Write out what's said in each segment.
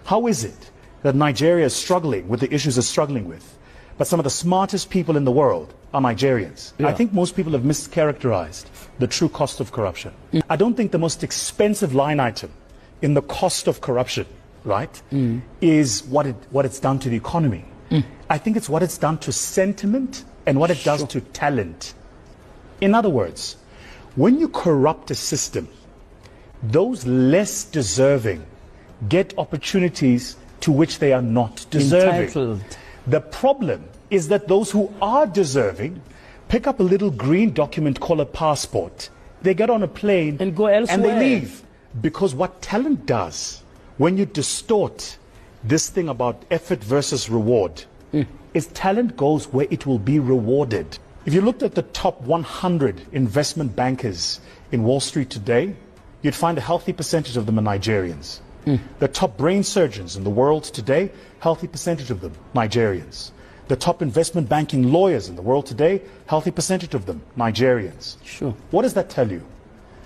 How is it that Nigeria is struggling with the issues it's struggling with, but some of the smartest people in the world are Nigerians? I think most people have mischaracterized the true cost of corruption. I don't think the most expensive line item in the cost of corruption, right, is what it's done to the economy. I think it's what it's done to sentiment and what it does to talent. In other words, when you corrupt a system, those less deserving get opportunities to which they are not deserving. Entitled. The problem is that those who are deserving pick up a little green document called a passport. They get on a plane and go elsewhere. And they leave. Because what talent does, when you distort this thing about effort versus reward, is talent goes where it will be rewarded. If you looked at the top 100 investment bankers in Wall Street today, you'd find a healthy percentage of them are Nigerians. The top brain surgeons in the world today, healthy percentage of them, Nigerians. The top investment banking lawyers in the world today, healthy percentage of them, Nigerians. Sure. What does that tell you?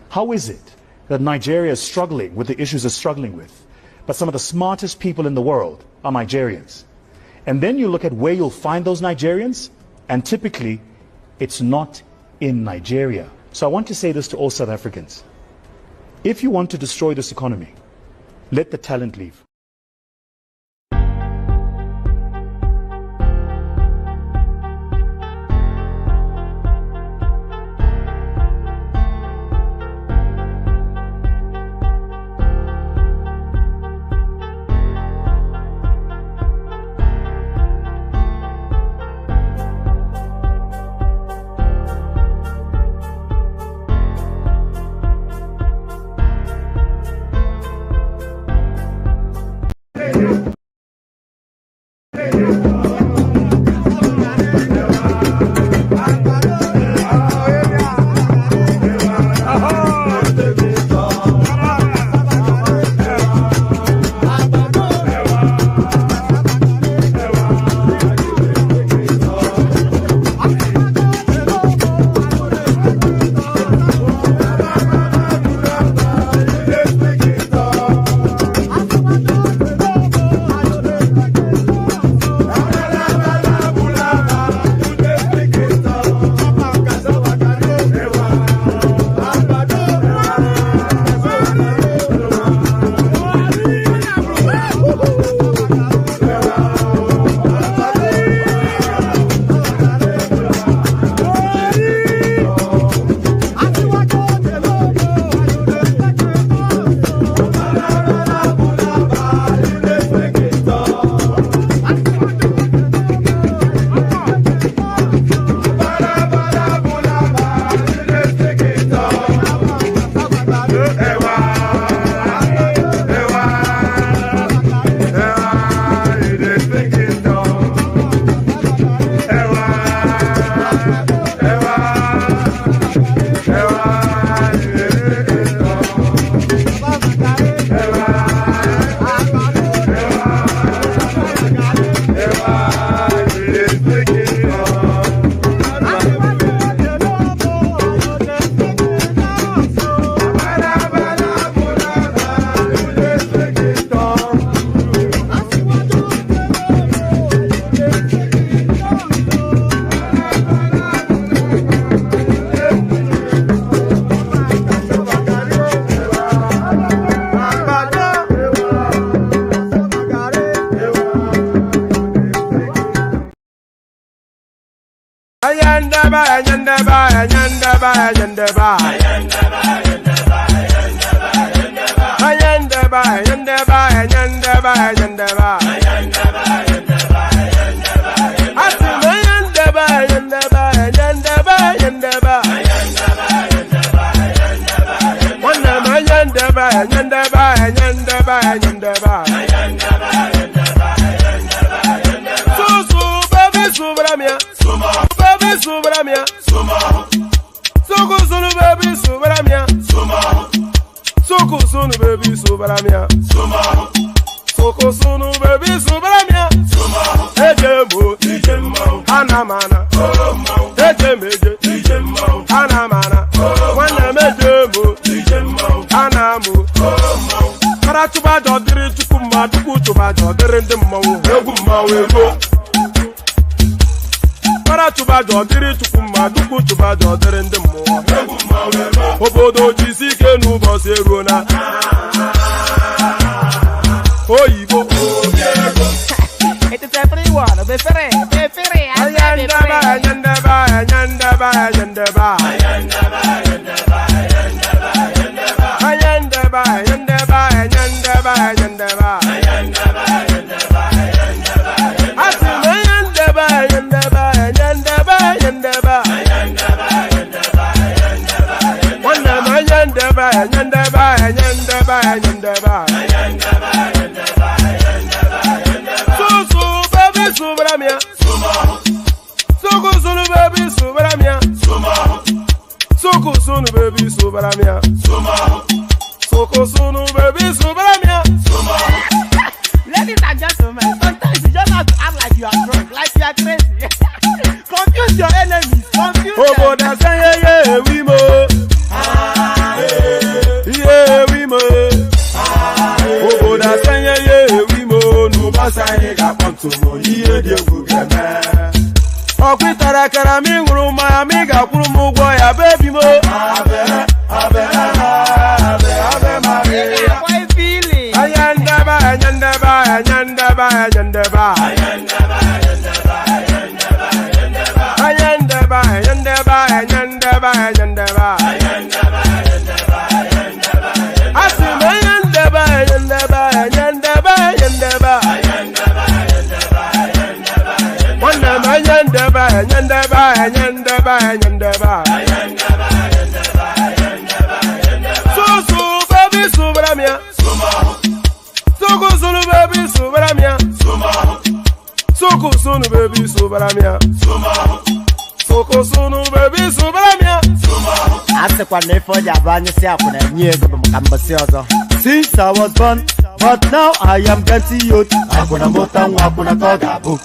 How is it that Nigeria is struggling with the issues it's struggling with, but some of the smartest people in the world are Nigerians? And then you look at where you'll find those Nigerians, and typically, it's not in Nigeria. So I want to say this to all South Africans. If you want to destroy this economy, let the talent leave. Hannatu Musawa, maduku chuba jodere ndemmo egumma wego para chuba jodere tukuma duku chuba jodere ndemmo egumma wego obodo jisike n'ụbọchị eruona oyibo obiego it is everyone be free ayandaba Ladies and gentlemen, sometimes you just have to act like you are drunk, like you are crazy. Confuse your enemies, confuse them. Okwitara kara mi nguru ma mi ga kwuru m ụgwọ ya baby mo abe Boy feeling. ayandaba Sunu baby subaramia Soko sunu baby subaramia Ase kwa nefo jabanye si akuna nyego bamkambasi ozo. Since I was born, but now I am getting youth. Akuna mota akuna koga book.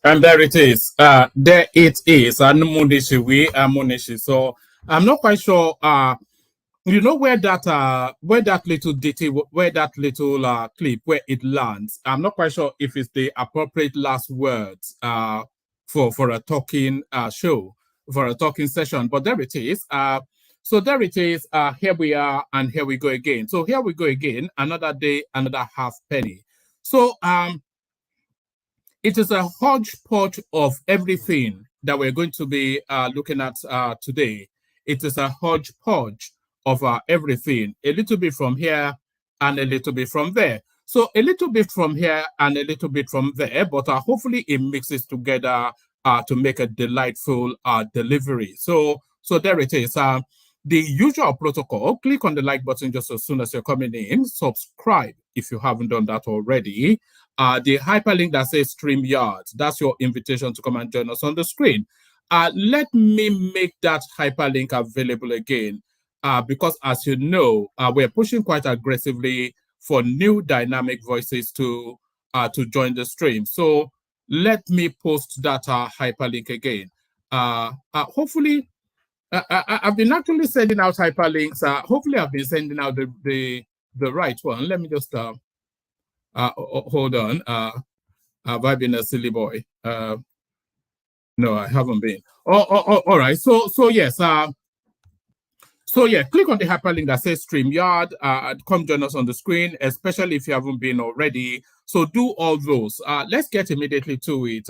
And there it is. There it is. Amunishi. So I'm not quite sure. You know where that little detail, where that little clip, where it lands. I'm not quite sure if it's the appropriate last words for a talking show, for a talking session. But there it is. So there it is. Here we are, and here we go again. So here we go again. Another day, another half penny. So it is a hodgepodge of everything that we're going to be looking at today. It is a hodgepodge of everything, a little bit from here and a little bit from there. So a little bit from here and a little bit from there, but hopefully it mixes together to make a delightful delivery. So there it is. The usual protocol, click on the like button just as soon as you're coming in, subscribe if you haven't done that already. The hyperlink that says StreamYard, that's your invitation to come and join us on the screen. Let me make that hyperlink available again, because as you know, we're pushing quite aggressively for new dynamic voices to join the stream. So let me post that hyperlink again. Hopefully, I've been actually sending out hyperlinks. Hopefully, I've been sending out the right one. Let me just hold on. Have I been a silly boy? No, I haven't been. All right. So yes. So yeah, click on the hyperlink that says StreamYard. Come join us on the screen, especially if you haven't been already. So do all those. Let's get immediately to it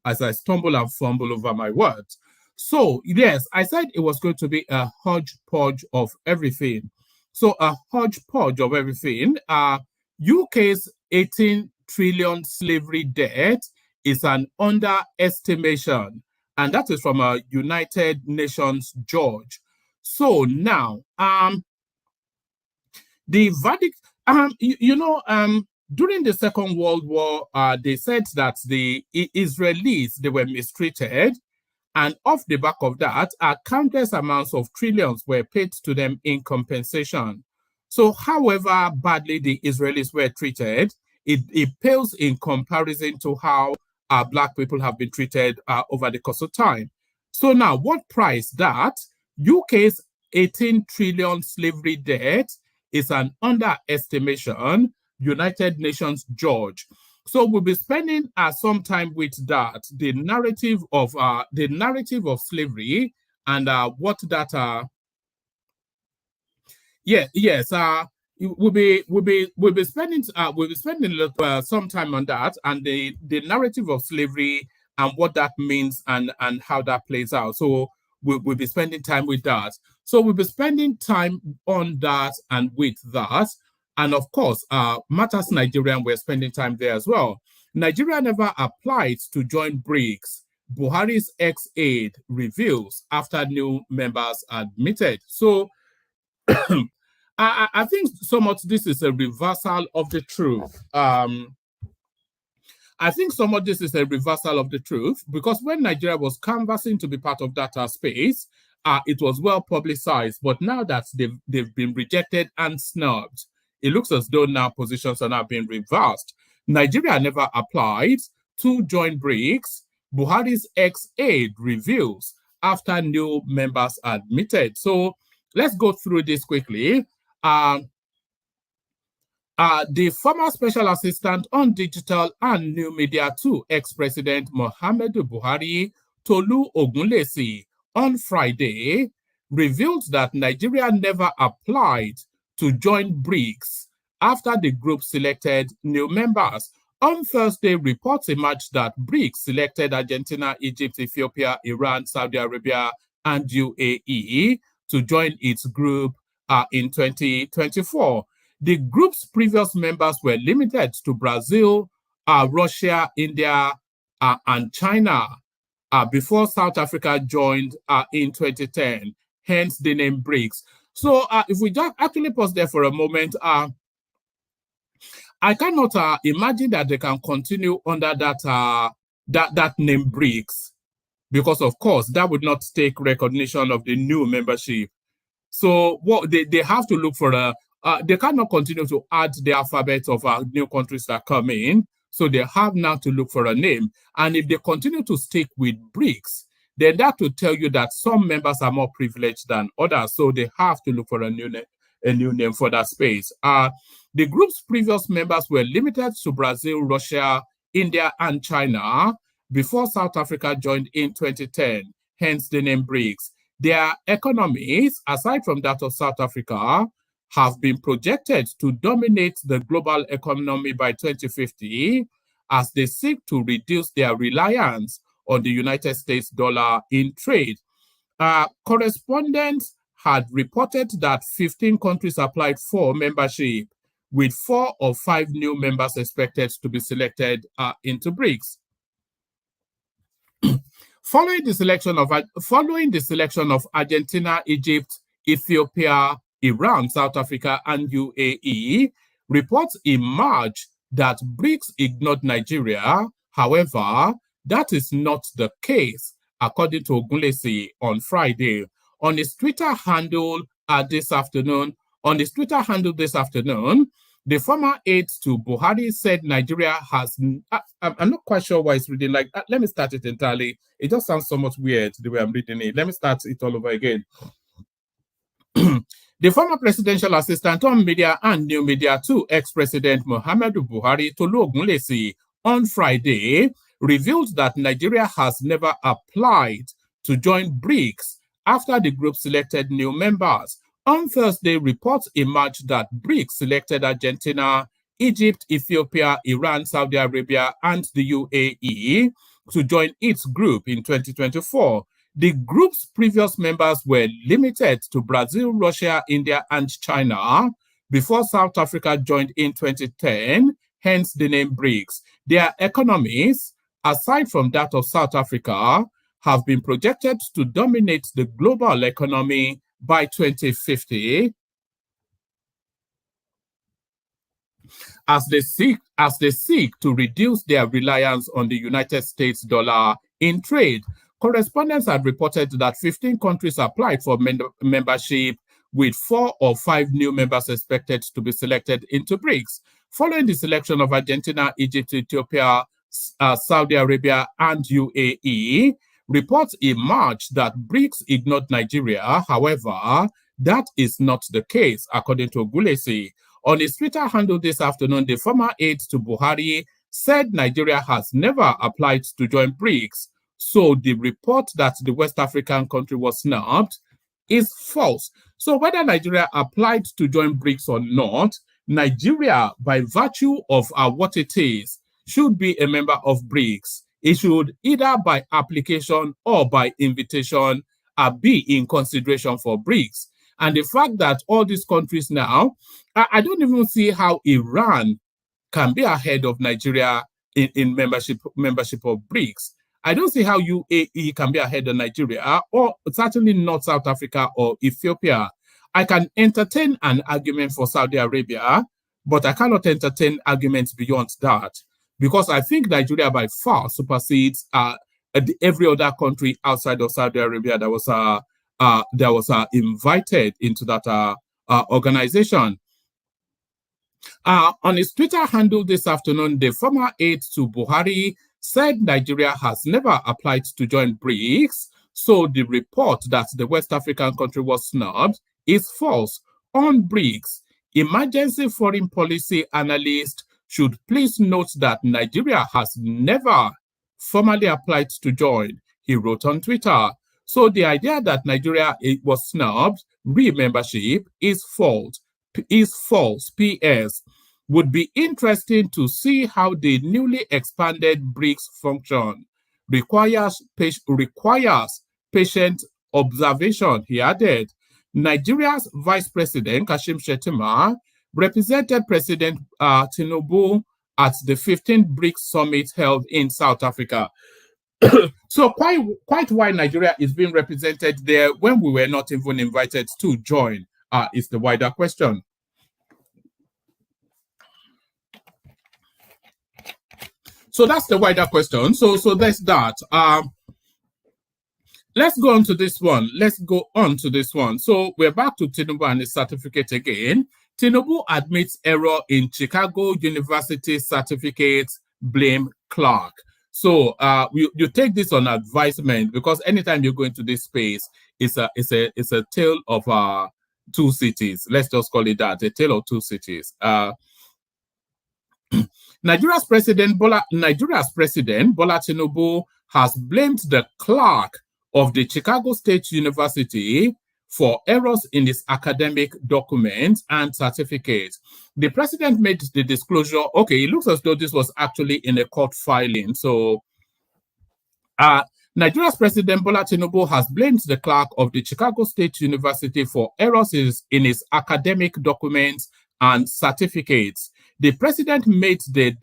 as I stumble and fumble over my words. So yes, I said it was going to be a hodgepodge of everything. So a hodgepodge of everything. UK's 18 trillion slavery debt is an underestimation, and that is from a United Nations judge. So now, the verdict, during the Second World War, they said that the Israelis, they were mistreated, and off the back of that, countless amounts of trillions were paid to them in compensation. So however badly the Israelis were treated, it pales in comparison to how Black people have been treated over the course of time. So now, what price that? UK's 18 trillion slavery debt is an underestimation, United Nations judge. So we'll be spending some time with that, the narrative of slavery, and what that we'll be spending some time on that, and the narrative of slavery and what that means and how that plays out. So we'll be spending time with that. So we'll be spending time on that and with that. And of course, Matters Nigeria, we're spending time there as well. Nigeria never applied to join BRICS. Buhari's ex-aide reveals after new members admitted. So I think somewhat this is a reversal of the truth. I think somewhat this is a reversal of the truth, because when Nigeria was canvassing to be part of that space, it was well publicized. But now that they've been rejected and snubbed, it looks as though now positions are now being reversed. Nigeria never applied to join BRICS. Buhari's ex-aide reveals after new members admitted. So let's go through this quickly. The former Special Assistant on Digital and New Media to ex-President Muhammadu Buhari, Tolu Ogunlesi, on Friday, revealed that Nigeria never applied to join BRICS after the group selected new members. On Thursday, reports emerged that BRICS selected Argentina, Egypt, Ethiopia, Iran, Saudi Arabia, and UAE to join its group in 2024. The group's previous members were limited to Brazil, Russia, India, and China before South Africa joined in 2010, hence the name BRICS. So if we just actually pause there for a moment, I cannot imagine that they can continue under that name BRICS, because of course that would not take recognition of the new membership. So what they have to look for they cannot continue to add the alphabet of new countries that come in. So they have now to look for a name. And if they continue to stick with BRICS, then that will tell you that some members are more privileged than others. So they have to look for a new name for that space. The group's previous members were limited to Brazil, Russia, India, and China before South Africa joined in 2010, hence the name BRICS. Their economies, aside from that of South Africa, have been projected to dominate the global economy by 2050 as they seek to reduce their reliance on the United States dollar in trade. Correspondents had reported that 15 countries applied for membership, with 4 or 5 new members expected to be selected into BRICS. Following the selection of Argentina, Egypt, Ethiopia, Iran, South Africa, and UAE, reports emerged that BRICS ignored Nigeria. However, that is not the case, according to Ogunlesi on Friday. On his Twitter handle this afternoon, the former aide to Buhari said Nigeria has... I'm not quite sure why it's reading like that. Let me start it entirely. It just sounds so much weird the way I'm reading it. Let me start it all over again. The former presidential assistant on media and new media to ex-president Muhammadu Buhari, Tolu Ogunlesi, on Friday, revealed that Nigeria has never applied to join BRICS after the group selected new members. On Thursday, reports emerged that BRICS selected Argentina, Egypt, Ethiopia, Iran, Saudi Arabia, and the UAE to join its group in 2024. The group's previous members were limited to Brazil, Russia, India, and China before South Africa joined in 2010, hence the name BRICS. Their economies, aside from that of South Africa, have been projected to dominate the global economy by 2050 as they seek to reduce their reliance on the United States dollar in trade. Correspondents had reported that 15 countries applied for membership, with 4 or 5 new members expected to be selected into BRICS. Following the selection of Argentina, Egypt, Ethiopia, Saudi Arabia, and UAE, reports emerged that BRICS ignored Nigeria. However, that is not the case, according to Ogulesi. On his Twitter handle this afternoon, the former aide to Buhari said Nigeria has never applied to join BRICS. So the report that the West African country was snubbed is false. So whether Nigeria applied to join BRICS or not, Nigeria, by virtue of what it is, should be a member of BRICS. It should either by application or by invitation be in consideration for BRICS. And the fact that all these countries now, I don't even see how Iran can be ahead of Nigeria in membership of BRICS. I don't see how UAE can be ahead of Nigeria, or certainly not South Africa or Ethiopia. I can entertain an argument for Saudi Arabia, but I cannot entertain arguments beyond that, because I think Nigeria by far supersedes every other country outside of Saudi Arabia that was invited into that organization. On his Twitter handle this afternoon, the former aide to Buhari said Nigeria has never applied to join BRICS, so the report that the West African country was snubbed is false. On BRICS, emergency foreign policy analyst should please note that Nigeria has never formally applied to join, he wrote on Twitter. So the idea that Nigeria was snubbed, re-membership, is false. PS. Would be interesting to see how the newly expanded BRICS function. Requires patient observation, he added. Nigeria's Vice President, Kashim Shettima, represented President Tinubu at the 15th BRICS summit held in South Africa. So quite why Nigeria is being represented there when we were not even invited to join is the wider question. So that's the wider question. So that's that. Let's go on to this one. So we're back to Tinubu and his certificate again. Tinubu admits error in Chicago University certificate, blame clerk. So you take this on advisement, because anytime you go into this space, it's a tale of two cities. Let's just call it that, a tale of two cities. Nigeria's President Bola Tinubu has blamed the clerk of the Chicago State University for errors in his academic documents and certificates. The president made the disclosure. Okay, it looks as though this was actually in a court filing. So, Nigeria's President Bola Tinubu has blamed the clerk of the Chicago State University for errors in his academic documents and certificates. The president made the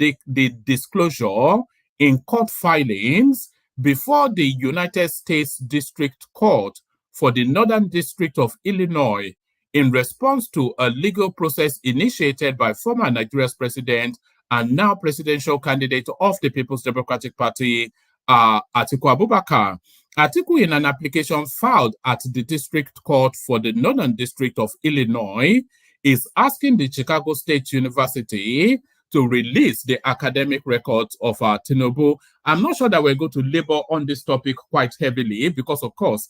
disclosure in court filings before the United States District Court for the Northern District of Illinois in response to a legal process initiated by former Nigeria's president and now presidential candidate of the People's Democratic Party, Atiku Abubakar. Atiku, in an application filed at the District Court for the Northern District of Illinois, is asking the Chicago State University to release the academic records of Tinubu. I'm not sure that we're going to labor on this topic quite heavily because, of course,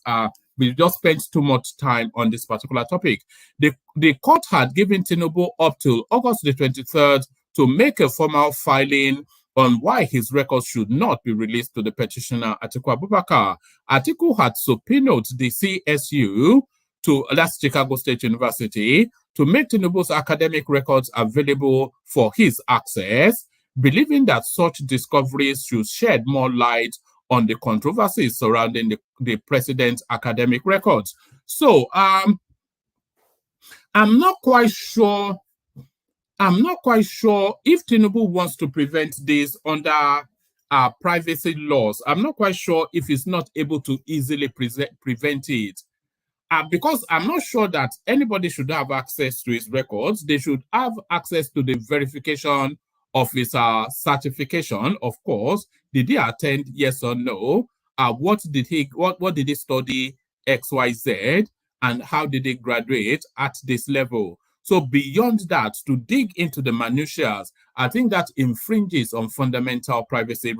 we just spent too much time on this particular topic. The court had given Tinubu up till August the 23rd to make a formal filing on why his records should not be released to the petitioner, Atiku Abubakar. Atiku had subpoenaed the CSU, that's Chicago State University, to make TINUBU'S academic records available for his access, believing that such discoveries should shed more light on the controversies surrounding the president's academic records. So, I'm not quite sure if TINUBU wants to prevent this under privacy laws. I'm not quite sure if it's not able to easily prevent it. Because I'm not sure that anybody should have access to his records. They should have access to the verification of his certification, of course. Did he attend? Yes or no? What did he study? XYZ, and how did he graduate at this level? So beyond that, to dig into the minutiae, I think that infringes on fundamental privacy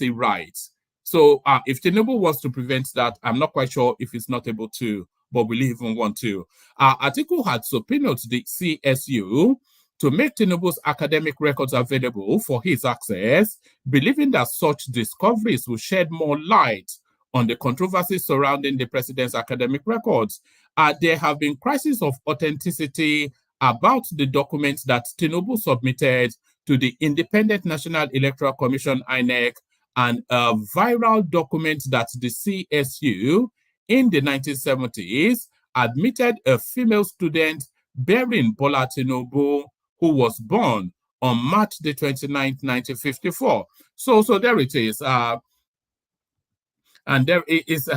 rights. So if TINUBU wants to prevent that, I'm not quite sure if it's not able to, but will even want to. Atiku had subpoenaed the CSU to make TINUBU'S academic records available for his access, believing that such discoveries will shed more light on the controversies surrounding the president's academic records. There have been crises of authenticity about the documents that TINUBU submitted to the Independent National Electoral Commission, INEC, and a viral document that the CSU in the 1970s admitted a female student bearing Bola Tinubu, who was born on March the 29th, 1954. So there it is. And there is,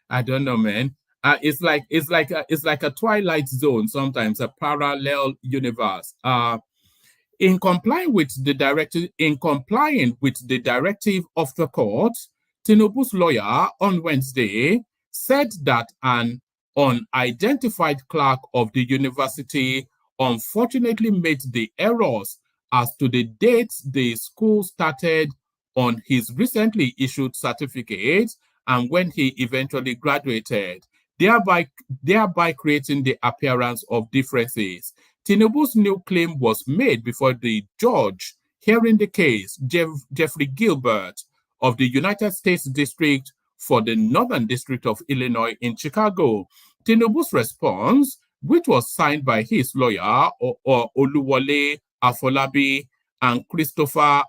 I don't know, man. It's like a Twilight Zone sometimes, a parallel universe. In complying with the directive of the court, TINUBU'S lawyer on Wednesday said that an unidentified clerk of the university unfortunately made the errors as to the dates the school started on his recently issued certificate and when he eventually graduated, thereby creating the appearance of differences. TINUBU'S new claim was made before the judge hearing the case, Jeffrey Gilbert of the United States District for the Northern District of Illinois in Chicago. TINUBU'S response, which was signed by his lawyer, Oluwole Afolabi, and Christopher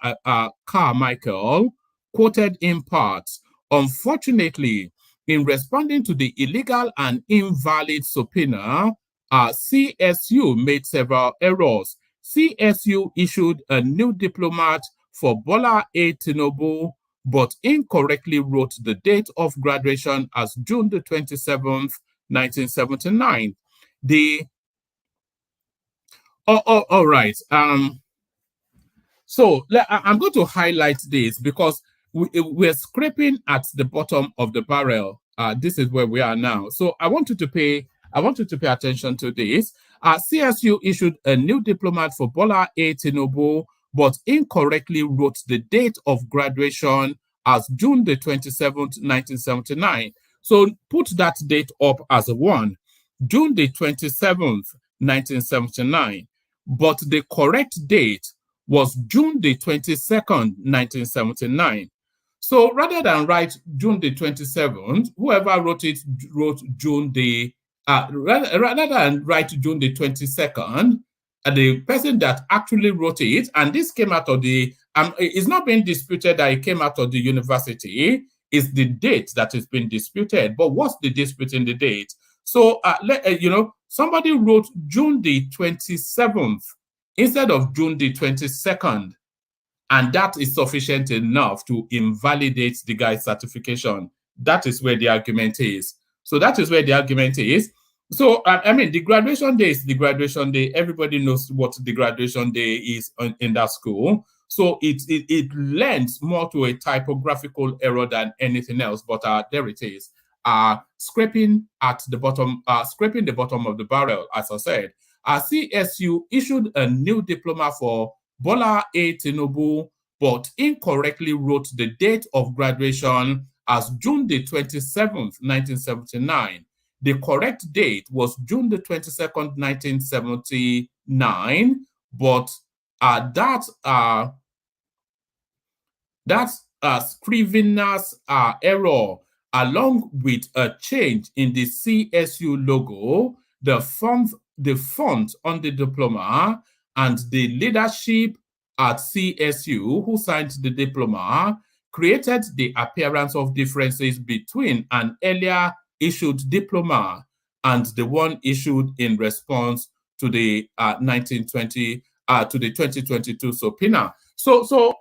Carmichael, quoted in part, unfortunately, in responding to the illegal and invalid subpoena, CSU made several errors. CSU issued a new diplomat for Bola A. Tinubu, but incorrectly wrote the date of graduation as June the 27th, 1979. All right. So I'm going to highlight this because we're scraping at the bottom of the barrel. This is where we are now. So I want you to pay attention to this. CSU issued a new diplomat for Bola A. Tinubu, but incorrectly wrote the date of graduation as June the 27th, 1979. So put that date up as a 1, June the 27th, 1979. But the correct date was June the 22nd, 1979. So rather than write June the 27th, whoever wrote it wrote June the, rather than write June the 22nd, the person that actually wrote it, and this came out of the, it's not being disputed that it came out of the university, is the date that is being disputed. But what's the dispute in the date? So, somebody wrote June the 27th instead of June the 22nd. And that is sufficient enough to invalidate the guy's certification. That is where the argument is. So that is where the argument is. So, the graduation day is the graduation day. Everybody knows what the graduation day is in that school. So it lends more to a typographical error than anything else. But there it is. Scraping the bottom of the barrel, as I said. CSU issued a new diploma for Bola A. Tinubu, but incorrectly wrote the date of graduation as June the 27th, 1979. The correct date was June the 22nd, 1979, but that That's a scrivener's error, along with a change in the CSU logo, the font on the diploma, and the leadership at CSU who signed the diploma created the appearance of differences between an earlier issued diploma and the one issued in response to the 2022 subpoena. So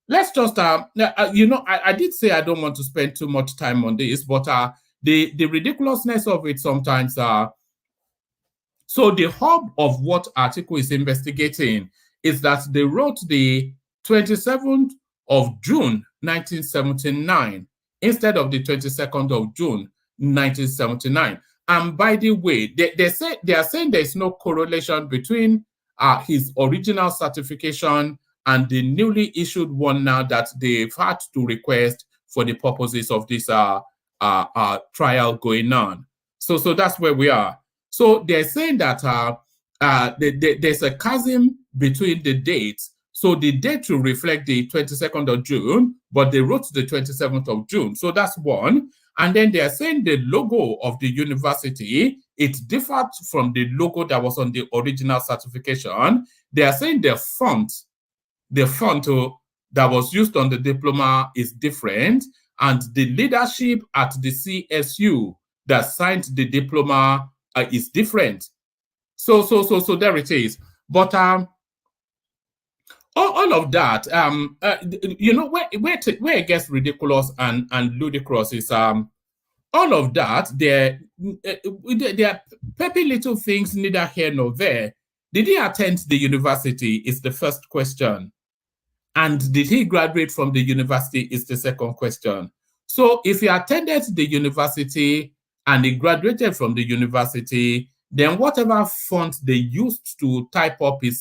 let's just I did say I don't want to spend too much time on this, but the ridiculousness of it sometimes so the hub of what article is investigating is that they wrote the 27th of June 1979 instead of the 22nd of June 1979. And by the way, they are saying there is no correlation between his original certification and the newly issued one now that they've had to request for the purposes of this trial going on. So that's where we are. So they're saying that there's a chasm between the dates. So the date will reflect the 22nd of June, but they wrote the 27th of June. So that's one. And then they're saying the logo of the university, it differed from the logo that was on the original certification. They are saying the font that was used on the diploma is different, and the leadership at the CSU that signed the diploma is different. So there it is. But all of that, where it gets ridiculous and ludicrous is all of that. They're peppy little things, neither here nor there. Did he attend the university? Is the first question. And did he graduate from the university? Is the second question. So if he attended the university and he graduated from the university, then whatever font they used to type up his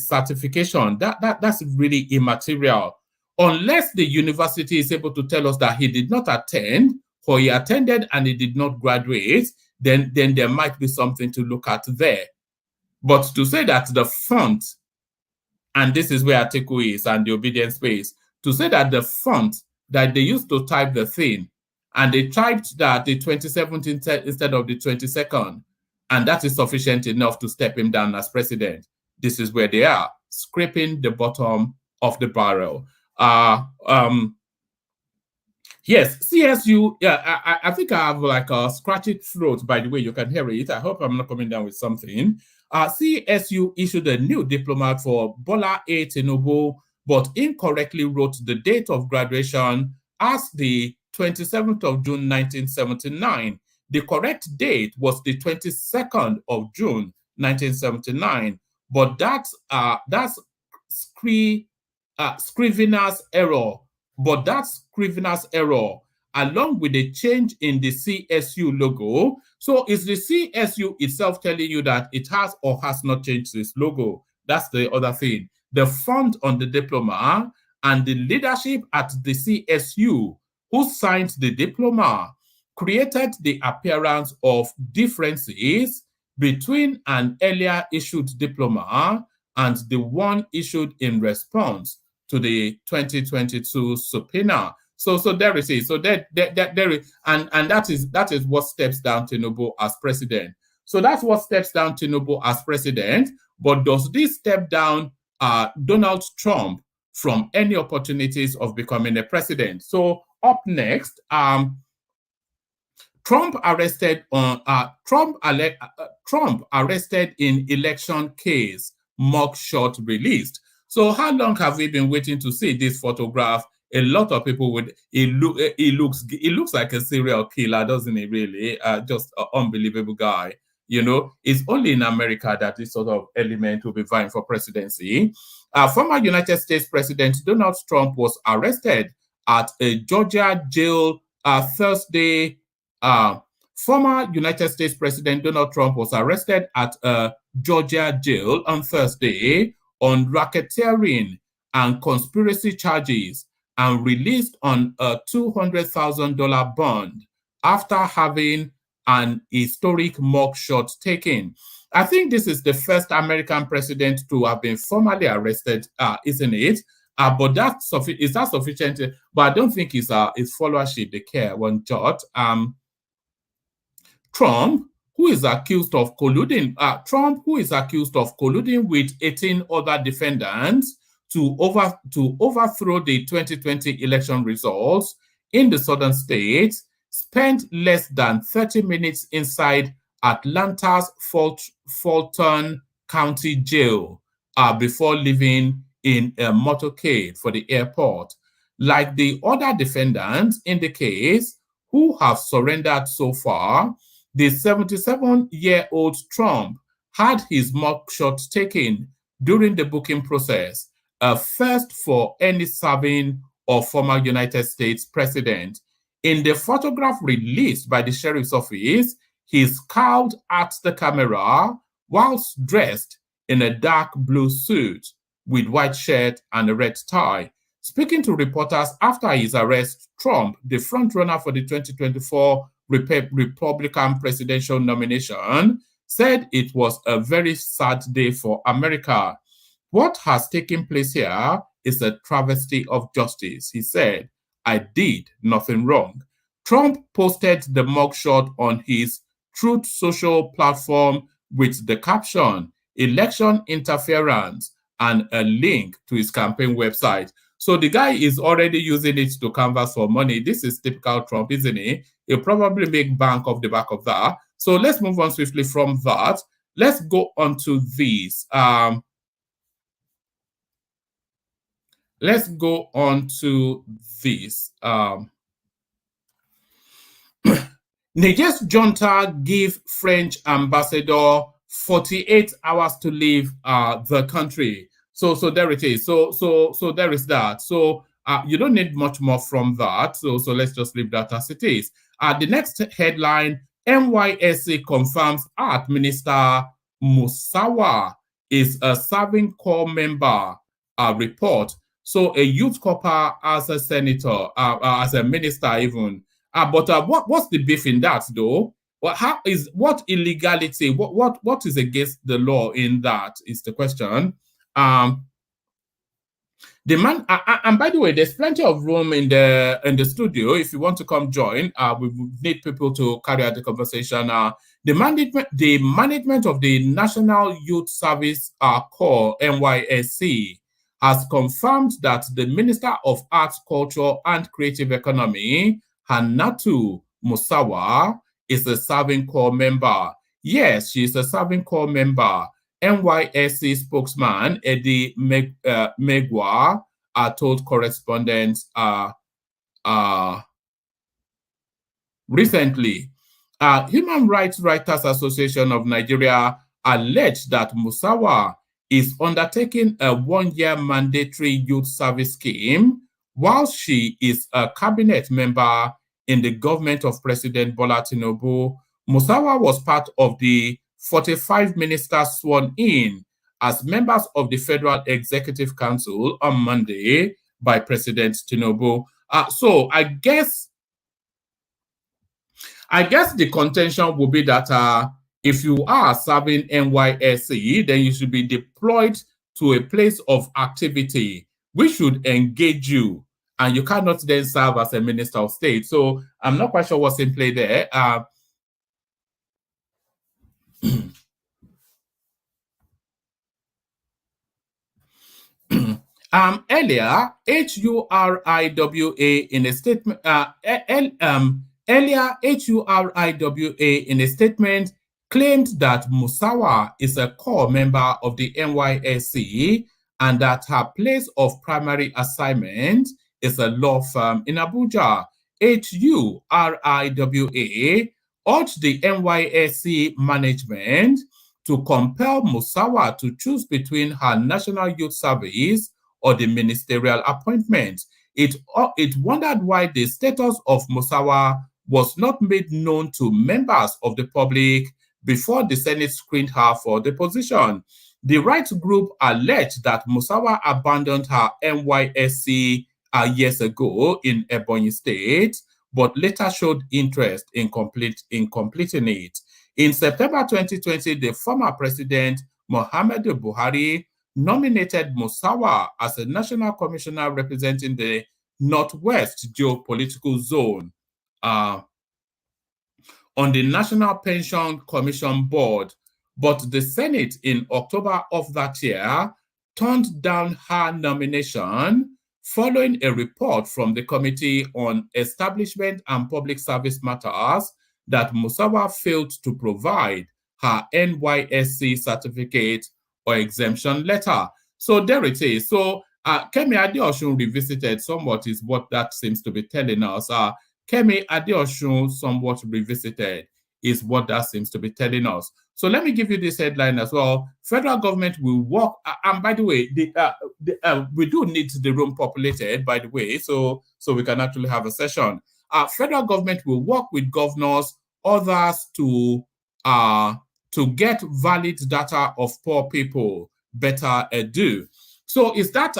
certification, that's really immaterial. Unless the university is able to tell us that he did not attend, or he attended and he did not graduate, then there might be something to look at there. But to say that the font, and this is where article is and the obedience space, to say that the font that they used to type the thing, and they typed that the 27th instead of the 22nd, and that is sufficient enough to step him down as president. This is where they are, scraping the bottom of the barrel. Yes, CSU, yeah, I think I have like a scratchy throat, by the way, you can hear it. I hope I'm not coming down with something. CSU issued a new diploma for Bola A. Tinubu, but incorrectly wrote the date of graduation as the 27th of June, 1979. The correct date was the 22nd of June, 1979. But that's scrivener's error. But that scrivener's error, along with the change in the CSU logo. So is the CSU itself telling you that it has or has not changed its logo? That's the other thing. The font on the diploma and the leadership at the CSU who signed the diploma created the appearance of differences between an earlier issued diploma and the one issued in response to the 2022 subpoena. So there it is. So there is, and that is what steps down Tinubu as president. So that's what steps down Tinubu as president. But does this step down Donald Trump from any opportunities of becoming a president? So up next, Trump arrested in election case, mugshot released. So how long have we been waiting to see this photograph? A lot of people would. It looks like a serial killer, doesn't it? Really, just an unbelievable guy. You know, it's only in America that this sort of element will be vying for presidency. Former United States President Donald Trump was arrested at a Georgia jail Thursday. Former United States President Donald Trump was arrested at a Georgia jail on Thursday on racketeering and conspiracy charges and released on a $200,000 bond after having an historic mugshot taken. I think this is the first American president to have been formally arrested, isn't it? But is that sufficient? But I don't think it's followership they care one jot. Trump, who is accused of colluding with 18 other defendants to overthrow the 2020 election results in the southern states, spent less than 30 minutes inside Atlanta's Fulton County Jail before leaving in a motorcade for the airport. Like the other defendants in the case who have surrendered so far, the 77-year-old Trump had his mugshot taken during the booking process, a first for any serving or former United States president. In the photograph released by the sheriff's office, he scowled at the camera whilst dressed in a dark blue suit with white shirt and a red tie. Speaking to reporters after his arrest, Trump, the frontrunner for the 2024 Republican presidential nomination, said it was a very sad day for America. What has taken place here is a travesty of justice, he said. I did nothing wrong. Trump posted the mugshot on his Truth Social platform with the caption, "Election interference," and a link to his campaign website. So the guy is already using it to canvas for money. This is typical Trump, isn't he? He'll probably make bank off the back of that. So let's move on swiftly from that. Let's go on to this. Let's go on to this. Niger's junta give French ambassador 48 hours to leave the country. So there it is. So there is that. So you don't need much more from that. So let's just leave that as it is. The next headline: NYSC confirms Art Minister Musawa is a serving corps member. Report. So a youth corps as a senator, as a minister even. But what's the beef in that though? What illegality? What is against the law in that is the question. The man, and by the way, there's plenty of room in the studio. If you want to come join, we need people to carry out the conversation. The management of the National Youth Service Corps (NYSC) has confirmed that the Minister of Arts, Culture, and Creative Economy, Hannatu Musawa, is a serving corps member. Yes, she is a serving corps member. NYSC spokesman Eddie Megwa told correspondents recently. Human Rights Writers Association of Nigeria alleged that Musawa is undertaking a one-year mandatory youth service scheme while she is a cabinet member in the government of President Bola Tinubu. Musawa was part of the 45 ministers sworn in as members of the Federal Executive Council on Monday by President Tinubu. So I guess the contention will be that if you are serving NYSC, then you should be deployed to a place of activity which should engage you, and you cannot then serve as a minister of state. So I'm not quite sure what's in play there. Earlier, HURIWA in a statement. Earlier, HURIWA in a statement claimed that Musawa is a core member of the NYSC and that her place of primary assignment is a law firm in Abuja. HURIWA urged the NYSC management to compel Musawa to choose between her National Youth Service or the ministerial appointment. It wondered why the status of Musawa was not made known to members of the public before the Senate screened her for the position. The rights group alleged that Musawa abandoned her NYSC years ago in Ebonyi State, but later showed interest in completing it. In September 2020, the former president, Muhammadu Buhari, nominated Musawa as a national commissioner representing the Northwest geopolitical zone on the National Pension Commission Board, but the Senate in October of that year turned down her nomination following a report from the Committee on Establishment and Public Service Matters that Musawa failed to provide her NYSC certificate or exemption letter. So there it is. So Kemi Adeosun revisited somewhat is what that seems to be telling us. Kemi Adeosun somewhat revisited is what that seems to be telling us. So let me give you this headline as well. Federal government will work, and by the way, we do need the room populated, by the way, so we can actually have a session. Federal government will work with governors, others to get valid data of poor people. Better do. So is that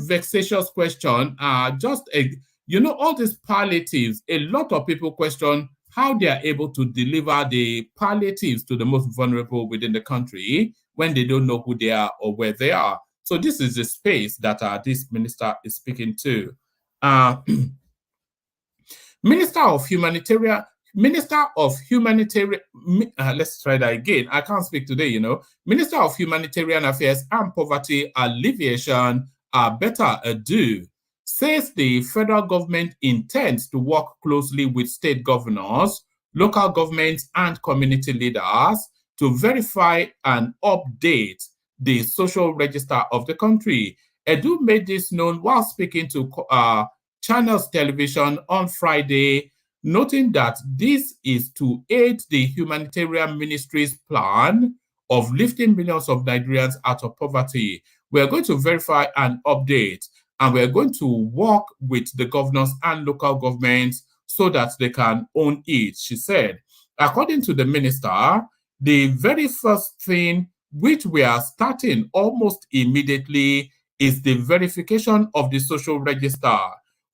vexatious question? Just all these palliatives. A lot of people question how they are able to deliver the palliatives to the most vulnerable within the country when they don't know who they are or where they are. So this is the space that this minister is speaking to. Minister of Humanitarian, let's try that again. I can't speak today, Minister of Humanitarian Affairs and Poverty Alleviation, Better Ado, says the federal government intends to work closely with state governors, local governments, and community leaders to verify and update the social register of the country. Edu made this known while speaking to Channels Television on Friday, noting that this is to aid the humanitarian ministry's plan of lifting millions of Nigerians out of poverty. We're going to verify and update, and we're going to work with the governors and local governments so that they can own it, she said. According to the minister, the very first thing which we are starting almost immediately is the verification of the social register.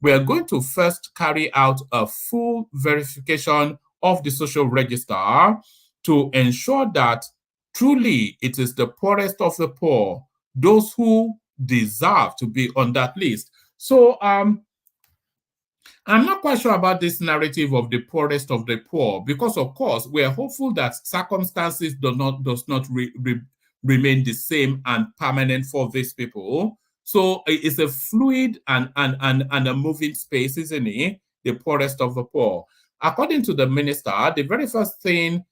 We are going to first carry out a full verification of the social register to ensure that truly it is the poorest of the poor, those who deserve to be on that list. So I'm not quite sure about this narrative of the poorest of the poor, because of course we are hopeful that circumstances does not remain the same and permanent for these people. So it's a fluid and a moving space, isn't it? The poorest of the poor. According to the minister, the very first thing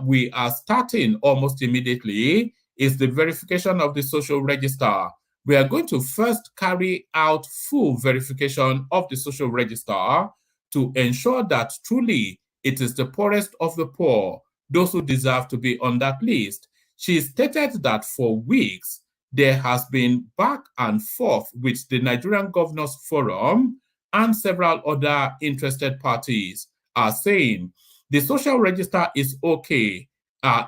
we are starting almost immediately is the verification of the social register. We are going to first carry out full verification of the social register to ensure that truly it is the poorest of the poor, those who deserve to be on that list. She stated that for weeks, there has been back and forth with the Nigerian Governors Forum and several other interested parties are saying the social register is okay,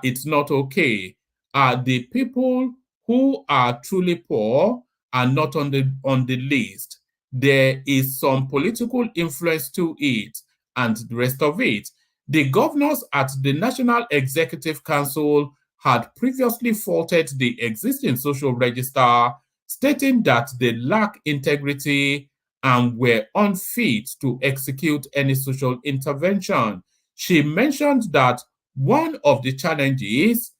it's not okay. The people who are truly poor are not on the list. There is some political influence to it and the rest of it. The governors at the National Executive Council had previously faulted the existing social register, stating that they lack integrity and were unfit to execute any social intervention. She mentioned that one of the challenges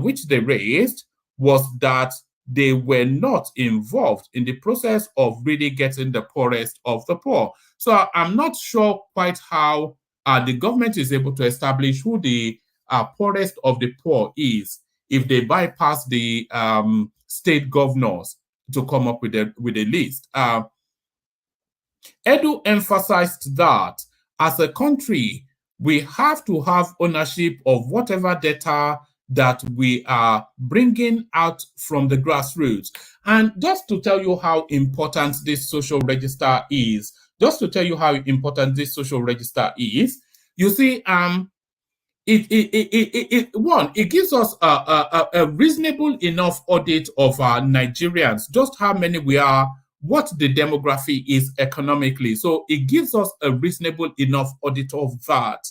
which they raised was that they were not involved in the process of really getting the poorest of the poor. So I'm not sure quite how the government is able to establish who the poorest of the poor is if they bypass the state governors to come up with a list. Edu emphasized that as a country, we have to have ownership of whatever data that we are bringing out from the grassroots. And just to tell you how important this social register is, you see, it gives us a reasonable enough audit of our Nigerians, just how many we are, what the demography is economically. So it gives us a reasonable enough audit of that.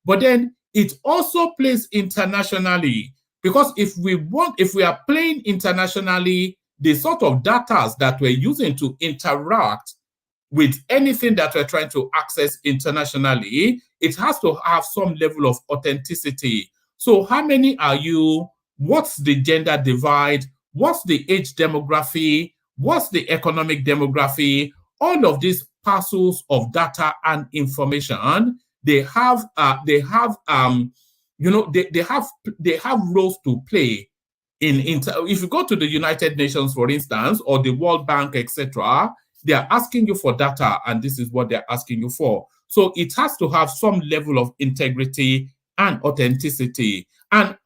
But then it also plays internationally, because if we are playing internationally, the sort of data that we're using to interact with anything that we're trying to access internationally, it has to have some level of authenticity. So how many are you? What's the gender divide? What's the age demography? What's the economic demography? All of these parcels of data and information, they have roles to play if you go to the United Nations, for instance, or the World Bank, etc., they are asking you for data, and this is what they're asking you for. So it has to have some level of integrity and authenticity. And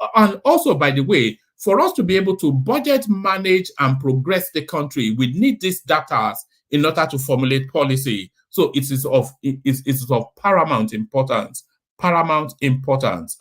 also, by the way, for us to be able to budget, manage, and progress the country, we need these data in order to formulate policy. So it is of paramount importance. Paramount importance.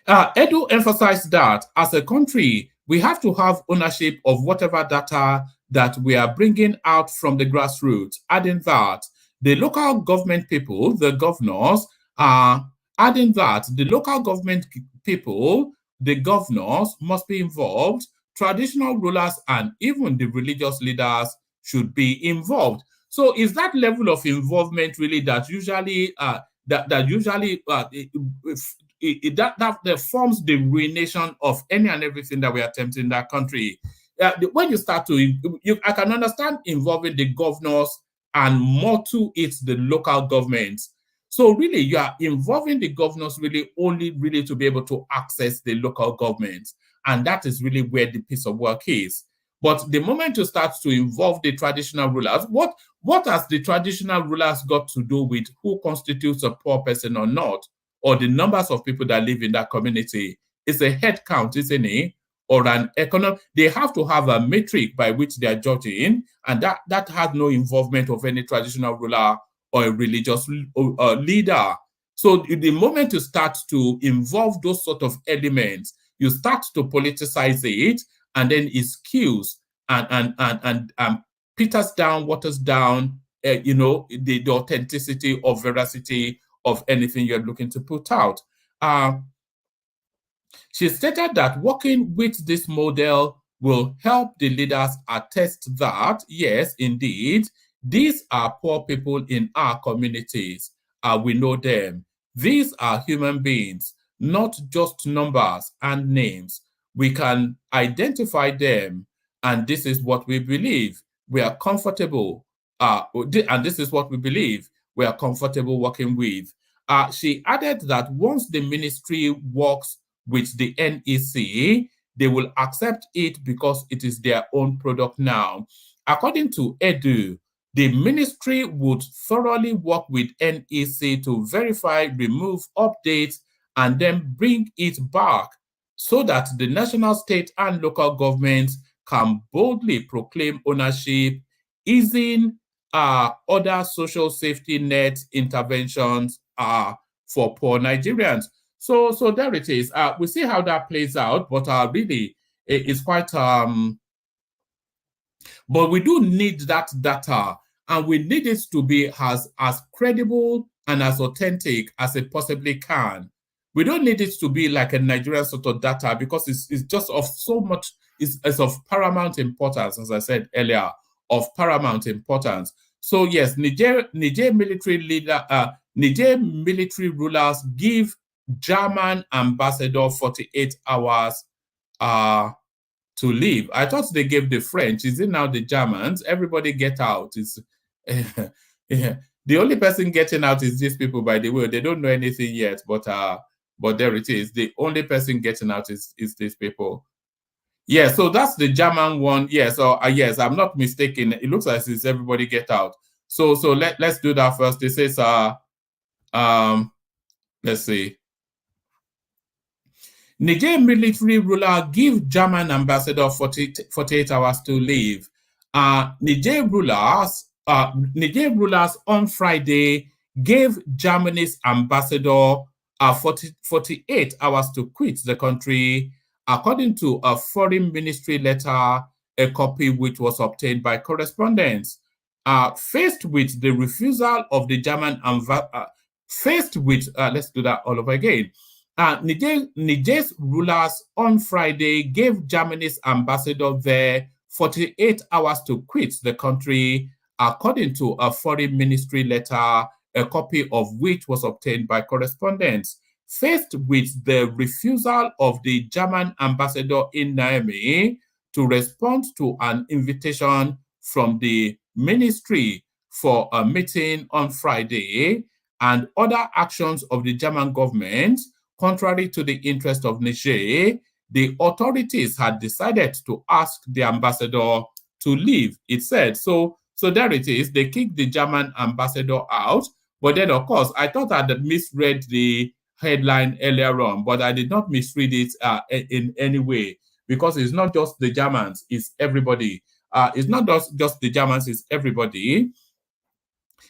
Edu emphasized that as a country, we have to have ownership of whatever data that we are bringing out from the grassroots, adding that the local government people, the governors, adding that the local government people, the governors must be involved, traditional rulers and even the religious leaders should be involved. So is that level of involvement really that usually that forms the ruination of any and everything that we attempt in that country? When you start to, I can understand involving the governors and more to it, the local governments. So really, you are involving the governors only to be able to access the local governments. And that is really where the piece of work is. But the moment you start to involve the traditional rulers, what has the traditional rulers got to do with who constitutes a poor person or not, or the numbers of people that live in that community? It's a head count, isn't it? Or an economic. They have to have a metric by which they are judging, and that has no involvement of any traditional ruler or a religious leader. So the moment you start to involve those sort of elements, you start to politicize it, and then it skews and waters down, the authenticity or veracity of anything you're looking to put out. She stated that working with this model will help the leaders attest that, yes, indeed, these are poor people in our communities. We know them. These are human beings, not just numbers and names. We can identify them, and this is what we believe. We are comfortable, and this is what we believe we are comfortable working with. She added that once the ministry works with the NEC, they will accept it because it is their own product now. According to Edu, the ministry would thoroughly work with NEC to verify, remove, update, and then bring it back so that the national, state, and local governments can boldly proclaim ownership, easing other social safety net interventions for poor Nigerians. So there it is. We see how that plays out, but really, it's quite... but we do need that data, and we need it to be as credible and as authentic as it possibly can. We don't need it to be like a Nigerian sort of data, because it's just of so much, it's of paramount importance, as I said earlier, of paramount importance. So yes, Niger military rulers give German ambassador 48 hours to leave. I thought they gave the French. Is it now the Germans? Everybody get out. It's yeah. The only person getting out is these people, by the way. They don't know anything yet, but there it is. The only person getting out is these people. Yeah, so that's the German one. Yeah, so yes, I'm not mistaken. It looks like it's everybody get out. So let's do that first. It says let's see. Niger military ruler give German ambassador 48 hours to leave. Niger rulers on Friday gave Germany's ambassador 48 hours to quit the country, according to a foreign ministry letter, a copy which was obtained by correspondence. Faced with the refusal of the German let's do that all over again. Niger's rulers on Friday gave Germany's ambassador there 48 hours to quit the country, according to a foreign ministry letter, a copy of which was obtained by correspondents. Faced with the refusal of the German ambassador in Niamey to respond to an invitation from the ministry for a meeting on Friday and other actions of the German government, contrary to the interest of Niger, the authorities had decided to ask the ambassador to leave, it said. So there it is. They kicked the German ambassador out. But then, of course, I thought I had misread the headline earlier on, but I did not misread it in any way, because it's not just the Germans, it's everybody. It's not just the Germans, it's everybody.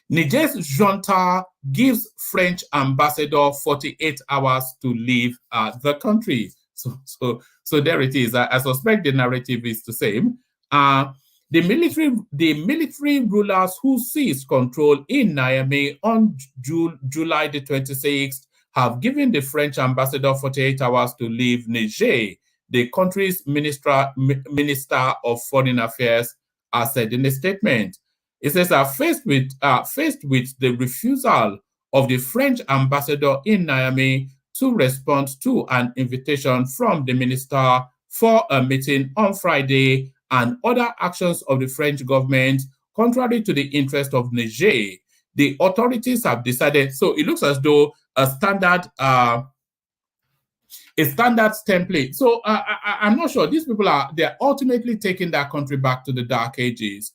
Niger's junta gives French ambassador 48 hours to leave the country. So there it is. I suspect the narrative is the same. The military rulers who seized control in Niamey on July the 26th have given the French ambassador 48 hours to leave Niger, the country's Minister of Foreign Affairs said in a statement. It says, faced with the refusal of the French ambassador in Niamey to respond to an invitation from the minister for a meeting on Friday and other actions of the French government, contrary to the interest of Niger, the authorities have decided. So it looks as though a standard template. So I'm not sure. These people they're ultimately taking that country back to the Dark Ages.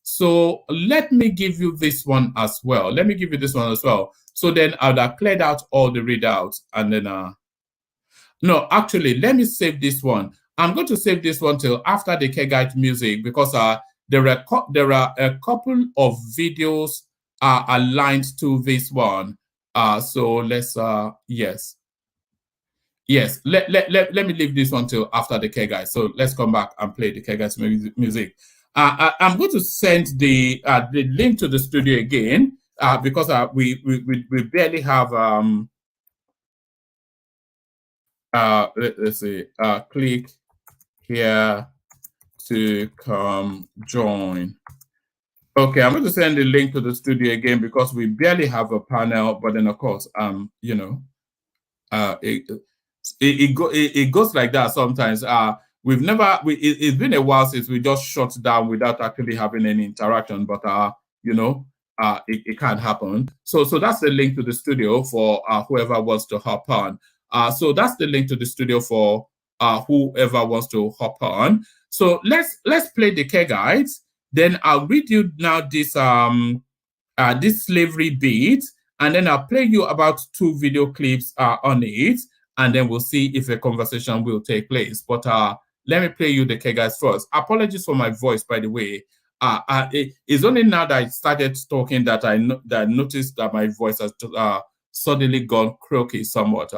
So let me give you this one as well. So then I would have cleared out all the readouts and then no, actually, let me save this one. I'm going to save this one till after the Kegite music, because there are a couple of videos aligned to this one. So let's yes. Let me leave this one till after the Kegite. So let's come back and play the Kegite music. I'm going to send the link to the studio again because we barely have let's see, click here to come join. Okay, I'm going to send the link to the studio again because we barely have a panel, but then of course, you know, it goes like that sometimes. It's been a while since we just shut down without actually having any interaction, but you know, it can happen. So that's the link to the studio for whoever wants to hop on. So that's the link to the studio for whoever wants to hop on. So let's play the Kegites. Then I'll read you now this slavery beat, and then I'll play you about 2 video clips on it, and then we'll see if a conversation will take place. But let me play you the Kegites first. Apologies for my voice, by the way. It's only now that I started talking that I noticed that my voice has suddenly gone croaky somewhat.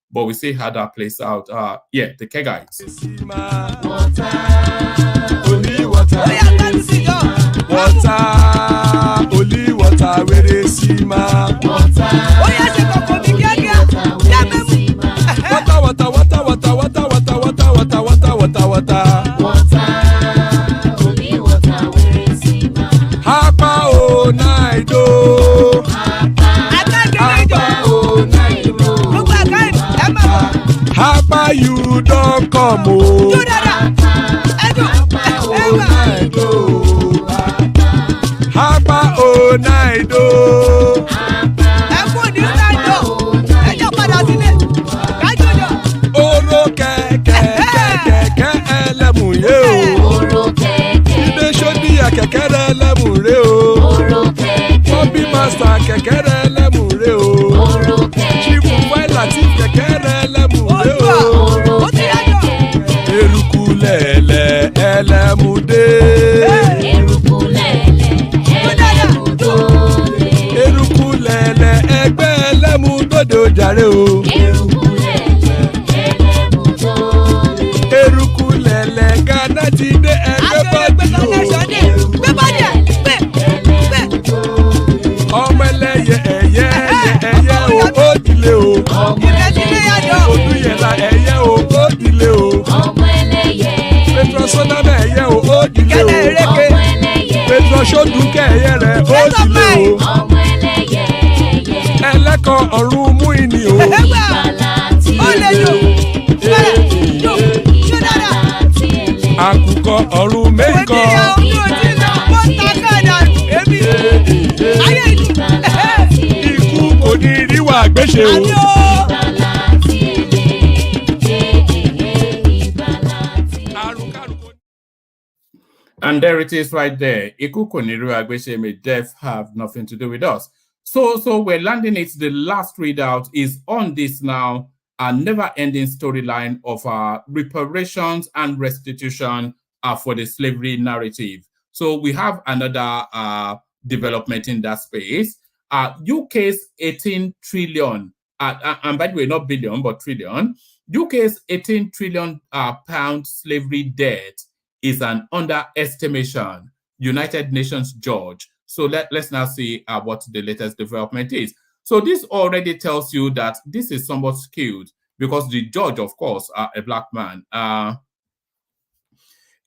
But we see how that plays out. Yeah, the Kegites. Only water, only water, where they see my water. Hapa o naido. Hapa you don't come o. Hapa o naido. Oro keke elemu ye o. Ide shodi ya keke elemu re o. Bobby master keke elemu re o. Chibu Latif keke elemu re o. Eruku lele elemu de. Eruku lele egbe elemu dodo jare o. Eruku lele Ghana ti de everybody o. Ọmọ ẹlẹ́yẹ ẹ̀yẹ. Oduyela ẹyẹ o, ó dilé o. Petrosoname ẹyẹ o, ó dilé o. Petrosodunkẹ ẹyẹ rẹ̀, ó dilé o. Ẹlẹ́kọ̀ ọ̀run mú ìní o. Àkùkọ ọ̀run méjìkọ. Ikú kò ní ríwà gbéṣe o. And there it is right there. Iku koniru agbeshe, may death have nothing to do with us. So we're landing it. The last readout is on this now, a never-ending storyline of reparations and restitution for the slavery narrative. So we have another development in that space. UK's 18 trillion, and by the way, not billion, but trillion. UK's 18 trillion pound slavery debt is an underestimation, United Nations judge. So let's now see what the latest development is. So this already tells you that this is somewhat skewed because the judge, of course, a black man. A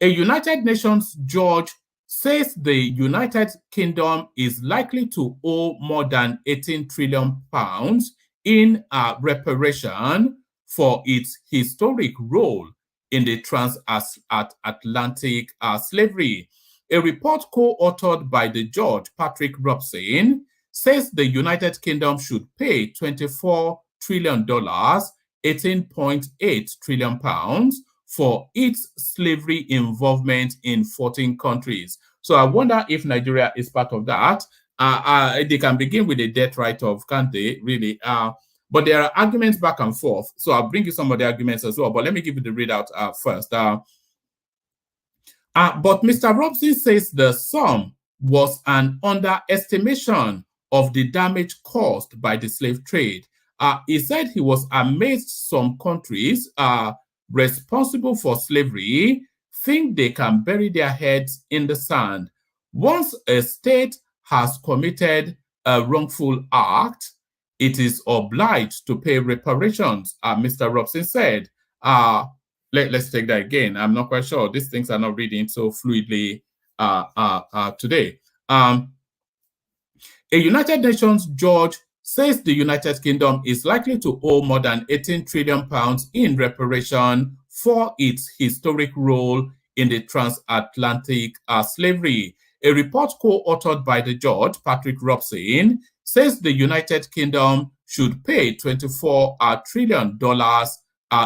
United Nations judge says the United Kingdom is likely to owe more than 18 trillion pounds in reparation for its historic role in the transatlantic slavery. A report co-authored by the judge, Patrick Robson, says the United Kingdom should pay $24 trillion, 18.8 trillion pounds, for its slavery involvement in 14 countries. So I wonder if Nigeria is part of that. They can begin with a debt write-off, can't they, really? But there are arguments back and forth. So I'll bring you some of the arguments as well. But let me give you the readout first. But Mr. Robson says the sum was an underestimation of the damage caused by the slave trade. He said he was amazed some countries responsible for slavery think they can bury their heads in the sand. Once a state has committed a wrongful act, it is obliged to pay reparations, Mr. Robson said. Let's take that again. I'm not quite sure. These things are not reading so fluidly today. A United Nations judge says the United Kingdom is likely to owe more than 18 trillion pounds in reparation for its historic role in the transatlantic slavery. A report co-authored by the judge, Patrick Robson, says the United Kingdom should pay $24 trillion,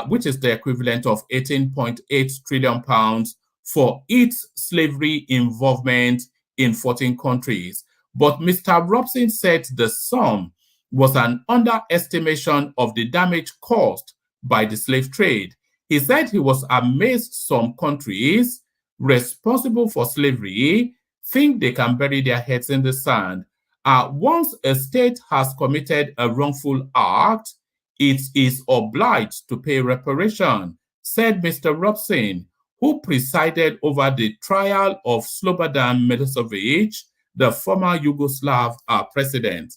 which is the equivalent of 18.8 trillion pounds, for its slavery involvement in 14 countries. But Mr. Robson said the sum was an underestimation of the damage caused by the slave trade. He said he was amazed some countries responsible for slavery think they can bury their heads in the sand. Once a state has committed a wrongful act, it is obliged to pay reparation, said Mr. Robson, who presided over the trial of Slobodan Milosevic, the former Yugoslav president.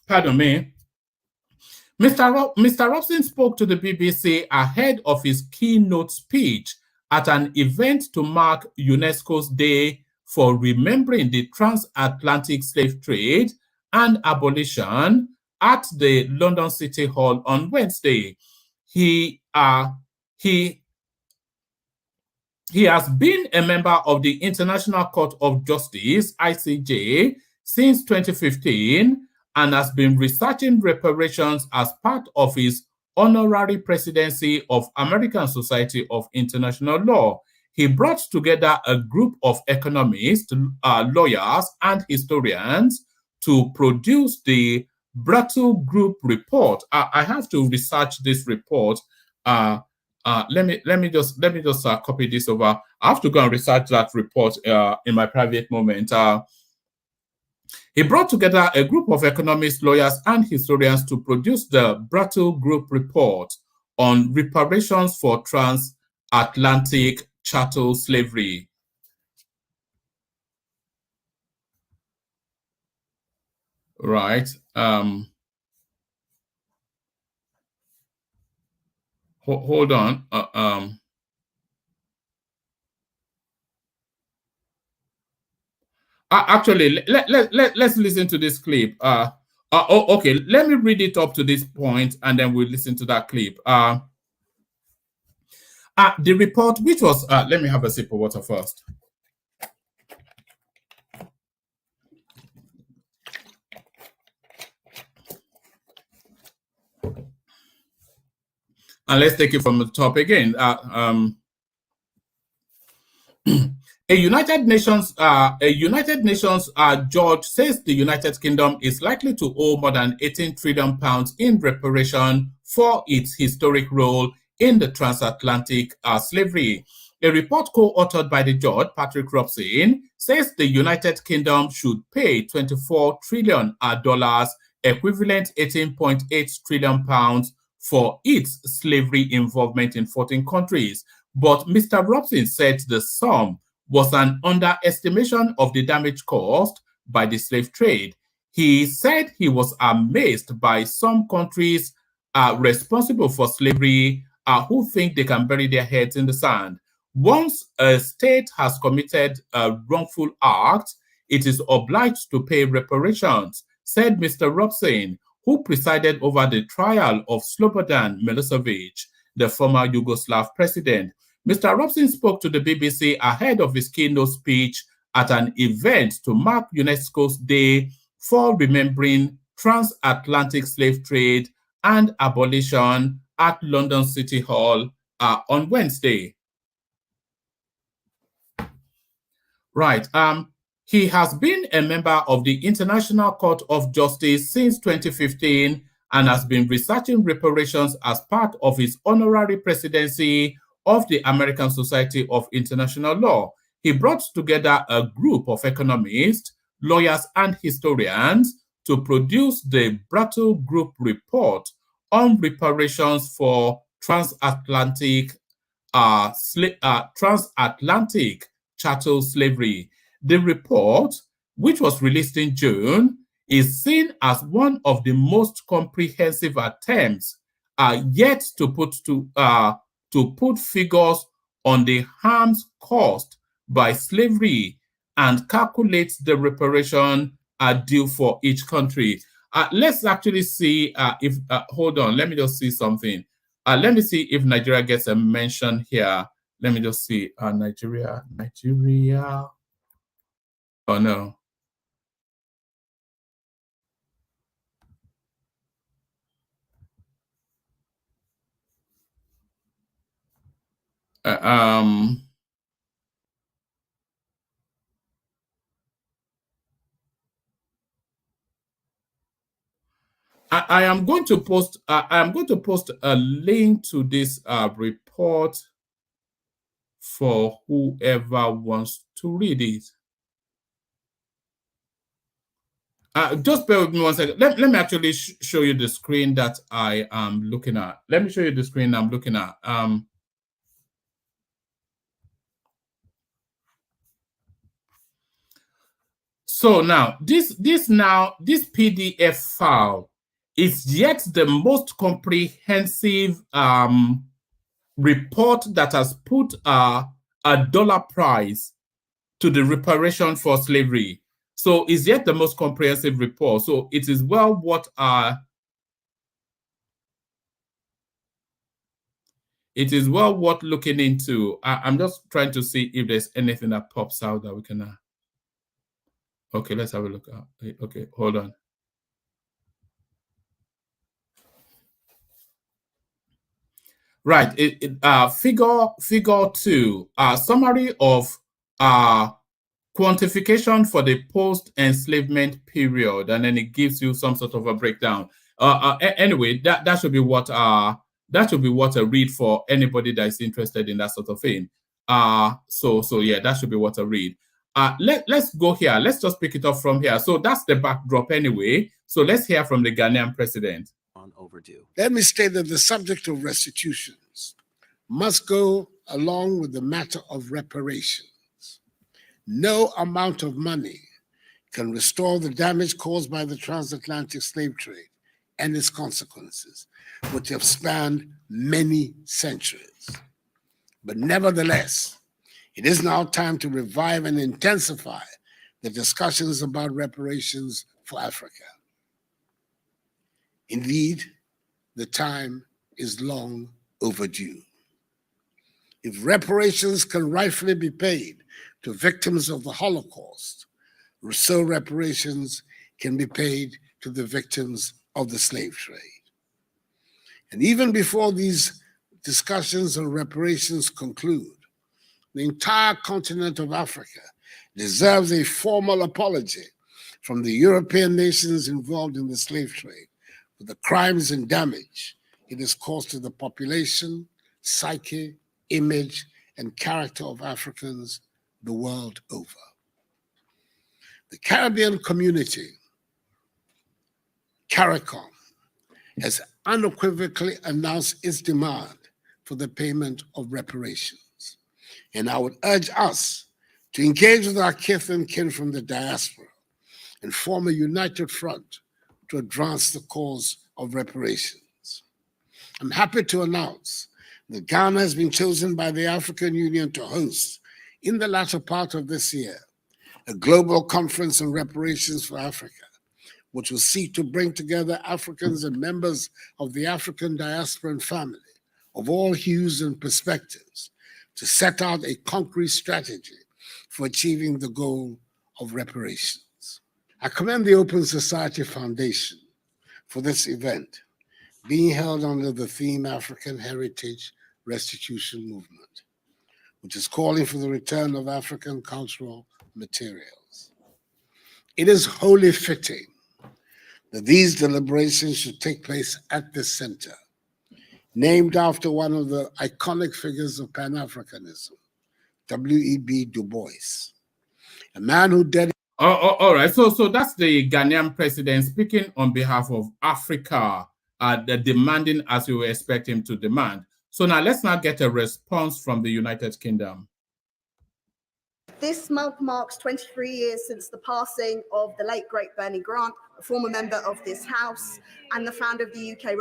Pardon me. Mr. Robson spoke to the BBC ahead of his keynote speech at an event to mark UNESCO's Day for Remembering the Transatlantic Slave Trade and Abolition at the London City Hall on Wednesday. He has been a member of the International Court of Justice, ICJ, since 2015 and has been researching reparations as part of his honorary presidency of American Society of International Law. He brought together a group of economists, lawyers, and historians to produce the Brattle Group report. I have to research this report. Let me just copy this over. I have to go and research that report in my private moment. He brought together a group of economists, lawyers, and historians to produce the Brattle Group report on reparations for transatlantic chattel slavery. Right. Hold on. Actually, let's listen to this clip. Okay, let me read it up to this point, and then we'll listen to that clip. The report, which was, let me have a sip of water first. And let's take it from the top again. A United Nations judge says the United Kingdom is likely to owe more than 18 trillion pounds in reparation for its historic role in the transatlantic slavery. A report co-authored by the judge, Patrick Robson, says the United Kingdom should pay $24 trillion, equivalent 18.8 trillion pounds, for its slavery involvement in 14 countries. But Mr. Robson said the sum was an underestimation of the damage caused by the slave trade. He said he was amazed by some countries responsible for slavery who think they can bury their heads in the sand. Once a state has committed a wrongful act, it is obliged to pay reparations, said Mr. Robson, who presided over the trial of Slobodan Milosevic, the former Yugoslav president. Mr. Robson spoke to the BBC ahead of his keynote speech at an event to mark UNESCO's Day for Remembering Transatlantic Slave Trade and Abolition at London City Hall on Wednesday. Right. He has been a member of the International Court of Justice since 2015 and has been researching reparations as part of his honorary presidency of the American Society of International Law. He brought together a group of economists, lawyers, and historians to produce the Brattle Group report on reparations for transatlantic chattel slavery. The report, which was released in June, is seen as one of the most comprehensive attempts yet to put figures on the harms caused by slavery and calculate the reparation due for each country. Let's actually see if, hold on, let me just see something. Let me see if Nigeria gets a mention here. Let me just see, Nigeria. Oh, no. I am going to post. I am going to post a link to this report for whoever wants to read it. Just bear with me 1 second. Let me actually show you the screen that I am looking at. Let me show you the screen I'm looking at. So now this PDF file is yet the most comprehensive report that has put a dollar price to the reparation for slavery. So it's yet the most comprehensive report. So it is well worth looking into. I'm just trying to see if there's anything that pops out that we can. Okay, let's have a look. Okay, hold on. Right, figure 2, summary of quantification for the post-enslavement period, and then it gives you some sort of a breakdown. Anyway, that should be what a read for anybody that is interested in that sort of thing. So yeah, that should be what a read. Let's go here. Let's just pick it up from here. So that's the backdrop anyway. So let's hear from the Ghanaian president. Overdue. Let me state that the subject of restitutions must go along with the matter of reparations. No amount of money can restore the damage caused by the transatlantic slave trade and its consequences, which have spanned many centuries. But nevertheless, it is now time to revive and intensify the discussions about reparations for Africa. Indeed, the time is long overdue. If reparations can rightfully be paid to victims of the Holocaust, so reparations can be paid to the victims of the slave trade. And even before these discussions on reparations conclude, the entire continent of Africa deserves a formal apology from the European nations involved in the slave trade for the crimes and damage it has caused to the population, psyche, image, and character of Africans the world over. The Caribbean community, CARICOM, has unequivocally announced its demand for the payment of reparations. And I would urge us to engage with our kith and kin from the diaspora and form a united front to advance the cause of reparations. I'm happy to announce that Ghana has been chosen by the African Union to host, in the latter part of this year, a global conference on reparations for Africa, which will seek to bring together Africans and members of the African diaspora and family of all hues and perspectives to set out a concrete strategy for achieving the goal of reparations. I commend the Open Society Foundation for this event, being held under the theme African Heritage Restitution Movement, which is calling for the return of African cultural materials. It is wholly fitting that these deliberations should take place at this center, named after one of the iconic figures of Pan-Africanism, W.E.B. Du Bois, a man who dedicated. All right. So that's the Ghanaian president speaking on behalf of Africa, demanding as we expect him to demand. So now let's now get a response from the United Kingdom. This month marks 23 years since the passing of the late, great Bernie Grant, a former member of this House and the founder of the UK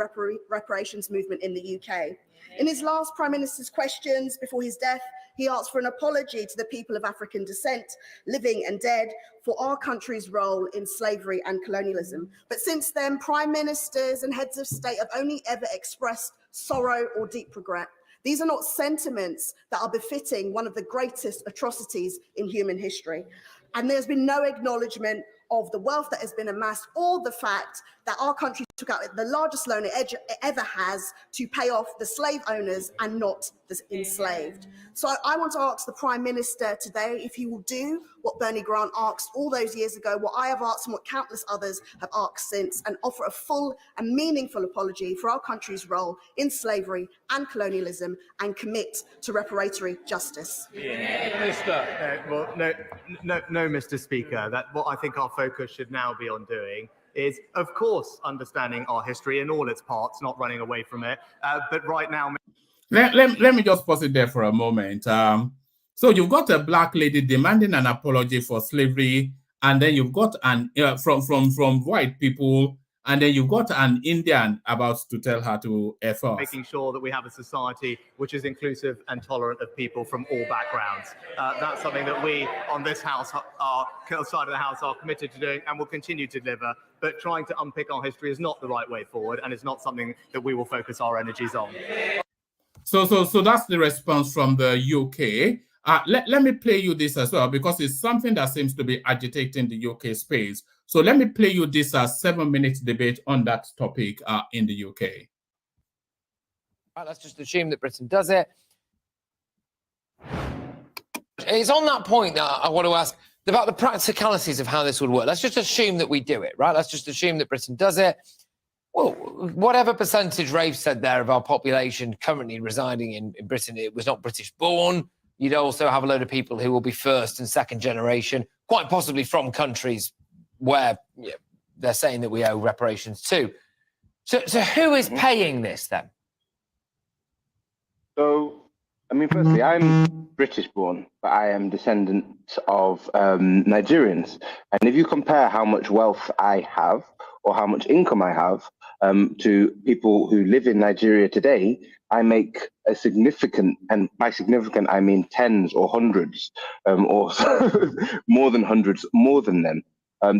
reparations movement in the UK. In his last Prime Minister's questions before his death, he asked for an apology to the people of African descent, living and dead, for our country's role in slavery and colonialism. But since then, Prime Ministers and heads of state have only ever expressed sorrow or deep regret. These are not sentiments that are befitting one of the greatest atrocities in human history. And there's been no acknowledgement of the wealth that has been amassed, or the fact that our country took out the largest loan it ever has to pay off the slave owners and not the enslaved. So I want to ask the Prime Minister today if he will do what Bernie Grant asked all those years ago, what I have asked and what countless others have asked since, and offer a full and meaningful apology for our country's role in slavery and colonialism and commit to reparatory justice. No, Mr. Speaker. That what I think our focus should now be on doing is, of course, understanding our history in all its parts, not running away from it. But right now, let me just pause it there for a moment. So you've got a black lady demanding an apology for slavery, and then you've got an from white people, and then you've got an Indian about to tell her to F off. Making sure that we have a society which is inclusive and tolerant of people from all backgrounds. That's something that we on this house, our side of the house, are committed to doing and will continue to deliver. But trying to unpick our history is not the right way forward, and it's not something that we will focus our energies on. So that's the response from the UK. Let me play you this as well, because it's something that seems to be agitating the UK space. So let me play you this 7-minute debate on that topic in the UK. Right, let's just assume that Britain does it. It's on that point that I want to ask about the practicalities of how this would work. Let's just assume that we do it, right? Let's just assume that Britain does it. Well, whatever percentage Rafe said there of our population currently residing in Britain, it was not British born. You'd also have a load of people who will be first and second generation, quite possibly from countries where they're saying that we owe reparations to. So who is paying this then? So I mean, firstly, I'm British born, but I am descendant of Nigerians. And if you compare how much wealth I have or how much income I have to people who live in Nigeria today, I make a significant, and by significant, I mean tens or hundreds, or more than hundreds, more than them.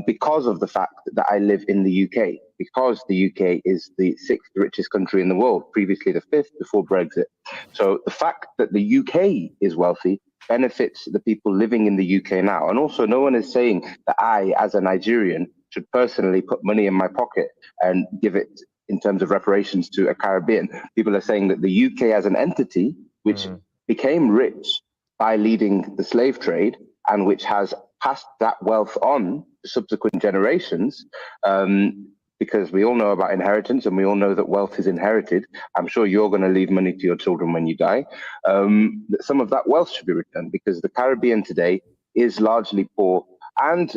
Because of the fact that I live in the UK, because the UK is the 6th richest country in the world, previously the 5th before Brexit. So the fact that the UK is wealthy benefits the people living in the UK now. And also, no one is saying that I, as a Nigerian, should personally put money in my pocket and give it in terms of reparations to a Caribbean. People are saying that the UK as an entity, which became rich by leading the slave trade and which has passed that wealth on to subsequent generations, because we all know about inheritance and we all know that wealth is inherited. I'm sure you're going to leave money to your children when you die. Some of that wealth should be returned because the Caribbean today is largely poor. And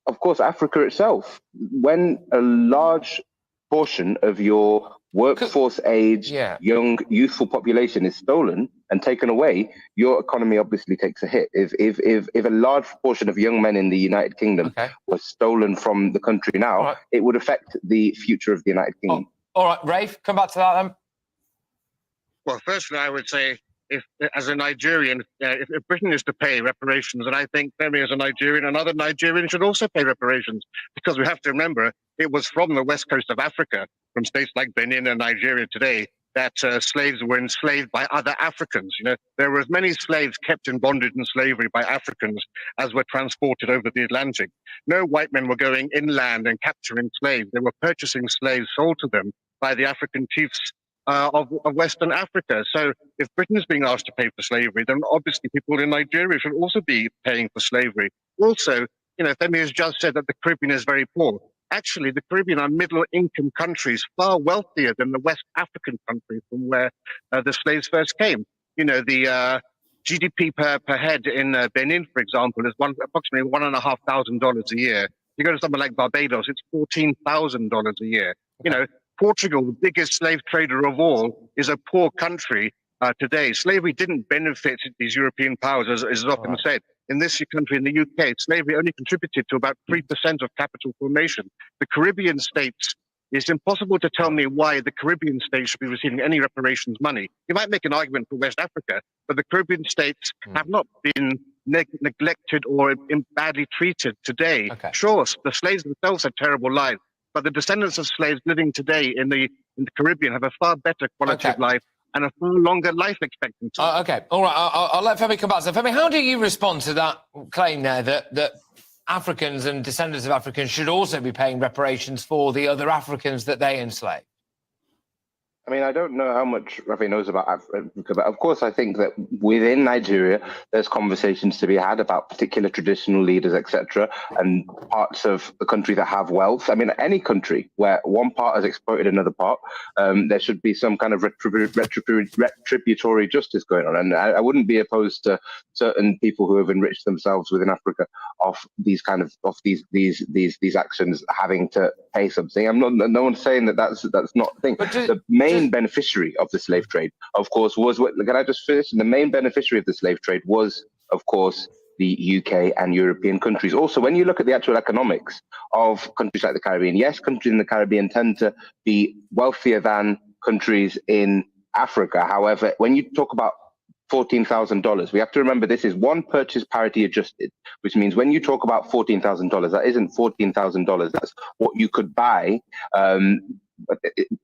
of course, Africa itself, when a large portion of your workforce age, young, youthful population is stolen and taken away, your economy obviously takes a hit. If a large portion of young men in the United Kingdom was stolen from the country now, it would affect the future of the United Kingdom. All right, Rafe, come back to that then. Well, firstly, I would say, if as a Nigerian, if Britain is to pay reparations, then I think Femi as a Nigerian, another Nigerian should also pay reparations, because we have to remember it was from the west coast of Africa, from states like Benin and Nigeria today, that slaves were enslaved by other Africans. You know, there were as many slaves kept in bondage and slavery by Africans as were transported over the Atlantic. No white men were going inland and capturing slaves. They were purchasing slaves sold to them by the African chiefs of Western Africa. So if Britain is being asked to pay for slavery, then obviously people in Nigeria should also be paying for slavery. Also, you know, Femi has just said that the Caribbean is very poor. Actually, the Caribbean are middle-income countries, far wealthier than the West African countries from where the slaves first came. You know, the GDP per head in Benin, for example, is approximately $1,500 a year. You go to somewhere like Barbados, it's $14,000 a year. You know, Portugal, the biggest slave trader of all, is a poor country today. Slavery didn't benefit these European powers, as is often said. In this country, in the UK, slavery only contributed to about 3% of capital formation. The Caribbean states, it's impossible to tell me why the Caribbean states should be receiving any reparations money. You might make an argument for West Africa, but the Caribbean states have not been neglected or badly treated today. Sure, the slaves themselves had terrible lives, but the descendants of slaves living today in the Caribbean have a far better quality of life and a far longer life expectancy. Okay, all right, I'll let Femi come back. So, Femi, how do you respond to that claim there that Africans and descendants of Africans should also be paying reparations for the other Africans that they enslaved? I mean, I don't know how much Rafi knows about Africa, but of course I think that within Nigeria, there's conversations to be had about particular traditional leaders, etc., and parts of the country that have wealth. I mean, any country where one part has exploited another part, there should be some kind of retributory justice going on. And I wouldn't be opposed to certain people who have enriched themselves within Africa of these kind of these actions having to pay something. No one's saying that that's not the thing. The main beneficiary of the slave trade, of course, was can I just finish? The main beneficiary of the slave trade was, of course, the UK and European countries. Also, when you look at the actual economics of countries like the Caribbean, yes, countries in the Caribbean tend to be wealthier than countries in Africa. However, when you talk about $14,000, we have to remember this is one purchase parity adjusted, which means when you talk about $14,000, that isn't $14,000. That's what you could buy.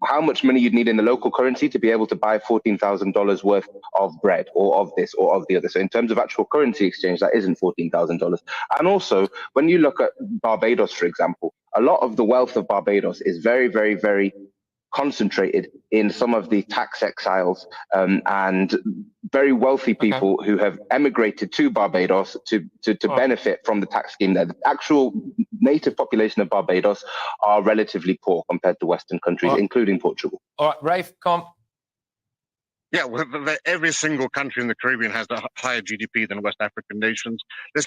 How much money you'd need in the local currency to be able to buy $14,000 worth of bread or of this or of the other. So in terms of actual currency exchange, that isn't $14,000. And also, when you look at Barbados, for example, a lot of the wealth of Barbados is very, very, very concentrated in some of the tax exiles and very wealthy people who have emigrated to Barbados to benefit from the tax scheme there. The actual native population of Barbados are relatively poor compared to Western countries, including Portugal. All right, Rafe, come on. Yeah, well, every single country in the Caribbean has a higher GDP than West African nations. Let's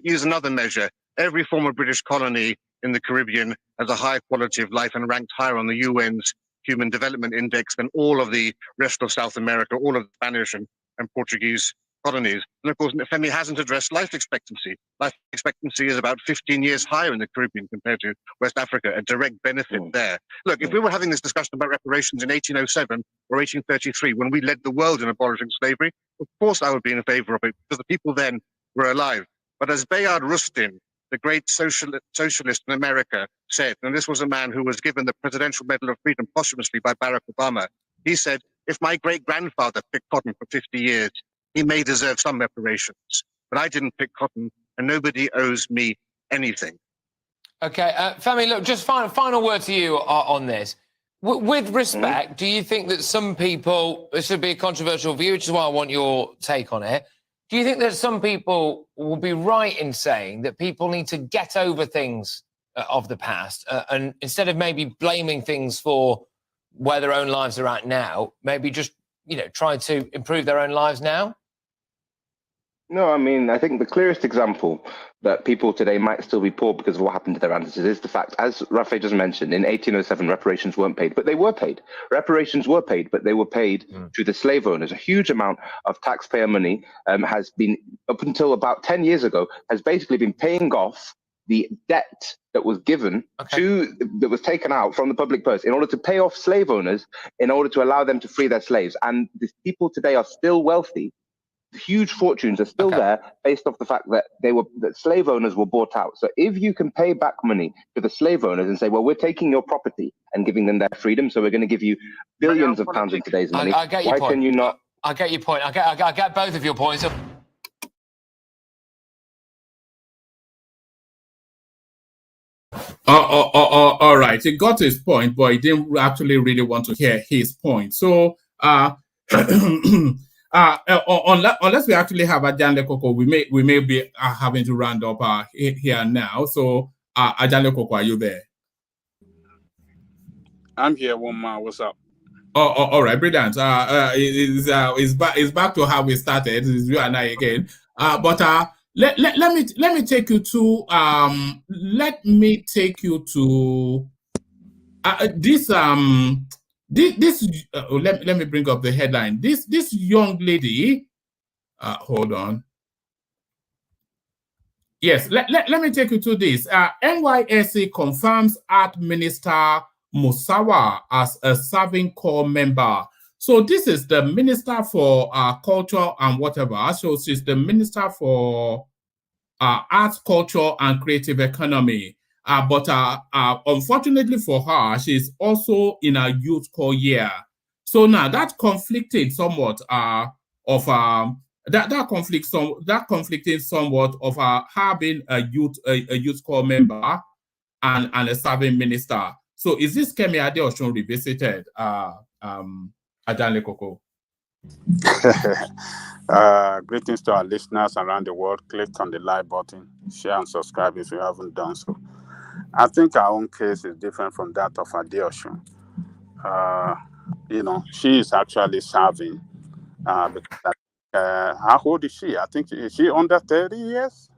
use another measure. Every former British colony in the Caribbean has a higher quality of life and ranked higher on the UN's Human Development Index than all of the rest of South America, all of the Spanish and and Portuguese colonies. And of course, Femi hasn't addressed life expectancy. Life expectancy is about 15 years higher in the Caribbean compared to West Africa, a direct benefit there. Look, if we were having this discussion about reparations in 1807 or 1833, when we led the world in abolishing slavery, of course I would be in favor of it, because the people then were alive. But as Bayard Rustin, the great socialist in America, said, and this was a man who was given the Presidential Medal of Freedom posthumously by Barack Obama, he said, if my great-grandfather picked cotton for 50 years, he may deserve some reparations, but I didn't pick cotton, and nobody owes me anything. Okay, Femi, look, just final word to you on this. With respect, do you think that some people, this would be a controversial view, which is why I want your take on it, do you think that some people will be right in saying that people need to get over things of the past, and instead of maybe blaming things for where their own lives are at now, maybe just, try to improve their own lives now? No, I mean, I think the clearest example that people today might still be poor because of what happened to their ancestors is the fact, as Rafe just mentioned, in 1807, reparations weren't paid, but they were paid. Reparations were paid, but they were paid to the slave owners. A huge amount of taxpayer money has been, up until about 10 years ago, has basically been paying off the debt that was given that was taken out from the public purse in order to pay off slave owners, in order to allow them to free their slaves. And these people today are still wealthy. Huge fortunes are still there based off the fact that that slave owners were bought out. So if you can pay back money to the slave owners and say, well, we're taking your property and giving them their freedom, so we're going to give you billions of pounds in today's money. I get your why point. Can you not? I get your point. I get both of your points. All right, he got his point, but he didn't actually really want to hear his point. So, unless we actually have Ajanle Koko, we may be having to round up here now. So, Ajanle Koko, are you there? I'm here, Woma. What's up? All right, brilliant. It's back to how we started. It's you and I again. But let me take you to let me take you to this let me bring up the headline. This young lady, hold on. Yes, let me take you to this. NYSC confirms Art Minister Musawa as a serving core member. So this is the Minister for Culture and whatever. So she's the Minister for Arts, Culture and Creative Economy. But unfortunately for her, she's also in a youth core year. So now that conflicted somewhat that conflicted somewhat of her being a youth core member and a serving minister. So is this Kemi Adeosun revisited, Ajanle Koko? Greetings to our listeners around the world. Click on the like button, share and subscribe if you haven't done so. I think our own case is different from that of Adeosun. She is actually serving. How old is she? I think is she under 30 years?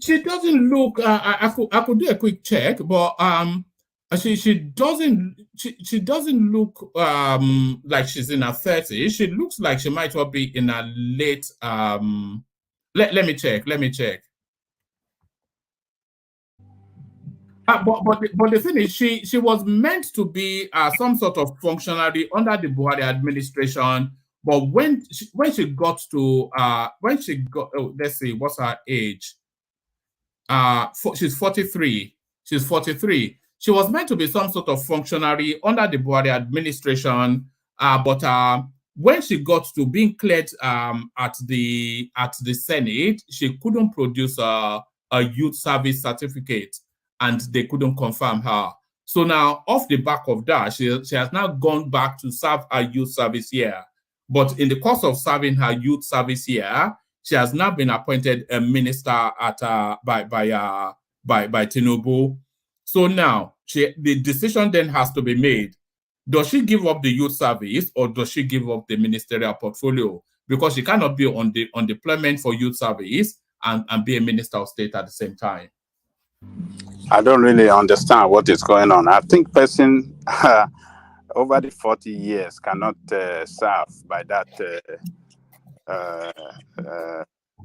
She doesn't look. I could do a quick check, but she doesn't look like she's in her 30s. She looks like she might well be in her late. Let me check. But the thing is, she was meant to be some sort of functionary under the Buhari administration. But when she got to let's see, what's her age? She's 43. She's 43. She was meant to be some sort of functionary under the Buhari administration. But when she got to being cleared at the Senate, she couldn't produce a youth service certificate, and they couldn't confirm her. So now, off the back of that, she has now gone back to serve her youth service year. But in the course of serving her youth service year, she has now been appointed a minister at by Tinubu. So now the decision then has to be made. Does she give up the youth service, or does she give up the ministerial portfolio? Because she cannot be on deployment for youth service and be a minister of state at the same time. I don't really understand what is going on. I think person over the 40 years cannot serve by that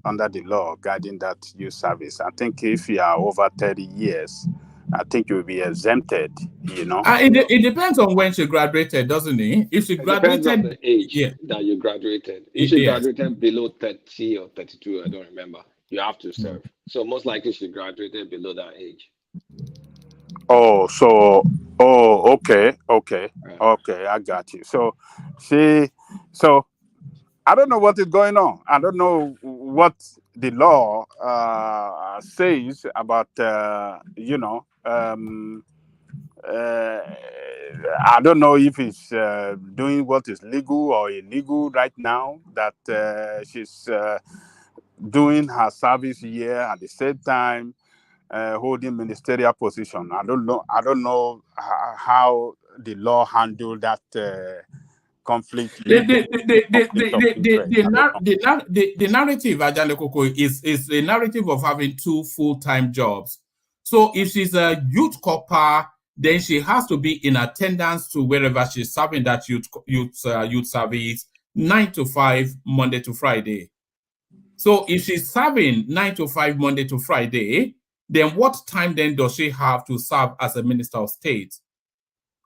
under the law guiding that youth service. I think if you are over 30 years, I think you'll be exempted, you know. It depends on when she graduated, doesn't it? If she graduated, depends on the age that you graduated. If she Yes. graduated below 30 or 32, I don't remember, you have to serve. So most likely she graduated below that age. Okay, I got you. So I don't know what is going on. I don't know what the law says about, I don't know if it's doing what is legal or illegal right now, that she's doing her service here at the same time holding ministerial position. I don't know how the law handled that conflict. The narrative, Ajale Koko, is a narrative of having 2 full-time jobs. So if she's a youth corper, then she has to be in attendance to wherever she's serving that youth service 9 to 5 Monday to Friday. So if she's serving 9 to 5 Monday to Friday, then what time then does she have to serve as a minister of state?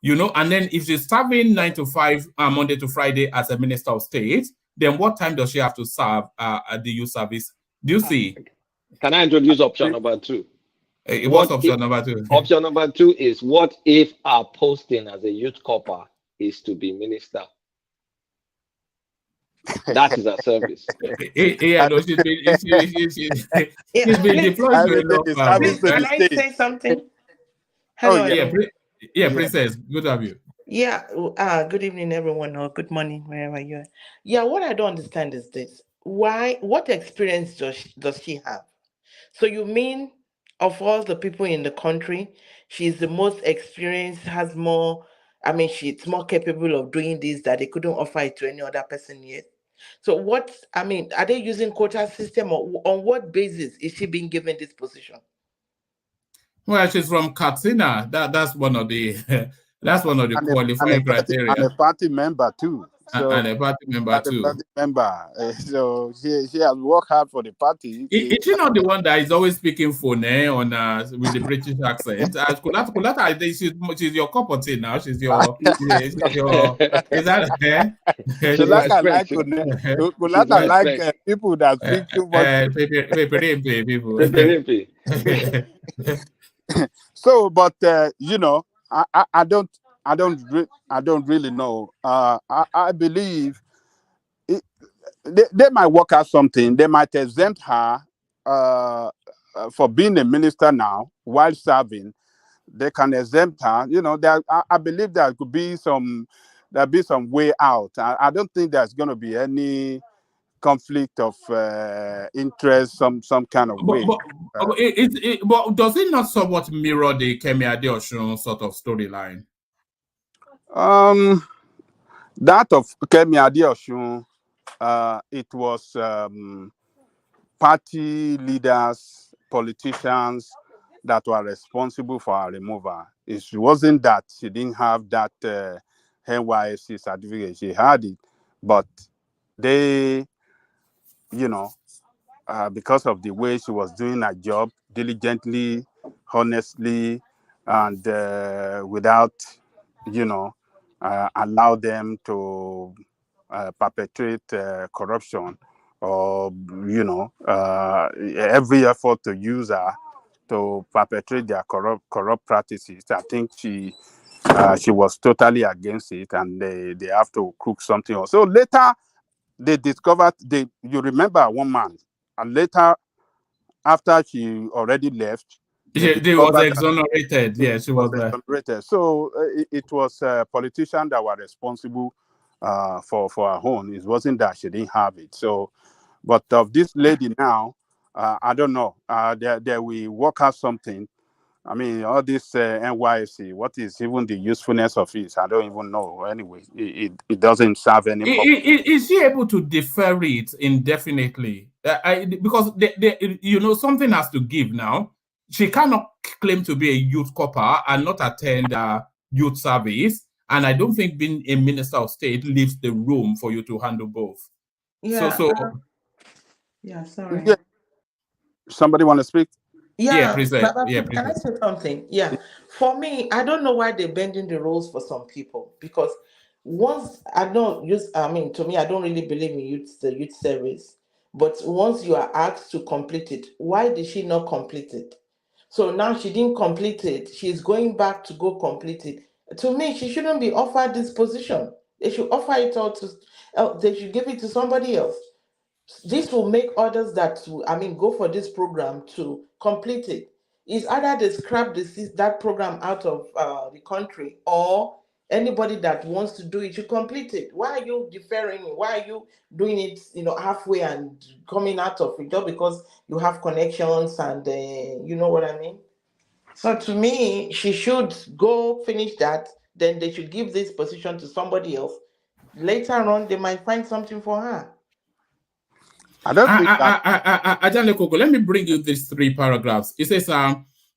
You know, and then if she's serving 9 to 5 Monday to Friday as a minister of state, then what time does she have to serve at the youth service? Do you see? Can I introduce option number 2? What's option number 2? Option number 2 is, what if our posting as a youth corper is to be minister? That is our service. Can I say something? Hello. Yeah, Princess, good to have you. Yeah, good evening, everyone, or good morning, wherever you are. Yeah, what I don't understand is this. What experience does she have? So you mean, of all the people in the country, she's the most experienced, has more, she's more capable of doing this, that they couldn't offer it to any other person yet? So are they using quota system, or on what basis is she being given this position? Well, she's from Katsina. That's one of the qualifying criteria. And a party member too. So, and a party member too. So she has worked hard for the party. Is she not the one that is always speaking phone with the British accent? Kulata, she's your cup of tea now. She's your. Is that her? Kulata like people that speak too much. So, but I don't really know. I believe they might work out something. They might exempt her for being a minister now while serving. They can exempt her. I believe there could be some way out. I don't think there's going to be any conflict of interest, some kind of way. But does it not somewhat mirror the Kemi Adeosun sort of storyline? That of Kemi Adeosun, it was party leaders, politicians that were responsible for her removal. It wasn't that she didn't have that NYSC certificate. She had it, but they, because of the way she was doing her job diligently, honestly, and without, allow them to perpetrate corruption or, every effort to use her to perpetrate their corrupt practices. I think she was totally against it, and they have to cook something else. So later, they discovered, you remember one man, and later, after she already left, they was exonerated. Yeah, she was exonerated. So it was politicians that were responsible for her own. It wasn't that she didn't have it. So, but of this lady now, I don't know. They will work out something. All this NYSC, what is even the usefulness of it? I don't even know. Anyway, it doesn't serve any purpose. Is she able to defer it indefinitely? Because something has to give now. She cannot claim to be a youth corper and not attend youth service And I don't think being a minister of state leaves the room for you to handle both. Yeah. So Sorry. Yeah. Somebody want to speak? Yeah, please. Baba, Yeah, can I please. say something? Yeah. For me, I don't know why they're bending the rules for some people, because once I don't use, I mean, to me, I don't really believe in the youth service. But once you are asked to complete it, why did she not complete it? So now she didn't complete it. She's going back to go complete it. To me, she shouldn't be offered this position. They should offer it all to, they should give it to somebody else. This will make others that go for this program to complete it. It's either they scrap that program out of the country, or anybody that wants to do it should complete it. Why are you deferring? Why are you doing it halfway and coming out of it just because you have connections and you know what I mean? So to me, she should go finish that, then they should give this position to somebody else. Later on, they might find something for her. I don't think that. Let me bring you these 3 paragraphs. It says,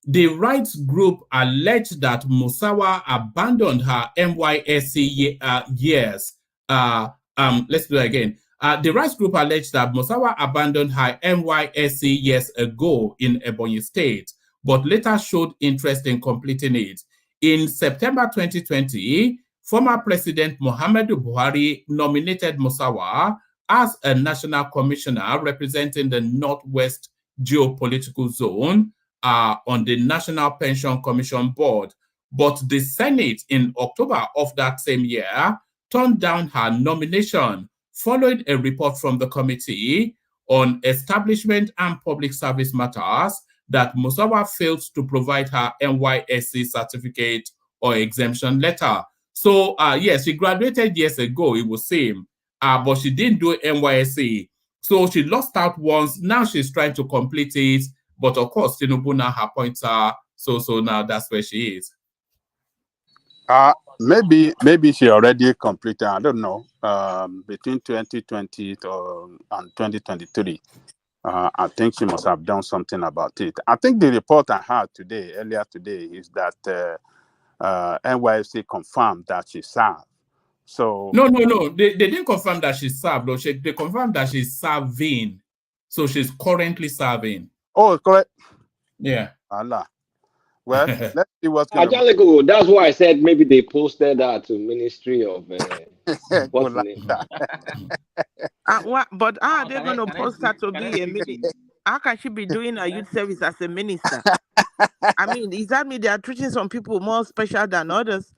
the rights group alleged that Musawa abandoned her NYSC years. Let's do it again. The rights group alleged that Musawa abandoned her NYSC years ago in Ebonyi State, but later showed interest in completing it. In September 2020, former President Muhammadu Buhari nominated Musawa as a national commissioner representing the Northwest geopolitical zone on the National Pension Commission Board. But the Senate in October of that same year turned down her nomination following a report from the Committee on Establishment and Public Service Matters that Musawa failed to provide her NYSC certificate or exemption letter. So, yes, she graduated years ago, it would seem, but she didn't do NYSC. So she lost out once. Now she's trying to complete it. But of course, Tinubu now appoints her. So now that's where she is. Maybe she already completed, I don't know, between 2020 and 2023. I think she must have done something about it. I think the report I had earlier today, is that NYSC confirmed that she served. So no, they didn't confirm that she served. Though. They confirmed that she's serving. So she's currently serving. Oh, correct. Yeah. Allah. Well, let's see what's going on. That's why I said maybe they posted that to Ministry of what's the name? But how are they going to post her to be a minister? How can she be doing a youth service as a minister? I mean, does that mean they are treating some people more special than others?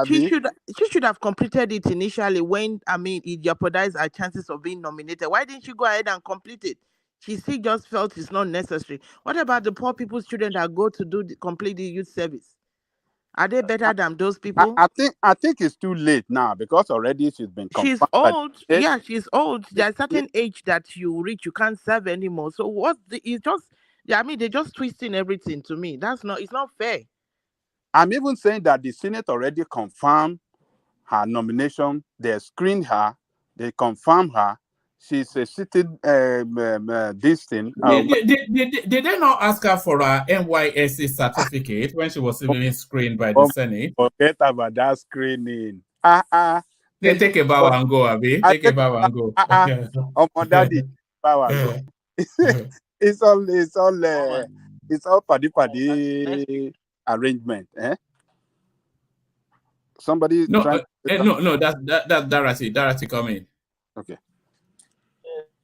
She should have completed it initially when, it jeopardized her chances of being nominated. Why didn't she go ahead and complete it? She still just felt it's not necessary. What about the poor people's children that go to complete the youth service? Are they better than those people? I think it's too late now, because already she's been confirmed. She's old. Yeah, she's old. There's a certain age that you reach, you can't serve anymore. So they're just twisting everything to me. It's not fair. I'm even saying that the Senate already confirmed her nomination. They screened her. They confirmed her. She's a sitting this thing. Did they not ask her for her NYSC certificate when she was even screened by the Senate? Forget about that screening. They take a bow and go, Abi. Take a bow and go. Daddy, bow and go. It's all paddy arrangement. Somebody no, that's Darati coming. Okay.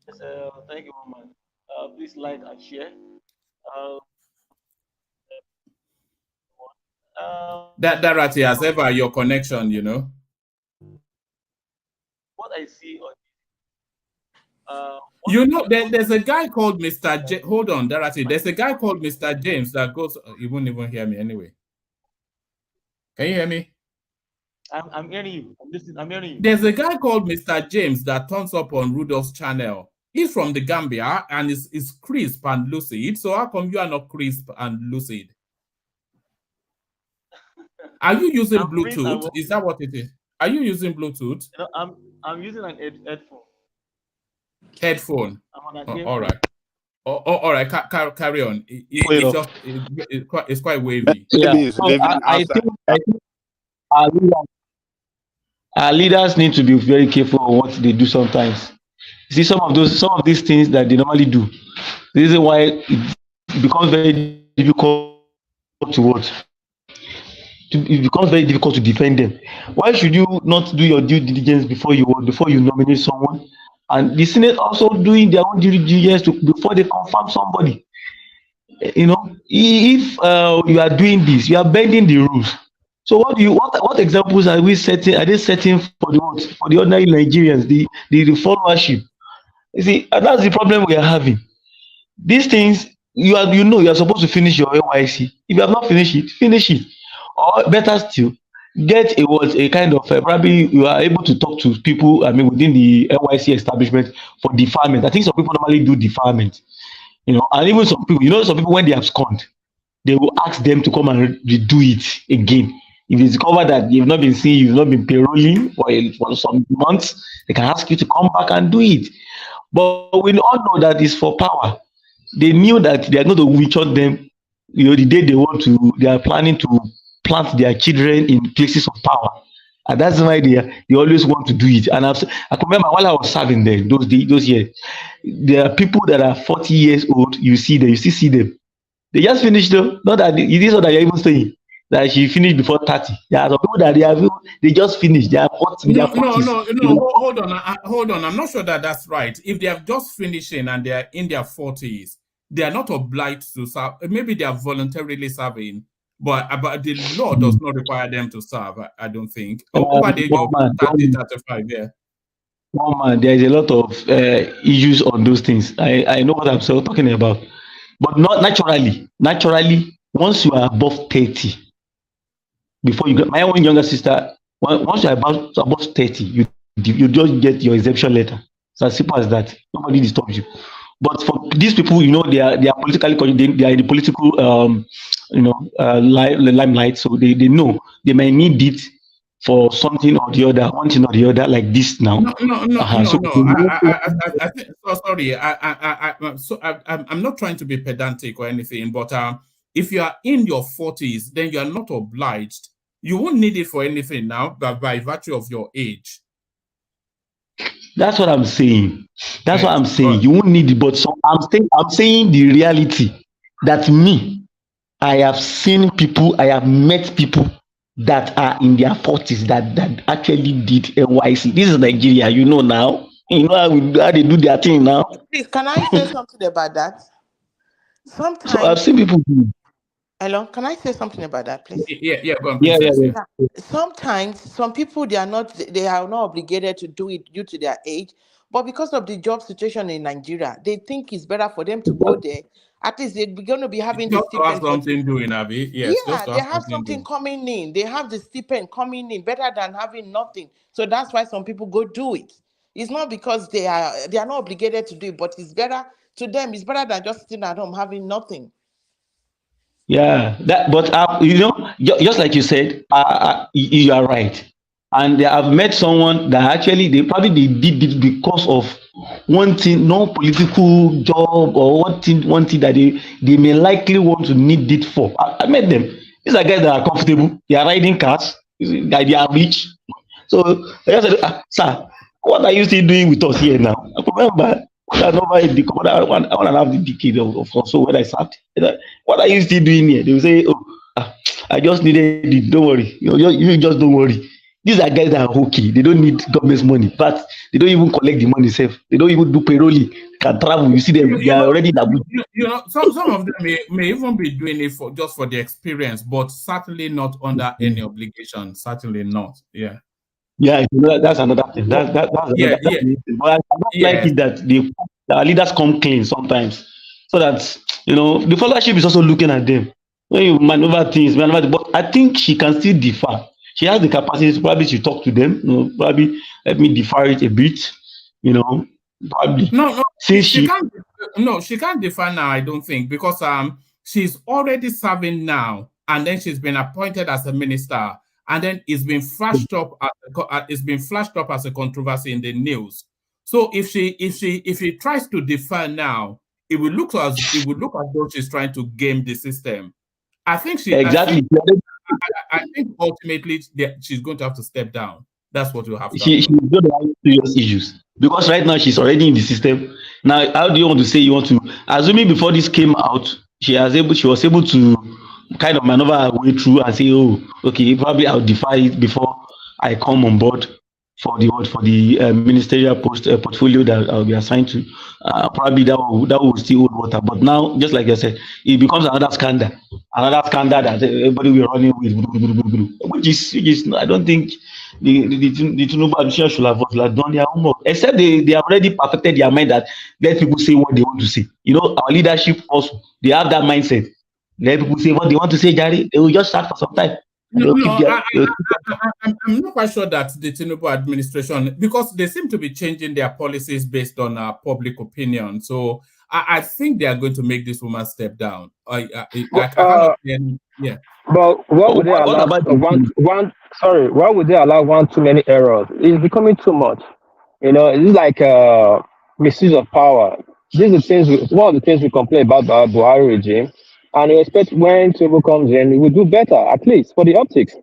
Yes, thank you, woman. Please like and share. Darati, as ever, your connection, What I see on there's a guy called Mr. Hold on, Darati. There's a guy called Mr. James that goes. You won't even hear me anyway. Can you hear me? I'm hearing you. I'm hearing you. There's a guy called Mr. James that turns up on Rudolph's channel. He's from the Gambia and is crisp and lucid. So how come you are not crisp and lucid? Are you using Bluetooth? Is that what it is? Are you using Bluetooth? No, I'm using an headphone. Headphone. All right. All right. Carry on. It's quite wavy. Yeah. I think our leaders need to be very careful on what they do sometimes. You see, some of these things that they normally do. The reason why it becomes very difficult to what? It becomes very difficult to defend them. Why should you not do your due diligence before you nominate someone? And the Senate also doing their own due diligence before they confirm somebody. You know, if you are doing this, you are bending the rules. So what examples are we setting? Are they setting for the ordinary Nigerians, the followership? You see, and that's the problem we are having. These things you are supposed to finish your NYSC. If you have not finished it, finish it. Or better still, get a kind of probably you are able to talk to people. I mean, within the NYSC establishment for deferment. I think some people normally do deferment. You know, and even some people when they have scorned, they will ask them to come and redo it again. If it's discovered that you've not been seen, you've not been payrolling for some months, they can ask you to come back and do it. But we all know that it's for power. They knew that they are going to withhold them. You know, the day they are planning to plant their children in places of power, and that's why they always want to do it. And I can remember while I was serving there those years, there are people that are 40 years old. You still see them. They just finished though. Not that it is not that you're even saying that she finished before 30. There are some people that they just finished. They are 40. No, hold on. I'm not sure that that's right. If they have just finishing and they are in their 40s, they are not obliged to serve. Maybe they are voluntarily serving, but the law does not require them to serve. I don't think. Over the age of 30, 35, yeah. Oh man, there is a lot of issues on those things. I know what I'm talking about. But not naturally. Naturally, once you are above 30, before you get my own younger sister, once you are above 30, you just get your exemption letter. It's as simple as that. Nobody disturbs you. But for these people, you know, they are politically, they are in the political limelight, so they know they may need it for something or the other, one thing or the other, like this now. I'm not trying to be pedantic or anything, but if you are in your 40s, then you are not obliged. You won't need it for anything now, but by virtue of your age. That's what I'm saying. That's what I'm saying. You won't need it, but I'm saying the reality that I have seen people, I have met people that are in their 40s that actually did NYSC. This is Nigeria, you know now. You know how they do their thing now. Please, can I say something about that? Sometimes. So I've seen people do. Hello, can I say something about that, please? Yeah, go on, yeah. Sometimes some people they are not obligated to do it due to their age, but because of the job situation in Nigeria, they think it's better for them to go there. At least they're going to be having the stipend. Something doing, Abby. Yes, yeah, they have something coming in. They have the stipend coming in better than having nothing. So that's why some people go do it. It's not because they are not obligated to do it, but it's better to them. It's better than just sitting at home having nothing. Yeah, but you know, just like you said, you are right. And I've met someone that actually they did it because of one thing, no political job or one thing that they may likely want to need it for. I met them. These are guys that are comfortable. They are riding cars. They are rich. So I said, sir, what are you still doing with us here now? I remember. I want to have the decade of so when I sat. What are you still doing here? They will say, I just needed it. Don't worry. You just don't worry. These are guys that are okay. They don't need government's money, but they don't even collect the money themselves. They don't even do payrolling. Can travel. You see them. They are already that. You know, some of them may even be doing it just for the experience, but certainly not under any obligation. Certainly not. Yeah. Yeah, that's another thing. That's another thing. But I don't like it that our leaders come clean sometimes, so that you know the followership is also looking at them when you maneuver things. But I think she can still defer. She has the capacity to probably to talk to them. You know, probably let me defer it a bit. You know, probably. No, she can't. No, she can't defer now. I don't think because she's already serving now, and then she's been appointed as a minister. And then it's been flashed up as a controversy in the news. So if she tries to defer now, it will look as though she's trying to game the system. I think exactly. I think ultimately she's going to have to step down That's what we have to She's got to have serious issues because right now she's already in the system. Now, how do you want to say you want to? Assuming before this came out, she was able to kind of maneuver her way through and say, "Oh, okay, probably I'll defy it before I come on board for the ministerial portfolio that I'll be assigned to." Probably that will still hold water. But now, just like I said, it becomes another scandal that everybody will running with, which is I don't think the Tinubu administration should have done their homework, except they have already perfected their mind that let people say what they want to say. You know, our leadership also, they have that mindset. Let people say what they want to say, Gary. They will just start for some time. I'm not quite sure that the Tinubu administration, because they seem to be changing their policies based on public opinion. So I think they are going to make this woman step down. I cannot see any, yeah. But why would they allow why would they allow one too many errors? It's becoming too much. You know, it's like misuse of power. These are one of the things we complain about the Buhari regime, and we expect when Tinubu comes in, we will do better, at least for the optics.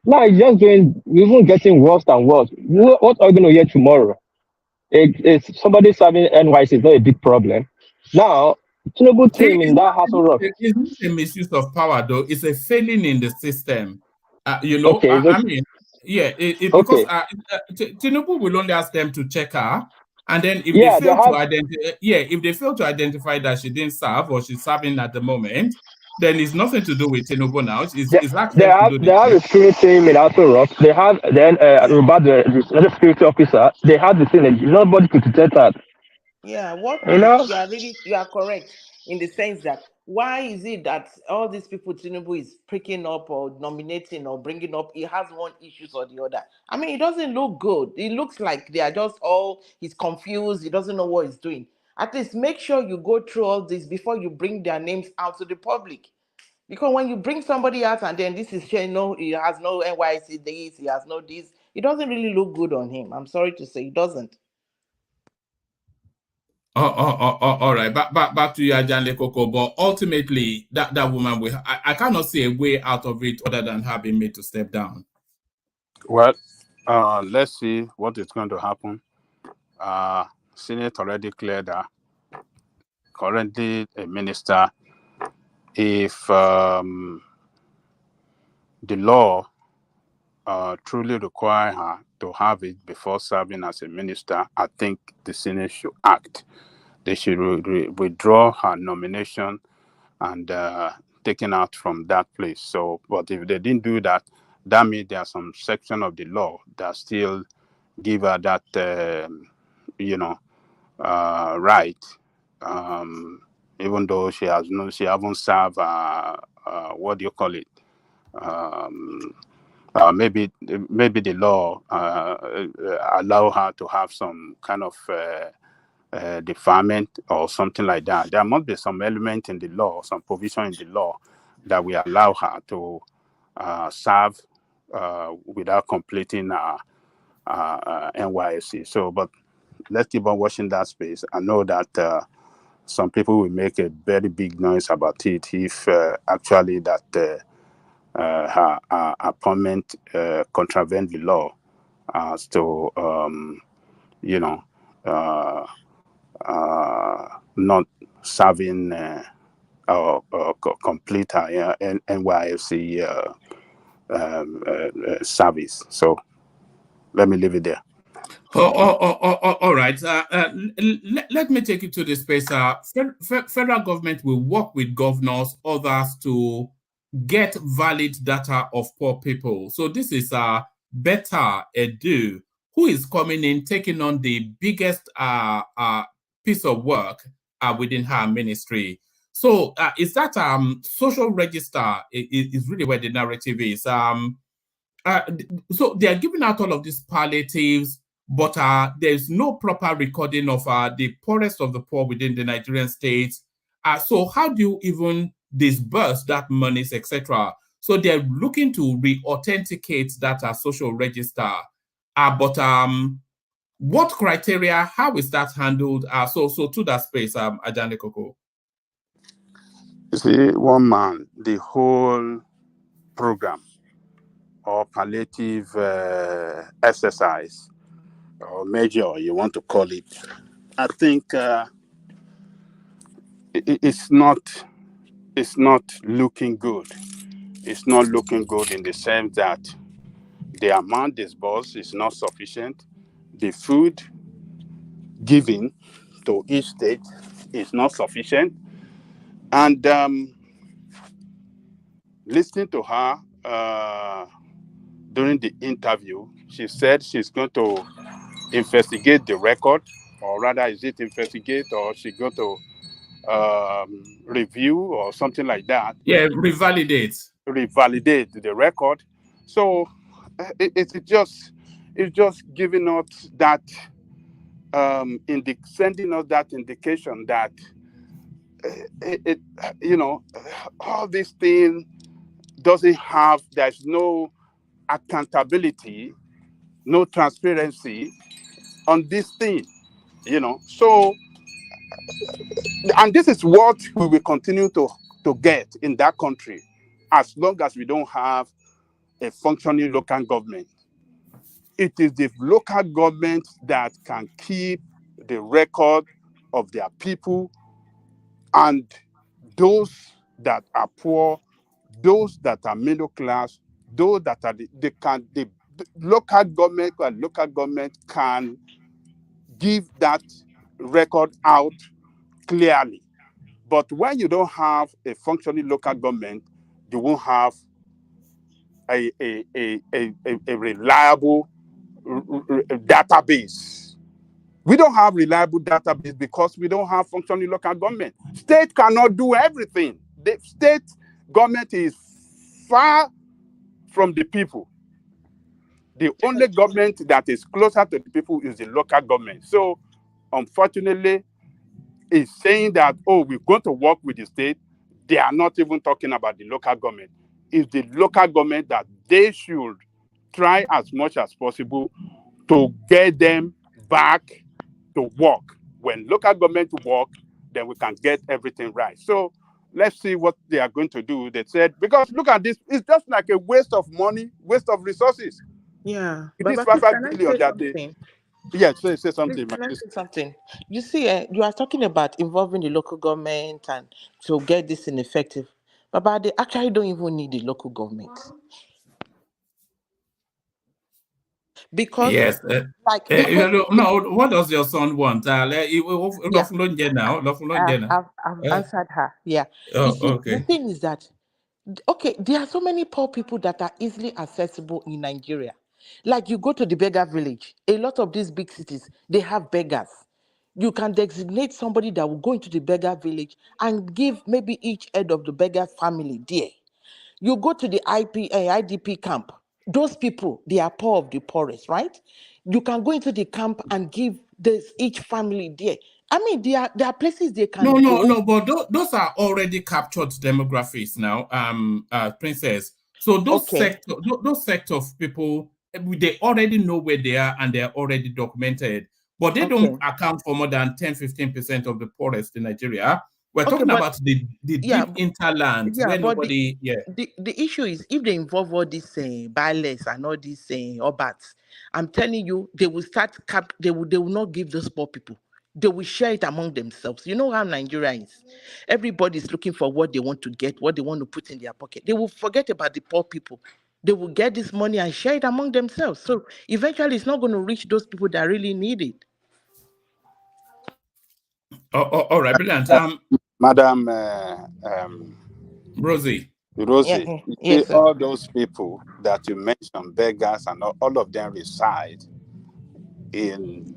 Now it's just even getting worse and worse. What are we going to hear tomorrow? It's somebody serving NYSC is not a big problem. Now, Tinubu team in that House of Rock. It's not a misuse of power, though. It's a failing in the system. You know, Okay, I mean, yeah, because Tinubu will only ask them to check her, and then if they fail to identify, if they fail to identify that she didn't serve or she's serving at the moment, then it's nothing to do with Tinubu now. They have a security team in House Rock. They have then about the security officer. They have the thing. Nobody could detect that. Yeah, what You know? you are correct in the sense that why is it that all these people Tinubu is picking up or nominating or bringing up, he has one issues or the other. I mean, it doesn't look good. It looks like they are just he's confused. He doesn't know what he's doing. At least make sure you go through all this before you bring their names out to the public. Because when you bring somebody out and then this is he has no NYSC this, he has no this, it doesn't really look good on him. I'm sorry to say, it doesn't. All right. Back to you, Ajanle Koko. But ultimately, that woman will. I cannot see a way out of it other than her being made to step down. Well, let's see what is going to happen. Senate already cleared her. Currently a minister. If the law truly require her to have it before serving as a minister, I think the Senate should act. They should withdraw her nomination and taken out from that place. So, but if they didn't do that, that means there are some section of the law that still give her that, right. Even though she haven't served. What do you call it? Maybe the law allow her to have some kind of deferment or something like that. There must be some element in the law, some provision in the law that will allow her to serve without completing NYSC. So, but let's keep on watching that space. I know that some people will make a very big noise about it if actually that her appointment contravene the law as to not serving or complete her NYSC service. So let me leave it there. All right. Let me take you to the space. Federal government will work with governors, others to get valid data of poor people. So this is Betta Edu, who is coming in, taking on the biggest piece of work within her ministry. So is that social register is really where the narrative is. So they are giving out all of these palliatives, but there's no proper recording of the poorest of the poor within the Nigerian states. So how do you even disburse that monies, etc.? So they're looking to re-authenticate that social register. But what criteria, how is that handled? So to that space, Ajanle Koko. You see, one man, the whole program or palliative exercise or measure, you want to call it. I think it's not looking good. It's not looking good in the sense that the amount disbursed is not sufficient. The food given to each state is not sufficient. And listening to her during the interview, she said she's going to investigate the record, or rather, is it investigate or she going to review or something like that? Yeah, revalidate the record. So it's just giving us that sending us that indication that all these things doesn't have, there's no accountability, no transparency on this thing, So, and this is what we will continue to get in that country as long as we don't have a functioning local government. It is the local government that can keep the record of their people, and those that are poor, those that are middle class, those that are the local government can give that record out clearly. But when you don't have a functioning local government, you won't have a reliable database. We don't have reliable database because we don't have functioning local government. State cannot do everything. The state government is far from the people. The only government that is closer to the people is the local government. So, unfortunately, it's saying that, oh, we're going to work with the state. They are not even talking about the local government. It's the local government that they should try as much as possible to get them back to work. When local government work, then we can get everything right. So let's see what they are going to do. They said, because look at this, it's just like a waste of money, waste of resources. Yeah. It is Baba, 5 can I billion say that they. something? Yeah, say something. Please, can I say something? You see, you are talking about involving the local government and to get this ineffective. But they actually don't even need the local government. Because, yes. No, what does your son want? I've answered her. Yeah. You see, okay. the thing is that, okay, there are so many poor people that are easily accessible in Nigeria. Like you go to the beggar village, a lot of these big cities, they have beggars. You can designate somebody that will go into the beggar village and give maybe each head of the beggar family there. You go to the IDP camp. Those people, they are poor of the poorest, right? You can go into the camp and give this each family there. I mean, there are places they can go. No, but those are already captured demographics now, Princess. So those sector of people, they already know where they are and they're already documented, but they don't account for more than 10-15% of the poorest in Nigeria. We're talking about the deep hinterlands where nobody. The issue is if they involve all these violence and all these obats, I'm telling you, they will start they will not give those poor people. They will share it among themselves. You know how Nigeria is. Everybody's looking for what they want to get, what they want to put in their pocket. They will forget about the poor people. They will get this money and share it among themselves. So eventually it's not going to reach those people that really need it. All right, brilliant. Madam Rosie. You see, all those people that you mentioned, beggars, and all of them reside in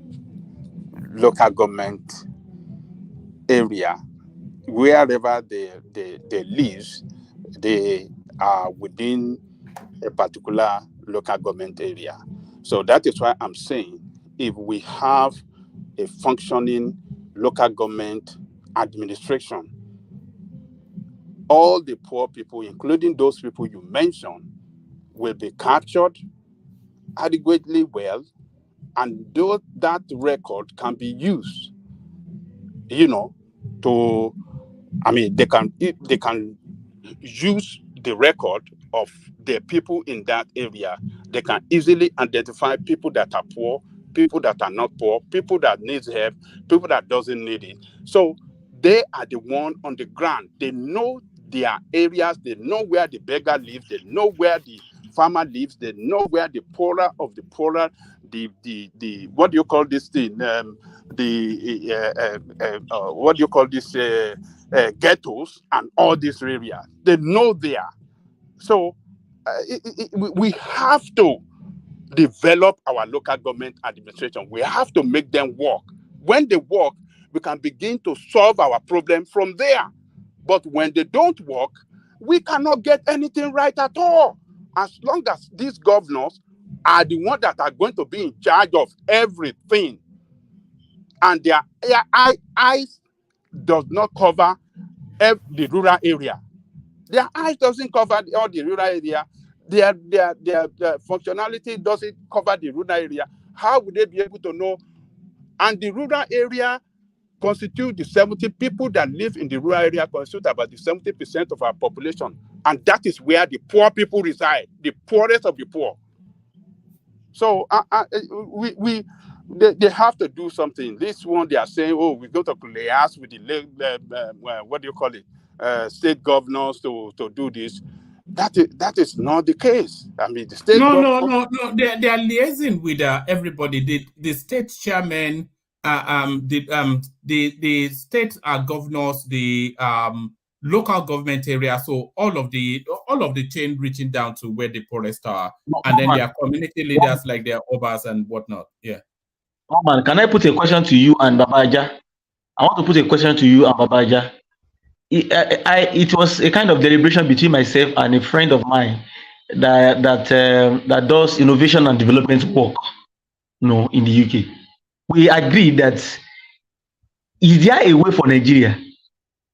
local government area. Wherever they live, they are within a particular local government area. So that is why I'm saying if we have a functioning local government administration, all the poor people, including those people you mentioned, will be captured adequately well, and that record can be used, they can use the record of the people in that area, they can easily identify people that are poor, people that are not poor, people that need help, people that doesn't need it. So they are the one on the ground. They know their areas. They know where the beggar lives. They know where the farmer lives. They know where the poorer of the poorer, the what do you call this thing? What do you call this? Ghettos and all these areas. They know there. So we have to develop our local government administration. We have to make them work. When they work, we can begin to solve our problem from there. But when they don't work, we cannot get anything right at all. As long as these governors are the ones that are going to be in charge of everything, and their eyes does not cover the rural area. Their eyes doesn't cover all the rural area. Their functionality doesn't cover the rural area. How would they be able to know? And the rural area constitute the 70 people that live in the rural area constitute about the 70% of our population. And that is where the poor people reside, the poorest of the poor. So they have to do something. This one, they are saying, oh, we go to liaise with the, what do you call it, state governors to do this. That is not the case. I mean, the state No. They are liaising with everybody. The state chairman, the state governors, the local government area. So all of the chain reaching down to where the poorest are, and then there are community leaders like their obas and whatnot. Yeah. Oh man, can I put a question to you and Babaja? I want to put a question to you and Babaja. It was a kind of deliberation between myself and a friend of mine that does innovation and development work, in the UK. We agreed that is there a way for Nigeria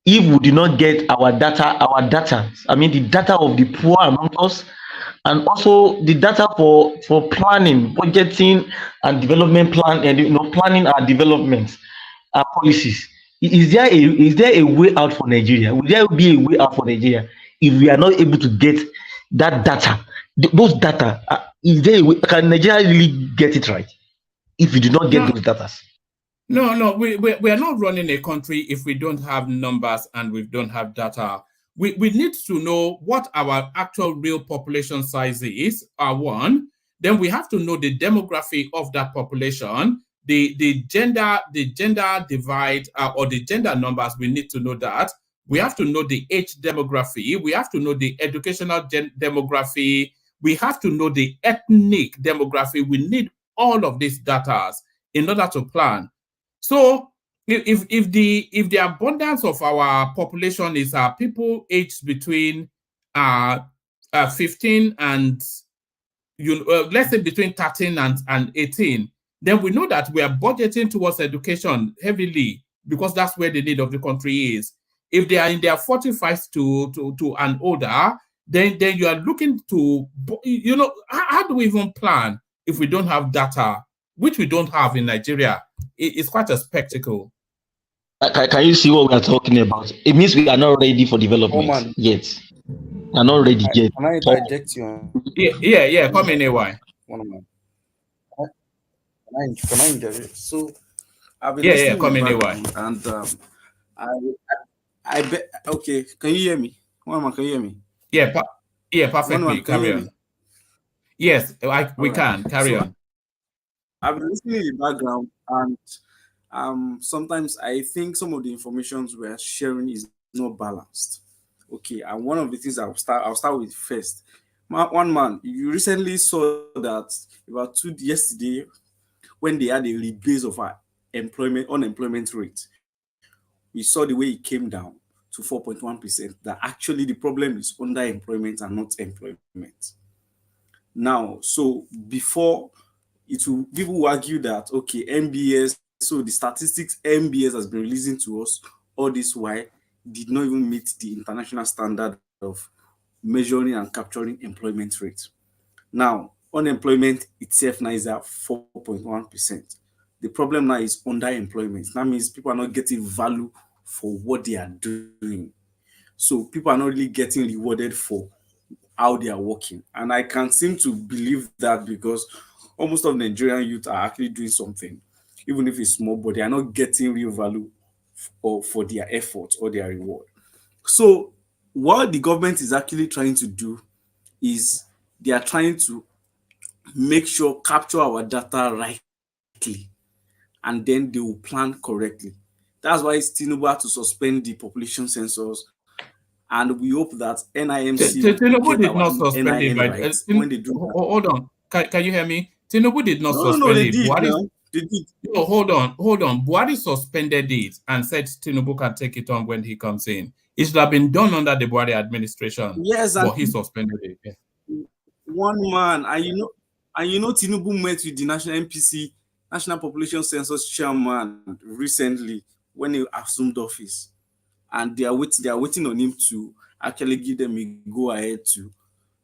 if we do not get our data, I mean the data of the poor among us, and also the data for planning, budgeting, and development plan, and planning our development, our policies. Is there a way out for Nigeria? Will there be a way out for Nigeria if we are not able to get that data? Those data, is there a way? Can Nigeria really get it right if we do not get those data? No, we are not running a country if we don't have numbers and we don't have data. We need to know what our actual real population size is, one. Then we have to know the demography of that population, the gender divide or the gender numbers. We need to know that. We have to know the age demography. We have to know the educational demography. We have to know the ethnic demography. We need all of these data in order to plan. So if the abundance of our population is people aged between 15 and let's say between 13 and 18, then we know that we are budgeting towards education heavily because that's where the need of the country is. If they are in their 45s to and older, then you are looking to, how do we even plan if we don't have data, which we don't have in Nigeria? It's quite a spectacle. Can you see what we are talking about? It means we are not ready for development yet. We are not ready yet. Can I interject you? Yeah. Come in, AY. Can I interject? So, I've been listening come in, AY. And I bet. Okay, can you hear me? Can you hear me? Yeah, perfectly. Carry on. Yes, we can. Carry on. I've been listening in the background, and sometimes I think some of the information we are sharing is not balanced. Okay, and one of the things I'll start with first. One man, you recently saw that about yesterday when they had a rebase of our unemployment rate. We saw the way it came down to 4.1%. That actually the problem is underemployment and not employment. Now, so before people will argue that okay, MBS, so the statistics MBS has been releasing to us all this while did not even meet the international standard of measuring and capturing employment rate. Now, unemployment itself now is at 4.1%. The problem now is underemployment. That means people are not getting value for what they are doing. So people are not really getting rewarded for how they are working. And I can seem to believe that because almost all Nigerian youth are actually doing something, even if it's small, but they are not getting real value for their effort or their reward. So what the government is actually trying to do is they are trying to make sure capture our data rightly, and then they will plan correctly. That's why TINUBU had to suspend the population census, and we hope that NIMC will Tinubu get did our not suspend it, NIN right? rights when they do that. Hold on. Can you hear me? Tinubu did not No, suspend they it. did Buhari, now. They did. no, hold on. Buhari suspended it and said Tinubu can take it on when he comes in. It should have been done under the Buhari administration. Yes, but he suspended it. Yeah. One man, and you know, Tinubu met with the National NPC, National Population Census Chairman, recently when he assumed office, and they are waiting on him to actually give them a go ahead to.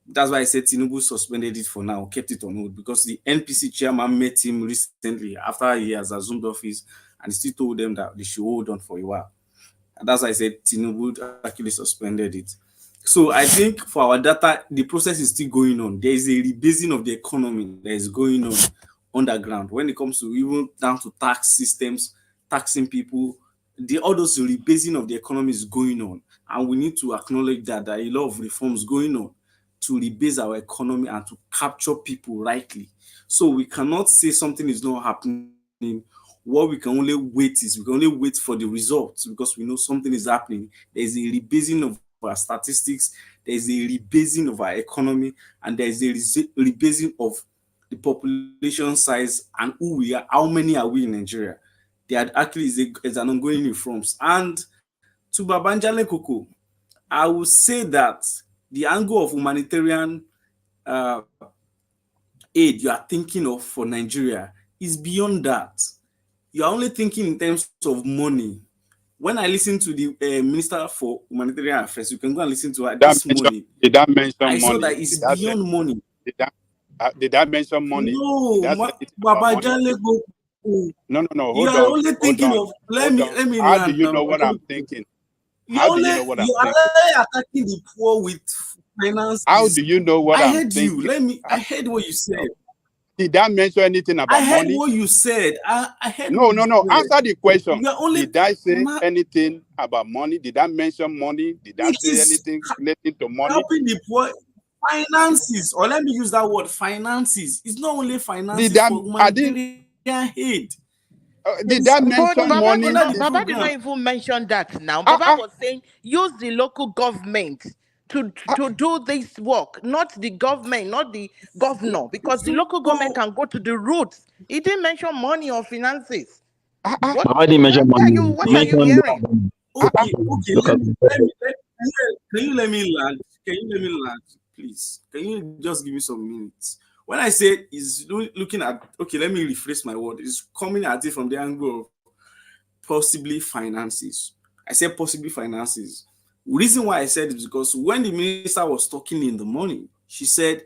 That's why I said Tinubu suspended it for now, kept it on hold, because the NPC chairman met him recently after he has assumed office, and he still told them that they should hold on for a while. And that's why I said Tinubu actually suspended it. So I think for our data, the process is still going on. There is a rebasing of the economy that is going on underground when it comes to even down to tax systems, taxing people. All those rebasing of the economy is going on. And we need to acknowledge that there are a lot of reforms going on to rebase our economy and to capture people rightly. So we cannot say something is not happening. What we can only wait for the results, because we know something is happening. There is a rebasing of our statistics, there is a rebasing of our economy, and there is a rebasing of the population size and who we are, how many are we in Nigeria. There actually is an ongoing reforms. And to Babanjale Koko, I will say that the angle of humanitarian aid you are thinking of for Nigeria is beyond that. You are only thinking in terms of money. When I listen to the Minister for Humanitarian Affairs, you can go and listen to her this morning. Did that mention I money? saw that it's beyond money. Did that mention money? No, Baba Jale go. No. You are only thinking of. Let me How land do you now. know what I'm thinking? You How only do you know what I'm you are thinking? only attacking the poor with finances. How do you know what I I'm heard thinking? you. I heard what you said. Did that mention anything about I heard money? what you said. I heard No. what you said. Answer the question. You are only. Did I say anything about money? Did I mention money? Did I It say is anything related to money? helping the poor. Finances, or let me use that word, finances. It's not only finances Did for humanitarian aid. Did that mention Baba money? did not even mention that now. Baba was saying use the local government to do this work, not the government, not the governor, because the local government can go to the roots. He didn't mention money or finances. Baba didn't mention money. What are you hearing? Okay. Can you let me land? Please? Can you just give me some minutes? When I say is looking at, okay, let me rephrase my word. It's coming at it from the angle of possibly finances. I said possibly finances. The reason why I said it is because when the minister was talking in the morning, she said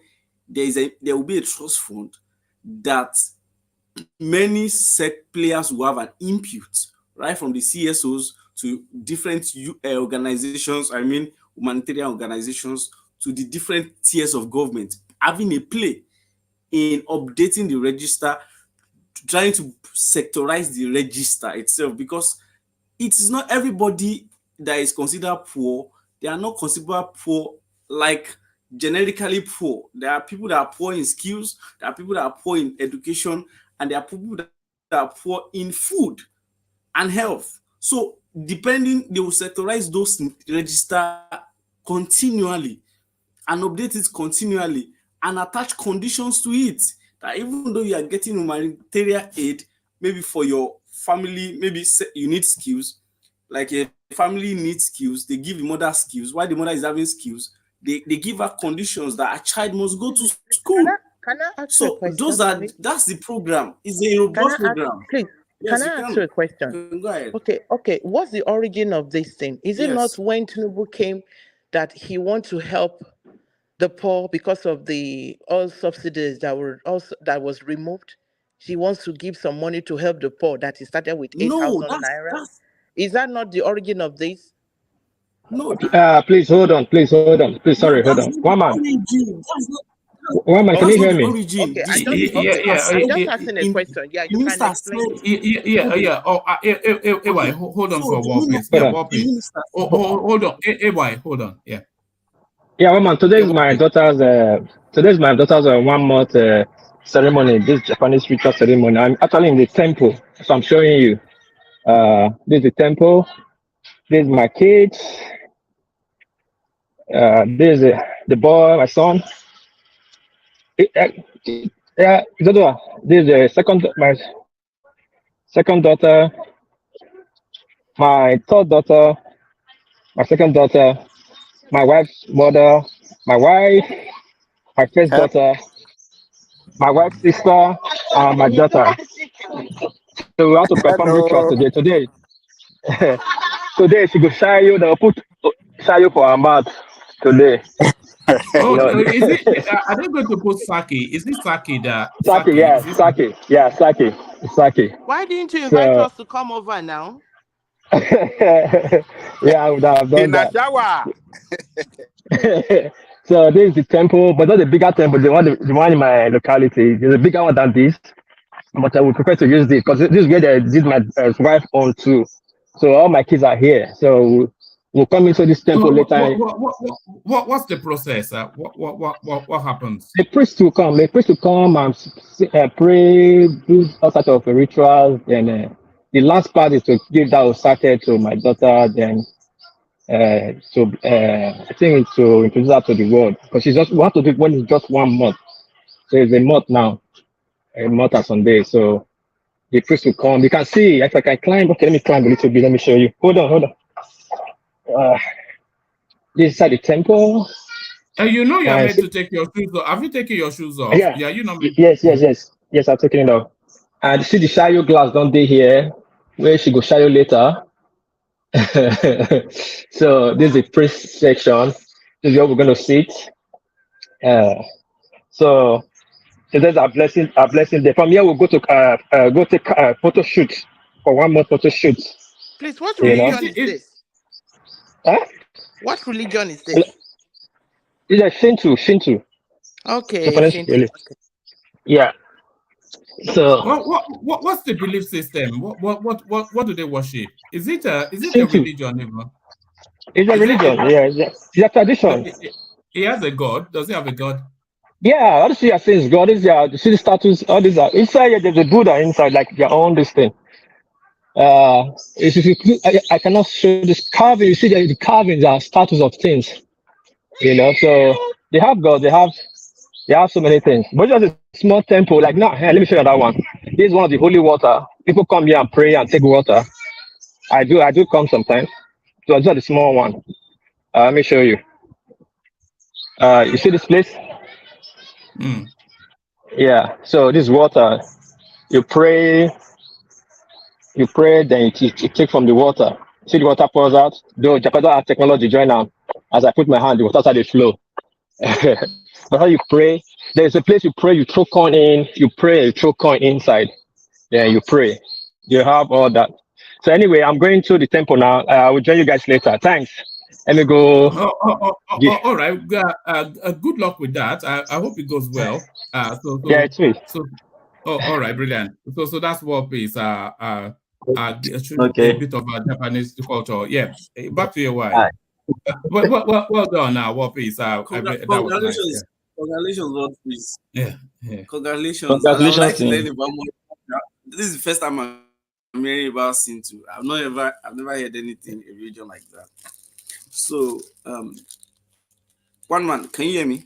there will be a trust fund that many players will have an input, right, from the CSOs to different organizations, I mean humanitarian organizations, to the different tiers of government, having a play in updating the register, trying to sectorize the register itself, because it is not everybody that is considered poor. They are not considered poor like generically poor. There are people that are poor in skills, there are people that are poor in education, and there are people that are poor in food and health. So depending, they will sectorize those register continually and update it continually and attach conditions to it, that even though you are getting humanitarian aid, maybe for your family, maybe you need skills, like a family needs skills, they give the mother skills. While the mother is having skills, they give her conditions that a child must go to school. Can I ask you a So question? that's the program. It's a robust program. Please, Yes, can I ask you a question? Go ahead. Okay. What's the origin of this thing? Is it not when Tinubu came that he wants to help the poor because of the oil subsidies that was removed? He wants to give some money to help the poor that he started with 8,000 naira. Is that not the origin of this? No, Please hold on. Please hold on. Please, no, sorry, hold that's on. not One the man. origin. One man, can That's you not hear the me? origin. Okay, I The just Yeah, minister yeah, I'm said, just asking a question. Yeah, the you can minister explain said, it. okay, yeah. Oh, okay. hold on So for the war, please. Hold Yeah, on. war, the please. minister, Hold on. Hold on. Yeah. Yeah, one man. Today Yeah, is war, my please. daughter's. Today's my daughter's 1 month ceremony. This Japanese ritual ceremony. I'm actually in the temple, so I'm showing you. This is the temple. This is my kids. This is the boy, my son. Yeah, this is the second daughter, my third daughter, my second daughter, my wife's mother, my wife, my first Help. daughter, my wife's sister, and my daughter. So we have to perform ritual Hello. today. Today she go shy you. They'll put shy you for her mouth today. Oh, You know, is it? Are they going to put sake? Is it sake that sake, sake? yeah, Is it sake? sake, yeah, sake. Why didn't you invite So us to come over now? yeah, I would have done In a that. shower. So this is the temple, but not the bigger temple. The one in my locality. There's a bigger one than this, but I would prefer to use this because this is where they did my wife on too. So all my kids are here. So we'll come into this temple So later. what's the process? What happens? The priest will come. The priest will come and pray, do all sorts of rituals. Then the last part is to give that osake to my daughter. Then I think it's to introduce her to the world because she's just we have to do it when it's just 1 month. So it's a month now, a month and some days. So the priest will come. You can see if I can climb. Okay, let me climb a little bit. Let me show you. Hold on. This is the temple. You know you're My meant to take your shoes off. Have you taken your shoes off? Yeah. Yeah, you know me. Yes. I'm taking it off. And see the shadow glass don't they here? Where she go shadow later. So this is the priest section. This is where we're gonna sit. So there's our blessing there. From here we'll go to go take a photo shoot for 1 month photo shoot. Please, what You know? religion is this? Huh? What religion is this? It's a Shinto. Okay, Japanese Shinto. religion. Yeah. So What's the belief system? What do they worship? Is it a Shinto. religion even? It's a Is it? religion. It's a tradition. He has a god. Does he have a god? Yeah, all these things, God is there. You see the statues, all these are inside here, there's a Buddha inside, like their own this thing. If you I cannot show this carving, you see the carvings are statues of things, you know. So they have God, they have so many things. But just a small temple, like now, hey, let me show you that one. This is one of the holy water. People come here and pray and take water. I do come sometimes. So it's just a small one. Let me show you. You see this place? Yeah. So this water, you pray, then you take from the water. See the water pours out. Though Japan don't have technology join now. As I put my hand, the water started to flow. But how you pray, there's a place you pray, you throw coin in, you pray, you throw coin inside. Then you pray. You have all that. So anyway, I'm going to the temple now. I will join you guys later. Thanks. Let me go. All right. Good luck with that. I hope it goes well. Yeah, it's me. All right, brilliant. So that's what is a bit of a Japanese culture. Yeah. Back to your wife. Well done now, what is that was nice. Congratulations. Congratulations, Lord, please. Yeah. Congratulations. And I would like to learn about more. This is the first time I'm hearing about Sintu. I've never heard anything in a region like that. So, one man, can you hear me?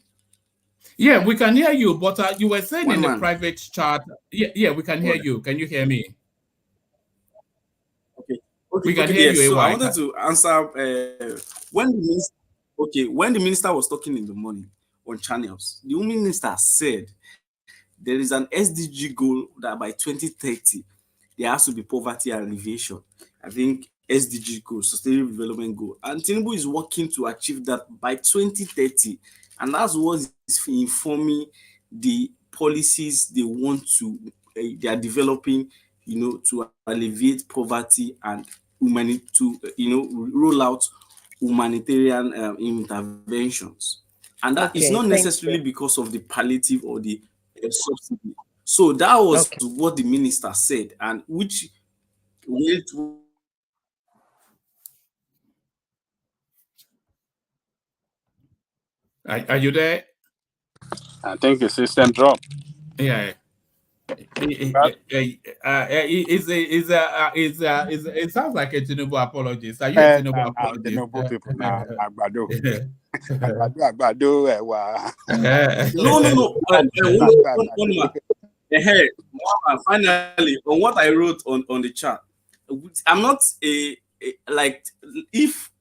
Yeah, we can hear you, but you were saying One in the man. private chat. Yeah, we can hear you. Can you hear me? Okay, we can hear you. So I wanted to answer when the minister was talking in the morning on channels. The minister said there is an SDG goal that by 2030 there has to be poverty alleviation. I think SDG goal, sustainable development goal, and TINUBU is working to achieve that by 2030, and that's what is informing the policies they want to they are developing, you know, to alleviate poverty and to roll out humanitarian interventions. And that is Okay, not thank necessarily you. because of the palliative or the subsidy. So that was Okay. what the minister said, and which went. Are you there? I think the system dropped. Yeah. It sounds like a Tinubu apologist. Are you a Tinubu apologist? Tinubu people now, Agbado. Agbado, No. Finally, on what I wrote on the chat, I'm not like, if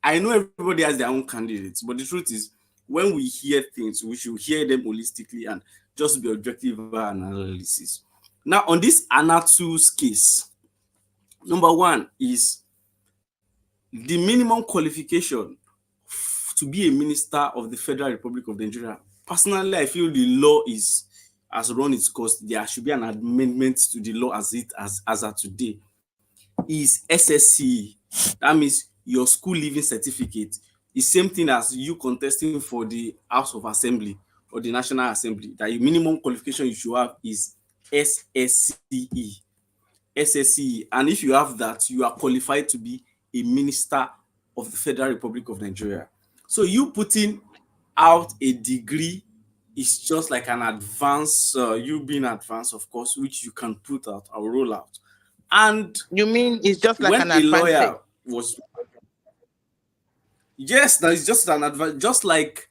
I know everybody has their own candidates, but the truth is, when we hear things, we should hear them holistically and just be objective analysis. Now, on this Hannatu's case, number one is the minimum qualification to be a minister of the Federal Republic of Nigeria. Personally, I feel the law has run its course. There should be an amendment to the law as of today. Is SSCE. That means your school leaving certificate is same thing as you contesting for the House of Assembly or the National Assembly. That your minimum qualification you should have is SSCE. SSCE. And if you have that, you are qualified to be a minister of the Federal Republic of Nigeria. So you putting out a degree is just like an advance, you being advanced, of course, which you can put out or roll out. And you mean it's just like when an a lawyer advantage? was, yes, now it's just an advantage, just like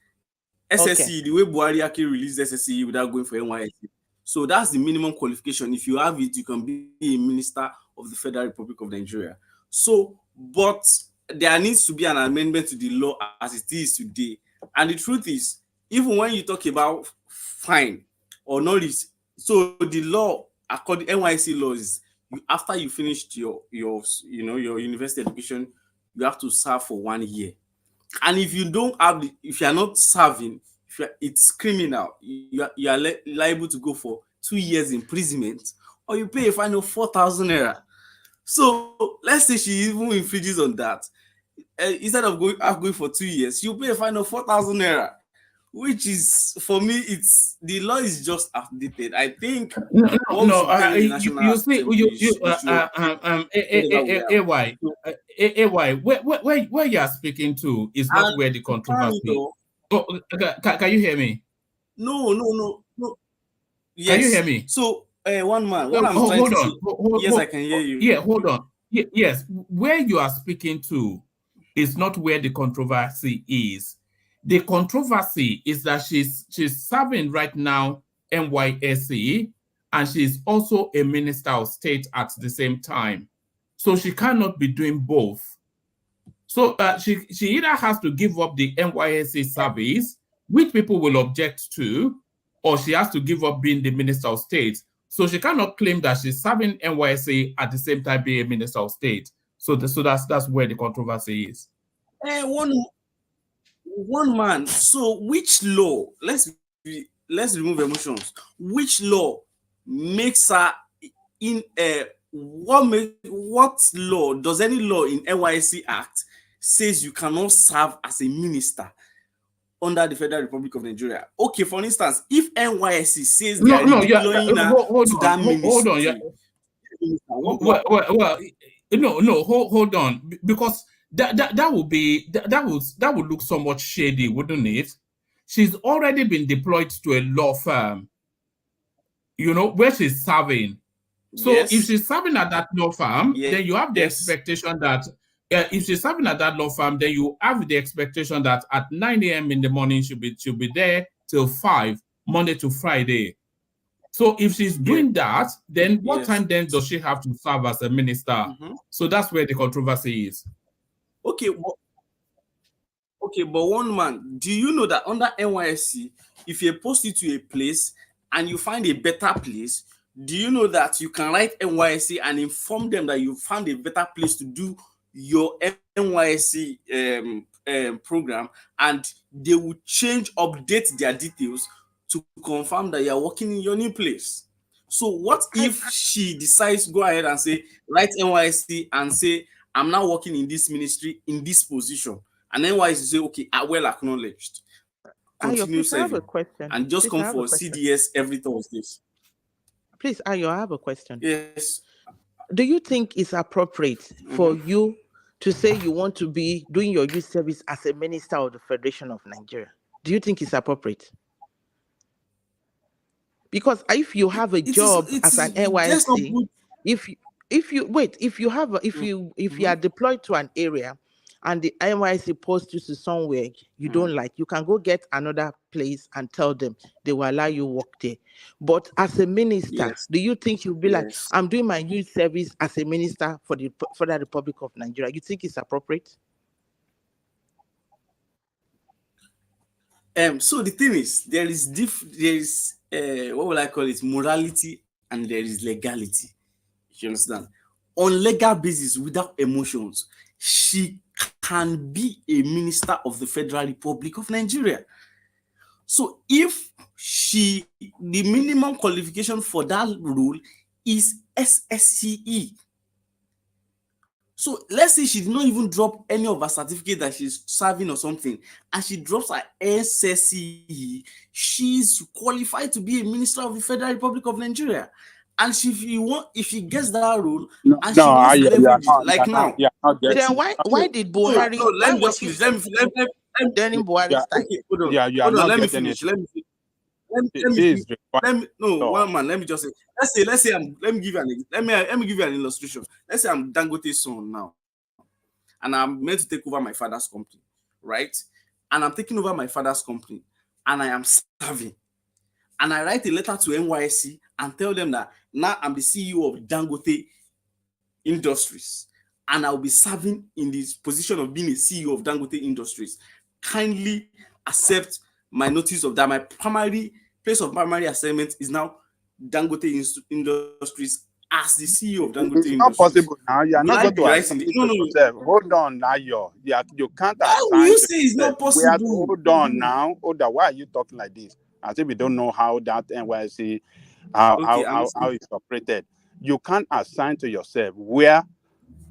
SSC, Okay. the way Buhari actually released SSC without going for NYSC. So that's the minimum qualification. If you have it, you can be a minister of the Federal Republic of Nigeria. So, but there needs to be an amendment to the law as it is today. And the truth is, even when you talk about fine or knowledge, so the law, according to NYSC laws, after you finished your university education, you have to serve for 1 year. And if you don't have, if you are not serving, it's criminal. You are liable to go for 2 years imprisonment, or you pay a fine of 4,000 naira. So let's say she even infringes on that. Instead of going for 2 years, you pay a fine of 4,000 naira, which is, for me, it's, the law is just outdated. I think you see, AY, where you are speaking to is not where the controversy. Oh, can you hear me? No. Yes. Can you hear me? So, one man, what I'm trying to say, yes, I can hear you. Yeah, hold on. Yes, where you are speaking to is not where the controversy is. The controversy is that she's serving right now NYSC, and she's also a minister of state at the same time. So she cannot be doing both. So she either has to give up the NYSC service, which people will object to, or she has to give up being the minister of state. So she cannot claim that she's serving NYSC at the same time being a minister of state. So that's where the controversy is. One man. So which law? Let's remove emotions. Which law makes her in what law does any law in NYSC Act says you cannot serve as a minister under the Federal Republic of Nigeria? Okay, for instance, if NYSC says they are deploying to that ministry, hold on, because that would look somewhat shady, wouldn't it? She's already been deployed to a law firm, where she's serving. So if she's serving at that law firm, then you have the expectation that if she's serving at that law firm, then you have the expectation that at 9 a.m. in the morning she'll be there till 5, Monday to Friday. So if she's doing that, then what time then does she have to serve as a minister? So that's where the controversy is. Okay, but one man, do you know that under NYSC, if you're posted to a place and you find a better place, do you know that you can write NYSC and inform them that you found a better place to do your NYSC program, and they will update their details to confirm that you are working in your new place? So what if she decides to go ahead and say, write NYSC and say, I'm now working in this ministry in this position, and NYSC say, okay, well acknowledged. Continue Please, I have a serving. question. And just Please, come I have a for question. CDS every Thursdays. Please, Ayo, I have a question. Yes. Do you think it's appropriate for you to say you want to be doing your youth service as a minister of the Federation of Nigeria? Do you think it's appropriate? Because if you have a job as an NYSC, if you are deployed to an area and the NYSC posts you to somewhere you don't like, you can go get another place and tell them they will allow you work there. But as a minister, do you think you'll be like, I'm doing my youth service as a minister for the Republic of Nigeria? You think it's appropriate? So the thing is, there is what will I call it, morality, and there is legality. You understand? On legal basis, without emotions, she can be a minister of the Federal Republic of Nigeria. So if the minimum qualification for that role is SSCE. So let's say she did not even drop any of her certificate that she's serving or something, and she drops her SSCE, she's qualified to be a minister of the Federal Republic of Nigeria. And if she gets that role, and she wants to leverage like now. Then why did Buhari? No, let me just finish. Let me Buhari's time. Okay, hold on. You are Hold on, not let me getting finish. it. Let me finish. Let me just say. Let's say let me give you an illustration. Let's say I'm Dangote's son now, and I'm meant to take over my father's company, right? And I'm taking over my father's company, and I am serving. And I write a letter to NYSC and tell them that now I'm the CEO of Dangote Industries, and I'll be serving in this position of being a CEO of Dangote Industries. Kindly accept my notice of that. My place of primary assignment is now Dangote Industries as the CEO of Dangote Industries. It's not possible now. You are not going to assign it to No. yourself. Hold on now, you can't How assign will you to say it's not yourself. possible? Hold on now. Why are you talking like this? As if we don't know how that NYSC, how it's operated. You can't assign to yourself where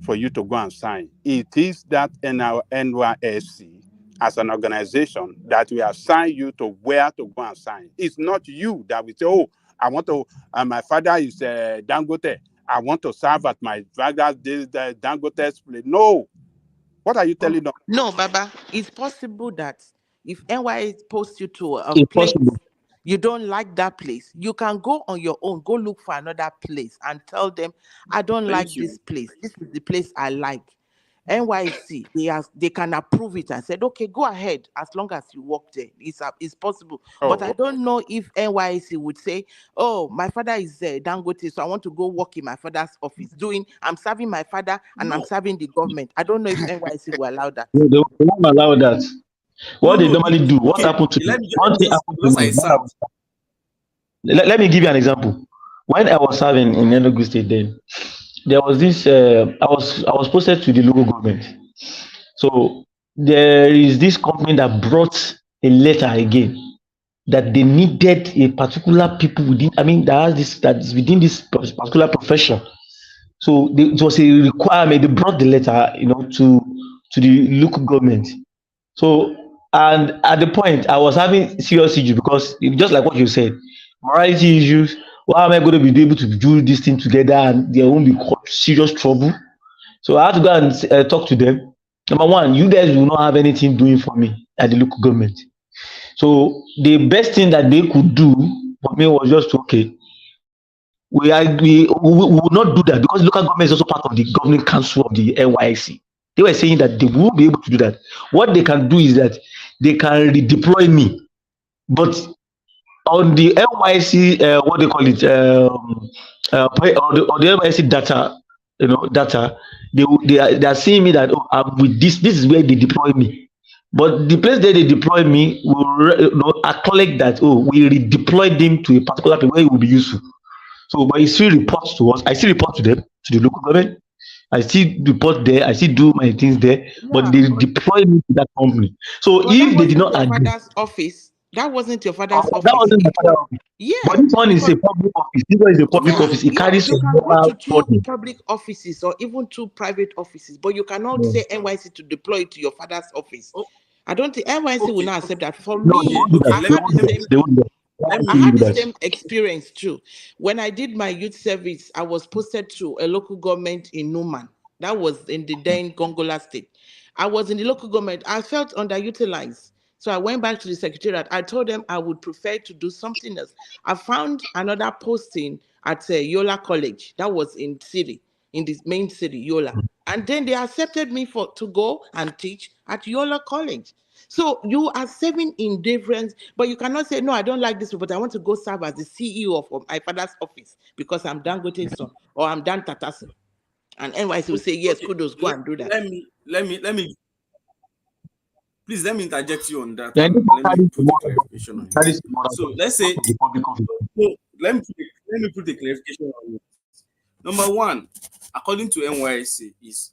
for you to go and sign. It is that NYSC as an organization that will assign you to where to go and sign. It's not you that will say, oh, I want to, my father is Dangote. I want to serve at my father's Dangote's place. No. What are you telling them? No, Baba, it's possible that if NYSC posts you to a It's place, possible. you don't like that place, you can go on your own, go look for another place and tell them, I don't like this place. This is the place I like. NYSC, they can approve it and said, okay, go ahead as long as you work there. It's possible. But I don't know if NYSC would say, oh, my father is Dangote, so I want to go work in my father's office. I'm serving my father and I'm serving the government. I don't know if NYSC will allow that. They won't allow that. What they normally do, what happened to me? Let me give you an example. When I was serving in Enugu State, then there was this. I was posted to the local government. So there is this company that brought a letter again that they needed a particular people within. I mean, that is within this particular profession. So it was a requirement. They brought the letter, to the local government. So, and at the point, I was having serious issues because just like what you said, morality issues. Why am I going to be able to do this thing together and there won't be serious trouble? So I had to go and talk to them. Number one, you guys will not have anything doing for me at the local government. So the best thing that they could do for me was just okay. We will not do that because local government is also part of the governing council of the NYSC. They were saying that they won't be able to do that. What they can do is that they can redeploy me, but on the NYSC, what they call it, on the NYSC data, they are seeing me that I'm with this. This is where they deploy me, but the place that they deploy me will acknowledge that we redeployed them to a particular place where it will be useful. So, but it still reports to us. I still report to them, to the local government. I still report there. I still do my things there, but they deploy me to that company. So if they did not agree, father's office, That wasn't your father's office. That wasn't my father's office. Yeah. But this one is a public office. This one is a public office. It carries You some can go moral to two burden. public offices or even two private offices, but you cannot say NYC to deploy it to your father's office. I don't think NYC will not accept that. For me, I had the same experience too. When I did my youth service, I was posted to a local government in Numan. That was in the then Gongola state. I was in the local government. I felt underutilized. So I went back to the secretariat. I told them I would prefer to do something else. I found another posting at Yola College. That was in city, in this main city, Yola. And then they accepted me to go and teach at Yola College. So you are serving in difference, but you cannot say, no, I don't like this, but I want to go serve as the CEO of my father's office because I'm Dangote's son or I'm Dan Tatasin. And NYC will say, yes, kudos, go and do that. Please let me interject you on that. Then Let me put a clarification on it. So let's say, let me put a clarification on it. Number one, according to NYSC, is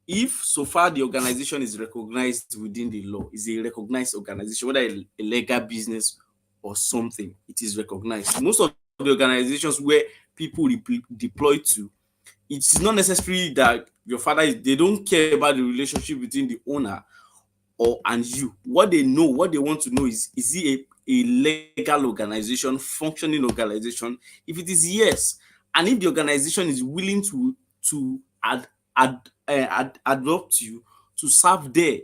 if so far the organization is recognized within the law, is a recognized organization, whether a legal business or something, it is recognized. Most of the organizations where people deploy to, it's not necessary that your father they don't care about the relationship between the owner and you. What they know, what they want to know is it a legal organization, functioning organization? If it is yes, and if the organization is willing to adopt you to serve there,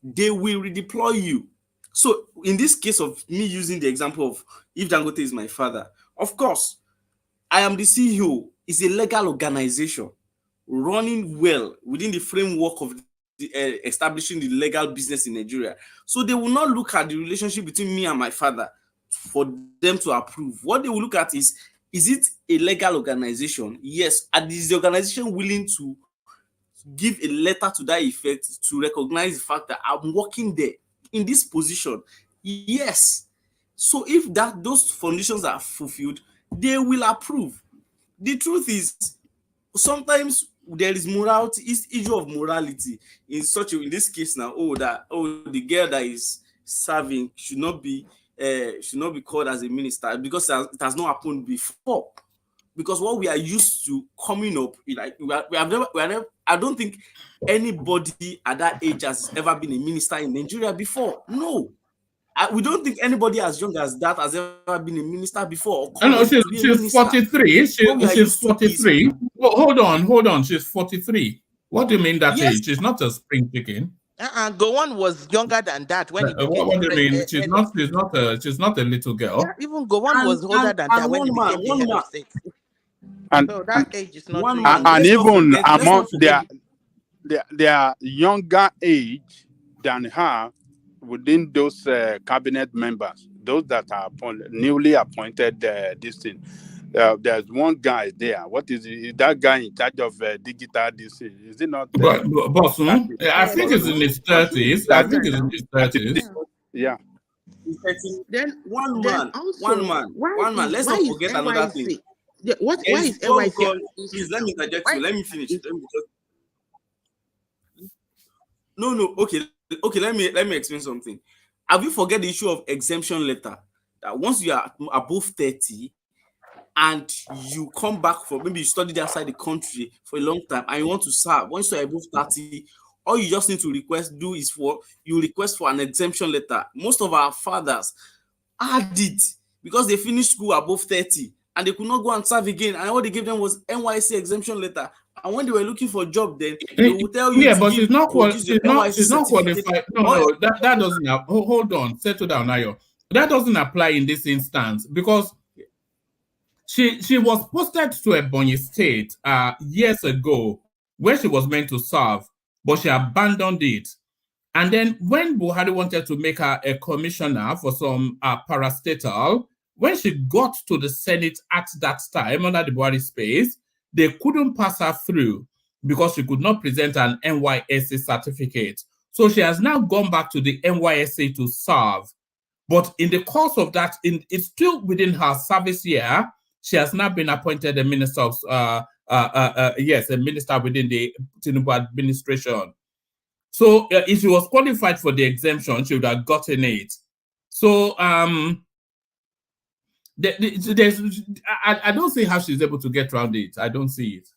they will redeploy you. So in this case of me using the example of if Dangote is my father, of course, I am the CEO. It's a legal organization running well within the framework of establishing the legal business in Nigeria. So they will not look at the relationship between me and my father for them to approve. What they will look at is it a legal organization? Yes. And is the organization willing to give a letter to that effect to recognize the fact that I'm working there in this position? Yes. So if those conditions are fulfilled, they will approve. The truth is, sometimes there is morality, is issue of morality in this case now. The girl that is serving should not be called as a minister because it has not happened before. Because what we are used to coming up, like we have never. I don't think anybody at that age has ever been a minister in Nigeria before. No. We don't think anybody as young as that has ever been a minister before. No, she's 43. She's 43. Well, hold on. She's 43. What do you mean that age? She's not a spring chicken. Gowon was younger than that when he became. What do you mean? She's not a little girl. Yeah, even Gowon was older than that when he became the head of state. So that age is not. And even among their younger age than her within those cabinet members, those that are newly appointed, this thing. There's one guy there. What is that guy in charge of digital this? Is it not? Boss, I think it's in his 30s. I think it's in his 30s. Yeah. Then one man. Let's not forget another thing. Why is NYC? Please let me interject you. Let me finish. No. Okay. Let me explain something. Have you forget the issue of exemption letter? That once you are above 30 and you come back for maybe you studied outside the country for a long time and you want to serve, once you're above 30, all you just need to request for an exemption letter. Most of our fathers had it because they finished school above 30 and they could not go and serve again. And all they gave them was NYSC exemption letter. And when they were looking for a job, then they will tell you. Yeah, but she's not qualified. No, that doesn't. Hold on, settle down, Ayo. That doesn't apply in this instance because she was posted to Ebonyi State years ago where she was meant to serve, but she abandoned it. And then when Buhari wanted to make her a commissioner for some parastatal, when she got to the Senate at that time under the Buhari space, they couldn't pass her through because she could not present an NYSC certificate. So she has now gone back to the NYSC to serve. But in the course of that, it's still within her service year, she has now been appointed a minister of, a minister within the TINUBU administration. So if she was qualified for the exemption, she would have gotten it. So I don't see how she's able to get around it. I don't see it.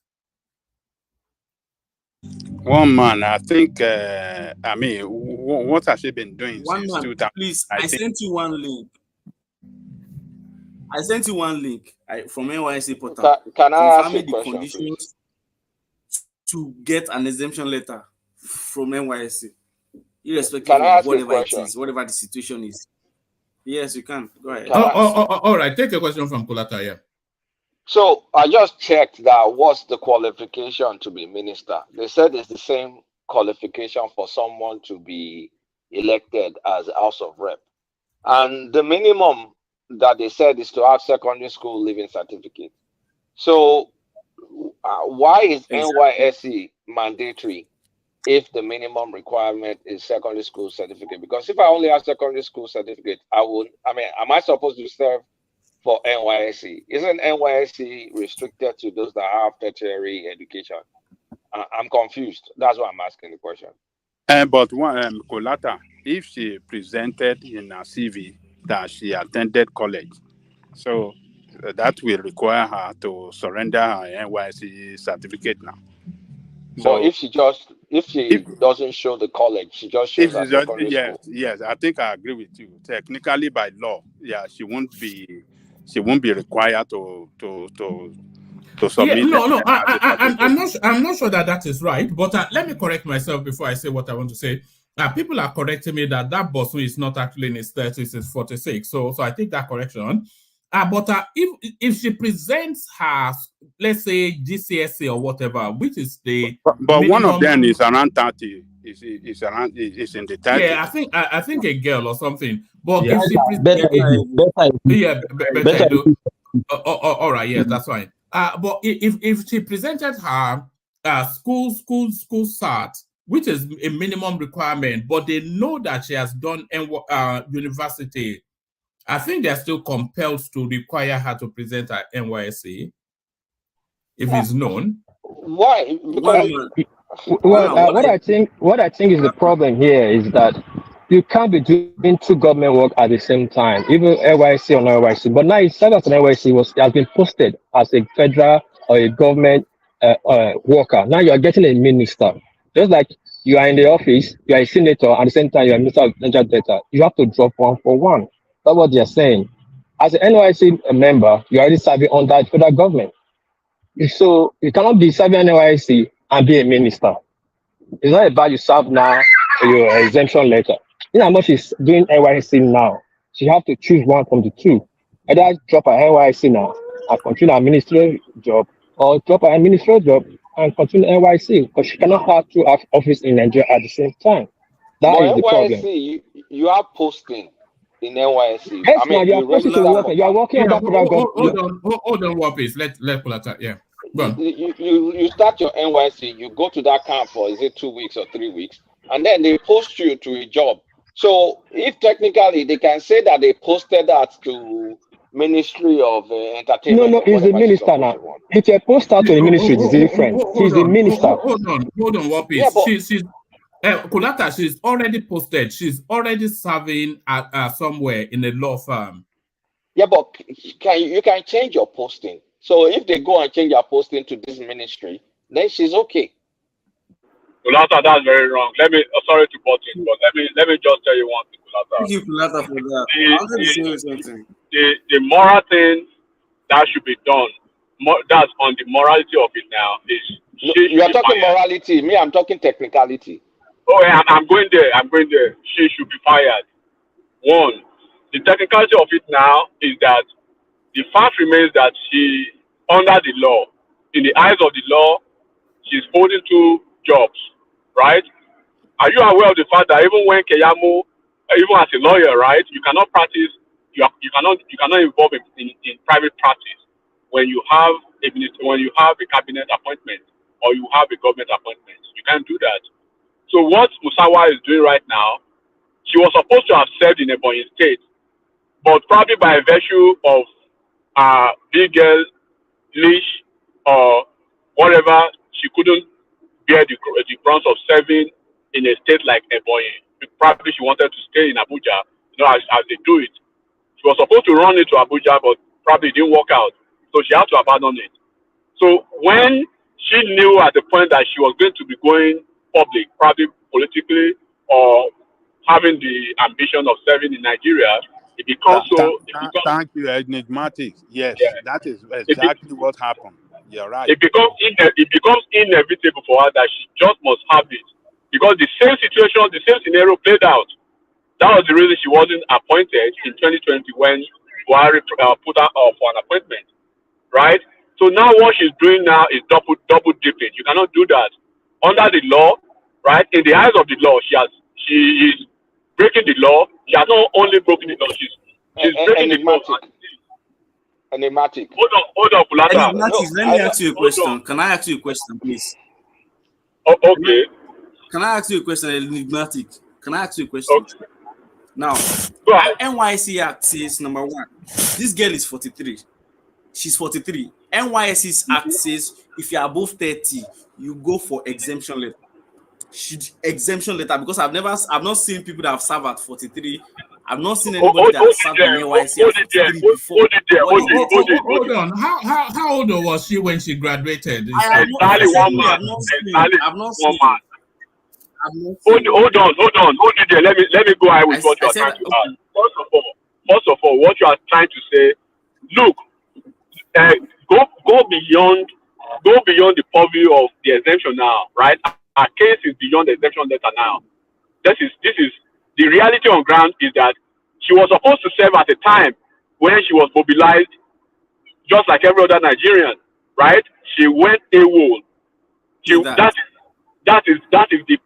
One man, I think. I mean, what has she been doing One since man, 2000? please. I I think. sent you one link. From NYSC portal Can I ask you a confirming the question, conditions to get an exemption letter from NYSC, irrespective Can I of ask you a whatever it question? is, whatever the situation is. Yes, you can. Go ahead. All right. Take a question from Kulata. Yeah. So I just checked that what's the qualification to be minister. They said it's the same qualification for someone to be elected as House of Rep. And the minimum that they said is to have secondary school leaving certificate. So why is NYSC mandatory if the minimum requirement is secondary school certificate? Because if I only have secondary school certificate, am I supposed to serve for NYSC? Isn't NYSC restricted to those that have tertiary education? I'm confused. That's why I'm asking the question. But one, Kolata, if she presented in her CV that she attended college, so that will require her to surrender her NYSC certificate now. So But if she doesn't show the college, she just shows her secondary school. Yes, I think I agree with you. Technically, by law, yeah, she won't be required to submit. Yeah, no. I'm not sure that is right. But let me correct myself before I say what I want to say. People are correcting me that Bosu is not actually in his 30s; it's 46. So I take that correction. But if she presents her, let's say GCSE or whatever, which is the but one of them is around 30. Is in the 30s. Yeah, I think a girl or something. But yeah. if she better. All right, yes, that's fine. But if she presented her school cert, which is a minimum requirement, but they know that she has done university, I think they're still compelled to require her to present her NYSC if it's known. Why? Well, what I think is the problem here is that you can't be doing two government work at the same time, even NYSC or not NYSC. But now it's not as an NYSC has been posted as a federal or a government worker. Now you are getting a minister. Just like you are in the office, you are a senator, at the same time you are a minister of Niger Delta. You have to drop one for one. That's what they are saying. As an NYSC member, you are already serving under the federal government. So you cannot be serving NYSC and be a minister. It's not about you serve now or your exemption letter. You know how much she's doing NYSC now. She have to choose one from the two. Either drop her NYSC now and continue her ministerial job, or drop her ministerial job and continue NYSC, because she cannot have two office in Nigeria at the same time. That is the problem. You are posting in NYSC. Yes, now you are posting to work. You are working on that federal government. Hold on, one piece. Let pull that. Yeah. You start your NYSC, you go to that camp for 2 weeks or 3 weeks, and then they post you to a job. So if technically they can say that they posted that to Ministry of Entertainment. No, he's the minister now. If you post out to the ministry, it's different. He's the minister. Hold on, one piece. She's Kulata, she's already posted. She's already serving at somewhere in a law firm. Yeah, but you can change your posting. So if they go and change your posting to this ministry, then she's okay. Kulata, that's very wrong. Sorry to butt in, but let me just tell you one thing, Kulata. Thank you, Kulata, for that. The moral thing that should be done, that's on the morality of it now. You are talking morality. Me, I'm talking technicality. Oh, yeah, I'm going there. She should be fired. One, the technicality of it now is that the fact remains that she, under the law, in the eyes of the law, she's holding two jobs, right? Are you aware of the fact that even when Keyamo, even as a lawyer, right, you cannot practice, you cannot involve in private practice when you have a cabinet appointment or you have a government appointment. You can't do that. So what Musawa is doing right now, she was supposed to have served in Ebonyi State, but probably by virtue of big girl leash or whatever, she couldn't bear the brunt of serving in a state like Ebonyi. Probably she wanted to stay in Abuja as they do it. She was supposed to run it to Abuja, but probably didn't work out. So she had to abandon it. So when she knew at the point that she was going to be going public, probably politically or having the ambition of serving in Nigeria, it becomes Thank you, enigmatic. Yes, yeah, that is exactly what happened. You're right. it becomes inevitable for her that she just must have it, because the same situation, the same scenario played out. That was the reason she wasn't appointed in 2020 when Buhari put her up for an appointment, right? So now what she's doing now is double dipping. You cannot do that under the law, right? In the eyes of the law, she is breaking the law. She has not only broken the law, she's breaking the law. Enigmatic. Hold on, Kulata. Enigmatic, let me ask you a question. Can I ask you a question, please? Oh, okay. Can I ask you a question, Enigmatic? Can I ask you a question? Okay. Now, NYSC Act says, number one, this girl is 43. She's 43. NYSC's Act says if you're above 30, you go for exemption letter. Exemption letter, because I've not seen people that have served at 43. I've not seen anybody that has served in NYSC at 43 before. Hold on. How old was she when she graduated? I've not seen. Hold on there. Let me go ahead with what you are trying to ask. First of all, what you are trying to say, look, go beyond the purview of the exemption now, right? Our case is beyond the exemption letter now. This is the reality on ground is that she was supposed to serve at a time when she was mobilized, just like every other Nigerian, right? She went AWOL. That is the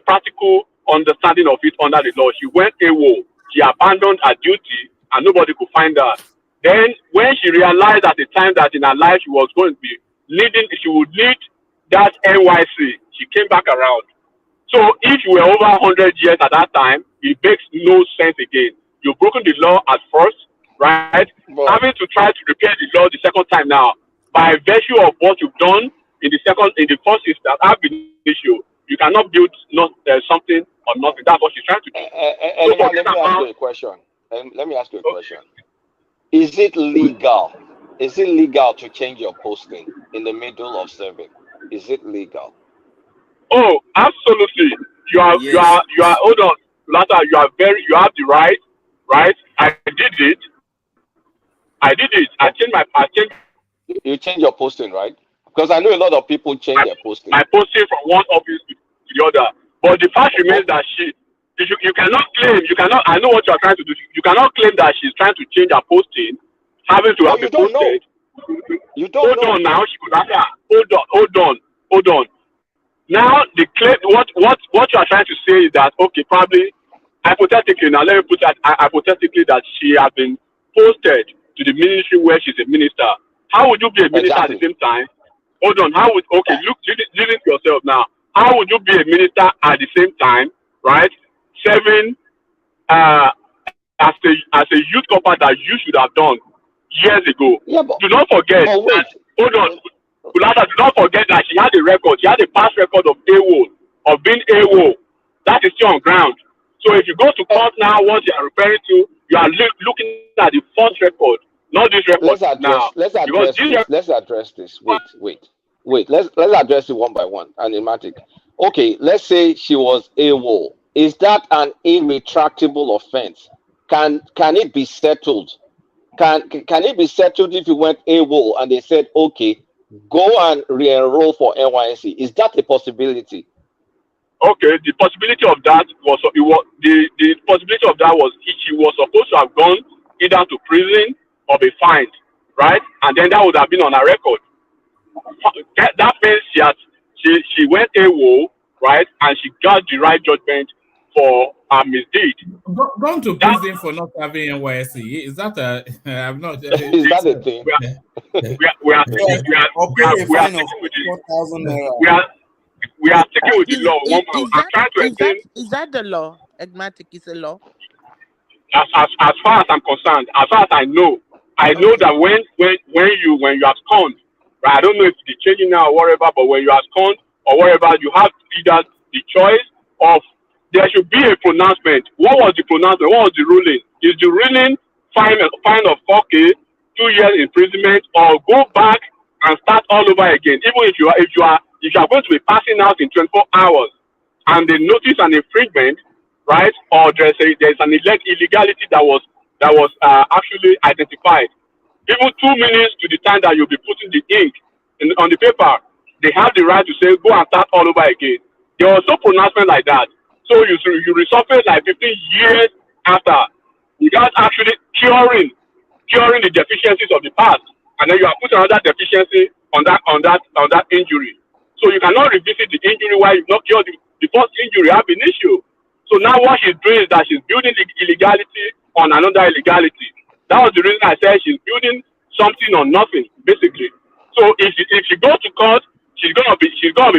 practical understanding of it under the law. She went AWOL. She abandoned her duty, and nobody could find her. Then, when she realized at the time that in her life she was going to be she would lead that NYC, she came back around. So, if you were over 100 years at that time, it makes no sense again. You've broken the law at first, right? Having to try to repair the law the second time now, by virtue of what you've done in the first instance, have been issue. You cannot build something or nothing. That's what she's trying to do. Let me ask you a question. Let me ask you a question. Is it legal? Is it legal to change your posting in the middle of serving? Is it legal? Oh, absolutely. You are. Hold on, Lata. You have the right. I did it. I changed. You change your posting, right? Because I know a lot of people change their posting. I posted from one office to the other, but the fact remains that you cannot claim. I know what you are trying to do. You cannot claim that she's trying to change her posting, having to have been posted. You don't know. Hold on now. She could have. Hold on. Now the claim. What you are trying to say is that okay, probably hypothetically. Now let me put that hypothetically that she has been posted to the ministry where she's a minister. How would you be a minister at the same time? Hold on. Listen to yourself now. How would you be a minister at the same time, right? Serving as a youth corps that you should have done years ago. Yeah, but, do not forget that. Hold on. Kulata, do not forget that she had a record. She had a past record of AWOL, of being AWOL. That is still on ground. So if you go to court now, what you are referring to, you are looking at the first record, not this record now. Let's address this. Wait. Let's address it one by one. Enigmatic. Okay, let's say she was AWOL. Is that an irretractable offense? Can it be settled? Can it be settled if you went AWOL and they said, okay, go and re-enroll for NYSC? Is that a possibility? Okay, the possibility of that was the possibility of that was she was supposed to have gone either to prison or be fined, right? And then that would have been on her record. That means she went AWOL, right? And she got the right judgment for her misdeed. Gone to prison for not having NYSC. Is that a? I'm not. Is that a thing? We are sticking with the law. I'm trying to explain. Is that the law? Enigmatic is a law. As far as I'm concerned, as far as I know that when you are scorned, right? I don't know if it's changing now or whatever, but when you are scorned or whatever, you have either the choice of there should be a pronouncement. What was the pronouncement? What was the ruling? Is the ruling fine of 4K, 2 years imprisonment, or go back and start all over again? Even if you are going to be passing out in 24 hours and they notice an infringement, right? Or there's an illegality that was actually identified. Even 2 minutes to the time that you'll be putting the ink on the paper, they have the right to say, go and start all over again. There was no pronouncement like that. So you resurface like 15 years after without actually curing the deficiencies of the past. And then you are putting another deficiency on that injury. So you cannot revisit the injury while you've not cured the first injury have an issue. So now what she's doing is that she's building the illegality on another illegality. That was the reason I said she's building something on nothing, basically. So if she goes to court, she's gonna be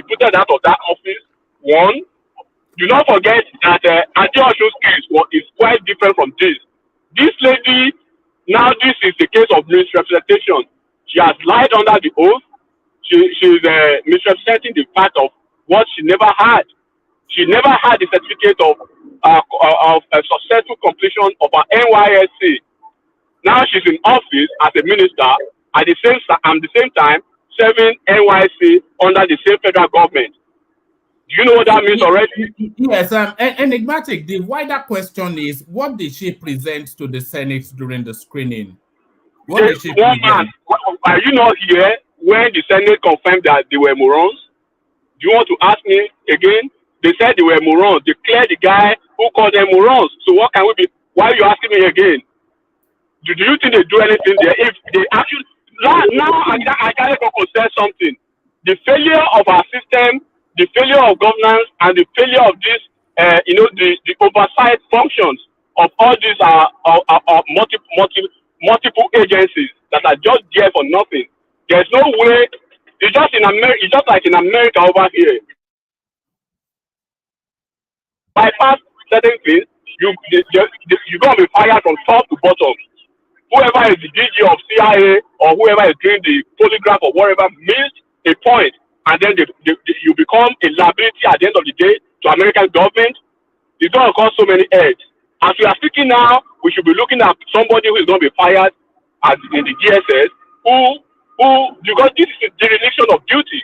put out of that office. One, do not forget that Adeosun's case is quite different from this. This lady, now this is the case of misrepresentation. She has lied under the oath. She's misrepresenting the fact of what she never had. She never had the certificate of a successful completion of her NYSC. Now she's in office as a minister at the same time serving NYSC under the same federal government. Do you know what that means already? Yes, enigmatic. The wider question is, what did she present to the Senate during the screening? What did she present? Are you not here when the Senate confirmed that they were morons? Do you want to ask me again? They said they were morons. They cleared the guy who called them morons. So what can we be? Why are you asking me again? Do you think they do anything there? If they actually now I can't say something. The failure of our system, the failure of governance, and the failure of this, the oversight functions of all these are multiple agencies that are just there for nothing. There's no way. It's just in America. It's just like in America over here. Bypass certain things, you're gonna be fired from top to bottom. Whoever is the DG of CIA or whoever is doing the polygraph or whatever missed a point, and then you become a liability at the end of the day to American government. It's going to cost so many heads. As we are speaking now, we should be looking at somebody who is going to be fired in the DSS, who because this is the dereliction of duty.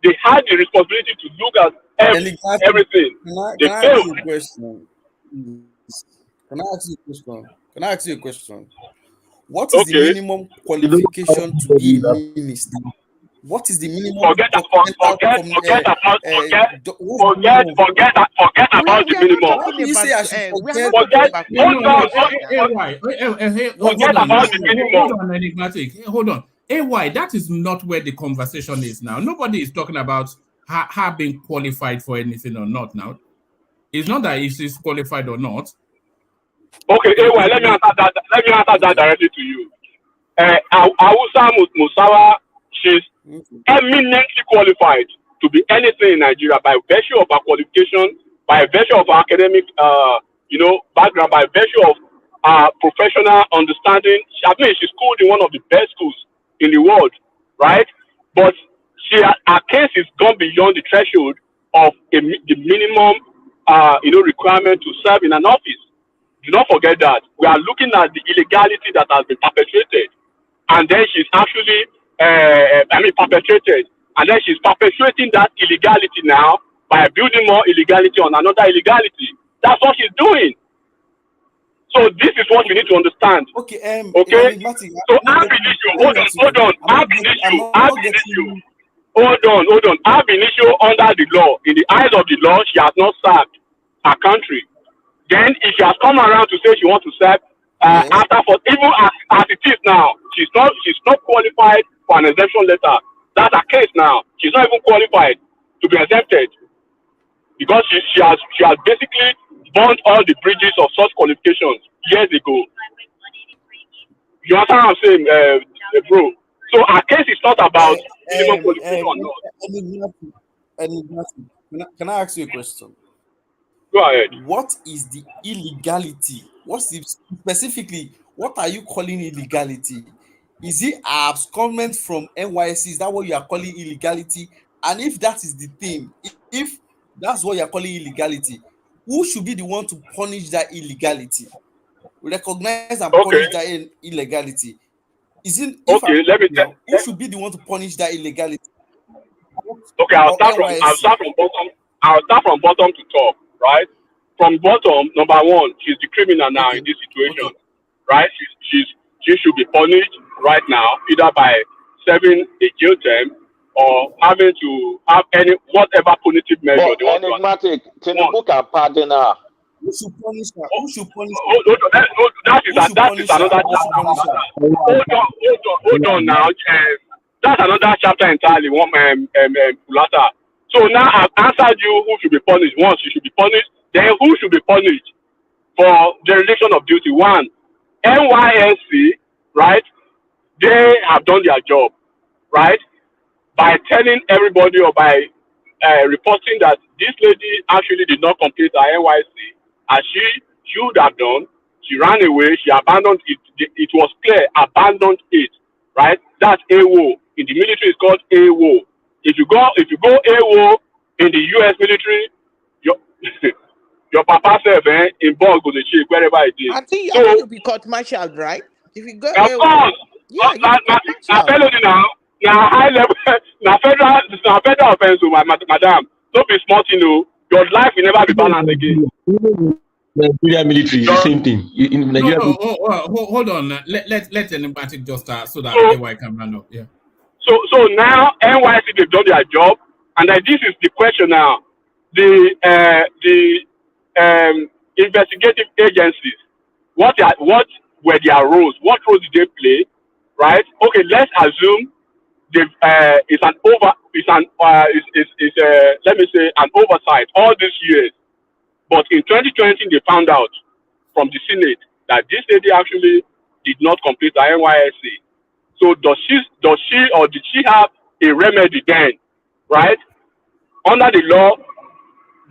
They had the responsibility to look at everything. Can I ask you a question? Can I ask you a question? What is the minimum qualification to be a minister? What is the minimum? Forget about the minimum. Why do you say I should forget? Forget about the minimum. Hold on, enigmatic. Hold on. AY, that is not where the conversation is now. Nobody is talking about her being qualified for anything or not now. It's not that if she's qualified or not. Okay, AY, let me answer that directly to you. Hannatu Musawa, she's eminently qualified to be anything in Nigeria by virtue of her qualification, by virtue of her academic, background, by virtue of professional understanding. I mean, she's schooled in one of the best schools in the world, right? But her case is gone beyond the threshold of the minimum, requirement to serve in an office. Do not forget that. We are looking at the illegality that has been perpetrated. And then she's actually, perpetrated. And then she's perpetuating that illegality now by building more illegality on another illegality. That's what she's doing. So this is what you need to understand. Okay. So I've been issue. Hold on. I've been issue. Hold on. I've been issue under the law. In the eyes of the law, she has not served her country. Then if she has come around to say she wants to serve, even as it is now, she's not qualified for an exemption letter. That's her case now. She's not even qualified to be exempted because she has basically burnt all the bridges of such qualifications years ago. You understand what I'm saying, bro? So our case is not about minimum qualification or not. Can I ask you a question? Go ahead. What is the illegality? Specifically, what are you calling illegality? Is it abscondment from NYSC? Is that what you are calling illegality? And if that is the thing, if that's what you are calling illegality, who should be the one to punish that illegality? Recognize and punish that illegality. Isn't okay? Let me tell. Who should be the one to punish that illegality? Okay, I'll start from bottom. I'll start from bottom to top, right? From bottom, number one, she's the criminal now in this situation, right? She should be punished right now, either by serving a jail term or having to have any whatever punitive measure they want to. Enigmatic, Tinubu can pardon her. Who should punish her? Who should punish her? That is another chapter. Hold on now. That's another chapter entirely. Pulata. So now I've answered you who should be punished. One, she should be punished. Then who should be punished for dereliction of duty? One, NYSC, right? They have done their job, right? By telling everybody or by reporting that this lady actually did not complete her NYSC as she should have done. She ran away. She abandoned it. It was clear. Abandoned it, right? That's AWO. In the military, it's called AWO. If you go AWO in the U.S. military, your papa self in Bog with the chief, wherever it is. I think you'll be court-martialed, right? If you go of course. Yeah, now felony now high level, now federal offense, madam. Don't be smart, you know. Your life will never be balanced again. Nigeria military, the same thing. In Nigeria, hold on. Let anybody just start so that everyone can run up. Yeah. So now NYC they've done their job, and this is the question now. The investigative agencies, what were their roles? What roles did they play? Right? Okay, let's assume it's an oversight all these years. But in 2020, they found out from the Senate that this lady actually did not complete her NYSC. So did she have a remedy then? Right? Under the law,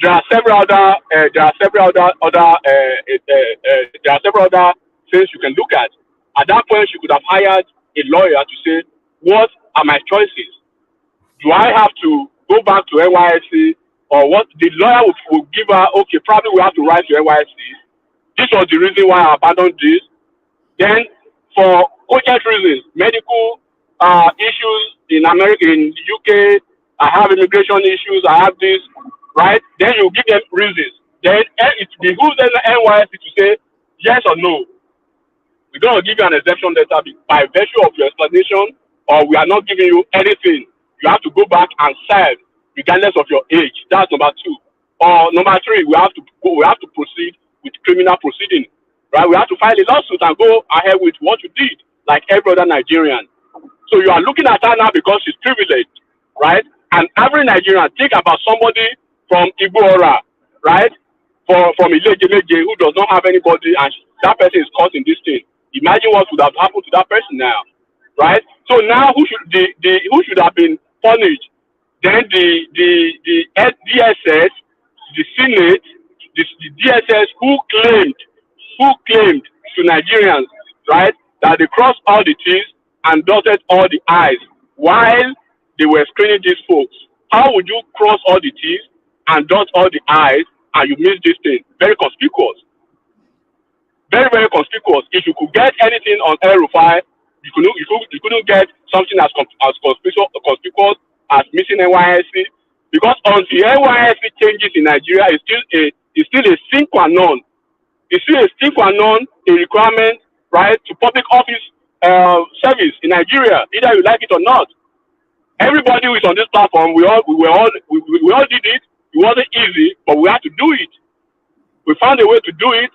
there are several other things you can look at. At that point, she could have hired a lawyer to say, what are my choices? Do I have to go back to NYSC? Or what the lawyer will give her, okay, probably we have to write to NYSC. This was the reason why I abandoned this. Then, for urgent reasons, medical issues in America, in the UK, I have immigration issues, I have this, right? Then you give them reasons. Then it behooves the NYSC to say yes or no. We're going to give you an exemption letter by virtue of your explanation, or we are not giving you anything. You have to go back and serve, regardless of your age. That's number two. Or number three, we have to proceed with criminal proceeding, right? We have to file a lawsuit and go ahead with what you did, like every other Nigerian. So you are looking at her now because she's privileged, right? And every Nigerian, think about somebody from Igbo-Ora, right? From Ileje who does not have anybody, and that person is caught in this thing. Imagine what would have happened to that person now, right? So now who should have been punished? Then the DSS, the Senate, the DSS who claimed to Nigerians, right, that they crossed all the T's and dotted all the I's while they were screening these folks. How would you cross all the T's and dot all the I's and you miss this thing? Very conspicuous. Very, very conspicuous. If you could get anything on El Rufai, you couldn't get something as conspicuous as missing NYSC, because until NYSC changes in Nigeria, it's still a sine qua non. It's still a sine qua non, a requirement, right, to public office service in Nigeria, either you like it or not. Everybody who is on this platform, we all did it. It wasn't easy, but we had to do it. We found a way to do it.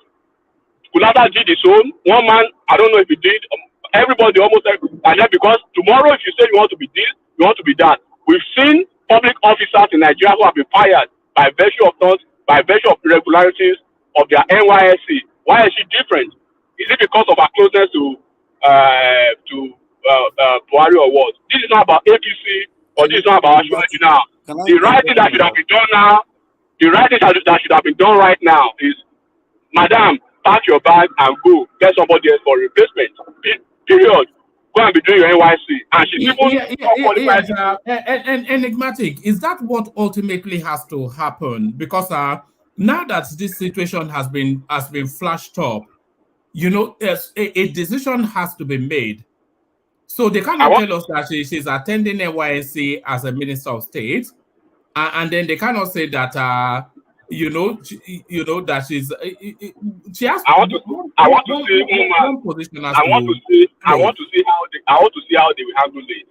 Kulata did his own. One man, I don't know if he did. Everybody almost, and then because tomorrow, if you say you want to be this, you want to be that. We've seen public officers in Nigeria who have been fired by virtue of things, by virtue of irregularities of their NYSC. Why is she different? Is it because of our closeness to Buhari or what? This is not about APC or this is not about Ashwadi now. The right thing that should have been done now, the right thing that should have been done right now is, madam, pack your bag and go get somebody else for replacement. Period. Go and be doing your NYC. And she's enigmatic. Is that what ultimately has to happen? Because now that this situation has been flashed up, you know, a decision has to be made. So they cannot tell us that she's attending NYSC as a minister of state, and then they cannot say that that she has I want to see one position has I want to to see how they will handle it.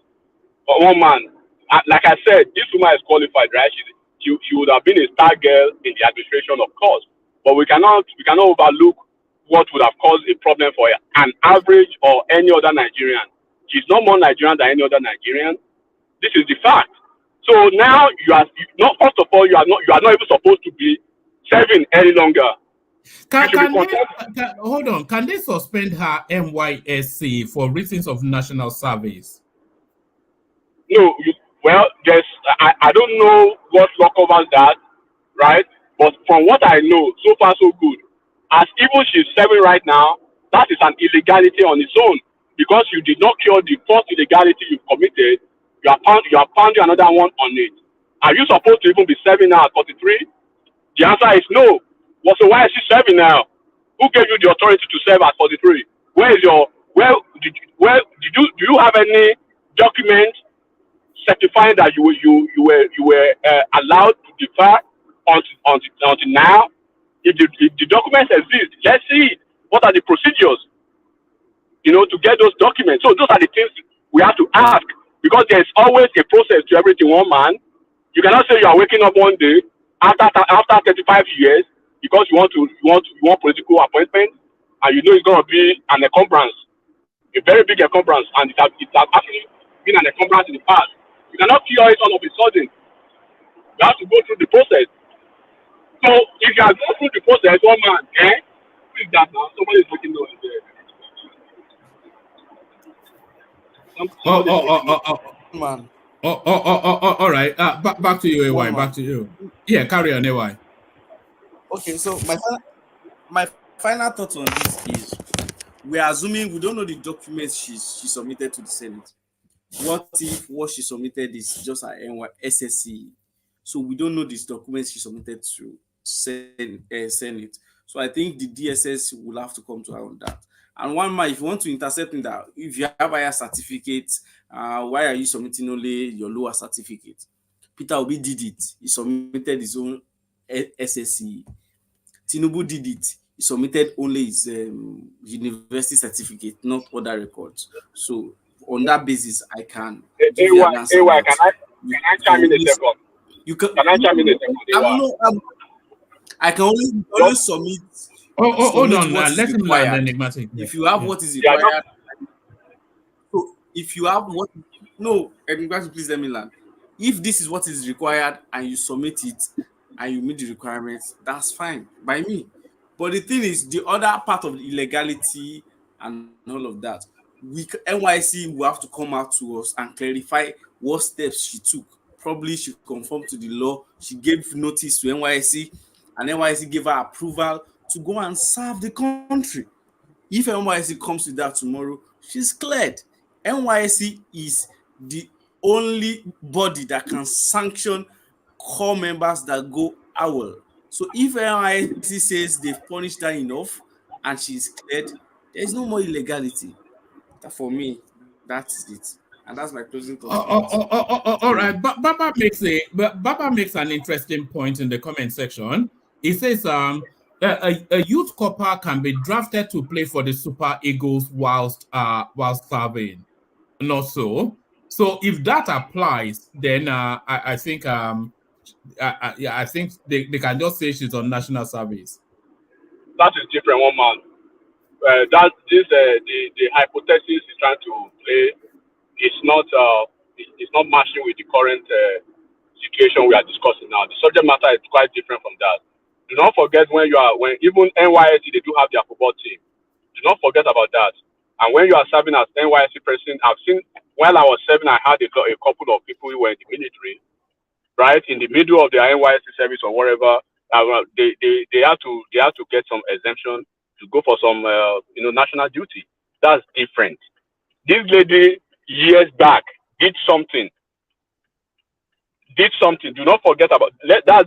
But one man, like I said, this woman is qualified, right? She would have been a star girl in the administration, of course. But we cannot overlook what would have caused a problem for an average or any other Nigerian. She's not more Nigerian than any other Nigerian. This is the fact. So now first of all, you are not even supposed to be serving any longer. Hold on. Can they suspend her NYSC for reasons of national service? No, I don't know what law covers that, right? But from what I know, so far so good. As even she's serving right now, that is an illegality on its own, because you did not cure the first illegality you committed. You are pounding another one on it. Are you supposed to even be serving now at 43? The answer is no. Well, so why is she serving now? Who gave you the authority to serve at 43? Do you have any document certifying that you were allowed to defer until now? If the documents exist, let's see what are the procedures, to get those documents. So those are the things we have to ask, because there's always a process to everything. One man, you cannot say you are waking up one day after 35 years because you want political appointment, and it's going to be an encumbrance, a very big encumbrance, and it has actually been an encumbrance in the past. You cannot cure it all of a sudden. You have to go through the process. So if you are going through the process, one man, who is that now? Somebody is making noise there. Man. All right. Back to you, AY. Back to you. Yeah, carry on, AY. Okay, so my final thought on this is, we are assuming we don't know the documents she submitted to the Senate. What if what she submitted is just her NYSC? So we don't know these documents she submitted to Senate. So I think the DSS will have to come to her on that. And one man, if you want to intercept in that, if you have higher certificates, why are you submitting only your lower certificate? Peter Obi did it. He submitted his own SSC. Tinubu did it. He submitted only his university certificate, not other records. So on that basis, I can give you an answer. Can I chime in a second? Can I chime in a second? I can only submit. Hold on. Let him learn enigmatic. If you have what is required, so if you have what, no, enigmatic, please let me learn. If this is what is required and you submit it and you meet the requirements, that's fine by me. But the thing is, the other part of the illegality and all of that, NYSC will have to come out to us and clarify what steps she took. Probably she conformed to the law. She gave notice to NYSC, and NYSC gave her approval to go and serve the country. If NYSC comes to that tomorrow, she's cleared. NYSC is the only body that can sanction core members that go AWOL. So if NYSC says they've punished her enough and she's cleared, there is no more illegality. For me, that's it. And that's my closing thought. All right. Baba makes an interesting point in the comment section. He says a youth corper can be drafted to play for the Super Eagles whilst serving. Not so. So if that applies, then I think I think they can just say she's on national service. That is different, one man. The hypothesis is trying to play. It's not matching with the current situation we are discussing now. The subject matter is quite different from that. Do not forget when even NYSC, they do have their football team. Do not forget about that. And when you are serving as NYSC president, I've seen while I was serving, I had a couple of people who were in the military, right, in the middle of their NYSC service or whatever. They have to get some exemption to go for some national duty. That's different. This lady years back did something. Do not forget about that.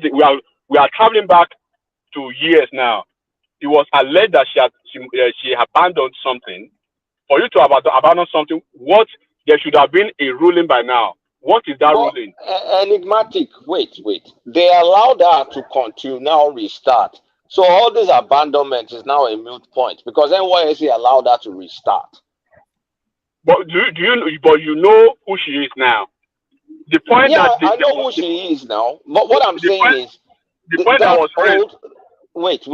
We are traveling back to years now. It was alleged that she abandoned something. For you to abandon something, there should have been a ruling by now. What is that ruling? Enigmatic. Wait. They allowed her to continue, now restart. So all this abandonment is now a moot point because NYSC allowed her to restart. But you know who she is now. The point I know who she is now. But what I'm saying is the point that was old. Wait.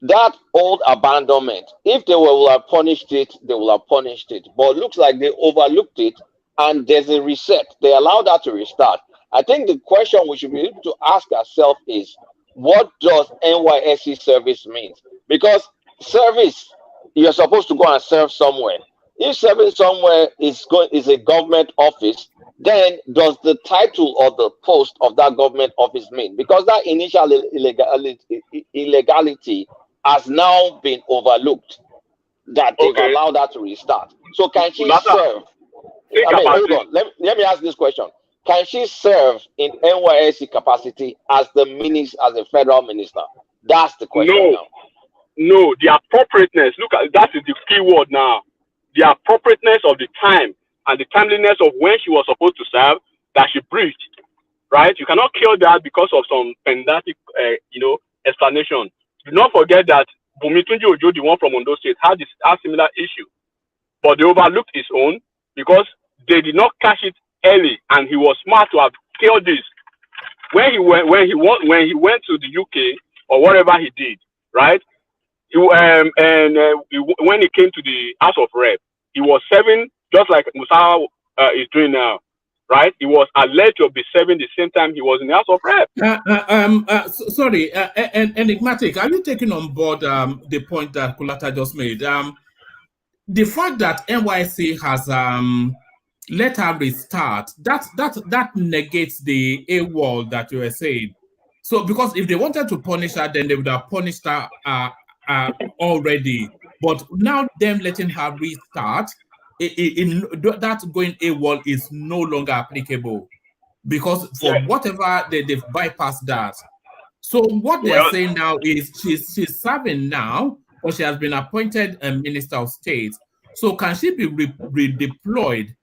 That old abandonment. If they will have punished it, they will have punished it. But it looks like they overlooked it, and there's a reset. They allowed that to restart. I think the question we should be able to ask ourselves is, what does NYSC service mean? Because service, you're supposed to go and serve somewhere. If serving somewhere is a government office, then does the title or the post of that government office mean? Because that initial illegality has now been overlooked, that they've allowed that to restart. So can she serve? Hold on. Let me ask this question. Can she serve in NYSC capacity as a federal minister? That's the question now. No, the appropriateness. Look, that is the key word now. The appropriateness of the time and the timeliness of when she was supposed to serve that she breached, right? You cannot kill that because of some pedantic, explanation. Do not forget that Bumitunji Ojo, the one from Ondo State, had a similar issue, but they overlooked his own because they did not catch it early, and he was smart to have killed this. When he went to the UK or whatever he did, right? When he came to the House of Rep, he was serving just like Musawa is doing now, right? He was alleged to be serving the same time he was in the House of Rep. Sorry, Enigmatic, are you taking on board the point that Kulata just made? The fact that NYSC has let her restart, that negates the AWOL that you were saying. So, because if they wanted to punish her, then they would have punished her already. But now them letting her restart, that going AWOL is no longer applicable because for whatever they've bypassed that. So what they're saying now is she's serving now, or she has been appointed a Minister of State. So can she be redeployed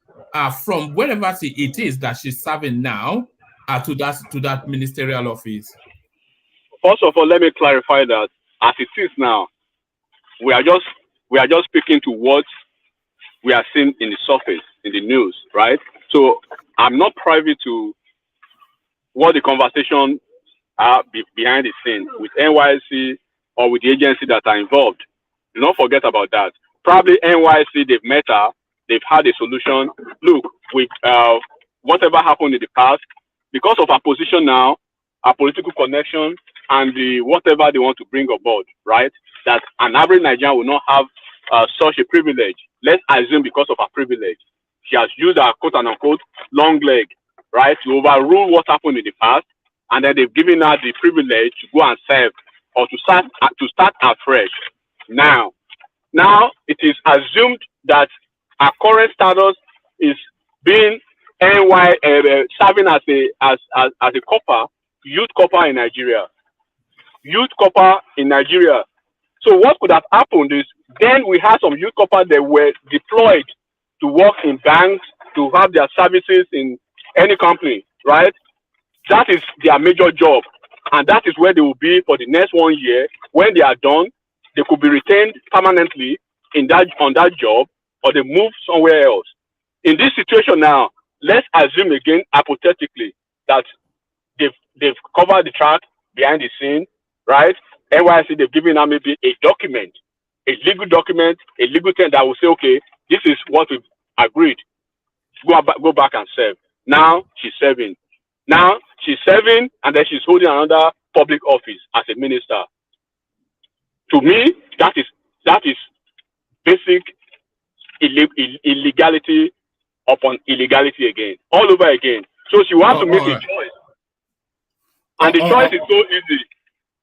from wherever it is that she's serving now to that ministerial office? First of all, let me clarify that as it is now, we are just speaking to what we are seeing in the surface, in the news, right? So I'm not privy to what the conversation are behind the scene with NYSC or with the agency that are involved. Do not forget about that. Probably NYSC, they've met her, they've had a solution. Look, with whatever happened in the past, because of our position now, our political connection, and the whatever they want to bring aboard, right? That an average Nigerian will not have such a privilege. Let's assume because of her privilege, she has used her quote and unquote long leg, right, to overrule what happened in the past, and then they've given her the privilege to go and serve or to start afresh. Now it is assumed that our current status is being serving as a copper, youth copper in Nigeria. So what could have happened is then we had some youth coppers that were deployed to work in banks, to have their services in any company, right? That is their major job. And that is where they will be for the next 1 year. When they are done, they could be retained permanently on that job, or they move somewhere else. In this situation now, let's assume again, hypothetically, that they've covered the track behind the scene, right? NYSC, they've given her maybe a document, a legal document, a legal thing that will say, okay, this is what we've agreed. Go back and serve. Now she's serving. And then she's holding another public office as a minister. To me, that is basic illegality upon illegality again, all over again. So she wants to make a choice. And the choice is so easy.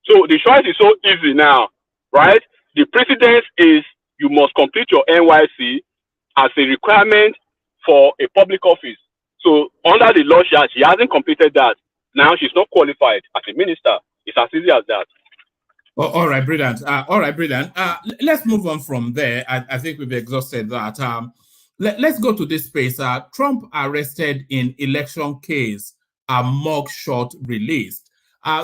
So the choice is so easy now, right? The precedence is you must complete your NYSC as a requirement for a public office. So under the law, she hasn't completed that. Now she's not qualified as a minister. It's as easy as that. Oh, all right, brilliant. All right, brilliant. Let's move on from there. I think we've exhausted that. Let's go to this space. Trump arrested in election case, a mugshot released.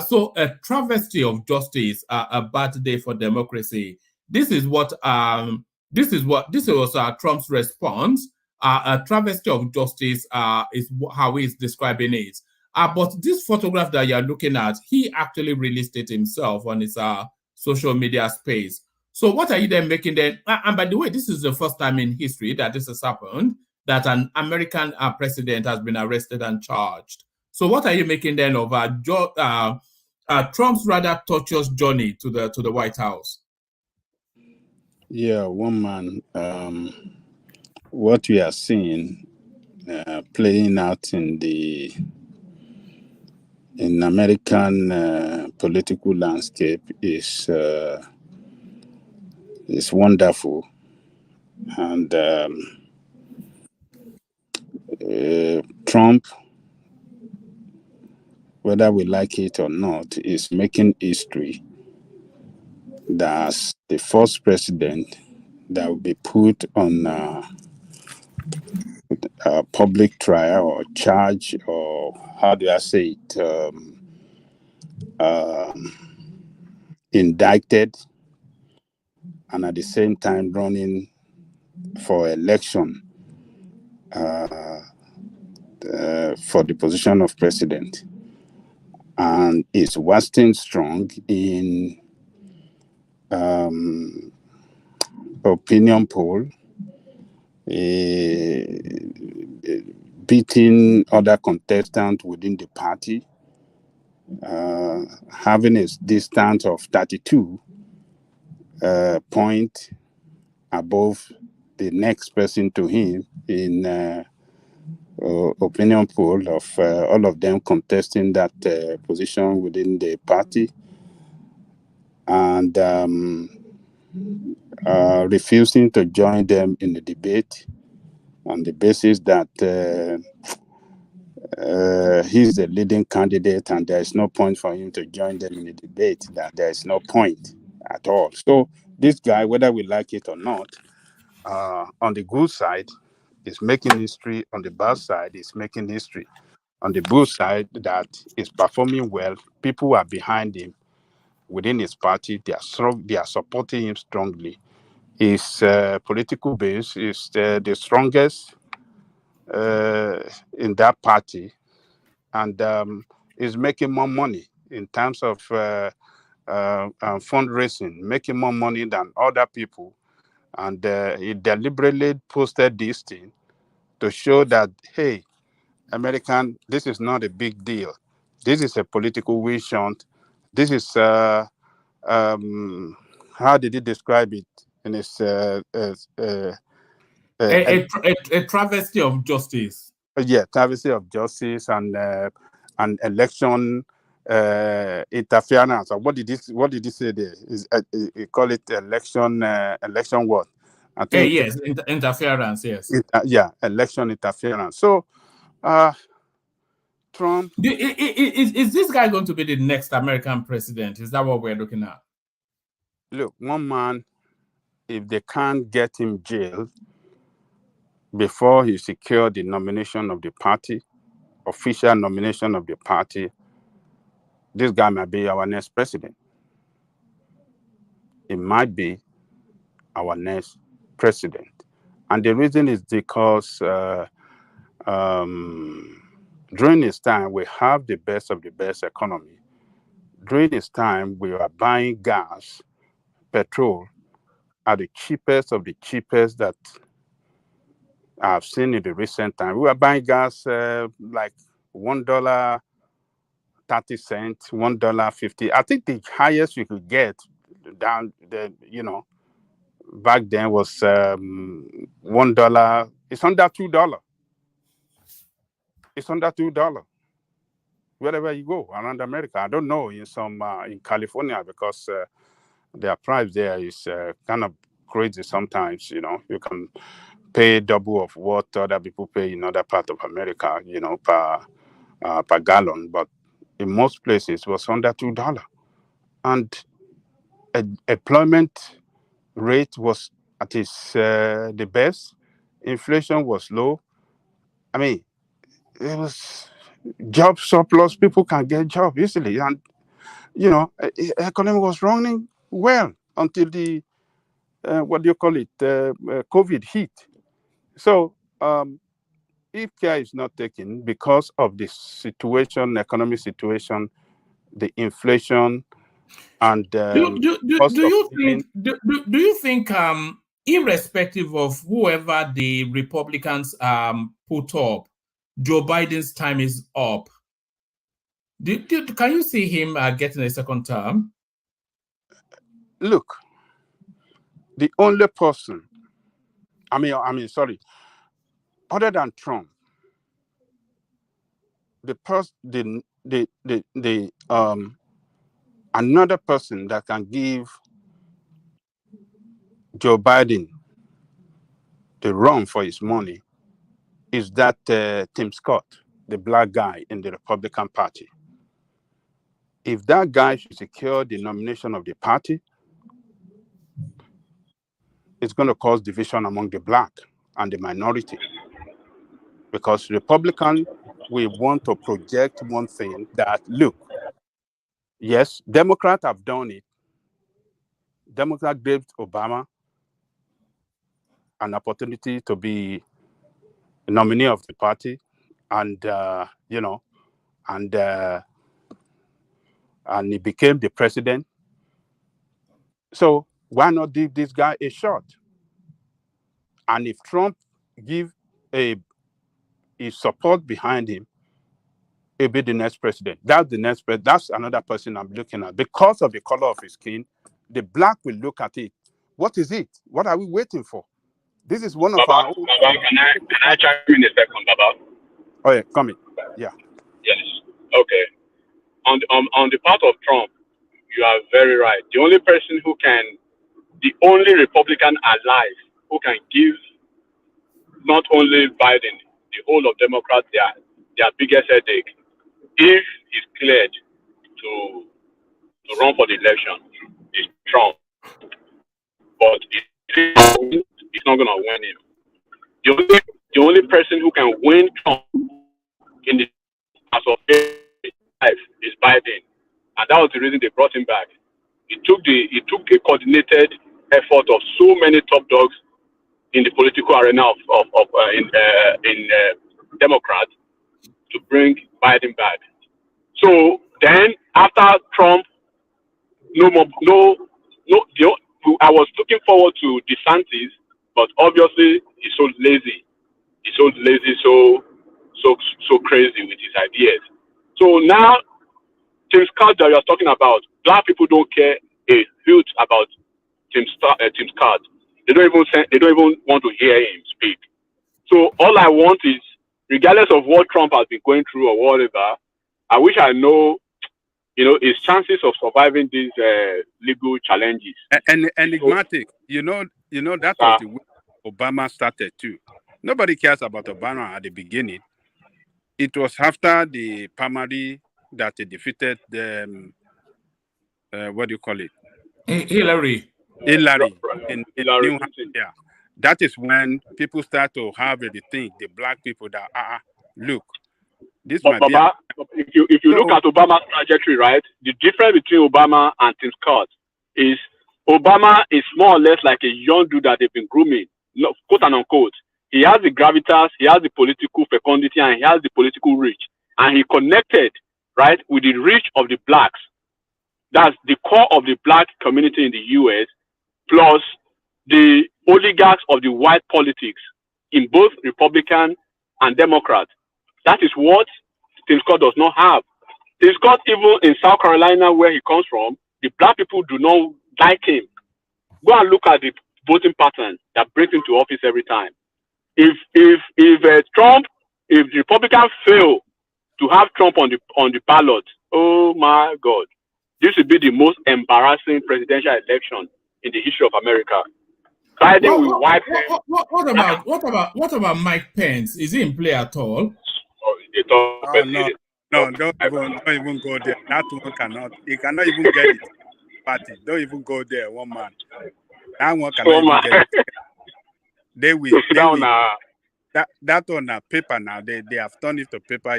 So a travesty of justice, a bad day for democracy. This was Trump's response. A travesty of justice is how he's describing it. But this photograph that you're looking at, he actually released it himself on his social media space. So what are you then making then? And by the way, this is the first time in history that this has happened, that an American president has been arrested and charged. So what are you making then of Trump's rather tortuous journey to the White House? Yeah, one man, what we are seeing playing out in American political landscape is wonderful, and Trump, whether we like it or not, is making history. That's the first president that will be put on a public trial or charge, or how do I say it, indicted, and at the same time running for election for the position of president, and is wasting strong in opinion poll, beating other contestants within the party, having a distance of 32 points above the next person to him in opinion poll of all of them contesting that position within the party, and refusing to join them in the debate on the basis that he's the leading candidate and there is no point for him to join them in the debate, that there is no point at all. So this guy, whether we like it or not, on the good side, is making history. On the bad side, is making history. On the good side, that is performing well. People are behind him within his party. They are strong. They are supporting him strongly. His political base is the strongest in that party, and is making more money in terms of fundraising, making more money than other people. And he deliberately posted this thing to show that, hey, American, this is not a big deal. This is a political witch hunt. This is, how did he describe it in his... A travesty of justice. Yeah, travesty of justice and election interference. Or what did he say there? He call it election what? I think yes, interference. Yes. Election interference. So, Trump. Is this guy going to be the next American president? Is that what we're looking at? Look, one man, if they can't get him jailed before he secured the nomination of the party, official nomination of the party, this guy might be our next president. It might be our next president. And the reason is because during his time, we have the best of the best economy. During his time, we are buying gas, petrol, at the cheapest of the cheapest that I've seen in the recent time. We were buying gas like $1.30, $1.50. I think the highest you could get down there, back then was $1. It's under $2. It's under $2 wherever you go around America. I don't know in California, because their price there is kind of crazy sometimes. You can pay double of what other people pay in other parts of America, per gallon. But in most places, it was under $2. and employment rate was at its the best. Inflation was low. I mean, it was job surplus. People can get job easily, and economy was running well until the what do you call it? COVID hit. So if care is not taken because of the situation, economic situation, the inflation, and Do cost of you living. think do you think irrespective of whoever the Republicans put up, Joe Biden's time is up? Can you see him getting a second term? Look, the only person, sorry, other than Trump, another person that can give Joe Biden the run for his money is that Tim Scott, the black guy in the Republican Party. If that guy should secure the nomination of the party, it's going to cause division among the black and the minority. Because Republicans will want to project one thing that, look, yes, Democrats have done it. Democrats gave Obama an opportunity to be a nominee of the party, and and he became the president. So why not give this guy a shot? And if Trump give his support behind him, he'll be the next president. That's another person I'm looking at. Because of the color of his skin, the black will look at it. What is it? What are we waiting for? This is one of our own. Baba, can I chime in a second, Baba? Oh yeah, come in. Yeah. Yes. Okay. On the part of Trump, you are very right. The only Republican alive who can give not only Biden, the whole of Democrats their biggest headache, if he's cleared to run for the election, is Trump. But he's not going to win him. The only person who can win Trump in the as of life is Biden, and that was the reason they brought him back. It took a coordinated effort of so many top dogs in the political arena in Democrats to bring Biden back. So then, after Trump, I was looking forward to DeSantis, but obviously he's so lazy. He's so lazy, so crazy with his ideas. So now, Tim Scott that you're talking about, black people don't care a hoot about Tim Scott. They don't even want to hear him speak. So all I want is, regardless of what Trump has been going through or whatever, I wish I know, his chances of surviving these legal challenges. And enigmatic, that was the way Obama started too. Nobody cares about Obama at the beginning. It was after the primary that he defeated the what do you call it? Hillary in New Hampshire. That is when people start to have the black people that look, this but might Baba, if you look at Obama's trajectory, right? The difference between Obama and Tim Scott is Obama is more or less like a young dude that they've been grooming, quote and unquote. He has the gravitas, he has the political fecundity, and he has the political reach. And he connected, right, with the reach of the blacks. That's the core of the black community in the US, plus the oligarchs of the white politics in both Republican and Democrat. That is what Tim Scott does not have. Tim Scott, even in South Carolina, where he comes from, the black people do not like him. Go and look at the voting pattern that brings him to office every time. If the Republicans fail to have Trump on the ballot, oh my God, this would be the most embarrassing presidential election in the history of America. Biden will wipe him. What about Mike Pence? Is he in play at all? No, don't even go there. That one cannot. He cannot even get it. party. Don't even go there, one man. That one cannot One even man. get it. They will. That on paper now. They have turned it to paper.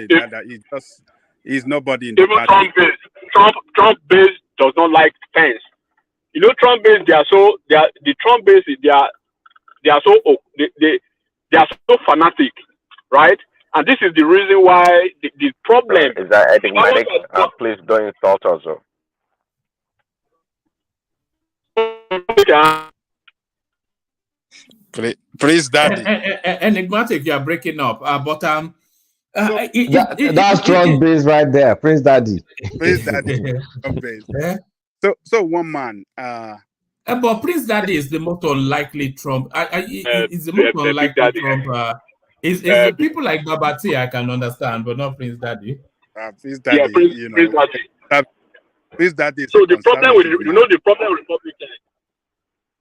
It's nobody in the Even party. Trump base does not like fence. You know, Trump base, the Trump base, they are so fanatic, right? And this is the reason why the problem Is that enigmatic? Please don't insult us. Praise Daddy. Enigmatic, you are breaking up. That's Trump base right there. Praise Daddy. Praise Daddy. Trump base. So one man. But Prince Daddy is the most unlikely Trump. Is the most unlikely Trump. Is the people like Babati I can understand, but not Prince Daddy. Prince Daddy, yeah, Prince Daddy. Prince Daddy. So the problem with the problem with Republicans.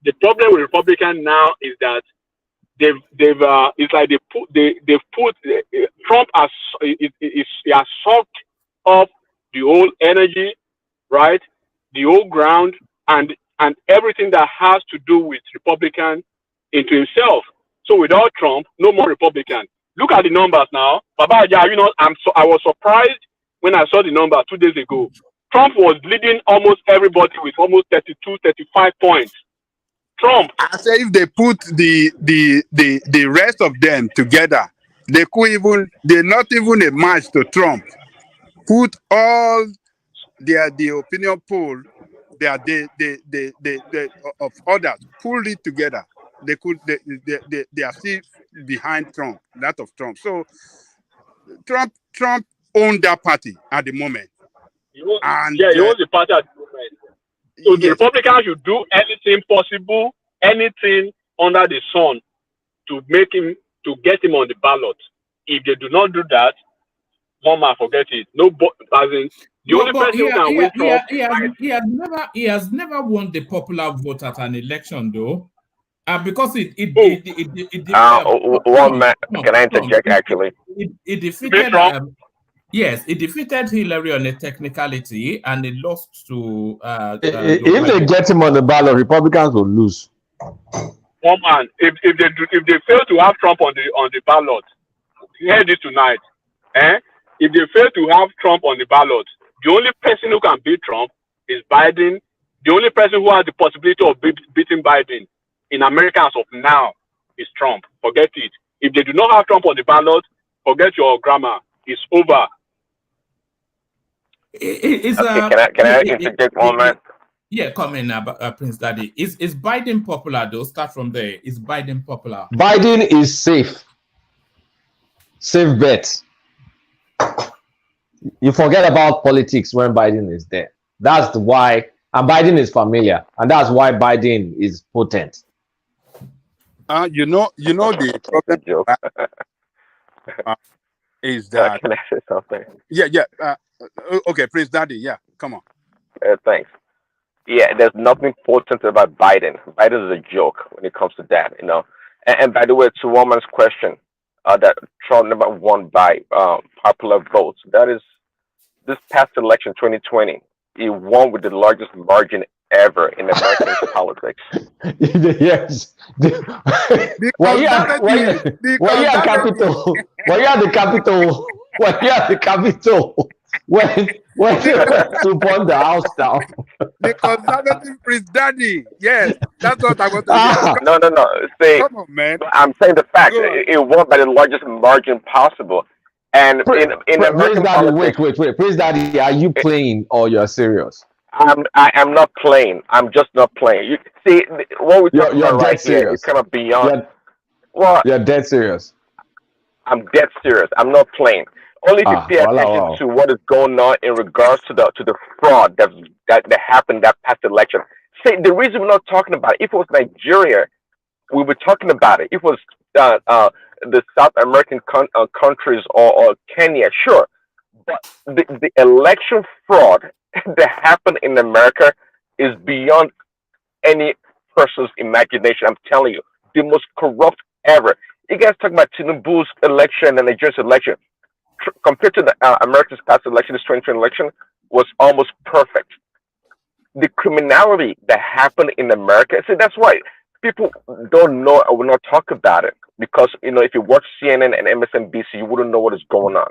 The problem with Republicans now is that it's like they've put Trump has sucked up the whole energy, right? The whole ground and everything that has to do with Republican into himself. So without Trump, no more Republican. Look at the numbers now. Baba, I was surprised when I saw the numbers 2 days ago. Trump was leading almost everybody with almost 32, 35 points. Trump. I say if they put the rest of them together, they're not even a match to Trump. Put all the opinion poll, they of others, pull it together. They are still behind Trump, that of Trump. So Trump owned that party at the moment. He owns the party at the moment. So the Republicans should do anything possible, anything under the sun to get him on the ballot. If they do not do that, one man forget it. The only person who can win Trump. He has never won the popular vote at an election, though. Because one man, can I interject actually? It defeated it defeated Hillary on a technicality, and it lost to. If they get him on the ballot, Republicans will lose. One man, if they fail to have Trump on the ballot, hear this tonight, if they fail to have Trump on the ballot, the only person who can beat Trump is Biden. The only person who has the possibility of beating Biden in America as of now is Trump. Forget it. If they do not have Trump on the ballot, forget your grammar. It's over. Can I interject one man? Yeah, come in, Prince Daddy. Is Biden popular though? Start from there. Is Biden popular? Biden is safe. Safe bet. You forget about politics when Biden is there. That's why, and Biden is familiar, and that's why Biden is potent. You know the problem is that. Can I say something? Yeah. Okay, Prince Daddy. Yeah, come on. Thanks. Yeah, there's nothing potent about Biden. Biden is a joke when it comes to that, you know. And by the way, to Woman's question, that Trump never won by popular votes. That is, this past election, 2020, he won with the largest margin ever in American politics. Yes. Were you at the Capitol? Were you at the Capitol? Were you at the Capitol? When to burn the house down? The conservative Prince Daddy. Yes, that's what I want to No. See, come on, man. I'm saying the fact it won by the largest margin possible. And in American politics, wait. Prince Daddy, are you playing or you're serious? I am not playing. I'm just not playing. You see, what we're talking about right here is kind of beyond. You're dead serious. I'm dead serious. I'm not playing. Only if you pay attention to what is going on in regards to the fraud that happened that past election. See, the reason we're not talking about it, if it was Nigeria, we were talking about it. If it was the South American countries or Kenya, sure. But the election fraud that happened in America is beyond any person's imagination. I'm telling you, the most corrupt ever. You guys talk about TINUBU'S election and Nigeria's election. Compared to the America's past election, this 2020 election was almost perfect. the criminality that happened in America. See, that's why people don't know or will not talk about it, because if you watch CNN and MSNBC, you wouldn't know what is going on.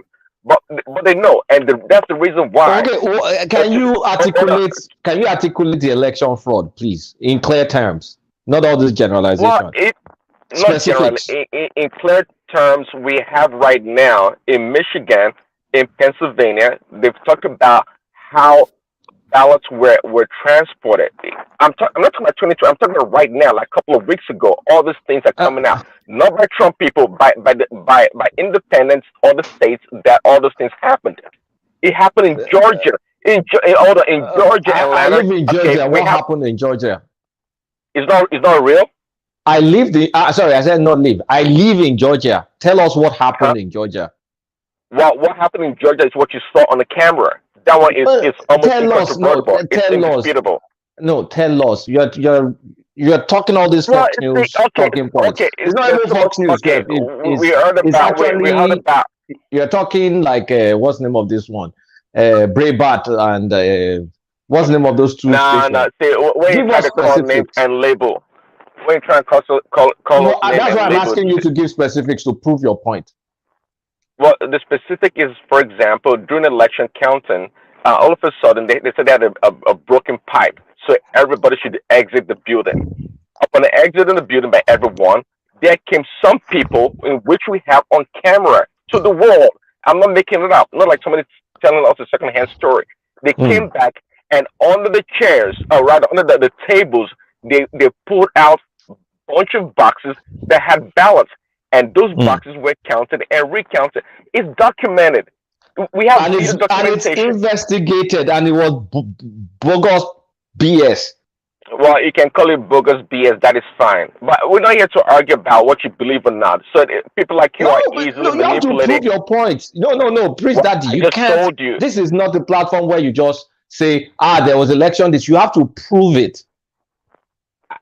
But they know, and that's the reason why. Okay, can you articulate the election fraud, please, in clear terms, not all this generalization? Well, not generally. In clear terms, we have right now in Michigan, in Pennsylvania, they've talked about how ballots were transported. I'm not talking about 22. I'm talking about right now, like a couple of weeks ago. All these things are coming out, not by Trump people, by independents, all the states that all those things happened. It happened in Georgia, in Georgia, Atlanta. I live in Georgia. What happened in Georgia? It's not real. I lived in. Sorry, I said not live. I live in Georgia. Tell us what happened in Georgia. Well, what happened in Georgia is what you saw on the camera. That one is almost incontrovertible. It's indisputable. No, tell us. You're talking all this Fox News talking points. Okay, it's not even Fox News. Okay, we heard about. You're talking like what's the name of this one? Breitbart and what's the name of those two? No. See, when you try to call names and label, when you try to call no, that's why I'm asking you to give specifics to prove your point. Well, the specific is, for example, during election counting, all of a sudden they said they had a broken pipe, so everybody should exit the building. Upon exiting the building by everyone, there came some people, in which we have on camera, to the world. I'm not making it up. Not like somebody telling us a second-hand story. They came back, and under the chairs, or rather under the tables, they pulled out a bunch of boxes that had ballots. And those boxes were counted and recounted. It's documented. We have documentation. And it's investigated, and it was bogus BS. Well, you can call it bogus BS. That is fine. But we're not here to argue about what you believe or not. So people like you are easily manipulated. You have to prove your point. No, Prince Daddy, you can't. Told you. This is not the platform where you just say, there was election. You have to prove it.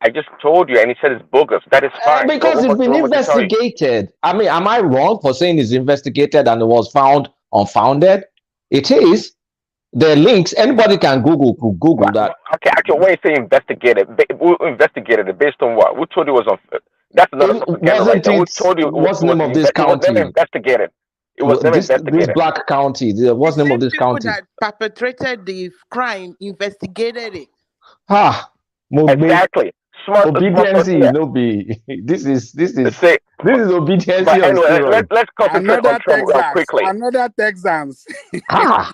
I just told you, and he said it's bogus. That is fine. Because it's been investigated. I mean, am I wrong for saying it's investigated and it was found unfounded? It is. The links, anybody can Google that. Okay, actually, when you say investigated, we investigated it based on what? We told you it was unfair. That's another propaganda right there. We told you what's the name of this county? It was never investigated. It was never investigated. This black county. What's the name of this county? That perpetrated the crime investigated it. Exactly. Obedience, no be. This is obedience. Anyway, let's concentrate on Trump real quickly. Another Texans. On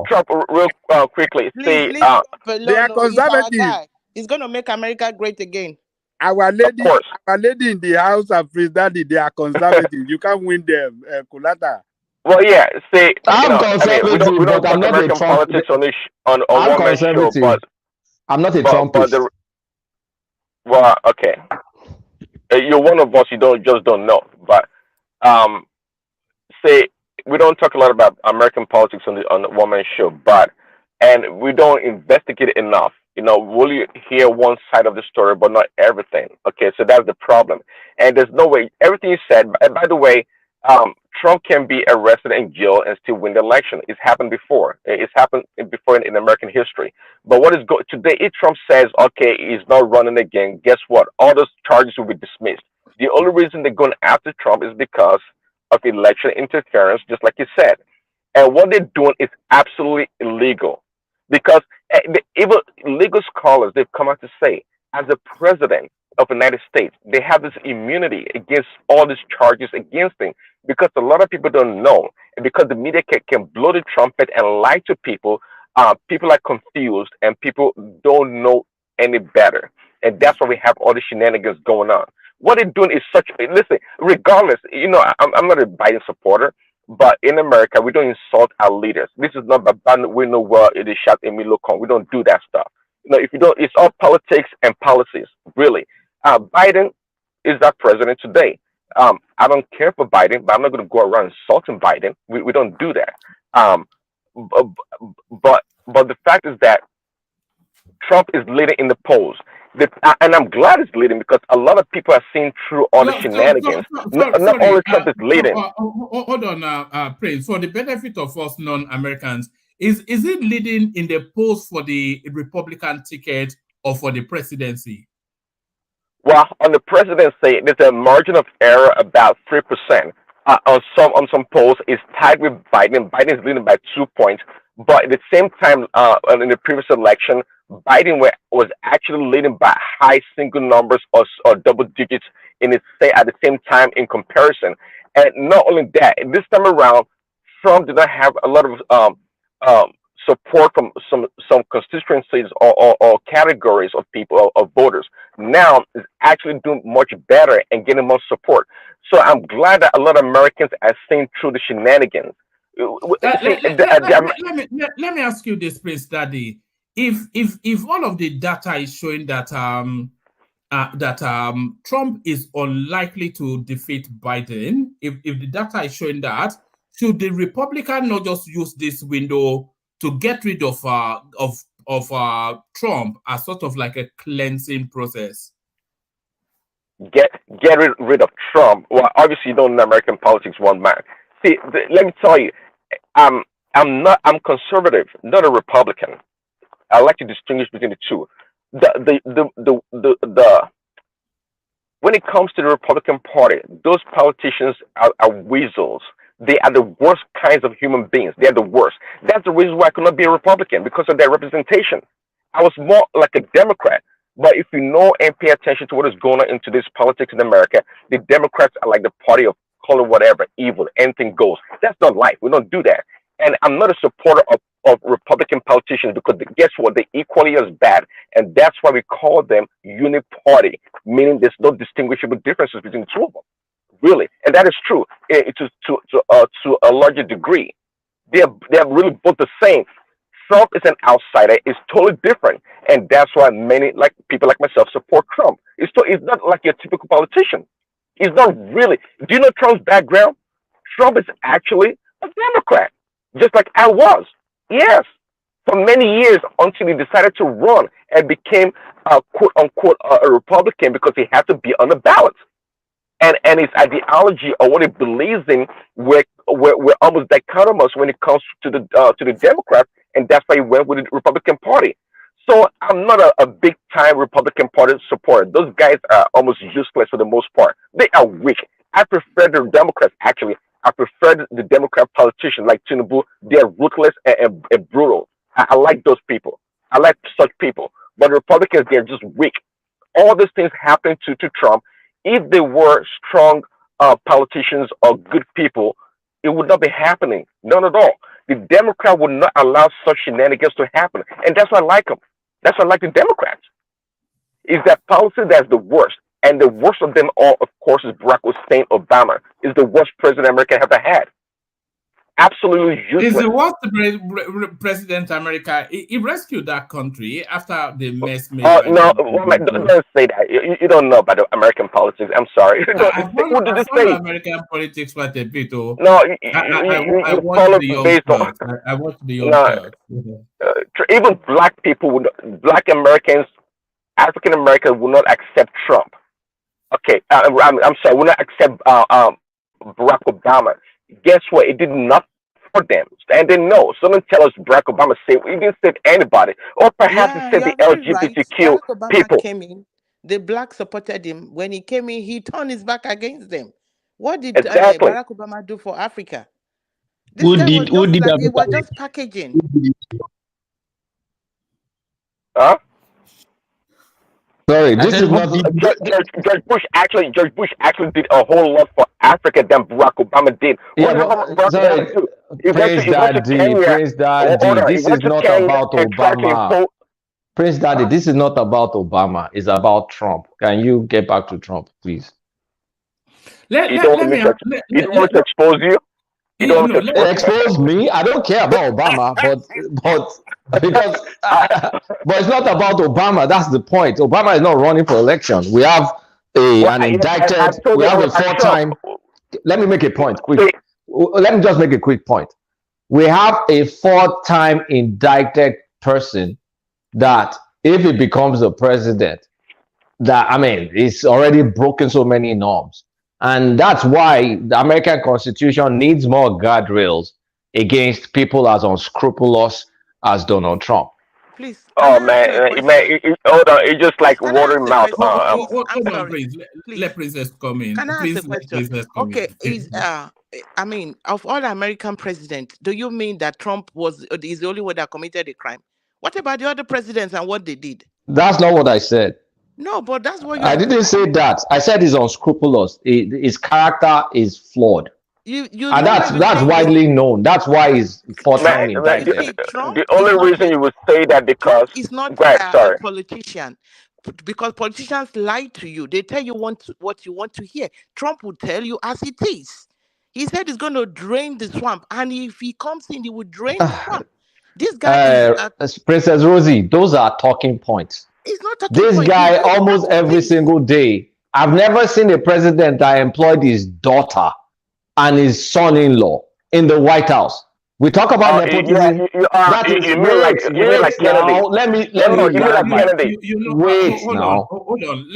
Trump real quickly. They are conservative. He's going to make America great again. Our lady in the house of President, they are conservative. You can't win them, Kulata. Well, yeah. See, I'm conservative, we don't but I'm not American a Trump. politics on one man show, but I'm not a Trumpist. Well, okay. You're one of us. You don't know. But say we don't talk a lot about American politics on the one man show, and we don't investigate it enough. We'll hear one side of the story, but not everything. Okay, so that's the problem. And there's no way everything you said. By the way, Trump can be arrested and jailed and still win the election. It's happened before. It's happened before in American history. But what is today? If Trump says, okay, he's not running again, guess what? All those charges will be dismissed. The only reason they're going after Trump is because of election interference, just like you said. And what they're doing is absolutely illegal, because even legal scholars, they've come out to say, as a president of the United States, they have this immunity against all these charges against him, because a lot of people don't know, and because the media can blow the trumpet and lie to people. People are confused, and people don't know any better, and that's why we have all the shenanigans going on. What they're doing is listen, regardless, I'm not a Biden supporter, but in America, we don't insult our leaders. This is not about we know where it is shot in Milocon. We don't do that stuff. If you don't, it's all politics and policies, really. Biden is our president today. I don't care for Biden, but I'm not going to go around insulting Biden. We don't do that. But the fact is that Trump is leading in the polls. And I'm glad it's leading, because a lot of people are seeing through all the shenanigans. Not only Trump is leading. Hold on, Prince. For the benefit of us non-Americans, Is it leading in the polls for the Republican ticket or for the presidency? Well, on the presidency, there's a margin of error about 3%. On some polls, it's tied with Biden. Biden is leading by 2 points. But at the same time, in the previous election, Biden was actually leading by high single numbers or double digits at the same time in comparison. And not only that, this time around, Trump did not have a lot of support from some constituencies or categories of people or voters. Now is actually doing much better and getting more support. So I'm glad that a lot of Americans are seeing through the shenanigans. Let me ask you this, Prince Daddy. If all of the data is showing that Trump is unlikely to defeat Biden, if the data is showing that, should the Republican not just use this window to get rid of Trump as sort of like a cleansing process? Get rid of Trump. Well, obviously you don't know American politics one man. See, let me tell you, I'm conservative, not a Republican. I like to distinguish between the two. When it comes to the Republican Party, those politicians are weasels. They are the worst kinds of human beings. They are the worst. That's the reason why I could not be a Republican, because of their representation. I was more like a Democrat. But if you know and pay attention to what is going on in today's politics in America, the Democrats are like the party of call it whatever, evil, anything goes. That's not life. We don't do that. And I'm not a supporter of Republican politicians, because guess what? They're equally as bad. And that's why we call them uniparty, meaning there's no distinguishable differences between the two of them. Really. And that is true to a larger degree. They're really both the same. Trump is an outsider. It's totally different. And that's why many people like myself support Trump. It's not like your typical politician. He's not really. Do you know Trump's background? Trump is actually a Democrat, just like I was. Yes. For many years, until he decided to run and became quote unquote a Republican, because he had to be on the ballot. And his ideology or what he believes in we're almost dichotomous when it comes to the Democrats, and that's why he went with the Republican Party. So I'm not a big time Republican Party supporter. Those guys are almost useless for the most part. They are weak. I prefer the Democrats, actually. I prefer the Democrat politicians like TINUBU. They're ruthless and brutal. I like those people. I like such people. But Republicans, they're just weak. All these things happen to Trump. If they were strong politicians or good people, it would not be happening. None at all. The Democrat would not allow such shenanigans to happen. And that's why I like them. That's why I like the Democrats. Is that policy that's the worst. And the worst of them all, of course, is Barack Hussein Obama. Is the worst president America ever had. Absolutely useless. Is the worst president America? He rescued that country after the mess made. No, don't say that. You don't know about the American politics. I'm sorry. I follow American politics quite a bit. No, I watch the young Turks. I watch the young Turks. Even black people, black Americans, African Americans will not accept Trump. Okay, I'm sorry, will not accept Barack Obama. Guess what? It did not for them, and they know. Someone tell us Barack Obama saved. He didn't save anybody, or perhaps he saved the LGBTQ Barack Obama people. came in. The blacks supported him. When he came in, he turned his back against them. What did Exactly. Barack Obama do for Africa? Who did that? They were just packaging. Huh? Sorry, this is not. George Bush actually did a whole lot for Africa than Barack Obama did. Prince Daddy, this is not about Obama. Prince Daddy, this is not about Obama. It's about Trump. Can you get back to Trump, please? You don't want me to expose you? You don't want to expose me? I don't care about Obama, but because but it's not about Obama. That's the point. Obama is not running for election. We have an indicted. We have a 4-time. Let me make a point quick. Let me just make a quick point. We have a 4-time indicted person that, if he becomes the president, it's already broken so many norms. And that's why the American Constitution needs more guardrails against people as unscrupulous as Donald Trump. Please. Oh man, hold on. It's just like watering mouth. Hold on, please. Let Princess come in. Can I ask Please a let question? Princess come Okay, in. I mean, of all American presidents, do you mean that Trump is the only one that committed a crime? What about the other presidents and what they did? That's not what I said. No, but that's what you I are didn't say that. I said he's unscrupulous. His character is flawed. You And know that's widely known. That's why he's four time indicted. The only reason you would say that because is not go ahead, a sorry. politician, because politicians lie to you. They tell you what you want to hear. Trump will tell you as it is. He said he's going to drain the swamp, and if he comes in, he will drain the swamp. This guy is Princess Rosie, those are talking points. He's not talking This points. guy almost every single day. I've never seen a president that employed his daughter and his son-in-law in the White House. We talk about nepotism. You mean like Kennedy? Let me You mean like Kennedy? Wait now. Hold on.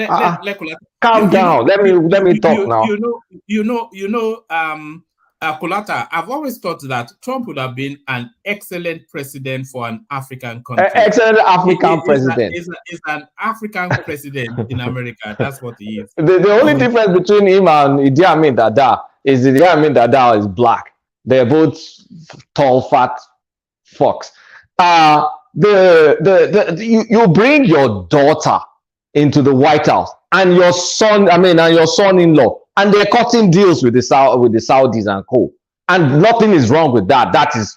Calm down. Let me talk now. Kolata, I've always thought that Trump would have been an excellent president for an African country. Excellent African president. He's an African president in America. That's what he is. The only difference between him and Idi Amin Dada is Idi Amin Dada is black. They're both tall, fat fucks. You bring your daughter into the White House and your son-in-law, and they're cutting deals with the Saudis and co. And nothing is wrong with that. That is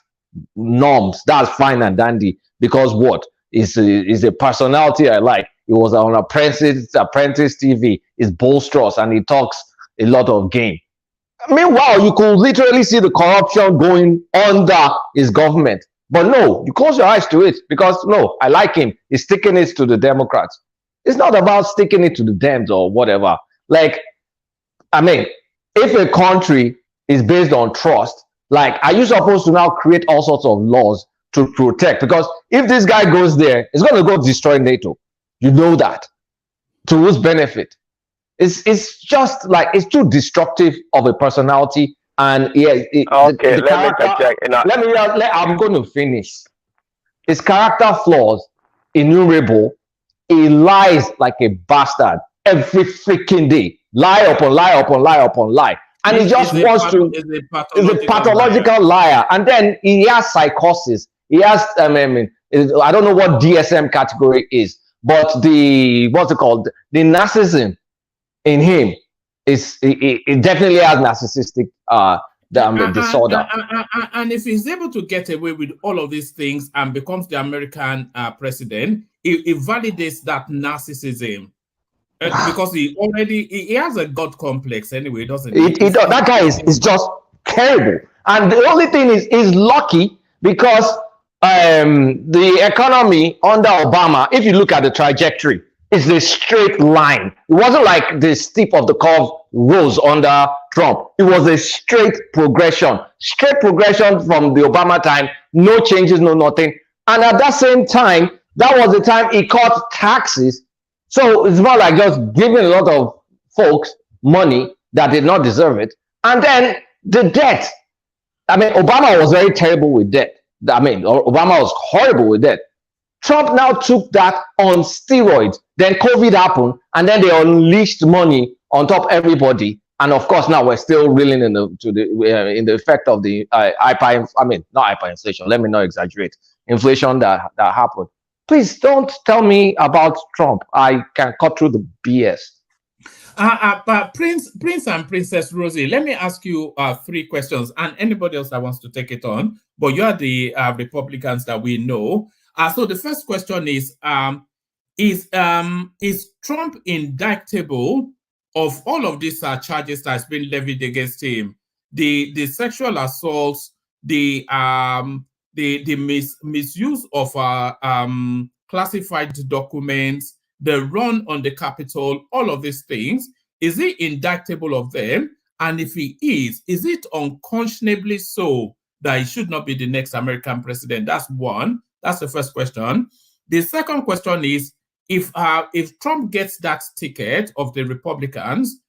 norms. That's fine and dandy. Because what? Is a personality I like. He was on Apprentice TV. He's boisterous and he talks a lot of game. Meanwhile, you could literally see the corruption going under his government. But no, you close your eyes to it because no, I like him. He's sticking it to the Democrats. It's not about sticking it to the Dems or whatever. If a country is based on trust, are you supposed to now create all sorts of laws to protect? Because if this guy goes there, it's going to go destroy NATO. You know that. To whose benefit? It's just it's too destructive of a personality. And I'm going to finish. His character flaws, innumerable. He lies like a bastard every freaking day. Lie upon lie upon lie upon lie. And he just wants to. He's a pathological liar. And then he has psychosis. He has, I don't know what DSM category is, but what's it called? The narcissism in him it definitely has narcissistic disorder. And if he's able to get away with all of these things and becomes the American president, it validates that narcissism. Because he has a God complex anyway, doesn't he? That guy is just terrible. And the only thing is he's lucky because the economy under Obama, if you look at the trajectory, it's a straight line. It wasn't like the steep of the curve rose under Trump. It was a straight progression from the Obama time. No changes, no nothing. And at that same time, that was the time he cut taxes. So it's not like just giving a lot of folks money that did not deserve it. And then the debt. Obama was very terrible with debt. Obama was horrible with debt. Trump now took that on steroids. Then COVID happened, and then they unleashed money on top of everybody. And of course, now we're still reeling in the effect of the not hyperinflation. Let me not exaggerate. Inflation that happened. Please don't tell me about Trump. I can cut through the BS. But Prince and Princess Rosie, let me ask you 3 questions, and anybody else that wants to take it on. But you are the Republicans that we know. So the first question is Trump indictable of all of these charges that has been levied against him? The sexual assaults, the misuse of classified documents, the run on the Capitol, all of these things. Is he indictable of them? And if he is it unconscionably so that he should not be the next American president? That's one. That's the first question. The second question is, if Trump gets that ticket of the Republicans,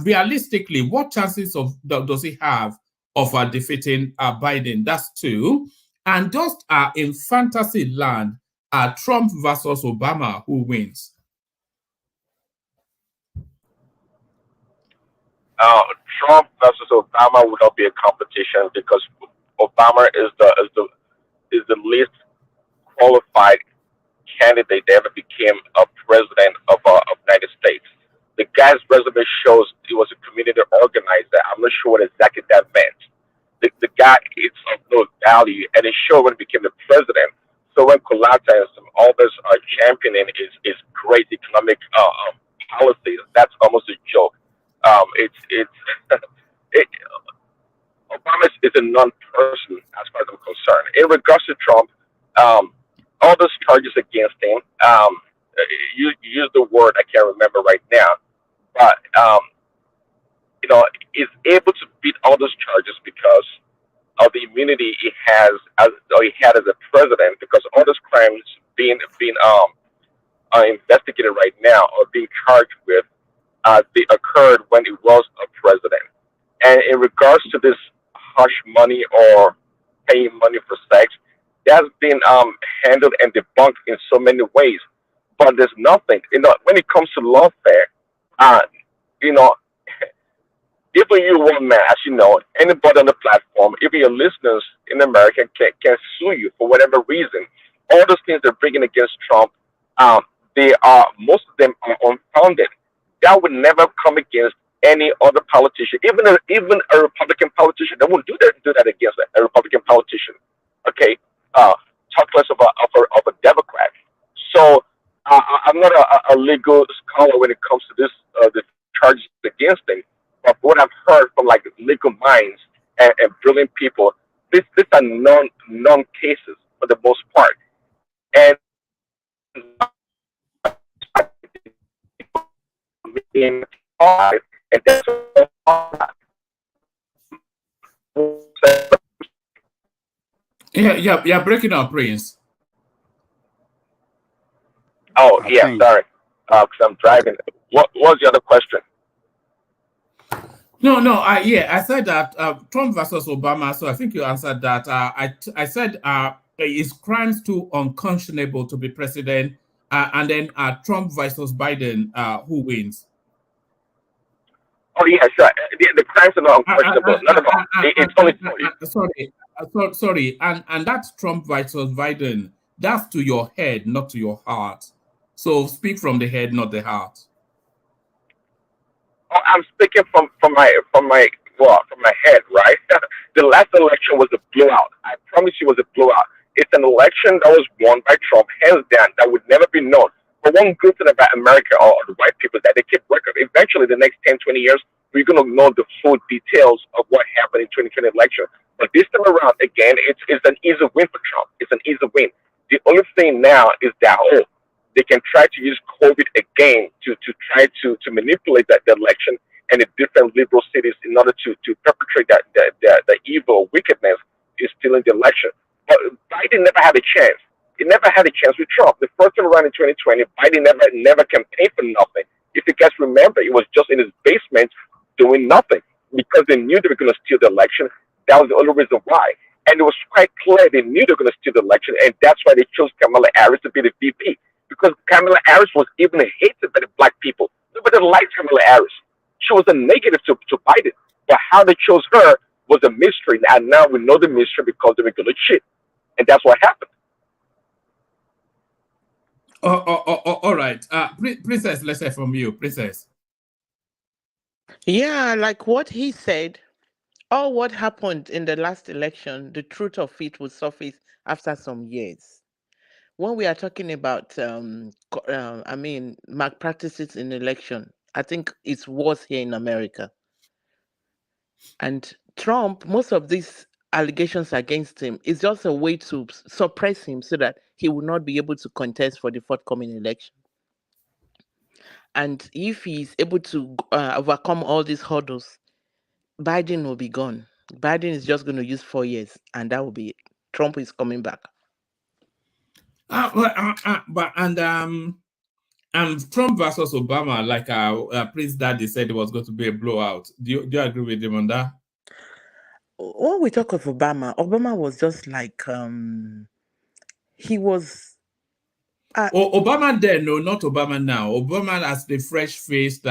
realistically, what chances does he have of defeating Biden. That's 2. And just in fantasy land, Trump versus Obama, who wins? Trump versus Obama would not be a competition because Obama is the least qualified candidate that ever became a president of United States. The guy's resume shows he was a community organizer. I'm not sure what exactly that meant. The guy is of no value, and it showed when he became the president. So when Kulata and some others are championing his great economic policies, that's almost a joke. Obama is a non-person as far as I'm concerned. In regards to Trump, all those charges against him, you use the word I can't remember right now, but is able to beat all those charges because of the immunity he had as a president, because all those crimes being investigated right now or being charged with, they occurred when he was a president. And in regards to this hush money or paying money for sex, that's been handled and debunked in so many ways. But there's nothing, when it comes to lawfare, even you one man, as you know, anybody on the platform, even your listeners in America can sue you for whatever reason. All those things they're bringing against Trump, most of them are unfounded. That would never come against any other politician, even a Republican politician. They won't do that against a Republican politician. Okay, talk less of a Democrat. So I'm not a legal scholar when it comes to this the charges against him. But what I've heard from like legal minds and brilliant people, these are non cases for the most part, and that's Yeah, breaking up, Prince. Oh, yeah, sorry, because I'm driving. What was the other question? No, I said that Trump versus Obama, so I think you answered that. I said is crimes too unconscionable to be president, and then Trump versus Biden, who wins? Oh, yeah, sure. The crimes are not unquestionable. None of them. It's only sorry, and that's Trump versus Biden. That's to your head, not to your heart. So speak from the head, not the heart. I'm speaking from my head, right? The last election was a blowout. I promise you, it was a blowout. It's an election that was won by Trump, hands down, that would never be known. But one good thing about America or the white people is that they keep record. Eventually, the next 10, 20 years, we're going to know the full details of what happened in 2020 election. But this time around, again, it's an easy win for Trump. It's an easy win. The only thing now is that, they can try to use COVID again to try to manipulate the election and the different liberal cities in order to perpetrate the evil wickedness is stealing the election. But Biden never had a chance. He never had a chance with Trump. The first time around in 2020, Biden never campaigned for nothing. If you guys remember, he was just in his basement doing nothing because they knew they were going to steal the election. That was the only reason why. And it was quite clear they knew they were going to steal the election, and that's why they chose Kamala Harris to be the VP. Because Kamala Harris was even hated by the black people. Nobody liked Kamala Harris. She was a negative to Biden. But how they chose her was a mystery. And now we know the mystery because they were going to cheat. And that's what happened. All right. Princess, let's hear from you. Princess. Yeah, like what he said, all what happened in the last election, the truth of it will surface after some years. When we are talking about, malpractices in election, I think it's worse here in America. And Trump, most of these allegations against him is just a way to suppress him so that he will not be able to contest for the forthcoming election. And if he's able to overcome all these hurdles, Biden will be gone. Biden is just going to use 4 years, and that will be it. Trump is coming back. And Trump versus Obama, like Prince Daddy said, it was going to be a blowout. Do you agree with him on that? when we talk of Obama, Obama was just like he was. Obama then, no, not Obama now. Obama as the fresh-faced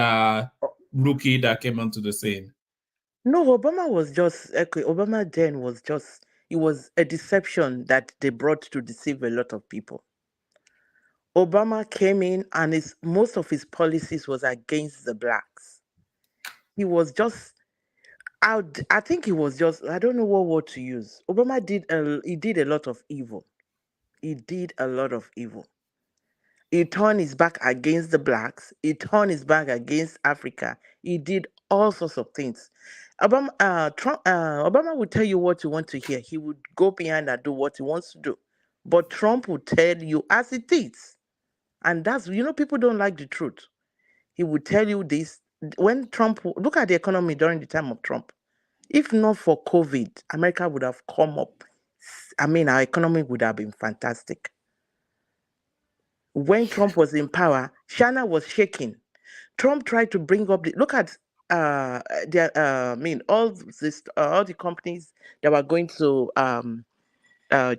rookie that came onto the scene. No, Obama was just okay. Obama then was just it was a deception that they brought to deceive a lot of people. Obama came in and most of his policies was against the blacks. He was just out. I think he was just. I don't know what word to use. Obama did. He did a lot of evil. He did a lot of evil. He turned his back against the blacks. He turned his back against Africa. He did all sorts of things. Obama would tell you what you want to hear. He would go behind and do what he wants to do. But Trump would tell you as it is. And that's, people don't like the truth. He would tell you this. When Trump, look at the economy during the time of Trump. If not for COVID, America would have come up. Our economy would have been fantastic. When Trump was in power, China was shaking. Trump tried to bring up look at all the companies that were going to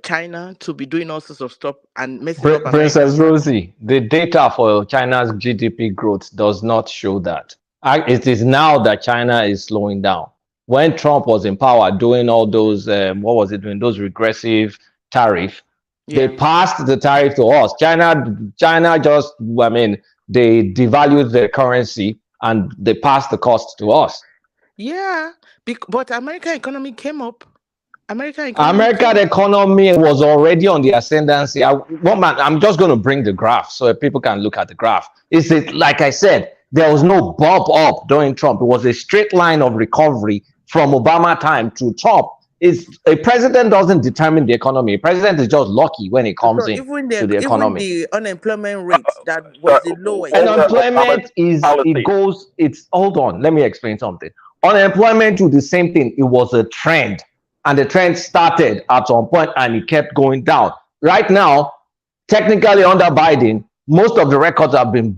China to be doing all sorts of stuff and messing up America. Princess Rosie, the data for China's GDP growth does not show that. It is now that China is slowing down. When Trump was in power doing all those, those regressive tariffs, they passed the tariff to us. China just, they devalued their currency and they passed the cost to us. Yeah, but American economy came up. American economy was already on the ascendancy. I'm just going to bring the graph so that people can look at the graph. Like I said, there was no bump up during Trump. It was a straight line of recovery from Obama time to Trump. A president doesn't determine the economy. A president is just lucky when it comes to the economy. Even the unemployment rate that was the lowest. Unemployment hold on, let me explain something. Unemployment to the same thing. It was a trend. And the trend started at some point and it kept going down. Right now, technically under Biden, most of the records have been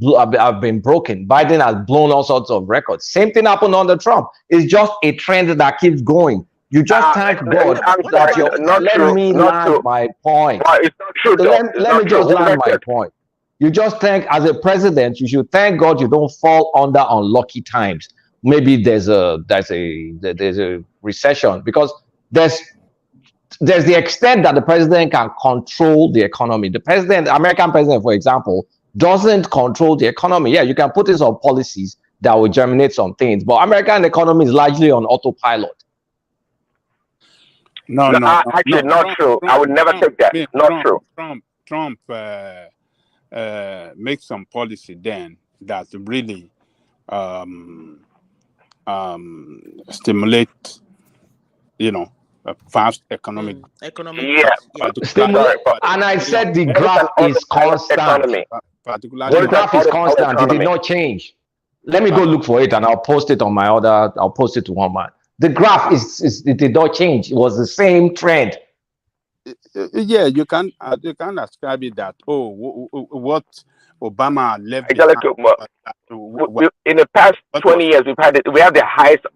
broken. Biden has blown all sorts of records. Same thing happened under Trump. It's just a trend that keeps going. You just thank God that let me land my point. It's not true. Let me just land my point. You just thank, as a president, you should thank God you don't fall under unlucky times. Maybe there's a recession, because there's the extent that the president can control the economy. The American president, for example, doesn't control the economy. Yeah, you can put in some policies that will germinate some things, but American economy is largely on autopilot. Actually, not true. I would never take that. Not true. Trump makes some policy then that really stimulate, a fast economic. Yeah. And I said the graph is constant. The graph is constant. It did not change. Let me go look for it and I'll post it on my I'll post it to one man. The graph it did not change. It was the same trend. Yeah, you can ascribe it that what Obama left in the past 20 years we have the highest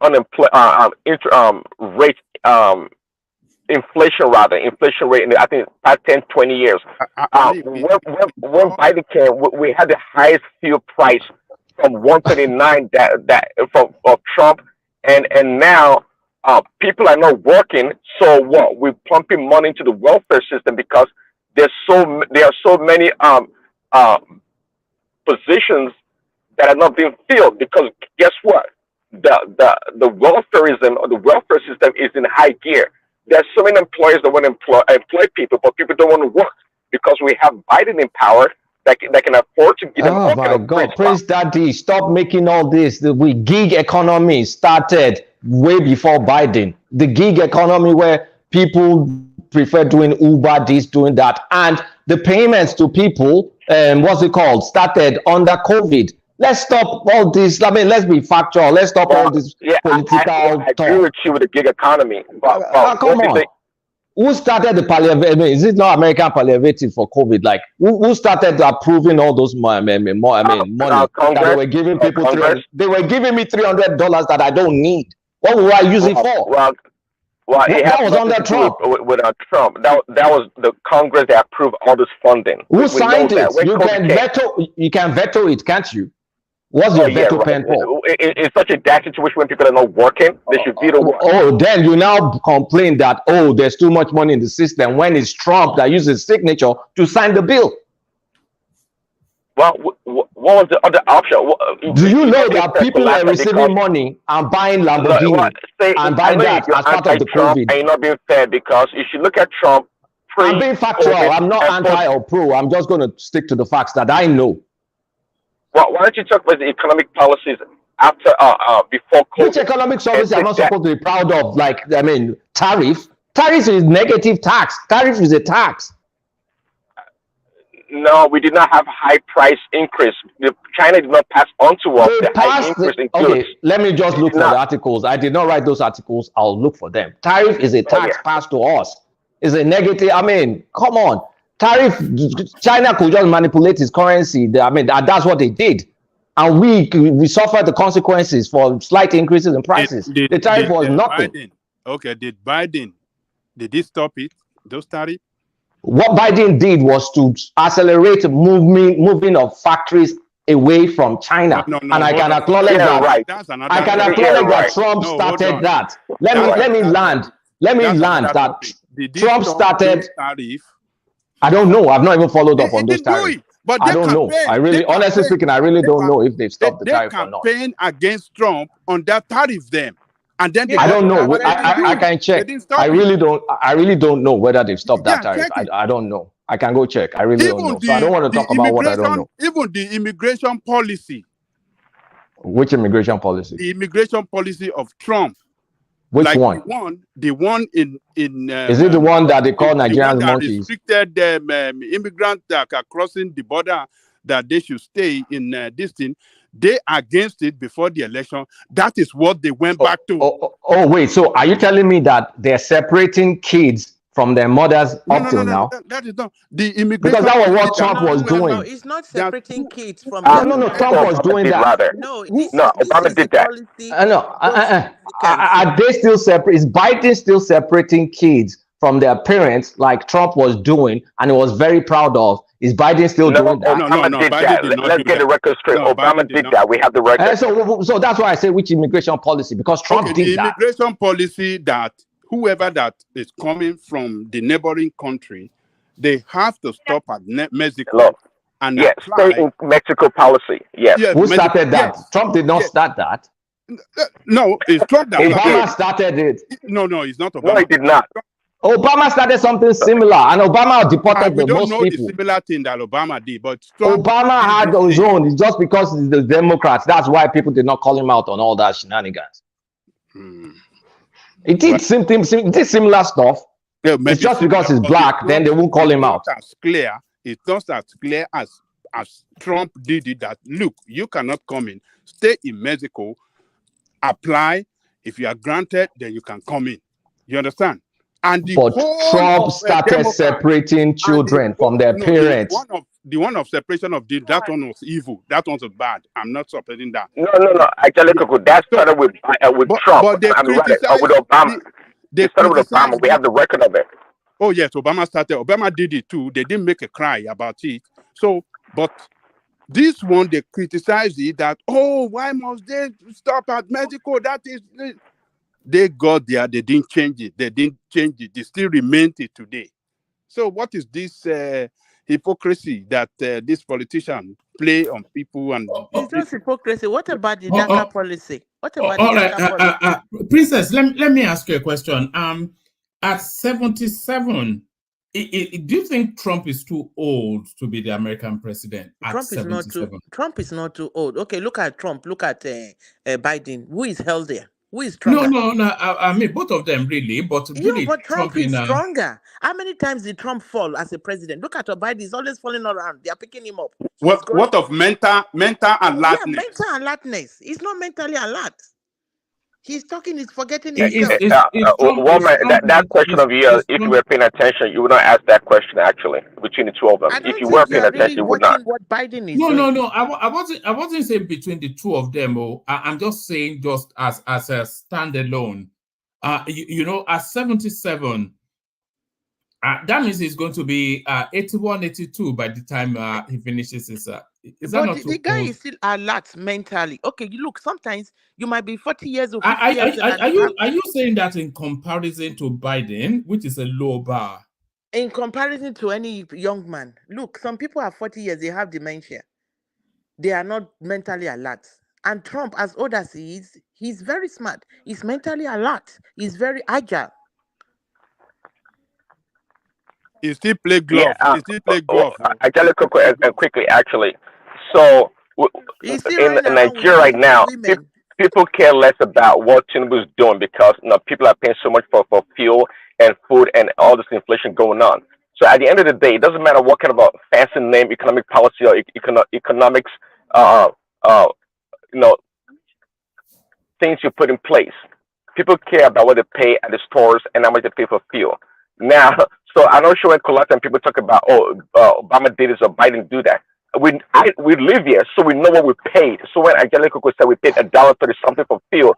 inflation rate in I think past 10 20 years. When Biden came, we had the highest fuel price from 139 of Trump. And now people are not working, so what? We're pumping money into the welfare system because there are so many positions that are not being filled. Because guess what? The welfareism or the welfare system is in high gear. There's so many employers that want to employ people, but people don't want to work because we have Biden in power that can afford to give them. Oh my God, Prince Daddy, stop making all this. The gig economy started way before Biden. The gig economy where people prefer doing Uber, this, doing that, and the payments to people, started under COVID. Let's stop all this. Let's be factual. Let's stop all this political I agree with you with the gig economy. Come on. Who started the palliative? Is it not American palliative for COVID? Like, who started approving all those money that they were giving people? They were giving me $300 that I don't need. What will I use it for? Well, it That has was nothing under to do Trump. with Trump. That was the Congress that approved all this funding. Who We know signed that. it? When You COVID can came, veto. You can veto it, can't you? What's oh your yeah, veto right. pen for? It's such a bad situation when people are not working. They should veto what? Oh, then you now complain that, oh, there's too much money in the system when it's Trump that uses his signature to sign the bill. Well, what was the other option? Do you know that people are receiving money and buying Lamborghini and I buying know that you're as part of the anti-Trump COVID? and you're not being fair because if you look at Trump I'm being factual. pre-COVID I'm not and post, anti or pro. I'm just going to stick to the facts that I know. well, why don't you talk about the economic policies after before COVID? Which economic policy I'm not supposed to be proud of? Like, I mean, tariff. Tariff is negative tax. Tariff is a tax. No, we did not have high price increase. China did not pass on to us the high increase in goods. Okay, let me just look for the articles. I did not write those articles. I'll look for them. Tariff is a tax passed to us. Is a negative. I mean, come on. Tariff. China could just manipulate its currency. I mean, that's what they did, and we suffered the consequences for slight increases in prices. The tariff was nothing. Did he stop it? Those tariffs? What Biden did was to accelerate moving of factories away from China, and I can acknowledge that. Right. I can acknowledge that Trump started that. Let me land. That Trump started. I don't know. I've not even followed up on those tariffs. I don't know. I really, honestly speaking, I really don't know if they've stopped the tariff or not. They campaign against Trump on that tariff then. And then I don't know. I can check. I really don't know whether they've stopped that tariff. I don't know. I can go check. I really don't know. So I don't want to talk about what I don't know. Even the immigration policy. Which immigration policy? The immigration policy of Trump. Which one? The one in is it the one that they call Nigerians monkeys? Restricted immigrants that are crossing the border that they should stay in this thing. They against it before the election. That is what they went back to. Oh, wait. So are you telling me that they're separating kids from their mothers till now? That is not the immigration. Because that was what Trump was doing. No, it's not separating kids from. No. Trump was doing that. No, Obama did that. Are they still separate? Is Biden still separating kids from their parents like Trump was doing and he was very proud of? Is Biden still doing that? Obama did that. Let's get the record straight. Obama did that. We have the record. So that's why I say which immigration policy, because Trump did that. The immigration policy that whoever that is coming from the neighboring country, they have to stop at Mexico. And stay in Mexico policy. Yes. Who started that? Yes. Trump did not start that. No, it's Trump that Obama started it. No, it's not Obama. No, he did not. Obama started something similar, and Obama deported the most people. We don't know the similar thing that Obama did, but Trump Obama had his own. It's just because it's the Democrats. That's why people did not call him out on all that shenanigans. It did similar stuff. Yeah, it's just because he's black, then they won't call him out. It's not as clear as Trump did it. That look, you cannot come in, stay in Mexico, apply. If you are granted, then you can come in. You understand? And but Trump started separating children from their parents. The one of separation of that one was evil. That one was bad. I'm not supporting that. No. Actually, that started with Trump. With Obama. They started with Obama. We have the record of it. Oh yes, Obama started. Obama did it too. They didn't make a cry about it. So, but this one they criticized it that why must they stop at Mexico? That is. They got there, they didn't change it. They still remain it today. So what is this hypocrisy that this politician play on people? And it's just hypocrisy. What about the DACA policy? What about the DACA policy? Princess, let me ask you a question. At 77, do you think Trump is too old to be the American president? Trump is not too old. Okay, look at Trump. Look at Biden. Who is healthier? Who is stronger? No. I mean, both of them really, but really, but Trump is stronger. How many times did Trump fall as a president? Look at Biden; he's always falling around. They are picking him up. What of mental and lateness? Yeah, mental and lateness. He's not mentally alert. He's talking. He's forgetting himself. That question of yours, if you were paying attention, you would not ask that question. Actually, between the two of them, if you were paying attention, you would not. What Biden is doing. No. I wasn't saying between the two of them. I'm just saying, just as a standalone. you know, at 77, that means he's going to be 81, 82 by the time he finishes his. Is that But not the too guy close? is still alert mentally. Okay, you look, sometimes you might be 40 years or Are, 50 years are, and are, are you have, you are you saying that in comparison to Biden, which is a low bar? in comparison to any young man, look, some people are 40 years, they have dementia. They are not mentally alert. And Trump, as old as he is, he's very smart. He's mentally alert. He's very agile. He still play Yeah, golf. He still play golf. Oh. I tell He you still play golf. quickly, actually. So He's still in running around with Nigeria right beautiful now, women. people care less about what Tinubu is doing because people are paying so much for fuel and food and all this inflation going on. So at the end of the day, it doesn't matter what kind of a fancy name, economic policy or economics, uh, uh, you know, things you put in place. People care about what they pay at the stores and how much they pay for fuel. Now, so I'm not sure when collect and people talk about, Obama did this or Biden do that. We live here, so we know what we paid. So when Angelica said we paid $1.30 something for fuel,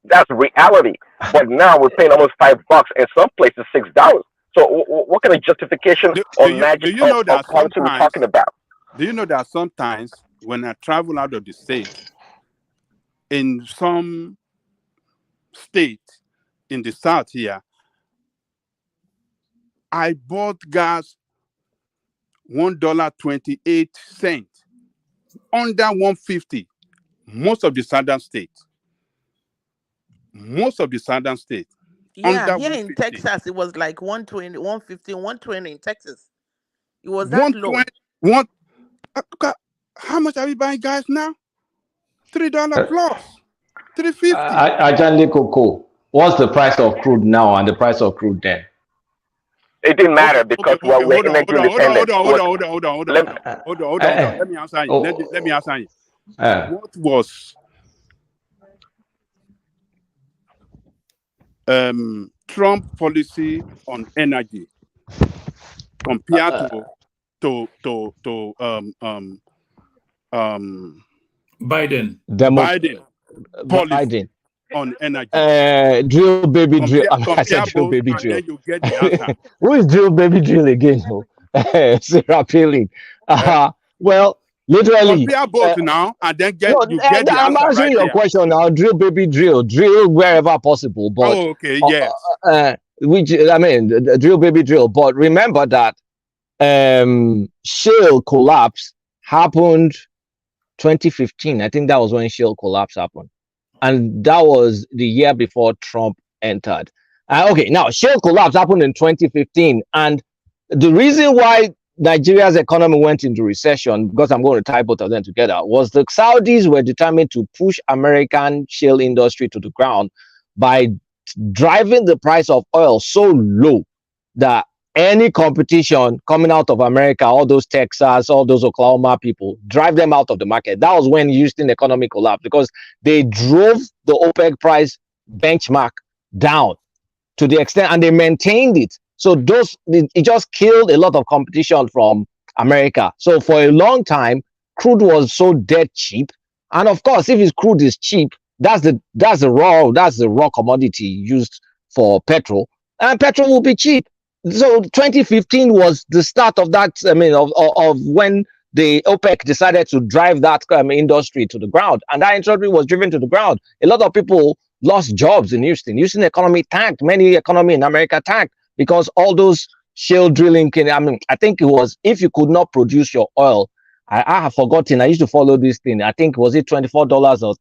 that's reality. But now we're paying almost $5, and some places $6. So what kind of justification or magic do you know or that policy we're sometimes? talking about? Do you know that sometimes when I travel out of the state, in some state in the south here, I bought gas $1.28 under 150. Most of the southern states. Yeah, Under here in 150. Texas, it was like 120, 150, 120 in Texas. It was that low. 120. How much are we buying gas now? $3 plus. $3.50. Ajale Coco, what's the price of crude now and the price of crude then? It didn't matter because we're energy independent. Hold on. Let me answer you. Let me answer you. What was Trump policy on energy compared to Biden policy on energy? Drill baby drill. I said drill baby and drill. then you get the answer. Who is drill baby drill again? Sarah Palin. Well, literally. Compare both now and then get the I'm answer answering right your there. question now. Drill baby drill wherever possible. But okay, yes. The drill baby drill. But remember that shale collapse happened 2015. I think that was when shale collapse happened, and that was the year before Trump entered. Okay, now shale collapse happened in 2015, and the reason why Nigeria's economy went into recession, because I'm going to tie both of them together, was the Saudis were determined to push American shale industry to the ground by driving the price of oil so low that any competition coming out of America, all those Texas, all those Oklahoma people, drive them out of the market. That was when Houston economy collapsed, because they drove the OPEC price benchmark down to the extent, and they maintained it. So it just killed a lot of competition from America. So for a long time, crude was so dead cheap. And of course, if crude is cheap, that's the raw commodity used for petrol, and petrol will be cheap. So 2015 was the start of that. Of when the OPEC decided to drive that industry to the ground, and that industry was driven to the ground. A lot of people lost jobs in Houston. Houston economy tanked. Many economy in America tanked because all those shale drilling. I think it was, if you could not produce your oil. I have forgotten. I used to follow this thing. I think was it $24 or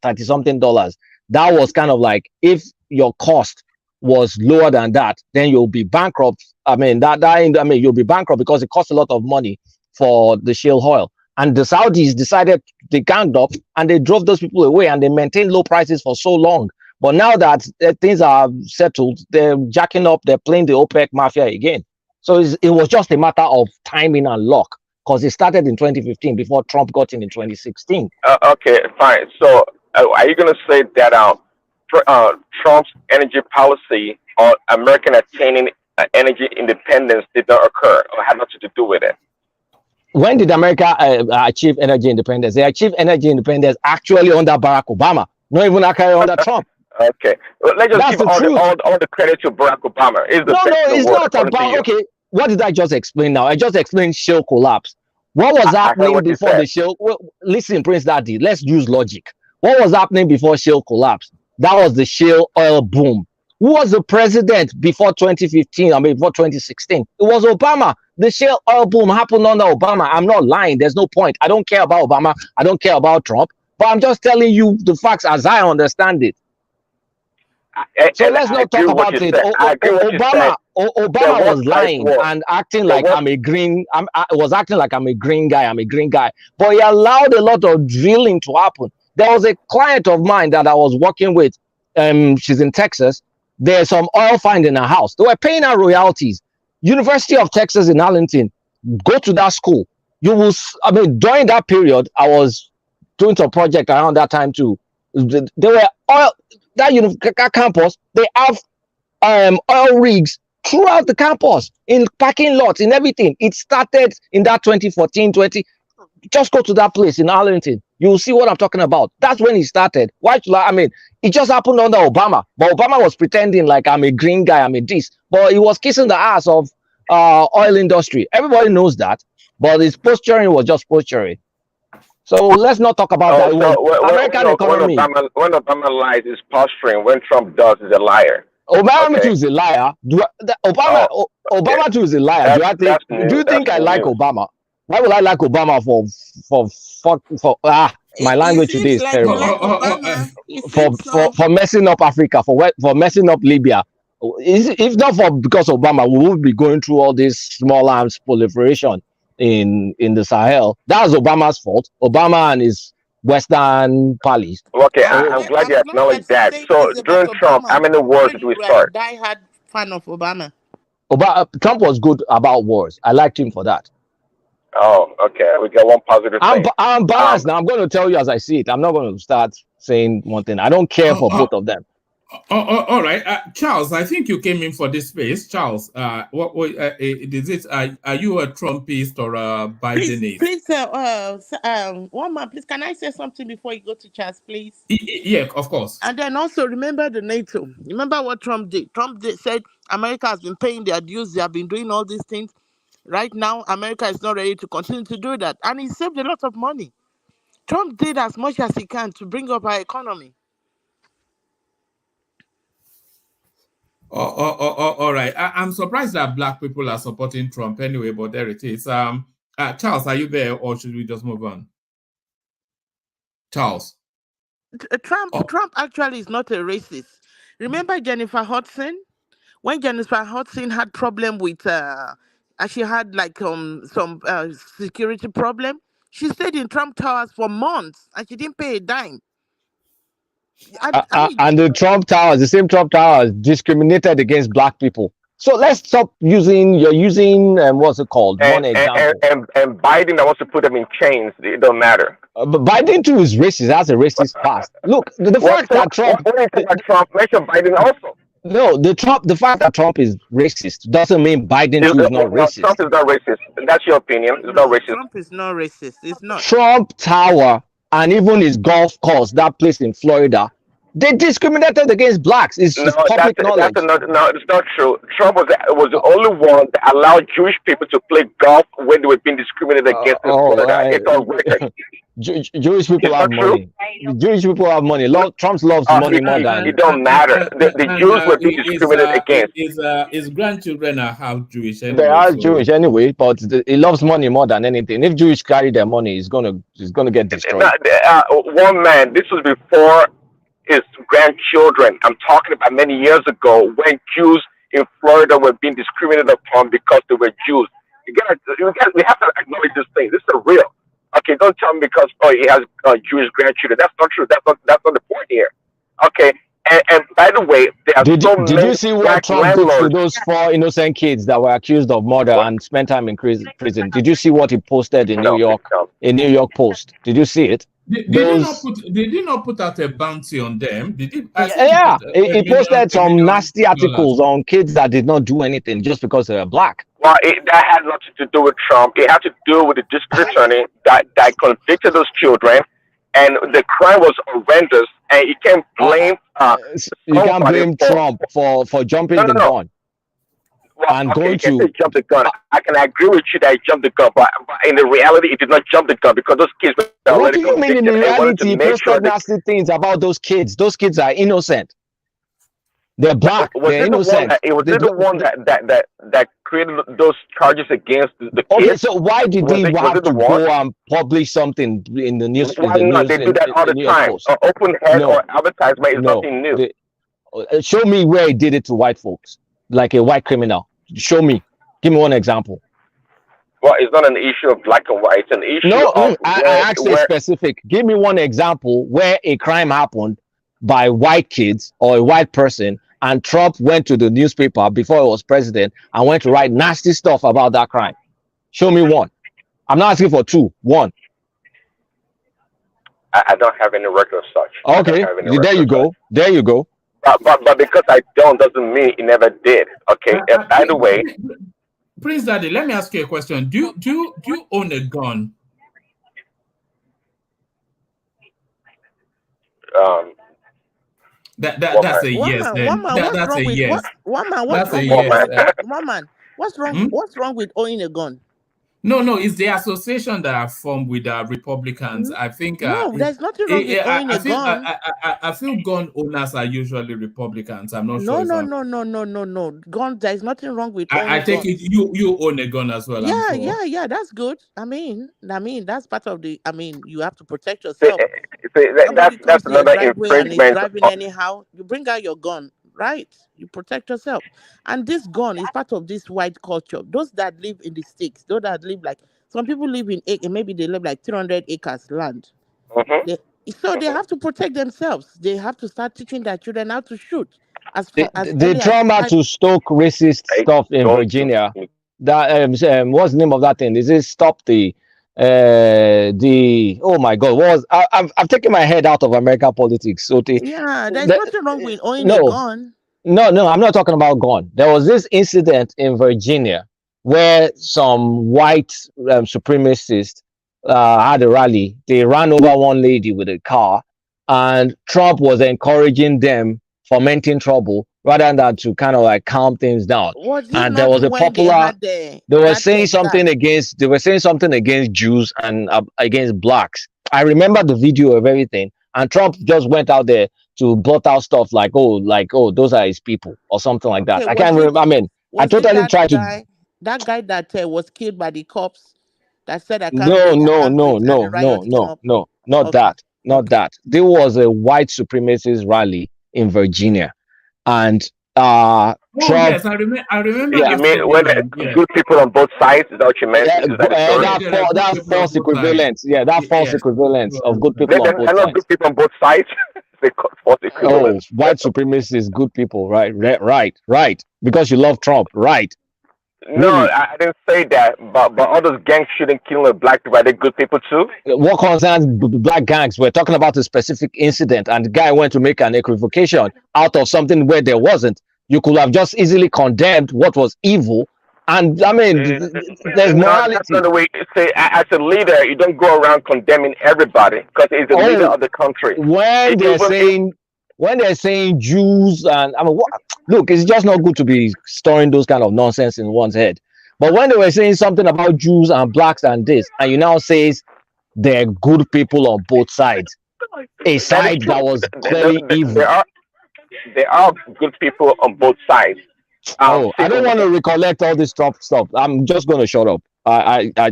$30 something. That was kind of like, if your cost was lower than that, then you'll be bankrupt. You'll be bankrupt because it costs a lot of money for the shale oil. And the Saudis decided, they ganged up and they drove those people away, and they maintained low prices for so long. But now that things are settled, they're jacking up, they're playing the OPEC mafia again. So it was just a matter of timing and luck, because it started in 2015 before Trump got in 2016. Okay, fine. So are you going to say that Trump's energy policy on American attaining energy independence did not occur or had nothing to do with it? When did America achieve energy independence? They achieved energy independence actually under Barack Obama, not even under Trump. Okay. Well, let's just That's give the all the truth. all the credit to Barack Obama. He's the No, best in the it's world, not according to about. you. Okay, what did I just explain now? I just explained shale collapse. What was I heard happening what you before said. the shale? Well, listen, Prince Daddy, let's use logic. What was happening before shale collapse? That was the shale oil boom. Who was the president before 2015? I mean, before 2016? It was Obama. The shale oil boom happened under Obama. I'm not lying. There's no point. I don't care about Obama. I don't care about Trump. But I'm just telling you the facts as I understand it. So let's I not agree talk with what about you it. said. I agree with what you said. There Obama was was price lying war. and acting There like was I'm a green. I was acting like I'm a green guy. I'm a green guy. But he allowed a lot of drilling to happen. There was a client of mine that I was working with. She's in Texas. There's some oil find in her house. They were paying her royalties. University of Texas in Arlington. Go to that school. You will. I mean, during that period, I was doing some project around that time too. They were oil. That campus, they have oil rigs throughout the campus, in parking lots, in everything. It started in that 2014, 20. Just go to that place in Arlington. You will see what I'm talking about. That's when it started. Why should I mean, it just happened under Obama. But Obama was pretending like I'm a green guy, I'm a this. But he was kissing the ass of oil industry. Everybody knows that. But his posturing was just posturing. So let's not talk about that. It was American economy. When Obama lies, is posturing. When Trump does, is a liar. Obama too is a liar. Obama too is a liar. Do you think I like Obama? Why would I like Obama for my language today is terrible. For messing up Africa, for messing up Libya. If not because Obama, we would be going through all this small arms proliferation in the Sahel. That was Obama's fault. Obama and his Western palace. Okay, I'm glad you acknowledged that. So during Trump, how many wars did we start? Die-hard fan of Obama. Trump was good about wars. I liked him for that. Oh, okay. We got one positive thing. I'm balanced now. I'm going to tell you as I see it. I'm not going to start saying one thing. I don't care for both of them. All right, Charles. I think you came in for this space, Charles. What is it? Are you a Trumpist or a Bidenist? Please, one man, please. Can I say something before you go to Charles, please? Yeah, of course. And then also remember the NATO. Remember what Trump did. Trump said America has been paying their dues. They have been doing all these things. Right now, America is not ready to continue to do that, and he saved a lot of money. Trump did as much as he can to bring up our economy. All right. I'm surprised that Black people are supporting Trump anyway, but there it is. Charles, are you there, or should we just move on? Charles. Trump actually is not a racist. Remember Jennifer Hudson? When Jennifer Hudson had problem with, she had like some security problem. She stayed in Trump Towers for months and she didn't pay a dime. And the Trump Towers, the same Trump Towers, discriminated against Black people. So let's stop using. You're using what's it called? One example. And Biden that wants to put them in chains. It don't matter. But Biden too is racist. That's a racist past. Look, the fact that Trump. Mention Biden also. No, the fact that Trump is racist doesn't mean Biden too is not racist. Trump is not racist. That's your opinion. It's not racist. Trump is not racist. It's not. Trump Tower and even his golf course, that place in Florida, they discriminated against blacks. It's public knowledge. No, it's not true. Trump was the only one that allowed Jewish people to play golf when they were being discriminated against in Florida. It's on record. Jewish people have money. Jewish people have money. Trump loves money more than. It don't matter. The Jews were being discriminated against. His grandchildren are half Jewish. Anyway, they are Jewish anyway, but he loves money more than anything. If Jewish carry their money, he's gonna get destroyed. One man. This was before his grandchildren. I'm talking about many years ago when Jews in Florida were being discriminated upon because they were Jews. We have to acknowledge this thing. This is real. Okay, don't tell me because he has Jewish grandchildren. That's not true. That's not the point here. Okay, and by the way, there are did you see what Trump did to those 4 innocent kids that were accused of murder and spent time in prison? Did you see what he posted in New York? In New York Post, did you see it? They did not put out a bounty on them. Did it? Yeah, he posted some nasty articles on kids that did not do anything just because they were black. Well, that had nothing to do with Trump. It had to do with the district attorney that convicted those children, and the crime was horrendous. and you can't blame You can't somebody blame for Trump for jumping no, the no, no. gun Well, and okay, going you can to. say jump the gun. I can agree with you that he jumped the gun, but in the reality, he did not jump the gun because those kids were What already do you mean in the convicted and wanted to reality? He make sure posted that nasty things about those kids. Those kids are innocent. They're black. was They're it the one innocent. that it was They it the don't, one that created those charges against the okay, kids? so why did Was he it have the to one? go and publish something in the news Why not? They do that in all the the New York time. Post? Open head No, or advertisement is no. nothing new. Show me where he did it to white folks, like a white criminal. Show me. Give me one example. Well, it's not an issue of black and white. It's an issue No, of I asked a specific. Give me one example where a crime happened by white kids or a white person, and Trump went to the newspaper before he was president and went to write nasty stuff about that crime. Show me one. I'm not asking for two. One. I don't have any record of such. Okay, there you go. There you go. But because I don't doesn't mean he never did. Okay. And by the way, Prince Daddy, let me ask you a question. Do you own a gun? That's a yes. Then that's a yes. That's a yes. What's wrong? What's wrong with owning a gun? No, it's the association that are formed with Republicans. I think No, there's nothing wrong with owning a gun. I feel gun owners are usually Republicans. I'm not sure. No. Gun. There's nothing wrong with owning. I take it you own a gun as well. Yeah. That's good. I mean, that's part of the. I mean, you have to protect yourself. That's another infringement. And is driving anyhow. You bring out your gun, right? You protect yourself. And this gun is part of this white culture. Those that live in the sticks, those that live like some people live in maybe they live like 300 acres land. They have to protect themselves. They have to start teaching their children how to shoot. They trauma to stoke racist stuff in Virginia. That what's the name of that thing? Is it stop the oh my god, I've taken my head out of American politics. So there's nothing wrong with owning a gun. No, I'm not talking about gun. There was this incident in Virginia where some white supremacists had a rally. They ran over one lady with a car, and Trump was encouraging them, fomenting trouble rather than to kind of like calm things down. And there was a popular. They were saying something against Jews and against blacks. I remember the video of everything, and Trump just went out there to blot out stuff like those are his people or something like that. I can't remember. I mean, I totally tried to. That guy that was killed by the cops that said I can't. No, not that. There was a white supremacist rally in Virginia, and Trump. Yes, I remember. Yeah, I mean, when good people on both sides, is that what you meant? That false equivalence. Yeah, that false equivalence of good people on both sides. I know good people on both sides. Oh, white supremacists, good people, right. Because you love Trump, right? No, really? I didn't say that. But all those gang shooting, killing black people, are they good people too? What concerns black gangs? We're talking about a specific incident, and the guy went to make an equivocation out of something where there wasn't. You could have just easily condemned what was evil. And I mean, there's morality. That's not the way. Say, as a leader, you don't go around condemning everybody because he's the leader of the country. When they're saying Jews, and I mean, look, it's just not good to be storing those kind of nonsense in one's head. But when they were saying something about Jews and blacks and this, and you now says they're good people on both sides, a side that was clearly evil. There are good people on both sides. I don't want to recollect all this stuff. I'm just going to shut up. That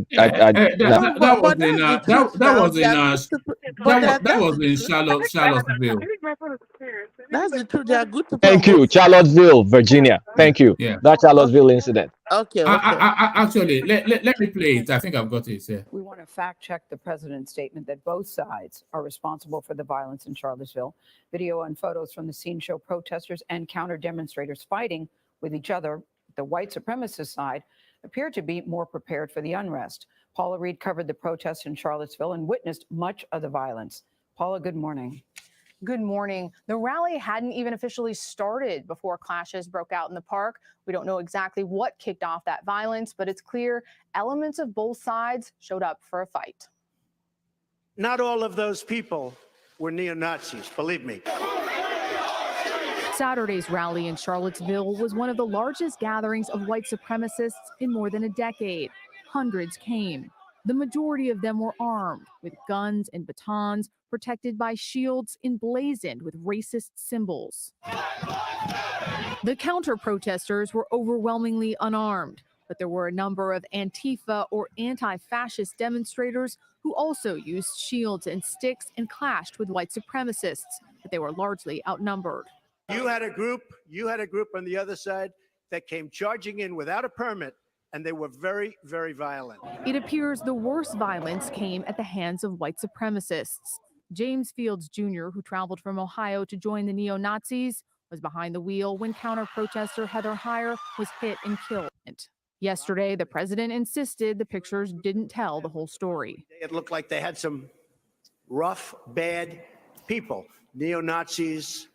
was in Charlottesville. That's the truth. They are good people. Thank you, Charlottesville, Virginia. Thank you. Yeah. That Charlottesville incident. Okay. Actually, let me play it. I think I've got it here. We want to fact check the president's statement that both sides are responsible for the violence in Charlottesville. Video and photos from the scene show protesters and counter demonstrators fighting with each other. The white supremacist side appeared to be more prepared for the unrest. Paula Reed covered the protests in Charlottesville and witnessed much of the violence. Paula, good morning. Good morning. The rally hadn't even officially started before clashes broke out in the park. We don't know exactly what kicked off that violence, but it's clear elements of both sides showed up for a fight. Not all of those people were neo-Nazis, believe me. Saturday's rally in Charlottesville was one of the largest gatherings of white supremacists in more than a decade. Hundreds came. The majority of them were armed with guns and batons, protected by shields emblazoned with racist symbols. The counter-protesters were overwhelmingly unarmed, but there were a number of Antifa or anti-fascist demonstrators who also used shields and sticks and clashed with white supremacists, but they were largely outnumbered. You had a group on the other side that came charging in without a permit, and they were very, very violent. It appears the worst violence came at the hands of white supremacists. James Fields Jr., who traveled from Ohio to join the neo-Nazis, was behind the wheel when counter-protester Heather Heyer was hit and killed. Yesterday, the president insisted the pictures didn't tell the whole story. It looked like they had some rough, bad people, neo-Nazis,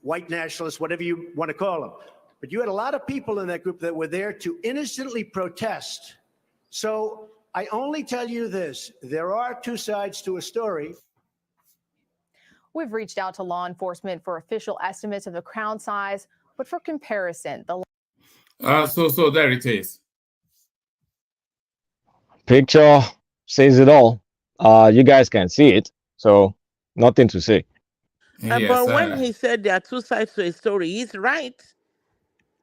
white nationalists, whatever you want to call them. But you had a lot of people in that group that were there to innocently protest. So I only tell you this, there are two sides to a story. We've reached out to law enforcement for official estimates of the crowd size, but for comparison, the so there it is. Picture says it all. You guys can see it, so nothing to say. But when he said there are two sides to a story, he's right.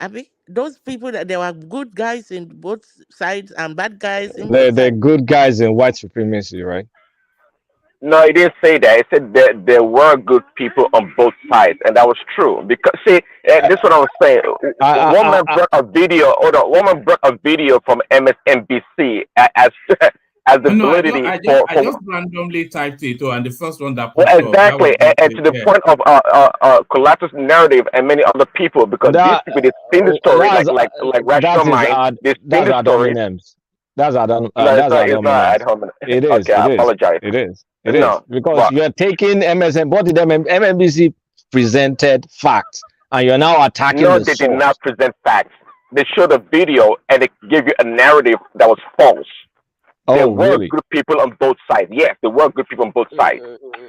I mean, those people that there were good guys in both sides and bad guys in both They're sides. good guys in white supremacy, right? No, it didn't say that. It said that there were good people on both sides, and that was true. Because see, this is what I was saying. One man brought a video. One man brought a video from MSNBC as the validity I for just randomly typed it, and the first one that well, popped up, that exactly, was and to the point of Collateral narrative and many other people, because these people they've seen the story like Rational Mind, they've seen the story. That's ad No, it's not ad hominem. It is. Okay, I apologize. It is. No, Because but- you're taking MSN. What did MSNBC presented facts, and you're now attacking No, the they did source. not present facts. They showed a video and they gave you a narrative that was false. There Oh, were really? good people on both sides. Yes, there were good people on both sides.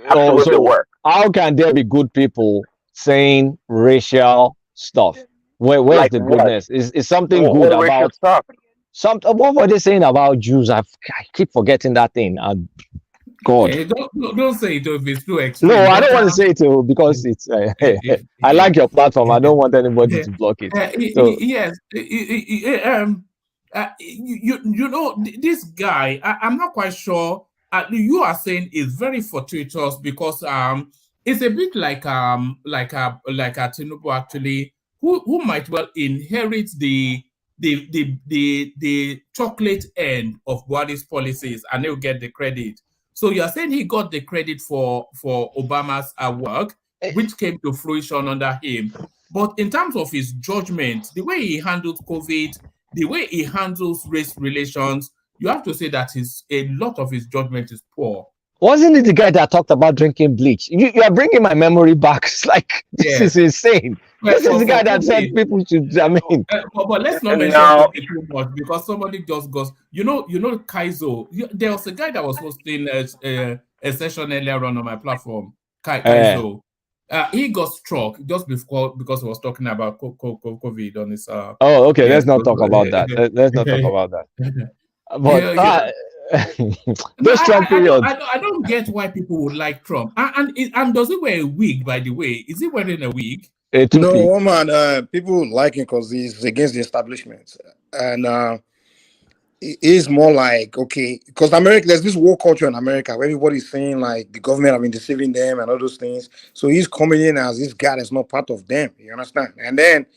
Absolutely So were. how can there be good people saying racial stuff? Where's Like the what? goodness? Is something What good racial about stuff? what were they saying about Jews? I keep forgetting that thing. God. Hey, don't say it if it's too extreme. No, I but, don't want to say it because it's. I like your platform. I don't want anybody to block it. So yes, you know, this guy, I'm not quite sure. You are saying is very fortuitous because it's a bit like a Tinubu actually, who might well inherit the chocolate end of Buhari's policies, and he'll get the credit. So you are saying he got the credit for Obama's work, which came to fruition under him. But in terms of his judgment, the way he handled COVID, the way he handles race relations, you have to say that a lot of his judgment is poor. wasn't it the guy that talked about drinking bleach? You are bringing my memory back. It's like this is insane. This is the guy that said people should. I mean, but let's not mention COVID too much because somebody just goes. You know, Kaizo. There was a guy that was hosting a session earlier on my platform. Kaizo. He got struck just because he was talking about COVID on his. Oh, okay. Let's not talk about that. Let's not talk about that. But those Trump periods. I don't get why people would like Trump. And does he wear a wig? By the way, is he wearing a wig? No, woman. People like him because he's against the establishment, and he's more like because America. There's this war culture in America where everybody's saying like the government have been deceiving them and all those things. So he's coming in as this guy that's not part of them. You understand? And then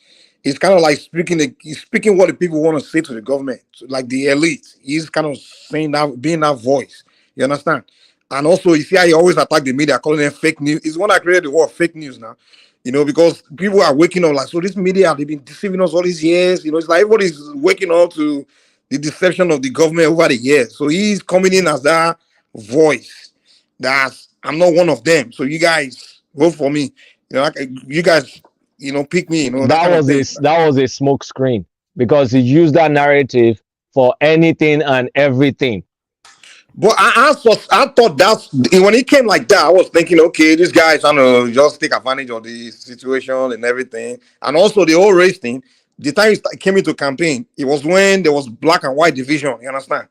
he's kind of like speaking what the people want to say to the government, like the elite. He's kind of saying that, being that voice. You understand? And also, you see how he always attack the media, calling them fake news. He's the one that created the word fake news now. You know, because people are waking up like, so this media, they've been deceiving us all these years. You know, it's like everybody's waking up to the deception of the government over the years. So he's coming in as that voice. I'm not one of them. So you guys vote for me. You know, you guys, pick me. You know, that was a smoke screen because he used that narrative for anything and everything. But I thought that's when it came like that. I was thinking, okay, this guy is trying to just take advantage of the situation and everything, and also the whole race thing. The time he came into campaign, it was when there was black and white division. You understand?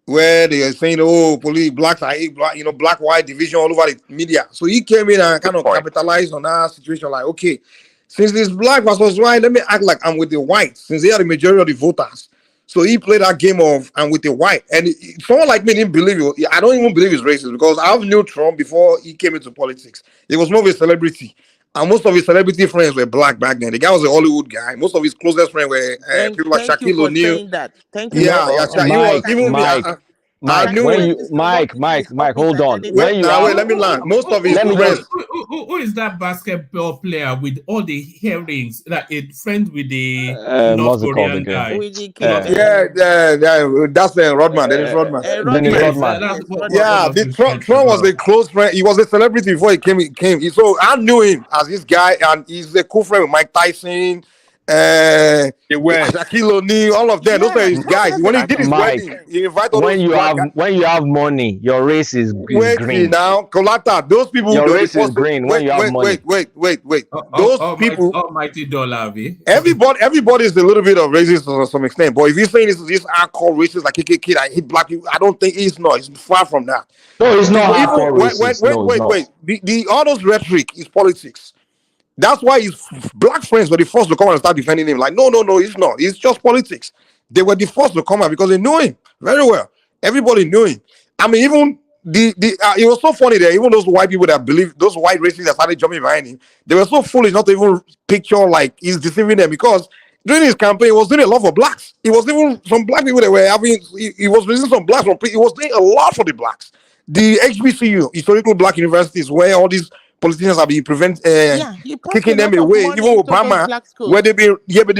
Where they are saying, oh, police, blacks are black, black white division all over the media. So he came in and kind of capitalized on that situation. Like, okay, since it's black versus white, let me act like I'm with the whites, since they are the majority of the voters. So he played that game of I'm with the white. And someone like me didn't believe it. I don't even believe he's racist because I've knew Trump before he came into politics. He was more of a celebrity. And most of his celebrity friends were black back then. The guy was a Hollywood guy. Most of his closest friends were people like Thank you Shaquille for O'Neal. saying that. Thank you. Yeah, he was. Even me, Mike, knew him. Mike, hold on. Wait, let me learn. Most of his friends. Who is that basketball player with all the earrings? That a friend with the North Korean guy? Yeah, that's Rodman. Dennis Rodman. Dennis Rodman. Yeah, Trump was a close friend. He was a celebrity before he came. So I knew him as this guy, and he's a cool friend with Mike Tyson. Shaquille O'Neal, all of them. Those are his guys. When he did his wedding, he invited all those black guys. When you have money, your race is green. Now, Colata, those people. Your race is green when you have money. Wait. Those people. Almighty dollar. Everybody is a little bit of racist to some extent. But if you're saying this hardcore racist like KKK, I hate black people, I don't think he's not. It's far from that. No, it's not hardcore racist. Wait. The all those rhetoric is politics. That's why his black friends were the first to come and start defending him. Like, no, it's not. It's just politics. They were the first to come out because they knew him very well. Everybody knew him. I mean, even it was so funny that even those white people that believe, those white racists that started jumping behind him, they were so foolish not to even picture like he's deceiving them, because during his campaign, he was doing a lot for blacks. It was even some black people that were having, he was raising some blacks from, he was doing a lot for the blacks. The HBCU, historical black universities, where all these politicians have been kicking them away. Even Obama, where they be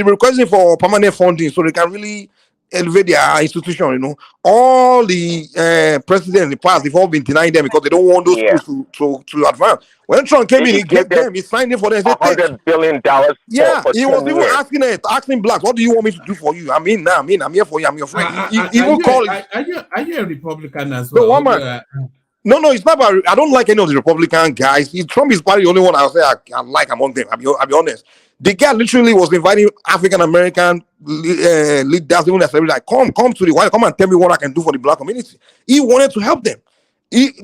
requesting for permanent funding so they can really elevate their institution. All the presidents in the past, they've all been denying them because they don't want those schools to advance. When Trump came in, he gave them, he signed in for them. $100 billion. Yeah, for he was even years. asking blacks, what do you want me to do for you? I'm here for you. I'm your friend. He even called. Are you a Republican as well? No, woman. No, it's not about. I don't like any of the Republican guys. Trump is probably the only one I'll say I like among them. I'll be honest. The guy literally was inviting African American leaders, even as like, come to the White, come and tell me what I can do for the black community. He wanted to help them.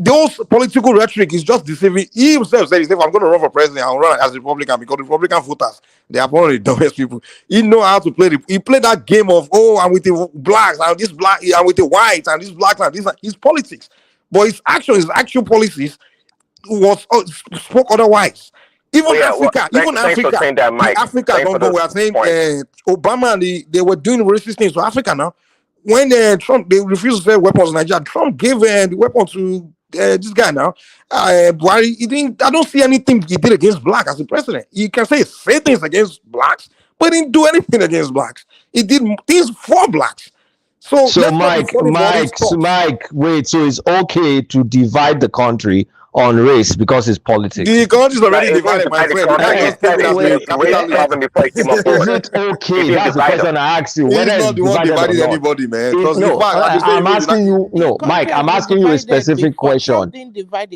Those political rhetoric is just deceiving. He himself said, if I'm going to run for president, I'll run as a Republican, because the Republican voters, they are one of the dumbest people. He know how to play. He played that game of, I'm with the blacks, and this black, I'm with the whites, and this black, and this. His politics. But his actual policies spoke otherwise. Even Africa, Africa, we are saying Obama and they were doing racist things to Africa now. When Trump, they refused to sell weapons to Nigeria, Trump gave the weapon to this guy now. Buhari, I don't see anything he did against black as a president. You can say things against blacks, but he didn't do anything against blacks. He did things for blacks. So Mike, wait. So it's okay to divide the country on race because it's politics? The country is already divided, my friend. Is it okay? That's the question I asked you. Whether it's not the one dividing anybody, man. No, I'm asking you. No, Mike, I'm asking you a specific question.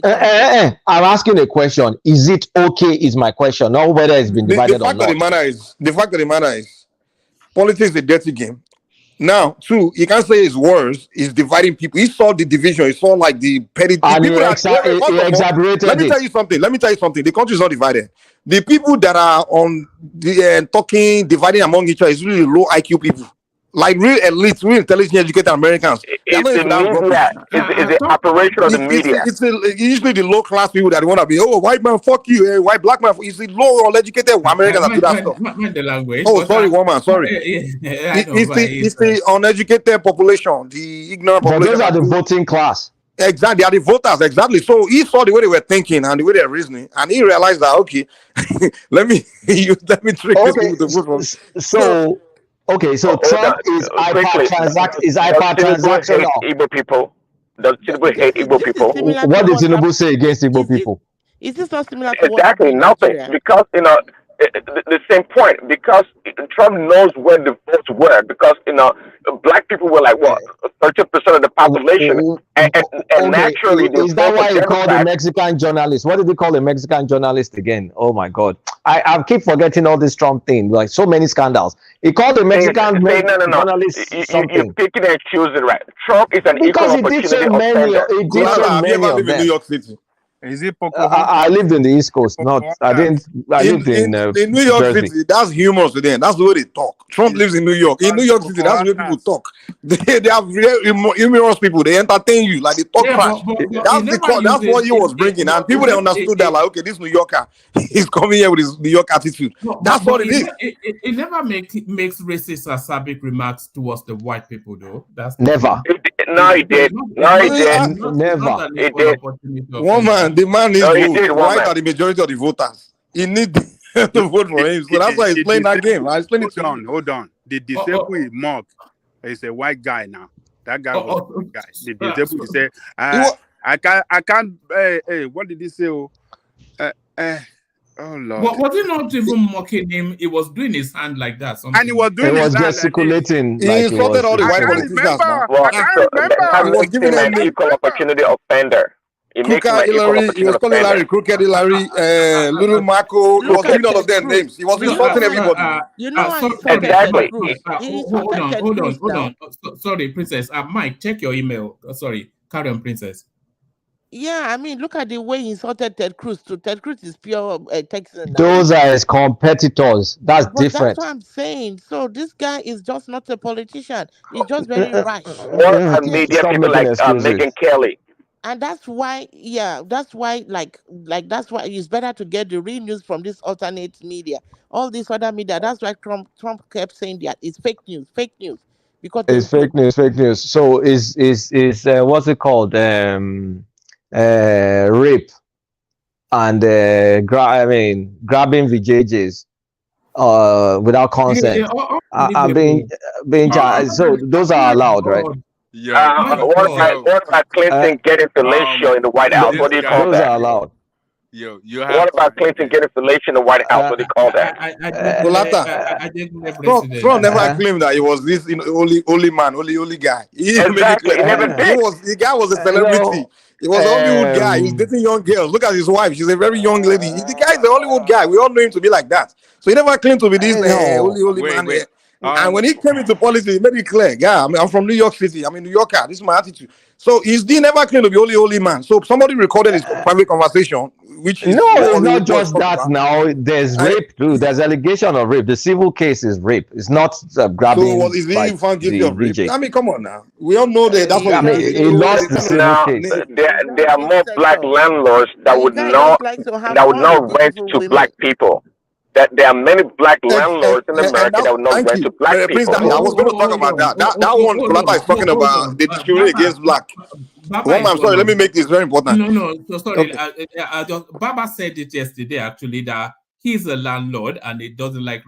I'm asking a question. Is it okay? Is my question, not whether it's been divided or not. The fact of the matter is, politics is a dirty game. Now, too, you can't say it's worse. It's dividing people. He saw the division. He saw like the petty. And he exaggerated. Let me tell you something. The country is not divided. The people that are on the talking, dividing among each other is really low IQ people. Like real elites, real intelligent, educated Americans. It's the operation of the media. It's usually the low class people that want to be, white man, fuck you, white black man. You see, low or educated Americans that do that stuff. The language. Sorry, woman, sorry. It's the uneducated population, the ignorant population. But those are the voting class. Exactly, they are the voters, exactly. So he saw the way they were thinking and the way they were reasoning, and he realized that, okay, let me trick these people to vote for me. Okay, so Trump is hyper-transactional. Igbo people. Does Tinubu hate Igbo people? What did Tinubu say against Igbo people? Is this not similar to exactly nothing? Because the same point, because Trump knows where the votes were, because black people were like what 30% of the population, and Okay, naturally they is that vote for why he called a Democrats. Mexican journalist? What did he call a Mexican journalist again? Oh my God, I keep forgetting all this Trump thing. Like so many scandals. He called a Mexican No. journalist You're something picking and choosing, right? Trump is an equal because he did opportunity so many. offender. He did Colata, so have you many ever of lived in New them. York City? Is it I Pocahontas? lived in the East Coast, not I didn't. I lived in In New York Jersey. City, that's humorous to them. That's the way they talk. Trump lives in New York. In New York City, that's the way people talk. They have real humorous people. They entertain you, like they talk Yeah, trash. but he That's never that's what uses he was bringing, and people they understood that, like, okay, this New Yorker, he's coming here with his New York attitude. That's what it is. It never makes racist or acerbic remarks towards the white people, though. That's the Never. thing. No, he did. No, he did. Never. He did. One man, the man needs No, he votes. did, one White man. are the majority of the voters. He needs to vote for him. So that's why he's playing that game. I explained it to you. Hold on. The disabled Mark is a white guy now. That guy was a white guy. The disabled, he said, I can't, hey, what did he say? Oh Lord. Was he not even mocking him? He was doing his hand like that. Something. And he was doing He was his hand gesticulating. He Like insulted all the white politicians now. Well, that He was makes giving him them an equal opportunity offender. It makes him Crooked an equal Hillary, he opportunity was calling offender. Hillary Crooked Hillary, Little Marco. He was giving all of them names. He was insulting everybody. You know why he insulted Exactly. Ted Cruz? He Hold insulted on, Ted hold Cruz on, hold now. on. Sorry, Princess. Mike, check your email. Sorry, carry on, Princess. Yeah, I mean, look at the way he insulted Ted Cruz too. Ted Cruz is pure Texan now. Those are his competitors. That's But different. that's what I'm saying. So this guy is just not a politician. He's just very rash. What about media Stop people making like excuses. Megyn Kelly? And that's why, that's why that's why it's better to get the real news from this alternate media. All this other media, that's why Trump kept saying that it's fake news. Because It's fake news. So is what's it called? Rape and grabbing VJJs without consent. And being charged. So those are allowed, right? What about Clinton getting fellatio in the White House? What do you call Those that? are allowed. What about Clinton getting fellatio in the White House? What do you call that? Trump never claimed that he was this only man, only guy. He made it clear. He never did. The guy was a celebrity. He was a Hollywood guy. He was dating young girls. Look at his wife. She's a very young lady. The guy is a Hollywood guy. We all know him to be like that. So he never claimed to be this holy man. And when he came into politics, he made it clear. Yeah, I'm from New York City. I'm a New Yorker. This is my attitude. So he never claimed to be holy man. So somebody recorded his private conversation, which is it's not just that. Now there's rape too. There's allegation of rape. The civil case is rape. It's not grabbing. So is he found guilty of rape? I mean, come on now. We all know that. That's what he lost the civil case. There are more black landlords that would not rent to black people. That there are many black landlords in America that would not rent to black people. I was going to talk about that. That one Colata is talking about they discriminate against black. One, I'm sorry, let me make this very important. No, so sorry. Okay. Baba said it yesterday, actually, that he's a landlord and he doesn't like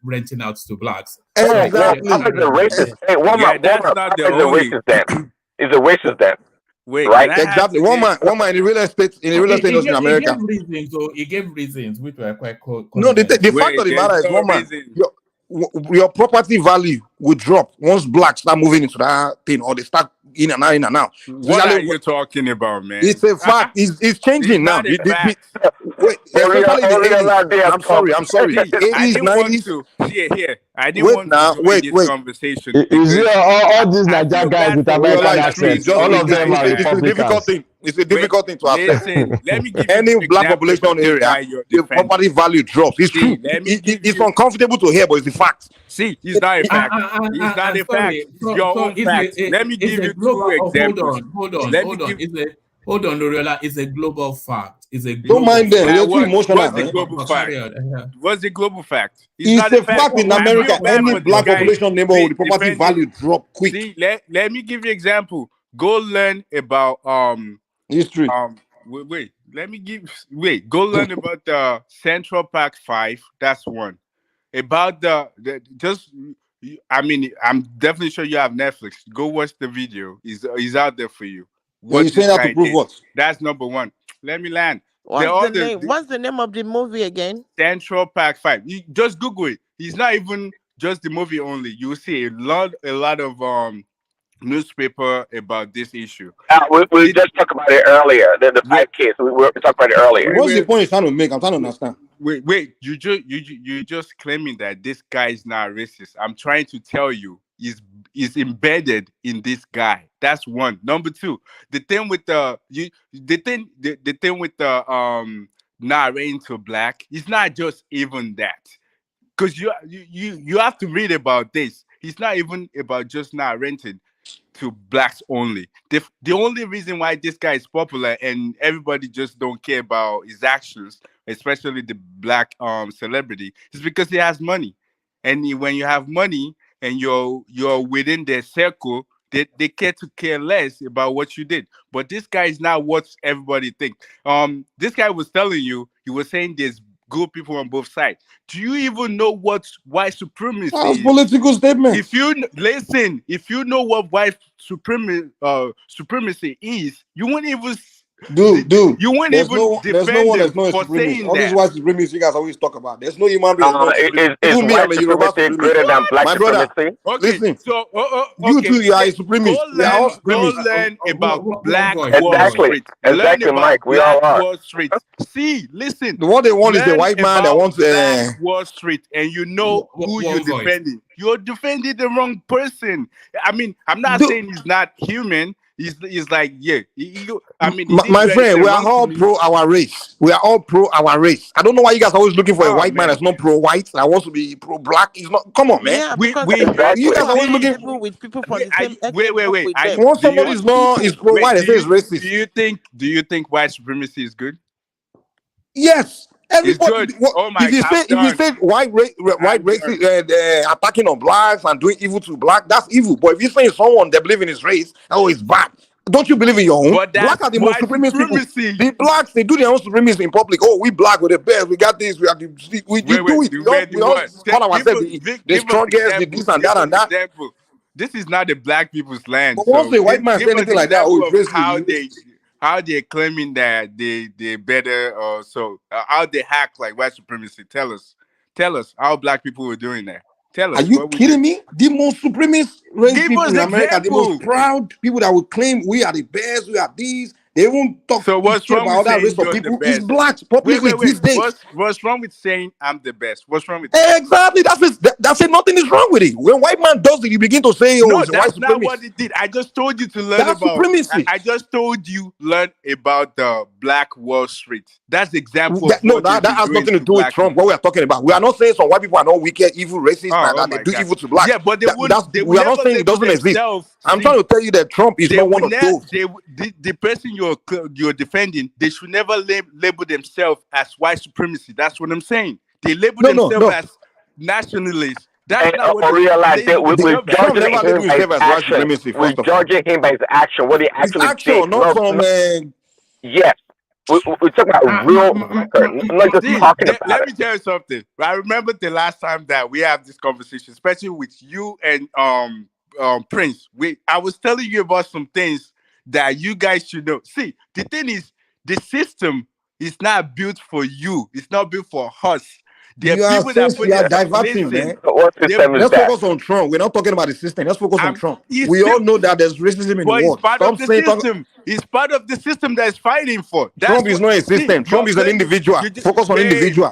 renting out to blacks. Exactly. Papa's a racist. Hey, Papa's a racist then. He's a racist then. Wait, right? Exactly. One man in the real estate industry in America. He gave reasons which were quite cool. No, the fact of the matter is, one man, your property value will drop once blacks start moving into that thing, or they start in and out. What are you talking about, man? It's a fact. It's changing now. Wait, I'm sorry. 80s, 90s. I didn't want to join this conversation. Is it all these Nigerian guys with American accents? All of them are Republicans. It's a difficult thing to accept. Let me give you any black population area, the property value drops. It's true. It's uncomfortable to hear, but it's the fact. See, it's not a fact. It's not a fact. It's your own fact. Let me give you two examples. Hold on, Noriola. It's a global fact. It's a global. Don't mind them. They're too emotional. What's the global fact? What's the global fact? It's a fact in America. Any black population neighborhood, the property value drop quick. See, let me give you an example. Go learn about history. Go learn about the Central Park 5. That's one. About I'm definitely sure you have Netflix. Go watch the video. He's out there for you. What you saying that to prove what? That's number one. Let me land. What's the name of the movie again? Central Park 5. You just Google it. It's not even just the movie only. You will see a lot of newspaper about this issue. We just talked about it earlier. The 5 kids. We talked about it earlier. What's the point you're trying to make? I'm trying to understand. Wait. You just claiming that this guy is not racist. I'm trying to tell you, is embedded in this guy. That's one. Number two, the thing with the not into black, it's not just even that. Because you have to read about this. It's not even about just not renting to blacks only. The only reason why this guy is popular and everybody just don't care about his actions, especially the black celebrity, is because he has money. And when you have money and you're within their circle, they care less about what you did. But this guy is not what everybody thinks. This guy was telling you, he was saying there's good people on both sides. Do you even know what white supremacy That's is? political statement. If you know what white supremacy is, you wouldn't even you wouldn't there's even no defend one them that's not for supremacist. saying All these that. white supremacists you guys always talk about. There's no human being that's not supremacist. Is Even me, white I'm a Yoruba supremacy greater than supremacist. black My brother, supremacy? Okay, listen. so You too, you are a supremacist. We are all go supremacists. learn about Black Wall Exactly. Street. Learn Exactly, about Mike. We Black all are. Wall Street. See, listen. What they want is the Learn white man that about wants Black Wall Street, and you know who you're voice. defending. You're defending the wrong person. I mean, I'm not saying he's not human. He's like, yeah. I mean, he didn't My do friend, anything we are wrong to all me. pro our race. We are all pro our race. I don't know why you guys are always looking for a Oh, white man man. that's not pro white that wants to be pro black. He's not. Come on, man. Yeah, because You guys are always looking. people with people from the same Wait. with them. Once somebody is not is pro white, they say it's racist. Do you think white supremacy is good? Yes. Everybody. good. Oh my If you God, say white racist attacking on blacks and doing evil to black, that's evil. But if you say someone that believe in his race, oh, it's bad. Don't you believe in your own? But that's Black are the most white supremacist people. supremacy. The blacks, they do their own supremacy in public. Oh, we black with the best. We got this. We are the. We do it. We all call ourselves the strongest, the this and that and that. Example. This is not the black people's land. But once the white man say anything like that, oh, it's racist. How they're claiming that they're better, or how they hack like white supremacy. Tell us how black people were doing that. Tell us. Are you kidding me? The most supremacist race people in America, the most proud people that will claim we are the best, we are these. They won't talk what's wrong about with that saying race of you're people. the It's best? blacks publicly these days. What's wrong with saying I'm the best? What's wrong with Exactly. That's it. Nothing is wrong with it. When white man does it, you begin to say, "Oh, no, it's a white that's not supremacist." what it did. I just told you to learn That's about supremacy. I just told you learn about the Black Wall Street. That's the example. That has nothing to do with Trump. What we are talking about, we are not saying some white people are not wicked, evil, racist, that they do evil to black. Yeah, but we are not saying it doesn't exist. I'm trying to tell you that Trump is not one of those. The person you're defending, they should never label themselves as white supremacy. That's what I'm saying. They label themselves as nationalists. That's not what we're judging him by his action. What he actually did. Not from yes. We're talking about real record, not just talking about Let me tell you something. I remember the last time that we have this conversation, especially with you and Prince. I was telling you about some things that you guys should know. See, the thing is, the system is not built for you. It's not built for us. There are people that put diverting, man. Let's focus on Trump. We're not talking about the system. Let's focus on Trump. We all know that there's racism in the world. It's part of the system. It's part of the system that is fighting for. Trump is not a system. Trump is an individual. Focus on individual.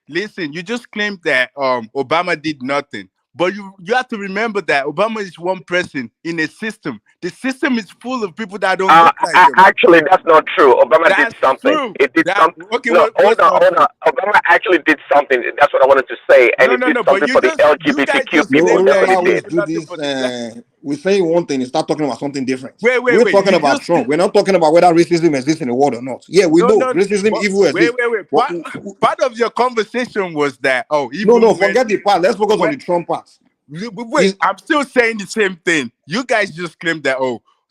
Listen, you just claimed that Obama did nothing. But you have to remember that Obama is one person in a system. The system is full of people that don't look like him. Actually, that's not true. Obama did something. True. It did something. Okay, no, hold on. Obama actually did something. That's what I wanted to say. And it did something for the LGBTQ people. That's what he did. We're saying one thing and start talking about something different. We're talking about Trump. We're not talking about whether racism exists in the world or not. Yeah, we know racism, evil exists. Part of your conversation was that, forget the part. Let's focus on the Trump part. Wait, I'm still saying the same thing. You guys just claimed that,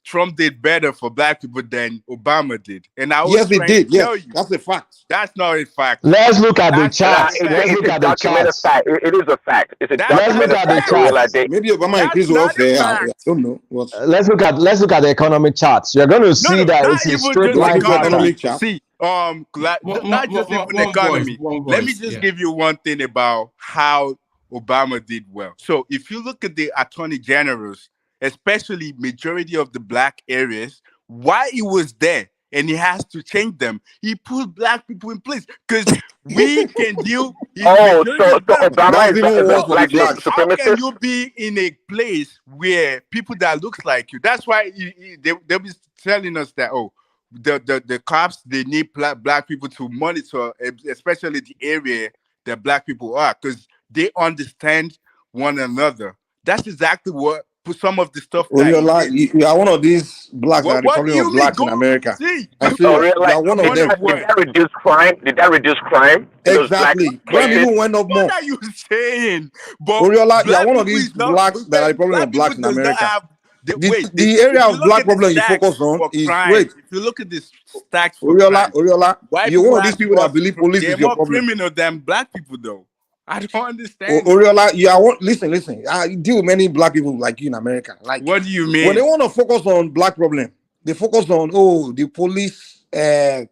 Trump did better for black people than Obama did. And I was he did. Tell you, that's a fact. That's not a fact. Let's look at the charts. Let's look at the charts. It is a fact. It's a Let's look at the charts. Maybe Obama increased welfare. I don't know. Let's look at the economic charts. You're going to see that it's a straight line. Economic chart. See, not just even economy. Let me just give you one thing about how Obama did well. So if you look at the attorney generals, especially majority of the black areas, why he was there and he has to change them, he put black people in place because we can deal. So Obama is a black How can you be in a place where people that looks like you? That's why they'll be telling us that the cops, they need black people to monitor, especially the area that black people are, because they understand one another. That's exactly what some of the stuff that you are one of these blacks that are the problem of blacks in America. I'm serious. You are one of them. Did that reduce crime? Did that reduce crime? Exactly. Crime even went up more. What are you saying? But Oriola, you are one of these blacks that are the problem of blacks in America. The area of black problem you focus on is wait. If you look at this stacks for Oriola, you're one of these people that believe police is your problem. They're more criminal than black people, though. I don't understand. Oriola, you are one. Listen. I deal with many black people like you in America. Like, what do you mean? When they want to focus on black problem, they focus on the police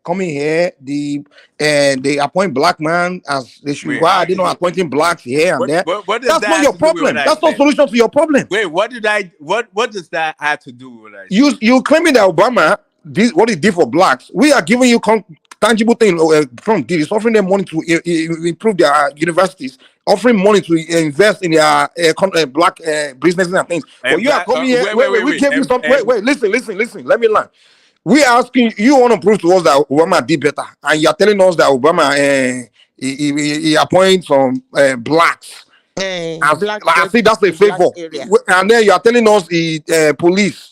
coming here. They appoint black man as they should. Why are they not appointing blacks here and there? That's not your problem. That's not solution to your problem. Wait, what does that have to do with what I said? You claiming that Obama did what he did for blacks. We are giving you tangible thing from this, offering them money to improve their universities, offering money to invest in their black businesses and things. But you are coming here. We gave you some. Wait. Listen. Let me learn. We are asking you want to prove to us that Obama did better, and you are telling us that Obama he appoints some blacks. I see that's a favor, and then you are telling us the police.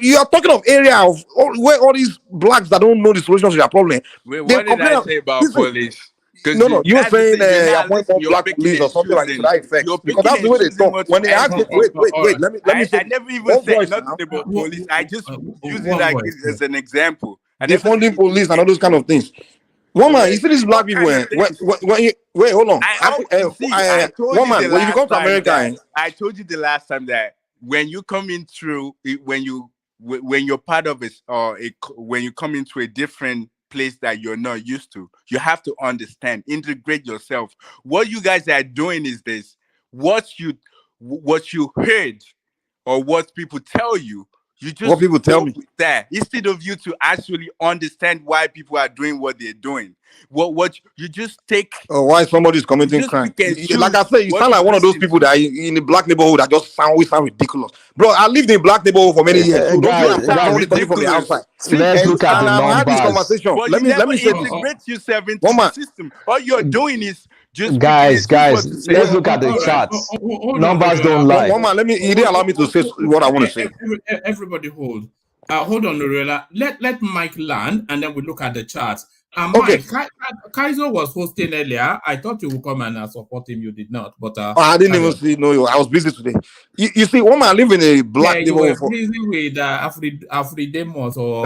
You are talking of area of where all these blacks that don't know the solution to their problem. Wait, what did I say about police? No, you're saying appoint more black police or something like that effect. Because that's the way they talk. When they ask, wait, let me say. I never even said nothing about police. I just use it as an example. Defunding police and all those kind of things. Woman, you see these black people. Wait, hold on. Woman, when you come to America, I told you the last time that when you come in through, when you're part of it, or when you come into a different place that you're not used to, you have to understand, integrate yourself. What you guys are doing is this: what you heard or what people tell you. You just what people tell me that instead of you to actually understand why people are doing what they're doing. What you just take why somebody is committing crime. Like I say, you sound like one of those people that are in the black neighborhood that just always sound ridiculous. Bro, I lived in black neighborhood for many years. So guys, from the outside. Let's look at the numbers. Had this conversation. Well, let me say integrate yourself into the system. All you're doing is just guys, let's look at the charts. Numbers don't lie. Woman, you didn't allow me to say what I want to say. Everybody hold. Hold on, Lorella. Let Mike land, and then we look at the charts. Okay. Mike, Kaiser was hosting earlier. I thought you would come and support him. You did not, but I didn't even see. No, I was busy today. You see, woman, I live in a black neighborhood. You were busy with Afridemos or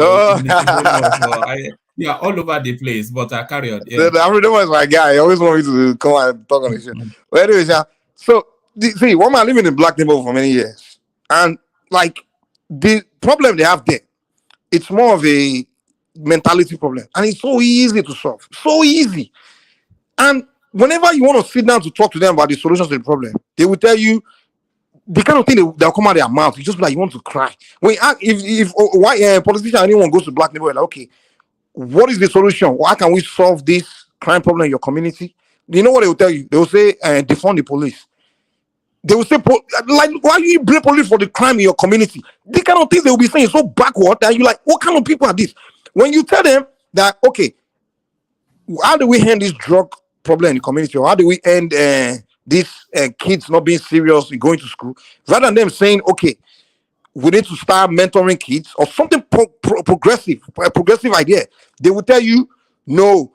yeah, all over the place. But carry on. Yeah. The Afridemos is my guy. He always want me to come and talk on the show. But anyways, so see, woman, I live in a black neighborhood for many years, and like the problem they have there, it's more of a mentality problem, and it's so easy to solve, so easy. And whenever you want to sit down to talk to them about the solutions to the problem, they will tell you the kind of thing they'll come out of their mouth. You just like you want to cry. When if why a politician or anyone goes to black neighborhood, like, okay, what is the solution? How can we solve this crime problem in your community? You know what they will tell you? They will say defund the police. They will say, like, why you blame police for the crime in your community? These kind of things they will be saying so backward that you're like, what kind of people are these? When you tell them that, okay, how do we end this drug problem in the community, or how do we end these kids not being serious in going to school, rather than them saying, okay, we need to start mentoring kids or something progressive, a progressive idea, they will tell you, no,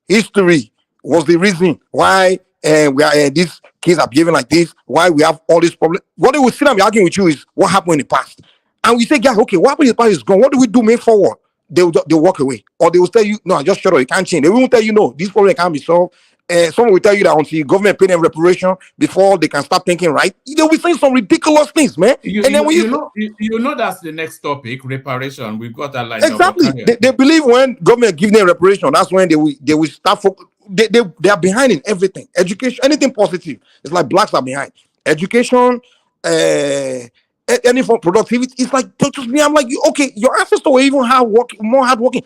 history was the reason why we are these kids are behaving like this, why we have all these problems. What they will sit and be arguing with you is what happened in the past. And we say, guys, okay, what happened in the past is gone. What do we do moving forward? They'll walk away. Or they will tell you, no, just shut up, you can't change. They won't tell you, no, this problem can't be solved. someone will tell you that until government pay them reparation before they can start thinking right. They'll be saying some ridiculous things, man. And then when you know that's the next topic, reparation. We've got that line. Exactly. They believe when government give them reparation, that's when they will start they are behind in everything. Education, anything positive. It's like blacks are behind. Education, any form of productivity. It's like just me. I'm like, okay, your ancestors were even more hardworking.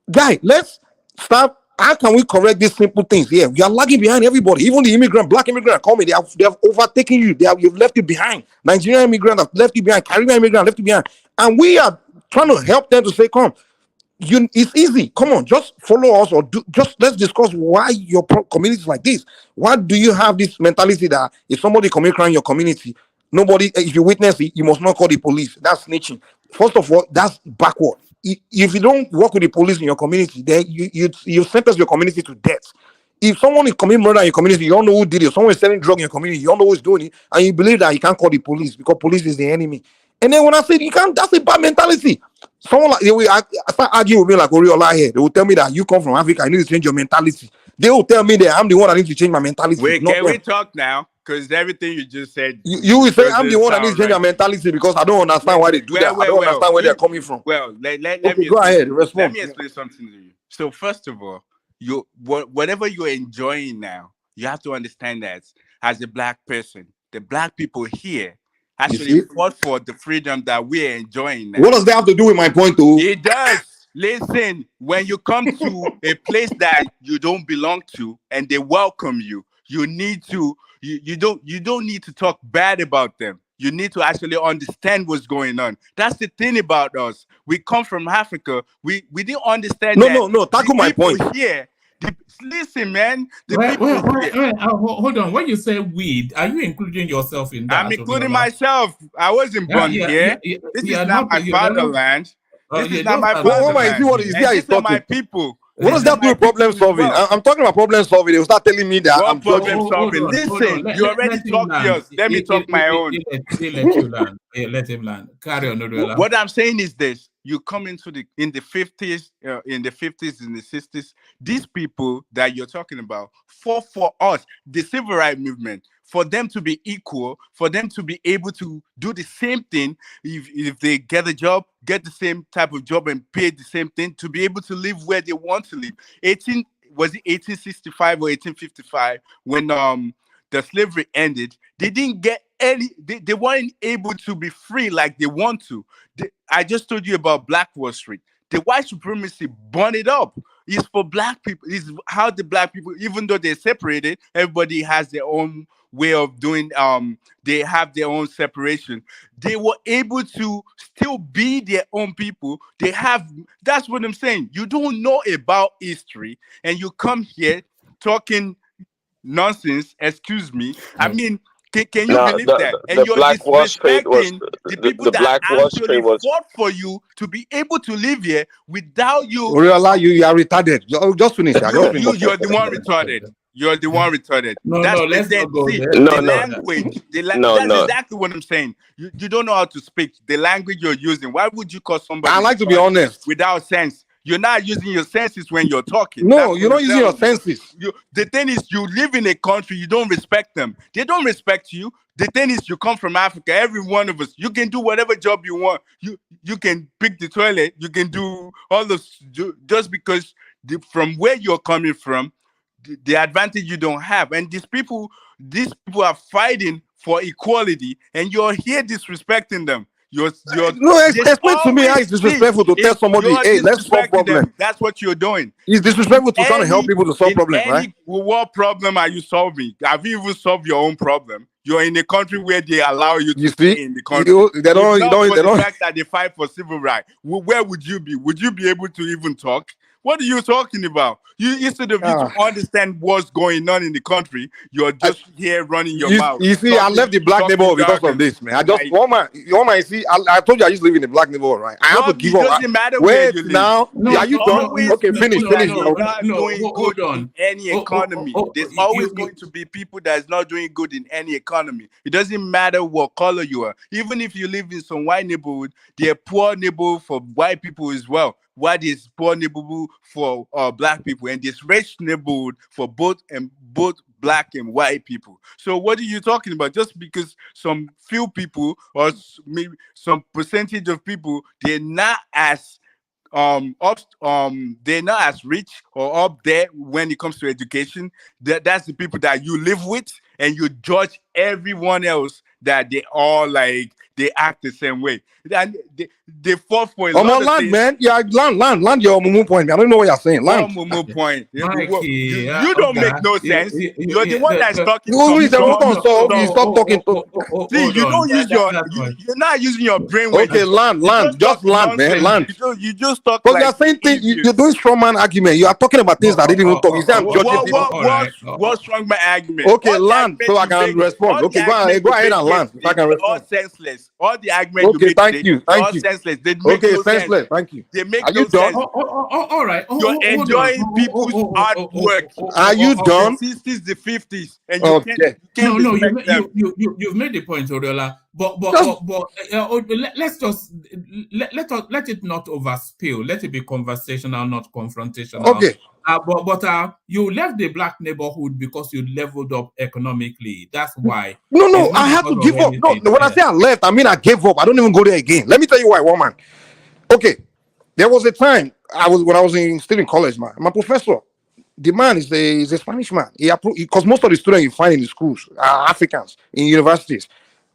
Guy, let's start. How can we correct these simple things here? We are lagging behind everybody. Even the black immigrant coming, they have overtaken you. You've left you behind. Nigerian immigrant have left you behind. Caribbean immigrant left you behind. And we are trying to help them to say, come, it's easy. Come on, just follow us, or let's discuss why your community is like this. Why do you have this mentality that if somebody commit crime in your community, if you witness it, you must not call the police? That's snitching. First of all, that's backward. If you don't work with the police in your community, then you sentence your community to death. If someone is committing murder in your community, you don't know who did it. Someone is selling drugs in your community, you don't know who's doing it, and you believe that you can't call the police because police is the enemy. And then when I say you can't, that's a bad mentality. Someone like I start arguing with me like Oriola here. They will tell me that you come from Africa, you need to change your mentality. They will tell me that I'm the one that needs to change my mentality. Wait, can we talk now? Because everything you just said, you will say I'm the one that needs to change my mentality because I don't understand why they do that. I don't understand where they're coming from. Well, let me go ahead. Respond. Let me explain something to you. So first of all, whatever you're enjoying now, you have to understand that as a black person, the black people here actually fought for the freedom that we're enjoying now. What does that have to do with my point, though? It does. Listen, when you come to a place that you don't belong to and they welcome you, you need to you don't need to talk bad about them. You need to actually understand what's going on. That's the thing about us. We come from Africa. We didn't understand. No. Tackle my point. Here. Listen, man. Hold on. When you say weed, are you including yourself in that? I'm including myself. I wasn't born here. This is not my fatherland. This is not my fatherland. These are my people. What does that do with problem solving? I'm talking about problem solving. They will start telling me that what I'm problem solving. Listen, you already talked yours. Let me talk my own. Let him land. Carry on. What I'm saying is this: you come in the 50s, in the 50s, in the 60s. These people that you're talking about fought for us, the civil rights movement, for them to be equal, for them to be able to do the same thing. If they get a job, get the same type of job and pay the same thing, to be able to live where they want to live. Was it 1865 or 1855 when the slavery ended? They didn't get they weren't able to be free like they want to. I just told you about Black Wall Street. The white supremacy burned it up. It's for black people. It's how the black people, even though they're separated, everybody has their own way of doing. They have their own separation. They were able to still be their own people. That's what I'm saying. You don't know about history and you come here talking nonsense. Excuse me. I mean, can you believe that? And you're disrespecting the people that actually fought for you to be able to live here without you. Oriola, you are retarded. Just finish. You're the one retarded. You're the one retarded. That's exactly what I'm saying. You don't know how to speak. The language you're using. Why would you call somebody? I like to be honest. Without sense. You're not using your senses when you're talking. No, you're not using your senses. The thing is, you live in a country, you don't respect them. They don't respect you. The thing is, you come from Africa. Every one of us, you can do whatever job you want. You can pick the toilet. You can do all this just because from where you're coming from, the advantage you don't have. And these people are fighting for equality, and you're here disrespecting them. Explain to me how it's disrespectful to tell somebody, hey, let's solve problem. That's what you're doing. It's disrespectful to try to help people to solve problem, right? What problem are you solving? Have you even solved your own problem? You're in a country where they allow you to stay in the country. They don't. The fact that they fight for civil rights. Where would you be? Would you be able to even talk? What are you talking about? Instead of you to understand what's going on in the country, you're just here running your mouth. You see, I left the black neighborhood because of this, man. I just I told you I used to live in the black neighborhood, right? I have to give up. It doesn't matter where you live. Now, are you done? Okay, finish. Not doing good in any economy. There's always going to be people that's not doing good in any economy. It doesn't matter what color you are. Even if you live in some white neighborhood, they're poor neighborhood for white people as well. what is poor neighborhood for black people, and this rich neighborhood for both black and white people. So what are you talking about? Just because some few people or maybe some percentage of people, they're not as they're not as rich or up there when it comes to education. That's the people that you live with, and you judge everyone else that they all like they act the same way. And they fought for a lot of land, things. man. Yeah, land your mumu point. I don't know what you're saying. Land. Mumu point. Mikey, You don't make no sense. You're the one that's talking. He's stop talking. See, you don't use you're not using your brain. Okay, land, just land, man, land. You just talk. Because you're saying things. You're doing strongman argument. You are talking about things that didn't even talk. You say I'm judging people. What's strongman argument? Okay, land, so I can respond. Okay, go ahead and land. If I can respond. All senseless. All the arguments you made today, thank all you. senseless. They make no senseless. Sense. Thank you. They make Are no you done? sense. All right. You're enjoying people's artwork. Are you done? The 60s, the 50s, and you can't. No. You've made the point, Oriola. But let it not overspill. Let it be conversational, not confrontational. Okay. But you left the black neighborhood because you leveled up economically. That's why. No, I have to give up. No, when I say I left, I mean I gave up. I don't even go there again. Let me tell you why, woman. Okay, there was a time when I was still in college, man. My professor, the man is a Spanish man. Because most of the students you find in the schools are Africans in universities.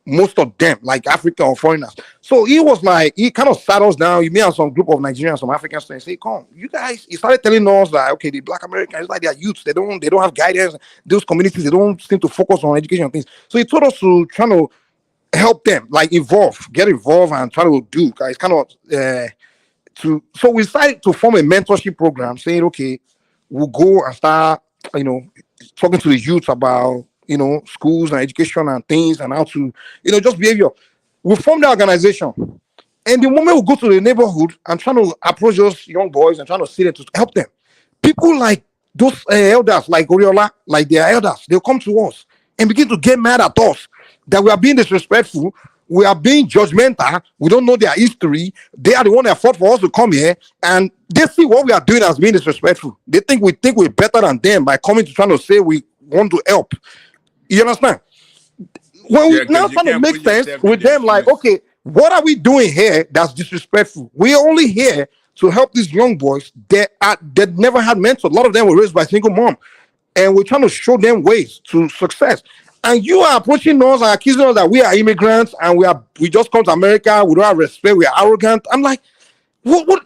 Most of them, like Africa or foreigners. So he was like, he kind of sat us down. Me and some group of Nigerians, some African students, say, "Come, you guys." He started telling us that, okay, the black Americans, like they are youths, they don't have guidance. Those communities, they don't seem to focus on education things. So he told us to try to help them, like get involved, and try to do. Guys, kind of So we decided to form a mentorship program, saying, okay, we'll go and start, talking to the youth about, schools and education and things and how to, just behavior. We formed the organization. And the moment we go to the neighborhood and trying to approach those young boys and trying to see them to help them, people like those elders, like Oriola, like their elders, they'll come to us and begin to get mad at us that we are being disrespectful. We are being judgmental. We don't know their history. They are the one that fought for us to come here. And they see what we are doing as being disrespectful. They think we're better than them by coming to trying to say we want to help. You understand? When we now trying to make sense with them, like, okay, what are we doing here that's disrespectful? We're only here to help these young boys that never had mentors. A lot of them were raised by single mom. And we're trying to show them ways to success. And you are approaching us and accusing us that we are immigrants and we just come to America, we don't have respect, we are arrogant. I'm like, what?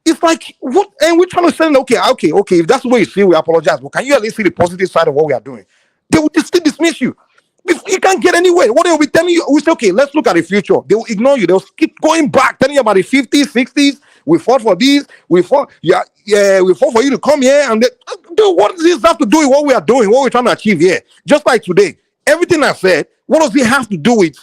It's like, what? And we're trying to say, okay, if that's the way you see, we apologize. But can you at least see the positive side of what we are doing? They will still dismiss you. You can't get anywhere. What they will be telling you, we say, okay, let's look at the future. They will ignore you. They'll keep going back, telling you about the 50s, 60s. We fought for this. We fought for you to come here. And dude, what does this have to do with what we are doing, what we're trying to achieve here? Just like today, everything I said, what does it have to do with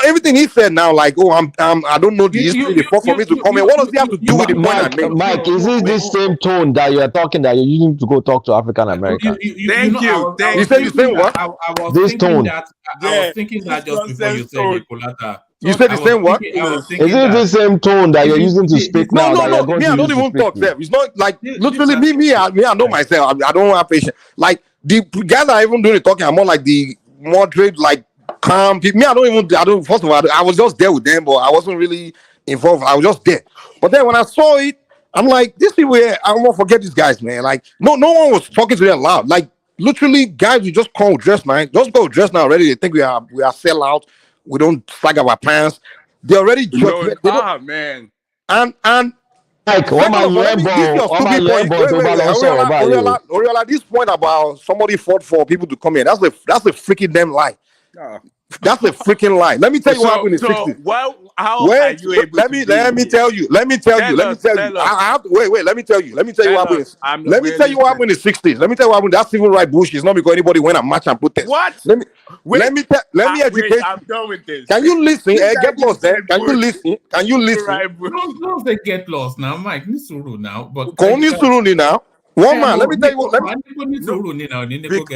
everything he said now? Like, oh, I don't know the history before for me to come here. What does it have to do with the point I made? Mike, is this the same tone that you're talking that you're using to go talk to African Americans? Thank you. You said the same what? I was This tone. I was thinking that just before you said Nicolata. You said the same what? Is it the same tone that you're using to speak now? No. Me, I don't even talk there. It's not like literally me. I know myself. I don't have patience. Like the guys that are even doing the talking, I'm more like the moderate, like calm people. Me, I don't. First of all, I was just there with them, but I wasn't really involved. I was just there. But then when I saw it, I'm like, this people here, I won't forget these guys, man. Like, no one was talking to them loud. Like, literally, guys, you just come dress now. Just go dress now already. They think we are sell out. We don't flag our pants. They already man. And like Oriola, this point about somebody fought for people to come here. That's a freaking damn lie. That's a freaking lie. Let me tell you what happened in the 60s. How are you able let me tell you. I have to wait. Let me tell you what happened. Let me tell you what happened in the 60s. Let me tell you what happened. That civil rights bullshit is not because anybody went and march and protest. What? Let me educate. I'm done with this. Can you listen? Get lost there. Can you listen? Don't say get lost now, Mike. Nisuru now. But Nisuru now. Woman, let me tell you what.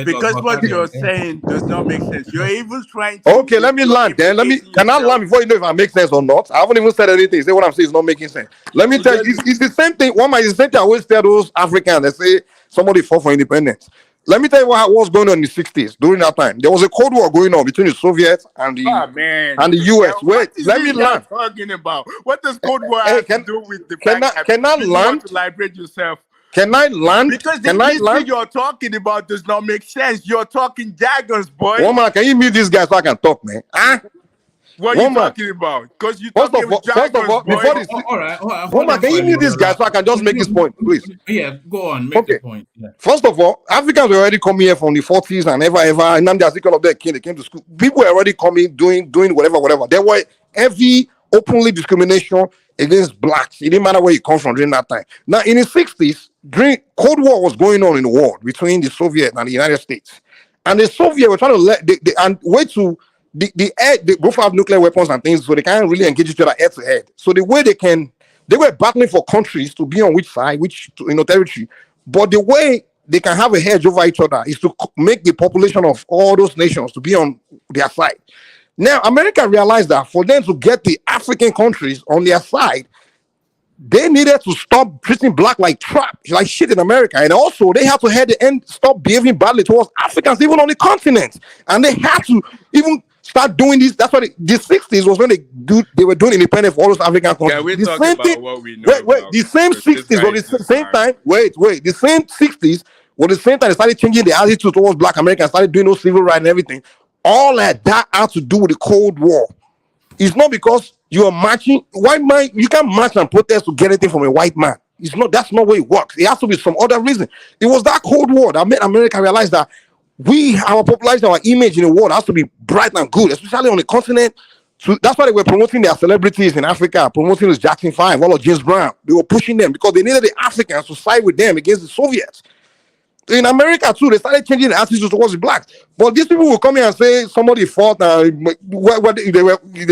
Because what you're saying does not make sense. You're even trying to. Okay, let me land then. Can I land before you know if I make sense or not? I haven't even said anything. Say what I'm saying is not making sense. Let me tell you, it's the same thing. Woman, it's the same thing I always tell those Africans that say somebody fought for independence. Let me tell you what was going on in the 60s during that time. There was a Cold War going on between the Soviets and the US. Wait, let me land. Talking about what does Cold War have to do with the fact that can I you land? want to liberate yourself? Can I land? Because the history you're talking about does not make sense. You're talking jargons, boy. Woman, can you mute this guy so I can talk, man? What are you talking about? Because you're talking with jargons, boy. All right. Woman, can you mute this guy so I can just make this point, please? Yeah, go on. Make the point. Yeah. First of all, Africans were already coming here from the 40s and ever. Nnamdi Azikiwe of that king, they came to school. People were already coming, doing whatever. There were heavy, openly discrimination against blacks. It didn't matter where you come from during that time. Now, in the 60s, during Cold War was going on in the world between the Soviet and the United States. And the Soviets were trying to they both have nuclear weapons and things, so they can't really engage each other head to head. So the way they were battling for countries to be on which side, territory. But the way they can have a hedge over each other is to make the population of all those nations to be on their side. Now, America realized that for them to get the African countries on their side, they needed to stop treating black like shit in America. And also, they had to stop behaving badly towards Africans, even on the continent. And they had to even start doing this. That's why the 60s was when they were doing independence for all those African countries. Yeah, we're the talking same about thing, what we know. the same 60s was the same time. The same 60s was the same time they started changing the attitude towards black Americans, started doing those civil rights and everything. All of that had to do with the Cold War. It's not because you are marching. White man, you can't march and protest to get anything from a white man. It's not. That's not where it works. It has to be some other reason. It was that Cold War that made America realize that our population, our image in the world has to be bright and good, especially on the continent. So that's why they were promoting their celebrities in Africa, promoting this Jackson 5, all of James Brown. They were pushing them because they needed the Africans to side with them against the Soviets. In America too, they started changing the attitude towards the blacks. But these people will come here and say somebody fought, they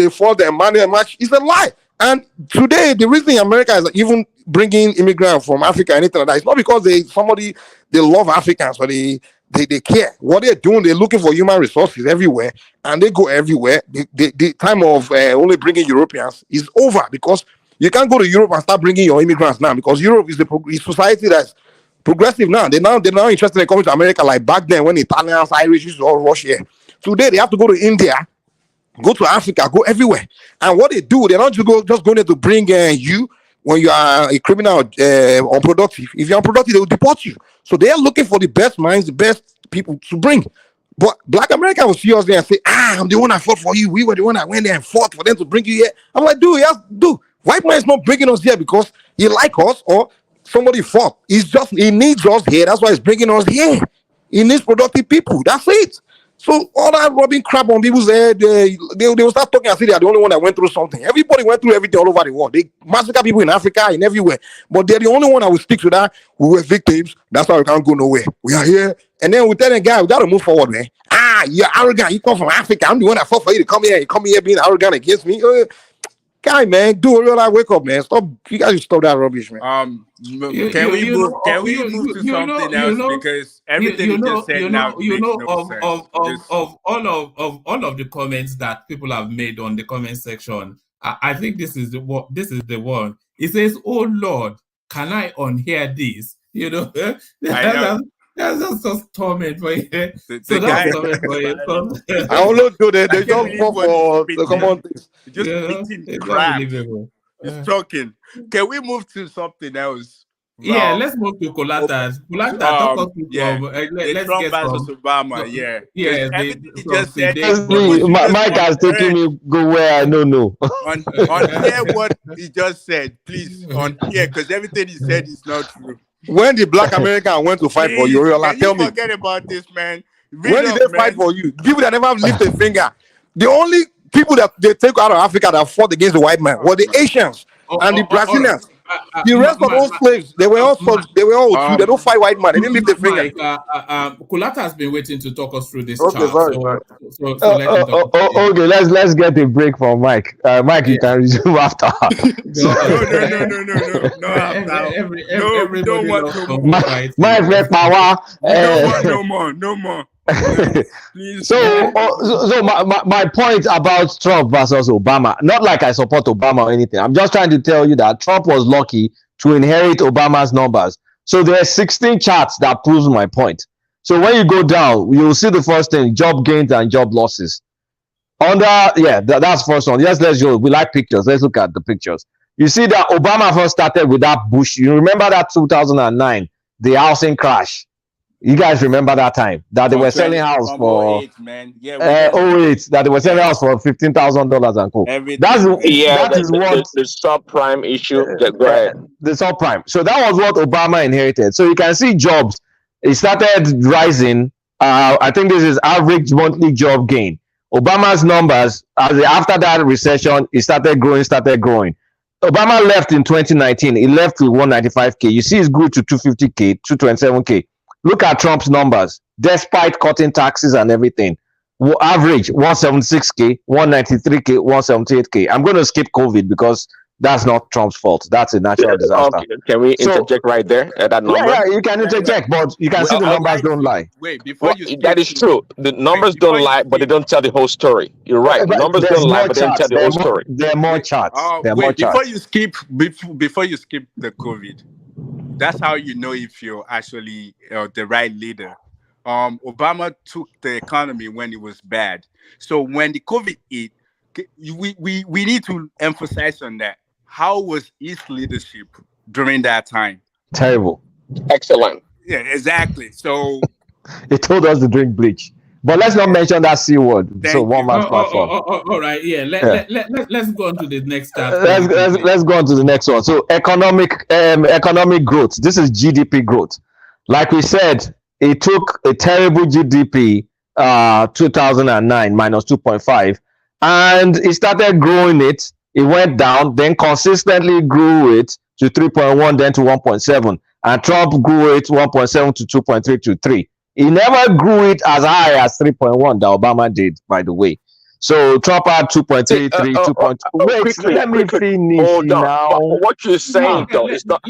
fought the Emmanuel March. It's a lie. And today, the reason America is even bringing immigrants from Africa and anything like that, it's not because they love Africans or they care. What they're doing, they're looking for human resources everywhere, and they go everywhere. The time of only bringing Europeans is over, because you can't go to Europe and start bringing your immigrants now, because Europe is a society that's progressive now. They're now interested in coming to America like back then when Italians, Irish used to all rush here. Today they have to go to India, go to Africa, go everywhere. And what they do, they're not just going there to bring you when you are a criminal unproductive. If you're unproductive, they will deport you. So they are looking for the best minds, the best people to bring. But black America will see us there and say, I'm the one that fought for you. We were the one that went there and fought for them to bring you here. I'm like, dude, white man is not bringing us here because he like us or somebody fought. He needs us here. That's why he's bringing us here. He needs productive people. That's it. So all that rubbing crap on people's head, they will start talking and say they are the only one that went through something. Everybody went through everything all over the world. They massacre people in Africa and everywhere. But they're the only one that will stick to that. We were victims. That's why we can't go nowhere. We are here. And then we tell the guy, we got to move forward, man. You're arrogant. You come from Africa. I'm the one that fought for you to come here. You come here being arrogant against me. Guy, man, do a real life wake up, man. Stop. You guys should stop that rubbish, man. Can we move to something else? Because everything you just said now makes no sense. Of all of the comments that people have made on the comment section, I think this is the one. It says, "Oh Lord, can I unhear this?" You know, that's just torment for you. So that's torment for you. I only do that. They don't fall for the common things. Just spitting crap. He's talking. Can we move to something else? Yeah, let's move to Kolata. Kolata, talk us let's Trump versus Obama. Yeah. Everything he just said. Mike has taken me go where I don't know. Unhear what he just said, please. Unhear, because everything he said is not true. When the black American went to fight for you, tell me. Forget about this, man. When did they fight for you? People that never lifted a finger. The only people that they take out of Africa that fought against the white man were the Asians and the Brazilians. The rest of those slaves, they were all they were all Jew. They don't fight white man. They didn't lift the finger. Kulata has been waiting to talk us through this Okay, chart. sorry. So let him talk. Okay, let's get a break from Mike. Mike, you can resume after. No. Everybody don't want loves no Kung Fu Mike, fighting. Mike, power. No more. Please. So my point about Trump versus Obama, not like I support Obama or anything. I'm just trying to tell you that Trump was lucky to inherit Obama's numbers. So there are 16 charts that proves my point. So when you go down, you'll see the first thing: job gains and job losses. That's first one. Yes, let's go. We like pictures. Let's look at the pictures. You see that Obama first started with that Bush. You remember that 2009, the housing crash. You guys remember that time that they were selling house for 08, man. 08, that they were selling house for $15,000 and co. That is what the subprime issue. Go ahead. The subprime. So that was what Obama inherited. So you can see jobs. It started rising. I think this is average monthly job gain. Obama's numbers after that recession, it started growing. Obama left in 2019. He left with 195K. You see, it grew to 250K, 227K. Look at Trump's numbers, despite cutting taxes and everything. Average 176K, 193K, 178K. I'm going to skip COVID because that's not Trump's fault. That's a natural disaster. Can we interject right there at that number? Yeah, you can interject, but you can see the numbers don't lie. Wait, before you that is true. The numbers don't lie, but they don't tell the whole story. You're right. The numbers don't lie, but they don't tell the whole story. There are more charts. Before you skip the COVID, that's how you know if you're actually the right leader. Obama took the economy when it was bad. So when the COVID hit, we need to emphasize on that. How was his leadership during that time? Terrible. Excellent. Yeah, exactly. So they told us to drink bleach. But let's not mention that C word. So one man's platform. All right, let's go on to the next chart. Let's go on to the next one. So economic growth. This is GDP growth. Like we said, it took a terrible GDP 2009 minus 2.5, and it started growing it. It went down, then consistently grew it to 3.1, then to 1.7, and Trump grew it 1.7 to 2.3 to 3. He never grew it as high as 3.1 that Obama did, by the way. So Trump had 2.33, 2.2. Wait, let me finish now. What you're saying, though, is not.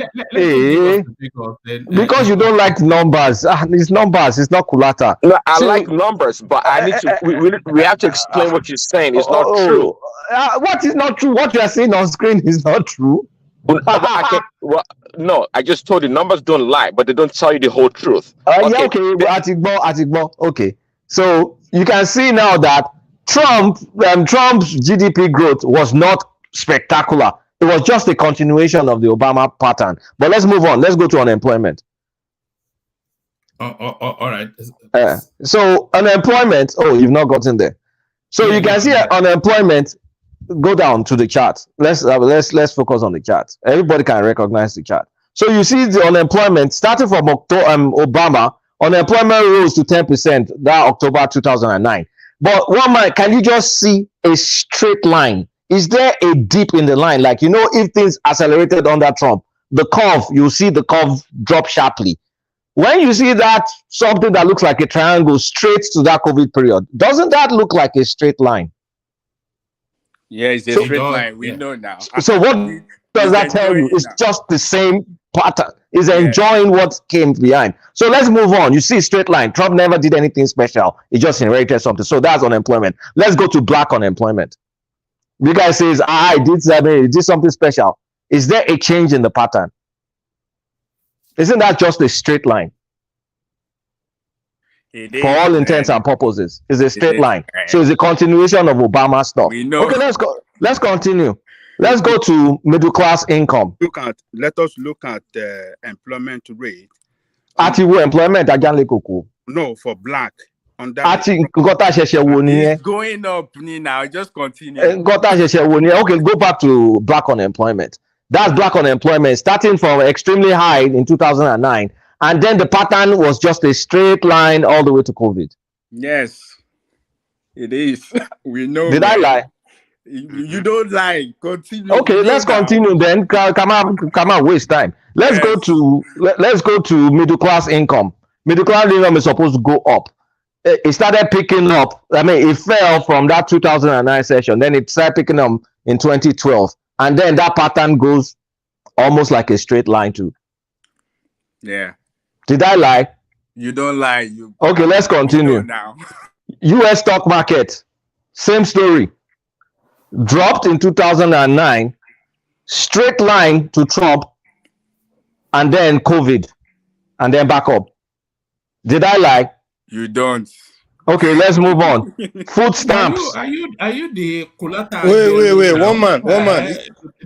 Because you don't like numbers. It's numbers. It's not culata. No, I like numbers, but I need to. We have to explain what you're saying. It's not true. What is not true? What you are seeing on screen is not true. No, I just told you numbers don't lie, but they don't tell you the whole truth. Okay. So you can see now that Trump's GDP growth was not spectacular. It was just a continuation of the Obama pattern. But let's move on. Let's go to unemployment. All right. So unemployment. Oh, you've not gotten there. So you can see unemployment. Go down to the chart. Let's focus on the chart. Everybody can recognize the chart. So you see the unemployment starting from Obama. Unemployment rose to 10% that October 2009. But can you just see a straight line? Is there a dip in the line? Like, if things accelerated under Trump, the curve, you see the curve drop sharply. When you see that something that looks like a triangle straight to that COVID period, doesn't that look like a straight line? Yeah, it's a straight line. We know now. So what does that tell you? It's just the same pattern. It's enjoying what came behind. So let's move on. You see straight line. Trump never did anything special. He just inherited something. So that's unemployment. Let's go to black unemployment. You guys says, I did something special. Is there a change in the pattern? Isn't that just a straight line? For all intents and purposes, it's a straight line. So it's a continuation of Obama stuff. Okay, let's continue. Let's go to middle class income. Let us look at the employment rate. Employment No, for black. It's going up now. Just continue. Okay, go back to black unemployment. That's black unemployment starting from extremely high in 2009. And then the pattern was just a straight line all the way to COVID. Yes, it is. We know. Did I lie? You don't lie. Continue. Okay, let's continue then. Come on, waste time. Let's go to middle class income. Middle class income is supposed to go up. It started picking up. I mean, it fell from that 2009 session. Then it started picking up in 2012, and then that pattern goes almost like a straight line too. Yeah. Did I lie? You don't lie. Okay, let's continue. Now. U.S. stock market, same story. Dropped in 2009, straight line to Trump, and then COVID, and then back up. Did I lie? You don't. Okay, let's move on. Food stamps. Are you the collateral? Wait. One man.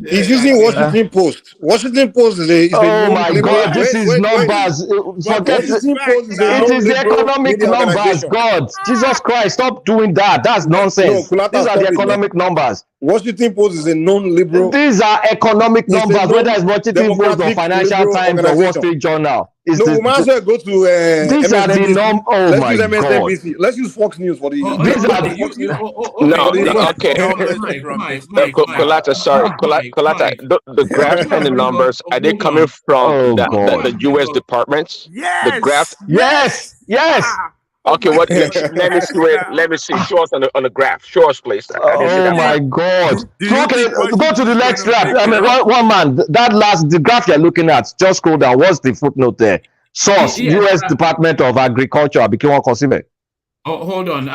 He's using Washington Post. Washington Post is a oh my God, this is numbers. Forget it. It is the economic numbers. God, Jesus Christ, stop doing that. That's nonsense. These are the economic numbers. Washington Post is a non-liberal. These are economic numbers, whether it's Washington Post or Financial Times or Wall Street Journal. No, we might as well go to these are the norm. Oh let's my use MSNBC. God. Let's use Fox News for the. Colata, sorry, Colata. The graphs and the numbers are they coming from the U.S. departments? Yes. The graph. Yes. Okay, what? Let me see. Show us on the graph. Show us, please. Oh my God. Okay, go to the next graph. I mean, one man. The graph you're looking at. Just scroll down. What's the footnote there? Source: U.S. Department of Agriculture. Oh, hold on,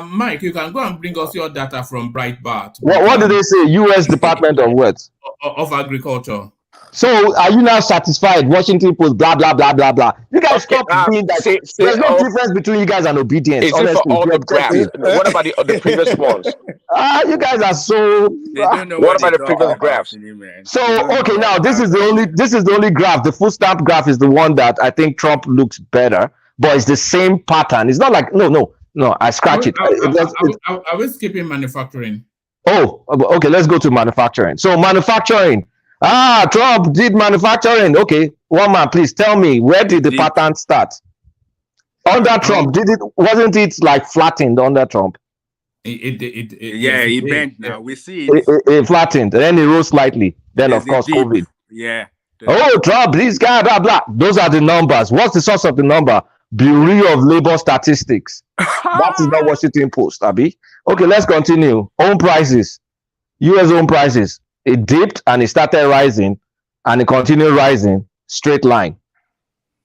Mike. You can go and bring us your data from Breitbart. What did they say? U.S. Department of what? Of Agriculture. So are you now satisfied? Washington Post, blah blah blah blah blah. You guys stop doing that. There's no difference between you guys and obedience. Is it for all the graphs? What about the previous ones? You guys are so. What about the previous graphs? So okay, now this is the only graph. The food stamp graph is the one that I think Trump looks better, but it's the same pattern. It's not like no. I scratch it. Are we skipping manufacturing? Oh, okay. Let's go to manufacturing. So manufacturing. Trump did manufacturing. Okay, one man, please tell me, where did the pattern start? Under Trump, wasn't it like flattened under Trump? It bent now. We see it. It flattened, then it rose slightly. Then of course COVID. Yeah. Trump, this guy, blah blah. Those are the numbers. What's the source of the number? Bureau of Labor Statistics. That is not Washington Post, Abby. Okay, let's continue. Home prices, U.S. home prices. It dipped and it started rising and it continued rising, straight line.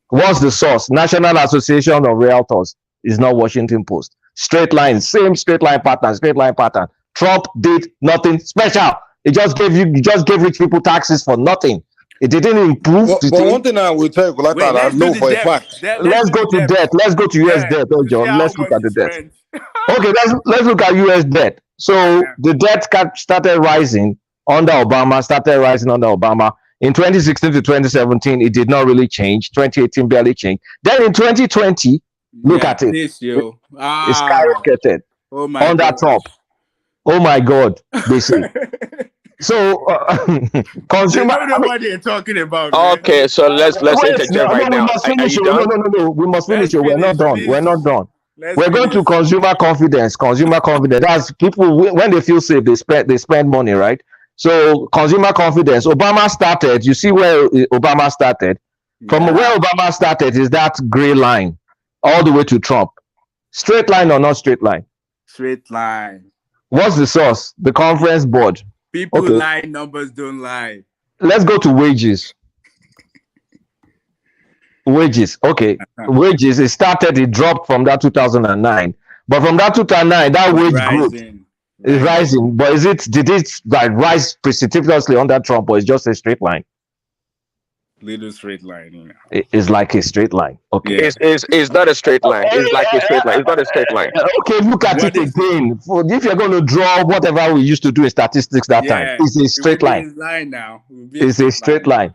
What's the source? National Association of Realtors. Is not Washington Post. Straight line, same straight line pattern. Trump did nothing special. It just gave rich people taxes for nothing. It didn't improve. But one thing I will tell you, I know for a fact. Let's go to debt. Let's go to US debt. Oh, John. Let's look at the debt. Okay, let's look at US debt. So the debt started rising under Obama. In 2016 to 2017, it did not really change. 2018 barely changed. Then in 2020, look at it. It skyrocketed under Trump. Oh my God, they say. So consumer. I don't know what they're talking about. Okay, so let's interject right now. We must finish. No. We must finish. We're not done. We're going to consumer confidence. That's people when they feel safe, they spend money, right? So consumer confidence. Obama started. You see where Obama started. From where Obama started is that gray line all the way to Trump. Straight line or not straight line? Straight line. What's the source? The conference board. People lie, numbers don't lie. Let's go to wages. Okay. Wages, it dropped from that 2009. But from that 2009, that wage growth is rising. But did it like rise precipitously under Trump, or is just a straight line? Little straight line. It's like a straight line. Okay. It's not a straight line. It's like a straight line. It's not a straight line. Okay, look at it again. If you're going to draw whatever we used to do in statistics that time, it's a straight line. It's a straight line.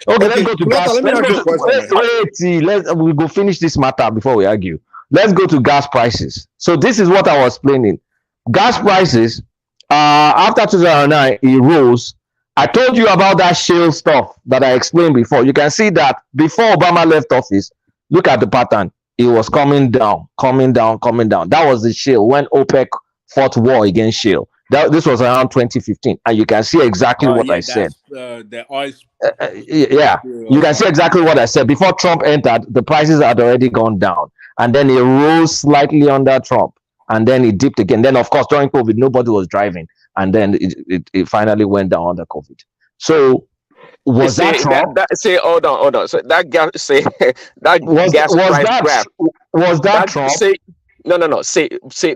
Okay, let's go to gas. We'll go finish this matter before we argue. Let's go to gas prices. So this is what I was explaining. Gas prices, after 2009, it rose. I told you about that shale stuff that I explained before. You can see that before Obama left office, look at the pattern. It was coming down. That was the shale when OPEC fought war against shale. This was around 2015, and you can see exactly what I said. The oil. Yeah, you can see exactly what I said. Before Trump entered, the prices had already gone down, and then it rose slightly under Trump, and then it dipped again. Then, of course, during COVID, nobody was driving, and then it finally went down under COVID. So, was that Trump? Say, hold on. So that gas, say that gas price graph. Was that Trump? Say, no. Say say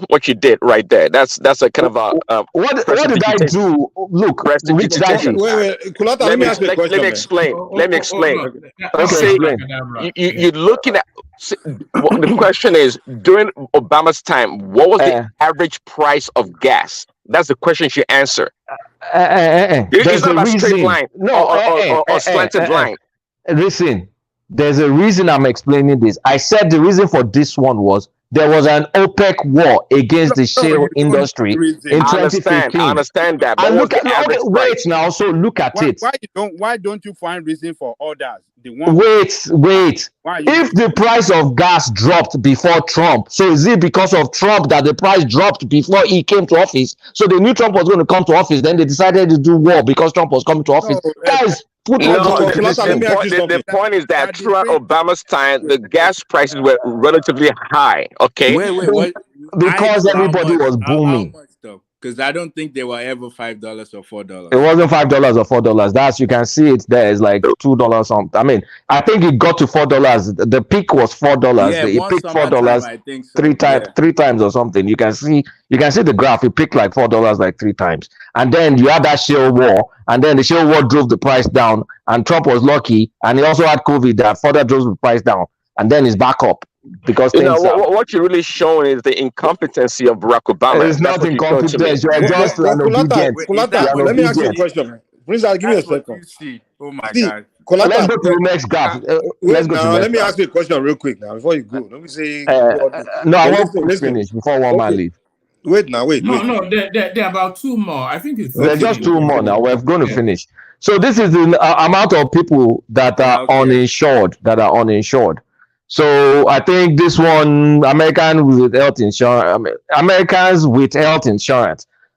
what you did right there. That's a kind of a. What did I do? Look, which Kulata, let me ask you a question. Let me explain. Let me explain. Okay, you're looking at. The question is, during Obama's time, what was the average price of gas? That's the question you should answer. It's not a straight line, or slanted line. Listen, there's a reason I'm explaining this. I said the reason for this one was there was an OPEC war against the shale industry in 2015. I understand that. But and look at wait now. So look at it. Why don't you find reason for others? Wait. If the price of gas dropped before Trump, so is it because of Trump that the price dropped before he came to office? So they knew Trump was going to come to office. Then they decided to do war because Trump was coming to office. Guys, the point is that throughout Obama's time, the gas prices were relatively high. Okay, Wait. Because everybody was booming. Because I don't think they were ever $5 or $4. It wasn't $5 or $4. That's, you can see it there. It's like $2 something. I mean, I think it got to $4. The peak was $4. Yeah, it picked $4 I think so. three times or something. You can see the graph. It picked like $4 like 3 times. And then you had that shale war, and then the shale war drove the price down. And Trump was lucky, and he also had COVID that further drove the price down. And then it's back up. Because what you're really showing is the incompetency of Barack Obama. It's not incompetence. You are just an obedient. Let me ask you a question. Prince, I'll give you a second. Oh my God. Let's go to the next graph. Let me ask you a question real quick now before you go. Let me say. No, I want to finish before one man leave. Wait. No, there are about 2 more. I think it's. There's just 2 more now. We're going to finish. So this is the amount of people that are uninsured. So I think this one, Americans with health insurance.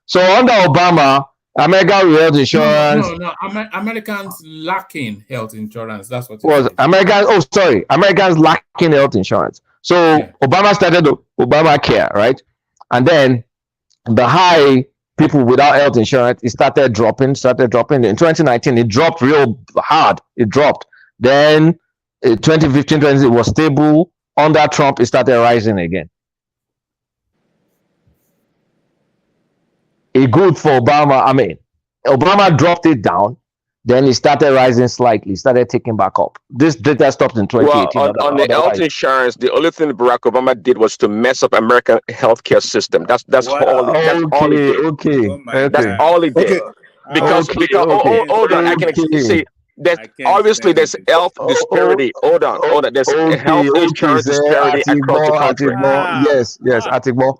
So under Obama, America with health insurance. No. Americans lacking health insurance. That's what it was. Americans lacking health insurance. So Obama started Obamacare, right? And then the high people without health insurance, it started dropping. In 2019, it dropped real hard. It dropped. Then 2015, it was stable. Under Trump, it started rising again. Good for Obama. I mean, Obama dropped it down, then it started rising slightly, started taking back up. This data stopped in 2018. Well, on the health insurance, the only thing Barack Obama did was to mess up American healthcare system. That's all he did. That's all he did. Because hold on, I can see. There's health disparity. Hold on. There's health insurance disparity across the country. Yes, Atigbo.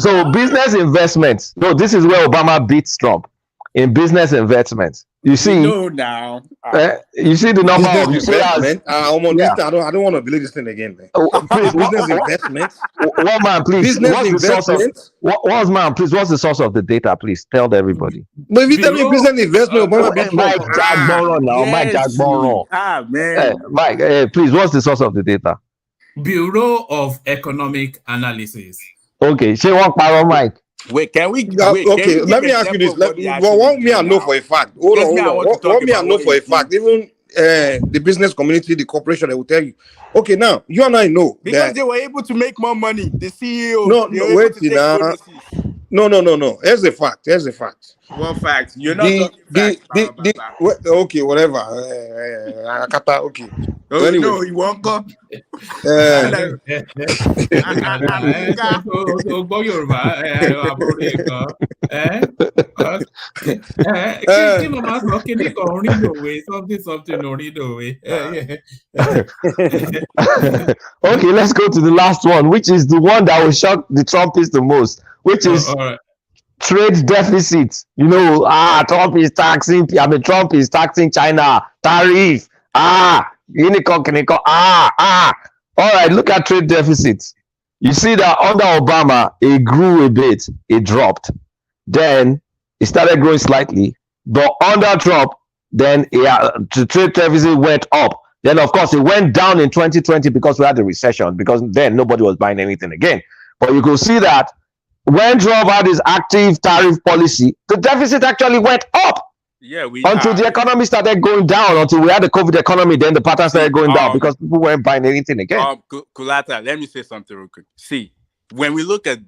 So business investments. No, this is where Obama beats Trump in business investments. You see, now. You see the number of investment. I don't want to believe this thing again, man. Please, business investments. One man, please. What's the source of the data? Please tell everybody. But if you tell me business investment, Mike Jagboro now. Mike Jagboro. Man. Mike, please. What's the source of the data? Bureau of Economic Analysis. Okay, she won't power Mike. Wait, can we? Okay, let me ask you this. What me I know for a fact. Hold on. What me I know for a fact. Even the business community, the corporation, they will tell you. Okay, now you and I know because they were able to make more money. The CEO. No, wait now. No. Here's the fact. What fact? You're not talking facts. Okay, whatever. Okay. Anyway. No, you won't go. Okay, let's go to the last one, which is the one that will shock the Trumpists the most, which is trade deficit. Trump is taxing China, tariff. All right, look at trade deficits. You see that under Obama, it grew a bit, it dropped. Then it started growing slightly. But under Trump, then the trade deficit went up. Then, of course, it went down in 2020 because we had the recession, because then nobody was buying anything again. But you could see that when Trump had his active tariff policy, the deficit actually went up. Yeah, Until the economy started going down, until we had the COVID economy, then the pattern started going down because people weren't buying anything again. Kulata, let me say something real quick. See, when we look at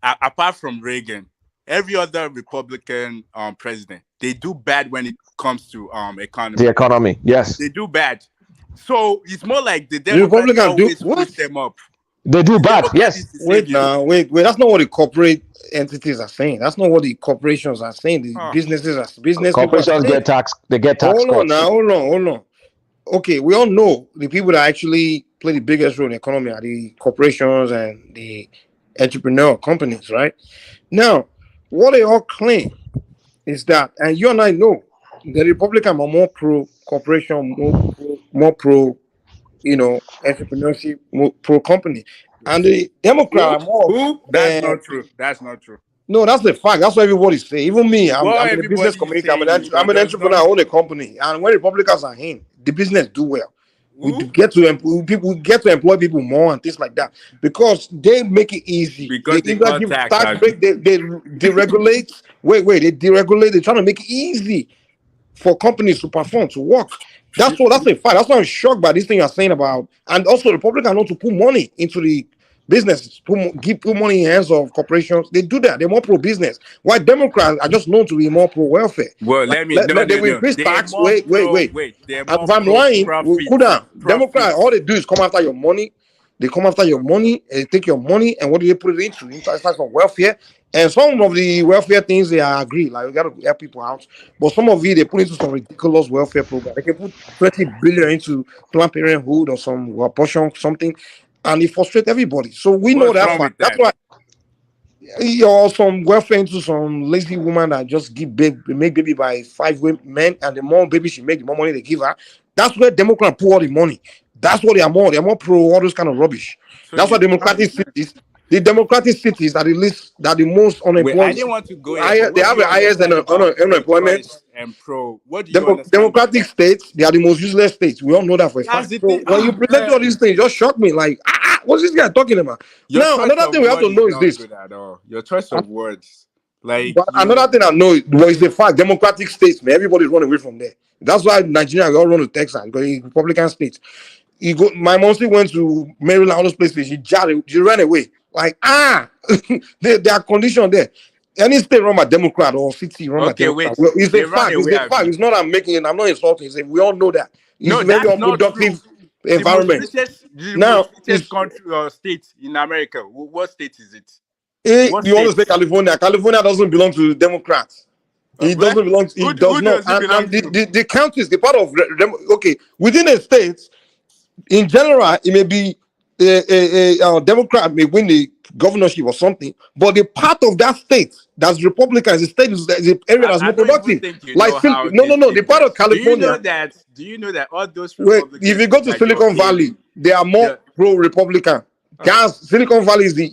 apart from Reagan, every other Republican president, they do bad when it comes to economy. The economy, yes. They do bad. So it's more like the Republicans Democrats do always push them up. They do bad, yes. Wait, wait. That's not what the corporate entities are saying. That's not what the corporations are saying. The businesses are corporations get tax. They get tax. Hold on. Okay, we all know the people that actually play the biggest role in the economy are the corporations and the entrepreneurial companies, right? Now, what they all claim is that, and you and I know, the Republicans are more pro corporation, more pro, entrepreneurship, more pro company, and the Democrats are more. That's not true. That's not true. No, that's the fact. That's what everybody's saying. Even me, I'm in the business community. I'm an entrepreneur. I own a company, and when Republicans are in, the business do well. We get to employ people more and things like that because they make it easy. Because they give tax break. They deregulate. They deregulate. They're trying to make it easy for companies to perform, to work. That's a fact. That's why I'm shocked by this thing you're saying about. And also, Republicans want to put money into the businesses, put money in the hands of corporations. They do that. They're more pro-business. While Democrats are just known to be more pro-welfare. Well, they will increase tax. Wait. If I'm lying, cool down. Democrats, all they do is come after your money. They come after your money and they take your money and what do they put it into? Inside some welfare. And some of the welfare things they agree, like we got to help people out. But some of it they put into some ridiculous welfare program. They can put 20 billion into Planned Parenthood or some abortion, something, and it frustrates everybody. So we know that fact. That's why some welfare into some lazy woman that just make baby by 5 men, and the more baby she make, the more money they give her. That's where Democrats put all the money. That's what they are more. They're more pro all those kind of rubbish. So that's why Democratic cities. The Democratic cities are the most unemployed. I didn't want to go. They have the highest unemployment. And pro. What do you Democratic states, they are the most useless states. We all know that for a fact. So when you present all these things, just shock me. Like, what's this guy talking about? Now, another thing we have to know is this. Your choice of words. Another thing I know is the fact Democratic states, man, everybody's running away from there. That's why Nigeria we all run to Texas because it's Republican states. My mom went to Maryland, all those places. She ran away. Like, they are conditioned there. Any state run by Democrat or city run by Democrat. Well, it's a fact. It's a fact. It's not I'm making it. I'm not insulting. We all know that. It's a very unproductive environment. Now, it's country or state in America. What state is it? You always say California. California doesn't belong to Democrats. It doesn't belong. It does not. And the counties, the part of within a state, in general, it may be a Democrat may win the governorship or something, but the part of that state that's Republican, the state is the area that's more productive. Like the part of California. Do you know that all those Republicans? If you go to Silicon Valley, they are more pro-Republican. Silicon Valley is the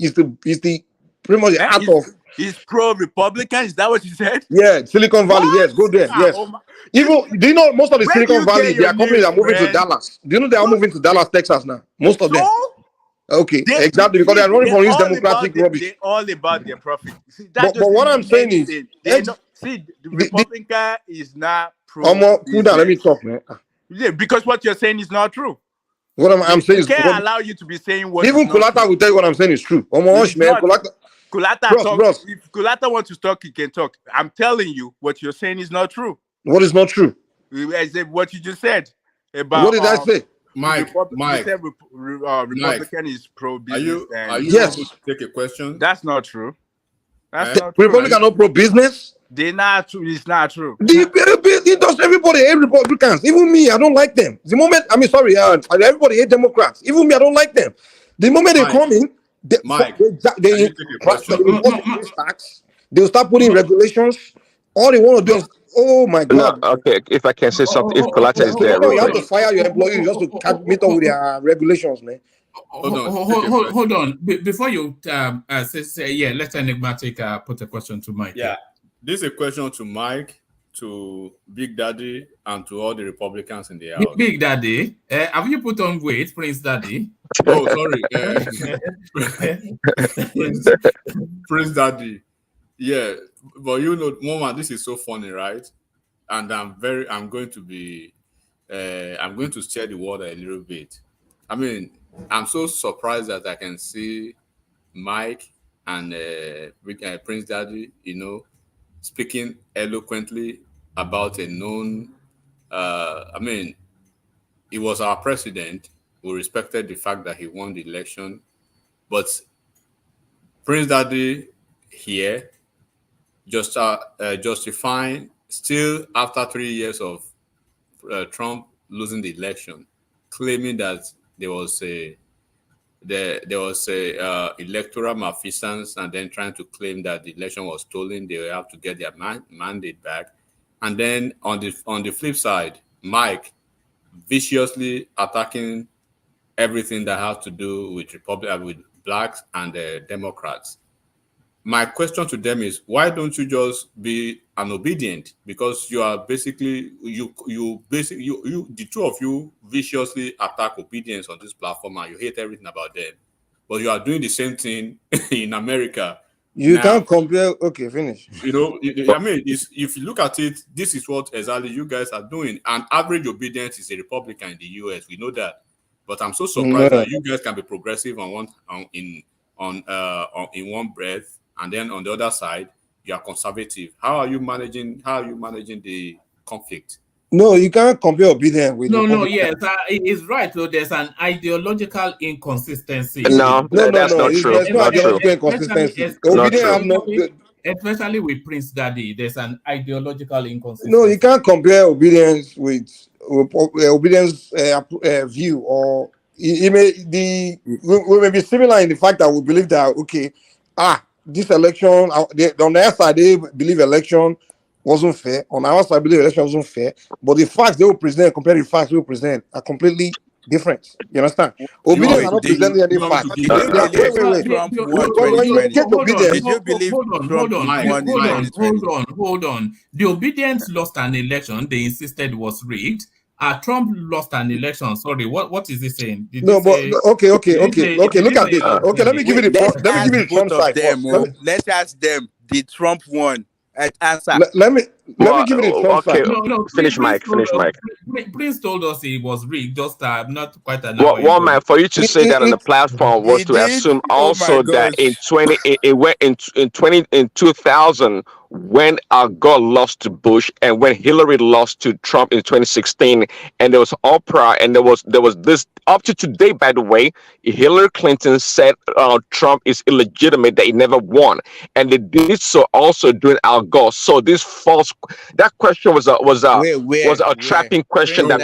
pretty much the heart of. He's pro-Republican. Is that what you said? Yeah, Silicon Valley. Yes, go there. Yes. Even do you know most of the Silicon Valley, their companies are moving to Dallas. Do you know they are moving to Dallas, Texas now? Most of them. Okay, exactly, because they are running from this democratic rubbish. They're all about their profit. But what I'm saying is, the Republican is not pro. Cool down, let me talk, man. Yeah, because what you're saying is not true. What I'm saying is, can't allow you to be saying what. Even Kulata will tell you what I'm saying is true. Kulata, if Kulata wants to talk, he can talk. I'm telling you, what you're saying is not true. What is not true? I said what you just said about. What did I say? Mike, Republican is pro-business. Are you able to take a question? That's not true. That's not true. Republicans are not pro-business. They're not true. It's not true. It does everybody hate Republicans. Even me, I don't like them. The moment everybody hate Democrats. Even me, I don't like them. The moment they come in, they'll start putting regulations. All they want to do is, oh my God. No, okay, if I can say something, if Kulata is there. You have to fire your employees just to meet up with their regulations, man. Hold on. Before you say, yeah, let Enigmatic put a question to Mike. Yeah, this is a question to Mike, to Big Daddy, and to all the Republicans in the House. Big Daddy, have you put on weight, Prince Daddy? Oh, sorry, Prince Daddy. Yeah, but you know, Mama, this is so funny, right? And I'm going to stir the water a little bit. I mean, I'm so surprised that I can see Mike and Prince Daddy, speaking eloquently about a known. I mean, he was our president. We respected the fact that he won the election, but Prince Daddy here just justifying still after 3 years of Trump losing the election, claiming that there was a electoral malfeasance, and then trying to claim that the election was stolen. They have to get their mandate back. And then on the flip side, Mike viciously attacking everything that has to do with with blacks and Democrats. My question to them is, why don't you just be an obedient? Because you are basically the two of you viciously attack obedience on this platform, and you hate everything about them. But you are doing the same thing in America. You can't compare. Okay, finish. I mean, if you look at it, this is what exactly you guys are doing. And average obedience is a Republican in the US. We know that. But I'm so surprised that you guys can be progressive in one breath, and then on the other side you are conservative. How are you managing the conflict? No, you can't compare obedience with Yes, it's right. So there's an ideological inconsistency. No, that's not true. There's no ideological inconsistency. Especially with Prince Daddy, there's an ideological inconsistency. No, you can't compare obedience with obedience view, or we may be similar in the fact that we believe that this election on their side they believe election wasn't fair. On our side, I believe election wasn't fair. But the facts they will present compared to the facts we will present are completely different. You understand? Obedience are not presenting any facts. Hold on. The obedience lost an election. They insisted was rigged. Trump lost an election. Sorry, what is he saying? Okay. Look at this. Okay, let me give you the Trump side. Let's ask them. Did Trump won? Answer. Let me give you the Trump side. No. Finish Mike. Prince told us it was rigged. Just not quite an hour. One man, for you to say that on the platform was to assume also that in 2000 when Al Gore lost to Bush and when Hillary lost to Trump in 2016, and there was uproar, and there was this up to today, by the way, Hillary Clinton said Trump is illegitimate, that he never won, and they did so also during Al Gore. So this that question was a trapping question that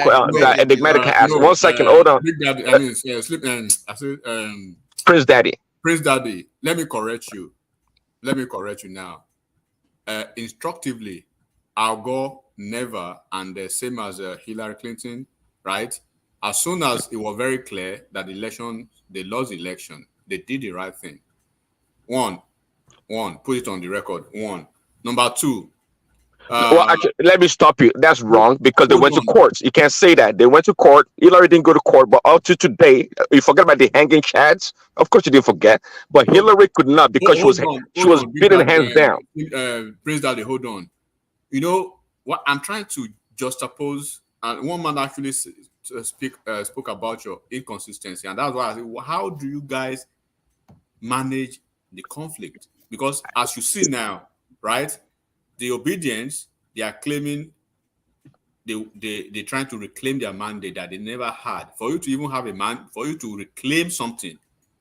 Enigmatic asked. 1 second, hold on. Prince Daddy, let me correct you now. Instructively, Al Gore never, and the same as Hillary Clinton, right? As soon as it was very clear that they lost the election, they did the right thing. One, put it on the record. One. Number two. Actually, let me stop you. That's wrong, because they went to courts. You can't say that. They went to court. Hillary didn't go to court, but up to today, you forget about the hanging chads. Of course, you didn't forget. But Hillary could not, because she was beaten hands down. Prince Daddy, hold on. You know what? I'm trying to juxtapose, and one man actually spoke about your inconsistency, and that's why I said, how do you guys manage the conflict? Because as you see now, right? The obedience, they are claiming they're trying to reclaim their mandate that they never had. For you to even have for you to reclaim something,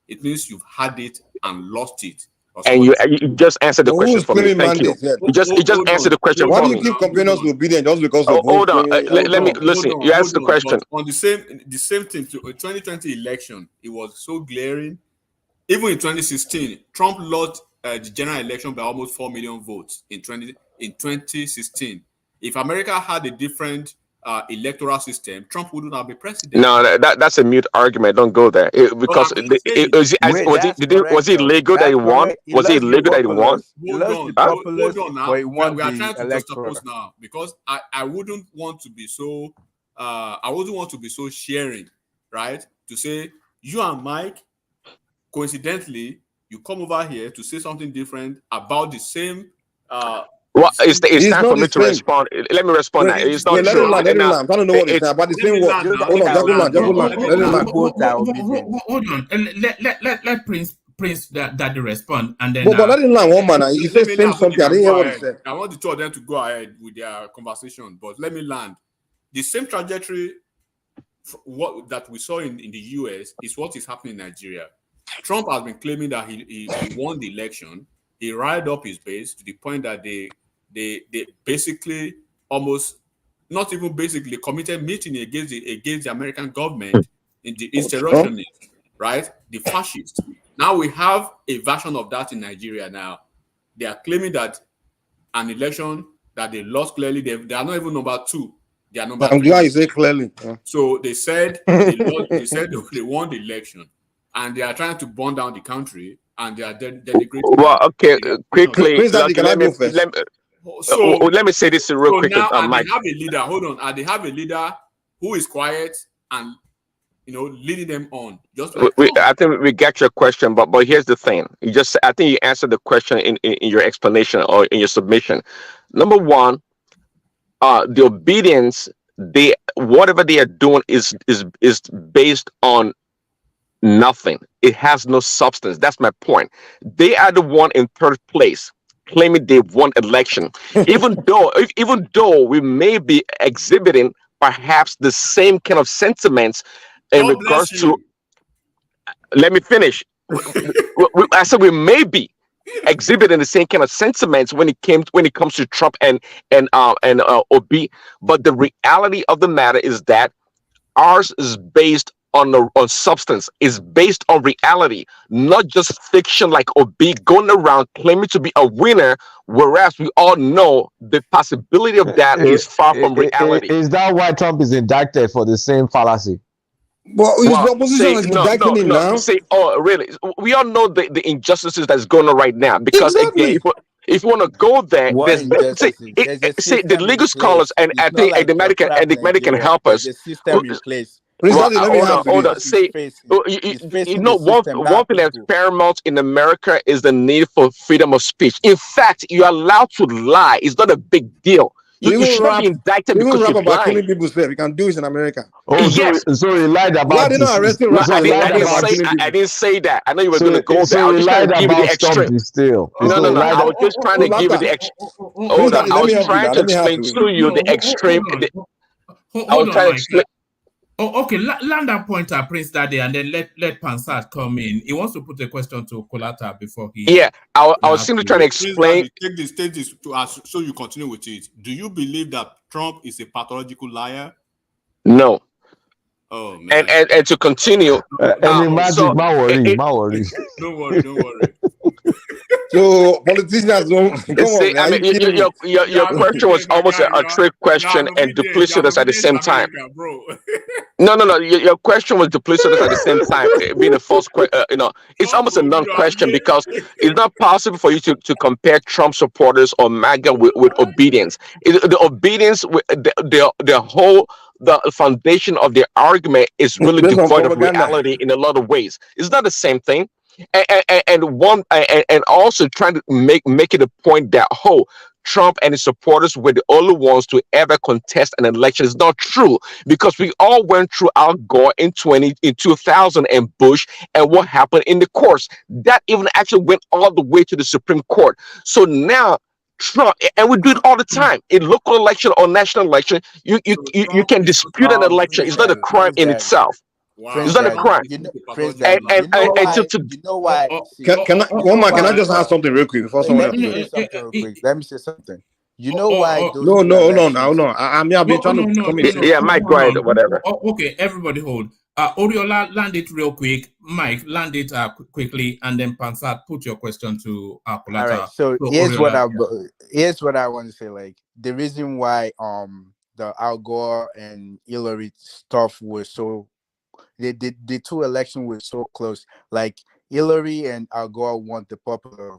it means you've had it and lost it. And you just answered the question for me. Thank you. You just answered the question for me. Why do you keep comparing us to obedience just because of hold on? Let me listen. You asked the question. On the same thing, 2020 election, it was so glaring. Even in 2016, Trump lost the general election by almost 4 million votes in 2016. If America had a different electoral system, Trump wouldn't have been president. No, that's a mute argument. Don't go there. Because was it illegal that he won? Was it illegal that he won? Hold on now. We are trying to juxtapose now, because I wouldn't want to be so sharing, right? To say you and Mike, coincidentally, you come over here to say something different about the same. Well, it's time for me to respond. Let me respond. Now. It's not true. Let him land. I don't know what it's about. The same word. Hold on. Let Prince Daddy respond, and then. But let him land one man. He said same something. I didn't hear what he said. I want the two of them to go ahead with their conversation, but let me land. The same trajectory that we saw in the US is what is happening in Nigeria. Trump has been claiming that he won the election. He riled up his base to the point that they basically almost, not even basically, committed mutiny against the American government in the insurrectionists, right? The fascists. Now we have a version of that in Nigeria now. They are claiming that an election that they lost clearly, they are not even number 2. They are number 3. I'm glad you say clearly. So they said they won the election, and they are trying to burn down the country, and they are denigrating. Well, okay, quickly. Let me say this real quick. Now, they have a leader. Hold on. They have a leader who is quiet and leading them on. Just like I think we get your question, but here's the thing. I think you answered the question in your explanation or in your submission. Number one, the obedience, whatever they are doing is based on nothing. It has no substance. That's my point. They are the one in third place, claiming they won election, even though we may be exhibiting perhaps the same kind of sentiments in regards to. Let me finish. I said we may be exhibiting the same kind of sentiments when it comes to Trump and Obi, but the reality of the matter is that ours is based on substance, is based on reality, not just fiction like Obi going around claiming to be a winner, whereas we all know the possibility of that is far from reality. Is that why Trump is indicted for the same fallacy? Well, his opposition is indicting him now. Really? We all know the injustices that's going on right now, because again, if you want to go there, the legal scholars, and I think Enigmatic can help us. Hold on. One thing that's paramount in America is the need for freedom of speech. In fact, you're allowed to lie. It's not a big deal. You should not be indicted because you're lying. Killing people. We can do it in America. Yes. So he lied about. Why did not arrest him? I didn't say that. I know you were going to go there. I was just trying to give you the extreme. No. I was just trying to give you the extreme. Hold on. I was trying to explain to you the extreme. I was trying to explain. Oh, okay. Land that point at Prince Daddy, and then let Pansat come in. He wants to put a question to Kolata before he. Yeah, I was simply trying to explain. Take this to us, so you continue with it. Do you believe that Trump is a pathological liar? No. Oh man. And to continue. Don't worry. Don't worry. So politicians don't. Your question was almost a trick question and duplicitous at the same time. No. Your question was duplicitous at the same time, being a false question. It's almost a non-question, because it's not possible for you to compare Trump supporters or MAGA with obedience. The obedience, the foundation of their argument is really devoid of reality in a lot of ways. It's not the same thing. And also trying to make it a point that Trump and his supporters were the only ones to ever contest an election is not true, because we all went through Al Gore in 2000 and Bush, and what happened in the courts that even actually went all the way to the Supreme Court. So now Trump, and we do it all the time in local election or national election. You can dispute an election. It's not a crime in itself. Wow. It's not a crime. You know why? Can I just ask something real quick before someone else? Let me say something. You know why? No. I'm trying to come in. Yeah, Mike, go ahead or whatever. Okay, everybody hold. Oriola, land it real quick. Mike, land it quickly, and then Pansat, put your question to Kolata. All right. So here's what I want to say. Like, the reason why the Al Gore and Hillary stuff was so the two elections were so close. Like Hillary and Al Gore won the popular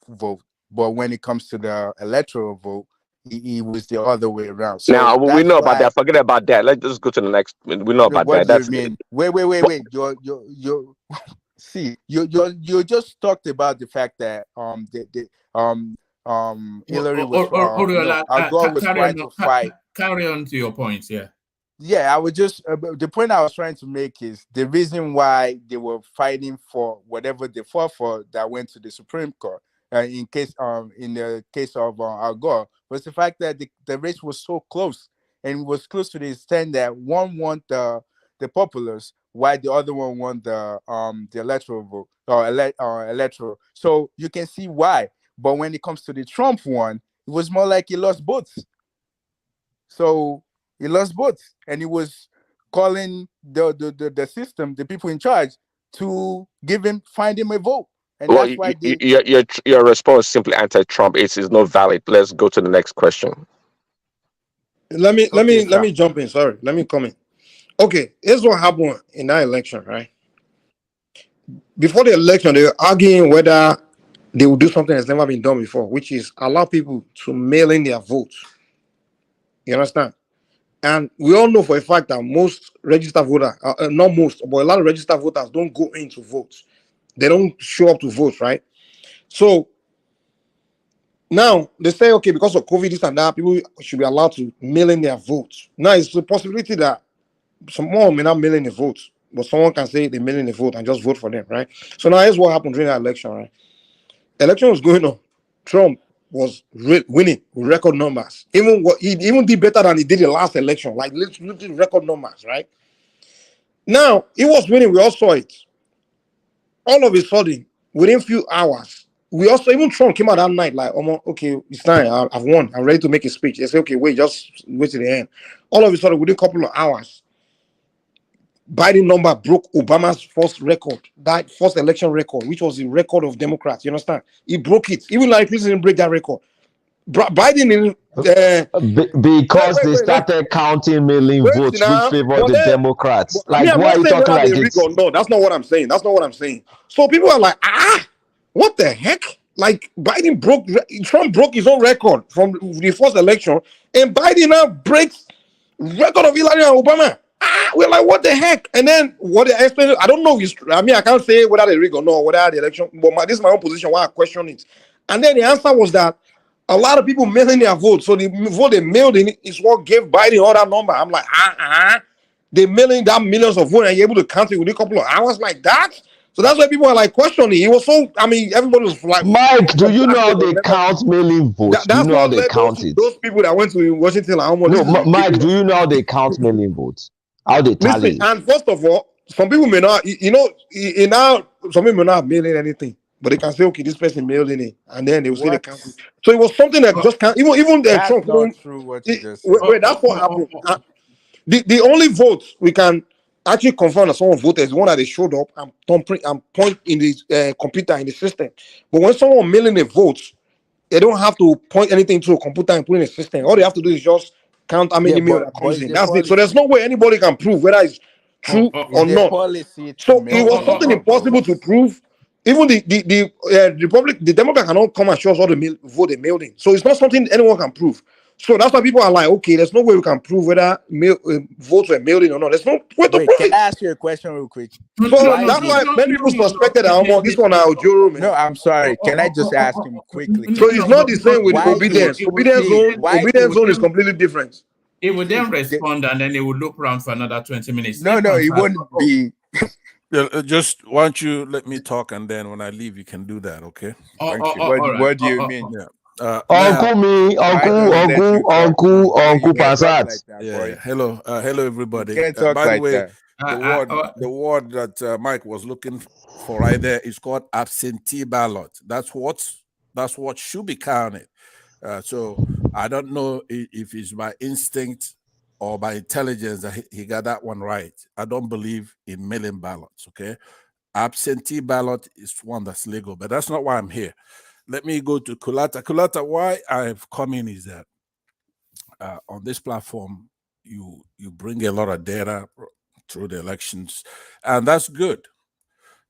vote, but when it comes to the electoral vote, it was the other way around. So Now we that's know about why. that. Forget about that. Let's just go to the next. We know about What that. do you That's mean? Wait. You're see, you just talked about the fact that Hillary was Al Gore was trying to fight. Carry on to your points. Yeah. Yeah, I would just the point I was trying to make is the reason why they were fighting for whatever they fought for that went to the Supreme Court. In the case of Al Gore, was the fact that the race was so close, and it was close to the extent that one won the populace, while the other one won the electoral vote or electoral. So you can see why. But when it comes to the Trump one, it was more like he lost both. So he lost both, and he was calling the system, the people in charge, to find him a vote, and well. that's why they. Your response simply anti-Trump. It is not valid. Let's go to the next question. Let me jump in. Sorry, let me come in. Okay, here's what happened in that election, right? Before the election, they were arguing whether they would do something that's never been done before, which is allow people to mail in their votes. You understand? And we all know for a fact that most registered voters, not most, but a lot of registered voters don't go in to vote. They don't show up to vote, right? So now they say, okay, because of COVID, this and that, people should be allowed to mail in their votes. Now it's a possibility that someone may not mail in a vote, but someone can say they mail in a vote and just vote for them, right? So now here's what happened during that election, right? The election was going on. Trump was winning with record numbers. He even did better than he did the last election, like literally record numbers, right? Now he was winning. We all saw it. All of a sudden, within a few hours, we also even Trump came out that night like, "Oh, okay, it's time. I've won. I'm ready to make a speech." They say, "Okay, wait, just wait to the end." All of a sudden, within a couple of hours, Biden number broke Obama's first record, that first election record, which was the record of Democrats. You understand? He broke it. Even like Clinton didn't break that record. Biden because they started counting mail-in votes, which favored the Democrats. Like, I'm why not are you saying talking whether like they rig this? or no. That's not what I'm saying. That's not what I'm saying. So people are like, what the heck? Like Trump broke his own record from the first election, and Biden now breaks record of Hillary and Obama. We're like, what the heck? And then what they explain, I don't know if I can't say whether they rig or not, whether the election, but this is my own position why I question it. And then the answer was that a lot of people mailing their vote. So the vote they mailed in is what gave Biden all that number. I'm like, they mailing that millions of votes and you're able to count it within a couple of hours like that? So that's why people are like questioning. It was so, everybody was like, Mike, do you know how they count mail-in votes? Do you That's know how what they led count it? those people that went to Washington. Like, No, Mike, do you know how they count mail-in votes? How they tally? Listen, and first of all, some people may not, some people may not have mailed in anything, but they can say, okay, this person mailed in it, and then they will say they count it. So it was something that just can't, even That's Trump. not true what you just said. Wait, that's what happened. The only vote we can actually confirm that someone voted is the one that they showed up and point in the computer in the system. But when someone mailing a vote, they don't have to point anything to a computer and put in a system. All they have to do is just count how many mail that comes in. That's it. So there's no way anybody can prove whether it's true or not. So it was something impossible to prove. Even the Republic, the Democrat cannot come and show us all the vote they mailed in. So it's not something anyone can prove. So that's why people are like, okay, there's no way we can prove whether votes were mailed in or not. There's no way to prove it. Can I ask you a question real quick? So that's why many people suspected that this one now Joe. No, I'm sorry. Can I just ask him quickly? So it's not the same with obedience. Obedience zone is completely different. It would then respond and then it would look around for another 20 minutes. No, it wouldn't be. Yeah, just why don't you let me talk, and then when I leave, you can do that, okay? Thank you. What do you mean? Yeah. Uncle Passat. Yeah. Hello, everybody. You can't talk by the like way, that. the word that Mike was looking for right there is called absentee ballot. That's what should be counted. So I don't know if it's by instinct or by intelligence that he got that one right. I don't believe in mail-in ballots. Okay, absentee ballot is one that's legal, but that's not why I'm here. Let me go to Kulata. Kulata, why I've come in is that on this platform, you bring a lot of data through the elections, and that's good.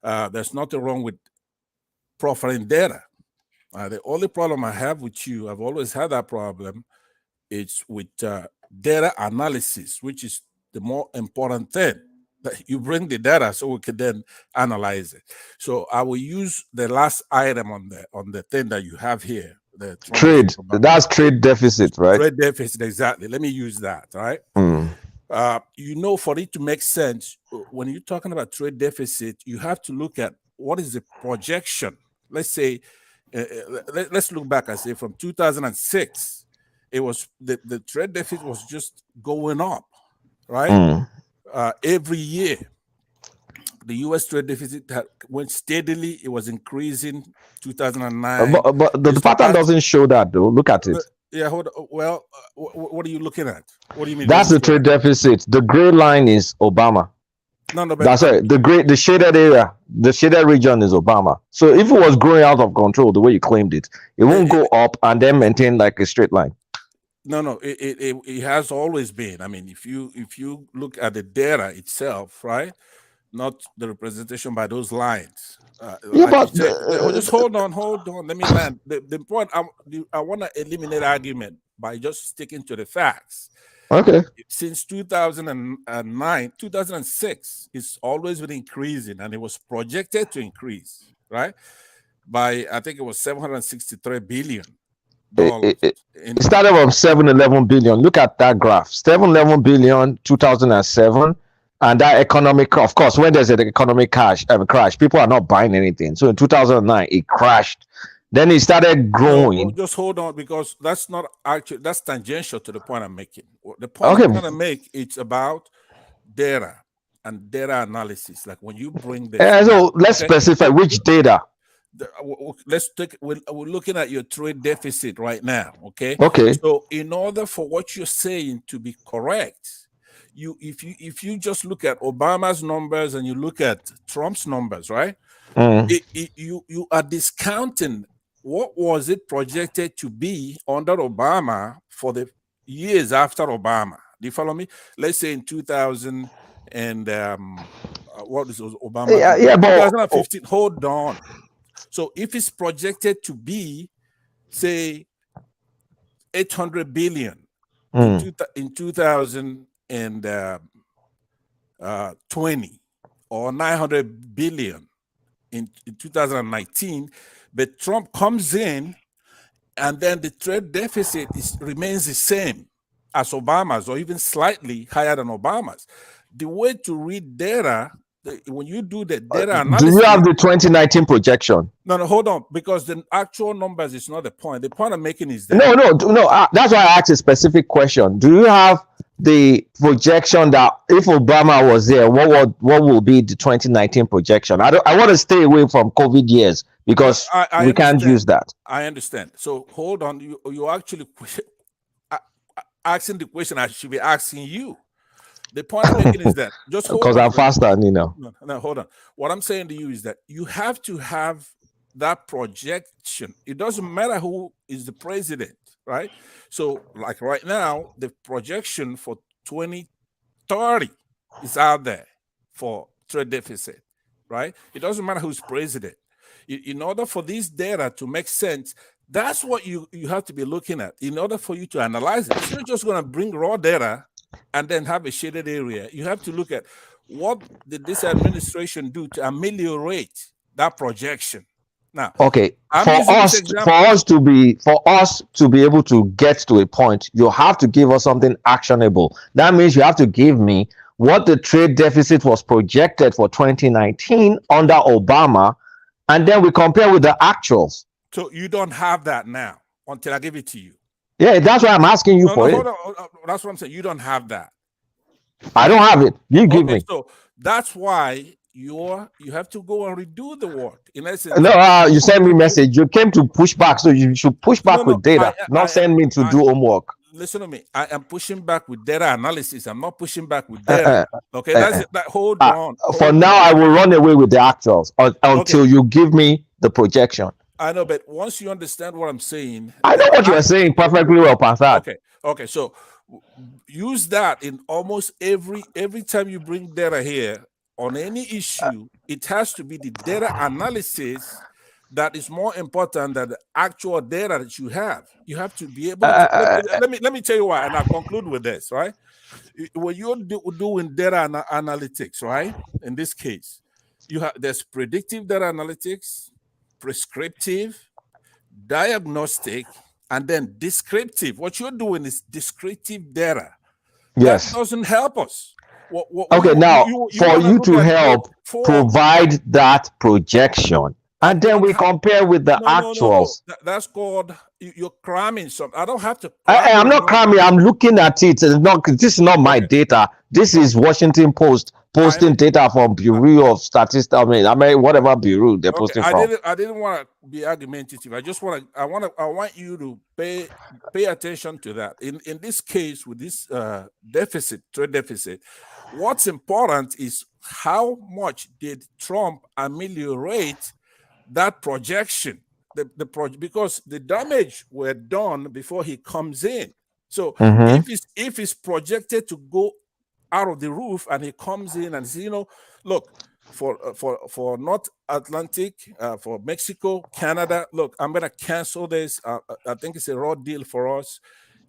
There's nothing wrong with profiling data. The only problem I have with you, I've always had that problem, it's with data analysis, which is the more important thing. That you bring the data so we can then analyze it. So I will use the last item on the thing that you have here. The Trade. That's trade deficit, right? Trade deficit, exactly. Let me use that, right? For it to make sense, when you're talking about trade deficit, you have to look at what is the projection. Let's say, let's look back and say from 2006, it was the trade deficit was just going up, right? Every year, the U.S. trade deficit went steadily. It was increasing. 2009. But the pattern doesn't show that, though. Look at it. Yeah. Hold on. Well, what are you looking at? What do you mean? That's the trade deficit. The gray line is Obama. No, but that's right. The shaded area, the shaded region is Obama. So if it was growing out of control the way you claimed it, it won't go up and then maintain like a straight line. No, it has always been. I mean, if you look at the data itself, right, not the representation by those lines. Just hold on. Let me land. The point I want to eliminate argument by just sticking to the facts. Okay. Since 2009, 2006, it's always been increasing, and it was projected to increase, right, by I think it was $763 billion. It started from 711 billion. Look at that graph. 711 billion 2007, and that economic, of course, when there's an economic crash, people are not buying anything. So in 2009 it crashed. Then it started growing. No, just hold on, because that's not actually, that's tangential to the point I'm making. The point I'm trying to make, it's about data and data analysis. Like when you bring this. So let's specify which data. We're looking at your trade deficit right now. Okay. So in order for what you're saying to be correct, if you just look at Obama's numbers and you look at Trump's numbers, right? You are discounting what was it projected to be under Obama for the years after Obama. Do you follow me? Let's say in 2000 and what is Obama? 2015. Hold on. So if it's projected to be, say, 800 billion in 2020 or 900 billion in 2019, but Trump comes in and then the trade deficit remains the same as Obama's or even slightly higher than Obama's. The way to read data, when you do the data analysis, do you have the 2019 projection? No, hold on, because the actual numbers is not the point. The point I'm making is that no. That's why I asked a specific question. Do you have the projection that if Obama was there, what will be the 2019 projection? I want to stay away from COVID years because we can't use that. I understand. So hold on, you actually asking the question I should be asking you. The point I'm making is that just because I'm faster, No, hold on. What I'm saying to you is that you have to have that projection. It doesn't matter who is the president, right? So, like right now, the projection for 2030 is out there for trade deficit, right? It doesn't matter who's president. In order for this data to make sense, that's what you have to be looking at in order for you to analyze it. You're not just going to bring raw data and then have a shaded area. You have to look at what did this administration do to ameliorate that projection. Now, for us to be able to get to a point, you have to give us something actionable. That means you have to give me what the trade deficit was projected for 2019 under Obama, and then we compare with the actuals. So you don't have that now until I give it to you. Yeah, that's why I'm asking you for it. Hold on. That's what I'm saying. You don't have that. I don't have it. You give me. So that's why you have to go and redo the work. In essence, you sent me a message. You came to push back, so you should push back with data, not send me to do homework. Listen to me. I am pushing back with data analysis. I'm not pushing back with data. Okay, that's it. Hold on. For now, I will run away with the actuals until you give me the projection. I know, but once you understand what I'm saying, I know what you are saying perfectly well, Pastor. Okay. So use that in almost every time you bring data here on any issue. It has to be the data analysis that is more important than the actual data that you have. You have to be able to. Let me tell you why, and I'll conclude with this. Right, when you're doing data analytics, right? In this case, there's predictive data analytics, prescriptive, diagnostic, and then descriptive. What you're doing is descriptive data. Yes. That doesn't help us. Okay, now for you to help provide that projection, and then we compare with the actuals. No. That's called you're cramming something. I don't have to. I'm not cramming. I'm looking at it. This is not my data. This is Washington Post posting data from Bureau of Statistics. I mean, whatever bureau they're posting from. I didn't want to be argumentative. I want you to pay attention to that. In this case, with this trade deficit, what's important is how much did Trump ameliorate that projection, because the damage were done before he comes in. So if it's projected to go out of the roof and he comes in and says, look, for North Atlantic, for Mexico, Canada, look, I'm going to cancel this. I think it's a raw deal for us.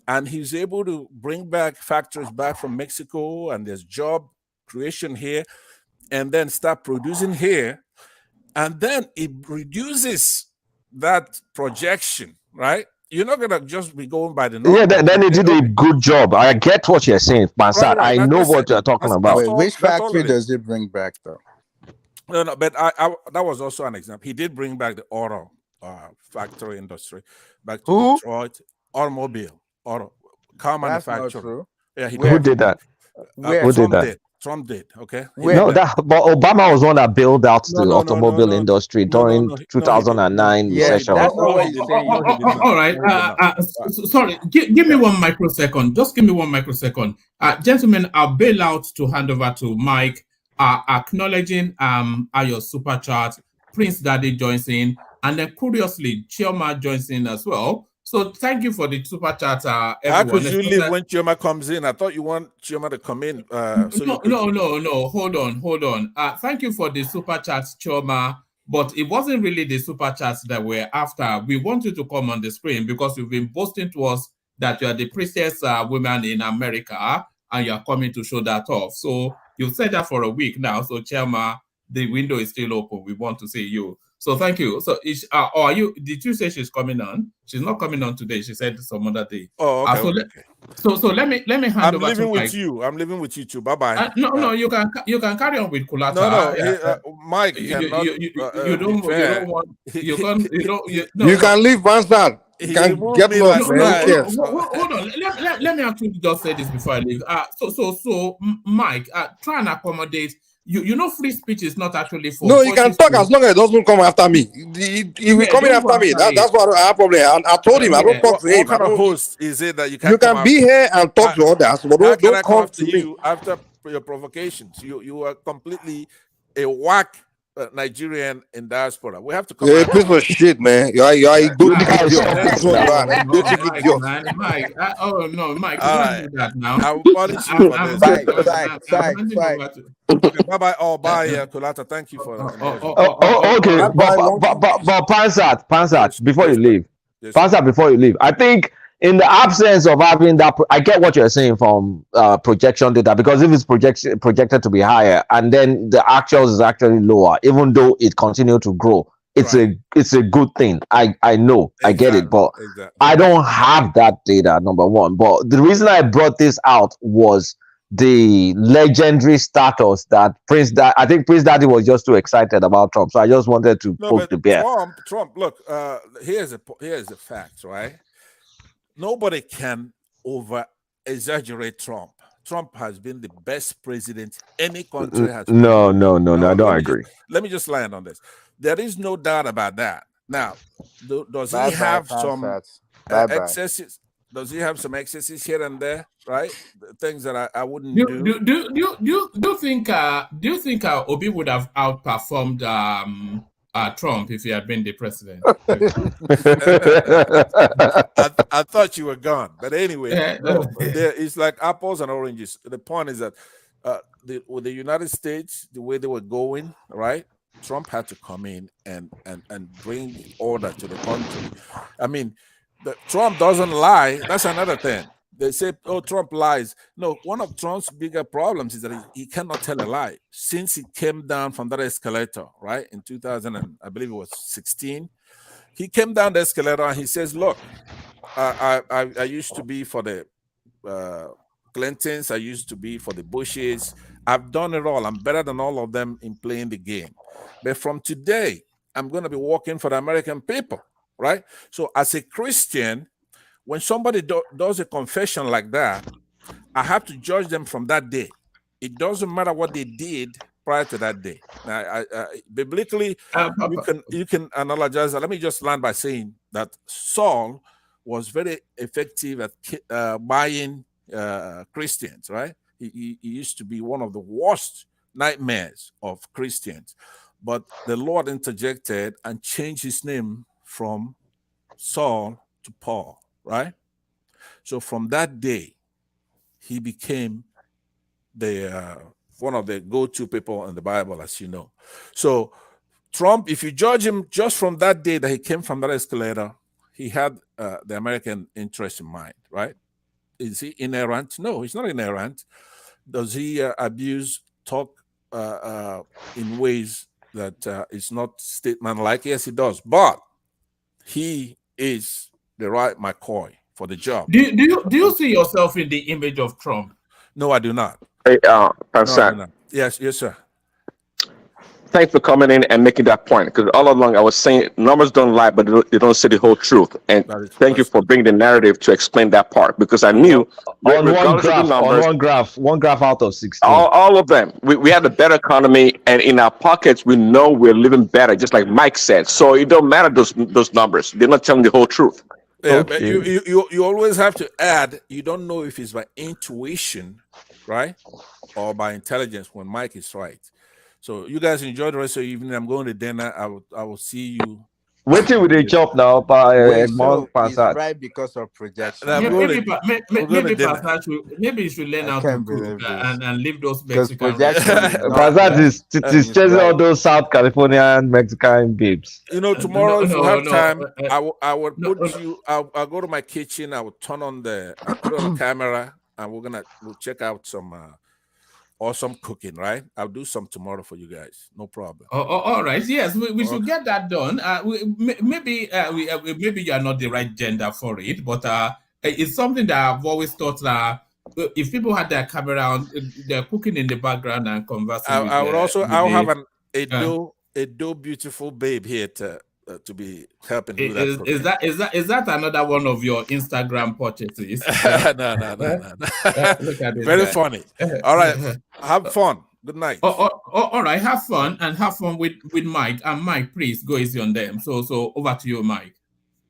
And he's able to bring back factories back from Mexico, and there's job creation here, and then start producing here. And then it reduces that projection, right? You're not gonna just be going by the numbers. Yeah, then he did a good job. I get what you're saying, Bansat. I know what you're talking about. Wait, which factory does it bring back, though? No, but that was also an example. He did bring back the auto factory industry back to Detroit. Car manufacturer. That's not true. Yeah, Who did that? Who did that? Trump did. Okay. No, but Obama was one that built out the automobile industry during 2009 recession. All right. Sorry. Give me 1 microsecond. Just give me 1 microsecond. Gentlemen, I'll bail out to hand over to Mike. Acknowledging your super chat. Prince Daddy joins in, and then curiously, Chioma joins in as well. So thank you for the super chat, everyone. How could you leave when Chioma comes in? I thought you want Chioma to come in. No. Hold on. Thank you for the super chats, Chioma. But it wasn't really the super chats that we're after. We want you to come on the screen because you've been boasting to us that you are the prettiest woman in America, and you're coming to show that off. So you've said that for a week now. So Chioma, the window is still open. We want to see you. So thank you. So did you say she's coming on? She's not coming on today. She said some other day. Oh, okay. So let me hand over to Mike. I'm living with you too. Bye-bye. No, you can carry on with Kulata. No, Mike, you can leave Bansat. You can get lost, man. Who cares? Hold on. Let me actually just say this before I leave. So Mike, try and accommodate. You know, free speech is not actually for. No, you can talk as long as it doesn't come after me. He will come in after me. That's what I have problem. I told him I don't talk to him. What kind of host is it that you can't? You can be here and talk to others, but don't come to me you after your provocations. You are completely a whack Nigerian in diaspora. We have to come. Yeah, piece of shit, man. You are a good idiot. Mike. Mike. Don't do that now. I will punish you for this. Okay, bye. Kulata. Thank you for that. Okay, but Pansat, before you leave. Pansat, before you leave. I think in the absence of having that, I get what you're saying from projection data, because if it's projected to be higher and then the actuals is actually lower, even though it continued to grow, it's a good thing. I know, exactly. I get it, but I don't have that data, number one. But the reason I brought this out was the legendary status that I think Prince Daddy was just too excited about Trump. So I just wanted to poke the bear. Trump, look, here's a fact, right? Nobody can over exaggerate Trump. Trump has been the best president any country has. No, I don't agree. Let me just land on this. There is no doubt about that. Now, does he have some excesses? Does he have some excesses here and there? Right, things that I wouldn't do. Do you think Obi would have outperformed Trump if he had been the president. I thought you were gone, but anyway, no. It's like apples and oranges. The point is that with the United States, the way they were going, right? Trump had to come in and bring order to the country. I mean, Trump doesn't lie. That's another thing. They say, "Oh, Trump lies." No, one of Trump's bigger problems is that he cannot tell a lie. Since he came down from that escalator, right, in 2000, and I believe it was 16, he came down the escalator and he says, "Look, I used to be for the Clintons. I used to be for the Bushes. I've done it all. I'm better than all of them in playing the game. But from today, I'm going to be working for the American people," right? So as a Christian, when somebody does a confession like that, I have to judge them from that day. It doesn't matter what they did prior to that day. Now, biblically, you can analogize that. Let me just land by saying that Saul was very effective at buying Christians, right? He used to be one of the worst nightmares of Christians. But the Lord interjected and changed his name from Saul to Paul, right? So from that day, he became the one of the go-to people in the Bible, as you know. So Trump, if you judge him just from that day that he came from that escalator, he had the American interest in mind, right? Is he inerrant? No, he's not inerrant. Does he talk in ways that is not statement-like? Yes, he does. But he is the right McCoy for the job. Do you see yourself in the image of Trump? No, I do not. Hey, No, I do Pastor, not. Yes, sir. thanks for coming in and making that point. Because all along I was saying numbers don't lie, but they don't say the whole truth. And thank you for bringing the narrative to explain that part. Because I knew on one regardless of the numbers, one graph out of 16. all of them, we have a better economy, and in our pockets, we know we're living better, just like Mike said. So it don't matter those numbers; they're not telling the whole truth. Yeah, but you always have to add. You don't know if it's by intuition, right, or by intelligence. When Mike is right. So you guys enjoy the rest of the evening. I'm going to dinner. I will see you. Wait till we dey chop now, so he's right because of projection. Maybe you should learn how to cook and leave those Mexican Pasat is chasing all those South Californian Mexican babes. You know, tomorrow if you have time, I will put you. I'll go to my kitchen. I will turn on the camera, and we'll check out some awesome cooking. Right? I'll do some tomorrow for you guys. No problem. All right. Yes, we should get that done. Maybe you are not the right gender for it, but it's something that I've always thought that if people had their camera on, they're cooking in the background and conversing. I'll have a beautiful babe here to be helping do that. Is that another one of your Instagram purchases? No. Look at this Very guy. funny. All right, have fun. Good night. All right, have fun with Mike. And Mike, please go easy on them. So over to you, Mike.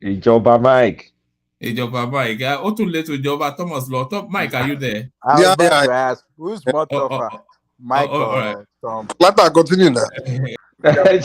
Ijoba Mike. Otu letu Ijoba Thomas Law. Mike, are you there? I was about to ask, who's more tougher, Mike or Trump? Let her continue now. I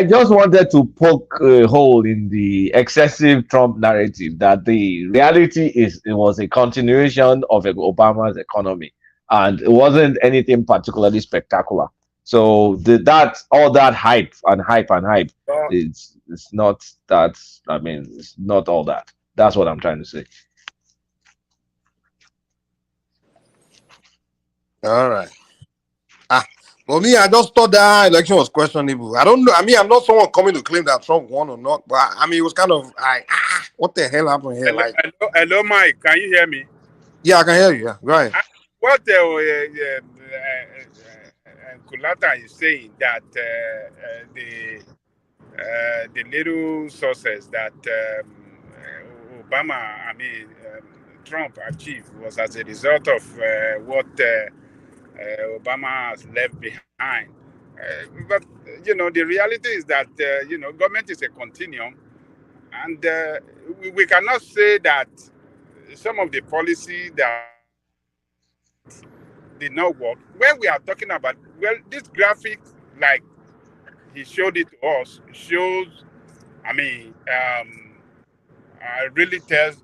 just wanted to poke a hole in the excessive Trump narrative that the reality is it was a continuation of Obama's economy, and it wasn't anything particularly spectacular. So all that hype, it's not that. I mean, it's not all that. That's what I'm trying to say. All right. Well, me, I just thought that election was questionable. I don't know. I mean, I'm not someone coming to claim that Trump won or not, but I mean, it was kind of like, what the hell happened here? Hello, Mike. Can you hear me? Yeah, I can hear you. Yeah, go ahead. What Kulata is saying that the little sources that Trump achieved was as a result of what Obama has left behind. But, the reality is that, government is a continuum. And we cannot say that some of the policy that did not work. When we are talking about, well, this graphic, like he showed it to us, shows, I mean, really tell us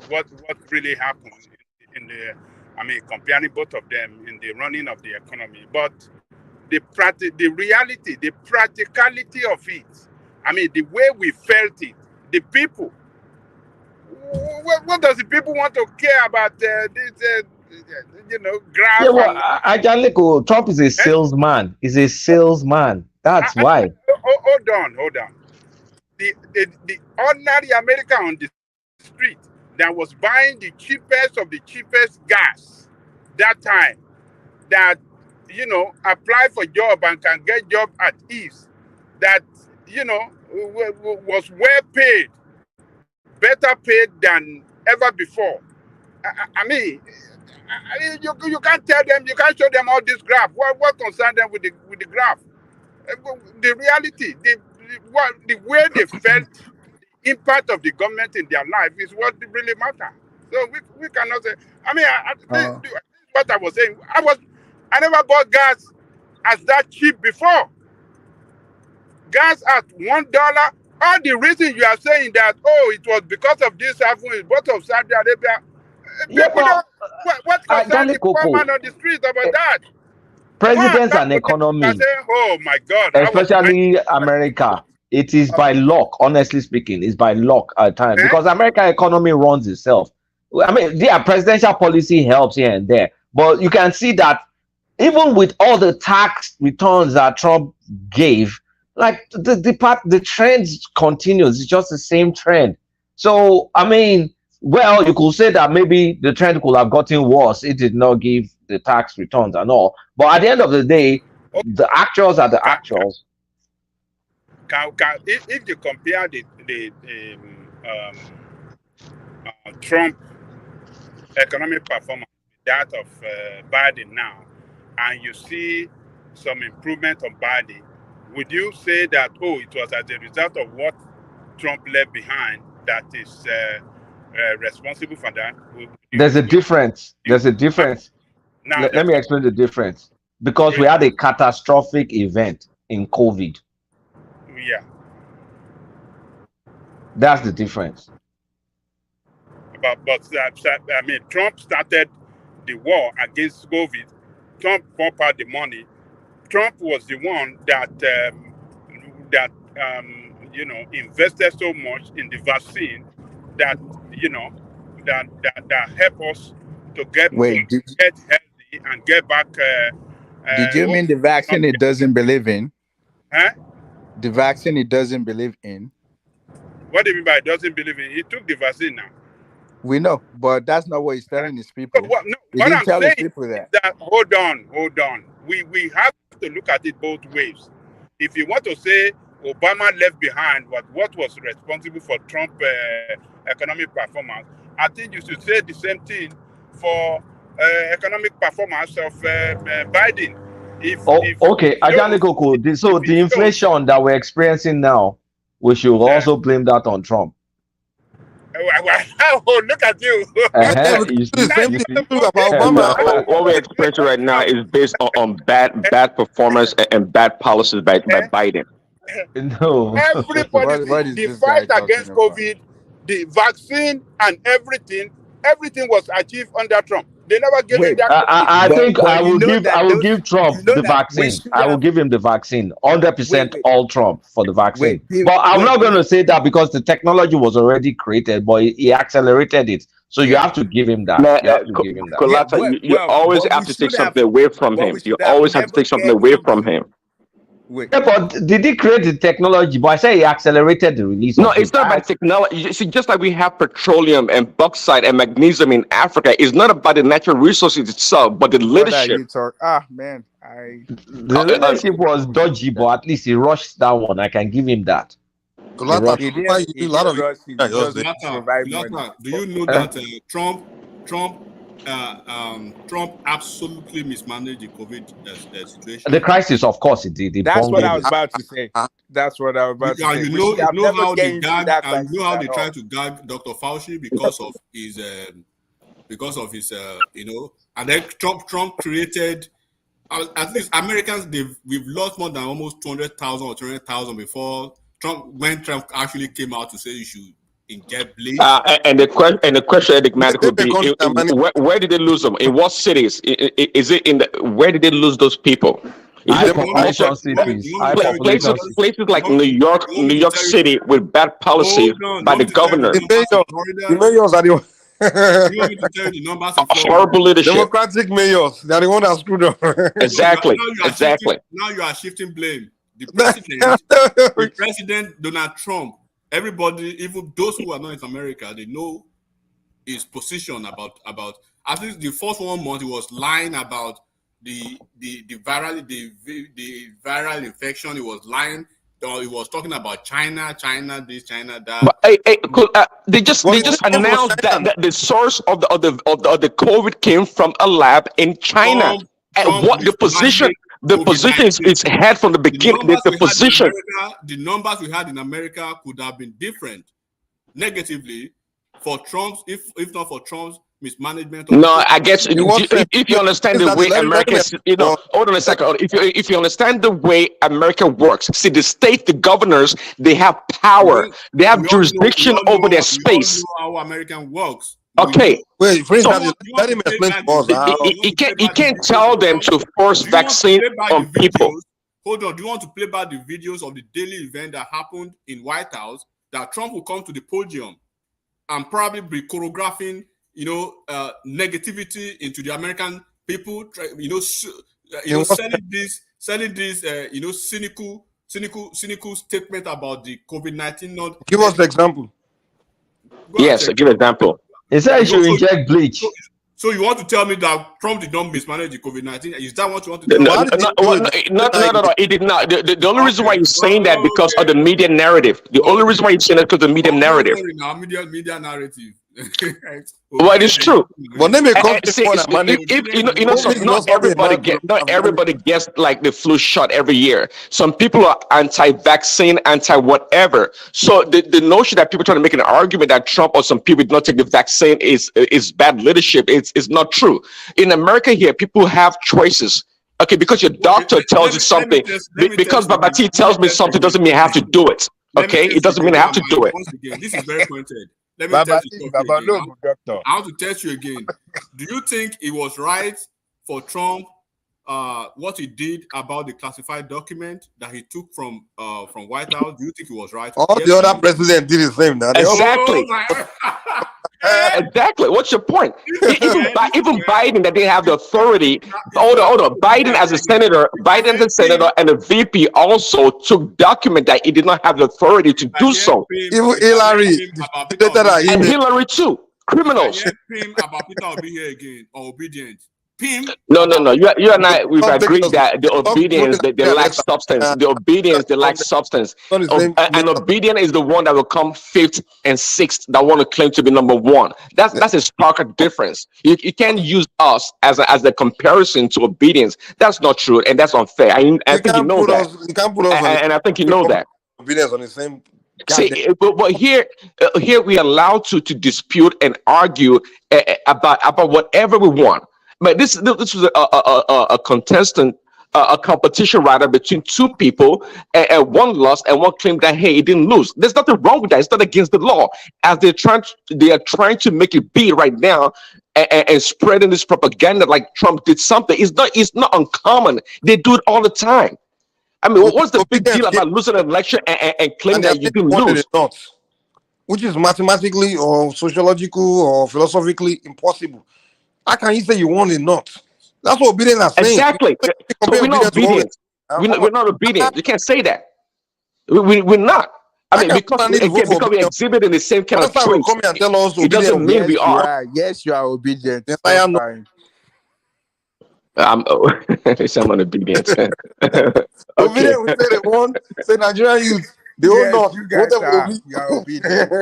what really happened in the, I mean, comparing both of them in the running of the economy. But the reality, the practicality of it, I mean, the way we felt it, the people, what does the people want to care about this, graph? Yeah, well, Ajanleko, Trump is a salesman. He's a salesman. That's why. Hold on. The ordinary American on the street that was buying the cheapest of the cheapest gas that time, that apply for job and can get job at ease, that was well paid, better paid than ever before. I mean, you can't tell them, you can't show them all this graph. What concerns them with the graph? The reality, the way they felt the impact of the government in their life is what really matters. So we cannot say. I mean, this is what I was saying. I never bought gas as that cheap before. Gas at $1. All the reason you are saying that, it was because of this happening, both of Saudi Arabia. Yeah, but what concerns the poor man on the street about that? Presidents and economy, oh my God! Especially America, it is by luck. Honestly speaking, it's by luck at times because American economy runs itself. I mean, their presidential policy helps here and there, but you can see that even with all the tax returns that Trump gave, like the trend continues. It's just the same trend. So I mean, well, you could say that maybe the trend could have gotten worse. It did not give the tax returns and all. But at the end of the day, the actuals are the actuals. If you compare the Trump economic performance with that of Biden now, and you see some improvement on Biden, would you say that, it was as a result of what Trump left behind that is responsible for that? There's a difference. Now, let me explain the difference. Because we had a catastrophic event in COVID. Yeah. That's the difference. But I mean, Trump started the war against COVID. Trump pumped out the money. Trump was the one that invested so much in the vaccine that that helped us to get healthy and get back. Did you mean the vaccine it doesn't believe in? Huh? The vaccine it doesn't believe in? What do you mean by it doesn't believe in? He took the vaccine now. We know, but that's not what he's telling his people. What I'm saying is that hold on. We have to look at it both ways. If you want to say Obama left behind what was responsible for Trump economic performance, I think you should say the same thing for economic performance of Biden. Okay, Ajanleko, so the inflation that we're experiencing now, we should also blame that on Trump. Oh, look at you. What we're experiencing right now is based on bad performance and bad policies by Biden. No. Everybody, the fight against COVID, the vaccine and everything was achieved under Trump. They never gave him that. I think I will give Trump the vaccine. I will give him the vaccine. 100% all Trump for the vaccine. But I'm not going to say that because the technology was already created, but he accelerated it. So you have to give him that. You always have to take something away from him. You always have to take something away from him. Yeah, but did he create the technology? But I say he accelerated the release. No, it's not about technology. You see, just like we have petroleum and bauxite and magnesium in Africa, it's not about the natural resources itself, but the leadership. Man, the leadership was dodgy, but at least he rushed that one. I can give him that. Do you know that Trump Trump absolutely mismanaged the COVID situation. The crisis, of course, it did. It That's what I bungled was it. about to say. That's what I was about to say. You We know, should have you know never how get they into gag, that and you crisis know how at they all. try to gag Dr. Fauci because of his, and then Trump created. At least Americans, we've lost more than almost 200,000 or 300,000 before when Trump actually came out to say you should inject bleach. And the question, enigmatic, would be: where did they lose them? In what cities? Is it in where did they lose those people? High population cities. High population cities. Places like New York City, with bad policies by the governor. The mayors are the You want me to tell you the numbers in Florida? Horrible leadership. Democratic mayors. They're the one that screwed up. Exactly. Now you are shifting blame. The president Donald Trump. Everybody, even those who are not in America, they know his position about. At least the first 1 month, he was lying about the viral infection. He was lying. He was talking about China this, China that. But they just announced that the source of the COVID came from a lab in China. And what the position is had from the beginning. The position. The numbers we had in America could have been different, negatively, for Trump's if not for Trump's mismanagement. No, I guess if you understand the way Americans, hold on a second. If you understand the way America works, see, the state, the governors, they have power, they have jurisdiction over their space. We all know how American works. Okay. Wait, let him explain to us. He can't tell them to force vaccine on people. Hold on. Do you want to play back the videos of the daily event that happened in White House? That Trump will come to the podium and probably be choreographing, negativity into the American people. Selling this, cynical statement about the COVID-19. Give us the example. Yes, give an example. He said he should inject bleach. So you want to tell me that Trump did not mismanage the COVID-19? Is that what you want to tell me? No, he did not. The only reason why he's saying that because of the media narrative. The only reason why he's saying that because of the media narrative. Media narrative. Well, it is true. But let me not everybody gets like the flu shot every year. Some people are anti-vaccine, anti-whatever. So the notion that people trying to make an argument that Trump or some people did not take the vaccine is bad leadership. It's not true. In America here, people have choices. Okay, because your doctor tells you something, because Babati tells me something doesn't mean I have to do it. Okay, it doesn't mean I have to do it. Once again, this is very pointed. Let me test you again. I want to test you again. Do you think it was right for Trump what he did about the classified document that he took from White House? Do you think it was right? All the other presidents did the same. Now. Exactly. Exactly. What's your point? Even Biden, that didn't have the authority. Hold on. Biden as a senator, and a VP also took document that he did not have the authority to do so. Even Hillary, and Hillary too. Criminals. Him about Peter Obi here again, or obedient. No. You and I, we've agreed that the obedience, they lack substance. The obedience, they lack substance. And obedient is the one that will come 5th and 6th that want to claim to be number 1. That's a stark difference. You can't use us as a comparison to obedience. That's not true, and that's unfair. I think you know that. And I think you know that. Obedience on the same. See, but here we are allowed to dispute and argue about whatever we want. But this was a competition rather between two people, and one lost and one claimed that hey, he didn't lose. There's nothing wrong with that. It's not against the law. As they are trying to make it be right now, and spreading this propaganda like Trump did something. It's not uncommon. They do it all the time. I mean, what's the big deal about losing an election and claiming that you didn't lose? Which is mathematically or sociological or philosophically impossible. How can you say you won it not? That's what obedience are saying. Exactly. So we're not obedient. We're not obedient. You can't say that. We're not. I mean, because we exhibit in the same kind of traits, it doesn't mean we are. Yes, you are obedient. Yes, I am. I'm unobedient. Okay. Obedient, we say they won. Say Nigerian youth. The whole Yes, North, you guys are. You are obedient.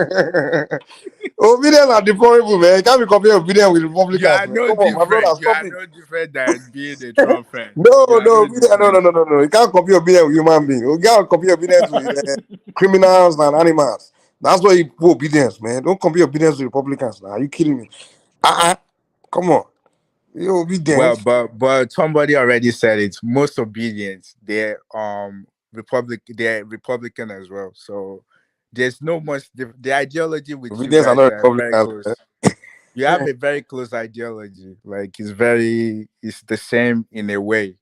Obedience are deplorable, man. You can't be comparing obedience with You Republicans, are man. no Come on, my brother, different. You stop are it. no different than being a Trump fan. No, You are no, no obedience, no, no, different. no, no, no. You can't compare obedience with human beings. You can't compare obedience with criminals and animals. That's why you put obedience, man. Don't compare obedience with Republicans. Now, are you kidding me? Come on, you Well, obedience. but somebody already said it. Most obedience, they're they're Republican as well. So there's no much the ideology with you Obedience are guys not are very Republicans, man. close. You have a very close ideology. Like it's the same in a way.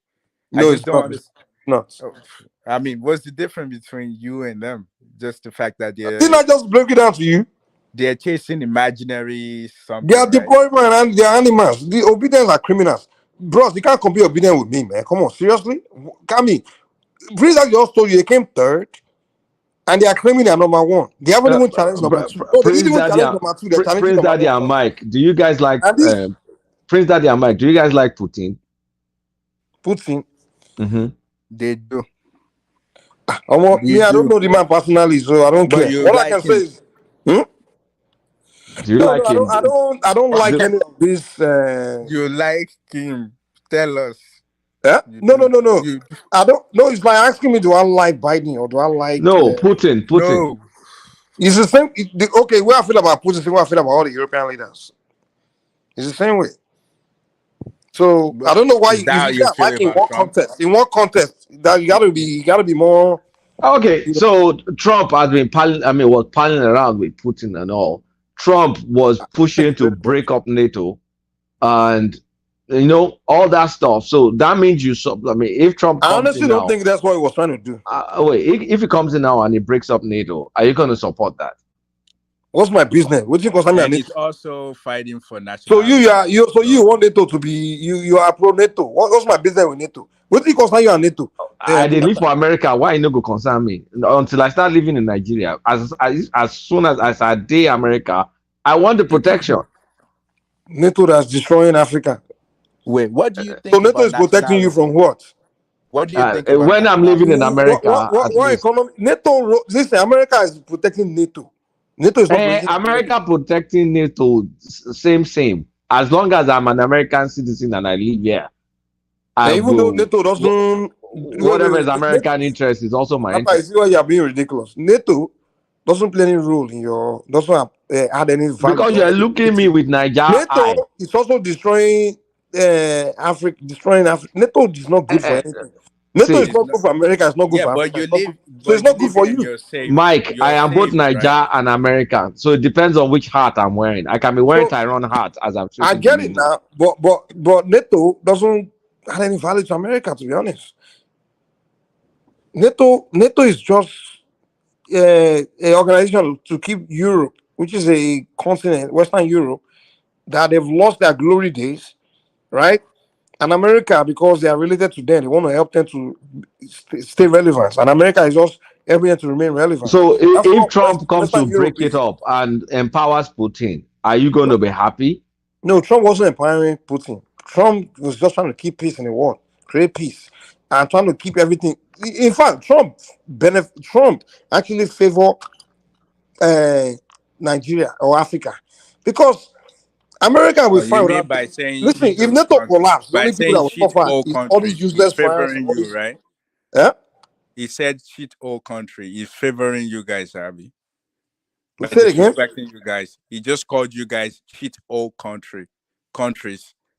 I No, just it's don't not. It's understand. not. I mean, what's the difference between you and them? Just the fact that Didn't I just break it down to you? they're chasing imaginary They are something, right? deployment and they are animals. The obedience are criminals. Bros, you can't compare obedience with me, man. Come on, seriously? Come in. President just told you they came third and they are claiming they are number one. They haven't even challenged number two. No, they Prince didn't even Daddy, challenge number two. They're challenging Prince number Daddy one and first. Mike, do you guys like And this Prince Daddy and Mike? Do you guys like Putin? Putin, Mm-hmm. They do. me, You I don't do. know the man personally, so I don't But care. you What I can like say him. is, no, Do you no, like him? I don't like any of this. You like him. Tell us. You No, no, do. no, no. You I don't. No, it's like asking me, do I like Biden or do I like? No, Putin. no. It's the same. Okay, where I feel about Putin, is the way I feel about all the European leaders. It's the same way. So I But don't know why. is If that how you you say I feel like in about one Trump? context, that you gotta be more. Okay, You know, so Trump has been was palling around with Putin and all. Trump was pushing to break up NATO and all that stuff. So that means if Trump I comes in honestly don't now, think that's what he was trying to do. wait, if he comes in now and he breaks up NATO, are you going to support that? What's my business? What you concern me on And he's NATO? also fighting for So nationality. you want NATO to be you are pro NATO. What's my business with NATO? What do you concern you on NATO? I did live for America. Why no go concern me until I start living in Nigeria? As soon as I day America, I want the protection. NATO that's destroying Africa. Wait, what do you think So NATO about is protecting you from nationality? what? What do you think about When I'm living in nationality? America, at What least. economy? NATO. Listen, America is protecting NATO. NATO is not protecting America. America protecting NATO, same. As long as I'm an American citizen and I live here, I And even though go. NATO doesn't, Whatever is American interest is also my I interest. see why you are being ridiculous. NATO doesn't play any role in doesn't add any value. Because you're looking at me with Niger eye. NATO is also destroying Africa, destroying Africa. NATO is not good for anything. NATO is See, not good for America. It's not good Yeah, for but Africa. you It's not live, good. So it's but you not good live for here and you. you're safe. Mike, You're I am both safe, Niger right? and American, so it depends on which hat I'm wearing. I can be wearing Tyrone hat as I'm I speaking get to it you. now, but NATO doesn't add any value to America. To be honest, NATO is just an organization to keep Europe, which is a continent, Western Europe, that they've lost their glory days, right? And America, because they are related to them, they want to help them to stay relevant. And America is just helping them to remain relevant. So That's if what Trump comes to Western Europe break it is. up and empowers Putin, are you going to be happy? No, Trump wasn't empowering Putin. Trump was just trying to keep peace in the world, create peace, and trying to keep everything. In fact, Trump actually favor Nigeria or Africa because America will Oh, you find mean without. by saying Listen, shit if all NATO country, collapse, the by only people saying that will shit suffer all is all these country, he's useless France and favoring all you, these. right? Yeah, He said shit all country. He's favoring you guys, Abby. By say it again. disrespecting you guys. He just called you guys shit all countries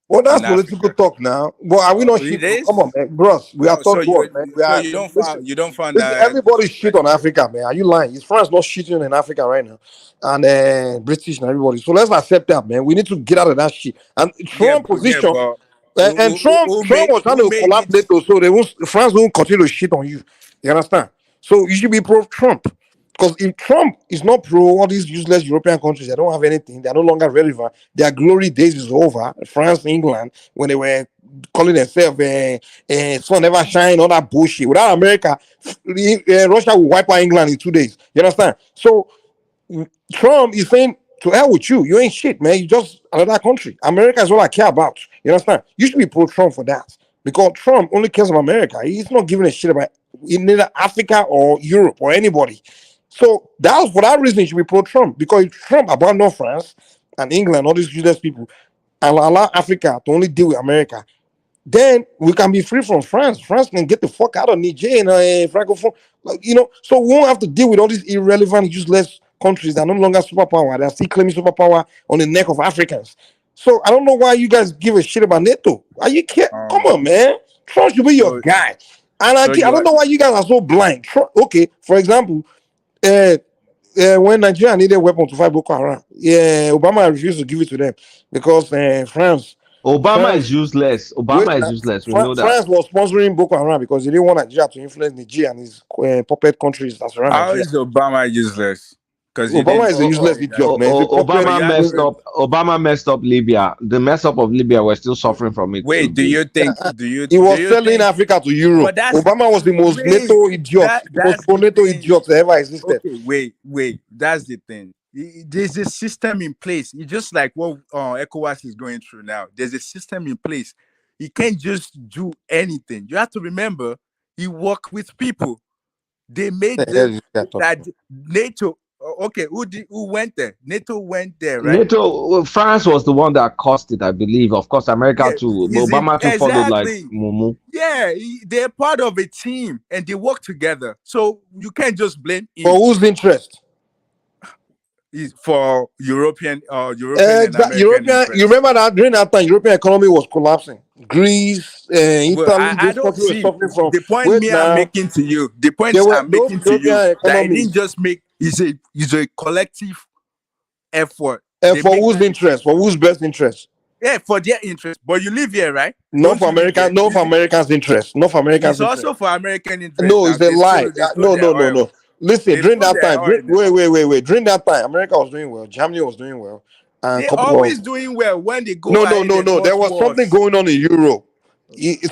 Well, that's in political Africa. talk now. Well, are we not It shit? is. Come on, man, bros. We are So third world, man. Listen. you don't find Listen, that everybody shit on disrespectful. Africa, man. Are you lying? Is France not shitting in Africa right now? And British and everybody. So let's accept that, man. We need to get out of that shit. And Trump position, But and Trump was trying who to made collapse it? NATO, so they won't, France won't continue to shit on you. You understand? So you should be pro Trump. Because if Trump is not pro all these useless European countries, they don't have anything, they're no longer relevant. Their glory days is over. France, England, when they were calling themselves sun never shine, all that bullshit. Without America, Russia will wipe out England in 2 days. You understand? So Trump is saying, to hell with you. You ain't shit, man. You just another country. America is all I care about. You understand? You should be pro Trump for that. Because Trump only cares about America. He's not giving a shit about in either Africa or Europe or anybody. So that was for that reason he should be pro-Trump, because if Trump abandoned France and England, all these useless people, and allow Africa to only deal with America, then we can be free from France. France can get the fuck out of Niger and Francophone, so we won't have to deal with all these irrelevant, useless countries that are no longer superpower. They're still claiming superpower on the neck of Africans. So I don't know why you guys give a shit about NATO. Are you kidding? Come on, man. Trump should be your guy. And I don't know why you guys are so blind. Okay, for example, when Nigeria needed weapons to fight Boko Haram, Obama refused to give it to them because France is useless. Obama is useless. We know that. France was sponsoring Boko Haram because he didn't want Nigeria to influence Nigeria and his puppet countries that surround How Nigeria. is Obama useless? Because Obama is a useless idiot, man. Obama messed up Libya. The mess up of Libya, we're still suffering from it. Wait, do you think? He was selling Africa to Europe? Obama was the most NATO idiot, the most pro-NATO idiot that ever existed. Okay, wait. That's the thing. There's a system in place. It's just like what ECOWAS is going through now. There's a system in place. You can't just do anything. You have to remember, he worked with people. They made that NATO. Okay, who went there? NATO went there, right? NATO, France was the one that caused it, I believe. Of course, America too. Obama too followed like Mumu. Yeah, they're part of a team and they work together. So you can't just blame him. For whose interest? For European and American European. You remember that during that time, European economy was collapsing. Greece, Italy, I don't see the point I'm making to you. The point I'm making to you that he didn't just make. It's a collective effort. For whose interest? For whose best interest? Yeah, for their interest. But you live here, right? Not for America. Not for Americans' interest. Not for Americans' interest. It's also for American interest. No, it's a lie. No. Listen, during that time, wait. During that time, America was doing well. Germany was doing well. They're always doing well when they go. No. There was something going on in Europe.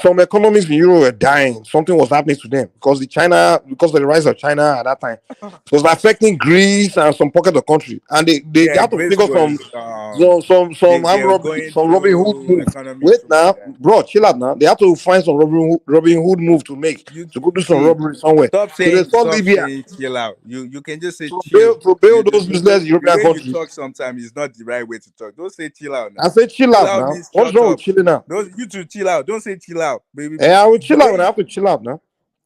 Some economies in Europe were dying. Something was happening to them because of the rise of China at that time. It was affecting Greece and some pocket of country, and they had to figure some Robin Hood move. Wait now, bro, chill out now. They have to find some Robin Hood move to make to go do some robbery somewhere. Stop saying chill out. You can just say to build those useless European countries. You talk sometimes is not the right way to talk. Don't say chill out now. I say chill out now. What's wrong with chilling out? You two chill out. Don't say chill out, baby. Yeah, I will chill out when I have to chill out now.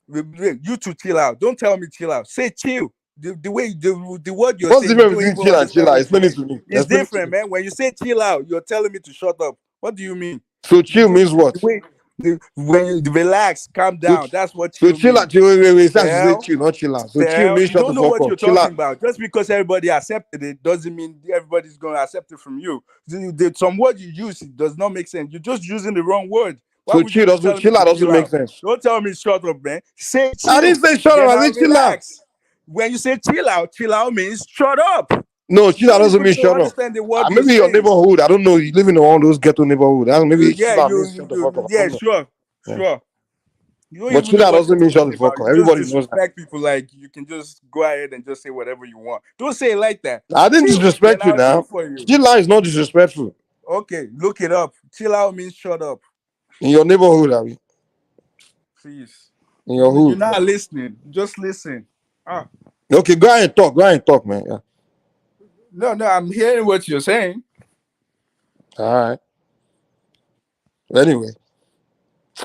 You two chill out. Don't tell me chill out. Say chill. The word you're What's saying. What's the difference between chill and chill out? Explain it to me. It's different, man. When you say chill out, you're telling me to shut up. What do you mean? So chill means what? When you relax, calm down. That's what chill means. So chill out. Wait. Say chill, not chill out. So chill means shut the fuck up. You don't know what you're talking about. Just because everybody accepted it doesn't mean everybody's going to accept it from you. Some word you use does not make sense. You're just using the wrong word. So chill out doesn't make sense. Don't tell me shut up, man. Say chill. I didn't say shut up. I said chill out. When you say chill out means shut up. No, chill out doesn't mean shut up. Maybe your neighborhood. I don't know. You live in one of those ghetto neighborhoods. Maybe shut the fuck up. Yeah, sure. But chill out doesn't mean shut the fuck up. Everybody knows that. Disrespect people like you can just go ahead and just say whatever you want. Don't say it like that. I didn't disrespect you now. Chill out is not disrespectful. Okay, look it up. Chill out means shut up. In your neighborhood, Abby. Please. In your hood. You're not listening. Just listen. Okay, go ahead and talk, man. Yeah. No, I'm hearing what you're saying. All right. Anyway,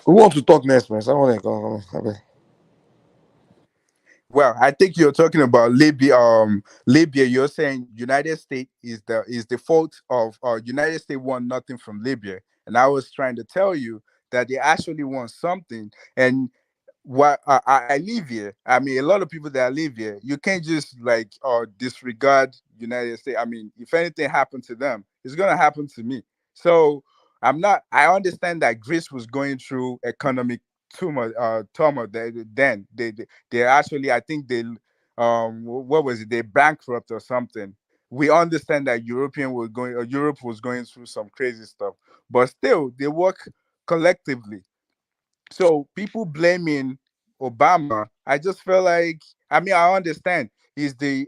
who wants to talk next, man? Someone go. Well, I think you're talking about Libya. Libya, you're saying United States is the fault of United States won nothing from Libya, and I was trying to tell you that they actually want something. And what I live here. I mean, a lot of people that live here, you can't just disregard United States. I mean, if anything happened to them, it's gonna happen to me. So I understand that Greece was going through economic turmoil. Then they actually, I think they what was it? They bankrupt or something. We understand that Europe was going through some crazy stuff, but still they work collectively. So people blaming Obama, I just feel like, I mean, I understand is the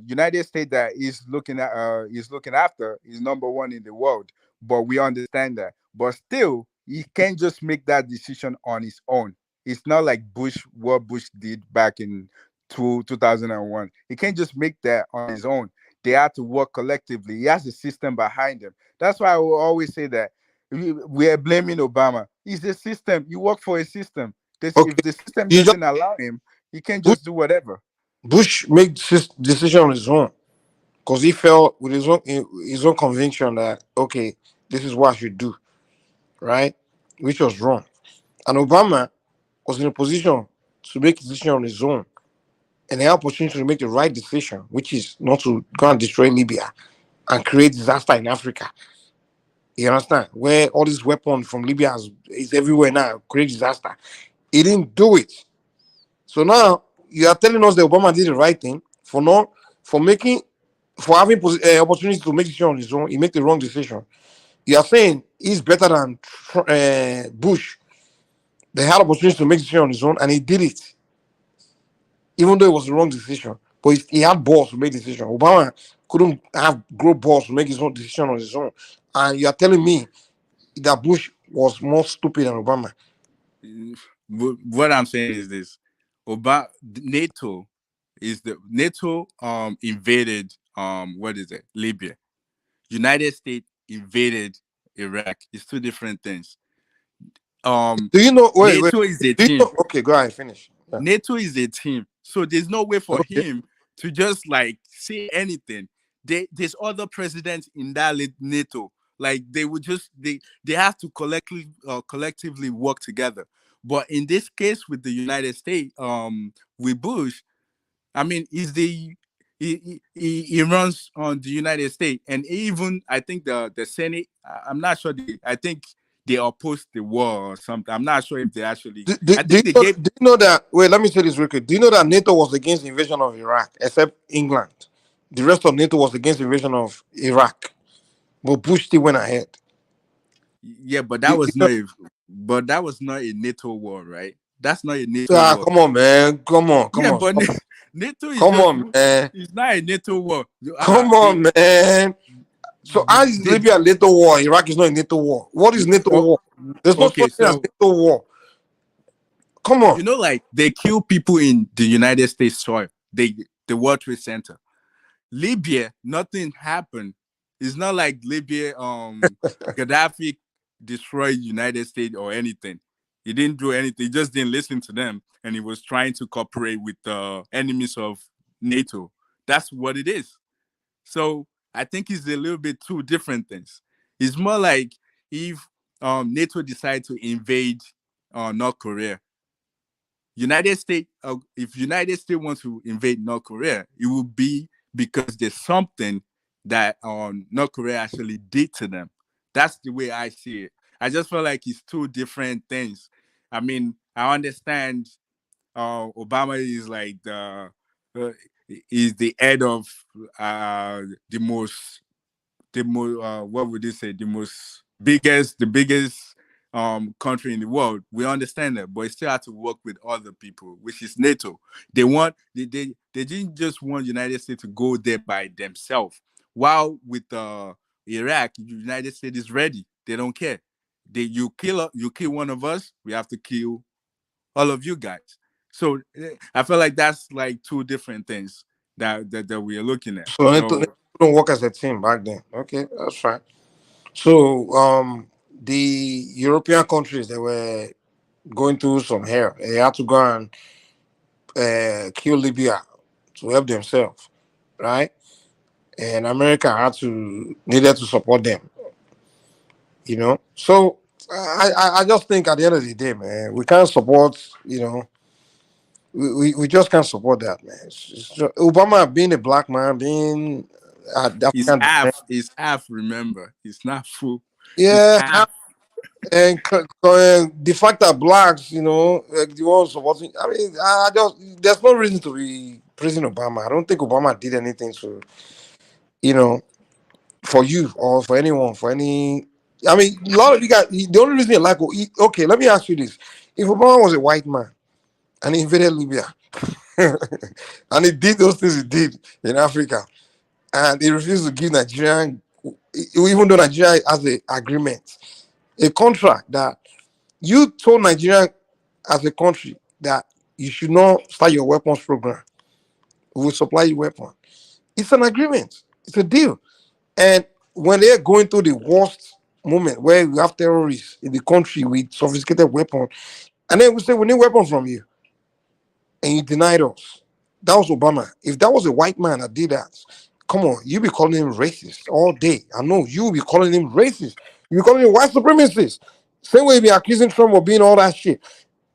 United States that is looking after is number one in the world, but we understand that. But still, he can't just make that decision on his own. It's not like what Bush did back in 2001. He can't just make that on his own. They have to work collectively. He has a system behind him. That's why I will always say that we are blaming Obama. It's a system. You work for a system. Okay, If the system you just doesn't allow him, he can't Bush, just do whatever. Bush made decision on his own because he felt with his own conviction that okay, this is what I should do, right? Which was wrong. And Obama was in a position to make a decision on his own and an opportunity to make the right decision, which is not to go and destroy Libya and create disaster in Africa. You understand? Where all these weapons from Libya is everywhere now, create disaster. He didn't do it. So now you are telling us that Obama did the right thing for making for having opportunity to make decision on his own. He made the wrong decision. You are saying he's better than Bush. They had opportunity to make decision on his own, and he did it, even though it was the wrong decision. But he had balls to make decision. Obama couldn't grow balls to make his own decision on his own. And you are telling me that Bush was more stupid than Obama. What I'm saying is this: NATO invaded what is it? Libya. United States invaded Iraq. It's two different things. Do you know? Wait. NATO is a Do you team. know, okay, go ahead, finish. Yeah. NATO is a team, so there's no way for Okay. him to just like say anything. There's other presidents in that NATO. Like they would just they have to collectively work together. But in this case with the United States, with Bush, I mean, he runs on the United States, and even I think the Senate. I'm not sure. I think they opposed the war or something. I'm not sure if they actually. Do I think they gave. you know that? Wait, let me say this real quick. Do you know that NATO was against the invasion of Iraq, except England? The rest of NATO was against the invasion of Iraq, but Bush still went ahead. Yeah, but that was not a NATO war, right? That's not a NATO war. Come on, man. Come on. But NATO is come on, man. It's not a NATO war. Come on, man. So how is Libya a NATO war? Iraq is not a NATO war. What is NATO war? There's no such thing as NATO war. Come on. You know, like they kill people in the United States soil. The World Trade Center. Libya, nothing happened. It's not like Libya, Gaddafi destroyed United States or anything. He didn't do anything. He just didn't listen to them, and he was trying to cooperate with the enemies of NATO. That's what it is. So I think it's a little bit two different things. It's more like if NATO decided to invade North Korea. United States, if United States wants to invade North Korea, it will be because there's something that North Korea actually did to them. That's the way I see it. I just feel like it's two different things. I mean, I understand Obama is like is the head of the most what would you say, the biggest country in the world. We understand that, but it still have to work with other people, which is NATO. They didn't just want United States to go there by themselves. While with Iraq, United States is ready. They don't care. You kill one of us, we have to kill all of you guys. So I feel like that's like two different things that we are looking at. So NATO don't work as a team back then. Okay, that's fine. So the European countries, they were going through some hell. They had to go and kill Libya to help themselves, right? And America needed to support them. You know, so I just think at the end of the day, man, we can't support. You know, we just can't support that, man. It's just, Obama being a black man, being it's half. Remember, it's not full. Yeah, and the fact that blacks, you know, the ones supporting. I mean, there's no reason to be praising Obama. I don't think Obama did anything to, you know, for you or for anyone, for any. I mean, a lot of you guys. The only reason you like, okay, let me ask you this: if Obama was a white man and he invaded Libya, and he did those things he did in Africa, and he refused to give Nigerian, even though Nigeria has an agreement, a contract that you told Nigeria as a country that you should not start your weapons program. We will supply you weapons. It's an agreement. It's a deal. And when they're going through the worst moment where we have terrorists in the country with sophisticated weapons, and then we say we need weapons from you, and you denied us. That was Obama. If that was a white man that did that, come on, you be calling him racist all day. I know you be calling him racist. You be calling him white supremacist. Same way you be accusing Trump of being all that shit.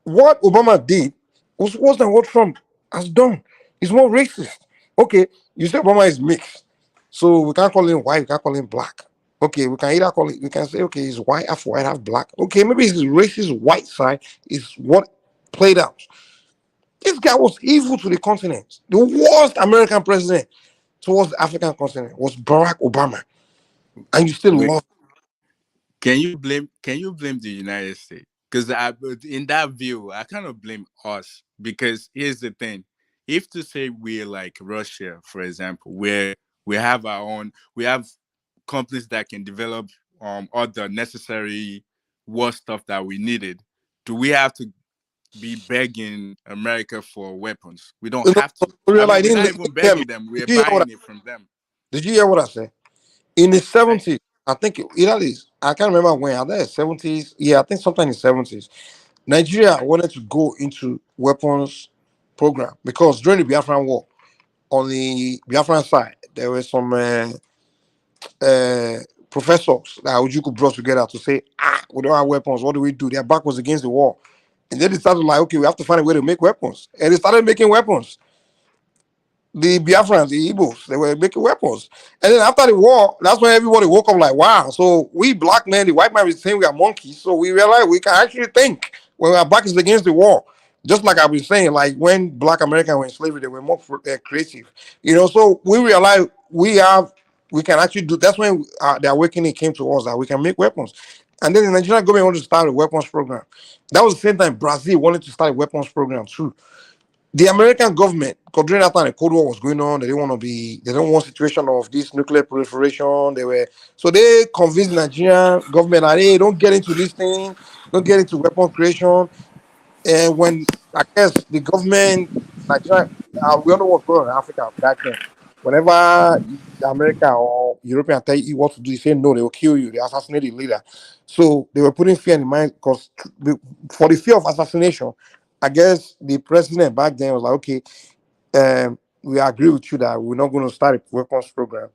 What Obama did was worse than what Trump has done. It's more racist. Okay, you say Obama is mixed, so we can't call him white, we can't call him black. Okay, we can either call it, we can say, okay, he's white, half black. Okay, maybe his racist white side is what played out. This guy was evil to the continent. The worst American president towards the African continent was Barack Obama. And you still Wait, love can you blame the United States? Because in that view, I kind of blame us, because here's the thing. If to say we're like Russia, for example, where we have we have companies that can develop all the necessary war stuff that we needed, do we have to be begging America for weapons? We don't have to. I mean, we're not even begging them. We're buying it from them. Did you hear what I said? In the 70s, I think either is, I can't remember when, I think it's 70s. Yeah, I think sometime in the 70s. Nigeria wanted to go into weapons program because during the Biafran War, on the Biafran side, there were some professors that Ojukwu brought together to say, we don't have weapons. What do we do? Their back was against the wall. And then they started like, okay, we have to find a way to make weapons. And they started making weapons. The Biafrans, the Igbos, they were making weapons. And then after the war, that's when everybody woke up like, wow. So we black men, the white man is saying we are monkeys. So we realized we can actually think when our back is against the wall. Just like I've been saying, like when black Americans were in slavery, they were more creative. So we realized we can actually do. That's when the awakening came to us that we can make weapons. And then the Nigerian government wanted to start a weapons program. That was the same time Brazil wanted to start a weapons program too. The American government, because during that time the Cold War was going on, they don't want situation of this nuclear proliferation. So they convinced the Nigerian government that, hey, don't get into this thing, don't get into weapon creation. And when I guess the government, Nigeria, we don't know what's going on in Africa back then. Whenever America or European tell you what to do, you say no, they will kill you, they assassinate the leader. So they were putting fear in the mind because for the fear of assassination, I guess the president back then was like, okay, we agree with you that we're not going to start a weapons program.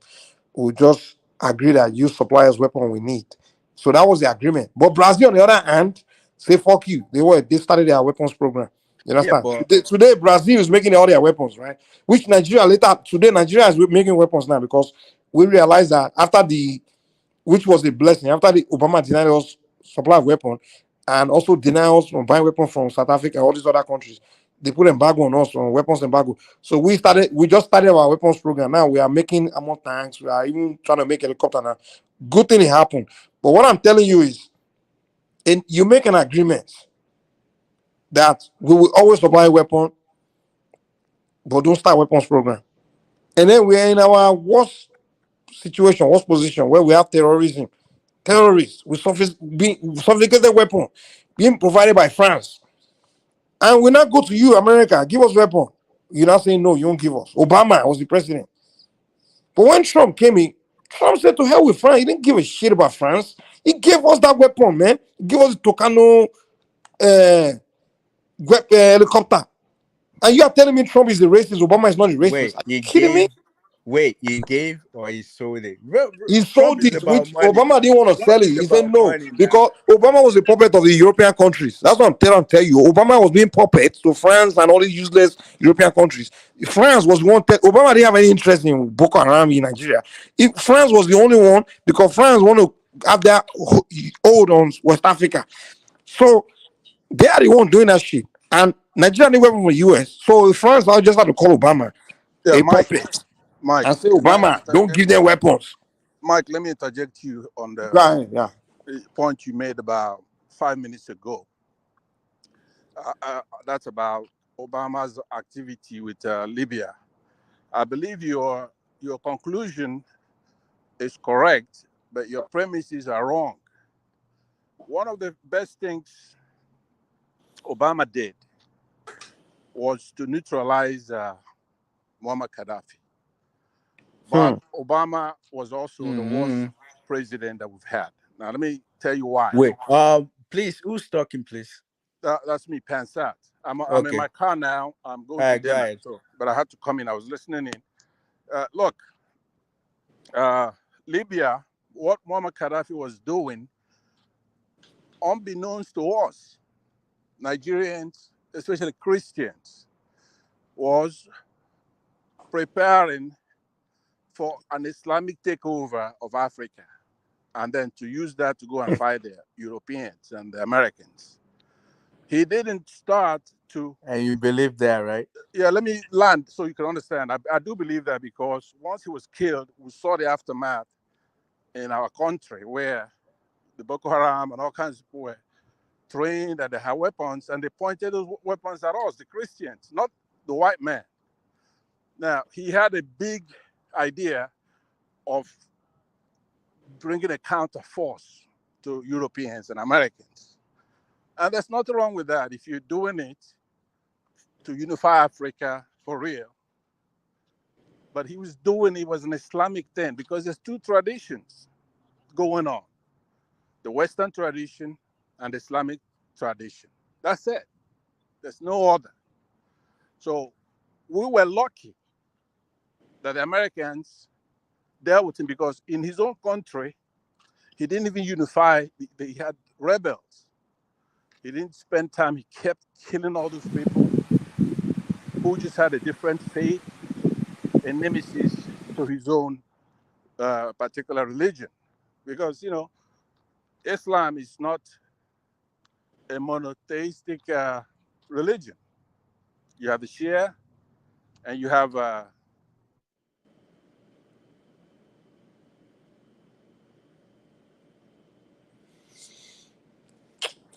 We'll just agree that you supply us weapon we need. So that was the agreement. But Brazil, on the other hand, say fuck you. They started their weapons program. You Yeah, understand? but Today, Brazil is making all their weapons, right? Which Nigeria Nigeria is making weapons now because we realized that which was a blessing, after the Obama denied us supply of weapons and also denied us from buying weapons from South Africa, all these other countries. They put embargo on us, on weapons embargo. So we just started our weapons program. Now we are making ammo tanks. We are even trying to make helicopter now. Good thing it happened. But what I'm telling you is, you make an agreement that we will always supply weapon, but don't start weapons program. And then we are in our worst position where we have terrorists with sophisticated weapon being provided by France. And we not go to you, America, give us weapon. You're not saying no, you won't give us. Obama was the president. But when Trump came in, Trump said to hell with France. He didn't give a shit about France. He gave us that weapon, man. He gave us the Tucano helicopter. And you are telling me Trump is the racist, Obama is not the racist. Are you kidding me? He gave or he sold it? He Trump sold is it, about which money. Obama didn't want to Trump sell it. is He said about no, money now. because Obama was a puppet of the European countries. That's what I'm telling you. Obama was being puppet to France and all these useless European countries. France was one. Obama didn't have any interest in Boko Haram in Nigeria. France was the only one because France want to have their hold on West Africa. So they are the one doing that shit. And Nigeria didn't weapon from the US. So France now just had to call Obama a puppet and say, Obama, don't give them weapons. Mike, let me interject you on the Yeah. point you made about 5 minutes ago. That's about Obama's activity with Libya. I believe your conclusion is correct, but your premises are wrong. One of the best things Obama did was to neutralize Muammar Gaddafi. But Obama was also the worst president that we've had. Now, let me tell you why. Wait, please, who's talking, please? That's me, Pansat. I'm in Okay. my car now. I'm going All to right, go dinner, ahead. but I had to come in. I was listening in. Look, Libya, what Muammar Gaddafi was doing, unbeknownst to us, Nigerians, especially Christians, was preparing for an Islamic takeover of Africa, and then to use that to go and fight the Europeans and the Americans. He didn't start to... And you believe that, right? Yeah, let me land so you can understand. I do believe that, because once he was killed, we saw the aftermath in our country, where the Boko Haram and all kinds of people were trained and they had weapons, and they pointed those weapons at us, the Christians, not the white man. Now, he had a big idea of bringing a counter force to Europeans and Americans. And there's nothing wrong with that if you're doing it to unify Africa for real. But he was doing it was an Islamic thing, because there's two traditions going on: the Western tradition and the Islamic tradition. That's it. There's no other. So we were lucky that the Americans dealt with him, because in his own country, he didn't even unify. He had rebels. He didn't spend time. He kept killing all those people who just had a different faith and nemesis to his own particular religion. Because, you know, Islam is not a monotheistic religion. You have the Shia, and you have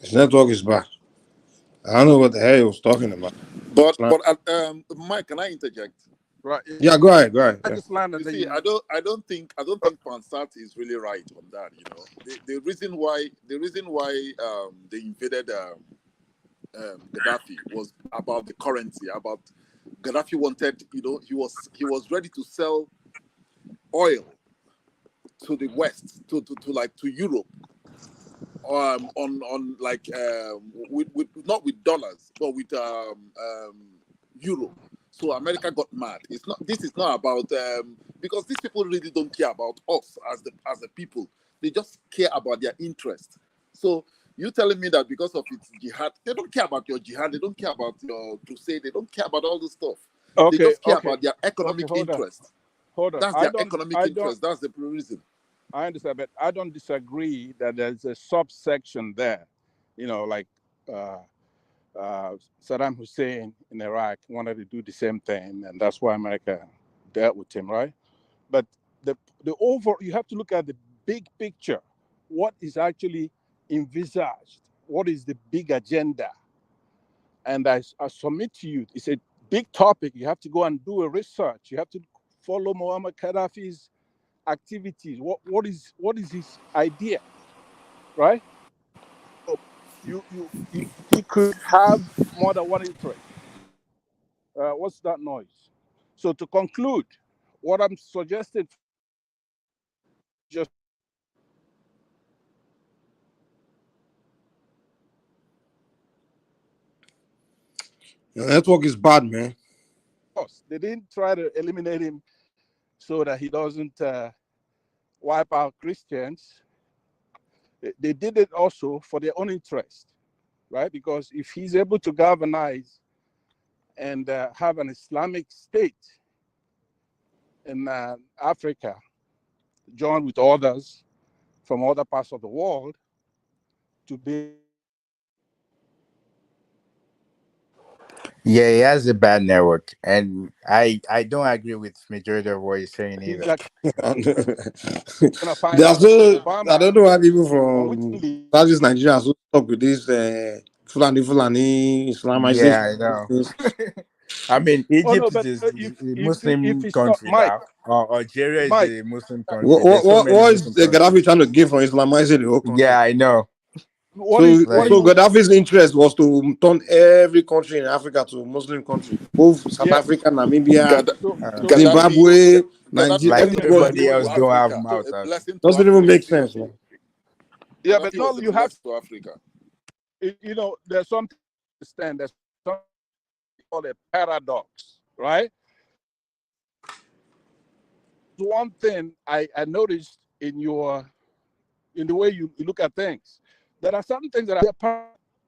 His network is bad. I don't know what the hell he was talking about. But Mike, can I interject? Right. Yeah, go ahead. I Yeah. just landed. You see, I don't think Pansat is really right on that. You know, the reason why they invaded Gaddafi was about the currency. About Gaddafi wanted, you know, he was ready to sell oil to the West, to Europe, on like with not with dollars, but with euro. So America got mad. This is not about because these people really don't care about us as the people. They just care about their interest. So you telling me that because of its jihad, they don't care about your jihad, they don't care about your crusade, they don't care about all this stuff. Okay, they just care about their economic interest. Hold on. That's their economic interest. That's the reason. I understand, but I don't disagree that there's a subsection there. You know, like Saddam Hussein in Iraq wanted to do the same thing, and that's why America dealt with him, right? But the overall, you have to look at the big picture. What is actually envisaged? What is the big agenda? And I submit to you, it's a big topic. You have to go and do a research. You have to follow Muammar Gaddafi's activities. What is his idea, right? So he could have more than one interest. What's that noise? So to conclude, what I'm suggesting, just Your network is bad, man. they didn't try to eliminate him so that he doesn't wipe out Christians. They did it also for their own interest, right? Because if he's able to galvanize and have an Islamic state in Africa, join with others from other parts of the world to be. Yeah, he has a bad network, and I don't agree with majority of what he's saying either. There's no, I don't know why people from Southeast Nigeria are so stuck with this Fulani Islamization. Yeah, I know. I mean, Egypt is a Muslim country now. Algeria is a Muslim country. What is the Gaddafi trying to give from Islamizing the whole country? Yeah, I know. So Gaddafi's interest was to turn every country in Africa to a Muslim country, both South Africa, Namibia, Zimbabwe, Nigeria, like everybody. everybody else don't have mouth. Doesn't even make sense, man. Yeah, but no, you have to Africa. There's something to understand. There's something called a paradox, right? One thing I noticed in the way you look at things, there are some things that are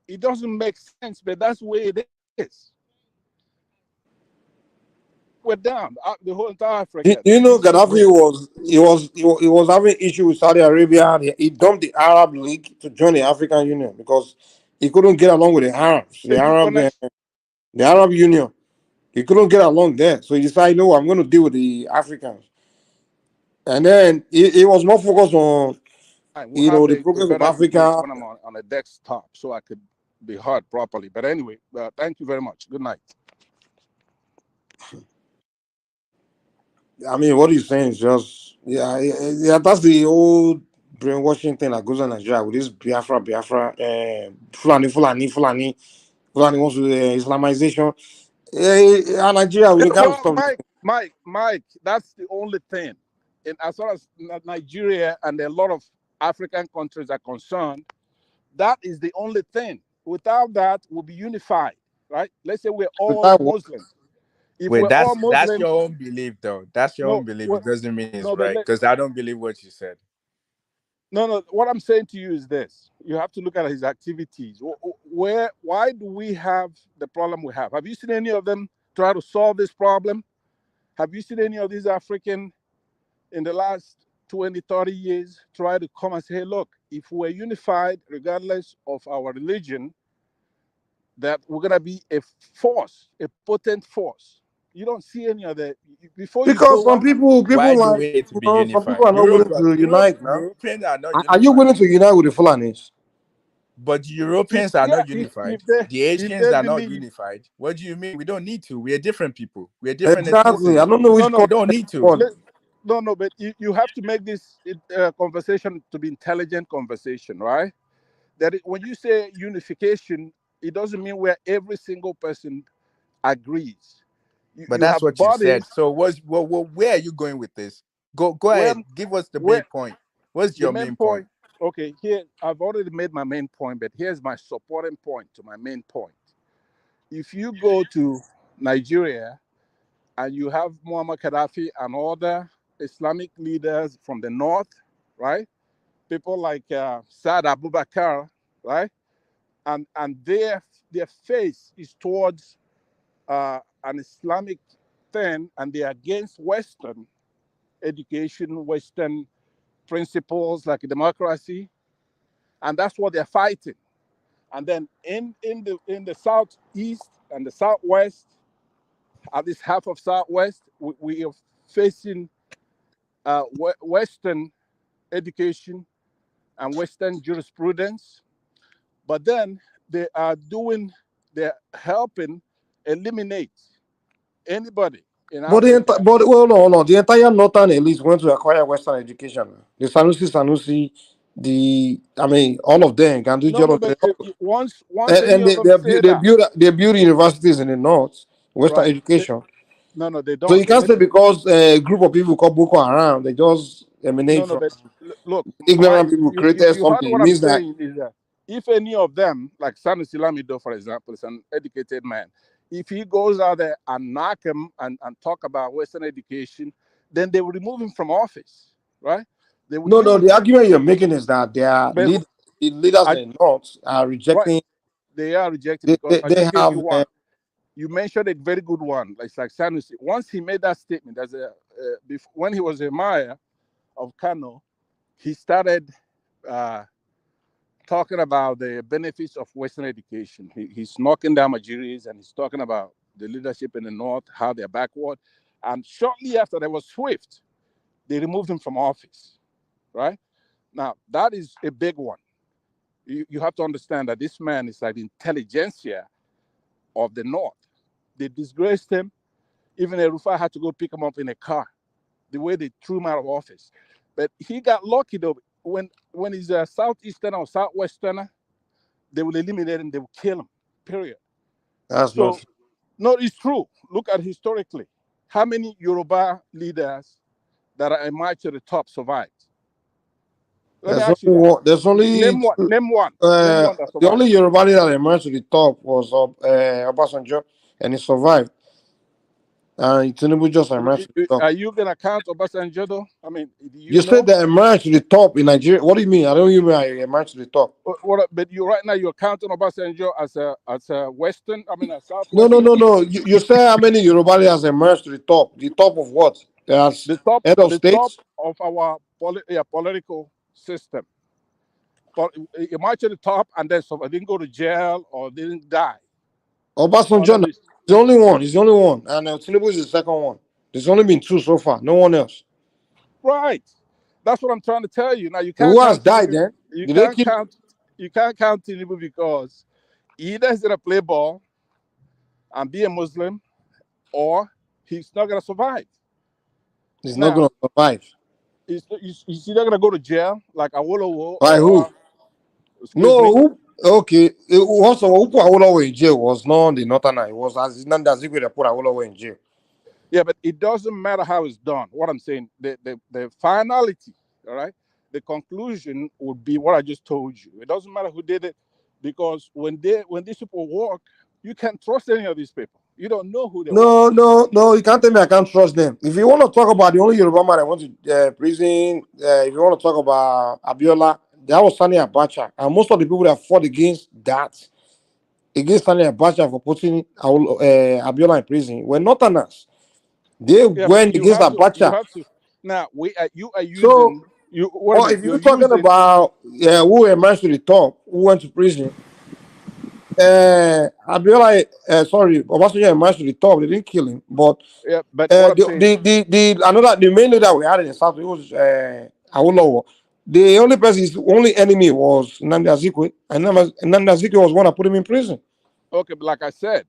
it doesn't make sense, but that's the way it is. We're down the whole entire Africa. You know, Gaddafi was having issue with Saudi Arabia. He dumped the Arab League to join the African Union because he couldn't get along with the Arabs, the Arab Union. He couldn't get along there, so he decided, no, I'm going to deal with the Africans. And then he was more focused on, the progress of Africa. When I'm on a desktop, so I could be heard properly. But anyway, thank you very much. Good night. I mean, what he's saying is just, that's the old brainwashing thing that goes on in Nigeria with this Biafra, Fulani wants to Islamization. Nigeria, we got to stop. Mike, that's the only thing. And as far as Nigeria and a lot of African countries are concerned, that is the only thing. Without that, we'll be unified, right? Let's say we're all Muslims. Wait, that's your own belief, though. That's your own belief. It doesn't mean it's right, because I don't believe what you said. No. What I'm saying to you is this: you have to look at his activities. Why do we have the problem we have? Have you seen any of them try to solve this problem? Have you seen any of these African in the last 20, 30 years try to come and say, hey, look, if we're unified, regardless of our religion, that we're going to be a force, a potent force? You don't see any of that. Because some people like, some people are not willing to unite now. Europeans are not unified. Are you willing to unite with the Fulanis? But Europeans are not unified. The Asians are not unified. What do you mean? We don't need to. We are different people. We are different. Exactly. I don't know which we don't need to. No, but you have to make this conversation to be intelligent conversation, right? When you say unification, it doesn't mean where every single person agrees. But that's what you said. So where are you going with this? Go ahead. Give us the main point. What's your main point? Okay, here I've already made my main point, but here's my supporting point to my main point. If you go to Nigeria and you have Muammar Gaddafi and other Islamic leaders from the north, right? People like Saad Abubakar, right? And their face is towards an Islamic thing, and they're against Western education, Western principles like democracy, and that's what they're fighting. And then in the southeast and the southwest, at least half of southwest, we are facing Western education and Western jurisprudence, but then they're helping eliminate anybody. But no, the entire northern elite went to acquire Western education. The Sanusi, all of them can do job. Once and they build universities in the north, Western education. No, they don't. So you can't say because a group of people called Boko Haram, they just emanate from ignorant people created something. What It means I'm saying is that if any of them, like Sanusi Lamido, for example, is an educated man, if he goes out there and knock him and talk about Western education, then they will remove him from office, right? The argument you're making is that their leaders in the north are rejecting. Right. They are rejecting because they have. You mentioned a very good one, like Sanusi. Once he made that statement, when he was a mayor of Kano, he started talking about the benefits of Western education. He's knocking down Majiris and he's talking about the leadership in the north, how they're backward. And shortly after, there was Swift. They removed him from office, right? Now, that is a big one. You have to understand that this man is like the intelligentsia of the north. They disgraced him. Even Rufai had to go pick him up in a car, the way they threw him out of office. But he got lucky, though. When he's a southeasterner or southwesterner, they will eliminate him, they will kill him, period. That's not true. No, it's true. Look at historically. How many Yoruba leaders that are emerged to the top survived? Let me ask you that. There's only Name one. Name one that the survived. only Yoruba leader that emerged to the top was Obasanjo, and he survived. Tinubu just emerged to the top. Are you gonna count Obasanjo though? I mean, do You said that emerged to the top in Nigeria. What do you mean? I don't even mean I emerged to the top. But you right now you're counting Obasanjo as a Western. I mean, a No, Southwestern. You said how many Yoruba leaders emerged to the top? The top of what? There's The top, head of the states. top of our political system. But it marched to the top, and then so didn't go to jail or didn't die. Obasanjo is the only one. He's the only one, and Tinubu is the second one. There's only been two so far. No one else. Right. That's what I'm trying to tell you. Now you can't. Who has died then? You can't count. You can't count Tinubu because either he's gonna play ball and be a Muslim, or he's not gonna survive. He's not gonna survive. He's either gonna go to jail like Awolowo. By who? No. Okay. Also, who put Awolowo in jail was not the Northerner. It was Nnamdi Azikiwe that put Awolowo in jail. Yeah, but it doesn't matter how it's done. What I'm saying, the finality, all right, the conclusion would be what I just told you. It doesn't matter who did it, because when these people work, you can't trust any of these people. You don't know who they are. No. You can't tell me I can't trust them. If you want to talk about the only Yoruba man that went to prison, if you want to talk about Abiola, that was Sani Abacha, and most of the people that fought against Sani Abacha for putting Abiola in prison were Northerners. They went against Abacha. Now you are using if you're talking about who emerged to the top, who went to prison, Abiola, Obasanjo emerged to the top. They didn't kill him, but the main leader we had in the South was Awolowo. The only person, his only enemy was Nnamdi Azikiwe, and Nnamdi Azikiwe was one that put him in prison. Okay, but like I said,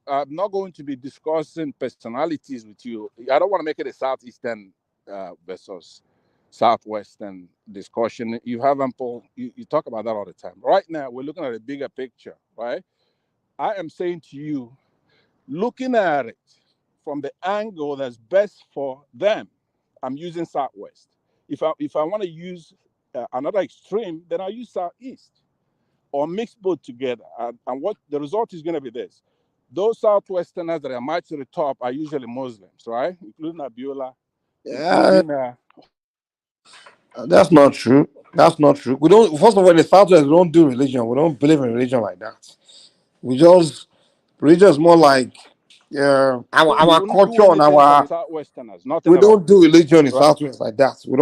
I'm not going to be discussing personalities with you. I don't want to make it a Southeastern versus Southwestern discussion. You have ample, you talk about that all the time. Right now, we're looking at a bigger picture, right? I am saying to you, looking at it from the angle that's best for them, I'm using Southwest. If I want to use another extreme, then I'll use Southeast, or mix both together. And what the result is going to be this. Those Southwesterners that are marched to the top are usually Muslims, right? Including Abiola. That's not true. That's not true. We don't. First of all, in the Southwest, we don't do religion. We don't believe in religion like that. Religion is more like our culture and our. We don't do religion in Southwest like that. We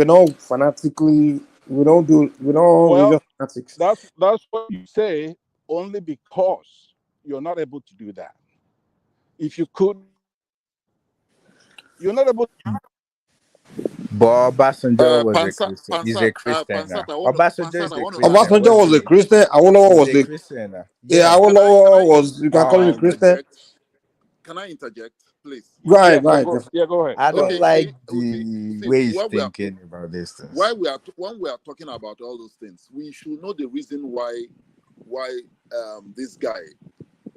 don't fanatically. We don't religious fanatics. That's what you say only because you're not able to do that. If you could, you're not able to. But Obasanjo was a Christian. He's a Christian now. Obasanjo was a Christian. Awolowo was a Christian. Yeah, Awolowo was. You can call him a Christian. Can I interject, please? Right. Go ahead. I don't like the way he's thinking about these things. When we are talking about all those things, we should know the reason why this guy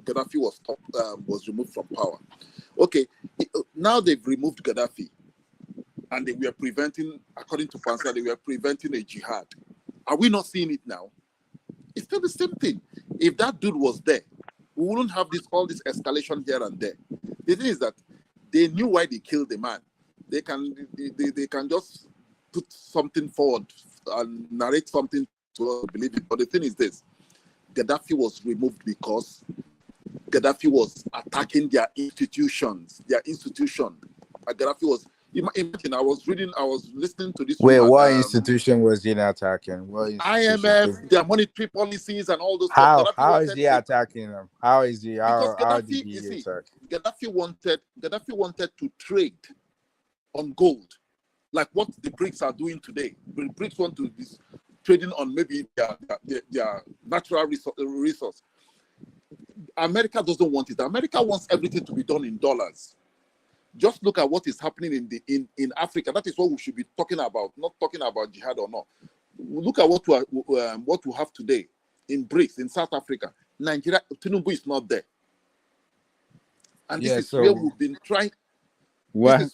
Gaddafi was removed from power. Okay, now they've removed Gaddafi, and they were preventing, according to Pansa, they were preventing a jihad. Are we not seeing it now? It's still the same thing. If that dude was there, we wouldn't have all this escalation here and there. The thing is that they knew why they killed the man. They can just put something forward and narrate something to us to believe it. But the thing is this: Gaddafi was removed because Gaddafi was attacking their institutions. Gaddafi was. Imagine, I was listening to this. Wait, what institution was he attacking? IMF, their monetary policies, and all those. How is he attacking them? How is he? How did he attack? Gaddafi wanted to trade on gold, like what the BRICS are doing today. The BRICS want to be trading on maybe their natural resource. America doesn't want it. America wants everything to be done in dollars. Just look at what is happening in Africa. That is what we should be talking about, not talking about jihad or not. Look at what we have today. in BRICS in South Africa, Nigeria, Tinubu is not there. And this is where we've been trying. What?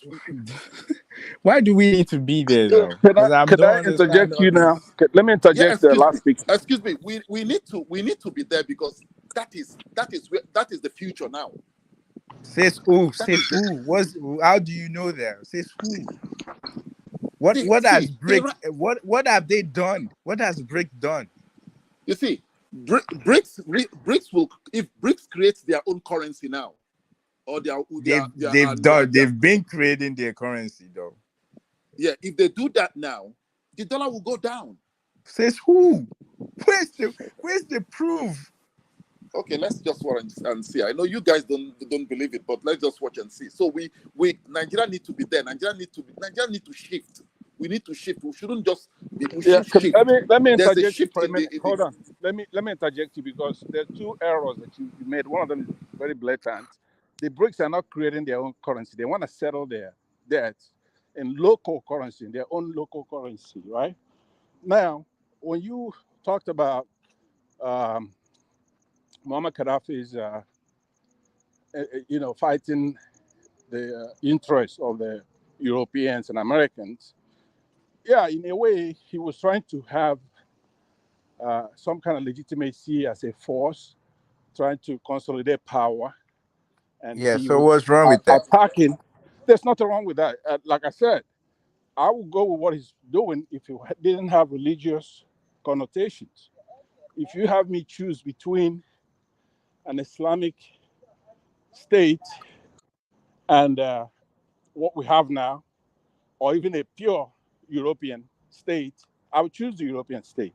Why do we need to be there though? Because I Could don't I understand interject all you now? this. Let me Yeah, interject the last speaker. excuse me. We need to be there because that is the future now. Says who? Says who? How do you know that? Says who? What has what have they done? What has BRICS done? You see, BRICS will, if BRICS creates their own currency now, or they've been creating their currency though. Yeah, if they do that now, the dollar will go down. Says who? Where's the proof? Okay, let's just watch and see. I know you guys don't believe it, but let's just watch and see. So we Nigeria need to be there. Nigeria need to shift. We need to shift. We shouldn't just shift. Let me There's interject a shift you for a in minute. the, Hold on. Let me interject you because there are two errors that you made. One of them is very blatant. The BRICS are not creating their own currency. They want to settle their debts in local currency, in their own local currency, right? Now, when you talked about Muammar Gaddafi's, fighting the interests of the Europeans and Americans, yeah, in a way, he was trying to have some kind of legitimacy as a force, trying to consolidate power. And yeah, he so was what's wrong with that? attacking. There's nothing wrong with that. Like I said, I would go with what he's doing if it didn't have religious connotations. If you have me choose between an Islamic state and what we have now, or even a pure European state, I would choose the European state,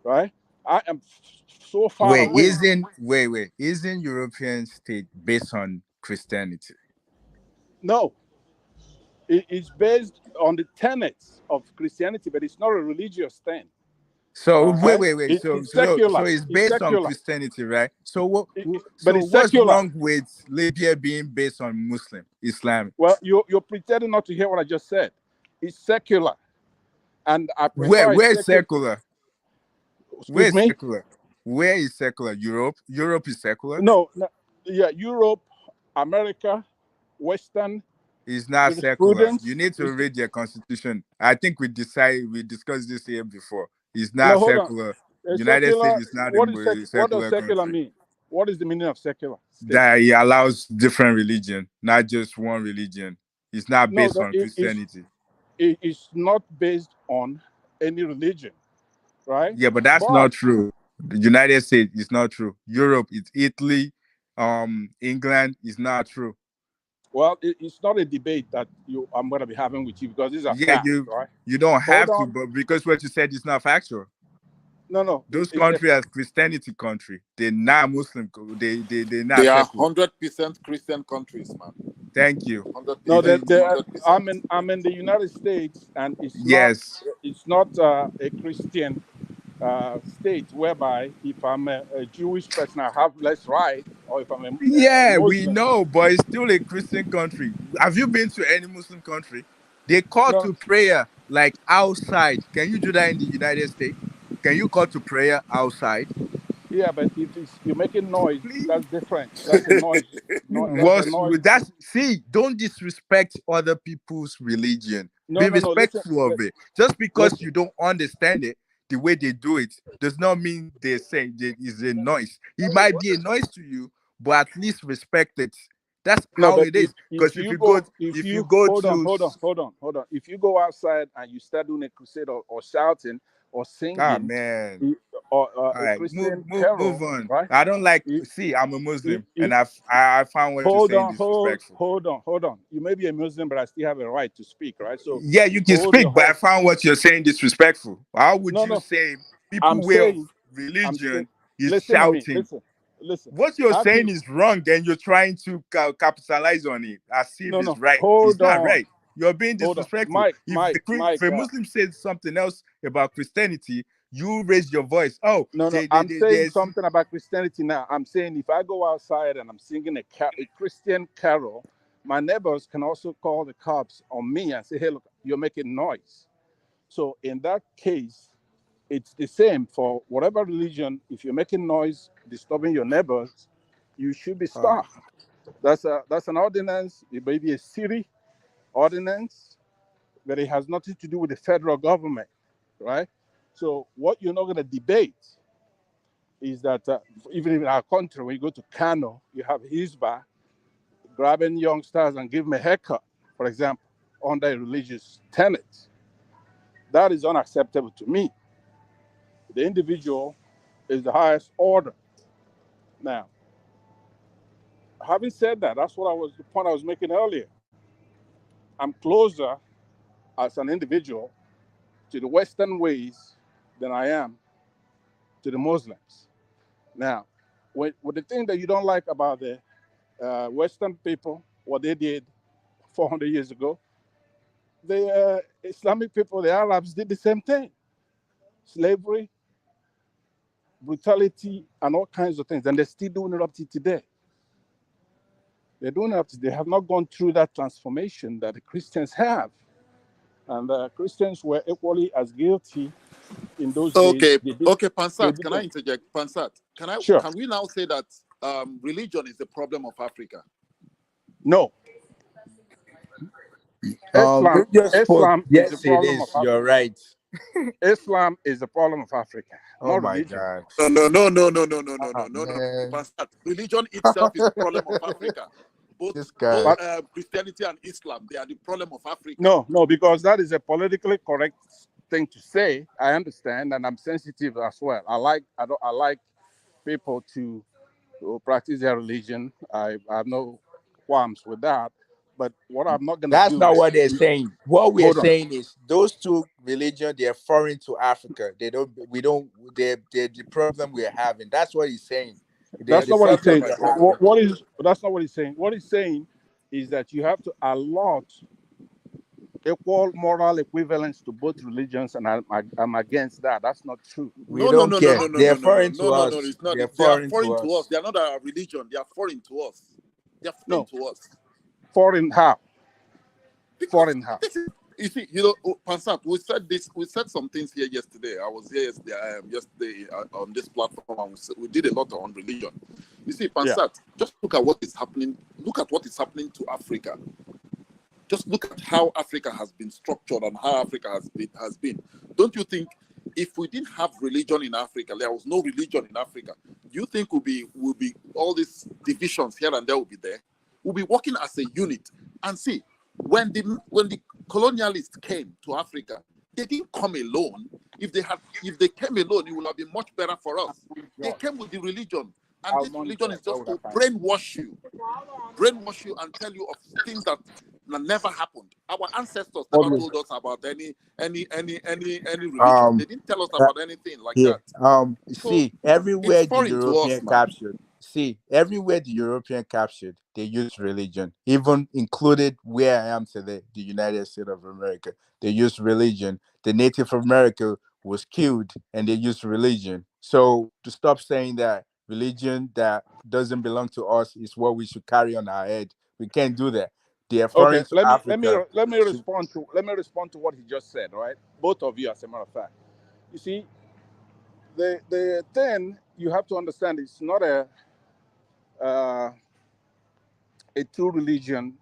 right? I am so far away. Isn't European state based on Christianity? No. It's based on the tenets of Christianity, but it's not a religious thing. So wait. It's secular. So it's based on Christianity, right? So what's secular. wrong with Libya being based on Muslim Islam? Well, you're pretending not to hear what I just said. It's secular, and I prefer. Where's secular? Excuse me? Secular? Where is secular? Europe? Europe is secular? No. Yeah, Europe, America, Western. It's not secular. You need to read your constitution. I think we discussed this here before. It's not secular. United States is not a secular What does secular country. mean? What is the meaning of secular? That it allows different religion, not just one religion. It's not based on Christianity. It's not based on any religion, right? Yeah, but that's not true. The United States is not true. Europe, it's Italy, England is not true. Well, it's not a debate that I'm going to be having with you because these are facts, right? You don't have to, but because what you said is not factual. No. Those countries are Christianity country. They're not Muslim. They're not. They are 100% Christian countries, man. Thank you. 100%. No, I'm in the United States, and it's not a Christian state whereby if I'm a Jewish person, I have less right, or if I'm a Muslim, we know, but it's still a Christian country. Have you been to any Muslim country? They call to prayer like outside. Can you do that in the United States? Can you call to prayer outside? Yeah, but if you're making noise, that's different. That's a noise. Don't disrespect other people's religion. Be respectful of it. Just because you don't understand it, the way they do it does not mean they're saying it is a noise. It might be a noise to you, but at least respect it. That's how it is. Because if you go hold on. If you go outside and you start doing a crusade or shouting or singing, or a Christian carol, move on. Right? I don't like. I'm a Muslim, and I found what you're saying disrespectful. Hold on. You may be a Muslim, but I still have a right to speak, right? So yeah, you can speak, but I found what you're saying disrespectful. How would you say people way of religion is shouting? Listen. What you're saying is wrong, and you're trying to capitalize on it as if it's right. It's not right. You're being disrespectful. If a Muslim says something else about Christianity, you raise your voice. I'm saying something about Christianity now. I'm saying if I go outside and I'm singing a Christian carol, my neighbors can also call the cops on me and say, hey, look, you're making noise. So in that case, it's the same for whatever religion. If you're making noise, disturbing your neighbors, you should be stopped. That's an ordinance. It may be a city ordinance, but it has nothing to do with the federal government, right? So what you're not going to debate is that even in our country, when you go to Kano, you have Hizbah grabbing youngsters and give them a haircut, for example, under a religious tenet. That is unacceptable to me. The individual is the highest order. Now, having said that, that's the point I was making earlier. I'm closer as an individual to the Western ways than I am to the Muslims. Now, with the thing that you don't like about the Western people, what they did 400 years ago, the Islamic people, the Arabs, did the same thing. Slavery, brutality, and all kinds of things. And they're still doing it up to today. They're doing it up to today. They have not gone through that transformation that the Christians have. And Christians were equally as guilty in those days. Okay, Pansat, can I interject? Pansat, can we now say that religion is the problem of Africa? No. Islam is the problem of Africa. You're right. Islam is the problem of Africa. Oh not my religion. God. No. Pansat, religion itself is the problem of Africa. Both Christianity and Islam, they are the problem of Africa. No, because that is a politically correct thing to say. I understand, and I'm sensitive as well. I like people to practice their religion. I have no qualms with that. But what I'm not going to do. That's not what they're saying. What we're saying is those two religions, they're foreign to Africa. They're the problem we're having. That's what he's saying. That's not what he's saying. That's not what he's saying. What he's saying is that you have to allot equal moral equivalence to both religions, and I'm against that. That's not true. We don't care. They're foreign to us. It's not. They're foreign to us. They are not our religion. They are foreign to us. They are foreign to us. Foreign how? Foreign how? You see, Pansat, we said some things here yesterday. I was here yesterday on this platform, and we did a lot on religion. You see, Pansat, just look at what is happening. Look at what is happening to Africa. Just look at how Africa has been structured and how Africa has been. Don't you think if we didn't have religion in Africa, there was no religion in Africa, do you think will be all these divisions here and there will be there? We'll be working as a unit. And see, when the colonialists came to Africa, they didn't come alone. If they came alone, it would have been much better for us. They came with the religion. And this religion is just to brainwash you and tell you of things that never happened. Our ancestors never told us about any religion. They didn't tell us about anything like that. See, everywhere the European captured. See, everywhere the European captured, they used religion, even included where I am today, the United States of America. They used religion. The Native America was killed, and they used religion. So to stop saying that religion that doesn't belong to us is what we should carry on our head, we can't do that. They are foreign to Africa. Let me respond to what he just said. Right, both of you, as a matter of fact. You see, the thing you have to understand is not a two-religion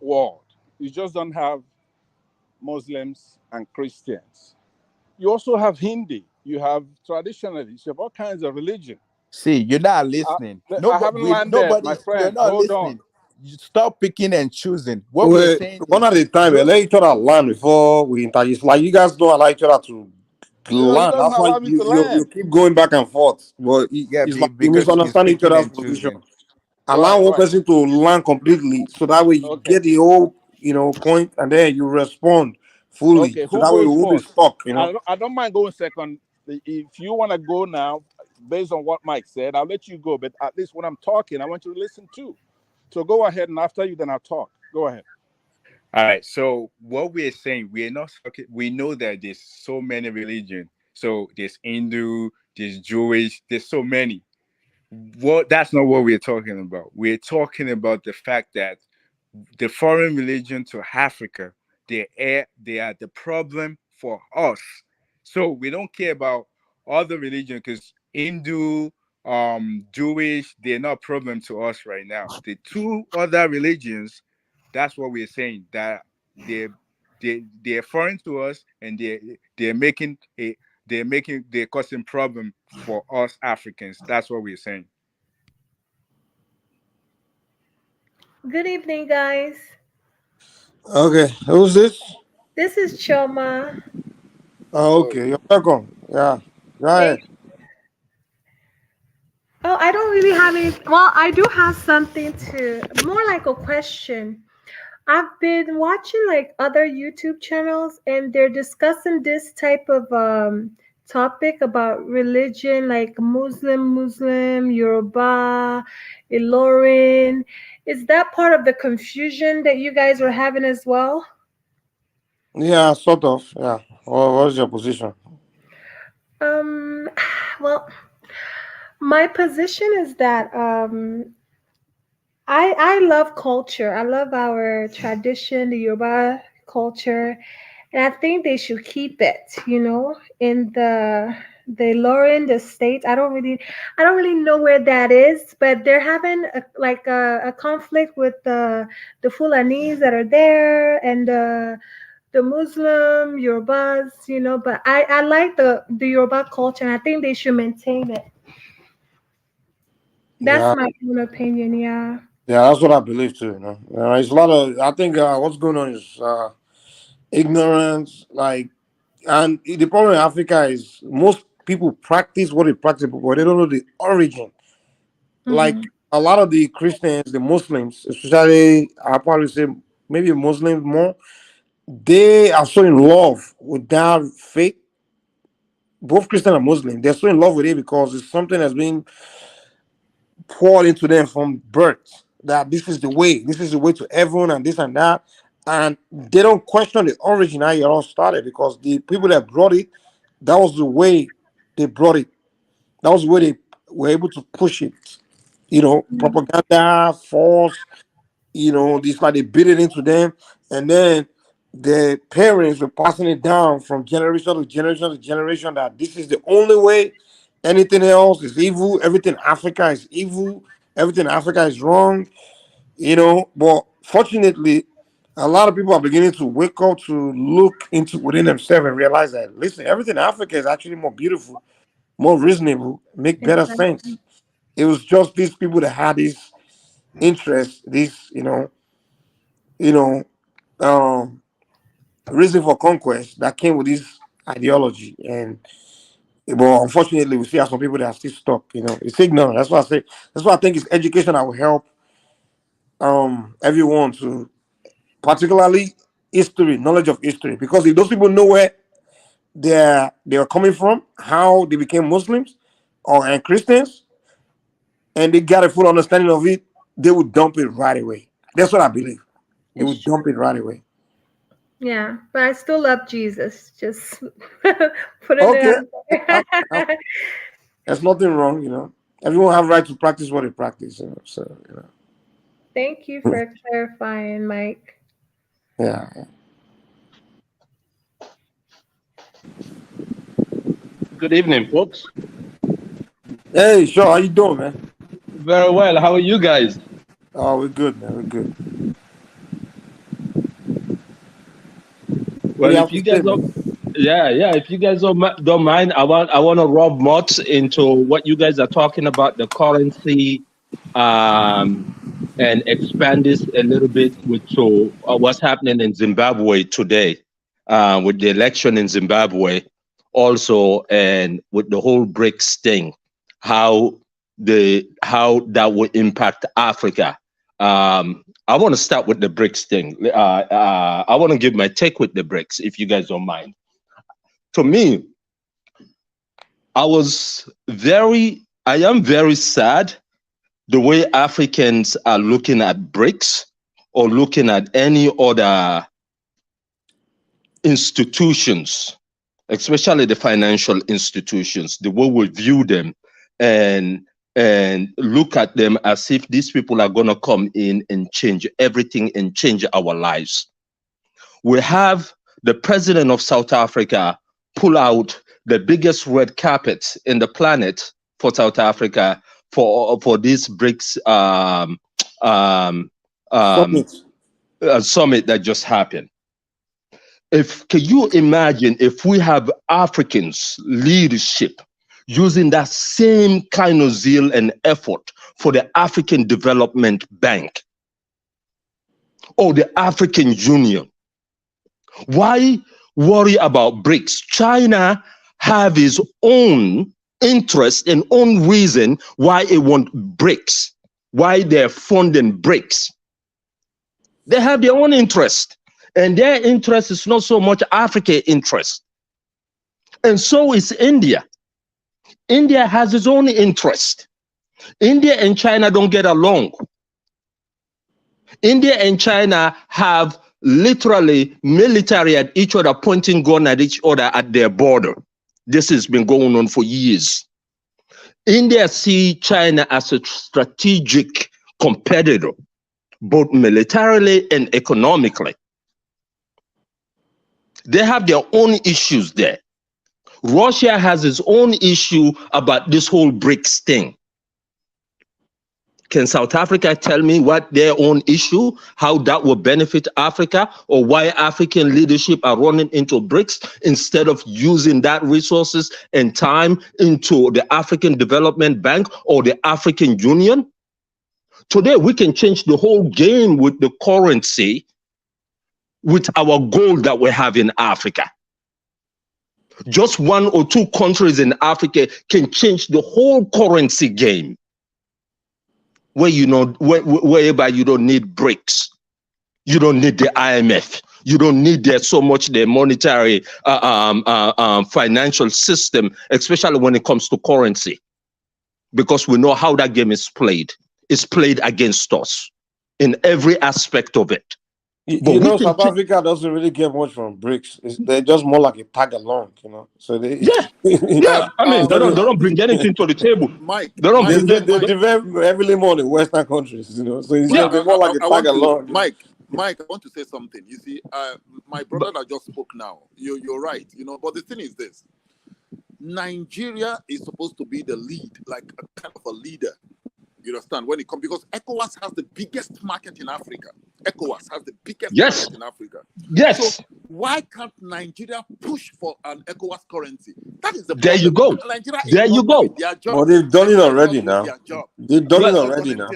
world. You just don't have Muslims and Christians. You also have Hindi. You have traditionalists. You have all kinds of religion. See, you're not listening. I haven't landed, my friend. You're not Hold listening. on. You stop picking and choosing. What we're saying one at a time. Let each other land before we interject. Like you guys don't allow each other to land. That's why you keep going back and forth. But it's like you misunderstand each other's position. Allow one person to land completely, so that way you get the whole point, and then you respond fully. Okay, so that way we won't be stuck. I don't mind going second. If you want to go now, based on what Mike said, I'll let you go. But at least when I'm talking, I want you to listen too. So go ahead, and after you, then I'll talk. Go ahead. All right. So what we're saying, we're not. Okay, we know that there's so many religions. So there's Hindu, there's Jewish, there's so many. That's not what we're talking about. We're talking about the fact that the foreign religion to Africa, they are the problem for us. So we don't care about other religion because Hindu, Jewish, they're not a problem to us right now. The two other religions, that's what we're saying, that they're foreign to us, and they're causing problem for us Africans. That's what we're saying. Good evening, guys. Okay, who's this? This is Choma. Oh, okay, you're welcome. Yeah, go ahead. Oh, I don't really have any. Well, I do have something to, more like a question. I've been watching like other YouTube channels, and they're discussing this type of topic about religion, like Muslim, Yoruba, Ilorin. Is that part of the confusion that you guys were having as well? Yeah, sort of. Yeah. What's your position? Well, my position is that I love culture. I love our tradition, the Yoruba culture, and I think they should keep it. In the Lauren, the state. I don't really know where that is, but they're having a conflict with the Fulanis that are there, and the Muslim Yorubas. But I like the Yoruba culture, and I think they should maintain it. That's Yeah, my own opinion. Yeah. yeah, that's what I believe too. It's a lot of. I think what's going on is ignorance. And the problem in Africa is most people practice what they practice, but they don't know the origin. Like a lot of the Christians, the Muslims, especially, I probably say maybe Muslims more, they are so in love with their faith. Both Christian and Muslim, they're so in love with it because it's something that's been poured into them from birth. That this is the way to everyone, and this and that. And they don't question the origin how it all started, because the people that brought it, that was the way they brought it. That was the way they were able to push it. Propaganda, force, this, like, they beat it into them. And then their parents were passing it down from generation to generation to generation, that this is the only way. Anything else is evil. Everything Africa is evil. Everything Africa is wrong. But fortunately, a lot of people are beginning to wake up, to look into within themselves and realize that, listen, everything in Africa is actually more beautiful, more reasonable, make better sense. It was just these people that had this interest, this, reason for conquest, that came with this ideology. But unfortunately, we see have some people that are still stuck. It's ignorant. That's why I say. That's why I think it's education that will help everyone to, particularly history, knowledge of history. Because if those people know where they're coming from, how they became Muslims and Christians, and they got a full understanding of it, they would dump it right away. That's what I believe. They would dump it right away. Yeah, but I still love Jesus. Just put it there. There's nothing wrong. Everyone have right to practice what they practice. So. Thank you for clarifying, Mike. Yeah. Good evening, folks. Hey, sure. How you doing, man? Very well. How are you guys? Oh, we're good, man. We're good. Well, if you guys don't, if you guys don't mind, I want to rub mud into what you guys are talking about, the currency, and expand this a little bit with what's happening in Zimbabwe today, with the election in Zimbabwe, also, and with the whole BRICS thing, how that will impact Africa. I want to start with the BRICS thing. I want to give my take with the BRICS, if you guys don't mind. To me, I am very sad the way Africans are looking at BRICS or looking at any other institutions, especially the financial institutions, the way we view them and look at them as if these people are going to come in and change everything and change our lives. We have the president of South Africa pull out the biggest red carpet in the planet for South Africa for this BRICS summit that just happened. Can you imagine if we have Africans leadership using that same kind of zeal and effort for the African Development Bank or the African Union? Why worry about BRICS? China have its own interest and own reason why it want BRICS, why they're funding BRICS. They have their own interest, and their interest is not so much African interest. And so is India. India has its own interest. India and China don't get along. India and China have literally military at each other, pointing gun at each other at their border. This has been going on for years. India sees China as a strategic competitor, both militarily and economically. They have their own issues there. Russia has its own issue about this whole BRICS thing. Can South Africa tell me what their own issue, how that will benefit Africa, or why African leadership are running into BRICS instead of using that resources and time into the African Development Bank or the African Union? Today, we can change the whole game with the currency, with our goal that we have in Africa. Just one or two countries in Africa can change the whole currency game, where whereby you don't need BRICS, you don't need the IMF, you don't need so much the monetary financial system, especially when it comes to currency, because we know how that game is played. It's played against us in every aspect of it. You know, South Africa doesn't really get much from BRICS. They're just more like a tag along, you know. So they, yeah. I mean, they don't bring anything to the table. Mike, they don't bring they're very heavily more in Western countries, you know. So it's they're more like a tag along. Mike, I want to say something. You see, my brother that just spoke now. You're right, you know. But the thing is this: Nigeria is supposed to be the lead, like a kind of a leader. You understand? When it comes, because ECOWAS has the biggest market in Africa. ECOWAS has the biggest market in Africa. Yes. So why can't Nigeria push for an ECOWAS currency? That is the there problem. You go. Nigeria there you go. Well, they've done it already now. They've done it already now.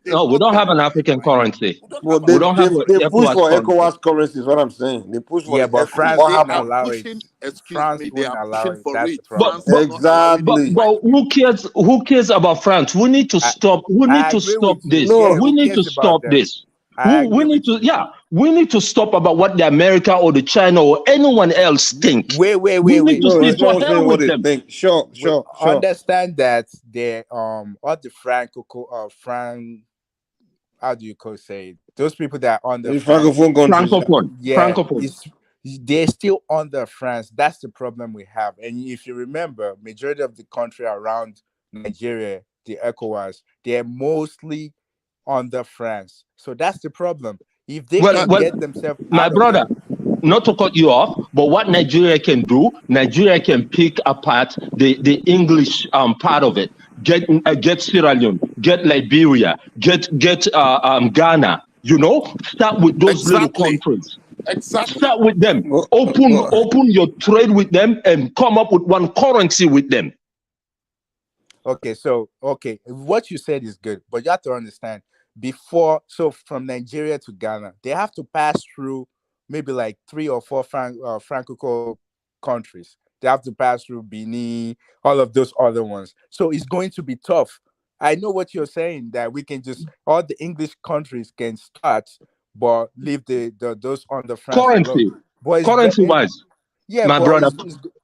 No, we don't have an African currency. Well, they push for ECOWAS currency is what I'm saying. They push for but France didn't allow it. France wouldn't allow it. That's the problem. Exactly. But who cares? Who cares about France? We need to stop. We need to stop this. We need to stop this. We need to stop about what the America or the China or anyone else think. Wait. We need to say for hell with them. Sure. Understand that they all the how do you say it? Those people that are on the Francophone countries. Francophone. They're still under France. That's the problem we have. And if you remember, majority of the country around Nigeria, the ECOWAS, they're mostly under France. So that's the problem. If they can get themselves my brother, not to cut you off, but what Nigeria can do, Nigeria can pick apart the English part of it. Get Sierra Leone, get Liberia, get Ghana. You know, start with those little countries. Exactly. Start with them. Open your trade with them and come up with one currency with them. Okay, what you said is good, but you have to understand from Nigeria to Ghana, they have to pass through maybe like 3 or 4 Francophone countries. They have to pass through Benin, all of those other ones. So it's going to be tough. I know what you're saying, that we can just all the English countries can start, but leave those on the France currency. Currency wise, my brother,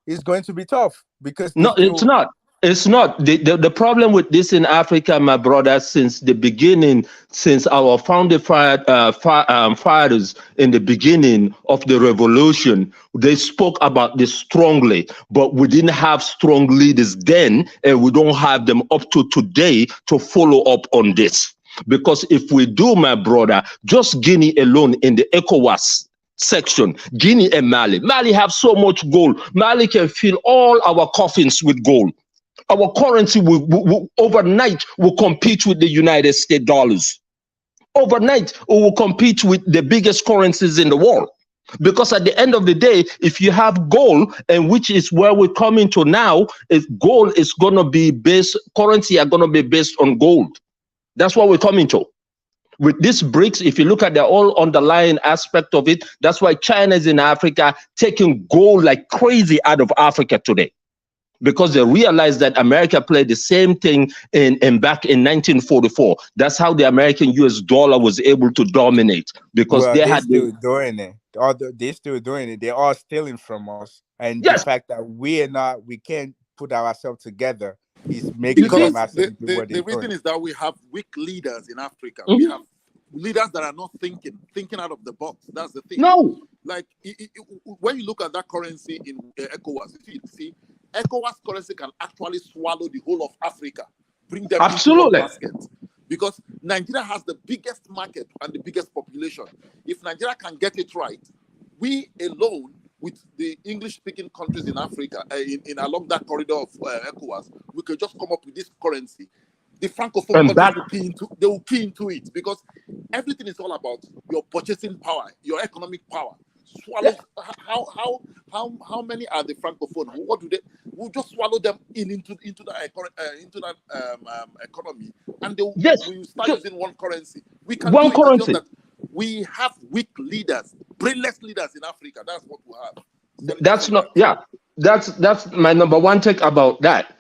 it's going to be tough because it's not. It's not. The problem with this in Africa, my brother, since the beginning, since our founding fathers in the beginning of the revolution, they spoke about this strongly, but we didn't have strong leaders then, and we don't have them up to today to follow up on this. Because if we do, my brother, just Guinea alone in the ECOWAS section, Guinea and Mali. Mali have so much gold. Mali can fill all our coffins with gold. Our currency will overnight will compete with the United States dollars. Overnight, it will compete with the biggest currencies in the world. Because at the end of the day, if you have gold, and which is where we're coming to now, is gold is going to be based, currency are going to be based on gold. That's what we're coming to. With these BRICS, if you look at the all underlying aspect of it, that's why China is in Africa taking gold like crazy out of Africa today. Because they realized that America played the same thing in back in 1944. That's how the American US dollar was able to dominate, because Well, they they're had still doing it. Although they're still doing it, they're all stealing from us. And the fact that we can't put ourselves together is making them Because actually do what the they're reason doing. is that we have weak leaders in Africa. We have leaders that are not thinking out of the box. That's the thing. No. Like when you look at that currency in ECOWAS, see, ECOWAS currency can actually swallow the whole of Africa, bring them into one basket. Because Nigeria has the biggest market and the biggest population. If Nigeria can get it right, we alone, with the English-speaking countries in Africa, in along that corridor of ECOWAS, we could just come up with this currency. The Francophone countries will key into it, because everything is all about your purchasing power, your economic power. Swallow how many are the Francophone? What do they? We'll just swallow them into that economy, and they will start using one currency. We can do it. It's just that we have weak leaders, brainless leaders in Africa. That's what we have. That's not, that's my number one take about that,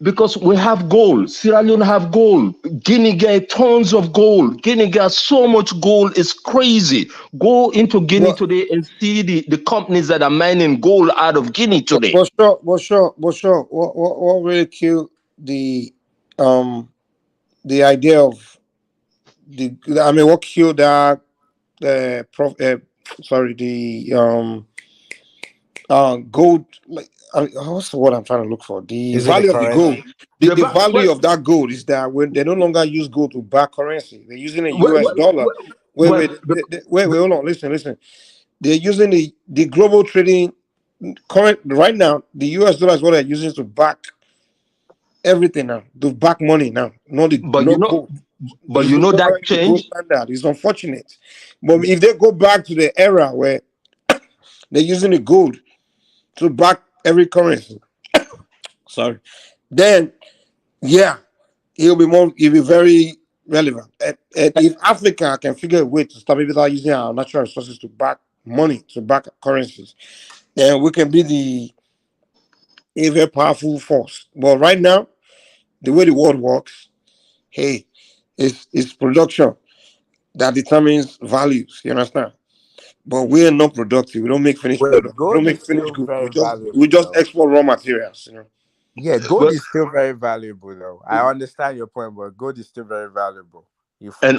because we have gold. Sierra Leone have gold. Guinea get tons of gold. Guinea got so much gold, it's crazy. Go into Guinea today and see the companies that are mining gold out of Guinea today. But sure. What really killed the idea of what killed that gold, like what's the word I'm trying to look for? The value of the gold. The value of that gold is that when they no longer use gold to back currency, they're using a US dollar. Wait, hold on, listen. They're using the global trading current right now. The US dollar is what they're using to back everything now, to back money now, not the gold. But you know that change. It's unfortunate. But if they go back to the era where they're using the gold to back every currency, then it'll be very relevant. And if Africa can figure a way to stop it without using our natural resources to back money, to back currencies, then we can be a very powerful force. But right now, the way the world works, it's production that determines values. You understand? But we are not productive. We don't make finished products. We don't make finished goods. We just export raw materials. Yeah, gold is still very valuable, though. I understand your point, but gold is still very valuable. Can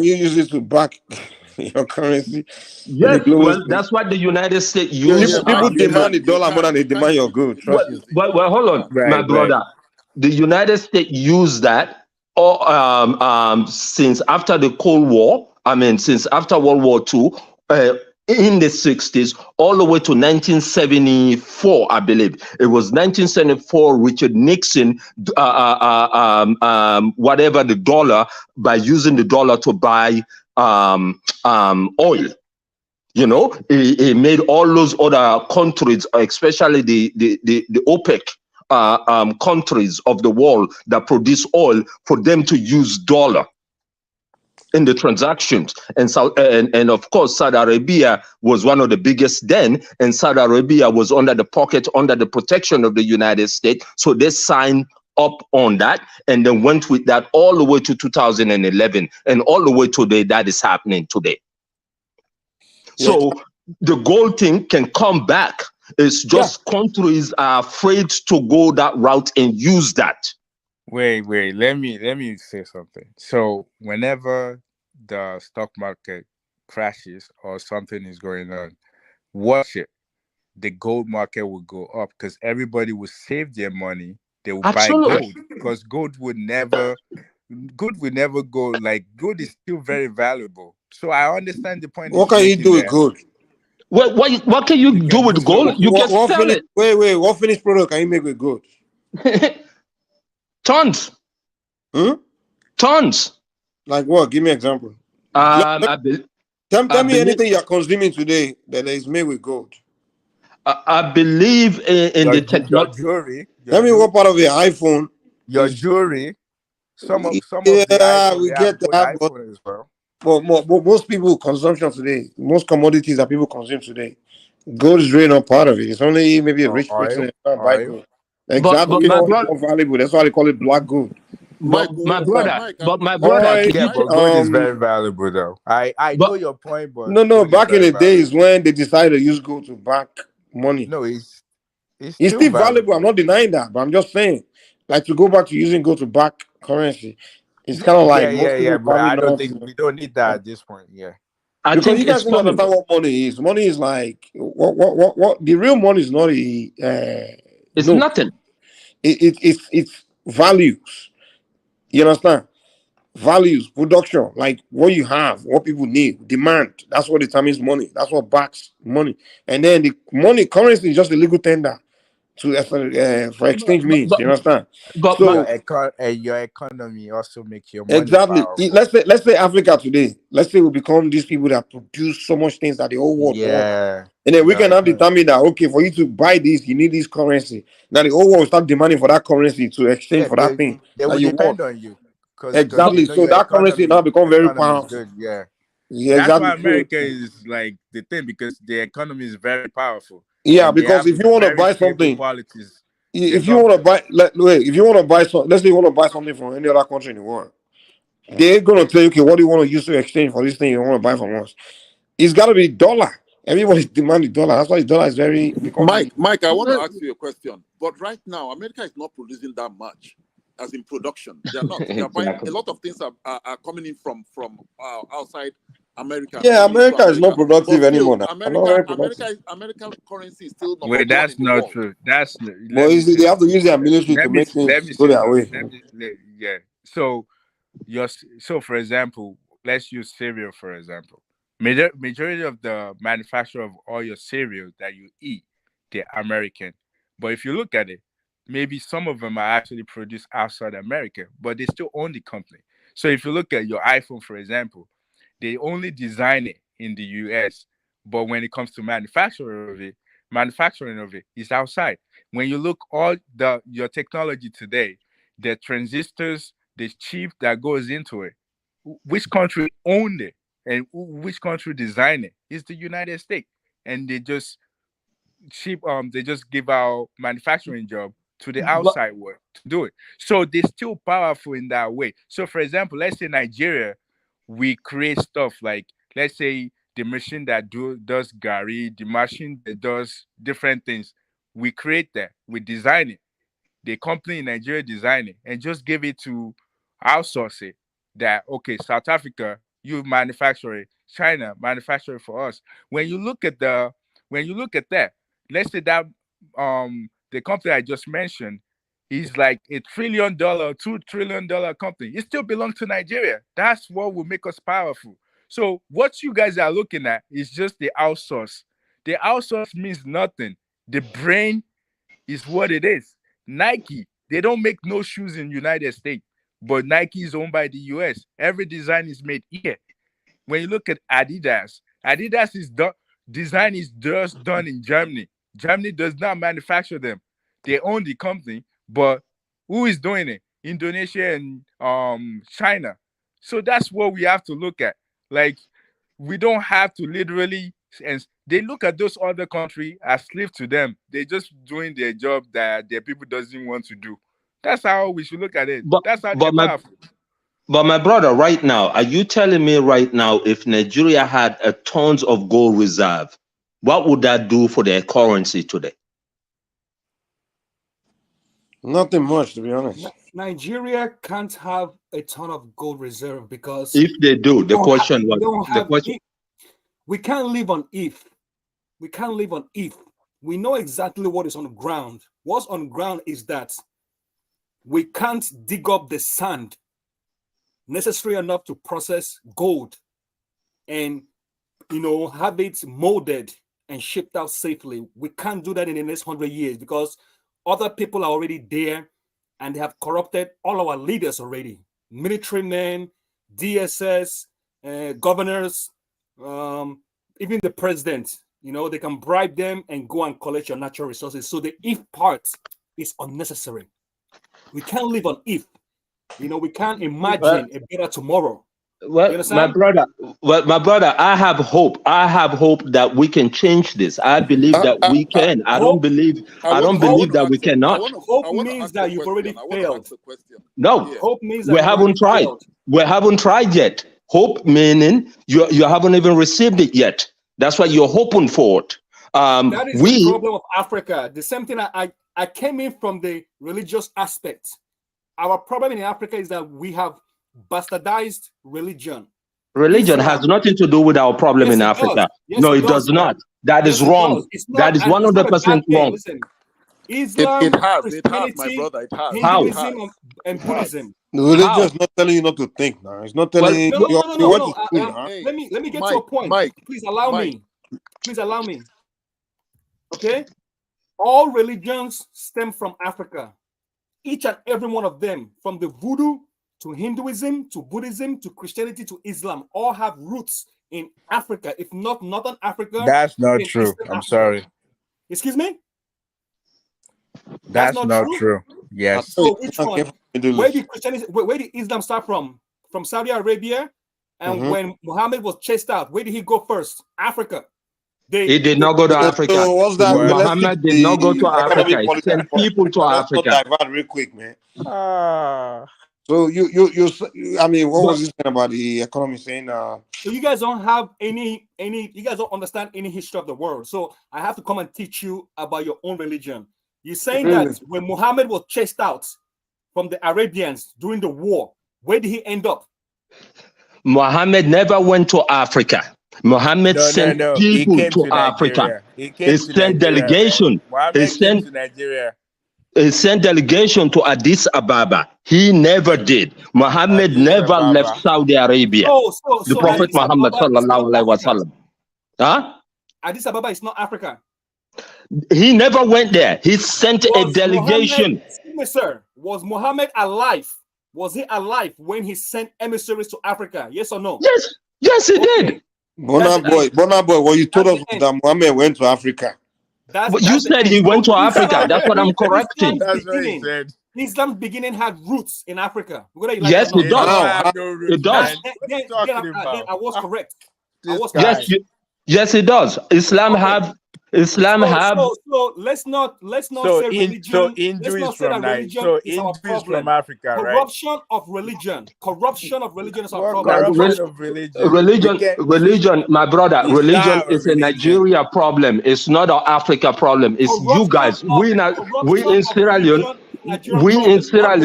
you use it to back your currency? Yes, well, that's what the United States use. People demand the dollar more than they demand your gold. Trust me. Well, hold on, my brother. The United States used that since after the Cold War. Since after World War II, in the 60s, all the way to 1974, I believe. It was 1974, Richard Nixon, whatever the dollar, by using the dollar to buy oil. He made all those other countries, especially the OPEC countries of the world that produce oil, for them to use dollar in the transactions. And of course, Saudi Arabia was one of the biggest then, and Saudi Arabia was under the protection of the United States. So they signed up on that and then went with that all the way to 2011 and all the way today. That is happening today. So the gold thing can come back. It's just countries are afraid to go that route and use that. Wait. Let me say something. So whenever the stock market crashes or something is going on, watch it. The gold market will go up because everybody will save their money. They will buy gold because gold would never go. Like, gold is still very valuable. So I understand the point. What can you do with gold? What can you do with gold? You can sell it. Wait. What finished product can you make with gold? Tons. Tons. Like what? Give me an example. I Tell me believe, anything you're consuming today that is made with gold. I believe in the technology. Your jewelry. Tell me what part of your iPhone. Your jewelry. Some of the iPhone, we get that. iPhone as well. But most people consumption today, most commodities that people consume today, gold is really not part of it. It's only maybe a rich person that can buy gold. Exactly. But my It's brother, more valuable. That's why they call it black gold. my brother, Mike, gold is very valuable, though. I know your point, but no. Back in the days when they decided to use gold to back money, no, it's still valuable. I'm not denying that, but I'm just saying, like to go back to using gold to back currency, it's kind of like most people but I don't probably think we don't need that at this point. Yeah, because you guys don't understand what money is. Money is like what the real money is not it's nothing. It's values. You understand? Values, production, like what you have, what people need, demand. That's what determines money. That's what backs money. And then the money, currency is just a legal tender to for exchange means. You understand? But So your economy also makes your money exactly. powerful. Let's say Africa today. Let's say we become these people that produce so much things that the whole world wants. And then we can now determine that okay, for you to buy this, you need this currency. Now the whole world will start demanding for that currency to exchange for that thing They that will you depend want. on you. Exactly. So that currency now become very powerful. Good. Yeah. That's why America is like the thing, because the economy is very powerful. Yeah, because if you want to buy something, if you want to buy, if you want to buy something, let's say you want to buy something from any other country in the world, they're gonna tell you, okay, what do you want to use to exchange for this thing you want to buy from us? It's got to be dollar. Everybody's demanding dollar. That's why the dollar is very. Mike, I want to ask you a question. But right now, America is not producing that much, as in production. They're not. They're buying, a lot of things are coming in from outside America. Yeah, America is not productive anymore. American currency is still number one that's in the not world. true. That's well, they have to use their military to make things go their way. So for example, let's use cereal for example. Majority of the manufacturer of all your cereal that you eat, they're American. But if you look at it, maybe some of them are actually produced outside America, but they still own the company. So if you look at your iPhone, for example, they only design it in the US, but when it comes to manufacturing of it is outside. When you look your technology today, the transistors, the chip that goes into it, which country owned it and which country designed it? It's the United States, and they just give out manufacturing job to the outside world to do it. So they're still powerful in that way. So for example, let's say Nigeria, we create stuff like, let's say the machine that does gari, the machine that does different things. We create that, we design it. The company in Nigeria design it and just give it to outsource it. That okay, South Africa, you manufacture it. China manufacture it for us. When you look at that, let's say that the company I just mentioned is like $1 trillion, $2 trillion company. It still belongs to Nigeria. That's what will make us powerful. So what you guys are looking at is just the outsource. The outsource means nothing. The brain is what it is. Nike, they don't make no shoes in United States, but Nike is owned by the US. Every design is made here. When you look at Adidas is design is just done in Germany. Germany does not manufacture them. They own the company, but who is doing it? Indonesia and China. So that's what we have to look at. Like, we don't have to literally, and they look at those other countries as slave to them. They're just doing their job that their people doesn't want to do. That's how we should look at it. That's how they're powerful. But my brother, right now, are you telling me right now, if Nigeria had a tons of gold reserve, what would that do for their currency today? Nothing much, to be honest. Nigeria can't have a ton of gold reserve because if they do, we can't live on if. We can't live on if. We know exactly what is on the ground. What's on the ground is that we can't dig up the sand necessary enough to process gold. and, you know, have it molded and shipped out safely. We can't do that in the next 100 years because other people are already there and they have corrupted all our leaders already. Military men, DSS, governors, even the president. You know, they can bribe them and go and collect your natural resources. So the if part is unnecessary. We can't live on if. You know, we can't imagine a better tomorrow. Well, my brother, I have hope. I have hope that we can change this. I believe that we can. I don't believe that we cannot. Hope means that you've already failed. No, hope means that we haven't tried. Failed. We haven't tried yet. Hope meaning you haven't even received it yet. That's why you're hoping for it. That is the problem of Africa. The same thing. I came in from the religious aspect. Our problem in Africa is that we have bastardized religion. Religion has nothing to do with our problem in Africa. No, it does not. That is wrong. That is 100% wrong. Listen, Islam, it has, Christianity, my brother. It has. Hinduism, and Buddhism. The religion is not telling you not to think now. It's not telling you what to school. Let me get to a point. Please allow me. Please allow me. Okay? All religions stem from Africa. Each and every one of them, from the voodoo to Hinduism to Buddhism to Christianity to Islam, all have roots in Africa. If not Northern Africa. That's not true. I'm sorry. Excuse me? That's not true. Yes. So which one? Where did Christianity, where did Islam start from? From Saudi Arabia? And when Muhammad was chased out, where did he go first? Africa. He did not go to Africa. So what's that? Muhammad did not go to Africa. He sent people to Africa. Divert real quick, man. So you I mean, what was this thing about the economy saying? So you guys don't have any you guys don't understand any history of the world. So I have to come and teach you about your own religion. You're saying that when Muhammad was chased out from the Arabians during the war, where did he end up? Muhammad never went to Africa. Muhammad sent people to Africa. He sent delegation. He sent delegation to Addis Ababa. He never did. Muhammad never left Saudi Arabia. The Prophet Muhammad sallallahu alaihi wasallam. Huh? Addis Ababa is not Africa. He never went there. He sent a delegation. Sir, was Muhammad alive? Was he alive when he sent emissaries to Africa? Yes or no? Yes, he did. Bona boy, what you told us was that Muhammad went to Africa. You said he went to Africa. That's what I'm correcting. That's what he said. Islam's beginning had roots in Africa. Yes, it does. It does. Then I was correct. Yes, it does. Islam have. So let's not say religion. So Hindu is from Africa, right? Corruption of religion is our problem. Corruption of religion, my brother. Religion is a Nigeria problem. It's not an Africa problem. It's you guys. We in Sierra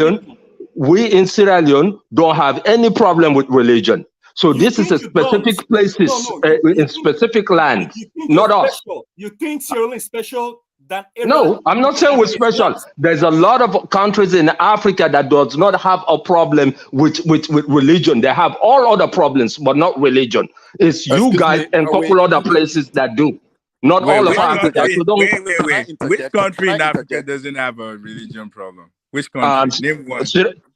Leone don't have any problem with religion. So this is a specific places in specific land, not us. You think Sierra Leone is special than No, I'm not saying we're special. There's a lot of countries in Africa that does not have a problem with religion. They have all other problems, but not religion. It's you guys and a couple other places that do. Not all of Africa. Wait. Which country in Africa doesn't have a religion problem? Which country? Name one.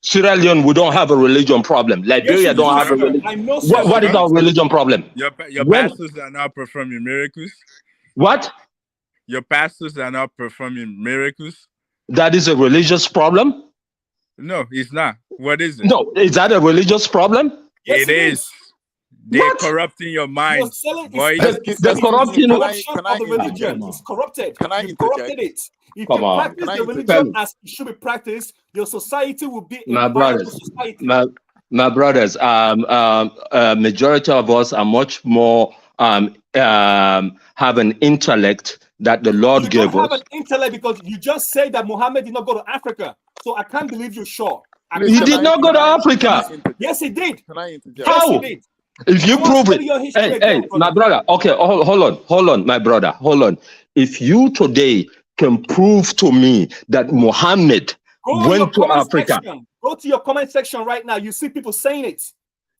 Sierra Leone, we don't have a religion problem. Liberia don't have a religion. What is our religion problem? Your pastors are not performing miracles. What? Your pastors are not performing miracles. That is a religious problem? No, it's not. What is it? No, is that a religious problem? Yes, it is. They're corrupting your mind. They're corrupting the religion. It's corrupted. You corrupted it. If you practice the religion as it should be practiced, your society will be my brothers. My brothers, majority of us are much more have an intellect that the Lord gave us. You don't have an intellect because you just said that Muhammad did not go to Africa. So I can't believe you're sure. He did not go to Africa. Yes, he did. How? Yes, he did. If you prove it, hey, my brother. Okay, hold on, my brother, hold on. If you today can prove to me that Muhammad went to Africa, go to your comment section right now. You see people saying it.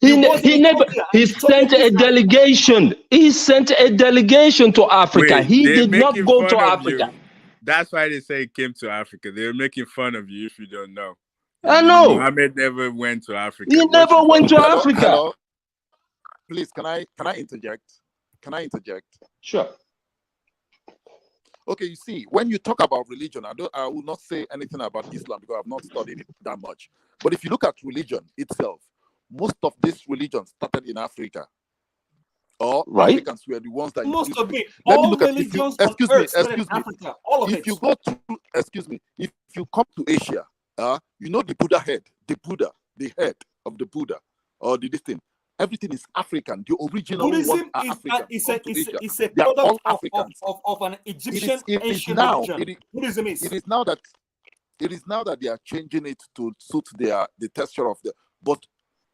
He never. He sent a delegation. He sent a delegation to Africa. Wait, He they're did not making go to fun of Africa. you. That's why they say he came to Africa. They're making fun of you if you don't know. I know. Muhammad never went to Africa. He never went to Africa. Hello? Please, can I interject? Can I interject? Sure. Okay, you see, when you talk about religion, I will not say anything about Islam because I've not studied it that much. But if you look at religion itself, most of this religion started in Africa. Or right. Africans were the ones that most of it. Let me All look at if you excuse me, Africa. All of if it. you go to if you come to Asia, you know the Buddha head, the head of the Buddha, or this thing. Everything is African. The original Buddhism one are African. is a They are all product Africans. of an Egyptian It is ancient now. religion. Buddhism is. It is now that they are changing it to suit the texture of the. But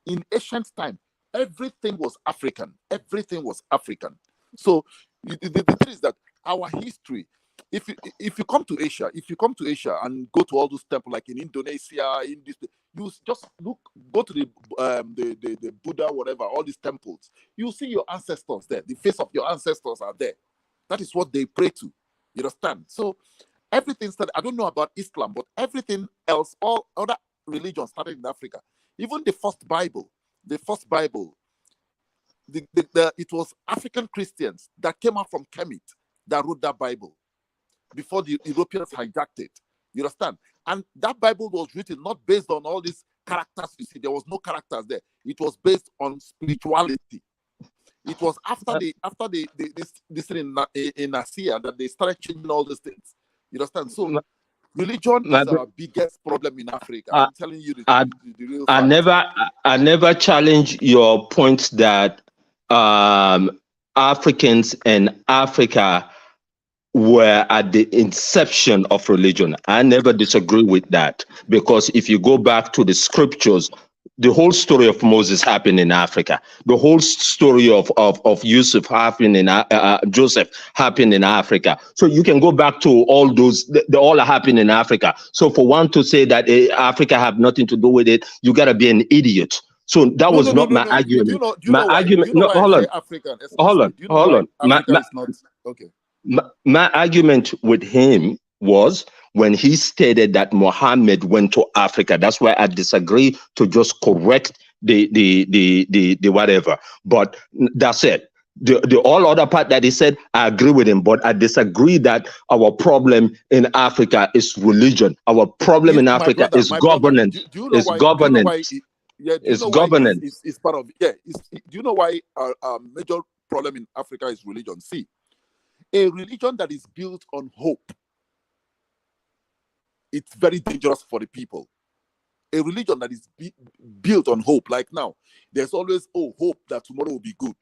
in ancient time, everything was African. Everything was African. So the thing is that our history. If you come to Asia, and go to all those temples like in Indonesia, in this, you just go to the Buddha, whatever, all these temples. You see your ancestors there. The face of your ancestors are there. That is what they pray to. You understand? So everything started. I don't know about Islam, but everything else, all other religions started in Africa. Even the first Bible, it was African Christians that came out from Kemet that wrote that Bible before the Europeans hijacked it. You understand? And that Bible was written not based on all these characters you see. There was no characters there. It was based on spirituality. It was after this thing in Asia that they started changing all these things. You understand? So religion is our biggest problem in Africa. I'm telling you the real fact. I never challenge your point that Africans and Africa were at the inception of religion. I never disagree with that, because if you go back to the scriptures, the whole story of Moses happened in Africa. The whole story of Yusuf happened in Joseph happened in Africa. So you can go back to all those; they all happened in Africa. So for one to say that Africa have nothing to do with it, you gotta be an idiot. So that was not my argument. My argument. No, hold on. Hold on. Africa is not okay. My argument with him was when he stated that Muhammad went to Africa. That's why I disagree to just correct the whatever. But that's it. The all other part that he said, I agree with him, but I disagree that our problem in Africa is religion. Our problem in Africa is governance. It's governance. It's governance. It's part of do you know why our major problem in Africa is religion? See, a religion that is built on hope, it's very dangerous for the people. A religion that is built on hope, like now, there's always hope that tomorrow will be good.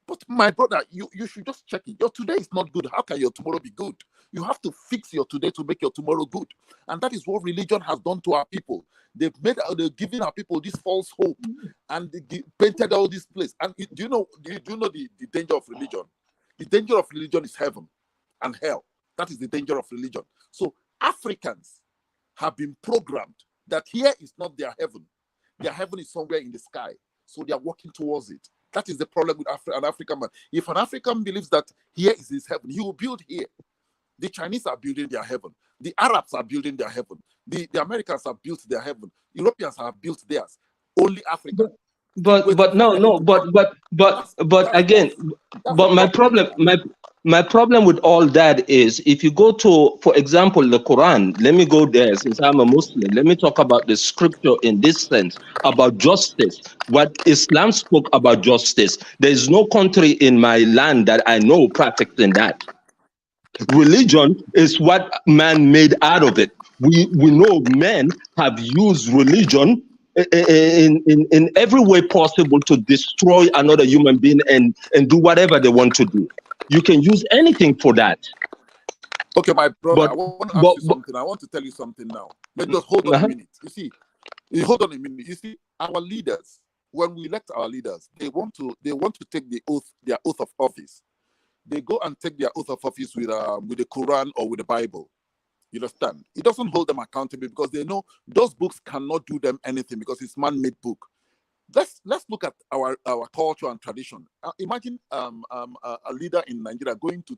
But my brother, you should just check it. Your today is not good. How can your tomorrow be good? You have to fix your today to make your tomorrow good. And that is what religion has done to our people. They've given our people this false hope, and they painted all this place. And do you know the danger of religion? The danger of religion is heaven and hell. That is the danger of religion. So Africans have been programmed that here is not their heaven. Their heaven is somewhere in the sky. So they are working towards it. That is the problem with an African man. If an African believes that here is his heaven, he will build here. The Chinese are building their heaven. The Arabs are building their heaven. The Americans have built their heaven. Europeans have built theirs. Only Africa. But again, my problem with all that is, if you go to, for example, the Quran, let me go there since I'm a Muslim. Let me talk about the scripture in this sense about justice. What Islam spoke about justice. There is no country in my land that I know practicing that. Religion is what man made out of it. We know men have used religion in every way possible to destroy another human being and do whatever they want to do. You can use anything for that. Okay, my brother, I want to ask you something. I want to tell you something now. Let's just hold on a minute. Hold on a minute. You see, our leaders, when we elect our leaders, they want to take their oath of office. They go and take their oath of office with the Quran or with the Bible. You understand? It doesn't hold them accountable because they know those books cannot do them anything because it's man-made book. let's look at our culture and tradition. Imagine a leader in Nigeria going to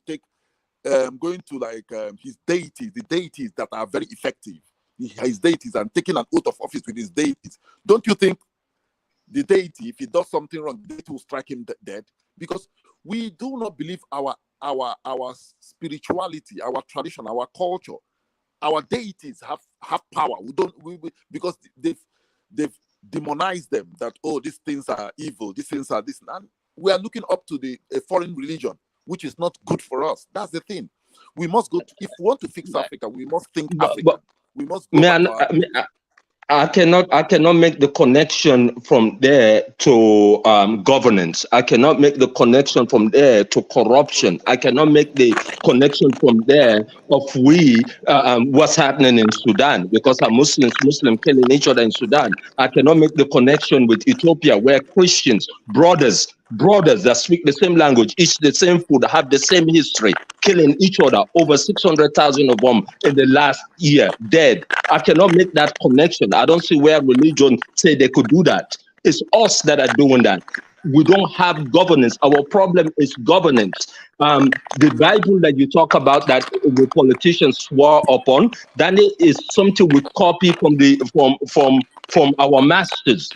his deities, the deities that are very effective, his deities, and taking an oath of office with his deities. Don't you think the deity, if he does something wrong, the deity will strike him dead? Because we do not believe our spirituality, our tradition, our culture, our deities have power. We because they've demonized them, that these things are evil, these things are this, and we are looking up to a foreign religion, which is not good for us. That's the thing. We must go if we want to fix Africa, we must think Africa. We must go back to our I cannot make the connection from there to governance. I cannot make the connection from there to corruption. I cannot make the connection from there of what's happening in Sudan, because our Muslims killing each other in Sudan. I cannot make the connection with Ethiopia, where Christians, brothers that speak the same language, eat the same food, have the same history, killing each other, over 600,000 of them in the last year, dead. I cannot make that connection. I don't see where religion say they could do that. It's us that are doing that. We don't have governance. Our problem is governance. The Bible that you talk about that the politicians swore upon, that is something we copy from our masters.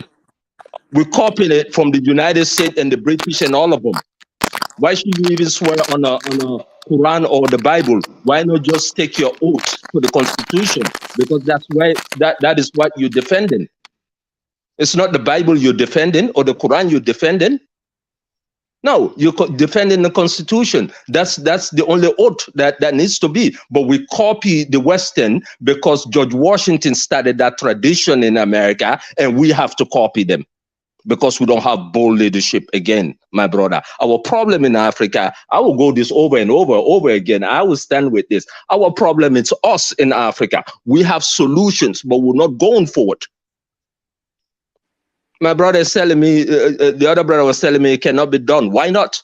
We copied it from the United States and the British and all of them. Why should you even swear on a Quran or the Bible? Why not just take your oath to the Constitution? Because that is what you're defending. It's not the Bible you're defending or the Quran you're defending. No, you're defending the Constitution. That's the only oath that needs to be. But we copy the Western because George Washington started that tradition in America, and we have to copy them, because we don't have bold leadership again, my brother. Our problem in Africa, I will go this over and over again. I will stand with this. Our problem is us in Africa. We have solutions, but we're not going forward. My brother is telling me, the other brother was telling me it cannot be done. Why not?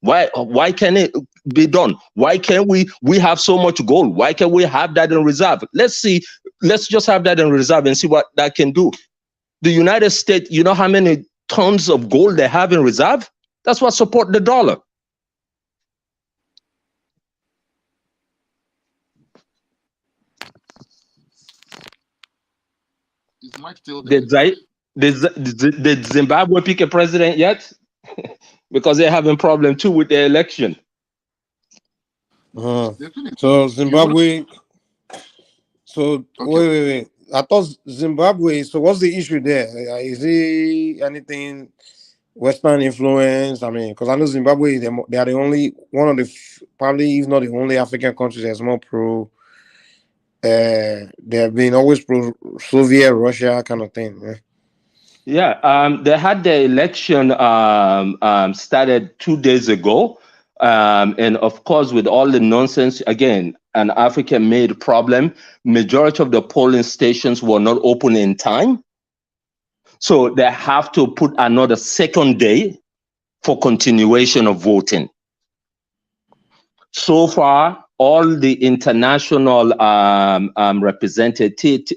Why can it be done? Why can't we have so much gold? Why can't we have that in reserve? Let's just have that in reserve and see what that can do. The United States, you know how many tons of gold they have in reserve? That's what support the dollar. Is Mike still there? Did Zimbabwe pick a president yet? Because they're having problem too with the election. So Zimbabwe. So okay. Wait. I thought Zimbabwe. So what's the issue there? Is it anything Western influence? I mean, because I know Zimbabwe, they are the only one of the probably, if not the only African countries that's more pro. They have been always pro Soviet, Russia kind of thing. Yeah, they had the election started 2 days ago. And of course, with all the nonsense, again, an African-made problem, majority of the polling stations were not open in time. So they have to put another second day for continuation of voting. So far, all the international representatives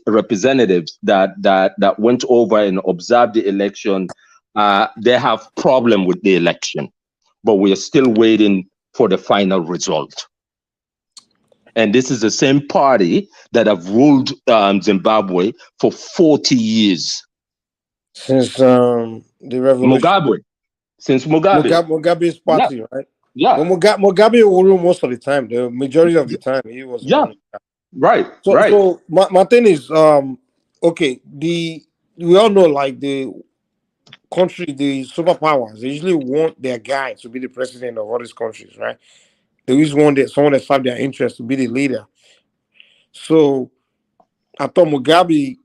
that went over and observed the election, they have problem with the election, but we are still waiting for the final result. And this is the same party that have ruled Zimbabwe for 40 years. Since the revolution. Mugabe. Since Mugabe. Mugabe's party, yeah. Right? Yeah. Well, Mugabe will rule most of the time. The majority of the time, he was. Yeah. Right. So, right. So my thing is, okay. We all know, like, the country, the superpowers, they usually want their guy to be the president of all these countries, right? They always want someone that serves their interest to be the leader. So I thought Mugabe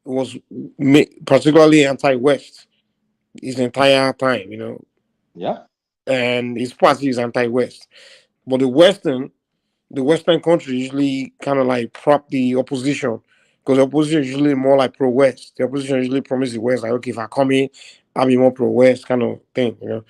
was particularly anti-West his entire time, you know. Yeah. And his party is anti-West. But the Western countries usually kind of like prop the opposition, because the opposition is usually more like pro-West. The opposition usually promises the West, like, okay, if I come in, I mean, more pro-West kind of thing, you know.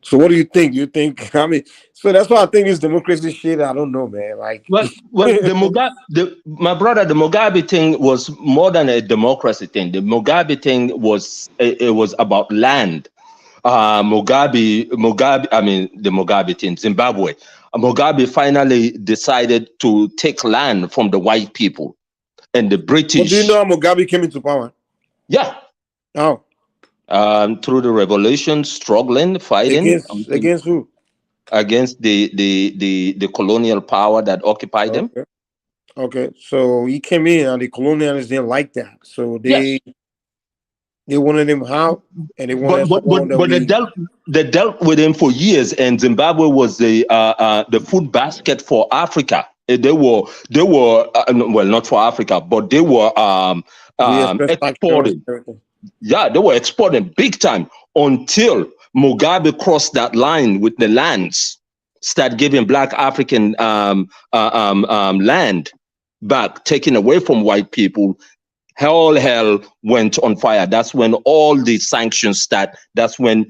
So what do you think? Do you think, I mean, so that's why I think this democracy shit, I don't know, man. Like, well, the Mugabe, my brother, the Mugabe thing was more than a democracy thing. The Mugabe thing was it was about land. Mugabe, I mean the Mugabe thing, Zimbabwe. Mugabe finally decided to take land from the white people and the British. But do you know how Mugabe came into power? Yeah. How? Through the revolution, struggling, fighting against who? Against the colonial power that occupied them. Okay, so he came in and the colonialists didn't like that, so they wanted him out, and they wanted but they dealt with him for years, and Zimbabwe was the food basket for Africa. They were well, not for Africa, but they were exporting. Yeah, they were exporting big time until Mugabe crossed that line with the lands, start giving Black African land back, taken away from white people. Hell went on fire. That's when all the sanctions start. That's when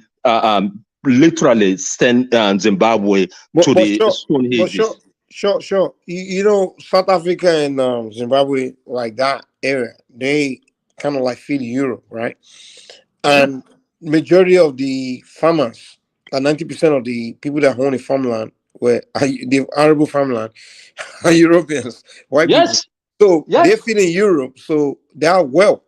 literally send Zimbabwe to the Stone Ages. Sure. You know, South Africa and Zimbabwe, like that area, they kind of like feed Europe, right? And majority of the farmers, 90% of the people that own the farmland, were the arable farmland, are Europeans, white people. So they're feeding Europe. So their wealth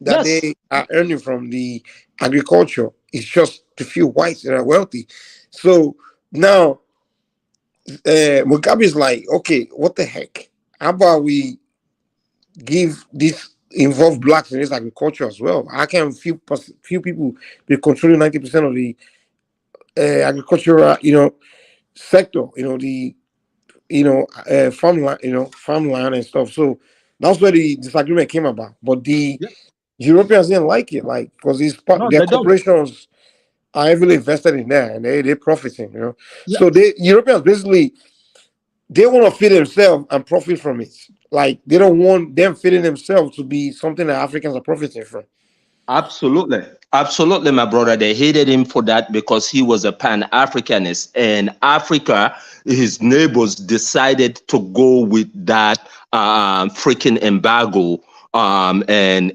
that they are earning from the agriculture is just the few whites that are wealthy. So now Mugabe is like, okay, what the heck? How about we involve blacks in this agriculture as well? How can few people be controlling 90% of the agricultural, sector? Farmland and stuff. So that's where the disagreement came about. But the Europeans didn't like it, like, because their corporations are heavily invested in there, and they're profiting, So Europeans basically, they want to feed themselves and profit from it. Like, they don't want them feeding themselves to be something that Africans are profiting from. Absolutely, my brother. They hated him for that because he was a Pan-Africanist, and Africa, his neighbors, decided to go with that freaking embargo and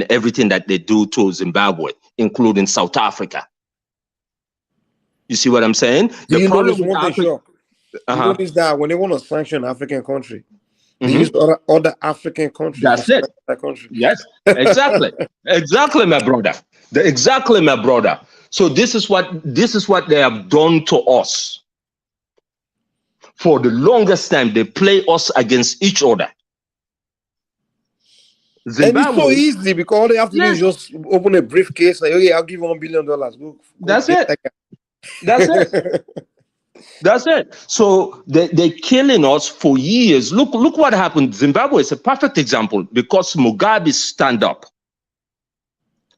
everything that they do to Zimbabwe, including South Africa. You see what I'm saying? You notice that when they want to sanction an African country, they use other African countries. That's it. That country. Yes, exactly. Exactly, my brother. Exactly, my brother. So this is what they have done to us. For the longest time, they play us against each other. Zimbabwe, and it's so easy because all they have to do is just open a briefcase. Like, okay, I'll give $1 billion. Go That's it. That's it. That's it. So they're killing us for years. Look what happened. Zimbabwe is a perfect example because Mugabe stand up.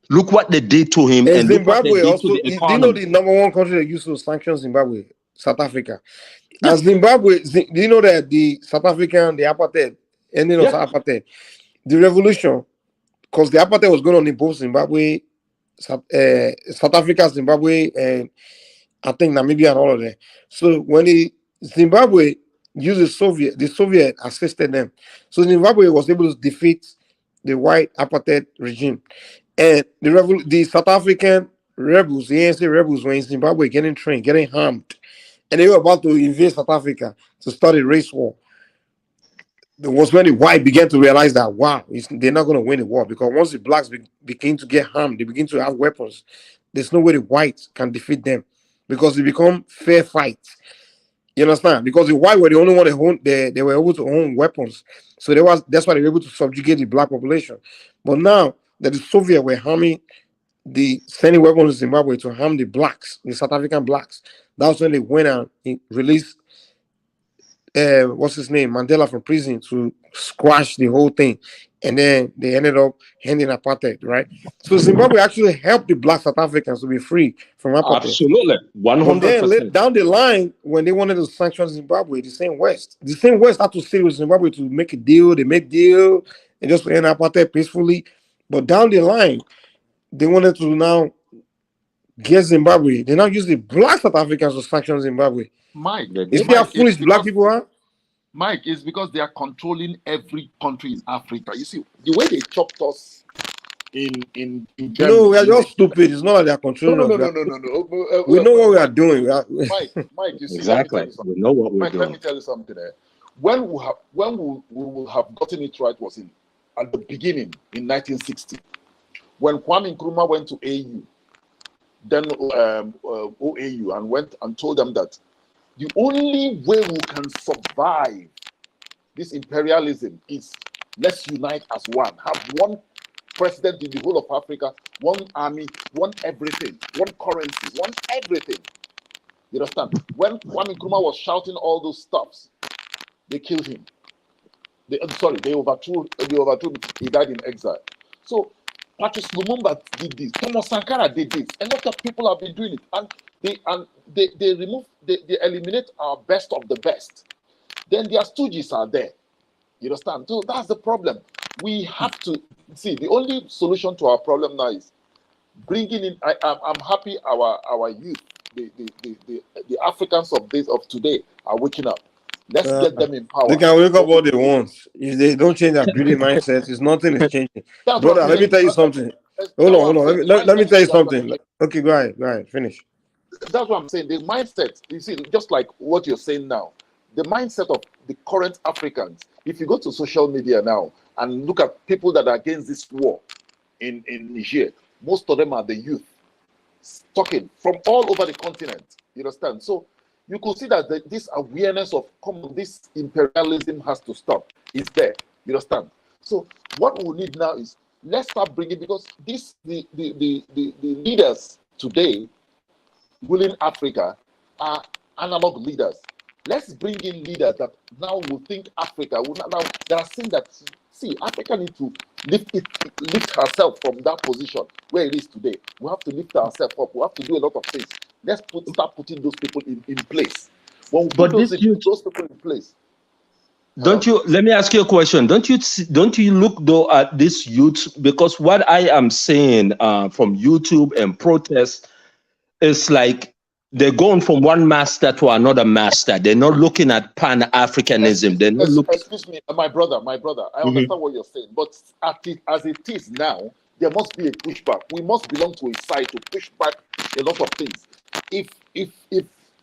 Look what they did to him. And Zimbabwe also, do you know the #1 country that used to sanction Zimbabwe? South Africa. Yeah. And Zimbabwe, do you know that the South African, the apartheid, ending of apartheid, the revolution, because the apartheid was going on in both Zimbabwe, South Africa, Zimbabwe, and I think Namibia and all of that. So when Zimbabwe used the Soviet assisted them. So Zimbabwe was able to defeat the white apartheid regime. And the South African rebels, the ANC rebels, were in Zimbabwe getting trained, getting harmed. And they were about to invade South Africa to start a race war. It was when the white began to realize that, wow, they're not going to win the war, because once the blacks begin to get harmed, they begin to have weapons. There's no way the whites can defeat them, because they become fair fights. You understand? Because the white were the only one they were able to own weapons. So that's why they were able to subjugate the black population. But now that the Soviets were sending weapons to Zimbabwe to harm the blacks, the South African blacks, that's when they went out and released Mandela from prison to squash the whole thing. And then they ended up ending apartheid, right? So Zimbabwe actually helped the black South Africans to be free from apartheid. Absolutely, 100%. Then down the line, when they wanted to sanction Zimbabwe, the same West had to stay with Zimbabwe to make a deal. They made deal and just end apartheid peacefully. But down the line, they wanted to now get Zimbabwe. They now use the black South Africans to sanction Zimbabwe. Mike, You see how foolish black people are? Mike, it's because they are controlling every country in Africa. You see, the way they chopped us in Germany. No, we are just stupid. It's not like they are controlling us. No. We know what we are doing. Mike, you see, Exactly. We know what we're Mike, doing. let me tell you something. When we will have gotten it right was at the beginning in 1960, when Kwame Nkrumah went to AU, then OAU, and went and told them that the only way we can survive this imperialism is let's unite as one, have one president in the whole of Africa, one army, one everything, one currency, one everything. You understand? When Kwame Nkrumah was shouting all those stuffs, they killed him. They overthrew him. He died in exile. So Patrice Lumumba did this. Thomas Sankara did this. A lot of people have been doing it, and they eliminate our best of the best. Then their stooges are there. You understand? So that's the problem. We have to see the only solution to our problem now is bringing in. I'm happy our youth, the Africans of today are waking up. Let's get them in power. They can wake up all they want. If they don't change their greedy mindset, nothing is changing. Brother, let me tell you something. Hold on. Let me tell you something. Okay, go ahead. Finish. That's what I'm saying. The mindset, you see, just like what you're saying now, the mindset of the current Africans. If you go to social media now and look at people that are against this war in Niger, most of them are the youth talking from all over the continent. You understand? So you could see that this awareness of this imperialism has to stop. It's there. You understand? So what we need now is let's start bringing, because the leaders today ruling Africa are analog leaders. Let's bring in leaders that now will think Africa. Now they are saying that Africa need to lift herself from that position where it is today. We have to lift ourselves up. We have to do a lot of things. Let's start putting those people in place. When we put those people in place. Don't you? Let me ask you a question. Don't you look though at this youth, because what I am seeing from YouTube and protests is like they're going from one master to another master. They're not looking at Pan-Africanism. They're not looking. Excuse me, my brother. I understand what you're saying, but as it is now, there must be a pushback. We must belong to a side to push back a lot of things. If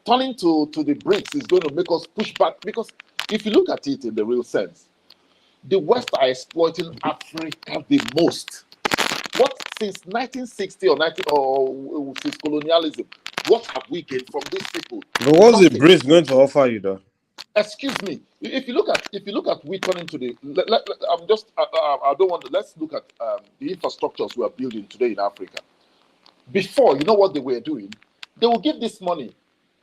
turning to the BRICS is going to make us push back, because if you look at it in the real sense, the West are exploiting Africa the most. What since 1960 or since colonialism? What have we gained from these people? But what's the BRICS going to offer you, though? Excuse me. If you look at we turning to the, I don't want to. Let's look at the infrastructures we are building today in Africa. Before, you know what they were doing? They will give this money.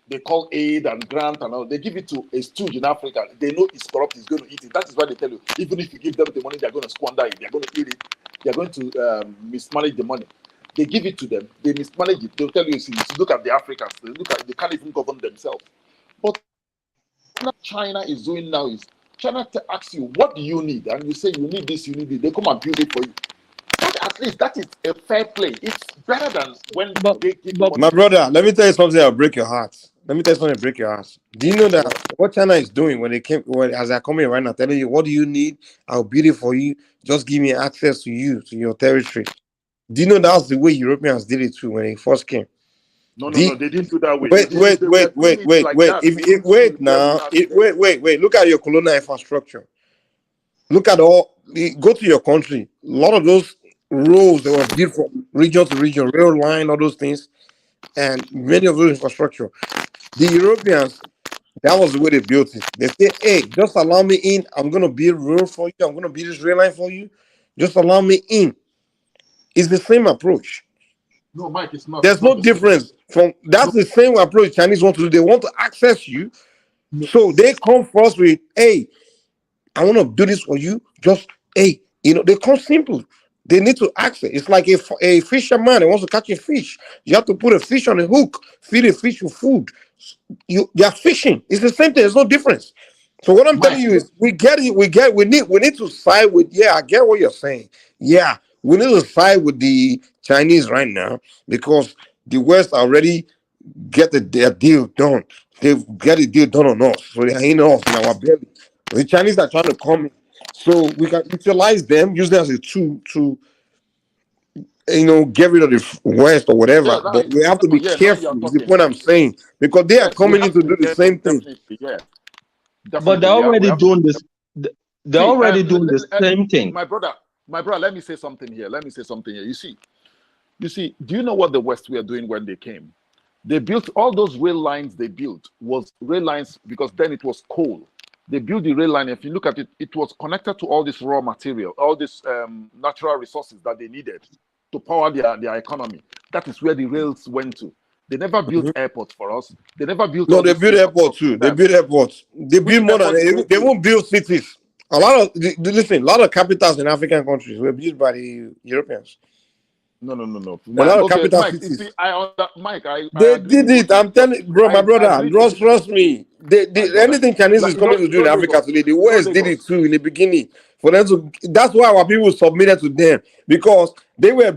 They call aid and grant and all. They give it to a stooge in Africa. They know it's corrupt. He's going to eat it. That is why they tell you, even if you give them the money, they're going to squander it. They're going to eat it. They're going to mismanage the money. They give it to them. They mismanage it. They'll tell you, see, look at the Africans. They can't even govern themselves. But what China is doing now is China asks you, what do you need? And you say, you need this, you need it. They come and build it for you. At least that is a fair play. It's better than when they give you. My brother, let me tell you something that'll break your heart. Do you know that what China is doing as they're coming right now, telling you, what do you need? I'll build it for you. Just give me access to your territory. Do you know that's the way Europeans did it too when they first came? No, they didn't do that way. Wait. Look at your colonial infrastructure. Go to your country. A lot of those roads that were built from region to region, rail line, all those things, and many of those infrastructure. The Europeans, that was the way they built it. They say, hey, just allow me in. I'm going to build road for you. I'm going to build this rail line for you. Just allow me in. It's the same approach. No, Mike, it's not. There's no difference. That's the same approach Chinese want to do. They want to access you. So they come first with, hey, I want to do this for you. Just, hey, they come simple. They need to access. It's like a fisherman who wants to catch a fish. You have to put a fish on a hook, feed a fish with food. You're fishing. It's the same thing. There's no difference. So what I'm telling you is we need to side with, I get what you're saying. Yeah, we need to side with the Chinese right now because The West already get their deal done. They've got a deal done on us, so they're in us in our belly. The Chinese are trying to come in, so we can utilize them, use them as a tool to, get rid of the West or whatever. Yeah, But we have to be yeah, now you're careful. Is the talking. point I'm saying? Because they are Yes, we coming in have to to be do the careful, same thing. definitely, yeah. But they're Definitely, yeah. We already have to doing be this. They're See, already doing the same thing. my brother, let me say something here. You see, do you know what the West were doing when they came? They built all those rail lines. They built was rail lines because then it was coal. They built the rail line. If you look at it, it was connected to all this raw material, all these natural resources that they needed to power their economy. That is where the rails went to. They never built airports for us. They never built No, all they this build airports too. They build airports. They Which build more than airport did they build? won't build cities. A lot of listen, a lot of capitals in African countries were built by the Europeans. No. A lot of Okay, capital Mike. You cities. see, Mike, I They agree did with what it. I'm telling bro, my I brother, agree to trust me. my brother. Anything Chinese is Like coming to do in Africa Lagos. today, the West did it Lagos. too in the beginning. For them to, that's why our people submitted to them because they were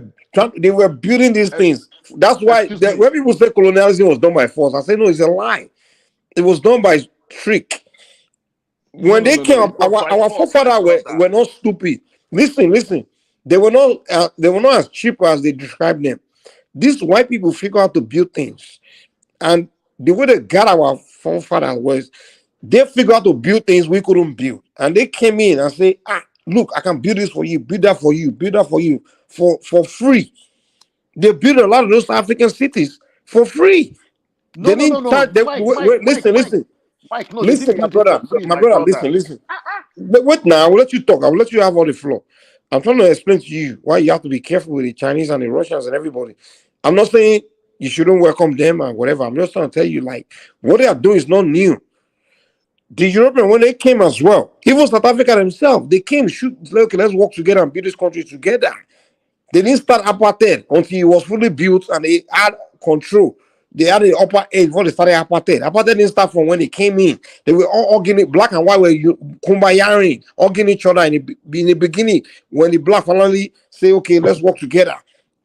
building these things. That's why Excuse me. when people say colonialism was done by force, I say no, it's a lie. It was done by trick. When they came up, It was by our force, my forefathers brother. were not stupid. Listen. They were not as cheap as they described them. These white people figure out to build things. And the way they got our forefathers was they figured out to build things we couldn't build. And they came in and say, look, I can build this for you, build that for you, build that for you for free. They built a lot of those African cities for free. No. Listen. Mike, no, they Listen, didn't my build it brother, for free, my brother. listen. Wait now, I will let you talk. I will let you have all the floor. I'm trying to explain to you why you have to be careful with the Chinese and the Russians and everybody. I'm not saying you shouldn't welcome them and whatever. I'm just trying to tell you, like, what they are doing is not new. The Europeans, when they came as well, even South Africa themselves, they came, okay, let's work together and build this country together. They didn't start apartheid until it was fully built and they had control. They had the upper edge before they started apartheid. Apartheid didn't start from when they came in. They were all organic, black and white were kumbayaring, hugging each other in the beginning when the black finally say, okay, let's work together.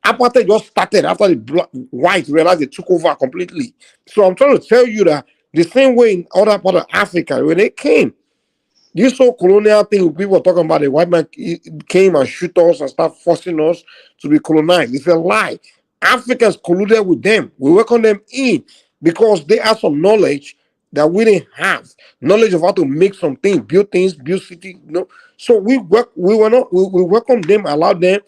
Apartheid just started after the white realized they took over completely. So I'm trying to tell you that the same way in other part of Africa, when they came, this whole colonial thing people were talking about, the white man came and shoot us and start forcing us to be colonized. It's a lie. Africans colluded with them. We welcome them in because they have some knowledge that we didn't have. Knowledge of how to make something, build things, build cities. So we welcomed them, allowed them,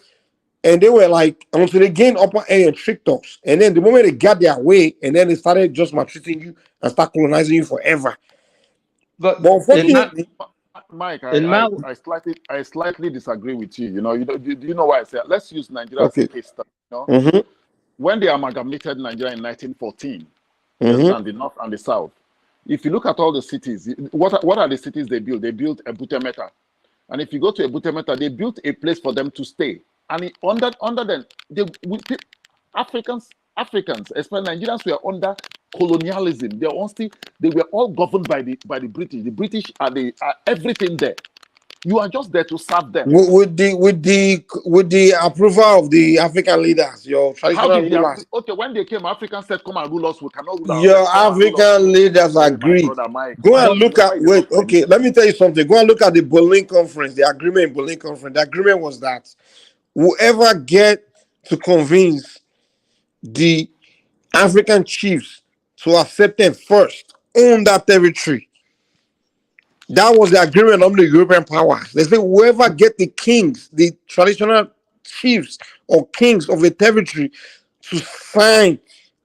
and they were like, until they gained upper air and tricked us. And then the moment they got their way, and then they started just maltreating you and start colonizing you forever. But unfortunately, Mike, I slightly disagree with you. Do you know why I say? Let's use Nigeria as a case study. When they amalgamated Nigeria in 1914, you understand, the north and the south. If you look at all the cities, what are the cities they built? They built Ebutemeta, and if you go to Ebutemeta, they built a place for them to stay. And under them, Africans, especially Nigerians, were under colonialism. They were all governed by the British. The British are everything there. You are just there to serve them. With the approval of the African leaders, your traditional rulers. Okay, when they came, Africans said, "Come and rule us. We cannot rule ourselves." Your African leaders agreed. Go and look at. Wait, okay. Let me tell you something. Go and look at the Berlin Conference. The agreement in Berlin Conference. The agreement was that whoever get to convince the African chiefs to accept them first own that territory. That was the agreement of the European powers. They say whoever get the kings, the traditional chiefs or kings of a territory to sign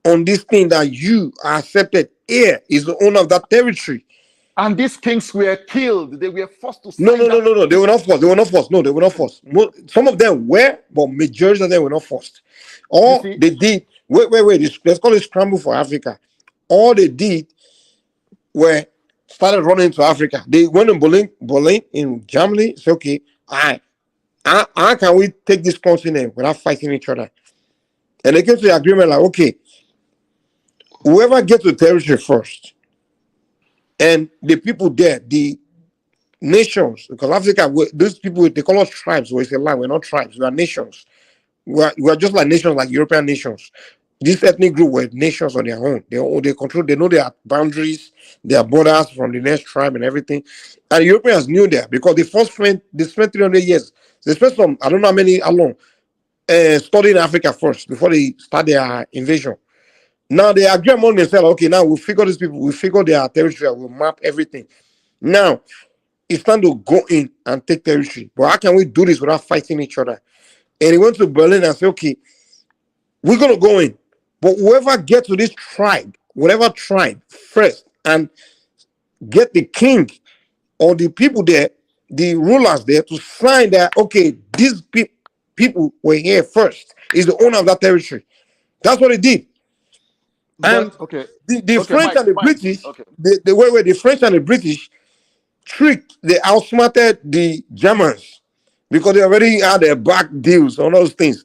on this thing that you are accepted here is the owner of that territory. And these kings were killed. They were forced to sign. No. They were not forced. No, they were not forced. Some of them were, but majority of them were not forced. All they did, wait. Let's call it scramble for Africa. All they did were started running into Africa. They went in Berlin in Germany. Say, okay, how can we take this continent without fighting each other? And they came to the agreement like, okay, whoever gets to the territory first, and the people there, the nations, because Africa, those people, they call us tribes, but it's a lie. We're not tribes. We are nations. We are just like nations, like European nations. This ethnic group were nations on their own. They control, they know their boundaries, their borders from the next tribe and everything. And Europeans knew that because they spent 300 years. They spent some, I don't know how long, studying Africa first before they start their invasion. Now they agree among themselves, okay, now we'll figure these people, we'll figure their territory, we'll map everything. Now it's time to go in and take territory. But how can we do this without fighting each other? And he went to Berlin and said, okay, we're going to go in. But whoever gets to this tribe, whatever tribe first, and get the king or the people there, the rulers there, to sign that, okay, these people were here first, is the owner of that territory. That's what he did. And the French Mike, and the Mike, British, okay. the French and the British they outsmarted the Germans because they already had their back deals on those things.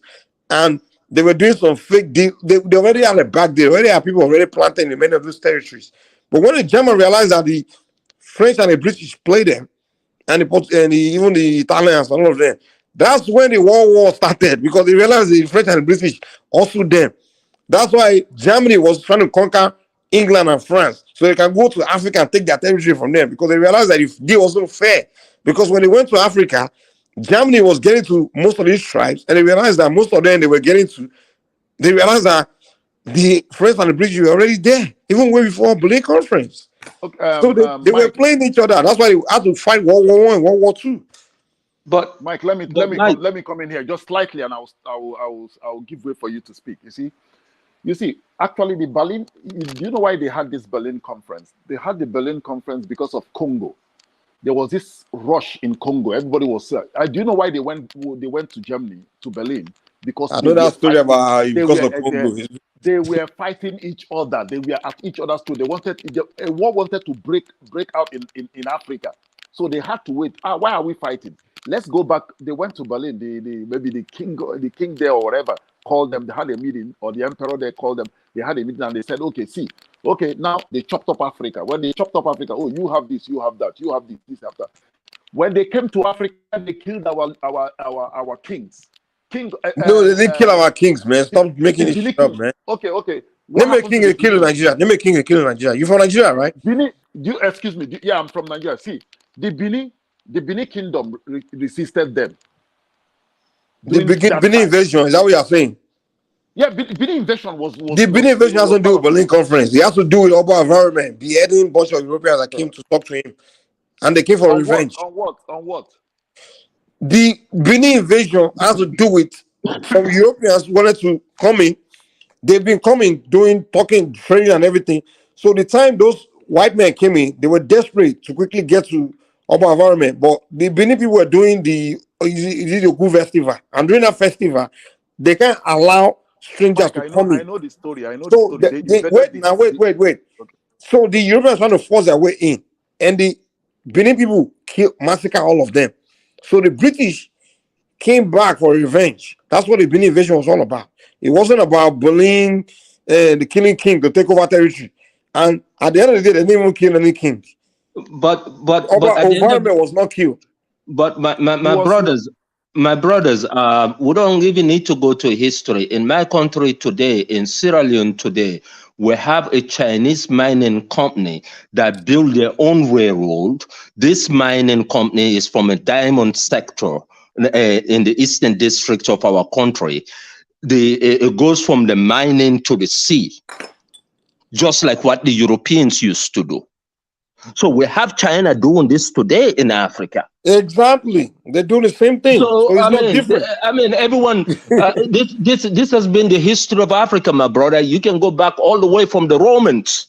And they were doing some fake deal. They already had a back deal. Already had people already planted in many of those territories. But when the Germans realized that the French and the British played them, and even the Italians and all of them, that's when the World War started, because they realized the French and the British also them. That's why Germany was trying to conquer England and France, so they can go to Africa and take their territory from them, because they realized that if they wasn't fair. Because when they went to Africa, Germany was getting to most of these tribes, and they realized that most of them they realized that the French and the British were already there, even way before Berlin Conference. Okay, So they were playing each other. That's why they had to fight World War I and World War II. But Mike, let me come in here just slightly, and I'll give way for you to speak. You see, actually, the Berlin. Do you know why they had this Berlin conference? They had the Berlin conference because of Congo. There was this rush in Congo. Everybody was. Do you know why they went to Germany, to Berlin? Because I know that story about because of Congo. They were fighting each other. They were at each other's throat. A war wanted to break out in Africa. So they had to wait. Why are we fighting? Let's go back. They went to Berlin. Maybe the king there or whatever called them. They had a meeting, or the emperor there called them. They had a meeting and they said, okay, now they chopped up Africa. When they chopped up Africa, you have this, you have that, you have this, after. When they came to Africa, they killed our kings. No, they didn't kill our kings, man. Stop making this shit up, man. Okay. Name a king and kill in Nigeria. Name a king and kill in Nigeria. You from Nigeria, right? Excuse me. Yeah, I'm from Nigeria. See, the Benin kingdom resisted them. The Benin invasion, is that what you're saying? Yeah, Benin invasion was the Benin invasion has to do with Berlin Conference. It has to do with urban environment, beheading a bunch of Europeans that came to talk to him. And they came for revenge. On what? The Benin invasion has to do with some Europeans wanted to come in. They've been coming, talking, training and everything. So the time those white men came in, they were desperate to quickly get to urban environment. But the Benin people were doing the Ogu festival. And during that festival, they can't allow strangers to come in. I know the story. Wait. Okay. So the Europeans trying to force their way in. And the Benin people massacre all of them. So the British came back for revenge. That's what the Benin invasion was all about. It wasn't about Berlin, the killing king to take over territory. And at the end of the day, they didn't even kill any king. But environment was not killed. But my brothers, we don't even need to go to history. In my country today, in Sierra Leone today, we have a Chinese mining company that built their own railroad. This mining company is from a diamond sector in the eastern district of our country. It goes from the mining to the sea, just like what the Europeans used to do. So we have China doing this today in Africa. Exactly, they're doing the same thing. So it's not different. Everyone, this has been the history of Africa, my brother. You can go back all the way from the Romans.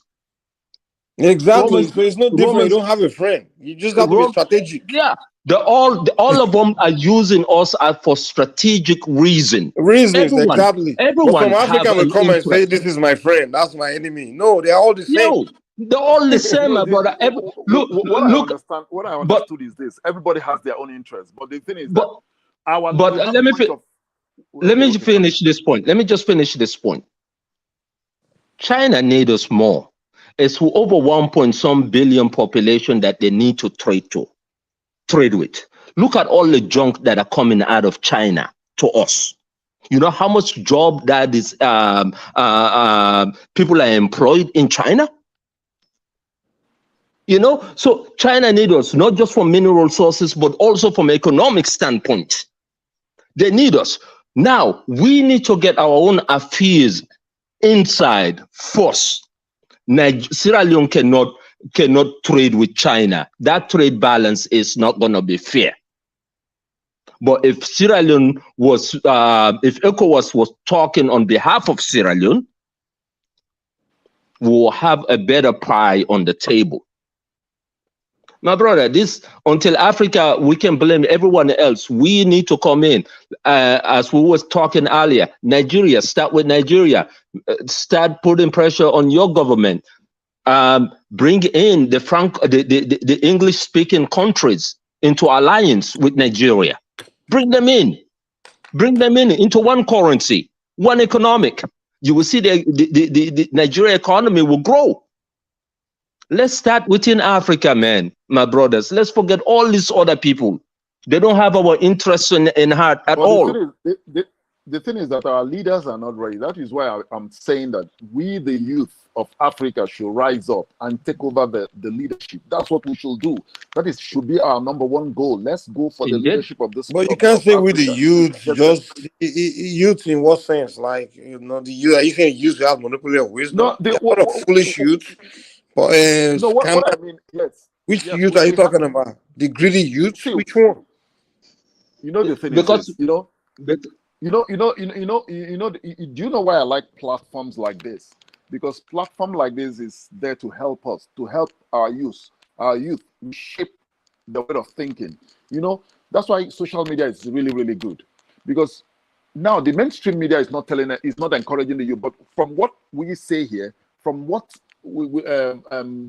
Exactly. So it's not different. You don't have a friend. You just have to be strategic. Yeah. All of them are using us for strategic reasons. Exactly. Everyone. But from Africa will come and say, "This is my friend. That's my enemy." No, they are all the same. No, they're all the same, my brother. What I understood is this: everybody has their own interests, but the thing is let me finish this point. Let me just finish this point. China needs us more. It's over 1 billion population that they need to trade with. Look at all the junk that are coming out of China to us. You know how much job that is people are employed in China? You know, so China needs us not just from mineral sources, but also from economic standpoint. They need us. Now we need to get our own affairs inside first. Sierra Leone cannot trade with China. That trade balance is not going to be fair. But if Sierra Leone was, if ECOWAS was talking on behalf of Sierra Leone, we'll have a better pie on the table. My brother, this, until Africa, we can blame everyone else. We need to come in. As we was talking earlier, Nigeria, start with Nigeria. Start putting pressure on your government. Bring in the English-speaking countries into alliance with Nigeria. Bring them in. Bring them in into one currency, one economic. You will see the Nigeria economy will grow. Let's start within Africa, man, my brothers. Let's forget all these other people. They don't have our interests in heart at all. The thing is that our leaders are not ready. That is why I'm saying that we, the youth of Africa, should rise up and take over the leadership. That's what we should do. That should be our number one goal. Let's go for the leadership of this. But you can't say with the youth, just youth in what sense? Like, you know, the youth, you can use that monopoly of wisdom. No, what a foolish youth. But no, what I mean, yes. Which youth are you talking about? The greedy youth? See, which one? You know the thing because is, do you know why I like platforms like this? Because platform like this is there to help us, to help our youth shape the way of thinking. You know, that's why social media is really, really good. Because now the mainstream media is not encouraging the youth, but from what we say here, from what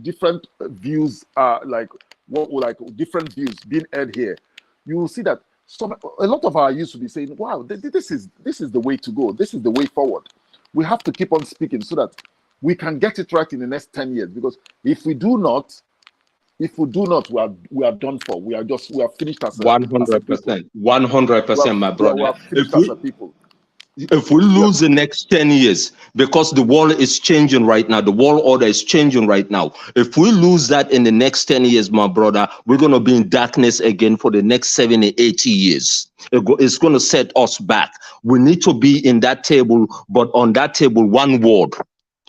different views are different views being aired here, you will see that a lot of our youth will be saying, wow, this is the way to go. This is the way forward. We have to keep on speaking so that we can get it right in the next 10 years. Because if we do not, we are done for. We are finished as 100%. 100%, my brother. We are finished as a people. If we lose the next 10 years, because the world is changing right now, the world order is changing right now. If we lose that in the next 10 years, my brother, we're going to be in darkness again for the next 70, 80 years. It's going to set us back. We need to be in that table, but on that table, one word.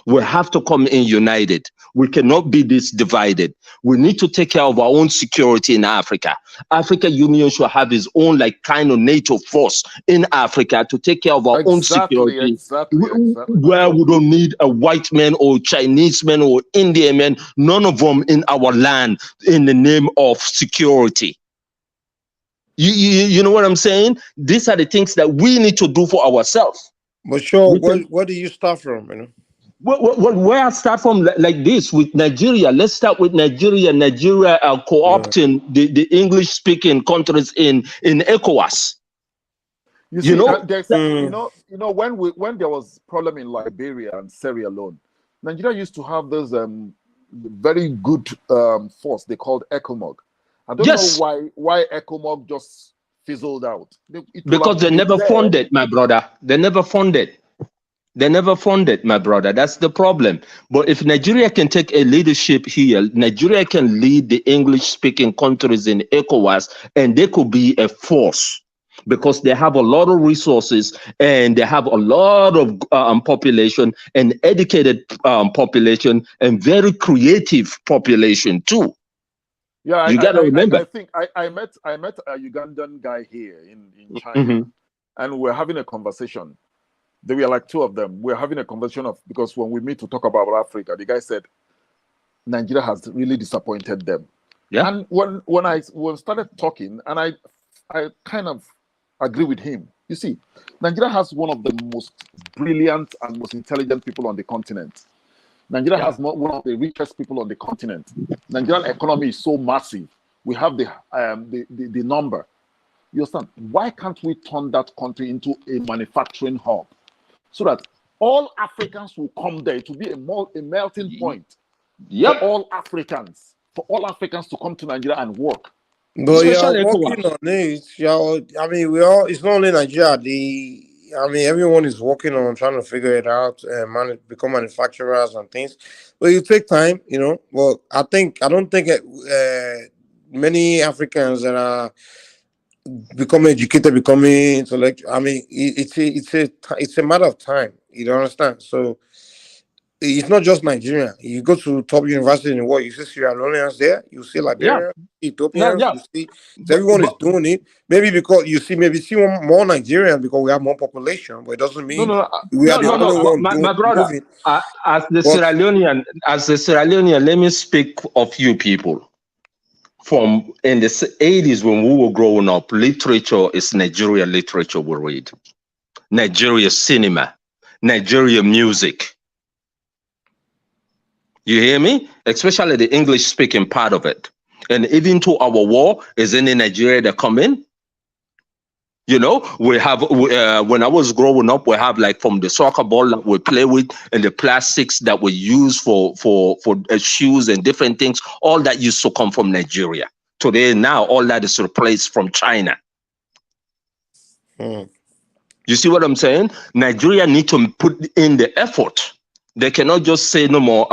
We have to come in united. We cannot be this divided. We need to take care of our own security in Africa. Africa Union should have its own kind of NATO force in Africa to take care of our own security. Exactly. Where we don't need a white man or Chinese man or Indian man, none of them in our land in the name of security. You know what I'm saying? These are the things that we need to do for ourselves. But sure, where do you start from, you know? Where I start from like this with Nigeria. Let's start with Nigeria. Nigeria are co-opting the English-speaking countries in ECOWAS. You know, when there was problem in Liberia and Sierra Leone, Nigeria used to have this very good force they called ECOMOG. I don't know why ECOMOG just fizzled out. Because they never funded, my brother. They never funded. They never funded, my brother. That's the problem. But if Nigeria can take a leadership here, Nigeria can lead the English-speaking countries in ECOWAS, and they could be a force because they have a lot of resources and they have a lot of population, and educated population, and very creative population too. Yeah, you got to remember. I think I met a Ugandan guy here in China, and we're having a conversation. There were like two of them. We're having a conversation because when we meet to talk about Africa, the guy said Nigeria has really disappointed them. Yeah. And when we started talking, and I kind of agree with him. You see, Nigeria has one of the most brilliant and most intelligent people on the continent. Nigeria has one of the richest people on the continent. Nigerian economy is so massive. We have the number. You understand? Why can't we turn that country into a manufacturing hub so that all Africans will come there to be a melting point for all Africans to come to Nigeria and work? But you're working on it. I mean, it's not only Nigeria. I mean, everyone is working on trying to figure it out and become manufacturers and things. But it take time, you know. Well, I don't think many Africans that are becoming educated, becoming intellectual. I mean, it's a matter of time. You don't understand? So it's not just Nigeria. You go to top university in the world, you see Sierra Leoneans there, you see Yeah. Liberians, No, Ethiopians, yeah. you see, so everyone is doing it. Maybe because you see, maybe see more Nigerians because we have more population, but it doesn't No, mean no, we are the only one my brother, moving. as the But Sierra Leonean, let me speak of you people. From in the 80s when we were growing up, literature is Nigeria literature we read. Nigeria cinema, Nigeria music. You hear me? Especially the English speaking part of it. And even to our war, is in Nigeria that come in. You know, when I was growing up, we have like from the soccer ball that we play with and the plastics that we use for shoes and different things. All that used to come from Nigeria. Today, now, all that is replaced from China. You see what I'm saying? Nigeria need to put in the effort. They cannot just say no more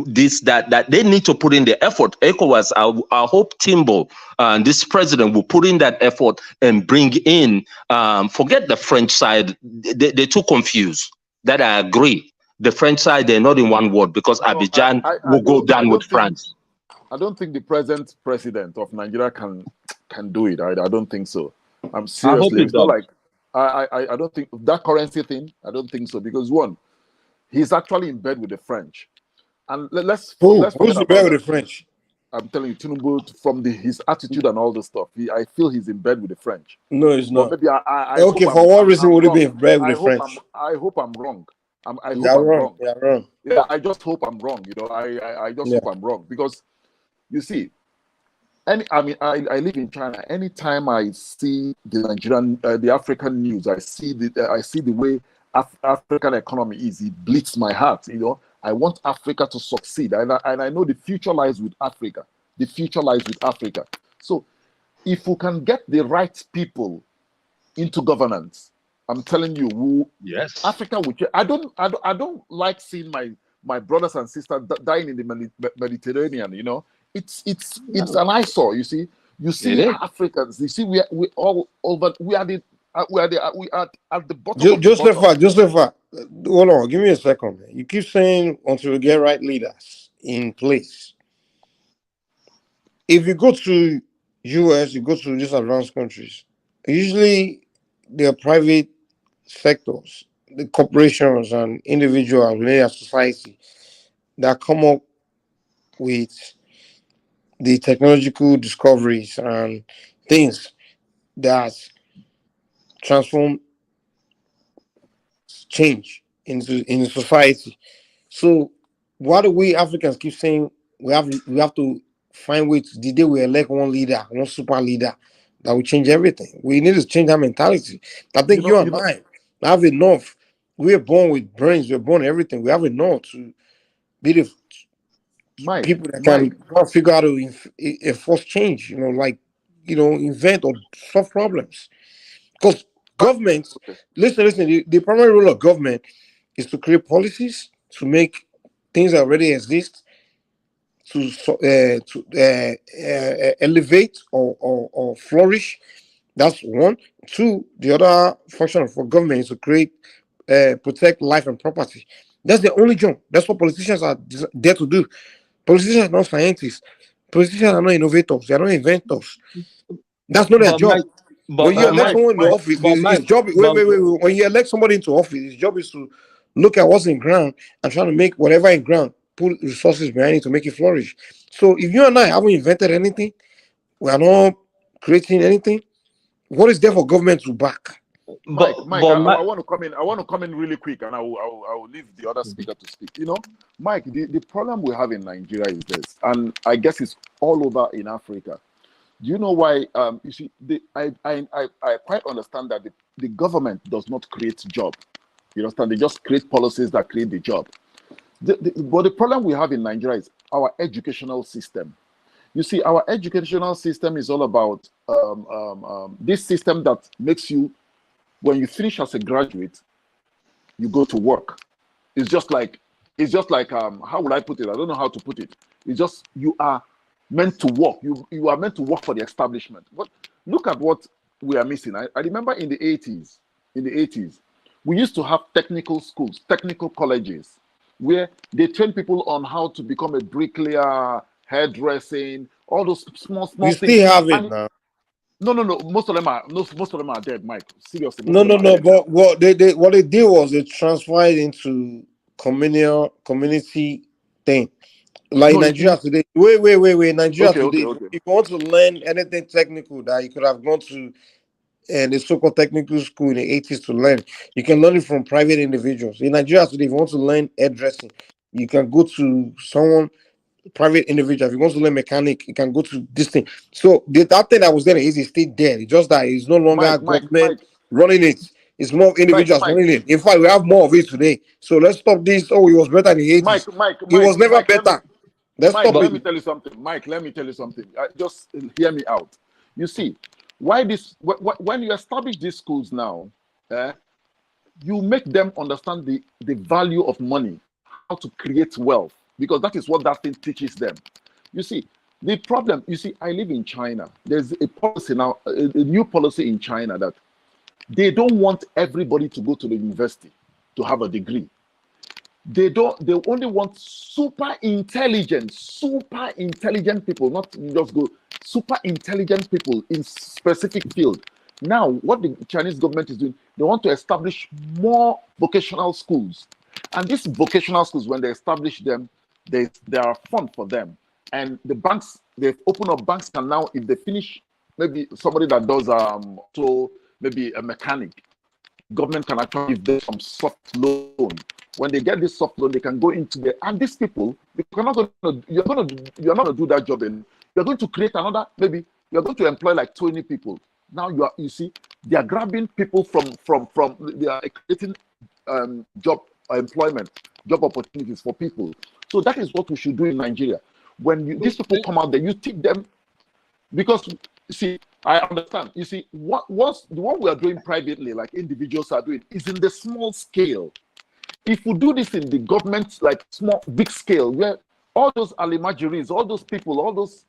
this, that. They need to put in the effort. ECOWAS, I hope Timbo, this president will put in that effort and bring in, forget the French side. They're too confused. That I agree. The French side, they're not in one word because Abidjan will go down with France. I don't think the present president of Nigeria can do it. I don't think so. I'm seriously. It's not like I don't think that currency thing. I don't think so because one, he's actually in bed with the French, and let's who's forget in about bed with that. the French? I'm telling you, Tinubu, from his attitude and all the stuff, I feel he's in bed with the French. No, it's But not. maybe I Okay, hope for what reason I'm would he wrong. be in bed with I the hope French? I hope I'm wrong. I hope You're I'm wrong. wrong. You're wrong. Yeah, I just hope I'm wrong. You know, I just hope I'm wrong because you see, I live in China. Anytime I see the Nigerian, the African news, I see the way African economy is. It bleeds my heart. You know, I want Africa to succeed, and I know the future lies with Africa. The future lies with Africa. So, if we can get the right people into governance, I'm telling you, Africa will. I don't like seeing my brothers and sisters dying in the Mediterranean. You know, it's an eyesore. You see Africans. You see, we all over. We are at the bottom of the bottom. Joseph, hold on. Give me a second, man. You keep saying until we get right leaders in place. If you go to US, you go to these advanced countries. Usually, they're private sectors, the corporations and individuals within a society that come up with the technological discoveries and things that transform change in society. So why do we Africans keep saying we have to find ways the day we elect one leader, one super leader that will change everything? We need to change that mentality. I think you and I have enough. We are born with brains, we're born everything. We have enough to be the people that can figure out to enforce change, invent or solve problems. Because governments, listen, the primary role of government is to create policies, to make things that already exist, to elevate or flourish. That's one. Two, the other function for government is to protect life and property. That's the only job. That's what politicians are there to do. Politicians are not scientists. Politicians are not innovators. They are not inventors. That's not their job. When you elect someone in the office, his job. Wait. When you elect somebody into office, his job is to look at what's in ground and try to make whatever in ground, put resources behind it to make it flourish. So if you and I haven't invented anything, we are not creating anything. What is there for government to back? Mike, I want to come in. I want to come in really quick, and I will leave the other speaker to speak. You know, Mike, the problem we have in Nigeria is this, and I guess it's all over in Africa. Do you know why? You see, I quite understand that the government does not create job. You understand? They just create policies that create the job. But the problem we have in Nigeria is our educational system. You see, our educational system is all about this system that makes you when you finish as a graduate, you go to work. It's just like how would I put it? I don't know how to put it. It's just you are meant to work. You are meant to work for the establishment. But look at what we are missing. I remember in the 80s, we used to have technical schools, technical colleges, where they train people on how to become a bricklayer, hairdressing, all those small You things. still have it now. No. Most of them are dead, Mike. Seriously. No. But what they did was they transferred into community thing. Like Nigeria today. Wait. Nigeria today. Okay. If you want to learn anything technical that you could have gone to the so-called technical school in the 80s to learn, you can learn it from private individuals. In Nigeria today, if you want to learn hairdressing, you can go to someone, private individual. If you want to learn mechanic, you can go to this thing. So that thing that was there is still there. It's just that it's no longer government running it. It's more individuals running it. In fact, we have more of it today. So let's stop this. Oh, it was better in the 80s. It was never better. Let's stop Let it. me tell you something. Mike, let me tell you something. Just hear me out. You see, why this? When you establish these schools now, you make them understand the value of money, how to create wealth, because that is what that thing teaches them. You see, the problem, I live in China. There's a policy now, a new policy in China that they don't want everybody to go to the university to have a degree. They only want super intelligent people, not just go super intelligent people in specific field. Now, what the Chinese government is doing, they want to establish more vocational schools. And these vocational schools, when they establish them, there are fun for them. And the banks, they've opened up banks can now, if they finish, maybe somebody that does maybe a mechanic, government can actually give them some soft loan. When they get this soft loan, they can go into the, and these people, you're not going to do that job, and you're going to create another, maybe you're going to employ like 20 people. Now you see, they are grabbing people from they are creating job opportunities for people. So that is what we should do in Nigeria. When these people come out there, you teach them, because see, I understand. You see, what we are doing privately, like individuals are doing, is in the small scale. If we do this in the government, like big scale, where all those alimajiris, all those people, all those,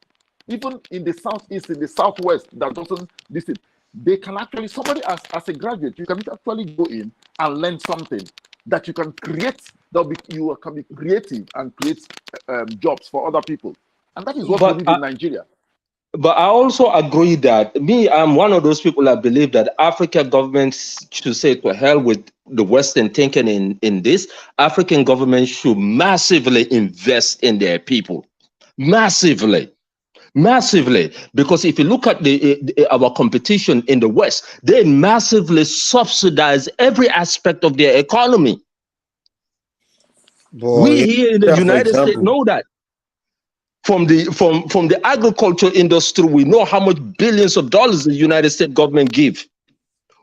even in the southeast, in the southwest, that doesn't listen, they can actually, somebody as a graduate, you can actually go in and learn something that you can create, you can be creative and create jobs for other people. And that is what we need in Nigeria. But I also agree that I'm one of those people that believe that African governments should say to hell with the Western thinking in this. African governments should massively invest in their people. Massively. Because if you look at our competition in the West, they massively subsidize every aspect of their economy. Boy, we here in the United States know that. From the agriculture industry, we know how much billions of dollars the United States government give.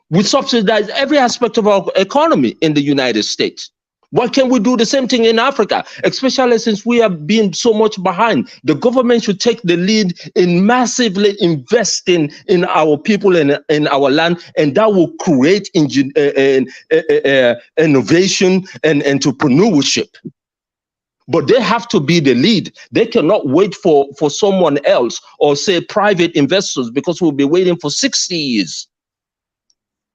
We subsidize every aspect of our economy in the United States. Why can't we do the same thing in Africa? Especially since we have been so much behind. The government should take the lead in massively investing in our people and in our land, and that will create innovation and entrepreneurship. But they have to be the lead. They cannot wait for someone else or say private investors, because we'll be waiting for 60 years.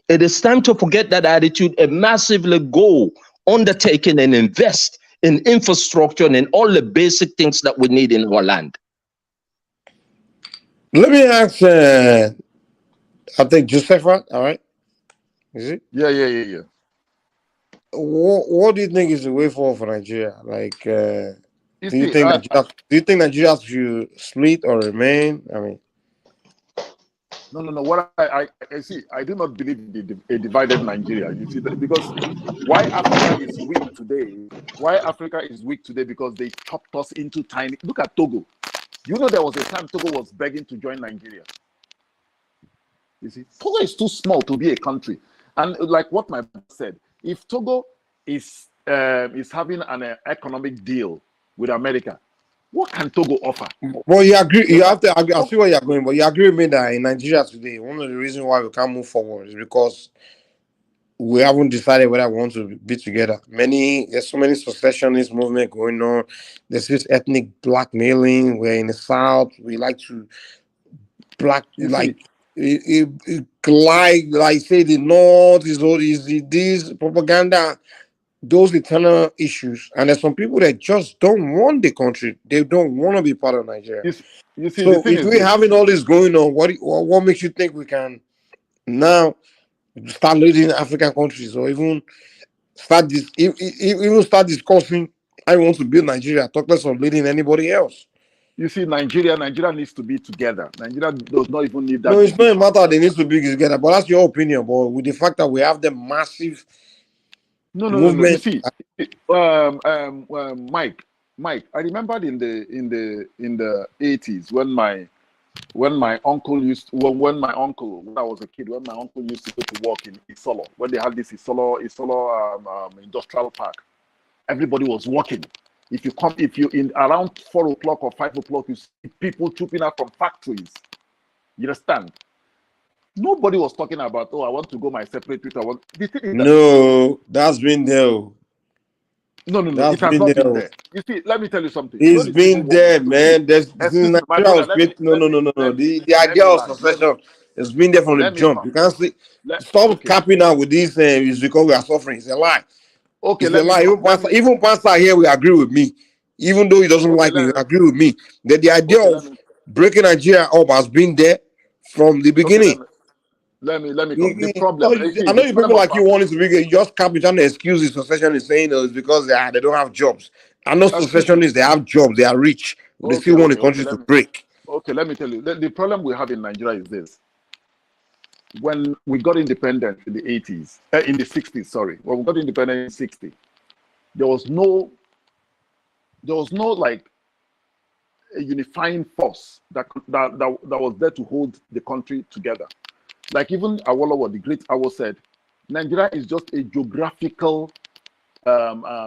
It is time to forget that attitude and massively go, undertaking and invest in infrastructure and in all the basic things that we need in our land. Let me ask, I think Josefa, all right? Is it? Yeah. What do you think is the way forward for Nigeria? Like, do you think Nigeria should split or remain? I mean, no. What I see, I do not believe in a divided Nigeria. You see, because why Africa is weak today? Why Africa is weak today? Because they chopped us into tiny. Look at Togo. You know, there was a time Togo was begging to join Nigeria. You see, Togo is too small to be a country, and like what my brother said, if Togo is having an economic deal with America, what can Togo offer? Well, you agree. You have to agree. I see where you're going, but you agree with me that in Nigeria today, one of the reasons why we can't move forward is because we haven't decided whether we want to be together. There's so many secessionist movement going on. There's this ethnic blackmailing where in the South we like to like say the North is all this propaganda, those eternal issues. And there's some people that just don't want the country. They don't want to be part of Nigeria. You see, So if we're having all this going on, what makes you think we can now start leading African countries, or even start discussing I want to build Nigeria, talk less of leading anybody else? You see, Nigeria needs to be together. Nigeria does not even need that. No, it's not a matter they need to be together, but that's your opinion. But with the fact that we have the massive movement. You see, Mike, I remembered in the 80s when my uncle when I was a kid, when my uncle used to go to work in Isolo, when they had this Isolo industrial park, everybody was working. If you in around 4 o'clock or 5 o'clock, you see people trooping out from factories. You understand? Nobody was talking about, oh, I want to go my separate route. No, that's been there. No, it has not been there. You see, let me tell you something. It's been there, man. The idea of succession has been there from the jump. You can't see. Stop capping out with this. It's because we are suffering. It's a lie. Okay, it's a lie. Even Pastor here, we agree with me. Even though he doesn't like me, he agree with me that the idea of breaking Nigeria up has been there from the beginning. Let me come. The problem. I know you people like you wanting to be. You just can't be trying to excuse the secession is saying it's because they don't have jobs. I know secessionists, they have jobs, they are rich. They still want the country to break. Okay, let me tell you. The problem we have in Nigeria is this. When we got independent in the 80s, in the 60s, sorry. When we got independent in 60, there was no like a unifying force that was there to hold the country together. Like even Awolowo, the great Awo said, Nigeria is just a geographical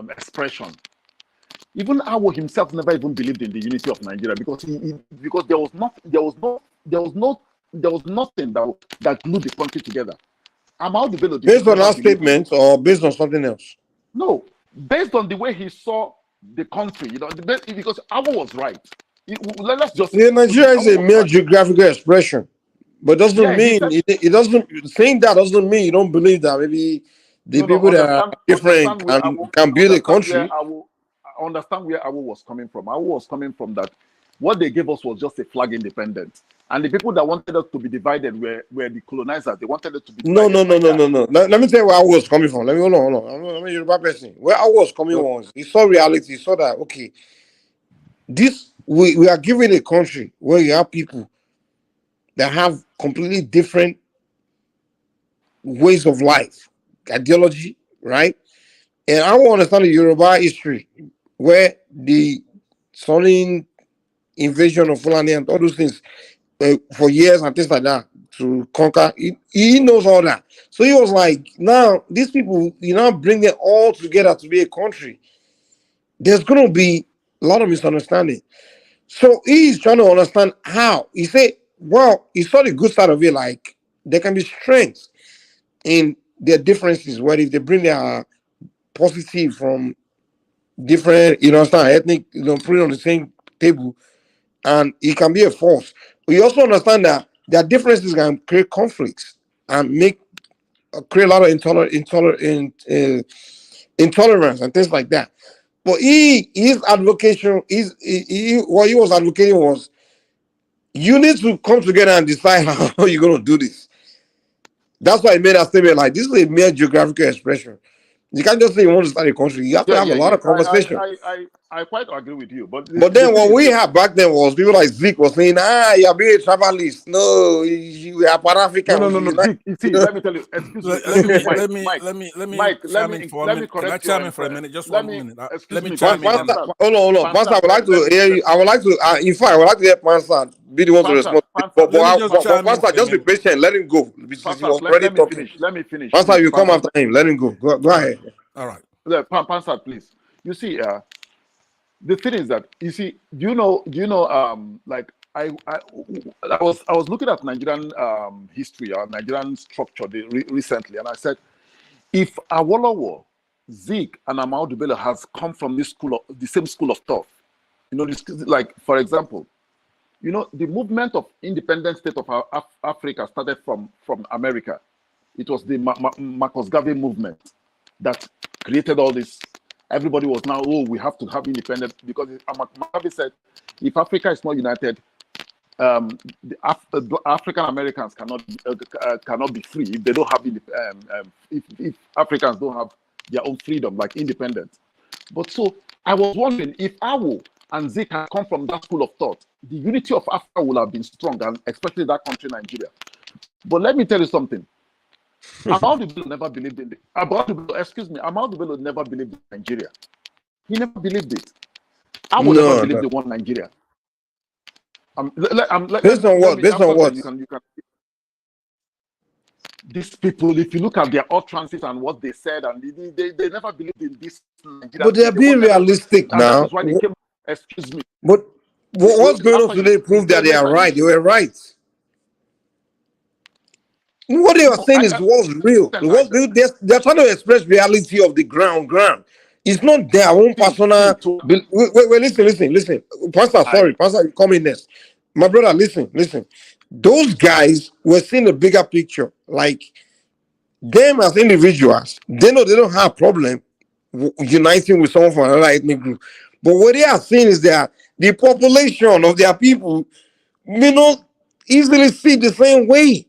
expression. Even Awo himself never even believed in the unity of Nigeria because there was nothing that glued the country together. Based on that statement or based on something else? No, based on the way he saw the country, because Awo was right. Let's just Nigeria is a mere geographical expression. But doesn't mean it doesn't saying that doesn't mean you don't believe that maybe the people that are different can build a country. I understand where Awo was coming from. Awo was coming from that what they gave us was just a flag independent. And the people that wanted us to be divided were the colonizers. They wanted us to be divided. No. Let me tell you where I was coming from. Hold on. I'm a Yoruba person. Where I was coming was he saw reality, he saw that okay, we are given a country where you have people that have completely different ways of life, ideology, right? And I want to understand the Yoruba history, where the Sunni invasion of Fulani and all those things for years and things like that to conquer. He knows all that. So he was like, now these people, you now bring them all together to be a country. There's going to be a lot of misunderstanding. So he's trying to understand how. He said, well, he saw the good side of it, like there can be strength in their differences, where if they bring their positive from different, ethnic, put it on the same table, and it can be a force. We also understand that their differences can create conflicts and create a lot of intolerance and things like that. But his advocation, what he was advocating was, you need to come together and decide how you're going to do this. That's why he made that statement like, this is a mere geographical expression. You can't just say you want to start a country. You have to have a lot of conversation. I quite agree with you. But then what we had back then was people like Zeke was saying, you're being a travelist. No, you are Pan-African. No. Zeke, you see, let me tell you. Excuse me. Let me chime in for a minute. Can I chime in for a minute? Just 1 minute. Let me chime in. Hold on. Pastor, I would like to hear you. I would like to, in fact, I would like to hear Pastor be the one to respond. But Pastor, just be patient. Let him go. Let me finish. Pastor, you come after him. Let him go. Go ahead. All right. Pastor, please. You see, the thing is that do you know like I was looking at Nigerian history or Nigerian structure recently, and I said if Awolowo, Zeke, and Ahmadu Bello has come from the same school of thought, you know, this, like for example, you know, the movement of independent state of Africa started from America. It was the Marcus Garvey movement that created all this. Everybody was now, oh, we have to have independence because Garvey said, if Africa is not united, the African Americans cannot be free if they don't have if Africans don't have their own freedom, like independence. But so I was wondering if Awo and Zeke had come from that school of thought, the unity of Africa would have been strong, and especially that country, Nigeria. But let me tell you something. Ahmadu Bello never believed in it. Ahmadu Bello never believed in Nigeria. He never believed it. I would never believe they want Nigeria. Based on what? Based on what? You can. These people, if you look at their utterances and what they said, and they never believed in this Nigeria. But they're being realistic now. That is why they came. Excuse me. But what's going on today prove that they are right. They were right. What they were saying was real. They're trying to express reality of the ground. It's not their own personal. Wait, listen. Pastor, you come in next. My brother, listen. Those guys were seeing a bigger picture. Like them as individuals, they know they don't have a problem uniting with someone from another ethnic group. But what they are saying is that the population of their people may not easily see the same way.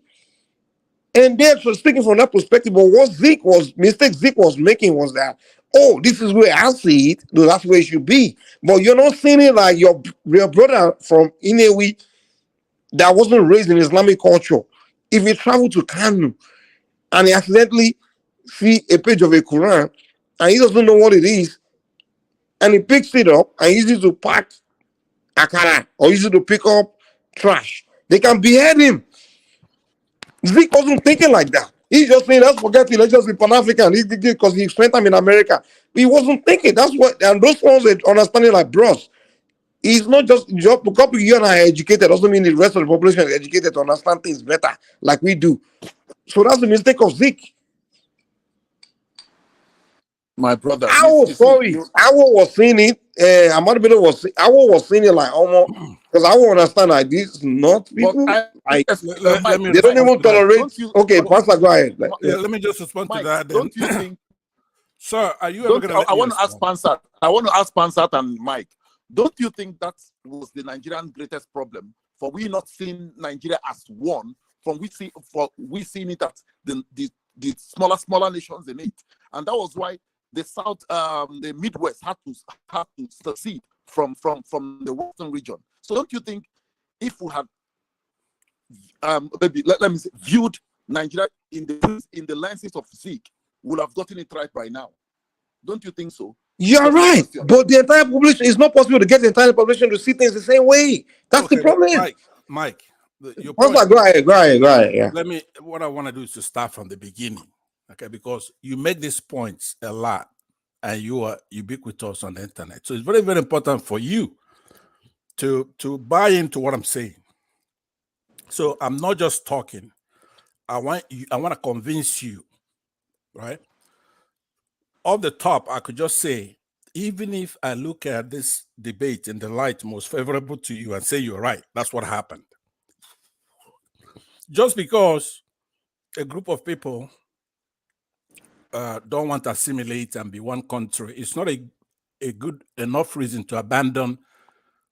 And they're speaking from that perspective. But what Zeke was making was that, oh, this is where I see it. No, that's where it should be. But you're not seeing it like your brother from Inewi that wasn't raised in Islamic culture. If he traveled to Kanu and he accidentally see a page of a Quran and he doesn't know what it is, and he picks it up and uses it to pack akara or uses it to pick up trash, they can behead him. Zeke wasn't thinking like that. He's just saying, let's forget it, let's just be Pan-African because he spent time in America. He wasn't thinking. That's what, and those ones are understanding like bros. It's not just because you and I are educated doesn't mean the rest of the population is educated to understand things better like we do. So that's the mistake of Zeke. My brother, Awo was seeing it. Ahmadu Bello was seeing it like almost because I won't understand like this. Not people. They don't even tolerate. Okay, Pastor, go ahead. Let me just respond to that. Then. Don't you think, sir? Are you ever going to? I want to ask Pansat. I want to ask Pansat and Mike. Don't you think that was the Nigerian greatest problem for we not seeing Nigeria as one? We seeing it as the smaller nations in it, and that was why the South, the Midwest had to succeed from the Western region. So don't you think if we had maybe let me say, viewed Nigeria in the lenses of Zeke, we would have gotten it right by now? Don't you think so? You're right, but the entire population, it's not possible to get the entire population to see things the same way. That's the problem. Mike, your point. Go ahead. Yeah. What I want to do is to start from the beginning, okay? Because you make these points a lot, and you are ubiquitous on the internet. So it's very, very important for you to buy into what I'm saying. So I'm not just talking. I want to convince you, right? Off the top, I could just say, even if I look at this debate in the light most favorable to you and say you're right, that's what happened. Just because a group of people don't want to assimilate and be one country, it's not a good enough reason to abandon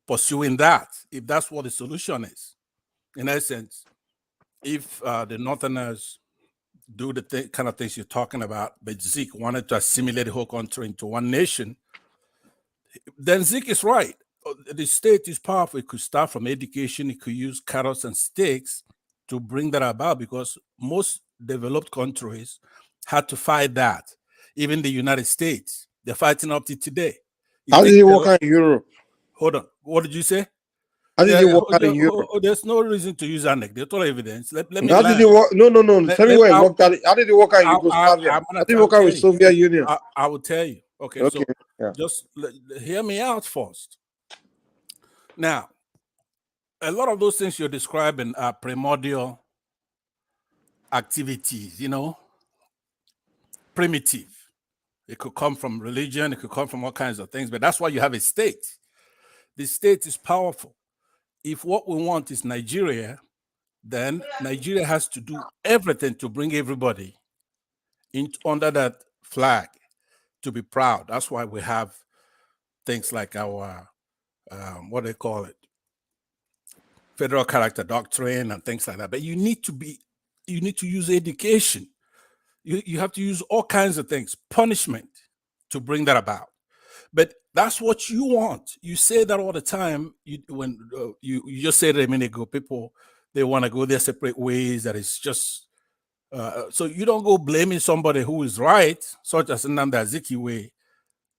pursuing that, if that's what the solution is. In essence, if the Northerners do the kind of things you're talking about, but Zeke wanted to assimilate the whole country into one nation, then Zeke is right. The state is powerful. It could start from education. It could use carrots and sticks to bring that about, because most developed countries had to fight that. Even the United States, they're fighting up to today. How did it work out in Europe? Hold on. What did you say? How did it work out in Europe? There's no reason to use anecdotal evidence. Let me. How did it work? No. Tell me where it worked out. How did it work out in Yugoslavia? How did it work out with Soviet Union? I will tell you. Okay. So just hear me out first. Now, a lot of those things you're describing are primordial activities, primitive. It could come from religion, it could come from all kinds of things, but that's why you have a state. The state is powerful. If what we want is Nigeria, then Nigeria has to do everything to bring everybody under that flag to be proud. That's why we have things like our, what do they call it? Federal character doctrine and things like that. But you need to use education. You have to use all kinds of things, punishment to bring that about. But that's what you want. You say that all the time. You just said it a minute ago, people, they want to go their separate ways, that it's just, so you don't go blaming somebody who is right, such as Nnamdi Azikiwe,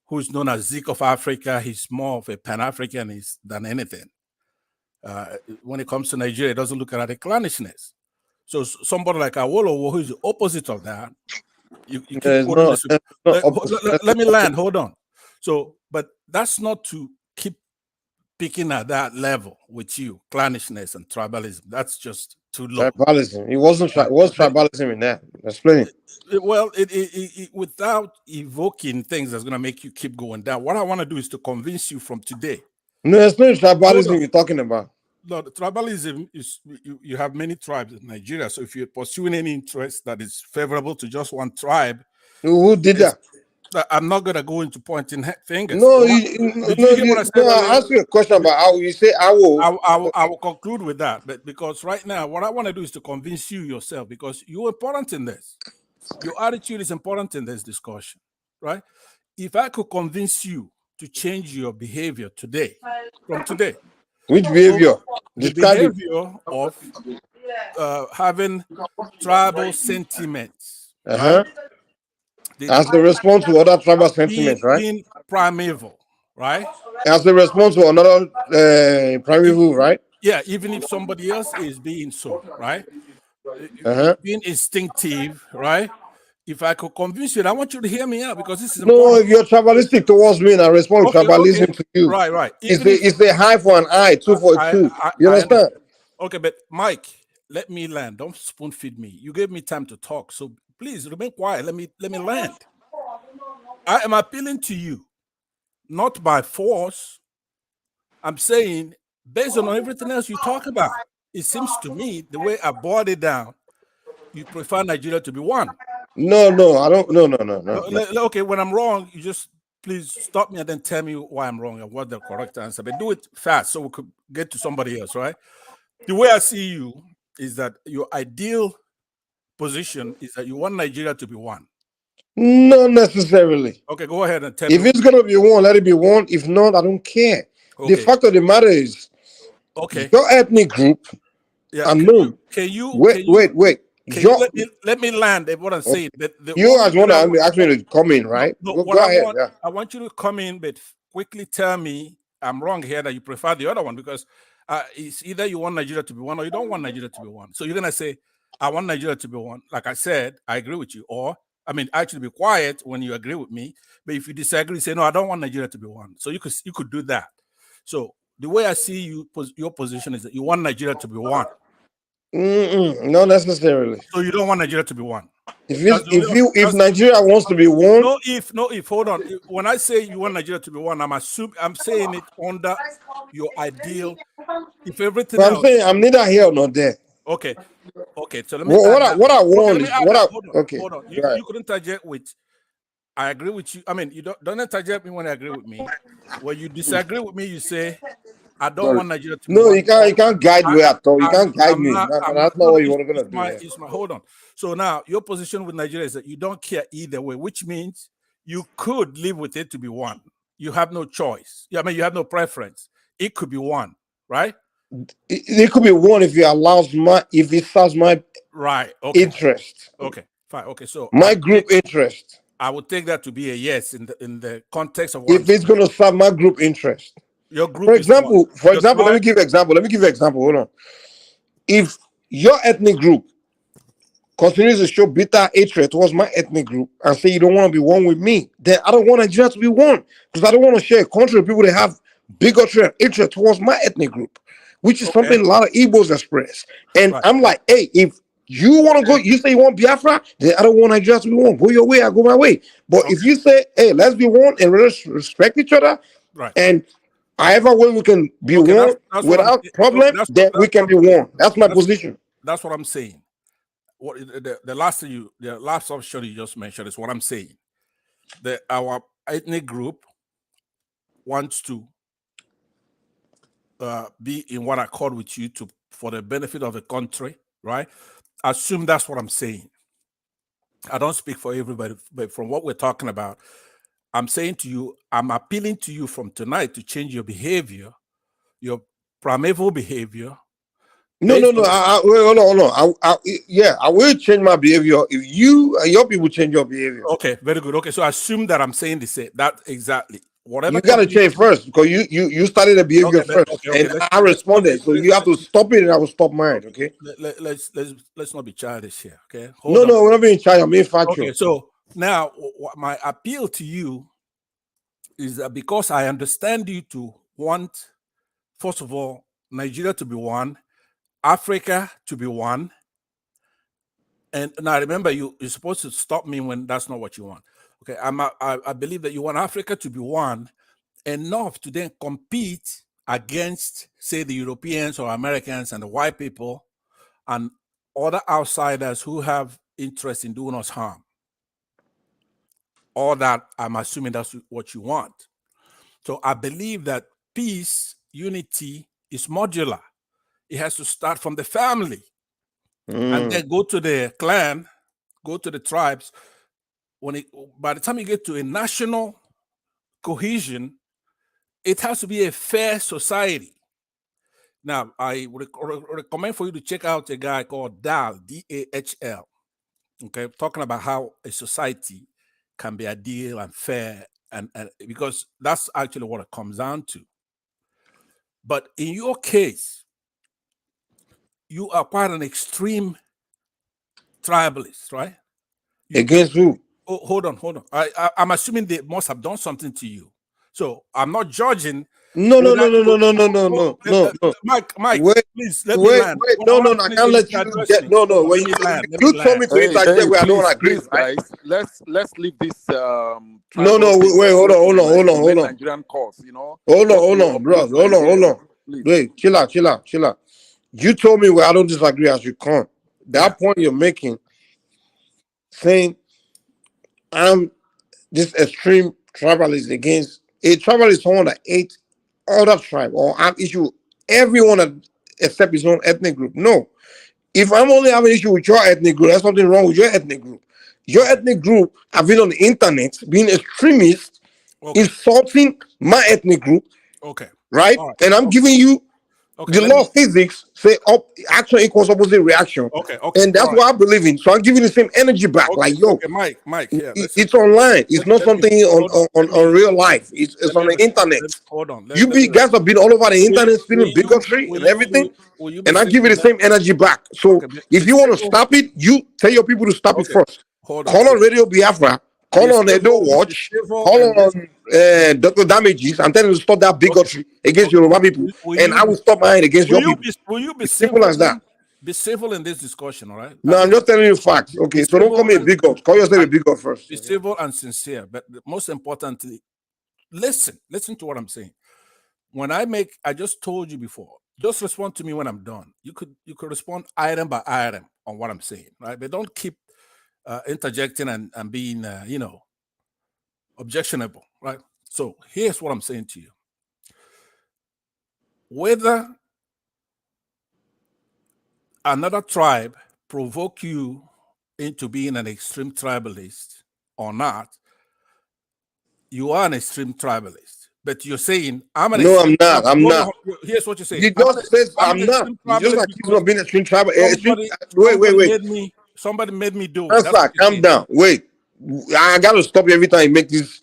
who is known as Zik of Africa. He's more of a Pan-Africanist than anything. When it comes to Nigeria, it doesn't look at the clannishness. So somebody like Awolowo, who is the opposite of that, you keep quoting this. Let me land. Hold on. So, but that's not to keep picking at that level with you, clannishness and tribalism. That's just too low. Tribalism. It wasn't. It was tribalism in that. Explain it. Well, without evoking things that's going to make you keep going down. What I want to do is to convince you from today. No, it's not tribalism you're talking about. No, the tribalism is you have many tribes in Nigeria. So if you're pursuing any interest that is favorable to just one tribe, who did that? I'm not gonna go into pointing fingers. No, I asked you a question about how you say I will conclude with that, but because right now what I want to do is to convince you yourself, because you're important in this. Your attitude is important in this discussion, right? If I could convince you to change your behavior today, from today. Which behavior? The behavior of having tribal sentiments. Right? As a response to other tribal sentiments, right? Being primeval, right? As a response to another primeval, right? Yeah, even if somebody else is being so, right? Being instinctive, right? If I could convince you, I want you to hear me out, because this is important. If you're tribalistic towards me and I respond tribalism to you. Right. It's a high for an eye, two for a two. You understand? Okay, but Mike, let me land. Don't spoon feed me. You gave me time to talk, so please remain quiet. Let me land. I am appealing to you, not by force. I'm saying, based on everything else you talk about, it seems to me, the way I boiled it down, you prefer Nigeria to be one. No, I don't. No. Okay, when I'm wrong, you just please stop me and then tell me why I'm wrong and what the correct answer. But do it fast so we could get to somebody else, right? The way I see you is that your ideal position is that you want Nigeria to be one. Not necessarily. Okay, go ahead and tell me. If it's gonna be one, let it be one. If not, I don't care. Okay. The fact of the matter is, your ethnic group. Yeah. Unknown. Wait. Let me land at what I'm saying. You guys want to ask me to come in, right? No, go ahead. I want you to come in, but quickly tell me I'm wrong here, that you prefer the other one, because it's either you want Nigeria to be one or you don't want Nigeria to be one. So you're going to say, I want Nigeria to be one. Like I said, I agree with you. Or, actually be quiet when you agree with me. But if you disagree, say, no, I don't want Nigeria to be one. So you could do that. So the way I see your position is that you want Nigeria to be one. Not necessarily. So you don't want Nigeria to be one. If Nigeria wants to be one, no if hold on. When I say you want Nigeria to be one, I'm saying it under your ideal. If everything else, I'm saying I'm neither here nor there. Okay. So let me. What I want is what I. Hold on. You couldn't interject with. I agree with you. You don't interject me when I agree with me. When you disagree with me, you say, I don't want Nigeria to be one. You can't guide me at all. You can't guide me. That's not what you're going to do. Hold on. So now your position with Nigeria is that you don't care either way, which means you could live with it to be one. You have no choice. You have no preference. It could be one, right? It could be one if it serves my interest. Okay, fine. Okay, so my group interest. I would take that to be a yes in the context of if it's going to serve my group interest. Your group. For example, let me give you an example. Hold on. If your ethnic group continues to show bitter hatred towards my ethnic group and say you don't want to be one with me, then I don't want Nigeria to be one, because I don't want to share a country with people that have bigotry and hatred towards my ethnic group, which is something a lot of Igbos express. And I'm like, hey, if You want to go, you say you want Biafra, then I don't want Nigeria to be one. Go your way, I go my way. But if you say, hey, let's be one and respect each other, right, and however way we can be one that's without problem, then we can be one. That's my position. That's what I'm saying. What the last option you just mentioned is what I'm saying. That our ethnic group wants to be in one accord with you for the benefit of the country, right? Assume that's what I'm saying. I don't speak for everybody, but from what we're talking about, I'm saying to you, I'm appealing to you from tonight to change your behavior, your primeval behavior. No. Wait, hold on. I will change my behavior if you and your people change your behavior. Okay, very good. Okay, so assume that I'm saying that exactly. Whatever you got to change first because you started the behavior first, and I responded. So you have to stop it, and I will stop mine. Okay. Let's not be childish here. Okay. No, we're not being childish. I'm being factual. Okay. So now, my appeal to you is that because I understand you to want, first of all, Nigeria to be one, Africa to be one, and now remember, you're supposed to stop me when that's not what you want. Okay. I believe that you want Africa to be one enough to then compete against, say, the Europeans or Americans and the white people and other outsiders who have interest in doing us harm. Or that I'm assuming that's what you want. So I believe that peace, unity is modular. It has to start from the family and then go to the clan, go to the tribes. By the time you get to a national cohesion, it has to be a fair society. Now, I would recommend for you to check out a guy called Dahl, D-A-H-L. Okay, talking about how a society can be ideal and fair, and because that's actually what it comes down to. But in your case, you are quite an extreme tribalist, right? Against who? Oh, hold on. I'm assuming they must have done something to you. So I'm not judging. No. Mike, wait, please let me land. No, I can't let you get. No. When you told me to interject, where I don't agree, guys. Let's leave this. No. Wait, hold on. Nigerian cause, you know. Hold on, bro. Hold on. Wait, chill out. You told me where I don't disagree as you can't. That point you're making, saying I'm this extreme tribalist against a tribalist, someone that hates other tribe or I'm issue everyone except his own ethnic group. No. If I'm only having an issue with your ethnic group, there's something wrong with your ethnic group. Your ethnic group have been on the internet being extremist, insulting my ethnic group. Okay. Right? And I'm giving you the law of physics say action equals opposite reaction. Okay. And that's what I believe in. So I'm giving the same energy back. Like, yo, Mike, yeah, it's online. It's not something on real life. It's on the internet. Hold on. You guys have been all over the internet spilling bigotry and everything. And I give you the same energy back. So if you want to stop it, you tell your people to stop it first. Call on Radio Biafra. Call on Edo Watch. Call on Dr. Damages and tell them to stop that bigotry against Yoruba people. And I will stop mine against your people. Will you be simple as that? Be civil in this discussion, all right? No, I'm just telling you facts. Okay, so don't call me a bigot. Call yourself a bigot first. Be civil and sincere. But most importantly, listen to what I'm saying. When I just told you before, just respond to me when I'm done. You could respond item by item on what I'm saying, right? But don't keep interjecting and being, objectionable, right? So here's what I'm saying to you. Whether another tribe provoke you into being an extreme tribalist or not, you are an extreme tribalist. But you're saying, I'm an No, I'm not. Here's what you're saying. You just said I'm not. You just accuse me of being an extreme tribal. Wait. Somebody made me do it. Calm down. Wait. I gotta stop you every time you make this.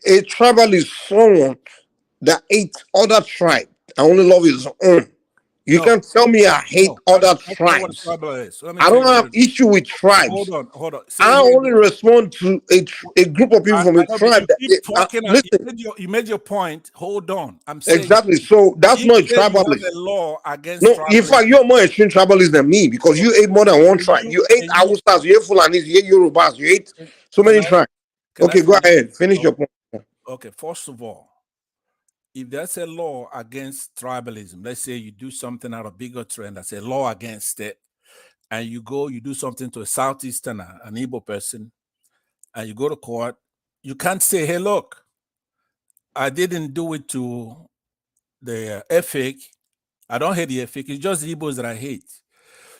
A tribal is someone that hates other tribe and only love his own. You can't tell me I hate other That's not what a tribes. tribal is. Let me I tell don't you have what it is. issue with tribes. Hold on. Say I here. only respond to a group of people from I a know, but you tribe. That, keep talking. listen, You made your point. Hold on. I'm saying exactly. So that's if not a say you have tribalist. a law against No, in fact, tribalism, you're more extreme tribalist than me because you ate more than one tribe. You ate Awusas, you ate Fulanis, you ate Yorubas, you ate so many tribes. Okay, go ahead. Finish your point. Okay, first of all, if there's a law against tribalism, let's say you do something out of bigotry and there's a law against it, and you do something to a Southeasterner, an Igbo person, and you go to court, you can't say, hey, look, I didn't do it to the Efik. I don't hate the Efik. It's just the Igbos that I hate.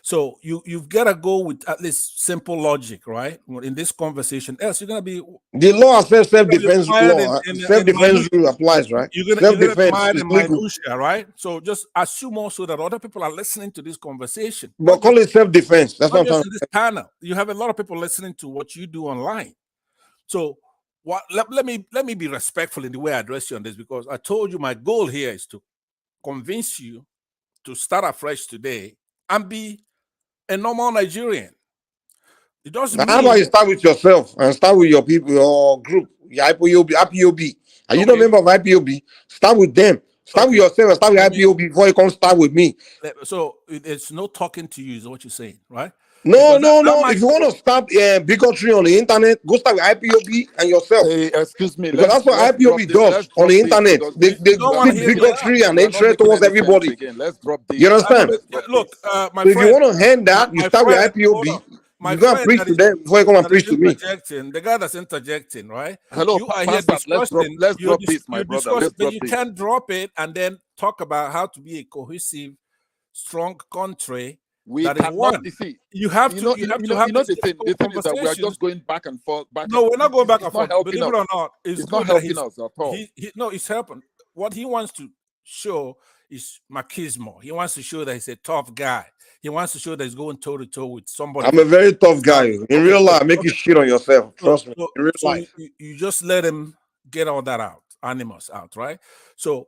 So you've got to go with at least simple logic, right? In this conversation, else you're gonna be The law says self-defense mired law. in Self-defense rule applies, right? you're gonna be Self-defense mired is in legal. minutia, right? So just assume also that other people are listening to this conversation. But call it self-defense. That's what I'm Not just trying in to this say. channel. You have a lot of people listening to what you do online. So let me be respectful in the way I address you on this, because I told you my goal here is to convince you to start afresh today and be a normal Nigerian. It doesn't Now, how about mean you start with yourself and start with your people, your group, your IPOB. Are you not a member of IPOB? Start with them. Start with yourself and start with IPOB before you come start with me. So it's no talking to you, is what you're saying, right? No. If you want to stop bigotry on the internet, go start with IPOB and yourself. Excuse me. Because that's what IPOB does on the internet. They see bigotry and hatred towards everybody. Let's drop this. You understand? Look, my So if you friend, want to hand that, you start with IPOB. You go and preach to them before you come and preach to me. The guy that's interjecting, right? Hello, you are here Pastor, discussing. let's drop this, my brother. Let's But drop you this. can't drop it and then talk about how to be a cohesive, strong country. We that is cannot one. see. You have to have the thing is that we are just going back and forth. No, we're not going back and forth. Helping Believe it us. or not, it's not helping us at all. No, it's helping. What he wants to show is machismo. He wants to show that he's a tough guy. He wants to show that he's going toe to toe with somebody. I'm a very tough guy. In real life, make you shit on yourself. Trust me. In real life. You just let him get all that out, animus out, right? So,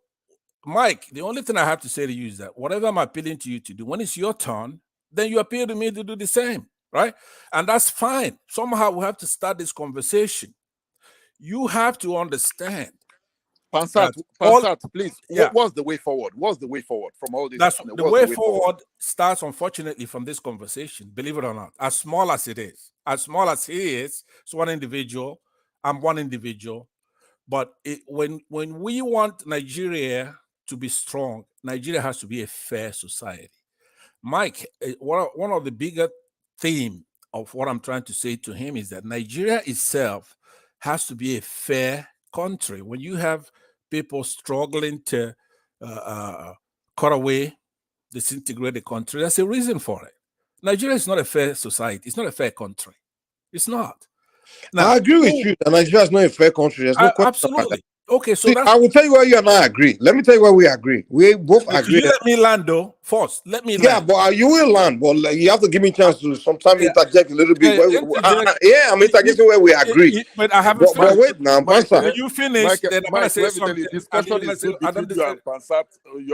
Mike, the only thing I have to say to you is that whatever I'm appealing to you to do, when it's your turn, then you appeal to me to do the same, right? And that's fine. Somehow we have to start this conversation. You have to understand. Pansat, please. Yeah. What's the way forward? What's the way forward from all this? The way forward starts, unfortunately, from this conversation, believe it or not, as small as it is. As small as he is, it's one individual. I'm one individual. But when we want Nigeria to be strong, Nigeria has to be a fair society. Mike, one of the bigger theme of what I'm trying to say to him is that Nigeria itself has to be a fair country. When you have people struggling to cut away, disintegrate the country, there's a reason for it. Nigeria is not a fair society. It's not a fair country. It's not. Now, I agree with you that Nigeria is not a fair country. There's no question. Absolutely. Okay, so I will tell you where you and I agree. Let me tell you where we agree. We both agree. You let me land though first. Let me land. Yeah, but you will land. But you have to give me a chance to sometimes interject a little bit. I'm interjecting where we agree. But I haven't finished. But wait now, When you finish, then I'm gonna say let me something. tell you, discussion is good between you and Pansat.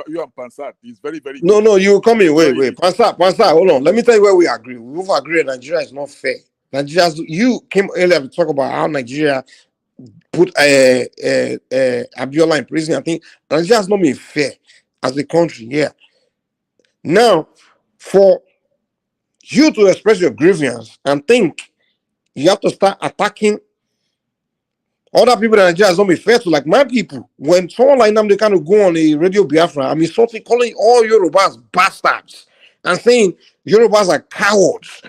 You and Pansat is very, very good. No, you come in. Wait. Pansat, hold on. Let me tell you where we agree. We both agree that Nigeria is not fair. You came earlier to talk about how Nigeria put Abiola in prison. I think Nigeria has not been fair as a country. Yeah. Now, for you to express your grievance and think you have to start attacking other people that Nigeria has not been fair to, like my people. When someone like them, they kind of go on a radio Biafra, I'm insulting, calling all Yorubas bastards and saying Yorubas are cowards.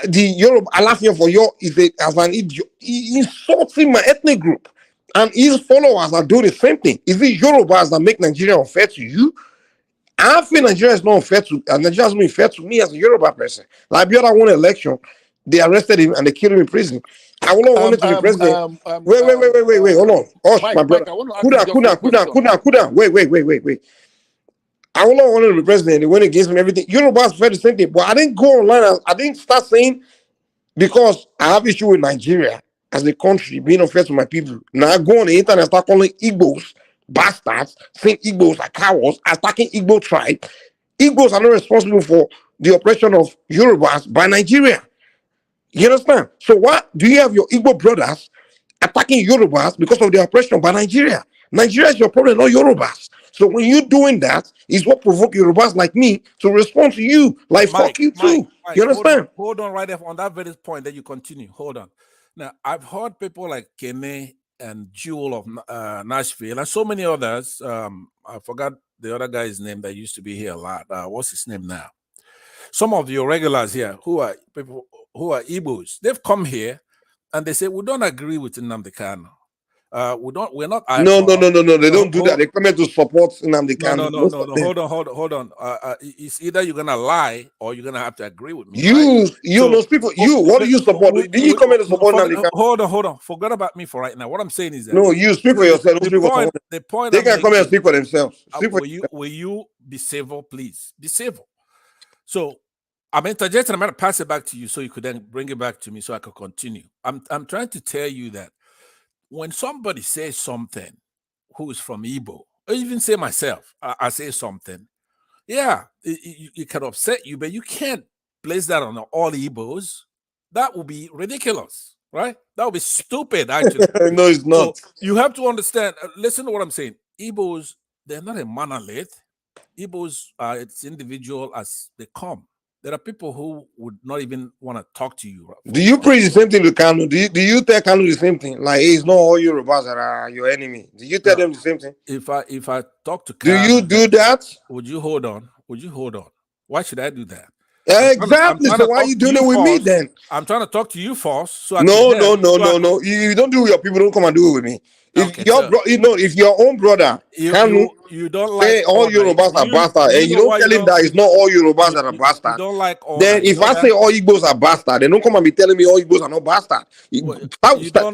The Yoruba Alafian for you is as an idiot. He insulting my ethnic group, and his followers are doing the same thing. Is it Yorubas that make Nigeria unfair to you? I feel Nigeria is not unfair to, and Nigeria has been fair to me as a Yoruba person. Like Abiola won an election, they arrested him and they killed him in prison. I will not want to be president. Wait, hold on. Hush, my brother. Cool down. Wait. I will not want to be president. They went against him, everything. Yorubas felt the same thing. But I didn't go online. I didn't start saying, because I have issue with Nigeria as a country being unfair to my people. Now I go on the internet and start calling Igbos bastards, saying Igbos are cowards, attacking Igbo tribe. Igbos are not responsible for the oppression of Yorubas by Nigeria. You understand? So why do you have your Igbo brothers attacking Yorubas because of the oppression by Nigeria? Nigeria is your problem, not Yorubas. So when you're doing that, is what provoke Yorubas like me to respond to you like fuck you too. You understand? Hold on right there on that very point. Then you continue. Hold on. Now I've heard people like Kene and Jewel of Nashville and so many others. I forgot the other guy's name that used to be here a lot. What's his name now? Some of your regulars here who are people who are Igbos, they've come here and they say we don't agree with Nnamdi Kanu. We're not. No. They don't do that. They come here to support Nnamdi Kanu. No. Hold on. It's either you're gonna lie or you're gonna have to agree with me. Those people. What do you support? Did you come here to support Nnamdi Kanu? Hold on. Forget about me for right now. What I'm saying is that no, you speak for yourself. The point they can come here and speak for themselves. Will you be civil, please? Be civil. So I'm interjecting. I'm going to pass it back to you so you could then bring it back to me so I could continue. I'm trying to tell you that when somebody says something who is from Igbo, or even say myself, I say something, yeah, it can upset you, but you can't place that on all Igbos. That would be ridiculous, right? That would be stupid, actually. No, it's not. So you have to understand, listen to what I'm saying. Igbos, they're not a monolith. Igbos are as individual as they come. There are people who would not even want to talk to you. Do you preach the same thing to Kanu? Do you tell Kanu the same thing? Like, it's not all Yorubas that are your enemy. Do you tell them the same thing? If I talk to Kanu, do you do that? Would you hold on? Why should I do that? Exactly. So why are you doing it with me then? I'm trying to talk to you first. So no. You don't do it with your people. Don't come and do it with me. If if your own brother you don't say like all Yorubas are bastards, and you don't tell him that it's not all Yorubas that are bastards, don't like all then if I say all Igbos are bastards, then don't come and be telling me all Igbos are not bastards.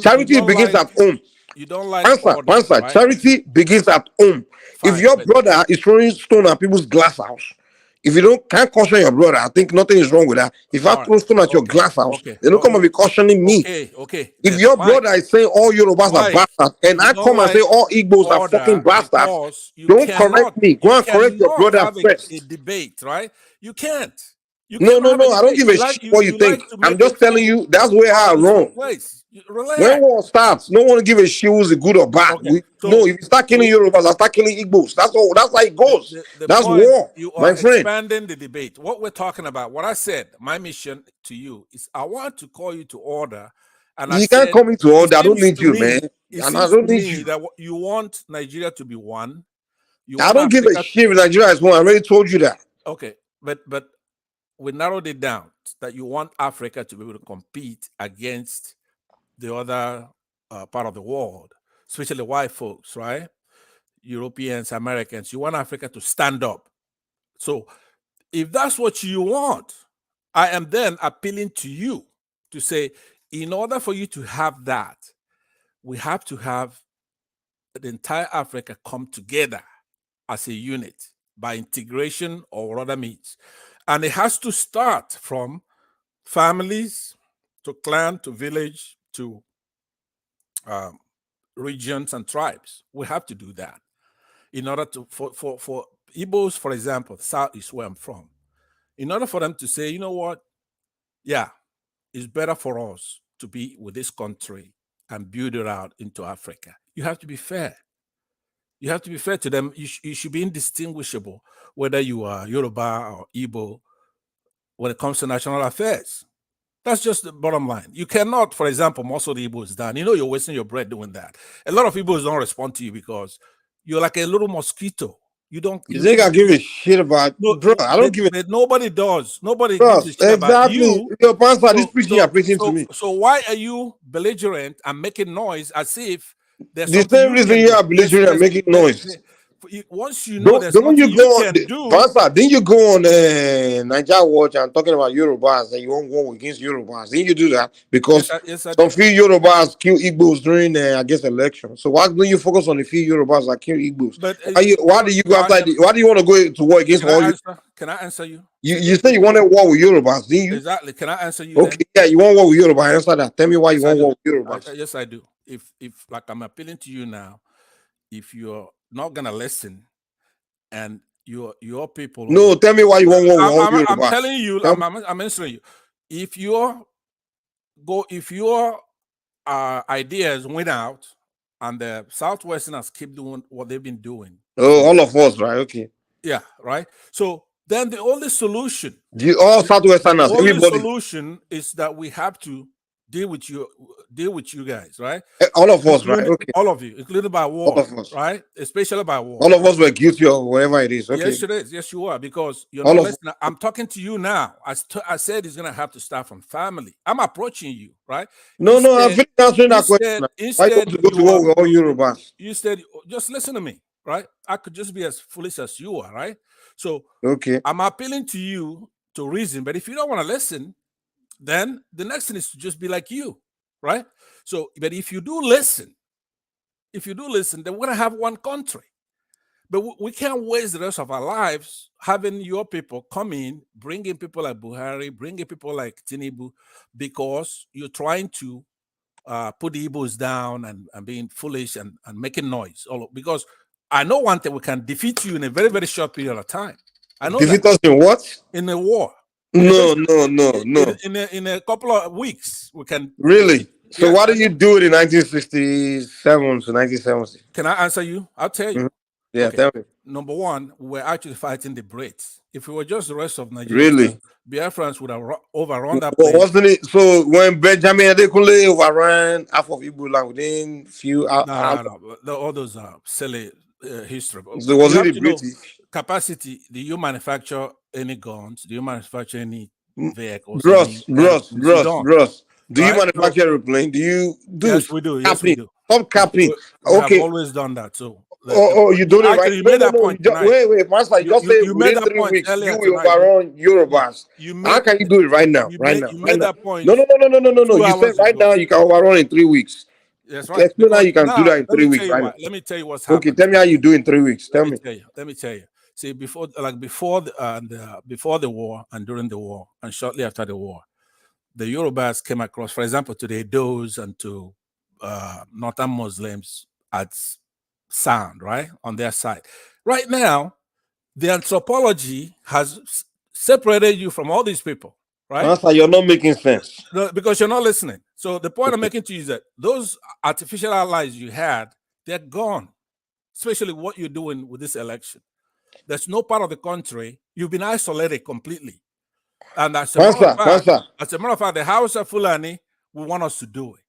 Charity begins at home. You don't like answer. Right? Charity begins at home. Fine, if your brother is throwing stone at people's glass house, if you can't caution your brother, I think nothing is wrong with that. If I throw stone at your glass house, they don't come and be cautioning me. Okay. If your brother is saying all Yorubas are bastards, and I come and say all Igbos are fucking bastards, don't correct me. Go and correct your brother first. A debate, right? You can't. No. I don't give a shit what you think. I'm just telling you that's where I wrong. When war starts, no one give a shit who's good or bad. If you start killing Yorubas, I start killing Igbos. That's all. That's how it goes. That's war, you are my friend. Expanding the debate. What we're talking about, what I said, my mission to you is I want to call you to order. And you can't call me to order. I don't need you, man. And I don't need you. That you want Nigeria to be one. I don't give a shit if Nigeria is one. I already told you that. Okay, but we narrowed it down that you want Africa to be able to compete against the other part of the world, especially white folks, right? Europeans, Americans. You want Africa to stand up. So if that's what you want, I am then appealing to you to say, in order for you to have that, we have to have the entire Africa come together as a unit by integration or other means. And it has to start from families to clan to village to regions and tribes. We have to do that in order to, for Igbos, for example, the South is where I'm from. In order for them to say, you know what, yeah, it's better for us to be with this country and build it out into Africa. You have to be fair. You have to be fair to them. You should be indistinguishable, whether you are Yoruba or Igbo, when it comes to national affairs. That's just the bottom line. You cannot, for example, muscle the Igbos down. You know you're wasting your breath doing that. A lot of Igbos don't respond to you because you're like a little mosquito. You don't. You think I give a shit about? No, bro, I don't give a. Nobody does. Nobody gives a shit about you. Your pastor, this preaching you're preaching to me. So why are you belligerent and making noise as if there's the same reason you are belligerent and making noise? Once you know there's something you can do. Pastor, didn't you go on Nigeria Watch and talking about Yorubas and you won't go against Yorubas? Didn't you do that? Because some few Yorubas kill Igbos during I guess election. So why don't you focus on the few Yorubas that kill Igbos? But why do you go after? Why do you want to go to war against all? Can I answer you? You say you wanted war with Yorubas, didn't you? Exactly. Can I answer you? Okay, yeah, you want war with Yorubas. Answer that. Tell me why you want war with Yorubas. Yes, I do. If like I'm appealing to you now, if you're not gonna listen, and your people. No, tell me why you want I'm Yoruba. telling you. I'm answering you. If your ideas went out, and the Southwesterners keep doing what they've been doing. Oh, all of us, right? Okay. Yeah, right. So then the only solution, All Southwesterners, the only everybody, solution is that we have to deal with you guys, right? all of us, right? Okay. All of you, included by All war, of us, right? Especially by war. all of us were guilty of whatever it is. Okay. Yes, it is. Yes, you are, because you're All not of listening. I'm talking to you now. I said it's gonna have to start from family. I'm approaching you, right? No, no, I'm finished answering that question. Why you want to go to war with all Yorubas? You said, just listen to me, right? I could just be as foolish as you are, right? So okay, I'm appealing to you to reason, but if you don't want to listen, then the next thing is to just be like you, right? So, but if you do listen, then we're gonna have one country. But we can't waste the rest of our lives having your people come in, bringing people like Buhari, bringing people like Tinubu, because you're trying to put the Igbos down and being foolish and making noise. Because I know one thing, we can defeat you in a very, very short period of time. I know defeat that. us in what? In a war. No. In a couple of weeks, we can. Really? So Yes, why did you do it in 1967 to 1970? Can I answer you? I'll tell you. Mm-hmm. Yeah, okay. tell me. Number one, we're actually fighting the Brits. If it were just the rest of Nigeria, Really? Biafrans would have overrun that place. Wasn't it? So when Benjamin Adekunle overran half of Igbo land within few hours. No. All those are silly history. So was it the British? Capacity. Do you manufacture any guns? Do you manufacture any vehicles? Bros. Do you manufacture airplane? Do you do? Yes, we do. Yes, we do. Stop capping. We Okay. have always done that. So. You doing it right? You made that point tonight. Wait, Master. You just say within 3 weeks you will overrun Yorubas. How can you do it right now? You made that point. No. You said right now you can overrun in 3 weeks. That's right. Explain how you can do that in 3 weeks. Right now. Let me tell you what's happening. Okay, tell me how you do in 3 weeks. Tell me. Let me tell you. See, before the war and during the war and shortly after the war, the Yorubas came across, for example, to the Edos and to Northern Muslims as sound, right, on their side. Right now, the anthropology has separated you from all these people, right? Master, you're not making sense. No, because you're not listening. So the point I'm making to you is that those artificial allies you had, they're gone, especially what you're doing with this election. There's no part of the country, you've been isolated completely. And as a matter of fact, the House of Fulani will want us to do it.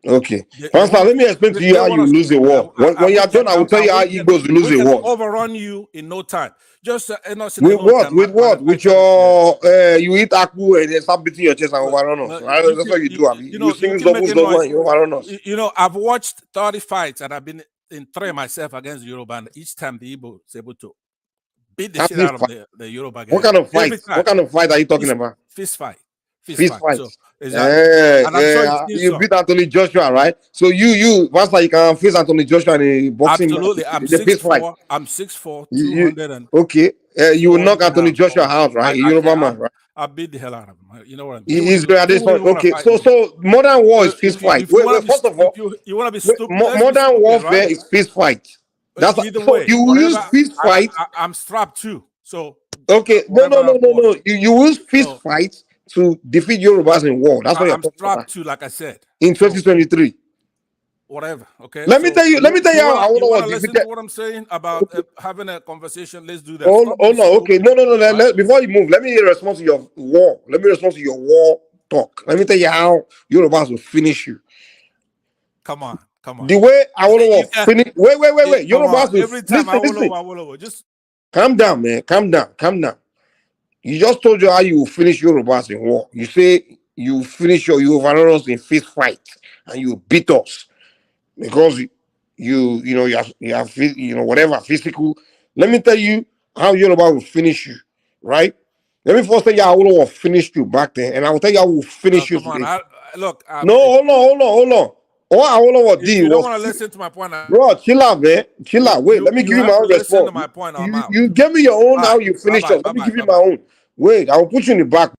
Okay. Pastor, let me explain to you how you lose a war. When you're done, I will tell you how Igbos lose a war. Overrun you in no time. Just with what? With what? With your you eat akpu and then start beating your chest and overrun us. Right? That's what you do. You sing double and you overrun us. I've watched 30 fights and I've been in 3 myself against Yoruba, and each time the Igbo is able to beat the shit out of the Yoruba guys. What kind of fight? What kind of fight are you talking about? Fist fight. Fist fight. So, exactly. You beat Anthony Joshua, right? So you, Pastor, you can face Anthony Joshua in a boxing Absolutely. match. I'm 6'4". I'm 6'4", 200 and okay. You will knock Anthony Joshua out, right? Yoruba man, right? I beat the hell out of him. You know what I mean? He's great at this point. Okay, so modern war is fist fight. Wait, first of all, you want to be stupid. Modern warfare is fist fight. That's either way. You use fist fight. I'm strapped too. So okay, no. You use fist fight to defeat Yorubas in war. That's what you're talking about. Too, like I said. In 2023. Whatever. Okay. Let me tell you how I want to listen to what I'm saying about having a conversation. Let's do that. No. Okay. No. Before you move, let me respond to your war. Let me respond to your war talk. Let me tell you how Yorubas will finish you. Come on. The way I want to finish. Wait. Yorubas will every time listen. Just calm down, man. Calm down. You just told you how you will finish Yorubas in war. You say you finish you overrun us in fist fight and you beat us because you have whatever physical. Let me tell you how Yoruba will finish you, right? Let me first tell you how I will finish you back then, and I will tell you how we'll finish you today. Hold on. All I want to do you don't want to listen to my point, bro. Chill out, man. Chill out. Wait, let me give you my own response. You give me your own how you finish us. Let me give you my own. Wait, I will put you in the back.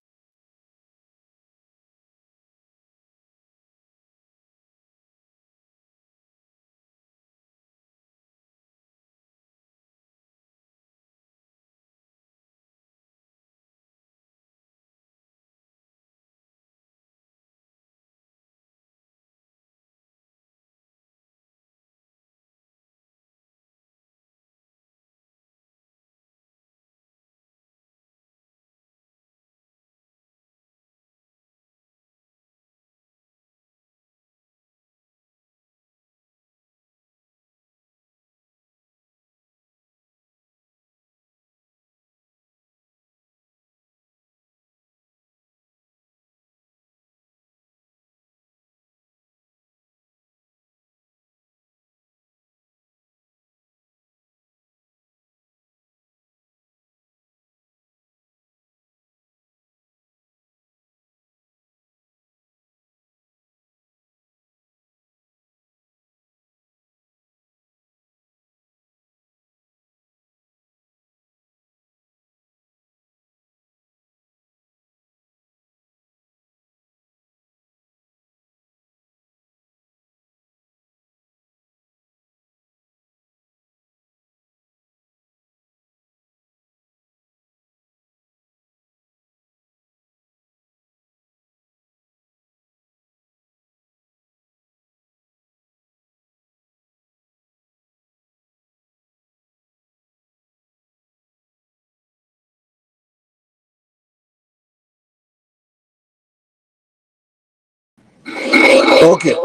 Okay.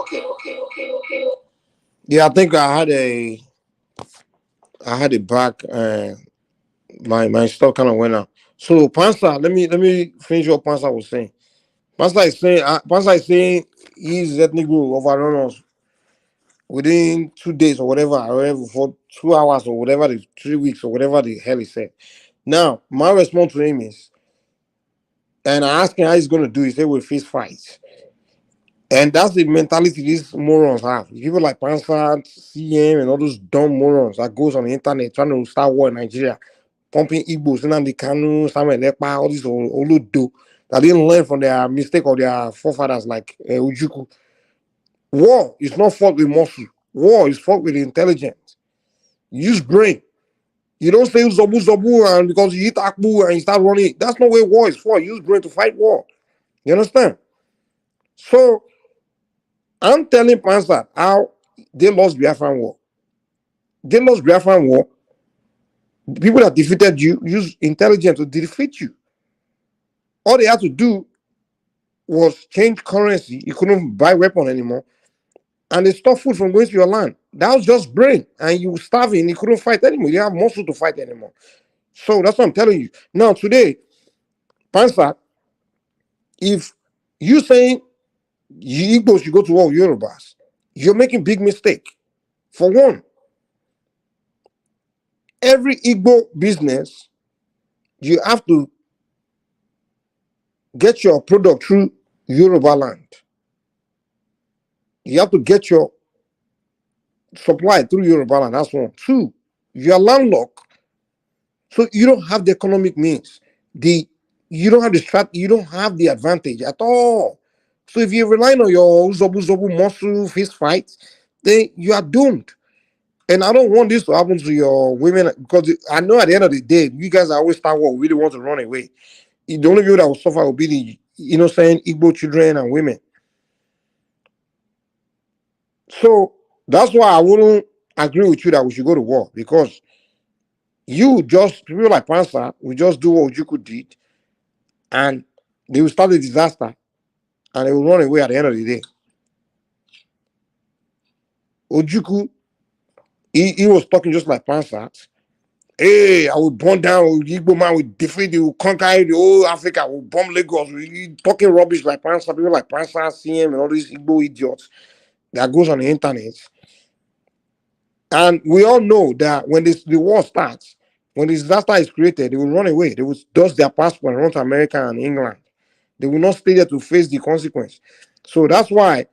Yeah, I think I had a back. My stuff kind of went out. So Pansa, let me finish what Pansa was saying. Pansa is saying his ethnic group overrun us within 2 days or whatever, for 2 hours or whatever, 3 weeks or whatever the hell he said. Now, my response to him is, and I asked him how he's going to do it. He said we'll face fights. And that's the mentality these morons have. People like Pansa, CM, and all those dumb morons that goes on the internet trying to start war in Nigeria, pumping Igbos, Nnamdi Kanu, Samuel Ekpa, all these Oludo that didn't learn from their mistake of their forefathers like Ujuku. War is not fought with muscle. War is fought with intelligence. Use brain. You don't say Zobu Zobu and because you eat Akbu and you start running. That's not where war is fought. Use brain to fight war. You understand? So I'm telling Pansa how they lost Biafran war. They lost Biafran war. The people that defeated you use intelligence to defeat you. All they had to do was change currency. You couldn't buy weapon anymore. And they stopped food from going to your land. That was just brain. And you were starving. You couldn't fight anymore. You didn't have muscle to fight anymore. So that's what I'm telling you. Now, today, Pansa, if you saying you Igbos should go to war with Yorubas, you're making big mistake. For one, every Igbo business, you have to get your product through Yoruba land. You have to get your supply through Yoruba land. That's one. Two, you're landlocked, so you don't have the economic means. You don't have the you don't have the advantage at all. So if you're relying on your Zobu muscle fist fight, then you are doomed. And I don't want this to happen to your women because I know at the end of the day, you guys are always start war. We really want to run away. The only people that will suffer will be the Igbo children and women. So that's why I wouldn't agree with you that we should go to war because people like Pansa will just do what Ojuku did and they will start a disaster and they will run away at the end of the day. Ojuku, he was talking just like Pansa. Hey, I will burn down Igbo man, we defeat you, conquer the whole Africa, we'll bomb Lagos. We talking rubbish like Pansa, people like Pansa, CM, and all these Igbo idiots that goes on the internet. And we all know that when the war starts, when the disaster is created, they will run away. They will dust their passport and run to America and England. They will not stay there to face the consequence. So that's why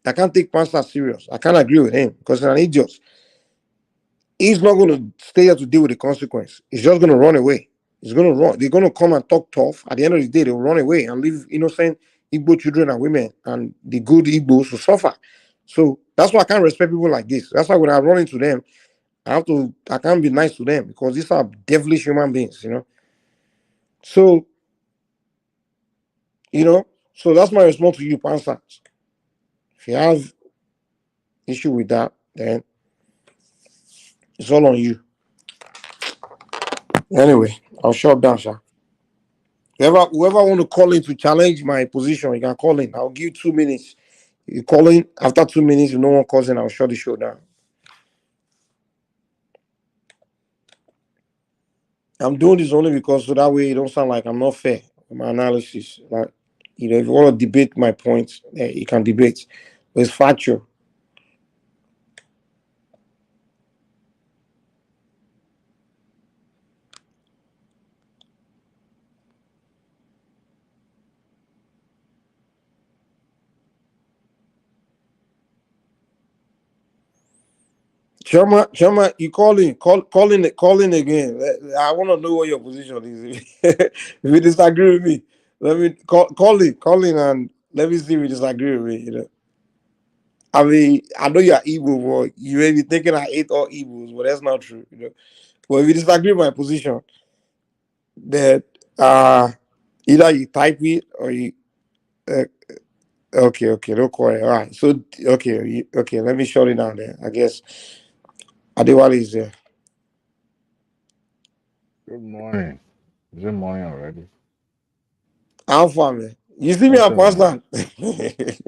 I can't take Pansa serious. I can't agree with him because he's an idiot. He's not going to stay there to deal with the consequence. He's just going to run away. He's going to run. They're going to come and talk tough. At the end of the day, they will run away and leave innocent Igbo children and women and the good Igbos to suffer. So that's why I can't respect people like this. That's why when I run into them, I can't be nice to them because these are devilish human beings, So, so that's my response to you, Pansa. If you have issue with that, then it's all on you. Anyway, I'll shut down, sir. Whoever want to call in to challenge my position, you can call in. I'll give you 2 minutes. You call in after 2 minutes. If no one calls in, I'll shut the show down. I'm doing this only because so that way it don't sound like I'm not fair in my analysis. Like, if you want to debate my points, you can debate. But it's factual. Chama, you call in again. I want to know what your position is. If you disagree with me, let me call in, and let me see if you disagree with me. I mean, I know you're Igbo, boy. You may be thinking I hate all Igbos, but that's not true. But if you disagree with my position, that either you type it or you. Okay, don't call it. All right. So okay, let me shut it down there. I guess Adewale is there. Good morning. Is it morning already? How far, man? You see me What's at up, man? Pasland?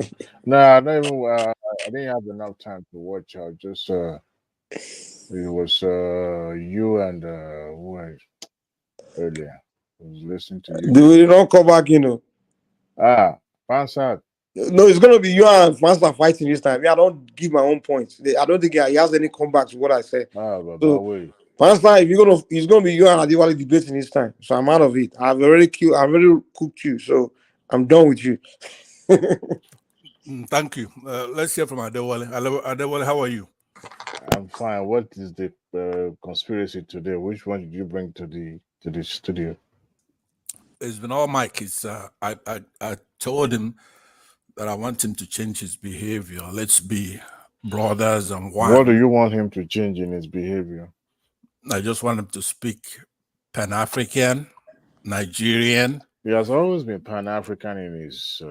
No, I don't even. I didn't have enough time to watch. I just it was you and who else earlier. I was listening to you. Do you not come back? You know. Fansad. No, it's gonna be you and Fansa fighting this time. Yeah, I don't give my own points. I don't think he has any comeback to what I said. So Wait. Fansa, if it's gonna be you and Adiwali debating this time. So I'm out of it. I've already cooked you. So I'm done with you. Thank you. Let's hear from Adewale. Adewale, how are you? I'm fine. What is the conspiracy today? Which one did you bring to the studio? It's been all Mike. It's I told him that I want him to change his behavior. Let's be brothers and one. What do you want him to change in his behavior? I just want him to speak Pan-African, Nigerian. He has always been Pan-African in his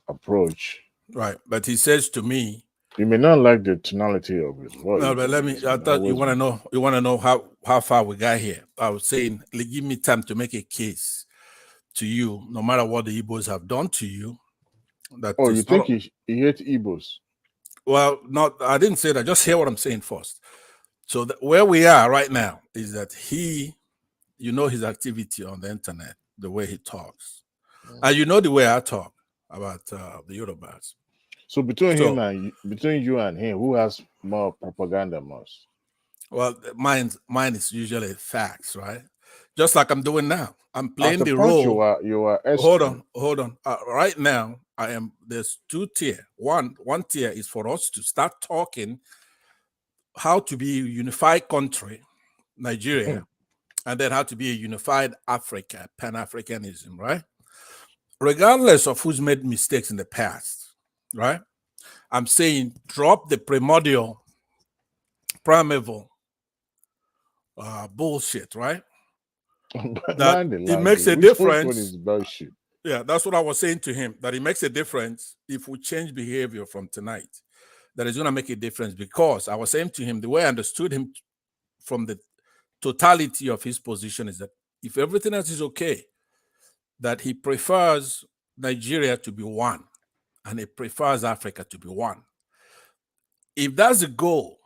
approach. Right, but he says to me, you may not like the tonality of his voice. No, but let me. I thought you want to know. You want to know how far we got here. I was saying, give me time to make a case to you, no matter what the Igbos have done to you. That you think he hates Igbos? Well, not. I didn't say that. Just hear what I'm saying first. So where we are right now is that you know, his activity on the internet, the way he talks, and you know the way I talk about the Yorubas. So between you and him, who has more propaganda most? Well, mine is usually facts, right? Just like I'm doing now. I'm playing the role. You are. Hold on. Right now, there's two tier. One tier is for us to start talking how to be a unified country, Nigeria, and then how to be a unified Africa, Pan-Africanism, right? Regardless of who's made mistakes in the past, right? I'm saying drop the primordial, primeval bullshit, right? That it makes a difference. Bullshit. Yeah, that's what I was saying to him, that it makes a difference if we change behavior from tonight. That is going to make a difference, because I was saying to him, the way I understood him from the totality of his position is that if everything else is okay, that he prefers Nigeria to be one and he prefers Africa to be one. If that's the goal,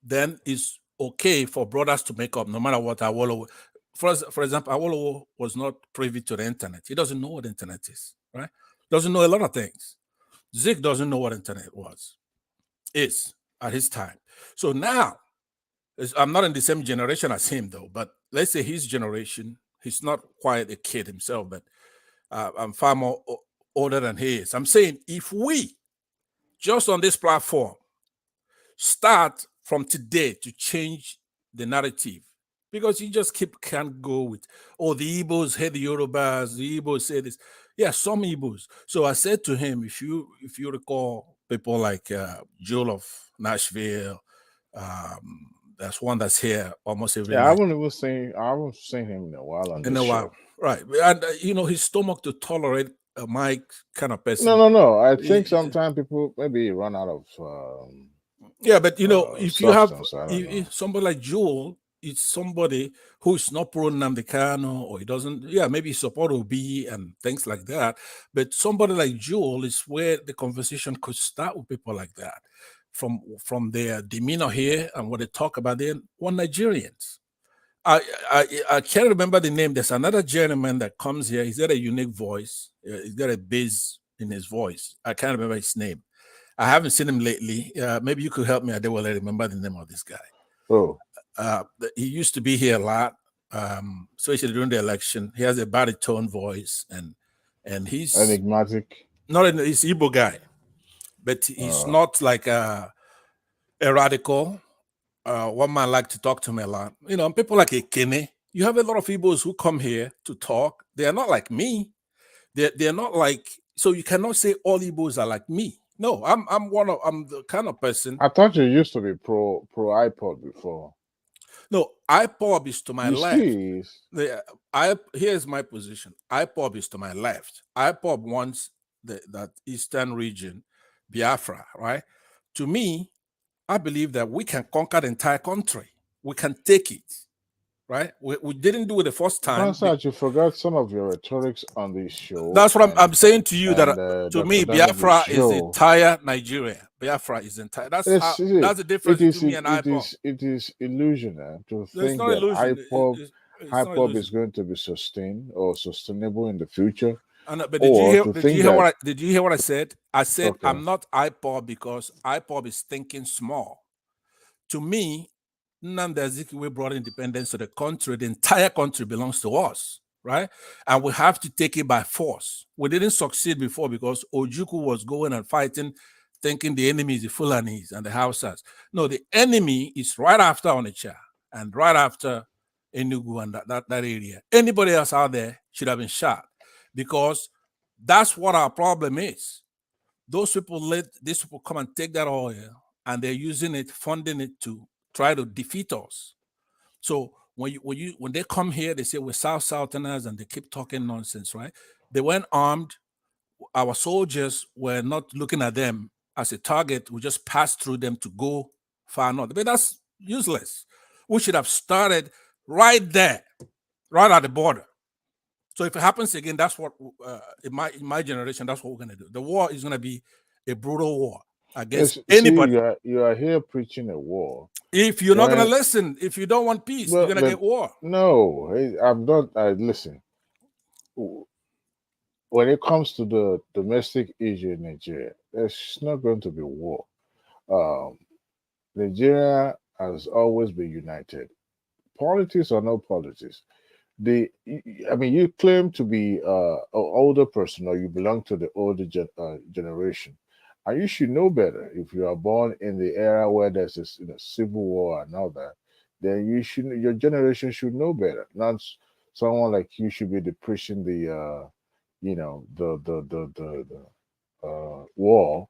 then it's okay for brothers to make up, no matter what Awolowo. For example, Awolowo was not privy to the internet. He doesn't know what the internet is, right? Doesn't know a lot of things. Zik doesn't know what internet is at his time. So now, I'm not in the same generation as him, though, but let's say his generation, he's not quite a kid himself, but I'm far more older than he is. I'm saying if we, just on this platform, start from today to change the narrative, because you just can't go with, the Igbos hate the Yorubas, the Igbos say this. Yeah, some Igbos. So I said to him, if you recall people like Joel of Nashville, that's one that's here almost every night. I haven't seen him in a while on this show. Right. And his stomach to tolerate my kind of person. No. I think sometimes people maybe run out of yeah, but if you have somebody like Joel, it's somebody who is not pro Nnamdi Kanu, or he doesn't, maybe support Obi and things like that. But somebody like Joel is where the conversation could start with people like that, from their demeanor here and what they talk about. They're one Nigerians. I can't remember the name. There's another gentleman that comes here. He's got a unique voice. He's got a bass in his voice. I can't remember his name. I haven't seen him lately. Maybe you could help me. I don't remember the name of this guy. He used to be here a lot, especially during the election. He has a baritone voice, and he's enigmatic. He's an Igbo guy, but he's not like a radical. One man like to talk to me a lot. People like Ekene. You have a lot of Igbos who come here to talk. They are not like me. They're not like. So you cannot say all Igbos are like me. No, I'm the kind of person. I thought you used to be pro iPod before. No, IPOB is to my left. Is. Here's my position. IPOB is to my left. IPOB wants that eastern region, Biafra, right? To me, I believe that we can conquer the entire country. We can take it. right? We didn't do it the first time. Concert, you forgot some of your rhetorics on this show. That's what I'm saying to you, that to Dr. me, David Biafra is the show. entire Nigeria. Biafra is entire. That's the difference between me and IPOB. It is illusion to No, it's think not that illusion. IPOB is going to be sustained or sustainable in the future. But did you hear what I said? I said okay. I'm not IPOB because IPOB is thinking small. To me, Nnamdi Azikiwe brought independence to the country. The entire country belongs to us, right? And we have to take it by force. We didn't succeed before because Ojukwu was going and fighting, thinking the enemy is the Fulanis and the Hausas. No, the enemy is right after Onitsha and right after Enugu and that area. Anybody else out there should have been shot because that's what our problem is. Those people let these people come and take that oil and they're using it, funding it to try to defeat us. So when they come here, they say we're Southerners and they keep talking nonsense, right? They weren't armed. Our soldiers were not looking at them as a target. We just passed through them to go far north. But that's useless. We should have started right there, right at the border. So if it happens again, that's what in my generation, that's what we're going to do. The war is going to be a brutal war against anybody. See, you are here preaching a war. If you're not going to listen, if you don't want peace, you're going to get war. No, I'm not. Listen, when it comes to the domestic issue in Nigeria, there's not going to be war. Nigeria has always been united. Politics or no politics. You claim to be an older person or you belong to the older generation. And you should know better. If you are born in the era where there's this civil war and all that, then your generation should know better. Not someone like you should be preaching the war,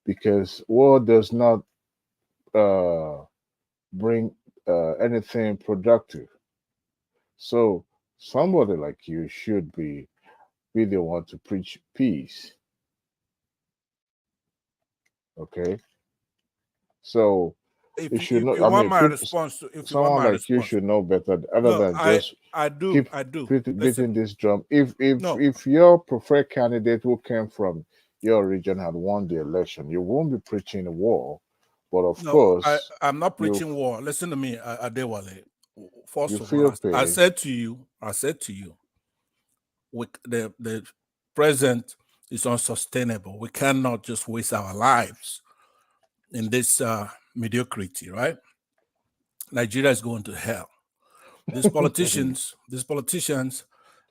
because war does not bring anything productive. So somebody like you should be the one to preach peace. Okay, so if you want my response, someone like you should know better other than just beating this drum. If your preferred candidate who came from your region had won the election, you won't be preaching a war. But of course, I'm not preaching war. Listen to me, Adewale. First of all, I said to you, the present is unsustainable. We cannot just waste our lives in this mediocrity, right? Nigeria is going to hell. These politicians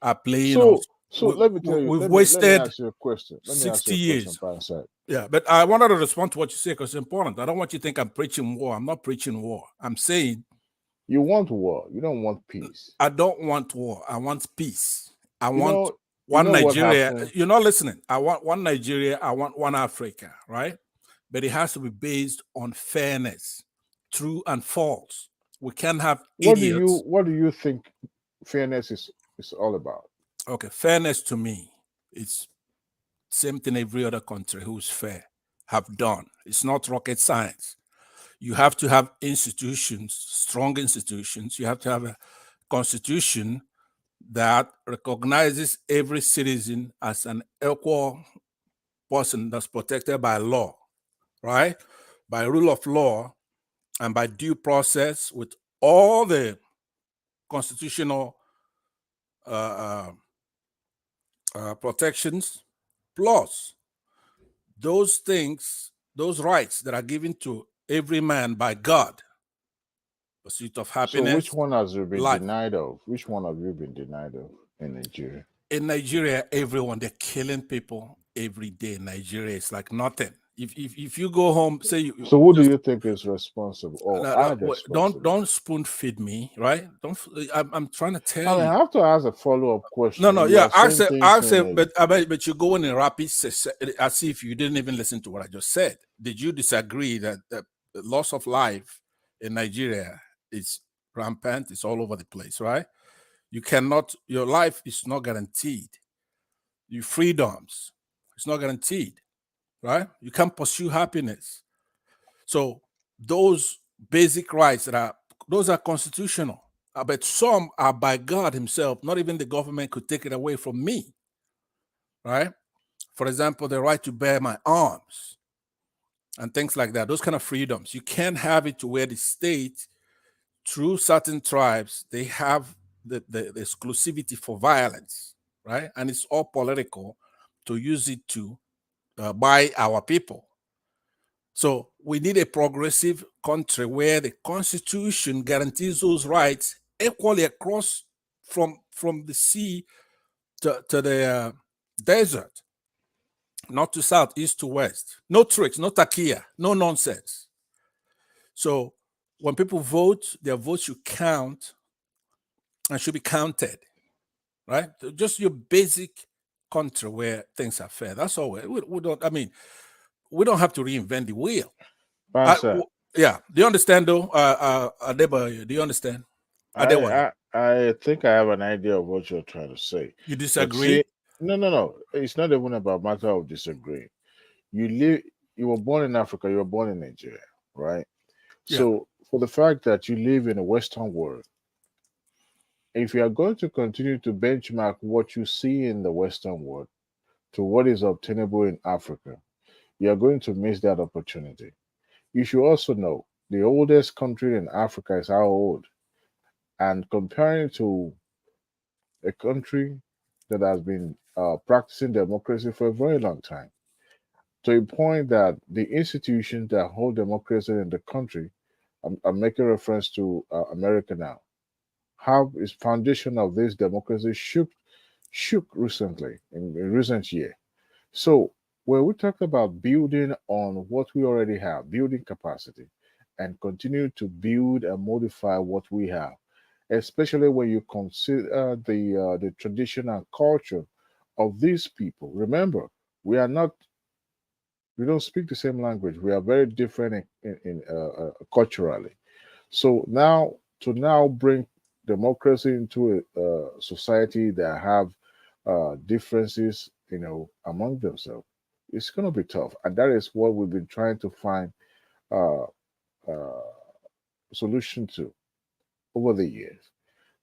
are playing. So let me tell you, we've wasted. Let me ask you a question. 60 years. Yeah, but I wanted to respond to what you say because it's important. I don't want you to think I'm preaching war. I'm not preaching war. I'm saying you want war. You don't want peace. I don't want war. I want peace. I want one Nigeria. You're not listening. I want one Nigeria. I want one Africa, right? But it has to be based on fairness, true and false. We can't have idiots. What do you think fairness is all about? Okay, fairness to me, it's same thing every other country who's fair have done. It's not rocket science. You have to have institutions, strong institutions. You have to have a constitution that recognizes every citizen as an equal person that's protected by law, right? By rule of law and by due process with all the constitutional protections, plus those things, those rights that are given to every man by God. Pursuit of happiness. So which one has you been denied of? Which one have you been denied of in Nigeria? In Nigeria, everyone, they're killing people every day. In Nigeria, it's like nothing. If you go home, say so who do you think is responsible? Don't spoon feed me, right? I'm trying to tell you. I have to ask a follow-up question. No, yeah, I said, but you're going in rapid as if you didn't even listen to what I just said. Did you disagree that the loss of life in Nigeria is rampant? It's all over the place, right? Your life is not guaranteed. Your freedoms, it's not guaranteed. Right? You can't pursue happiness. So those basic rights those are constitutional. But some are by God himself. Not even the government could take it away from me, right? For example, the right to bear my arms and things like that. Those kind of freedoms. You can't have it to where the state, through certain tribes, they have the exclusivity for violence, right? And it's all political to use it to buy our people. So we need a progressive country where the Constitution guarantees those rights equally across from the sea to the desert, not to south, east to west. No tricks, no takia, no nonsense. So when people vote, their votes should count and should be counted, right? Just your basic country where things are fair. That's all. We don't. I mean, we don't have to reinvent the wheel. Yeah. Do you understand, though, Adeba? Do you understand? I think I have an idea of what you're trying to say. You But disagree? see, no. It's not even about matter of disagreeing. You were born in Africa. You were born in Nigeria, right? Yeah. So for the fact that you live in a Western world, if you are going to continue to benchmark what you see in the Western world to what is obtainable in Africa, you are going to miss that opportunity. You should also know the oldest country in Africa is how old, and comparing to a country that has been practicing democracy for a very long time, to a point that the institutions that hold democracy in the country, I'm making reference to America now, how is foundation of this democracy shook recently in recent year. So when we talk about building on what we already have, building capacity, and continue to build and modify what we have, especially when you consider the tradition and culture of these people. Remember, we are not, we don't speak the same language. We are very different culturally. So now to now bring democracy into a society that have differences, among themselves, it's going to be tough, and that is what we've been trying to find uh, uh, solution to over the years.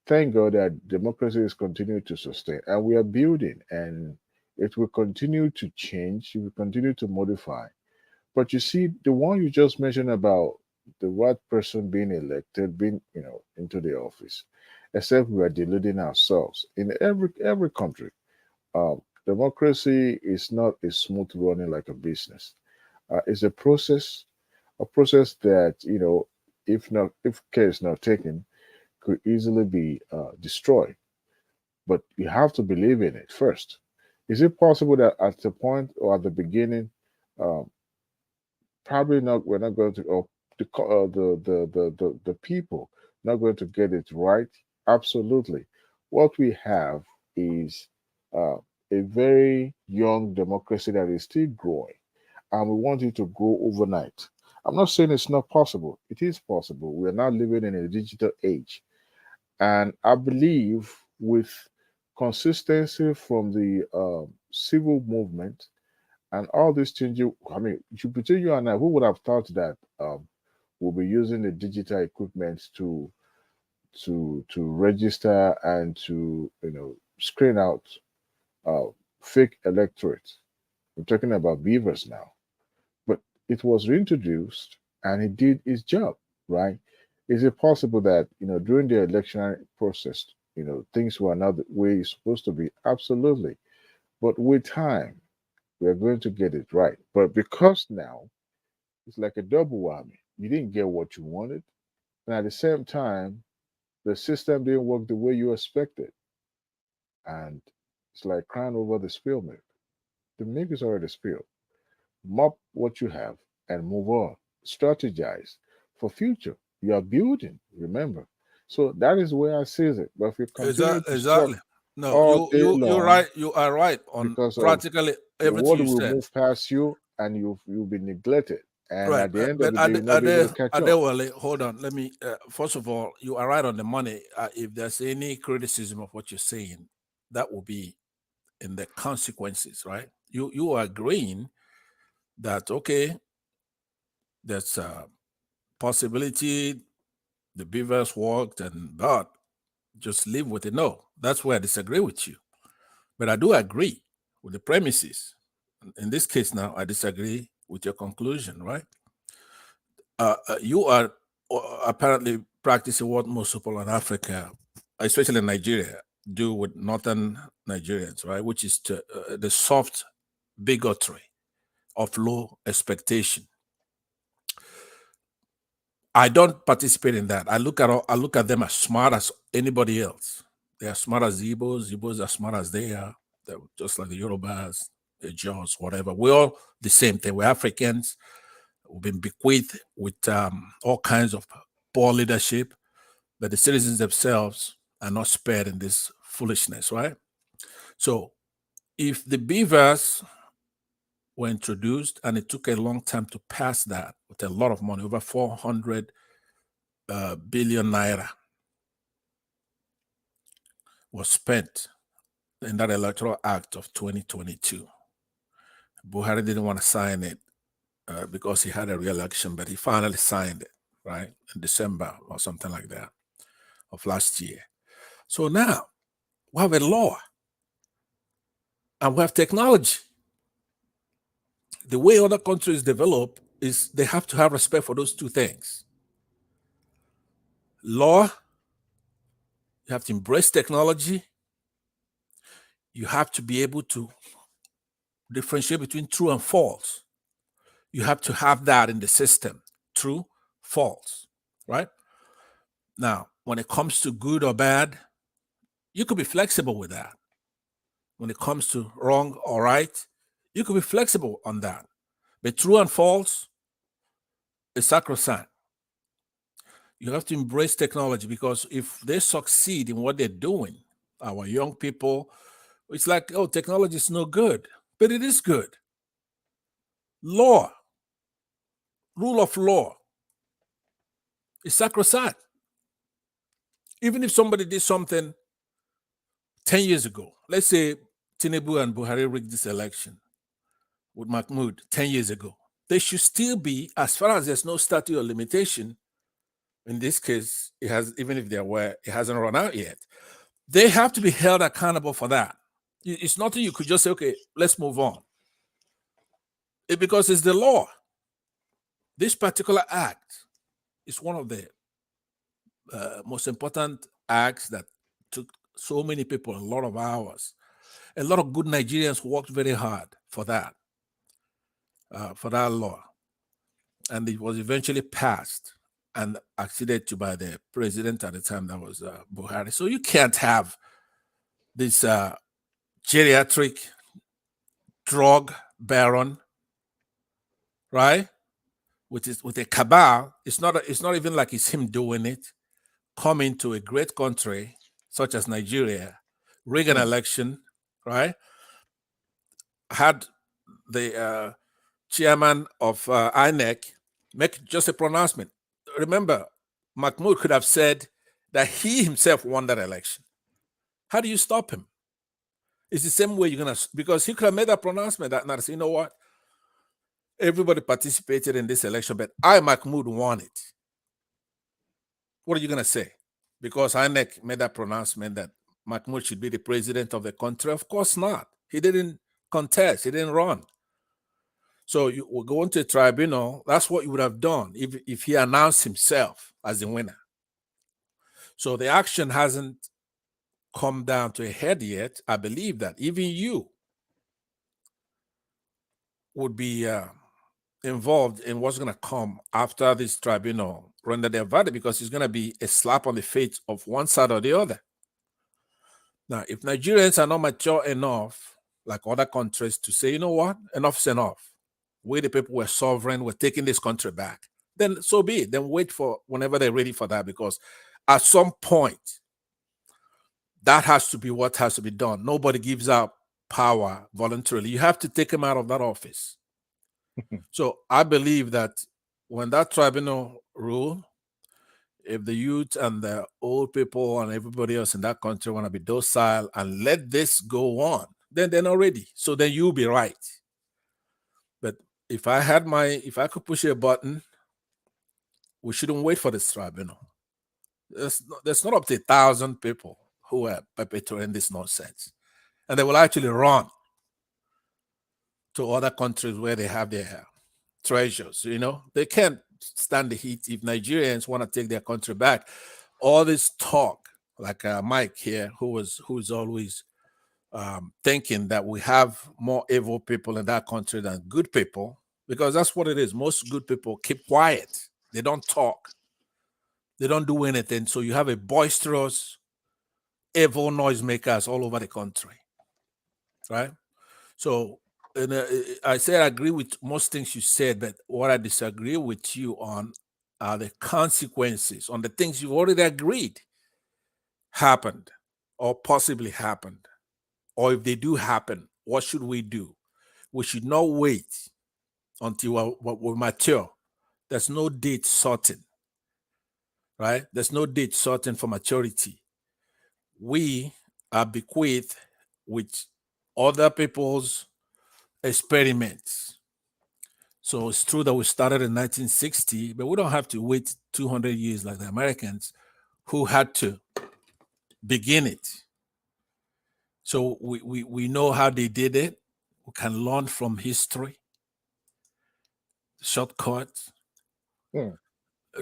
Thank God that democracy is continuing to sustain, and we are building, and it will continue to change. It will continue to modify. But you see, the one you just mentioned about the right person being elected, being into the office, except we are deluding ourselves. In every country, democracy is not a smooth running like a business. It's a process that if care is not taken, could easily be destroyed. But you have to believe in it first. Is it possible that at the point or at the beginning, um, probably not, we're not going to, or the people not going to get it right? Absolutely. What we have is uh, a very young democracy that is still growing, and we want it to grow overnight. I'm not saying it's not possible. It is possible. We are now living in a digital age, and I believe with consistency from the civil movement and all these changes, I mean, between you and I, who would have thought that we'll be using the digital equipment to register and to screen out uh, fake electorates? We're talking about beavers now, but it was reintroduced and it did its job, right? Is it possible that during the election process, things were not the way it's supposed to be? Absolutely, but with time we are going to get it right. But because now it's like a double whammy. You didn't get what you wanted, and at the same time, the system didn't work the way you expected. And it's like crying over the spilled milk. The milk is already spilled. Mop what you have and move on. Strategize for future. You are building, remember. So that is where I see it. But if you continue to Exactly. suck No, all day you're long right. You are right on because of practically the everything world you will said. move past you and you'll be neglected. And Right, at the end of but the day, you'll not be able to catch up. Adewale, hold on. Let me. First of all, you are right on the money. If there's any criticism of what you're saying, that will be in the consequences, right? You are agreeing that okay, there's a possibility the beavers worked and but just live with it. No, that's where I disagree with you. But I do agree with the premises. In this case now, I disagree with your conclusion, right? You are apparently practicing what most people in Africa, especially in Nigeria, do with northern Nigerians, right? Which is the soft bigotry of low expectation. I don't participate in that. I look at them as smart as anybody else. They are smart as Igbos. Igbos are smart as they are. They're just like the Yorubas, the Jaws, whatever. We're all the same thing. We're Africans. We've been bequeathed with all kinds of poor leadership, but the citizens themselves are not spared in this foolishness, right? So if the beavers were introduced, and it took a long time to pass that with a lot of money, over 400 billion naira was spent in that electoral act of 2022. Buhari didn't want to sign it because he had a re-election, but he finally signed it, right, in December or something like that of last year. So now we have a law and we have technology. The way other countries develop is they have to have respect for those two things. Law, you have to embrace technology. You have to be able to differentiate between true and false. You have to have that in the system, true, false, right? Now, when it comes to good or bad, you could be flexible with that. When it comes to wrong or right, you could be flexible on that. But true and false is sacrosanct. You have to embrace technology, because if they succeed in what they're doing, our young people, it's like, oh, technology is no good, but it is good. Law, rule of law is sacrosanct. Even if somebody did something 10 years ago, let's say Tinubu and Buhari rigged this election with Mahmoud 10 years ago, they should still be, as far as there's no statute of limitation, in this case, it has, even if they're aware, it hasn't run out yet, they have to be held accountable for that. It's nothing you could just say, okay, let's move on. Because it's the law. This particular act is one of the most important acts that took so many people a lot of hours. A lot of good Nigerians worked very hard for that law. And it was eventually passed and acceded to by the president at the time, that was Buhari. So you can't have this geriatric drug baron, right? With a cabal. It's not even like it's him doing it. Come into a great country such as Nigeria, rig an election, right? Had the chairman of INEC make just a pronouncement. Remember, Mahmoud could have said that he himself won that election. How do you stop him? It's the same way you're going to, because he could have made that pronouncement that night. You know what? Everybody participated in this election, but I, Mahmoud, won it. What are you going to say? Because INEC made that pronouncement that Mahmoud should be the president of the country? Of course not. He didn't contest. He didn't run. So you will go into a tribunal. That's what you would have done if he announced himself as the winner. So the action hasn't come down to a head yet. I believe that even you would be involved in what's going to come after this tribunal render their verdict, because it's going to be a slap on the face of one side or the other. Now, if Nigerians are not mature enough, like other countries, to say, you know what, enough's enough. We, the people, were sovereign, we're taking this country back, then so be it. Then wait for whenever they're ready for that, because at some point, that has to be what has to be done. Nobody gives up power voluntarily. You have to take him out of that office. So I believe that when that tribunal rule, if the youth and the old people and everybody else in that country want to be docile and let this go on, then they're not ready. So then you'll be right. But if I could push a button, we shouldn't wait for this tribunal. There's not up to 1,000 people who are perpetrating this nonsense. And they will actually run to other countries where they have their treasures. They can't stand the heat. If Nigerians want to take their country back, all this talk, like Mike here, who's always thinking that we have more evil people in that country than good people, because that's what it is. Most good people keep quiet. They don't talk. They don't do anything. So you have a boisterous, evil noisemakers all over the country, right? So I say I agree with most things you said, but what I disagree with you on are the consequences on the things you already agreed happened or possibly happened. Or if they do happen, what should we do? We should not wait until we're mature. There's no date certain, right? There's no date certain for maturity. We are bequeathed with other people's experiments. So it's true that we started in 1960, but we don't have to wait 200 years like the Americans who had to begin it. So we know how they did it. We can learn from history. Shortcuts. Yeah.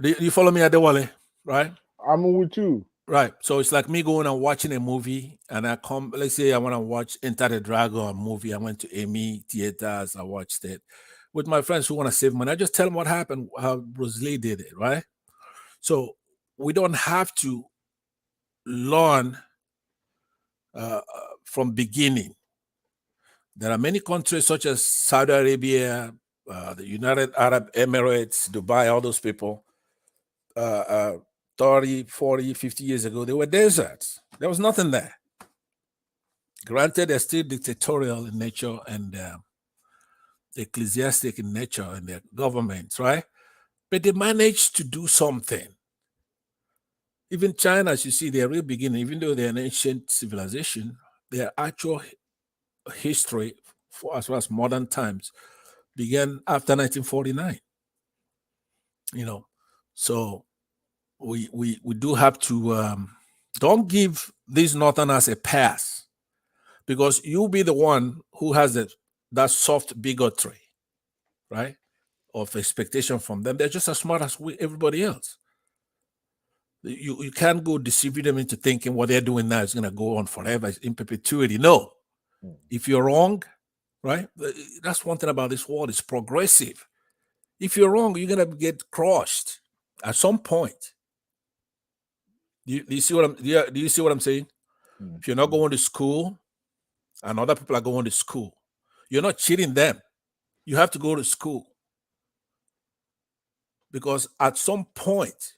You follow me, Adewale, right? I'm with you. Right. So it's like me going and watching a movie, and let's say I want to watch Enter the Dragon movie. I went to Amy Theaters, I watched it with my friends who want to save money. I just tell them what happened, how Bruce Lee did it, right? So we don't have to learn from beginning. There are many countries such as Saudi Arabia, the United Arab Emirates, Dubai, all those people, 30, 40, 50 years ago, they were deserts. There was nothing there. Granted, they're still dictatorial in nature and ecclesiastic in nature in their governments, right? But they managed to do something. Even China, as you see, their real beginning, even though they're an ancient civilization, their actual history, as well as modern times, began after 1949. So we do have to don't give these Northerners a pass, because you'll be the one who has that soft bigotry, right, of expectation from them. They're just as smart as everybody else. You can't go deceiving them into thinking what they're doing now is going to go on forever in perpetuity. No. If you're wrong, right, that's one thing about this world. It's progressive. If you're wrong, you're going to get crushed at some point. Do you see what I'm saying? If you're not going to school and other people are going to school, you're not cheating them. You have to go to school, because at some point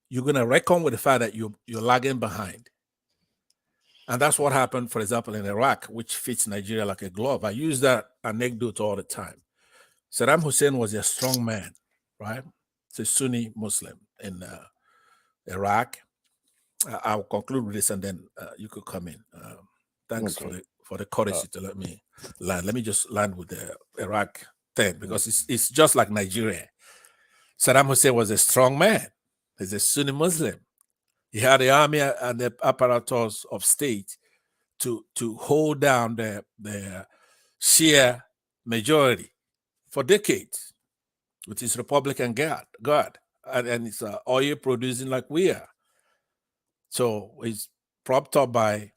you're going to reckon with the fact that you're lagging behind. And that's what happened, for example, in Iraq, which fits Nigeria like a glove. I use that anecdote all the time. Saddam Hussein was a strong man, right? He's a Sunni Muslim in Iraq. I'll conclude with this, and then you could come in. Thanks for the courtesy to let me land. Let me just land with the Iraq thing, because it's just like Nigeria. Saddam Hussein was a strong man. He's a Sunni Muslim. He had the army and the apparatus of state to hold down the Shia majority for decades with his Republican guard, and it's oil producing like we are. So he's propped up by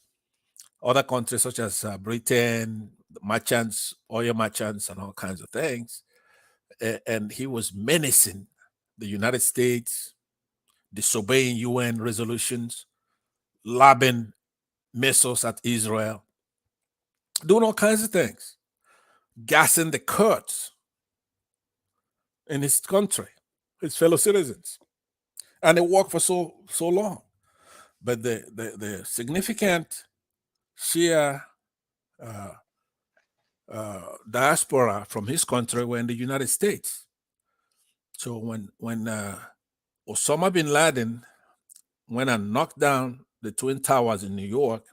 other countries such as Britain, merchants, oil merchants, and all kinds of things. And he was menacing the United States, disobeying UN resolutions, lobbing missiles at Israel, doing all kinds of things, gassing the Kurds in his country, his fellow citizens. And it worked for so long. But the significant Shia diaspora from his country were in the United States. So when Osama bin Laden went and knocked down the Twin Towers in New York,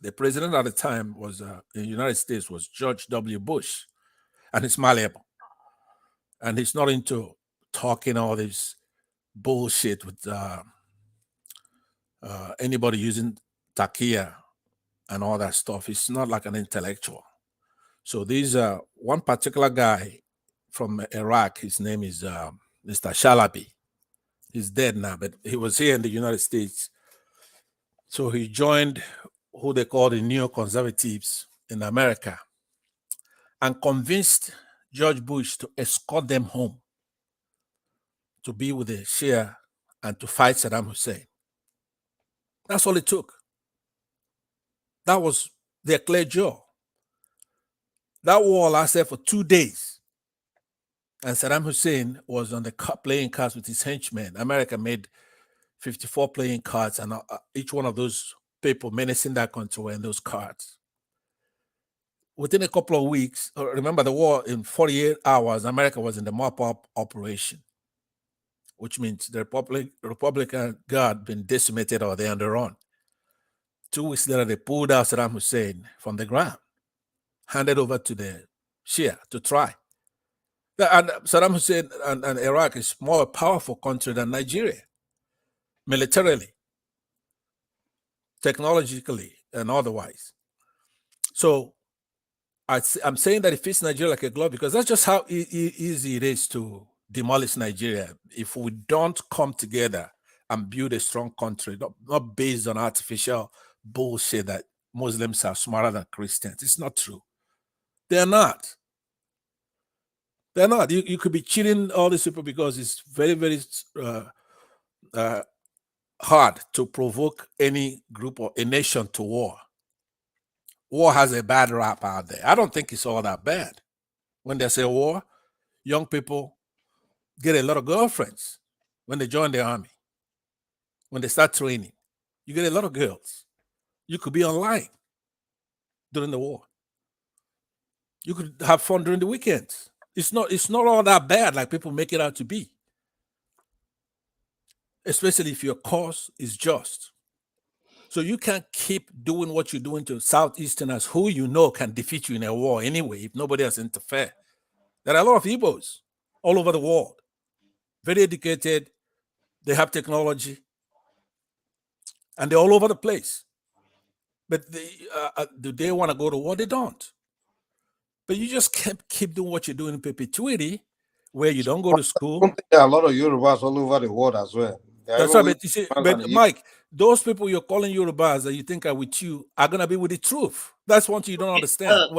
the president at the time was in the United States was George W. Bush, and he's malleable, and he's not into talking all this bullshit with anybody using takia and all that stuff. He's not like an intellectual. So these one particular guy from Iraq, his name is Mr. Shalabi. He's dead now, but he was here in the United States. So he joined who they call the neoconservatives in America and convinced George Bush to escort them home to be with the Shia and to fight Saddam Hussein. That's all it took. That was their clear jaw. That war lasted for 2 days. And Saddam Hussein was on the playing cards with his henchmen. America made 54 playing cards, and each one of those people menacing that country were in those cards. Within a couple of weeks, remember the war in 48 hours, America was in the mop-up operation, which means the Republican Guard been decimated or they're on the run. 2 weeks later, they pulled out Saddam Hussein from the ground, handed over to the Shia to try. And Saddam Hussein and Iraq is more powerful country than Nigeria, militarily, technologically, and otherwise. So I'm saying that it fits Nigeria like a glove because that's just how easy it is to demolish Nigeria if we don't come together and build a strong country, not based on artificial bullshit that Muslims are smarter than Christians. It's not true. They're not. They're not. You could be cheating all these people because it's very, very hard to provoke any group or a nation to war. War has a bad rap out there. I don't think it's all that bad. When they say war, young people get a lot of girlfriends when they join the army. When they start training, you get a lot of girls. You could be online during the war. You could have fun during the weekends. It's not all that bad like people make it out to be. Especially if your cause is just. So you can't keep doing what you're doing to Southeasterners who you know can defeat you in a war anyway if nobody else interferes. There are a lot of Igbos all over the world, very educated, they have technology, and they're all over the place. But do they want to go to war? They don't. But you just can't keep doing what you're doing in perpetuity, where you don't go to school. There are a lot of Yorubas all over the world as well. That's right, but you see, but Mike, those people you're calling Yorubas that you think are with you are gonna be with the truth. That's one thing you don't understand.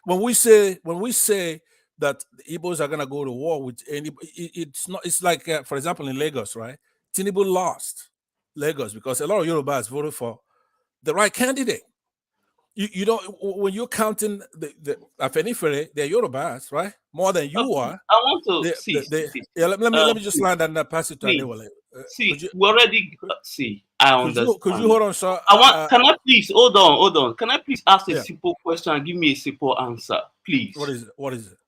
When we say that the Igbos are gonna go to war with anybody, it's not. It's like, for example, in Lagos, right? Tinubu lost Lagos because a lot of Yorubas voted for the right candidate. You don't, when you're counting the Afenifere, they're Yorubas, right? More than you are. I want to see. Let me just land and pass it to Adewale. See, we already see. I understand. Could you hold on, sir? Can I please hold on? Can I please ask a simple question and give me a simple answer, please? What is it?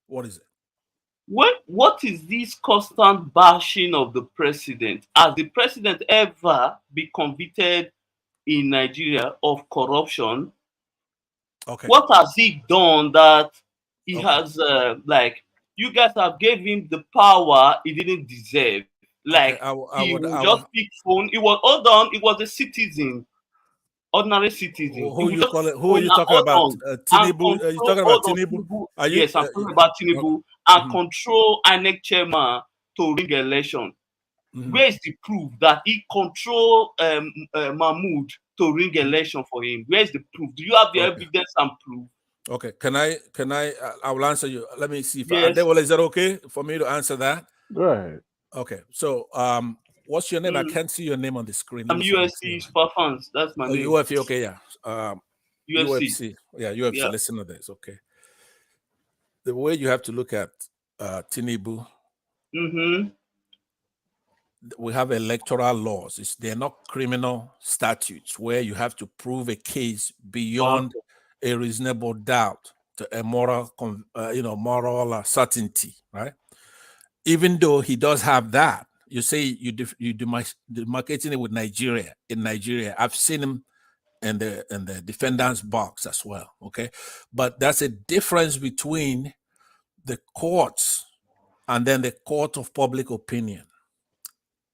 What is this constant bashing of the president? Has the president ever been convicted in Nigeria of corruption? Okay. What has he done that he has like you guys have gave him the power he didn't deserve? Like he would just pick phone. It was a citizen, ordinary citizen. Who are you talking about? Tinubu? Are you talking about Tinubu? Yes, I'm talking about Tinubu and control INEC chairman to rig election. Where is the proof that he controlled Mahmoud to ring election for him? Where is the proof? Do you have the evidence and proof? Okay, can I I will answer you. Let me see if is that okay for me to answer that? Right. Okay, so what's your name? I can't see your name on the screen. I'm USC super fans. That's my name. UFC, okay, yeah. UFC. Yeah, UFC. Yeah. Listen to this, okay. The way you have to look at Tinubu, we have electoral laws. They're not criminal statutes where you have to prove a case beyond a reasonable doubt to a moral, moral certainty, right? Even though he does have that, you say you demarcating it with Nigeria. In Nigeria, I've seen him in the defendant's box as well. Okay, but that's a difference between the courts and then the court of public opinion.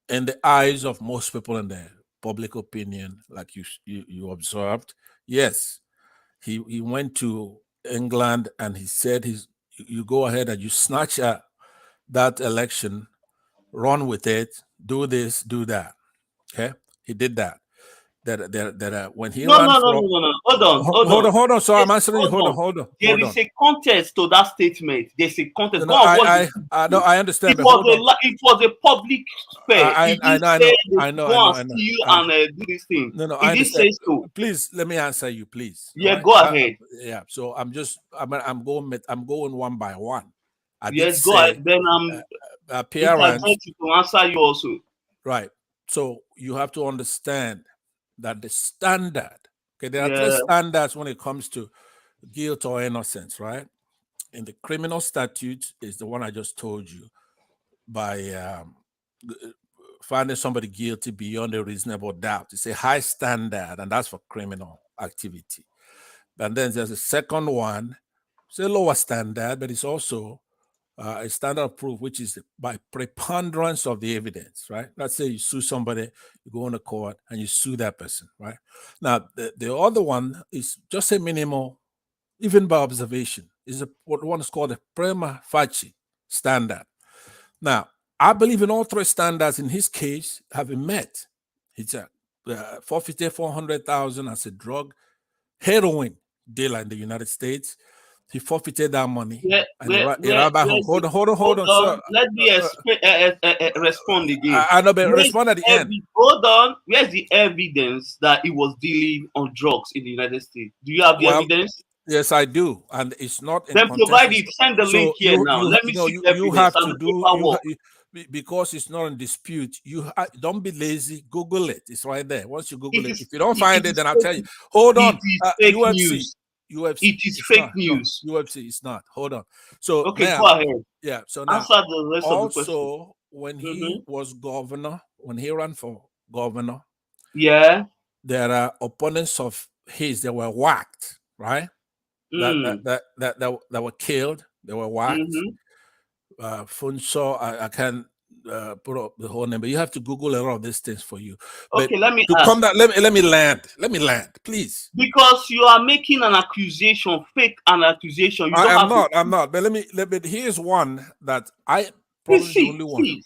In the eyes of most people in the public opinion, like you observed, yes, he went to England and he said you go ahead and you snatch that election, run with it, do this, do that. Okay, he did that. When he ran for hold on. So I'm answering you. Hold on. There is a contest to that statement. There's a contest. No, I understand. It was a public fair. I know. See you and do this thing. No, I understand. Say so. Please let me answer you, please. Yeah, right? Go ahead. Yeah. So I'm going one by one. Yes, go ahead. Then appearance to answer you also. Right. So you have to understand that the standard, okay, there are three standards when it comes to guilt or innocence, right? In the criminal statute is the one I just told you, by finding somebody guilty beyond a reasonable doubt. It's a high standard, and that's for criminal activity. And then there's a second one, it's a lower standard, but it's also a standard of proof, which is by preponderance of the evidence, right? Let's say you sue somebody, you go on a court and you sue that person, right? Now, the other one is just a minimal, even by observation, is what one is called a prima facie standard. Now, I believe in all three standards in his case have been met. It's a forfeited 400,000 as a drug heroin dealer in the United States. He forfeited that money. Hold on, sir. Let me respond again. I know, but respond at the end. Hold on. Where's the evidence that he was dealing on drugs in the United States? Do you have the evidence? Yes, I do, and it's not. Then provide it. Send the link here now. Let me see the evidence. You have to do because it's not in dispute. You don't be lazy. Google it. It's right there. Once you Google it, if you don't find it, then I'll tell you. Hold on. UFC. It is fake news. No, UFC is not. Hold on. So okay, now, go ahead. Yeah. So now, answer the rest of the question. Also, when he was governor, when he ran for governor, there are opponents of his that were whacked, right? That were killed. They were whacked. Funso, I can't put up the whole name, but you have to Google a lot of these things for you. Okay, but let me come down. Let me land, please. Because you are making an accusation, fake an accusation. I'm not. But here's one that I probably the only one. See.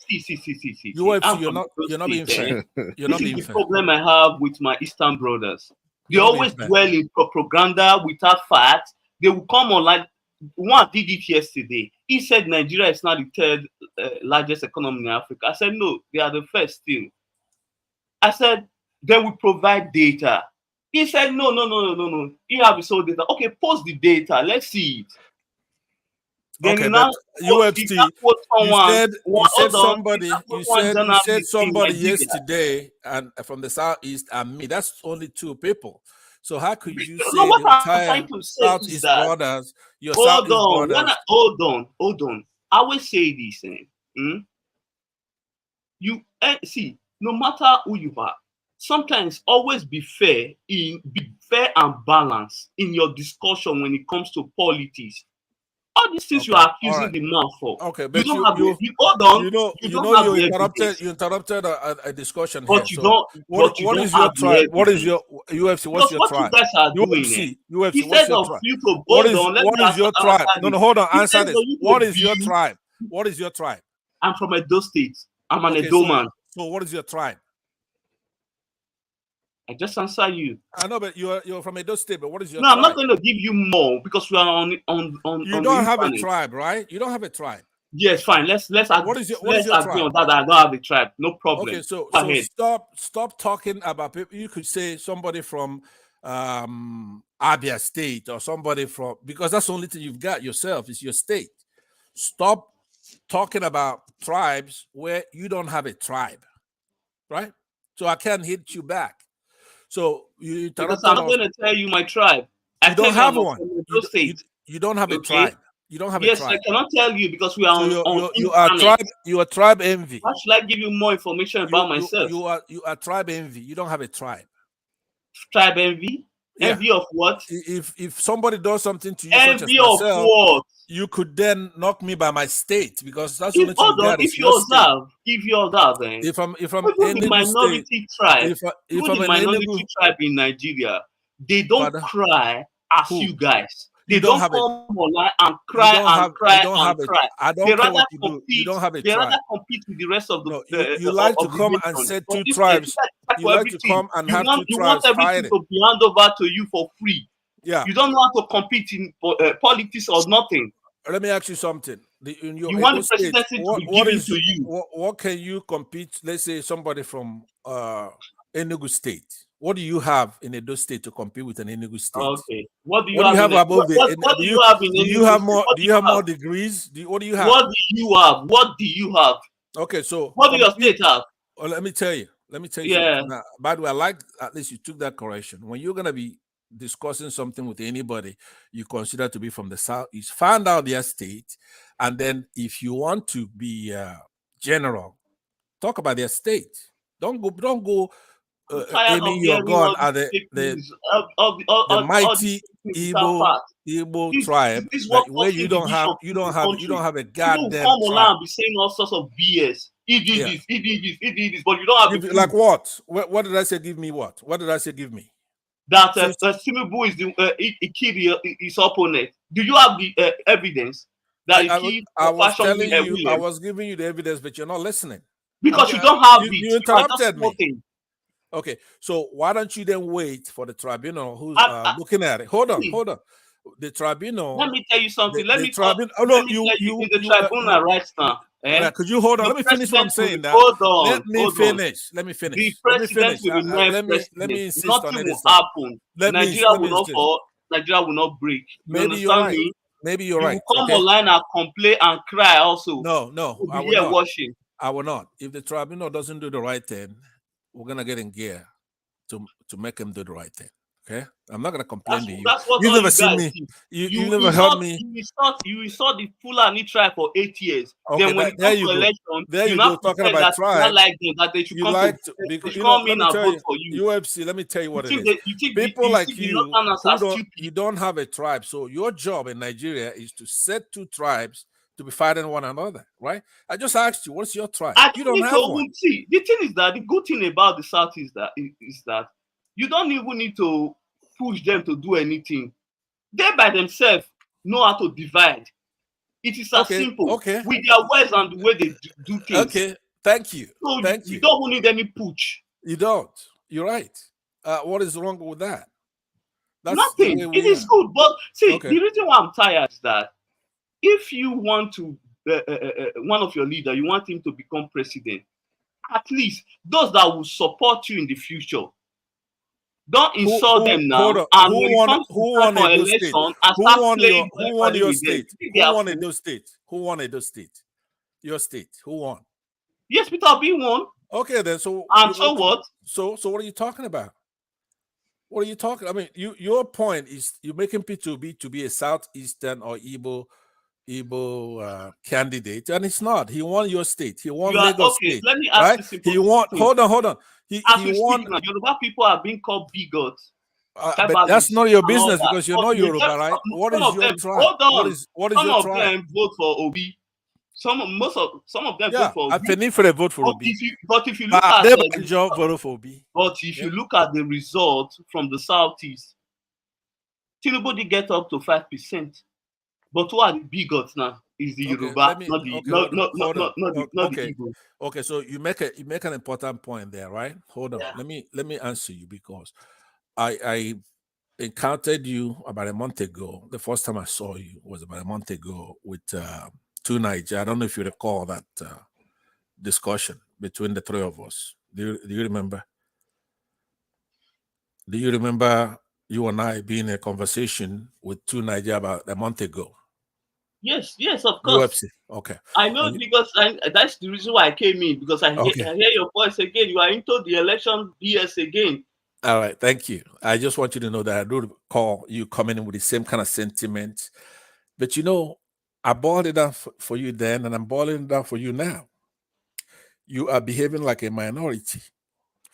UFC, you're not being fair. You're not being fair. This is the problem I have with my Eastern brothers. They always dwell in propaganda without facts. They will come on like one did it yesterday. He said Nigeria is not the third largest economy in Africa. I said no, they are the first still. I said they will provide data. He said no. You have his own data. Okay, post the data. Let's see it. Then okay, but UFC, you said somebody yesterday and from the southeast and me. That's only two people. So how could you say the entire Southeast brothers, your Southeast brothers? Hold on. I will say this. You see, no matter who you are, sometimes always be fair and balanced in your discussion when it comes to politics. All these things you are accusing the man for. Okay, but you hold on. You interrupted a discussion but here. What is your tribe? What is your UFC? What's your tribe? You guys are UFC. What's your tribe? What is your tribe? No, hold on. Answer this. What is your tribe? What is your tribe? I'm from Edo State. I'm an Edo man. So what is your tribe? I just answer you. I know, but you're from Edo State. But what is your? No, tribe? I'm not going to give you more because we are on. You don't have a tribe, right? You don't have a tribe. Yes, fine. Let's agree on that. I don't have a tribe. No problem. Okay, so stop talking about people. You could say somebody from Abia State or somebody from, because that's the only thing you've got yourself is your state. Stop talking about tribes where you don't have a tribe, right? So I can't hit you back. So you because I'm not going to tell you my tribe. You don't have one. You don't have a tribe. You don't have a tribe. Yes, I cannot tell you because we are on you are tribe. You are tribe envy. Why should I give you more information about myself? You are tribe envy. You don't have a tribe. Tribe envy. Yeah. Envy of what? If somebody does something to you, envy of what? you could then knock me by my state because that's the only If, thing you hold on, got is your state. if you observe, then If I'm even the Enugu state, minority tribe, if even I'm the an minority Enugu, tribe in Nigeria, they don't pardon, cry as who? you guys. You They don't don't have a come online and you cry don't and have cry and a cry. I They don't care rather what you do. You compete. don't have a They rather tribe. compete with the rest of the No, you like to of the come and nation. set But two this you tribes. guys fight You for like to everything. come and have two You want tribes everything fighting. to be handed over to you for free. Yeah. You don't know how to compete in politics or nothing. Let me ask you something. In your You want Edo the state, presidency to be given to you. what can you compete? Let's say somebody from Enugu State. What do you have in Edo State to compete with an Enugu State? Okay. What do you What do you have have in above the? what do you have in do you Enugu have State? more? What Do you have more have? degrees? What do you have? What do you have? What do you have? Okay, so What do your state have? Well, let me tell you. Let me tell you Yeah. something. Now, by the way, I like at least you took that correction. When you're gonna be discussing something with anybody you consider to be from the Southeast, find out their state, and then if you want to be general, talk about their state. Don't go Tired aiming of your hearing gun all at these fake the news, all mighty these without facts. Igbo tribe This is that what where causing division you in the country. don't have a People will goddamn come online tribe. and be saying all sorts of BS. He did Yeah. this, he did this, he did this, but you don't have the proof. Like what? What did I say? Give me what? What did I say? Give me. That Tinubu is he killed his opponent. Do you have the evidence that he killed I was Fashion telling you, I Williams? was giving you the evidence, but you're not listening. Because you don't have it. You You are just interrupted me. quoting. Okay, so why don't you then wait for the tribunal who's looking at it? Hold on. The tribunal. Let me tell you something. The Let me tribunal. tell you in the tribunal right now. Could you hold on? The Let me finish what I'm saying. Now, hold on. let me finish. Let me finish. The Let me president finish. will remain Let president. me insist Nothing on will this. happen. Nigeria Let will me not insist. fall. Nigeria will not break. You Maybe you're understand right. me? Maybe you're You right. will come Okay? online and complain and cry also. No, We'll I be will here not. watching. I will not. If the tribunal doesn't do the right thing, we're gonna get in gear to make him do the right thing. Okay, I'm not gonna complain to you. That's what You've all never you seen guys me. see. You never heard me. You saw the Fulani tribe for 8 years. Okay, Then when it there comes you to go. election, There you now go. Talking pretend about that you not tribe. like them, that they should You come like to, to, they because should you know. come Let in me and tell vote you, for you. UFC. Let me tell you what it is. You think People like the you Northerners who are don't, stupid. you don't have a tribe. So your job in Nigeria is to set two tribes to be fighting one another, right? I just asked you, what's your tribe? I You don't don't need have to one. even see. The thing is that the good thing about the South is that you don't even need to push them to do anything. They by themselves know how to divide. It is as simple with their words and the way they do things. Okay, thank you. So Thank you you. don't need any push. You don't. You're right. What is wrong with that? That's Nothing. the way It we is are. good. But see, Okay. the reason why I'm tired is that if you want to, one of your leaders, you want him to become president, at least those that will support you in the future, don't insult them now. Hold on. And Who when it won? comes to Who time won for Edo State? election, and Who start won playing Who won everybody your with them. state? They Who are won fools. Edo State? Who won Edo State? Your state. Who won? Yes, Peter Obi won. Okay, then. So and so what? So what are you talking about? What are you talking? I mean, your point is you're making P2B to be a southeastern or Igbo candidate, and it's not. He won your state. He won Lagos State. Let me ask right? you simple. He won. Hold on. He won. Now, Yoruba people are being called bigots. But that's not your business because you're not Yoruba, right? What is your tribe? Hold on. What is your tribe? Some of them vote for Obi. Some of them vote for Obi. Penifere vote for Obi. But if you look at the result from the southeast, Tinubu did get up to 5%. But who are the bigots now? Is the Yoruba, not the Igbo. Okay, so you make an important point there, right? Hold on. Yeah. Let me answer you because I encountered you about a month ago. The first time I saw you was about a month ago with two Niger. I don't know if you recall that discussion between the three of us. Do you remember? Do you remember you and I being in a conversation with two Niger about a month ago? Yes, of course. UFC. Okay. I know because that's the reason why I came in, because I hear your voice again. You are into the election BS again. All right, thank you. I just want you to know that I do recall you coming in with the same kind of sentiment. But I boiled it down for you then, and I'm boiling it down for you now. You are behaving like a minority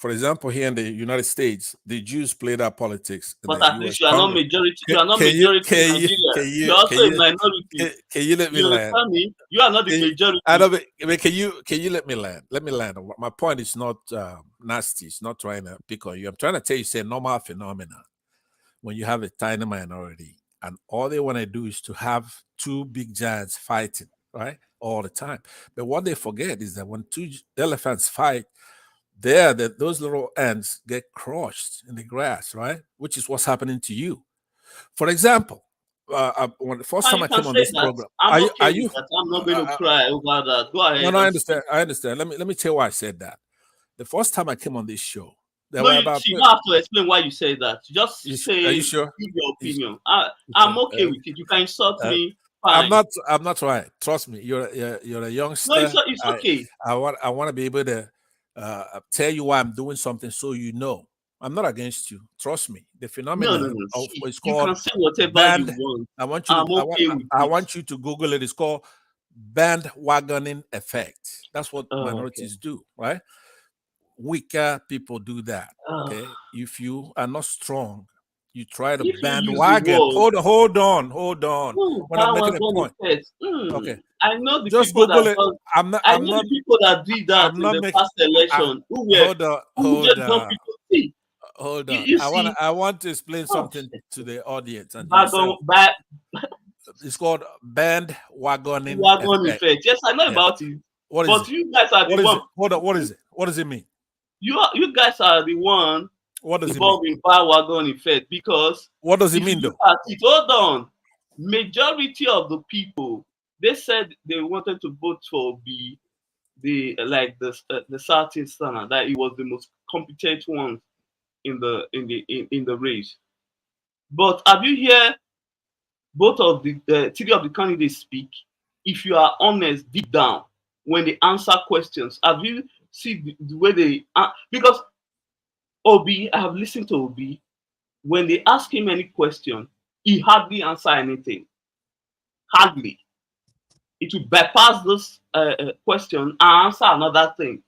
For example, here in the United States, the Jews play that politics in But the at U.S. least you are not Congress. majority. You are not majority in Nigeria. You're also a minority. Can you let me You land? understand me? You are not the majority. I know, but can you let me land? Let me land. My point is not nasty. It's not trying to pick on you. I'm trying to tell you, it's a normal phenomenon when you have a tiny minority, and all they want to do is to have two big giants fighting, right, all the time. But what they forget is that when two elephants fight, those little ants get crushed in the grass, right? Which is what's happening to you. For example, when the first And time you I can came on say this that. program, I'm okay are with you? that. I'm not going to cry over that. Go No, ahead no, I and speak. understand. I understand. Let me tell you why I said that. The first time I came on this show, there No, were you about. don't have to explain why you said that. Just Are say, you sure? give your opinion. I'm okay with it. You can insult me. I'm Fine. not right. Trust me. You're a youngster. No, it's okay. I want to be able to tell you why I'm doing something so you know. I'm not against you. Trust me. The No. phenomenon of See, it's you called can say whatever band. you want. I want you I'm to okay with I it. want you to Google it. It's called bandwagoning effect. That's what minorities do, right? Weaker people do that. Okay. If you are not strong, you try to If you use the bandwagon. word, Hold on. When I'm making a bandwagon point. effect. Okay. I know the Just people Google that it. does, I'm not. I I'm know not. the people that did that I'm in not the making. past election Hold who just don't people see. on. You see, I want to explain something to the audience and wagon yourself. It's called bandwagoning wagon effect. effect. Yes, I know Yeah. about it. What is But it? you guys are the one. Hold on. What is it? What does it mean? You guys are the one What does it mean? involved in bandwagon effect because What does it if you mean, look though? at it, hold on. Majority of the people they said they wanted to vote for the Southeastern, that it was the most competent one in the race. But have you heard both of the three of the candidates speak? If you are honest deep down when they answer questions, have you seen the way they because Obi, I have listened to Obi. When they ask him any question, he hardly answer anything. Hardly. It will bypass this question and answer another thing.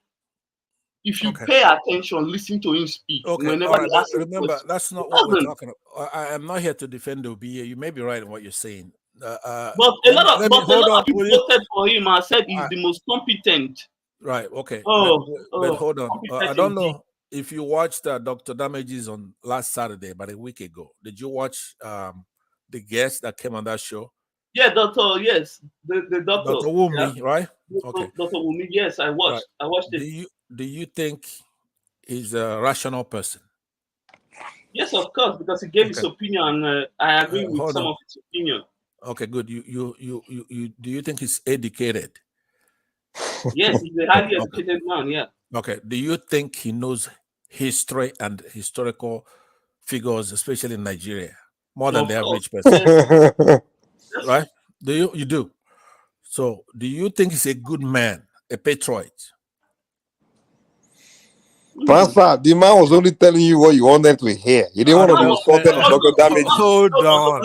If you pay attention, listen to him speak. Okay, Whenever all right. they ask him Remember, question, that's not he what we're doesn't. talking about. I am not here to defend Obi. You may be right in what you're saying. But a lot of people voted for him and said he's the most competent. Right. Okay. But hold on. I don't know if you watched Dr. Damages on last Saturday, about a week ago. Did you watch the guest that came on that show? Yeah, doctor. Yes, the doctor. Dr. Wumi, right? Okay. Dr. Wumi. Yes, I watched. Right. I watched it. Do you think he's a rational person? Yes, of course, because he gave his opinion, and I agree with some of his opinion. Okay, good. You do you think he's educated? Yes, he's a highly educated man. Yeah. Okay. Do you think he knows history and historical figures, especially in Nigeria, more than the average person? Right? You do? So, do you think he's a good man, a patriot? Transfer. The man was only telling you what you wanted to hear. You didn't want to be insulted in Dr. Damages. Hold on.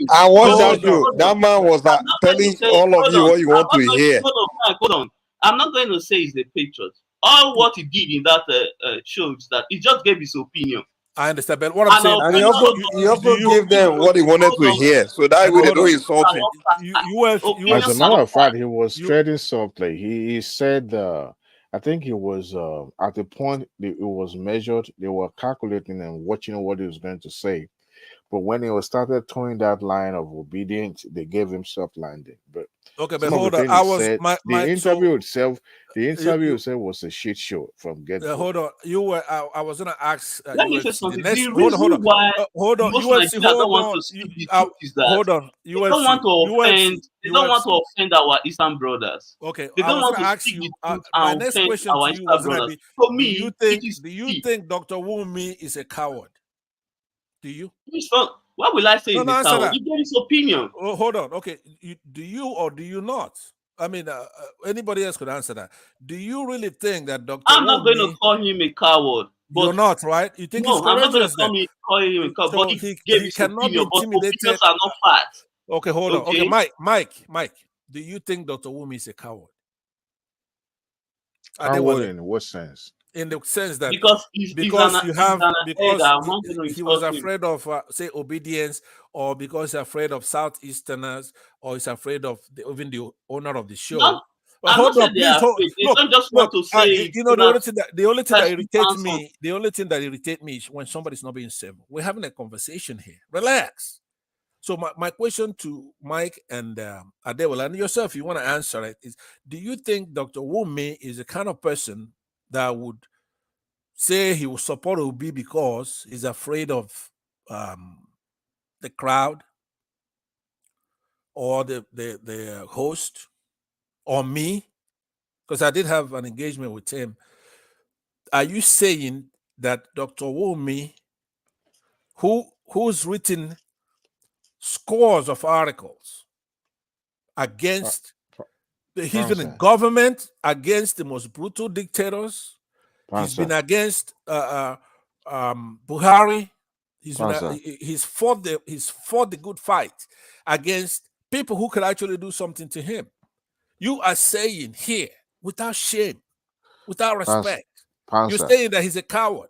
I watched that show. That man was telling all of you what you want to hear. Hold on. I'm not going to say he's a patriot. All what he did in that show is that he just gave his opinion. I understand, but what I'm saying, and he also gave them what he wanted to hear, so that way they don't insult him. As a matter of fact, he was treading softly. He said, I think he was at the point it was measured. They were calculating and watching what he was going to say. But when he was started towing that line of obedience, they gave him soft landing. But okay, but hold on. The interview itself was a shit show from get go. Hold on. I was gonna ask. Let me say something. The reason why hold on. USC, don't want to speak the truth is that hold on. They don't want to offend. They don't want to offend our Eastern brothers. Okay, they don't want to ask speak you. the truth My and next offend question our to you Eastern was gonna brothers. be: For me, do you think Dr. Wumi is a coward? Do you? What will I say? No, Is a coward? He gave his opinion. Oh, hold on. Okay, do you or do you not? I mean, anybody else could answer that. Do you really think that Dr. I'm not going to call him a coward. But you're not, right? You think he's I'm not going to courageous? call him a coward. But he gave his cannot opinion. be But intimidated. opinions are not facts. Okay, hold on. Okay, Mike, do you think Dr. Wumi is a coward? Coward in what sense? in the sense that because he's because you have an head. because I'm not going to he was insult him. afraid of say obedience, or because he's afraid of Southeasterners, or he's afraid of even the owner of the show. Not, But I'm not hold on, saying they please. are afraid. They don't just Look. want to say it You so know, that the only thing that person irritates answer. me, the only thing that irritates me is when somebody's not being civil. We're having a conversation here. Relax. So my question to Mike and Adewale and yourself, you want to answer it, is: do you think Dr. Wumi is the kind of person that would say he will support Obi because he's afraid of the crowd, or the host, or me? Because I did have an engagement with him. Are you saying that Dr. Wumi, who's written scores of articles against he's been in government, against the most brutal dictators, he's been against Buhari, he's fought the good fight against people who could actually do something to him. You are saying here, without shame, without respect, you're saying that he's a coward.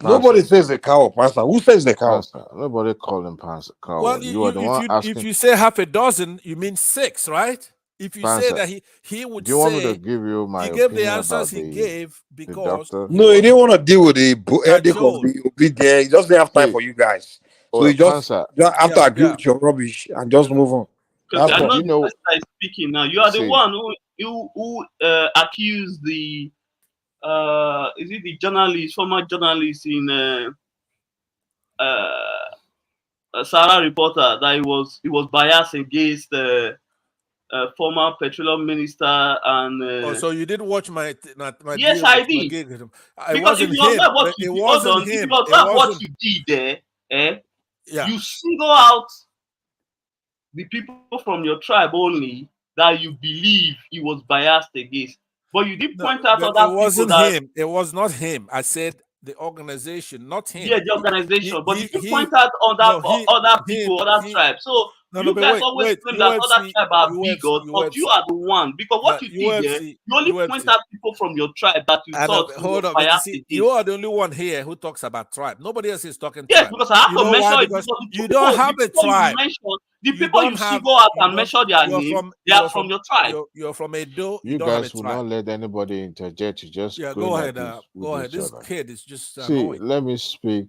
Nobody says a coward, Pastor. Who says the coward? Nobody call him coward. Well, You are the one asking. if you say half a dozen, you mean 6, right? If you say that he would do you want me to say give you my he gave the opinion answers about he gave because No, he didn't want to deal with the headache of the obedience. He just didn't have time for you guys. So he just have to agree with your rubbish and just move on. Because That's I'm all. not the person that is speaking now. You are the one who accused the is it the journalist, former journalist in Sarah reporter, that he was biased against former petroleum minister and. Oh, so you did watch my Yes, deal I with my did. gig with him. It Because if wasn't you observe him. what It you hold wasn't on, if him. you It observe what wasn't. you did there, Yeah. you single out the people from your tribe only that you believe he was biased against. But you did point out But other it people wasn't that him. It was not him. I said the organization, not him. yeah, the organization. But you did he point out other no, other him, people, other tribes. So you but guys always claim that other UFC, tribes are bigots, but you are the one. Because what you did there, you only point out people from your tribe that you thought he was hold on, but you biased see, against. you are the only one here who talks about tribe. Nobody else is talking Yes, tribe. because I have You to know mention why? it Because because you don't have a tribe. The people you single out and mention their name, they are from your tribe. You're from Edo. You don't have a guys will tribe. not let anybody interject. You just Go going ahead. at this Go with ahead. each This other. kid is just See, annoying. let me speak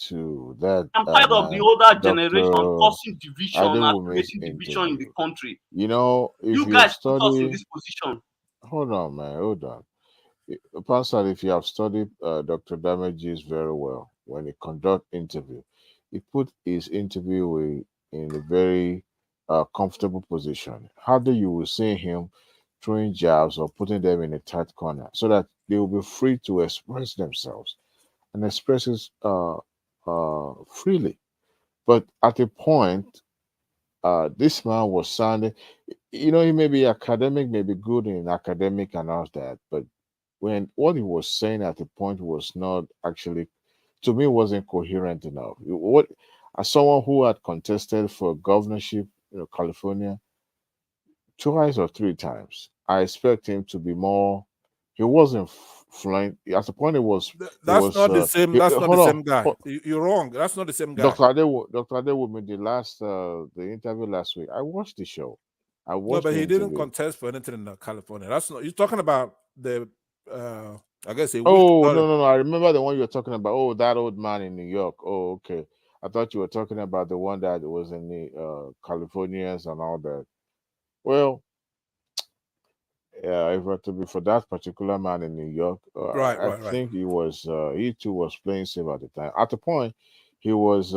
to that. I'm tired of the older generation causing division and Adewume's creating division in the interview. country. You know, if You you guys have put us in studied, this position. hold on, man, hold on. Pastor, if you have studied Dr. Damages very well, when he conduct interview, he put his interviewee in a very comfortable position. How do you will see him throwing jabs or putting them in a tight corner so that they will be free to express themselves and express it freely. But at a point, this man was sounding, you know, he may be academic, may be good in academic and all that, but when what he was saying at the point was not actually, to me, wasn't coherent enough. What, as someone who had contested for governorship, California, twice or three times, I expect him to be more. He wasn't fluent. At the point, it was. That's not the same. That's not the same guy. Hold, You're wrong. That's not the same guy. Dr. Adewomi, the interview last week. I watched the show. I watched. No, but the he interview. didn't contest for anything in California. That's not. You're talking about the. I guess a week. No. I remember the one you were talking about. Oh, that old man in New York. Oh, okay. I thought you were talking about the one that was in the Californians and all that. Well, yeah, if it were to be for that particular man in New York, I think he was. He too was playing safe at the time. At the point, he was.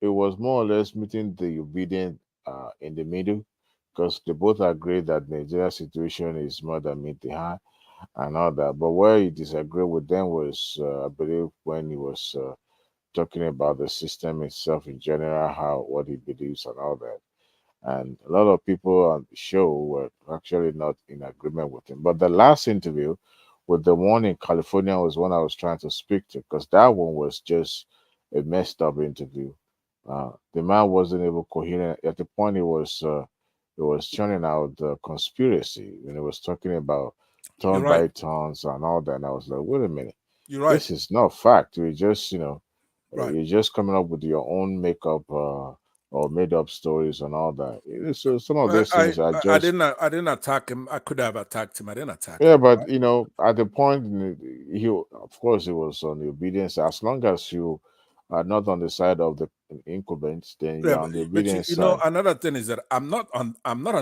It was more or less meeting the obedient in the middle, because they both agree that Nigeria's situation is more than meet the high and all that. But where he disagreed with them was, I believe, when he was talking about the system itself in general, how what he believes and all that. And a lot of people on the show were actually not in agreement with him. But the last interview with the one in California was one I was trying to speak to, because that one was just a messed up interview. The man wasn't able coherent at the point. He was churning out the conspiracy when he was talking about turn by turns and all that. And I was like, wait a minute. You're right. This is not fact. You're just, right. You're just coming up with your own makeup or made up stories and all that. So some of those things are just. I didn't attack him. I could have attacked him. I didn't attack him. Yeah, but at the point, of course, it was on the obedience. As long as you are not on the side of the incumbents, then you're on the obedience side. Another thing is that I'm not an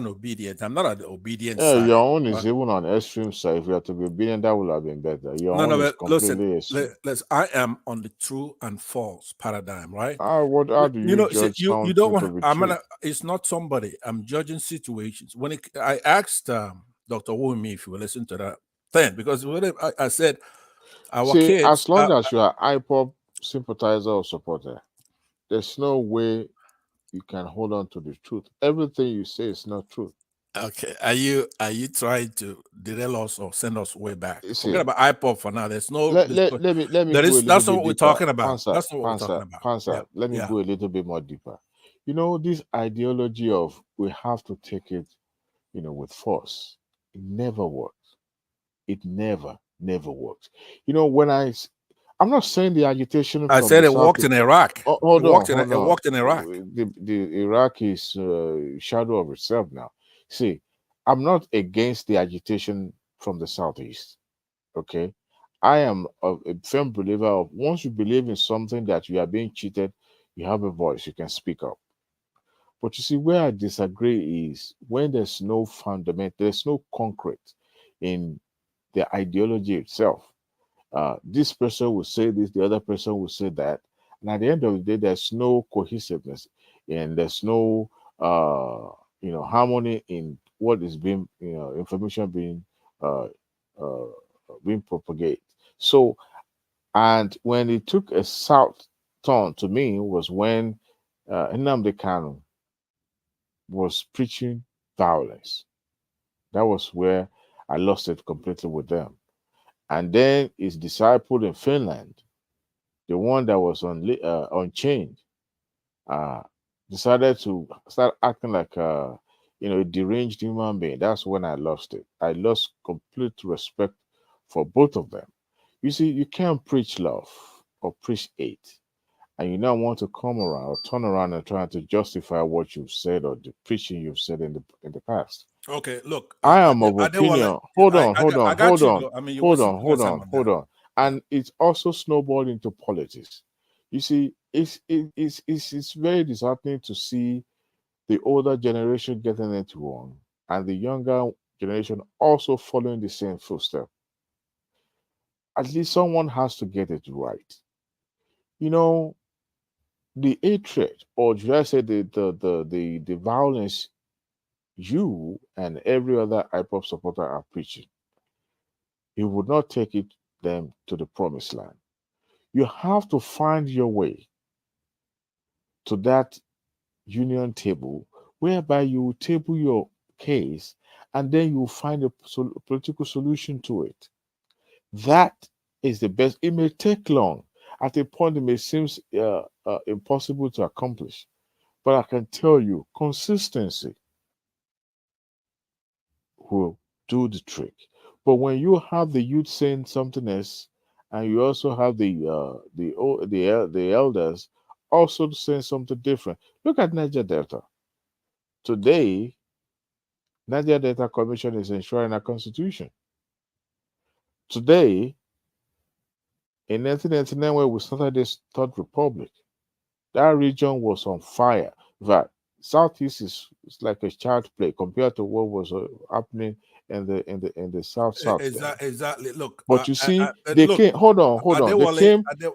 obedient. I'm not on the obedient Yeah, side. your own is even on extreme side. If you have to be obedient, that would have been better. Your own is completely extreme. Listen, I am on the true and false paradigm, right? How do you judge you don't want? It's not somebody. I'm judging situations. When I asked Dr. Wumi if you will listen to that thing, because I said our kids. As long as you are IPOP sympathizer or supporter, there's no way you can hold on to the truth. Everything you say is not true. Okay, are you trying to derail us or send us way back? Forget about IPOP for now. There's no. Let me that's not what we're talking about. That's not what we're talking about. Pansa, let me go a little bit more deeper. This ideology of we have to take it, with force. It never works. It never works. When I'm not saying the agitation. I said it worked in Iraq. Hold on. It worked in Iraq. The Iraq is shadow of itself now. See, I'm not against the agitation from the southeast. Okay, I am a firm believer of once you believe in something that you are being cheated, you have a voice, you can speak up. But you see, where I disagree is when there's no fundament, there's no concrete in the ideology itself. This person will say this, the other person will say that, and at the end of the day, there's no cohesiveness, and there's no harmony in what is being information being propagated. So, and when it took a south turn to me was when Nnamdi Kanu was preaching violence. That was where I lost it completely with them. And then his disciple in Finland, the one that was unchained, decided to start acting like a deranged human being. That's when I lost it. I lost complete respect for both of them. You see, you can't preach love or preach hate, and you now want to come around or turn around and try to justify what you've said or the preaching you've said in the past. Okay, look, I am of opinion. Hold on. And it's also snowballed into politics. You see, it's very disheartening to see the older generation getting into one and the younger generation also following the same footstep. At least someone has to get it right. The hatred, or should I say the violence you and every other IPOP supporter are preaching, it would not take them to the promised land. You have to find your way to that union table whereby you table your case and then you find a political solution to it. That is the best. It may take long. At a point, it may seem impossible to accomplish. But I can tell you, consistency will do the trick. But when you have the youth saying something else, and you also have the elders also saying something different. Look at Niger Delta. Today, Niger Delta Commission is enshrining a constitution. Today, in 1999, when we started this third republic, that region was on fire. That Southeast is like a child's play compared to what was happening in the south. Exactly. Look, but you see, they came. Hold on.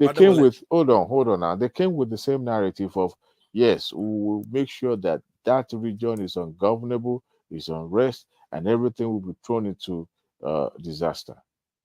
They came with. Hold on. Now they came with the same narrative of yes, we will make sure that region is ungovernable, is unrest, and everything will be thrown into disaster.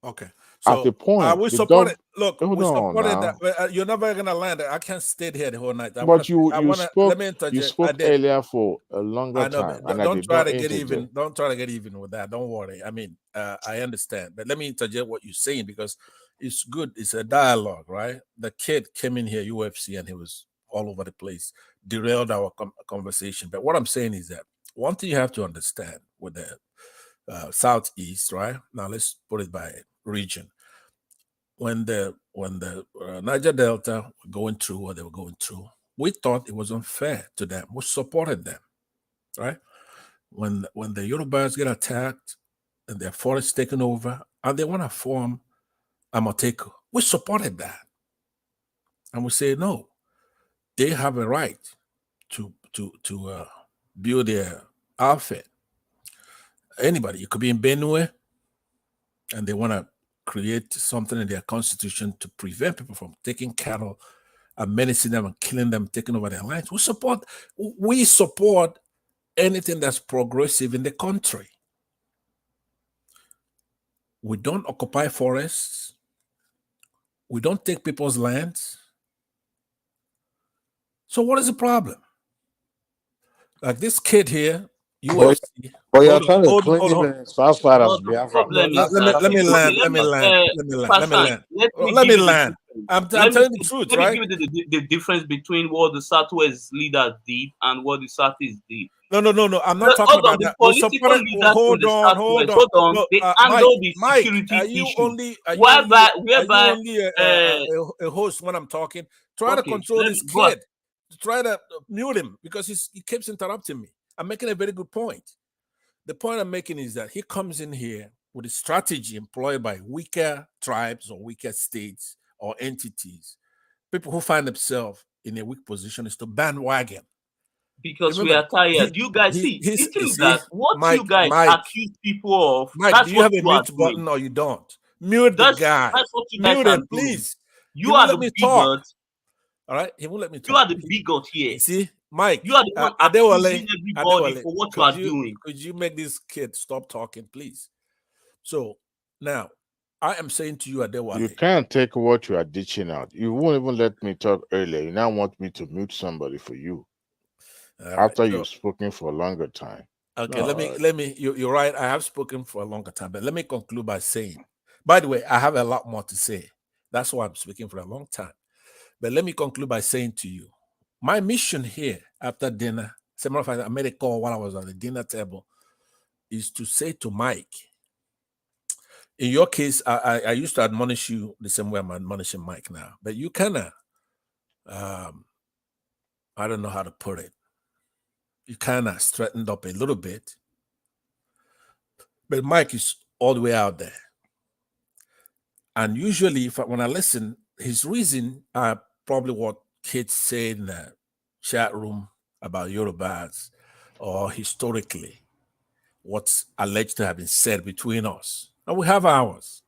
Okay. So at the point, we support it. Look, we supported that. You're never gonna land. I can't stay here the whole night. You spoke earlier for a longer time. Don't try to get even. Don't try to get even with that. Don't worry. I mean, I understand, but let me interject what you're saying because it's good. It's a dialogue, right? The kid came in here, UFC, and he was all over the place, derailed our conversation. But what I'm saying is that one thing you have to understand with southeast, right? Now let's put it by region. When the Niger Delta were going through what they were going through, we thought it was unfair to them. We supported them, right? When the Yorubas get attacked and their forests taken over, and they want to form Amoteco, we supported that, and we say no, they have a right to build their outfit. Anybody, it could be in Benue, and they want to create something in their constitution to prevent people from taking cattle and menacing them and killing them, taking over their lands. We support anything that's progressive in the country. We don't occupy forests. We don't take people's lands. So what is the problem? Like this kid here, UFC. But you're trying to claim even Southside as Biafra. Let me land. I'm telling the truth, right? Let me give you the difference between what the Southwest leaders did and what the Southeast did. No. I'm not talking about that. Hold on. They handle the security are you issue. only a host when I'm talking? Try to control this kid. Try to mute him because he keeps interrupting me. I'm making a very good point. The point I'm making is that he comes in here with a strategy employed by weaker tribes or weaker states or entities. People who find themselves in a weak position is to bandwagon. Because we are tired. You guys see that what you guys accuse people of. Mike, do you have a mute button or you don't? Mute the guy. That's what you guys mute him, are please. You are the bigot. All right, he won't let me talk. You are the bigot here. See, Mike, you are the one accusing everybody for what you are doing. Could you make this kid stop talking, please? So now, I am saying to you, Adewale, you can't take what you are ditching out. You won't even let me talk earlier. You now want me to mute somebody for you after you've spoken for a longer time. Okay, let me. You're right. I have spoken for a longer time, but let me conclude by saying, by the way, I have a lot more to say. That's why I'm speaking for a long time. But let me conclude by saying to you, my mission here after dinner, as a matter of fact, I made a call while I was at the dinner table, is to say to Mike, in your case, I used to admonish you the same way I'm admonishing Mike now, but you kind of, I don't know how to put it, you kind of straightened up a little bit, but Mike is all the way out there. And usually, when I listen, his reason are probably what kids say in the chat room about Yorubas, or historically, what's alleged to have been said between us. And we have ours.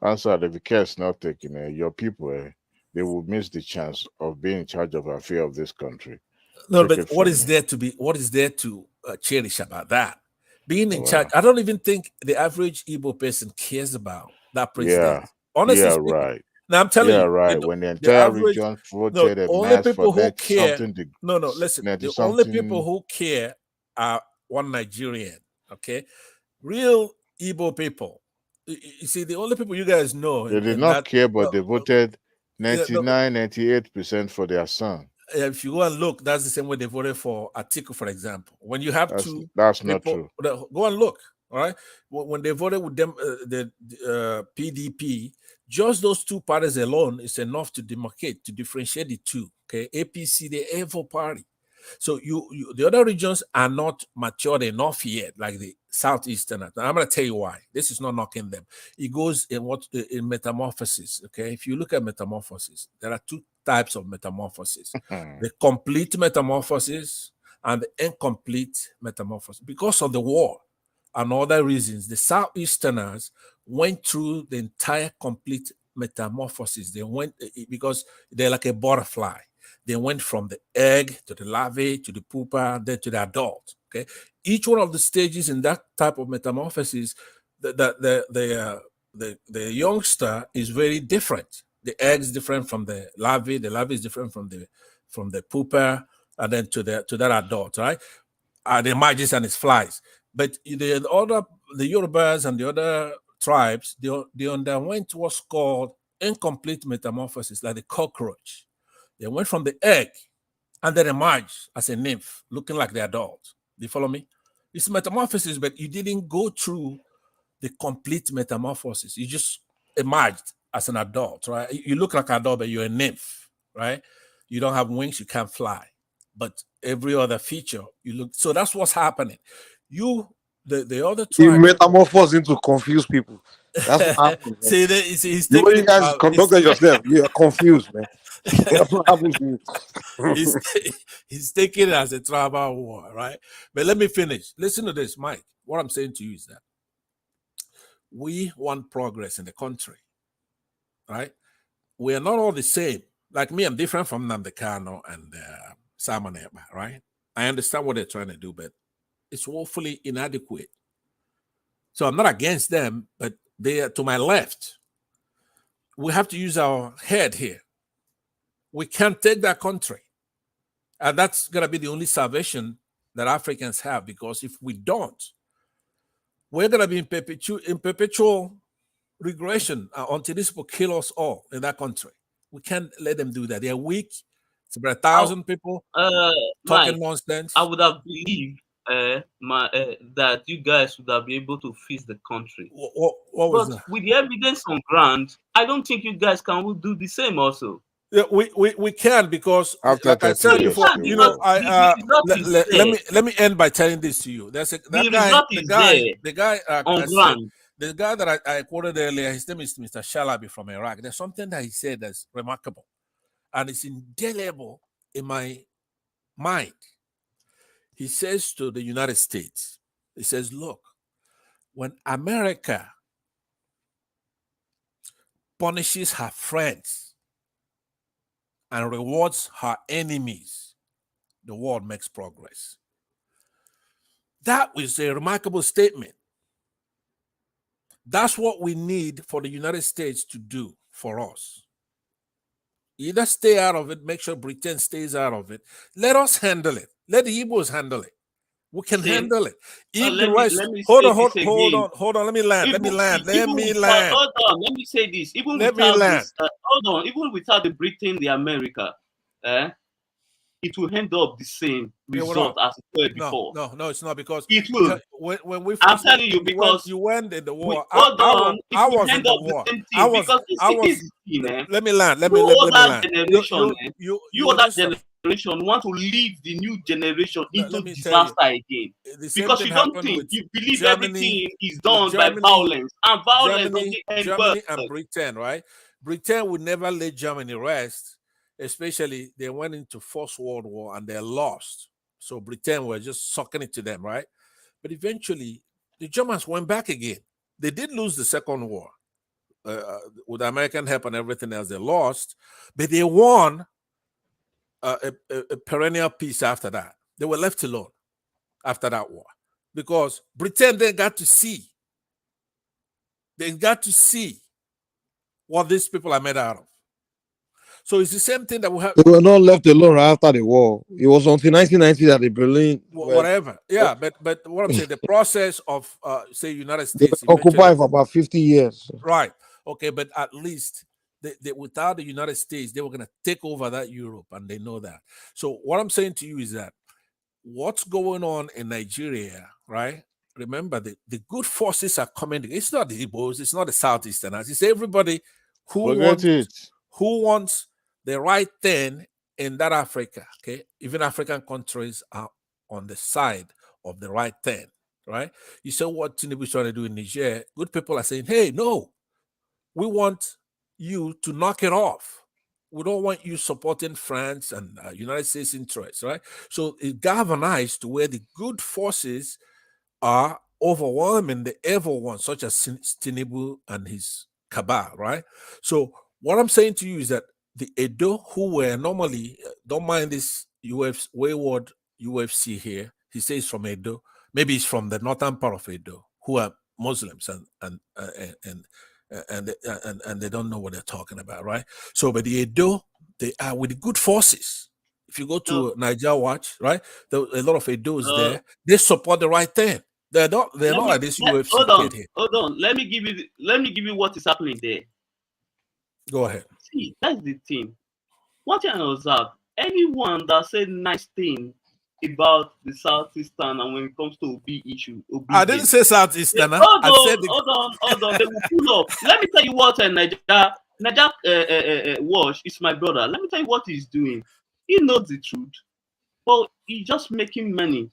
Answer, if the care is not taken, your people, they will miss the chance of being in charge of the affair of this country. No, but what is there to cherish about that? Being in charge, I don't even think the average Igbo person cares about that president. Yeah. Honestly yeah, speaking. right. Now I'm telling you, right. When the entire region voted a mass for that something. Listen. The only people who care are one Nigerian. Okay, real Igbo people. You see, the only people you guys know. They did not care, but they voted 98% for their son. If you go and look, that's the same way they voted for Atiku, for example. When you have that's not true. Go and look. All right. When they voted with them, the PDP, just those two parties alone is enough to demarcate, to differentiate the two. Okay, APC, the evil party. So the other regions are not matured enough yet, like the Southeastern. And I'm going to tell you why. This is not knocking them. It goes in metamorphosis. Okay, if you look at metamorphosis, there are two types of metamorphosis: the complete metamorphosis and the incomplete metamorphosis. Because of the war and other reasons, the Southeasterners went through the entire complete metamorphosis. They went because they're like a butterfly. They went from the egg to the larvae to the pupa, then to the adult. Okay, each one of the stages in that type of metamorphosis, the youngster is very different. The egg is different from the larvae. The larvae is different from the pupa, and then to that adult. Right, and it emerges and it flies. But the Yorubas and the other tribes, they underwent what's called incomplete metamorphosis, like the cockroach. They went from the egg and then emerged as a nymph, looking like the adult. Do you follow me? It's metamorphosis, but you didn't go through the complete metamorphosis. You just emerged as an adult, right? You look like an adult, but you're a nymph, right? You don't have wings, you can't fly. But every other feature, you look. So that's what's happening. The other He tribe. metamorphosed into confused people. That's what happened. Man. See, he's The way taking you it. guys conducted yourself, you're confused, man. That's what happened to you. he's taking it as a tribal war, right? But let me finish. Listen to this, Mike. What I'm saying to you is that we want progress in the country, right? We are not all the same. Like me, I'm different from Namdekano and Simon Eba, right? I understand what they're trying to do, but it's woefully inadequate. So I'm not against them, but they are to my left. We have to use our head here. We can't take that country. And that's going to be the only salvation that Africans have, because if we don't, we're going to be in perpetual regression until these people kill us all in that country. We can't let them do that. They're weak. It's about 1,000 people talking Mike, nonsense. I would have believed that you guys would have been able to fix the country. What was but that? with the evidence on ground, I don't think you guys can do the same also. Yeah, we can, because after like I said years, before, you know, let me end by telling this to you. There's the guy that I quoted earlier. His name is Mr. Shalabi from Iraq. There's something that he said that's remarkable, and it's indelible in my mind. He says to the United States, he says, look, when America punishes her friends and rewards her enemies, the world makes progress. That was a remarkable statement. That's what we need for the United States to do for us. Either stay out of it, make sure Britain stays out of it. Let us handle it. Let the Igbos handle it. We can handle it. If the West, hold on. Let me land. Hold on. Let me say this. Even without the Britain, the America, it will end up the same result as it were before. No, it's not, because it will. When we I'm telling you, because you went in the war. I was in the war. Let me land. Let me land. You other generation want to lead the new generation into disaster again, because you don't think you believe everything is done by violence, and violence doesn't end Germany and Britain, right? Britain would never let Germany rest. Especially, they went into First World War and they lost. So Britain were just sucking it to them, right? But eventually, the Germans went back again. They did lose the Second War. With American help and everything else, they lost. But they won a perennial peace after that. They were left alone after that war. Because Britain, they got to see what these people are made out of. So it's the same thing that we have. They were not left alone after the war. It was until 1990 that the Berlin. Whatever. Yeah, but what I'm saying, the process of say United States occupied for about 50 years. Right. Okay, but at least they without the United States, they were going to take over that Europe, and they know that. So what I'm saying to you is that what's going on in Nigeria, right? Remember, the good forces are coming. It's not the Igbos, it's not the Southeasterners, it's everybody who wants the right thing in that Africa. Okay, even African countries are on the side of the right thing, right? You saw what Tinubu is trying to do in Niger. Good people are saying, hey, no, we want you to knock it off. We don't want you supporting France and United States interests, right? So it galvanized to where the good forces are overwhelming the evil ones, such as Tinubu and his cabal, right? So what I'm saying to you is that the Edo, who were normally, don't mind this wayward UFC here, he says from Edo, maybe he's from the northern part of Edo, who are Muslims and they don't know what they're talking about, right? So, but the Edo, they are with the good forces. If you go to Niger Watch, right, there a lot of Edos there. They support the right thing. They're not like this UFC kid here. Hold on. Let me give you what is happening there. Go ahead. See, that's the thing. What you observe, anyone that said nice thing about the Southeastern and when it comes to OB issue, I didn't say Southeastern. Hold I on, said hold on. They will pull up. Let me tell you what Naja Wash is my brother. Let me tell you what he's doing. He knows the truth, but he's just making money.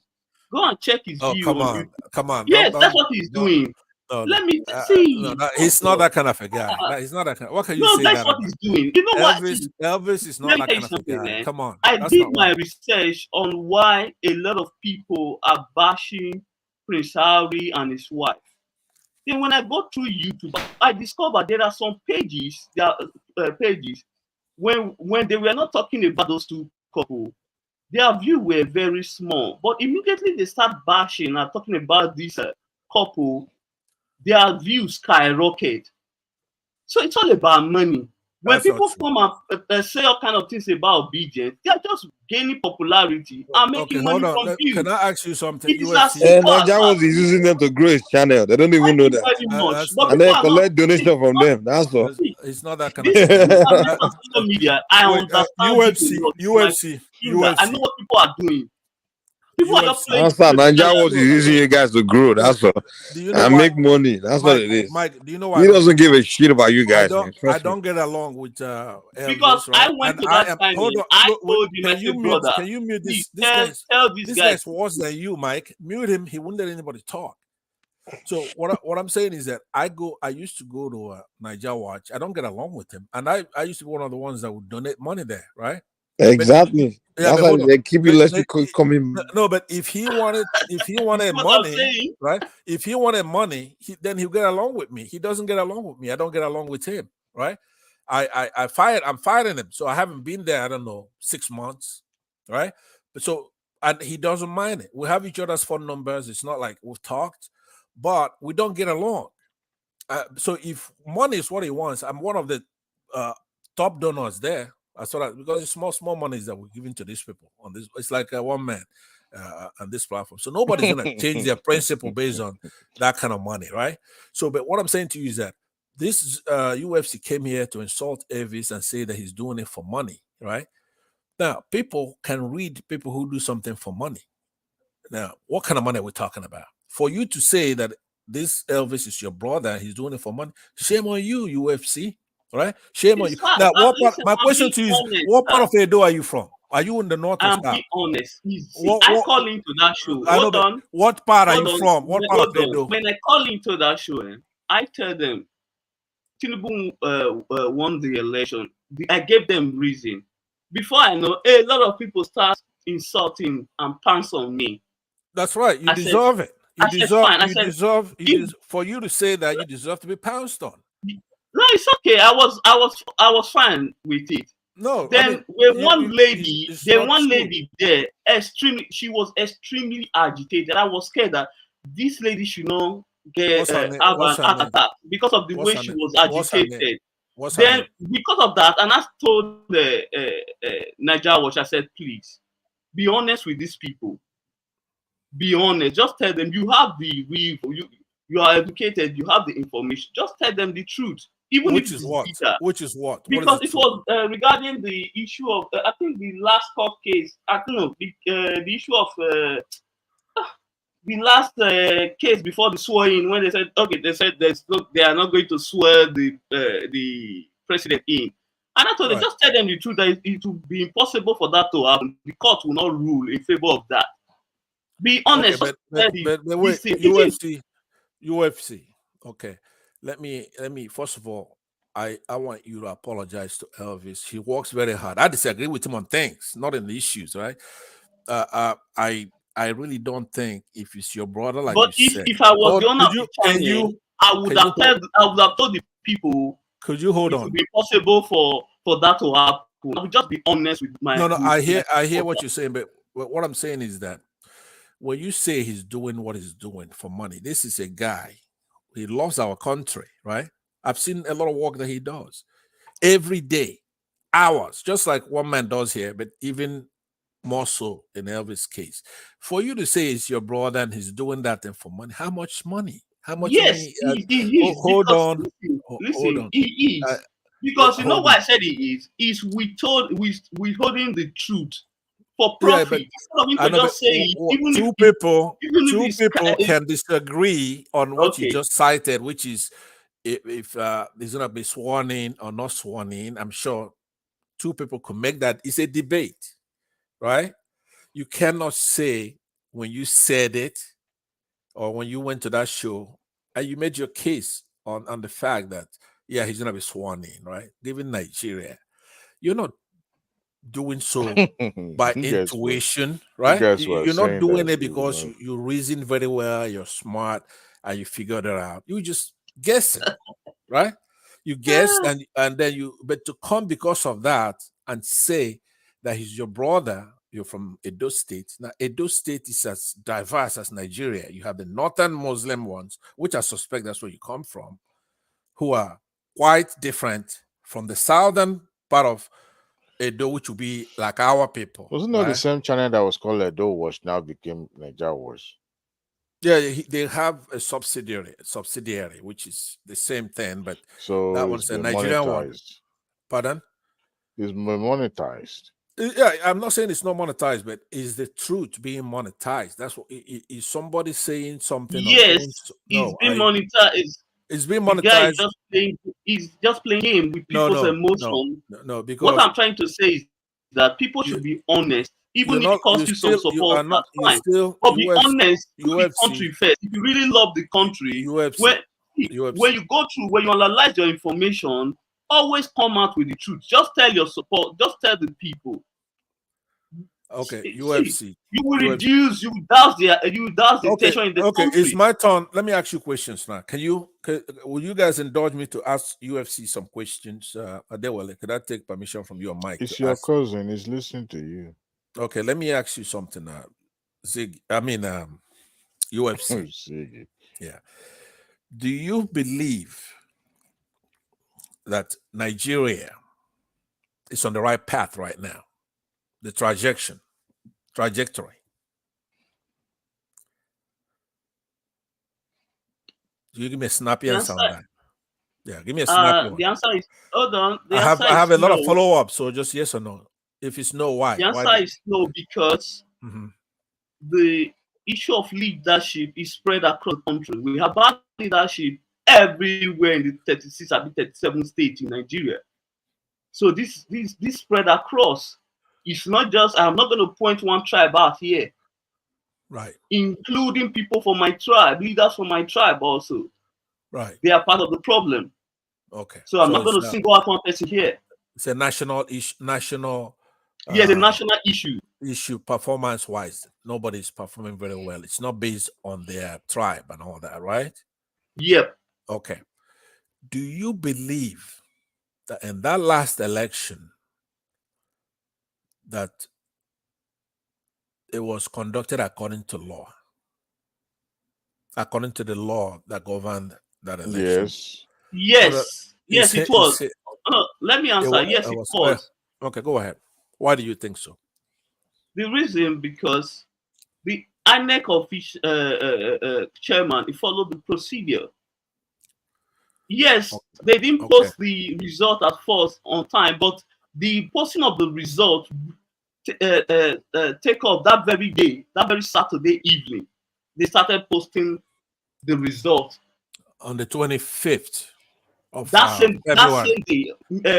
Go and check his Oh, view come on on, YouTube. come on. Yes, that's what he's doing. No, Let me no, see. he's not that kind of a guy. He's not that kind. What can you No, say that's that what about? he's doing. You know what? Elvis, See, Elvis is let not me that tell you kind of a something, guy. man. Come on, I that's did not my right. research on why a lot of people are bashing Prince Harry and his wife. Then when I go through YouTube, I discovered there are some pages, pages when they were not talking about those two couples, their view were very small. But immediately they start bashing and talking about this couple, their views skyrocket. So it's all about money. When That's not people true. come and say all kind of things about obedience, they are just gaining popularity and Okay, making hold money on. from views. Can I ask you something? It is as UFC. simple as Naija that. was using them to grow his channel. They don't even Thank know you that. very much. That's But not And people then are not collect donation from them. That's all. It's not that kind of this a is guy. internet and social media. I Wait, understand UFC, it a lot. UFC, I know UFC, what people are doing. People are just UFC. playing Answer. games and Naija was using you guys to grow. Look, That's all. do you know And why, make money. That's what Mike? it is. Mike, do you know why He doesn't give a shit about you guys, man. I Trust me. don't get along with because Elvis, I right? went And to I that am. Hold signing. on. I Look, wait, told him, I said, brother, Can you mute please tell this this guy. guy's worse than you, Mike. Mute him. He wouldn't let anybody talk. So what I'm saying is that I used to go to Niger Watch. I don't get along with him, and I used to be one of the ones that would donate money there, right? Exactly. Yeah, That's but why hold on. they keep you less people coming. No, but if he wanted You see what I'm money, saying? right? If he wanted money, then he'll get along with me. He doesn't get along with me. I don't get along with him, right? I'm firing him. So I haven't been there, I don't know, 6 months, right? But so and he doesn't mind it. We have each other's phone numbers. It's not like we've talked, but we don't get along. So if money is what he wants, I'm one of the top donors there. I saw that because it's small monies that we're giving to these people on this. It's like one man on this platform. So nobody's gonna change their principle based on that kind of money, right? So, but what I'm saying to you is that this UFC came here to insult Elvis and say that he's doing it for money, right? Now, people can read people who do something for money. Now, what kind of money are we talking about? For you to say that this Elvis is your brother, he's doing it for money, shame on you, UFC, right? Shame on you. Now, my question to you is, what part of Edo are you from? Are you in the north or I'm south? being honest. I call into that show. I know, Hold on. What part are you Hold on. from? What part of Hold on. Edo? When I call into that show, I tell them Tinubu won the election. I gave them reason. Before I know, a lot of people start insulting and pounce on me. That's right. You deserve it. For you to say that, you deserve to be pounced on. No, it's okay. I was fine with it. No, then one lady there she was extremely agitated. I was scared that this lady should not have an heart attack because of the way she was agitated. Then because of that, and I told the Niger Watch, I said, please be honest with these people. Be honest. Just tell them you have the you are educated, you have the information. Just tell them the truth. Even Which if is what? bitter. Which is what? Because it was regarding the issue of I think the last court case. I don't know the issue of the last case before the swearing when they said they are not going to swear the president in. And I told them just tell them the truth that it will be impossible for that to happen. The court will not rule in favor of that. Be honest. Okay, but wait, UFC. Okay, let me. First of all, I want you to apologize to Elvis. He works very hard. I disagree with him on things, not in the issues, right? I really don't think if it's your brother, like but you said. If I was the owner of the channel, I would have told the people. Could you hold on? It would be possible for that to happen. I would just be honest with my. No. I hear what you're saying, but what I'm saying is that when you say he's doing what he's doing for money, this is a guy. He loves our country, right? I've seen a lot of work that he does every day, hours, just like one man does here, but even more so in Elvis' case. For you to say it's your brother and he's doing that thing for money, how much money? How much money? He is. Hold on. Listen, he is. Because you know why I said he is? He's withholding the truth. for Yeah, profit. but Instead of him I to know, but just say it, even two if people, it's can disagree on what you okay. just cited, which is if he's gonna be sworn in or not sworn in. I'm sure two people could make that. It's a debate, right? You cannot say when you said it or when you went to that show and you made your case on the fact that yeah, he's gonna be sworn in, right? Given Nigeria, you're not doing so by You guys were intuition, you right? guys were You're not saying doing that it he would because not. you reason very well, you're smart, and you figured it out. You just guessing, right? You guessed, and then but to come because of that and say that he's your brother, you're from Edo State. Now, Edo State is as diverse as Nigeria. You have the northern Muslim ones, which I suspect that's where you come from, who are quite different from the southern part of Edo, which will be like our people, Wasn't that the right? same channel that was called Edo Watch now became Niger Watch? Yeah, they have a subsidiary, which is the same thing, but So that it's one's a been Nigerian one. monetized. Pardon? It's been monetized. Yeah, I'm not saying it's not monetized, but is the truth being monetized? That's what is somebody saying something or Yes, doing he's no, being monetized. it's being The guy is monetized. just playing. He's just playing game with No, people's no, emotion. no, What because I'm trying to say is that people should be honest, you're even if not it costs you some you support. are not That's fine, but be honest. Put the country first. If you really love the country, when you go through, when you analyze your information, always come out with the truth. Just tell your support. Just tell the people. Okay, See, UFC. you will reduce. You douse the Okay, tension in the okay. country. It's my turn. Let me ask you questions now. Will you guys indulge me to ask UFC some questions? Adewale, could I take permission from your mic It's to your ask? cousin. He's listening to you. Okay, let me ask you something. UFC. Ziggy. Yeah. Do you believe that Nigeria is on the right path right now? The trajectory. Do you give me a snappy The answer answer, on that? Yeah, give me a snappy one. the answer is hold on. The I answer have is a lot of no. follow-up, so just yes or no. If it's no, why? The answer is no because the issue of leadership is spread across the country. We have bad leadership everywhere in the 36 and 37 states in Nigeria. So this spread across. It's not just, I'm not going to point one tribe out here. Right. Including people from my tribe, leaders from my tribe also. Right. They are part of the problem. Okay. So I'm not going to single out one person here. It's a national issue, Yes, a national issue. Issue performance-wise. Nobody's performing very well. It's not based on their tribe and all that, right? Yep. Okay. Do you believe that in that last election that it was conducted according to law? According to the law that governed that election? Yes. Yes, it was. Let me answer. Yes, it was. Okay, go ahead. Why do you think so? The reason, because the INEC chairman, he followed the procedure. Yes, they didn't post the result at first on time, but the posting of the result take off that very day, that very Saturday evening. They started posting the result on the 25th of that same February. day.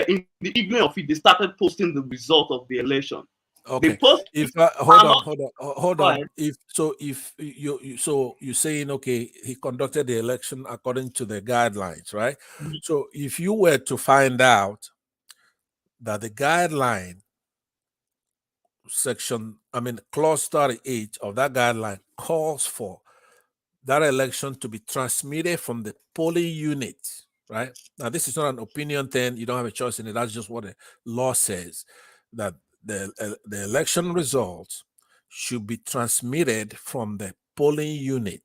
In the evening of it, they started posting the result of the election. Okay. If hold on. If you're saying okay, he conducted the election according to the guidelines, right? So if you were to find out that the guideline clause 38 of that guideline calls for that election to be transmitted from the polling unit, right? Now, this is not an opinion thing. You don't have a choice in it. That's just what the law says, that the election results should be transmitted from the polling unit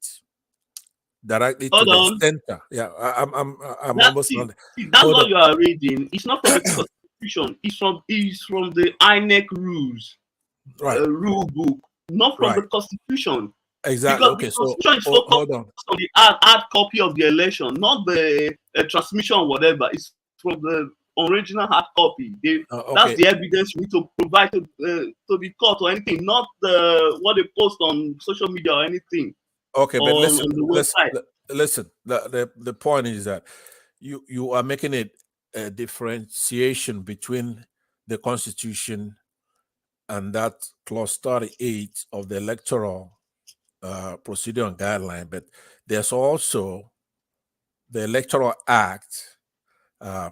directly to the center. Yeah, I'm almost on. That's what you are reading. It's not from the Constitution. It's from the INEC rules, right? Rule book, not from the Constitution. Exactly. Because the Constitution is focused on the hard copy of the election, not the transmission or whatever. It's from the original hard copy. Okay. That's the evidence you need to provide to the court or anything, not what they post on social media or anything. Okay, but on the website. listen. The point is that you are making a differentiation between the Constitution and that clause 38 of the electoral procedure and guideline, but there's also the Electoral Act,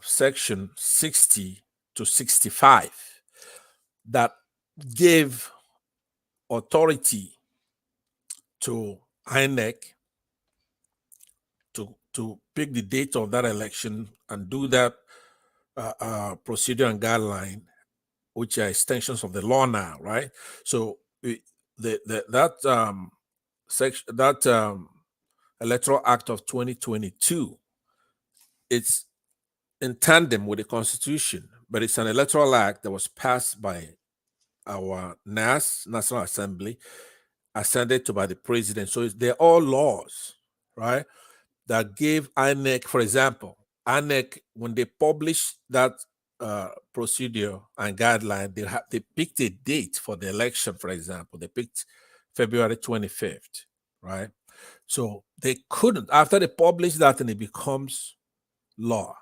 section 60 to 65, that gave authority to INEC to pick the date of that election and do that procedure and guideline, which are extensions of the law now, right? So that Electoral Act of 2022, it's in tandem with the Constitution, but it's an electoral act that was passed by our National Assembly, ascended to by the president. So they're all laws, right, that gave INEC, for example, INEC, when they published that procedure and guideline, they picked a date for the election, for example. They picked February 25th, right? So they couldn't, after they publish that and it becomes law,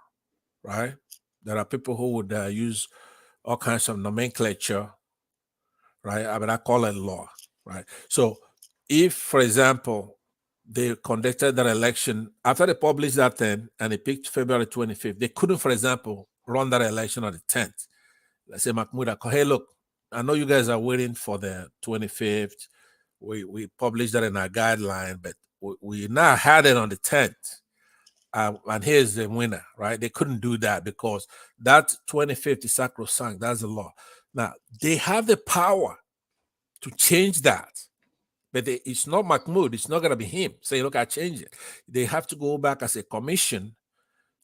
right? There are people who would use all kinds of nomenclature, right? I mean, I call it law, right? So if, for example, they conducted that election after they published that thing and they picked February 25th, they couldn't, for example, run that election on the 10th. Let's say Mahmoud, hey, look, I know you guys are waiting for the 25th. We published that in our guideline, but we now had it on the 10th. And here's the winner, right? They couldn't do that because that 25th is sacrosanct. That's the law. Now, they have the power to change that, but it's not Mahmoud. It's not going to be him. Say, look, I changed it. They have to go back as a commission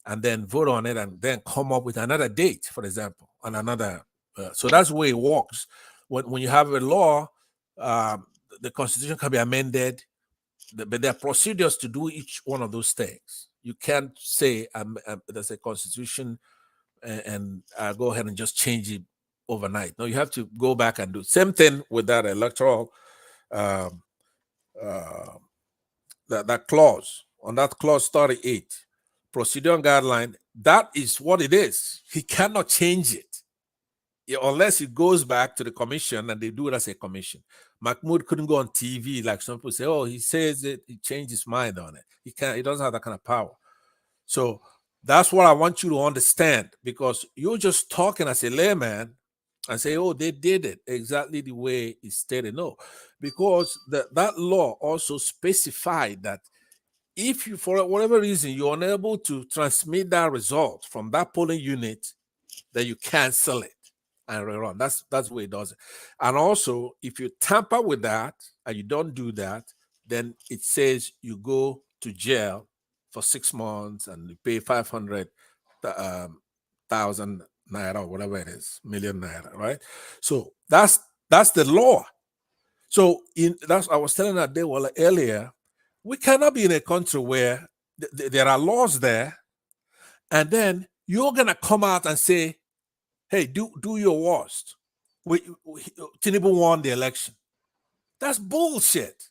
and then vote on it and then come up with another date, for example, on another. So that's the way it works. When you have a law, the Constitution can be amended, but there are procedures to do each one of those things. You can't say there's a Constitution and go ahead and just change it overnight. No, you have to go back and do same thing with that electoral that clause. On that clause 38, procedure and guideline, that is what it is. He cannot change it unless it goes back to the commission and they do it as a commission. Mahmoud couldn't go on TV like some people say, oh, he says it, he changed his mind on it. He doesn't have that kind of power. So that's what I want you to understand, because you're just talking as a layman and say, oh, they did it exactly the way it's stated. No, because that law also specified that if you, for whatever reason, you're unable to transmit that result from that polling unit, then you cancel it and rerun. That's the way it does it. And also, if you tamper with that and you don't do that, then it says you go to jail for 6 months and you pay 500,000 naira or whatever it is, million naira, right? So that's the law. So I was telling that day earlier, we cannot be in a country where there are laws there, and then you're gonna come out and say, hey, do your worst. Tinubu won the election. That's bullshit,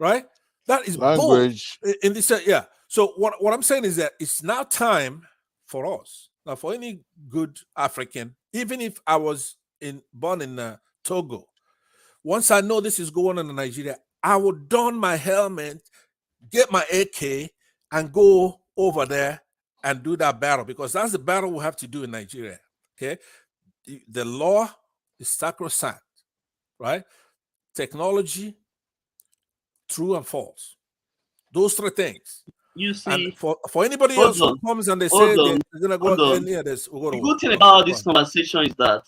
right? That is language. In this, yeah. So what I'm saying is that it's now time for us, now for any good African, even if I was born in Togo, once I know this is going on in Nigeria, I will don my helmet, get my AK, and go over there and do that battle, because that's the battle we have to do in Nigeria. Okay, the law is sacrosanct, right? Technology, true and false. Those three things. You see, and for anybody else who comes and they say they're gonna go any of this, the good thing about this conversation is that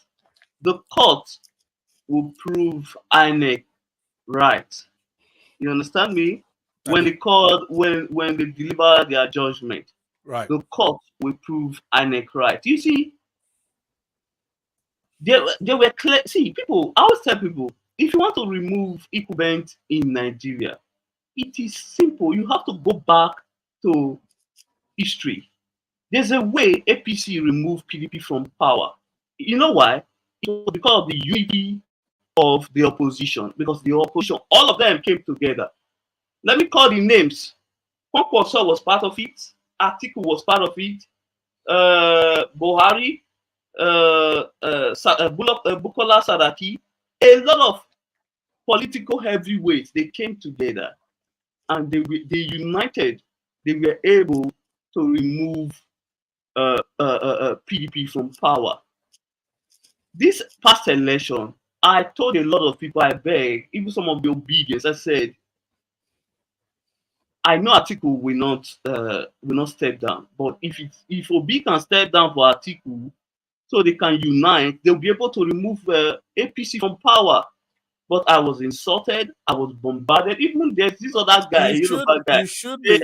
the court will prove INEC right. You understand me? When the court, when they deliver their judgment, right, the court will prove INEC right. You see, they were clear. See, people, I always tell people, if you want to remove incumbents in Nigeria, it is simple. You have to go back to history. There's a way APC removed PDP from power. You know why? It was because of the unity of the opposition. Because the opposition, all of them came together. Let me call the names. Kwankwaso was part of it. Atiku was part of it. Buhari, Bukola Saraki, a lot of political heavyweights, they came together and they united. They were able to remove PDP from power. This past election, I told a lot of people, I beg, even some of the obedience, I said, I know Atiku will not step down, but if Obi can step down for Atiku, so they can unite, they'll be able to remove APC from power. But I was insulted, I was bombarded. Even there's this other guy, You should be.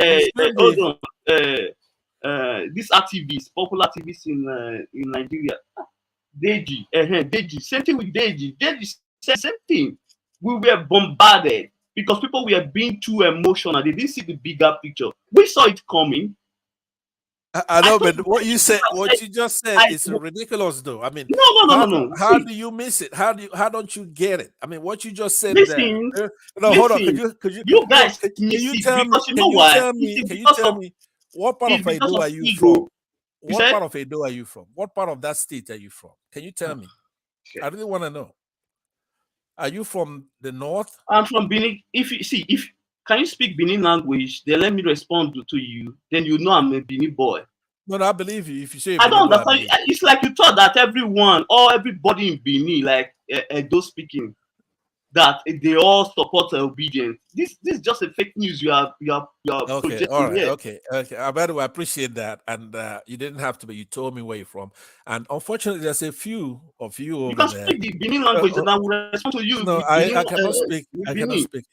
Hold on, this activist, popular activist in Nigeria, Deji, same thing with Deji. Deji said same thing. We were bombarded because people were being too emotional. They didn't see the bigger picture. We saw it coming. I know, but what you just said is ridiculous, though. I mean, no. How do you miss it? How don't you get it? I mean, what you just said Listen, there. No, hold on. Could you guys can miss you it tell me? because you Can know you why? tell me? Can you tell me what part of Edo are you from? What part of Edo are you from? What part of that state are you from? Can you tell me? I really want to know. Are you from the north? I'm from Benin. Can you speak Benin language? Then let me respond to you. Then you know I'm a Benin boy. No, I believe you. If you say I don't understand. It's like you thought that everybody in Benin, like Edo speaking, that they all support obedience. This is just a fake news you are okay, projecting all right, here. okay. By the way, I appreciate that, and you didn't have to, but you told me where you're from. And unfortunately, there's a few of you over there. You can speak the Benin language, and I will respond to you. No, I cannot speak. I cannot speak.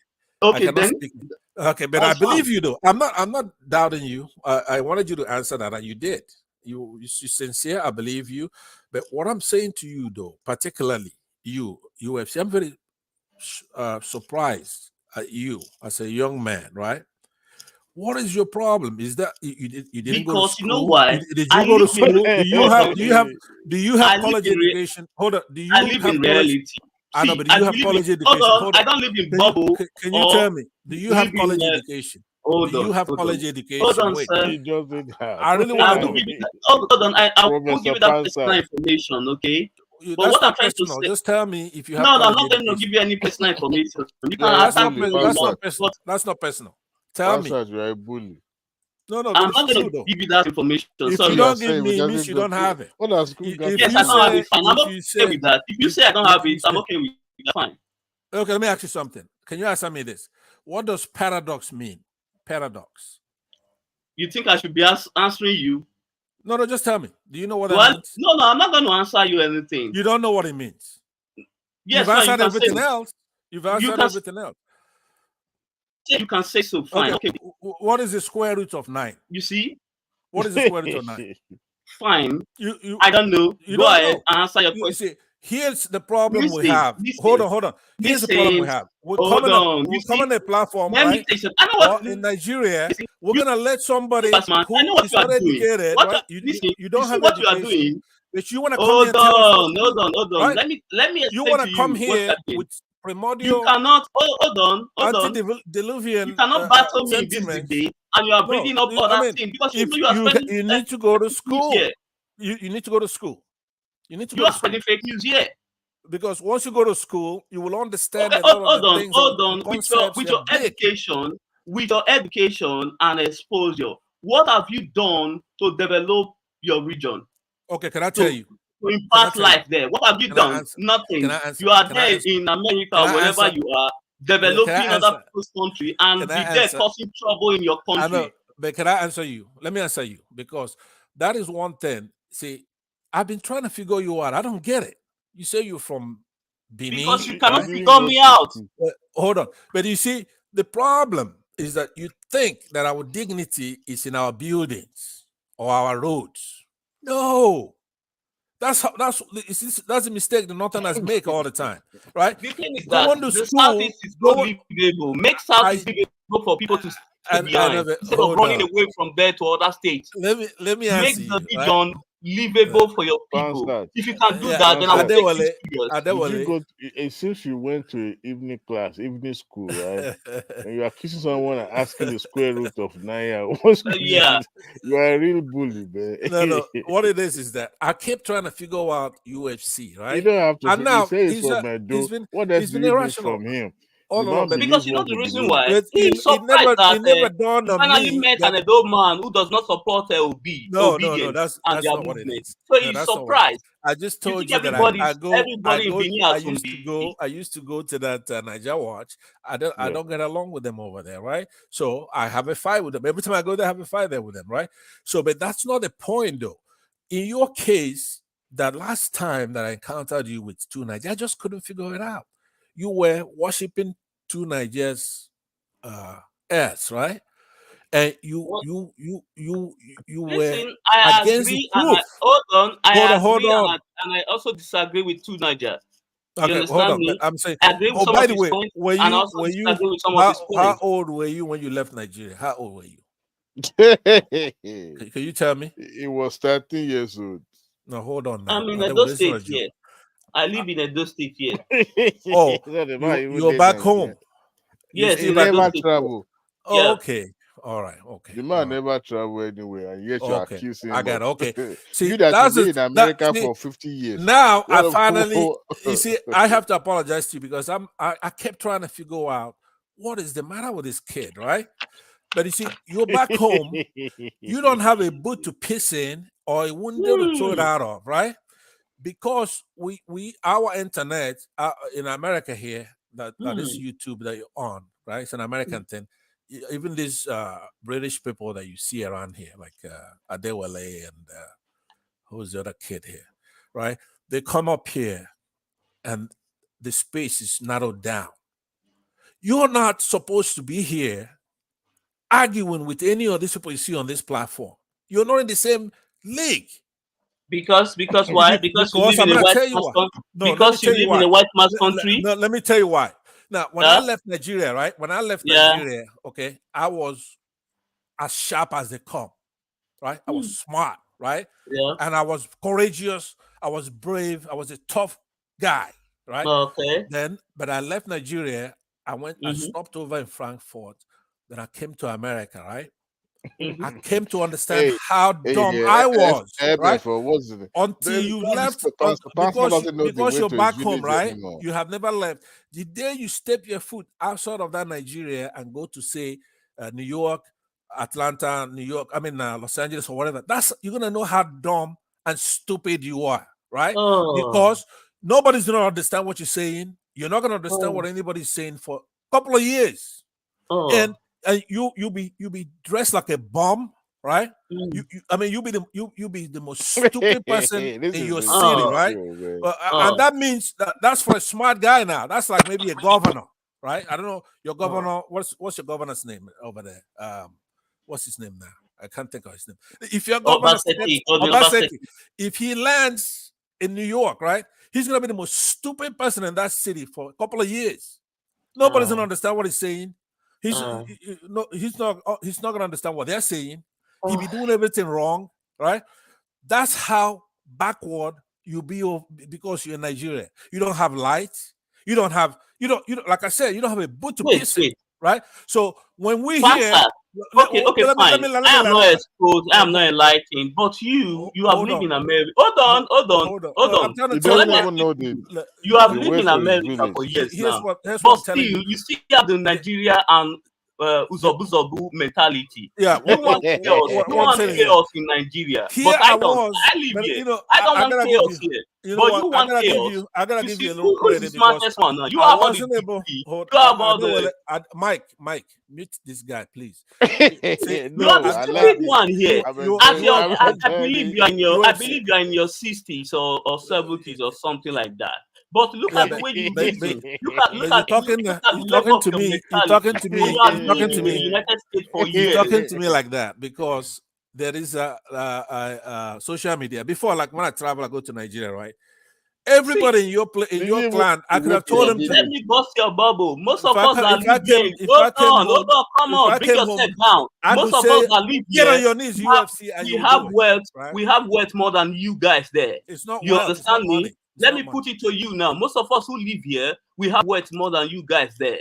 Okay, I cannot then. speak. Okay, but I believe you, though. I'm not doubting you. I wanted you to answer that, and you did. You're sincere. I believe you. But what I'm saying to you, though, particularly you, UFC, I'm very surprised at you as a young man, right? What is your problem? Is that you didn't go to school? You know why? Did you go to school? Do you have college education? Hold on. Do you I live in reality. I know, but do you have college education? Hold on. I don't live in bubble. Can you tell me? Do you have college education? Do you have college education? Hold on, Wait, sir. I really want to know. Hold on. I will give you that personal information, okay? But what I'm trying to say, just tell me if you have. No, I'm not going to give you any personal information. You can ask me. That's not personal. Tell me. You're a bully. No, I'm not going to give you that information. If Sorry. you don't give me, it means you don't have it. Yes, I don't have it. I'm okay with that. If you say I don't have it, I'm okay with it. That's fine. Okay, let me ask you something. Can you answer me this? What does paradox mean? Paradox. You think I should be answering you? No, just tell me. Do you know what that means? No, I'm not going to answer you anything. You don't know what it means. Yes, you've answered everything else. You've answered everything else. You can say so. Fine. Okay. What is the square root of 9? You see? What is the square root of 9? Fine. I don't know. Go ahead and answer your question. See, here's the problem we have. Hold on. Here's the problem we have. We're coming on a platform, right? In Nigeria, we're gonna let somebody who is not educated, right? You don't have education, but you want to come here. Hold on. Let me explain. You want to come here with primordial. You cannot. Hold on. Antediluvian. You cannot battle me in this debate, and you are bringing up other things because you need to go to school. You need to go to school. You are spreading fake news here. Because once you go to school, you will understand. Okay, hold on. With your education and exposure, what have you done to develop your region? Okay, can I tell you? To impact life there. What have you done? Nothing. You are there in America, wherever you are, developing other people's country and be there causing trouble in your country. I know, but can I answer you? Let me answer you, because that is one thing. See, I've been trying to figure you out. I don't get it. You say you're from Benin. Because you cannot figure me out. Hold on. But you see, the problem is that you think that our dignity is in our buildings or our roads. No. That's a mistake the Northerners make all the time, right? The thing is that the Southeast is so livable. Make Southeast livable for people to stay behind instead of running away from there to other states. Let me Make answer the you, right? region livable for your people. If you can do that, then I'll take you serious. Did you go? It seems you went to evening class, evening school, right? And you're accusing someone and asking the square root of 9. Yeah. You are a real bully, man. No. What it is that I kept trying to figure out UFC, right? You don't have to. And now say it's he's from my door. been What else he's do been you need irrational. from him? Oh, no, but because you know the reason why But he's surprised that never dawned he on finally me met that- an adult man who does not support No, obedience that's and their not what it movement. is. So No, he's that's not what it is. surprised. I just You told think you that everybody in Benin I has some used to go to that Niger Watch. I don't get along with them over there, right? So I have a fight with them. Every time I go there, I have a fight there with them, right? So, but that's not the point, though. In your case, that last time that I encountered you with two Nigerians, I just couldn't figure it out. You were worshiping two Nigerians, right? And you were Listen, I against the agree, and proof. hold on. I Hold agree, on. And I also disagree with two Niger. You Okay, hold understand on. But me? I'm saying. I agree with Oh, some by of the his way, points, and also disagree with some of his how points. old were you when you left Nigeria? How old were you? Can you tell me? It was 13 years old. No, hold on now. I'm in Now, Edo this is not a State joke. here. I live in Edo State here. Oh, Even you're did back Nigeria. home. Yes, still He back never home. travel. Oh, Yeah. okay. All right. Okay. The man never travel anywhere, and yet you're Okay. accusing I him got it. of Okay. See, you that that's you've been in America see, for 50 years. Now What I a finally, fool. you see, I have to apologize to you because I kept trying to figure out what is the matter with this kid, right? But you see, you're back home, you don't have a boot to piss in or a window to throw it out of, right? Because our internet in America here, that is YouTube that you're on, right? It's an American thing. Even these British people that you see around here, like Adewale and who's the other kid here, right? They come up here and the space is narrowed down. You're not supposed to be here arguing with any of these people you see on this platform. You're not in the same league. Because why? Because you live in a white man's country. No, because you live in a white man's country. No, let me tell you why. Now, when I left Nigeria, right? When I left Nigeria, okay, I was as sharp as they come, right? I was smart, right? Yeah. And I was courageous. I was brave. I was a tough guy, right? Okay. But I left Nigeria. I stopped over in Frankfurt. Then I came to America, right? I came to understand how dumb I was, right? Until you left, because you're back home, right? Anymore. You have never left. The day you step your foot outside of that Nigeria and go to, say, New York, Atlanta, Los Angeles or whatever, you're gonna know how dumb and stupid you are, right? Because nobody's gonna understand what you're saying. You're not gonna understand what anybody's saying for a couple of years, and you'll be dressed like a bum, right? You'll be the most stupid person in your city, right? And that means that's for a smart guy now. That's like maybe a governor, right? I don't know your governor. What's your governor's name over there? What's his name now? I can't think of his name. If your governor, Obaseki, if he lands in New York, right, he's gonna be the most stupid person in that city for a couple of years. Nobody's gonna understand what he's saying. He's not gonna understand what they're saying. He'll be doing everything wrong, right? That's how backward you'll be because you're in Nigeria. You don't have lights. You don't like I said, you don't have a boot to piss in, right? So when we hear, okay, fine. I am not exposed. I am not enlightened. But you have lived in America. Hold on. You don't even know you have lived in America for years now. But still, you still have the Nigeria and Uzobu mentality. Yeah, you want chaos. You want chaos in Nigeria. But I don't. I live here. I don't want chaos here. But you want chaos. I gotta give you a who little credit is the smartest one now? You I have all the wasn't able. you have all the. Mike, mute this guy, please. You are the stupid one here. I believe you are in your 60s or 70s or something like that. But look at the way you reason. Look at you're talking to me. You're talking to me. You're talking to me. In the United States for years. You're talking to me like that because there is a social media. Before, like when I travel, I go to Nigeria, right? Everybody in your clan, I could have told them to. Let me bust your bubble. Most If of us that live here, hold on, come on, bring yourself down. Most of us that live get here, on your knees, UFC, and we you have do it, wealth. right? We have wealth more than you guys there. It's not You wealth. It's not understand me? money. Let me put it to you now. Most of us who live here, we have wealth more than you guys there.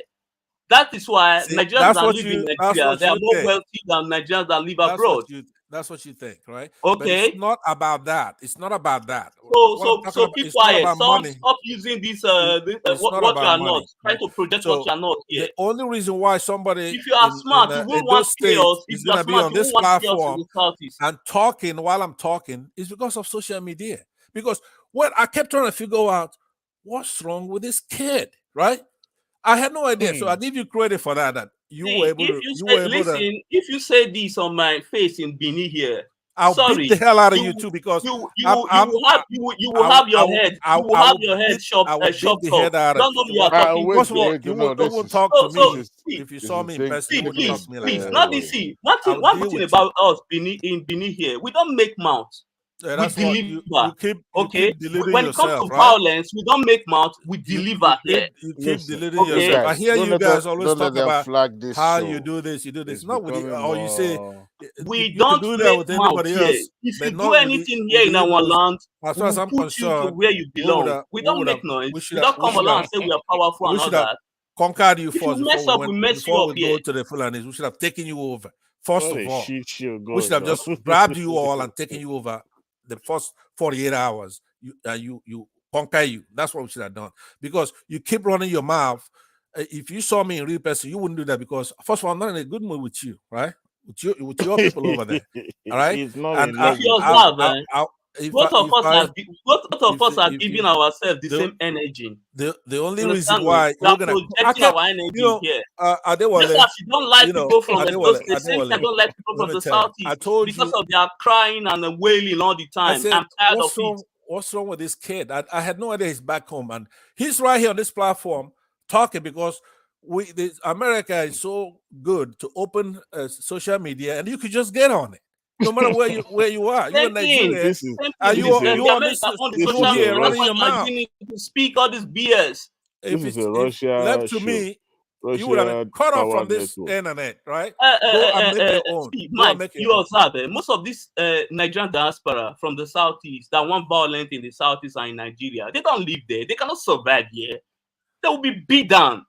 That is why Nigerians that live in Nigeria, they are more wealthy than Nigerians that live abroad. That's what you think, right? Okay. But it's not about that. It's not about that. So keep quiet. Stop using this what you are not. Trying to project what you are not here. The only reason why somebody if you are smart, you won't want chaos. is going to be on this platform and talking while I'm talking is because of social media. Because what I kept trying to figure out, what's wrong with this kid, right? I had no idea, so I give you credit for that. That you were able to. Listen, if you say this on my face in Benin here, I'll beat the hell out of you too, because you will have your head. You will have your head shop. I will beat the head out of you. You are talking. You won't talk to me if you saw me in person. You wouldn't talk to me like that. Not this. See, one thing about us in Benin here, we don't make mouth. That's we deliver. You keep when it comes to violence, we don't make mouth, we deliver here. You keep deluding yourself. I hear you guys always talk about how you do this, not with you, or you say we don't do that with anybody else. If you do anything here in our land, as far as I'm concerned, where you belong. We don't make noise. We don't come along and say we are powerful and all that. Conquered you first before we go to the Fulanis. We should have taken you over. First of all, we should have just grabbed you all and taken you over. The first 48 hours, you conquer you. That's what we should have done. Because you keep running your mouth. If you saw me in real person, you wouldn't do that. Because first of all, I'm not in a good mood with you, right? With your people over there, all right? He's not and both of us are giving ourselves the same energy. The only reason why we're projecting our energy here. You don't like people from the same time. Don't like people from the southeast. I told because of their crying and wailing all the time. I'm tired of it. What's wrong with this kid? I had no idea he's back home, and he's right here on this platform talking because America is so good to open social media, and you could just get on it. No matter where you are, you're in Nigeria. You on this social media running your mouth to speak all this BS. If left to me, you would have cut off from this internet, right? Go and make your own. Mike, you observe most of this Nigerian diaspora from the southeast that want violence in the southeast and in Nigeria, they don't live there. They cannot survive here. They will be beat down.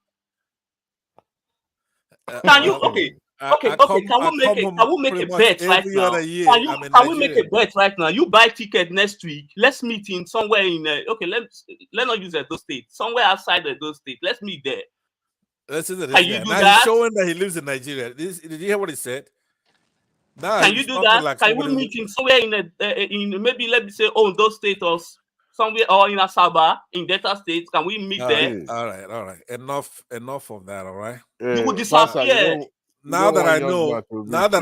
Can you Can we make a bet right now? Can we make a bet right now? You buy ticket next week. Let's meet in somewhere in let's not use those states. Somewhere outside of those states. Let's meet there. Can you do that? He's showing that he lives in Nigeria. Did you hear what he said? Can you do that? Can we meet in somewhere in maybe let me say those states or somewhere or in Asaba in Delta State? Can we meet there? All right. Enough of that. All right. You would disappear. Now that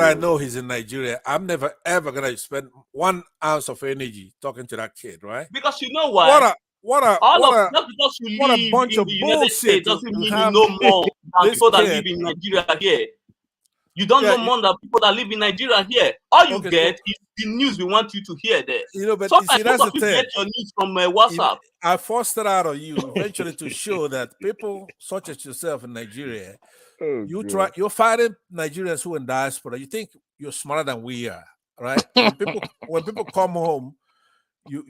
I know he's in Nigeria, I'm never ever gonna spend 1 ounce of energy talking to that kid, right? Because you know why? Not because you live a bunch in of the United bullshit States doesn't mean you know more than people that live in Nigeria here. You don't know more than people that live in Nigeria here. All you get is the news we want you to hear there. But sometimes that's the thing. Get your news from WhatsApp. I forced it out of you eventually to show that people such as yourself in Nigeria, you're fighting Nigerians who are in diaspora. You think you're smarter than we are, right? When people come home, you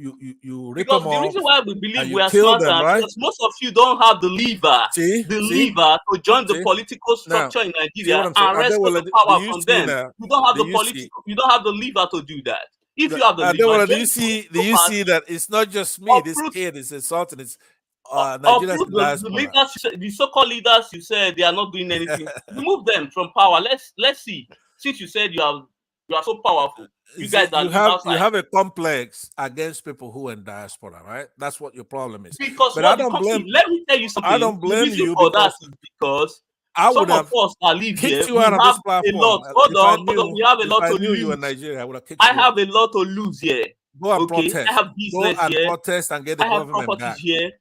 rip them off. The reason why we believe we are smarter because most of you don't have the lever, lever to join the political structure in Nigeria and wrest the power from them. You don't have the political, you don't have the lever to do that. If you have the lever, do you see that it's not just me? This kid is insulting. It's the so-called leaders, you said they are not doing anything. Remove them from power. Let's see. Since you said you are so powerful, you guys you have a complex against people who are in diaspora, right? That's what your problem is. Because let me tell you something. I don't blame you for that is because some of us that live here, we have a lot. Hold on, we have a lot to lose. You in Nigeria, I would have kicked you. I have a lot to lose here. Go and protest. I have business here. Protest and get the government back. Here.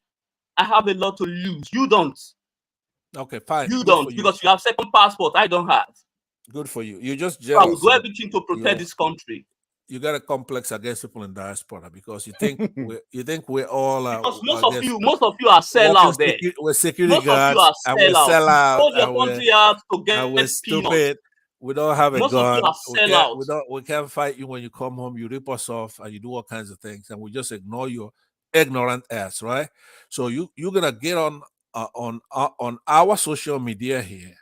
I have a lot to lose. You don't. Okay, fine. You don't because you have second passport. I don't have. Good for you. You're just jealous. I will do everything to protect this country. you got a complex against people in diaspora because you think we're all Because I guess most of you are sellout there. we're security Most of you guards are and we sellout. sell out Sold your country out to and we're get peanuts. stupid. We don't have a Most of you gun. are We can't fight you when you come home. You rip us off and you do all kinds of things, and we just ignore your ignorant ass, right? So you're gonna get on our social media here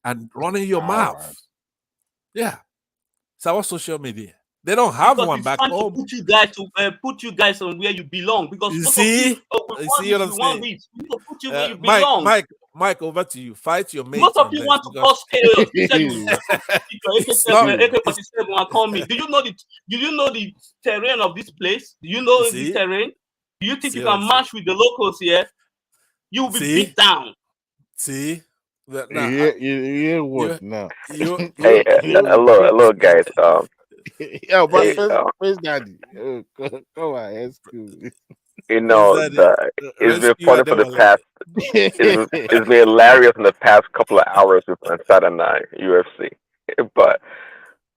and running your mouth. Yeah, it's our social media. They don't have because one it's back trying home. to put you guys on where you belong. Because You most see? of you, You see what I'm saying? we need to put you where you belong. Mike, over to you. Fight your mates. Most of you want to cause chaos. You said you AK-47 and call me. Do you know the terrain of this place? Do you know the terrain? Do you think you can match with the locals here? You will be beat down. See? You what now? Hey, hello, guys. Yeah, but Hey, first daddy. Come on, excuse me. you know, it's been funny for the past. It's been hilarious in the past couple of hours with Pansat and UFC. But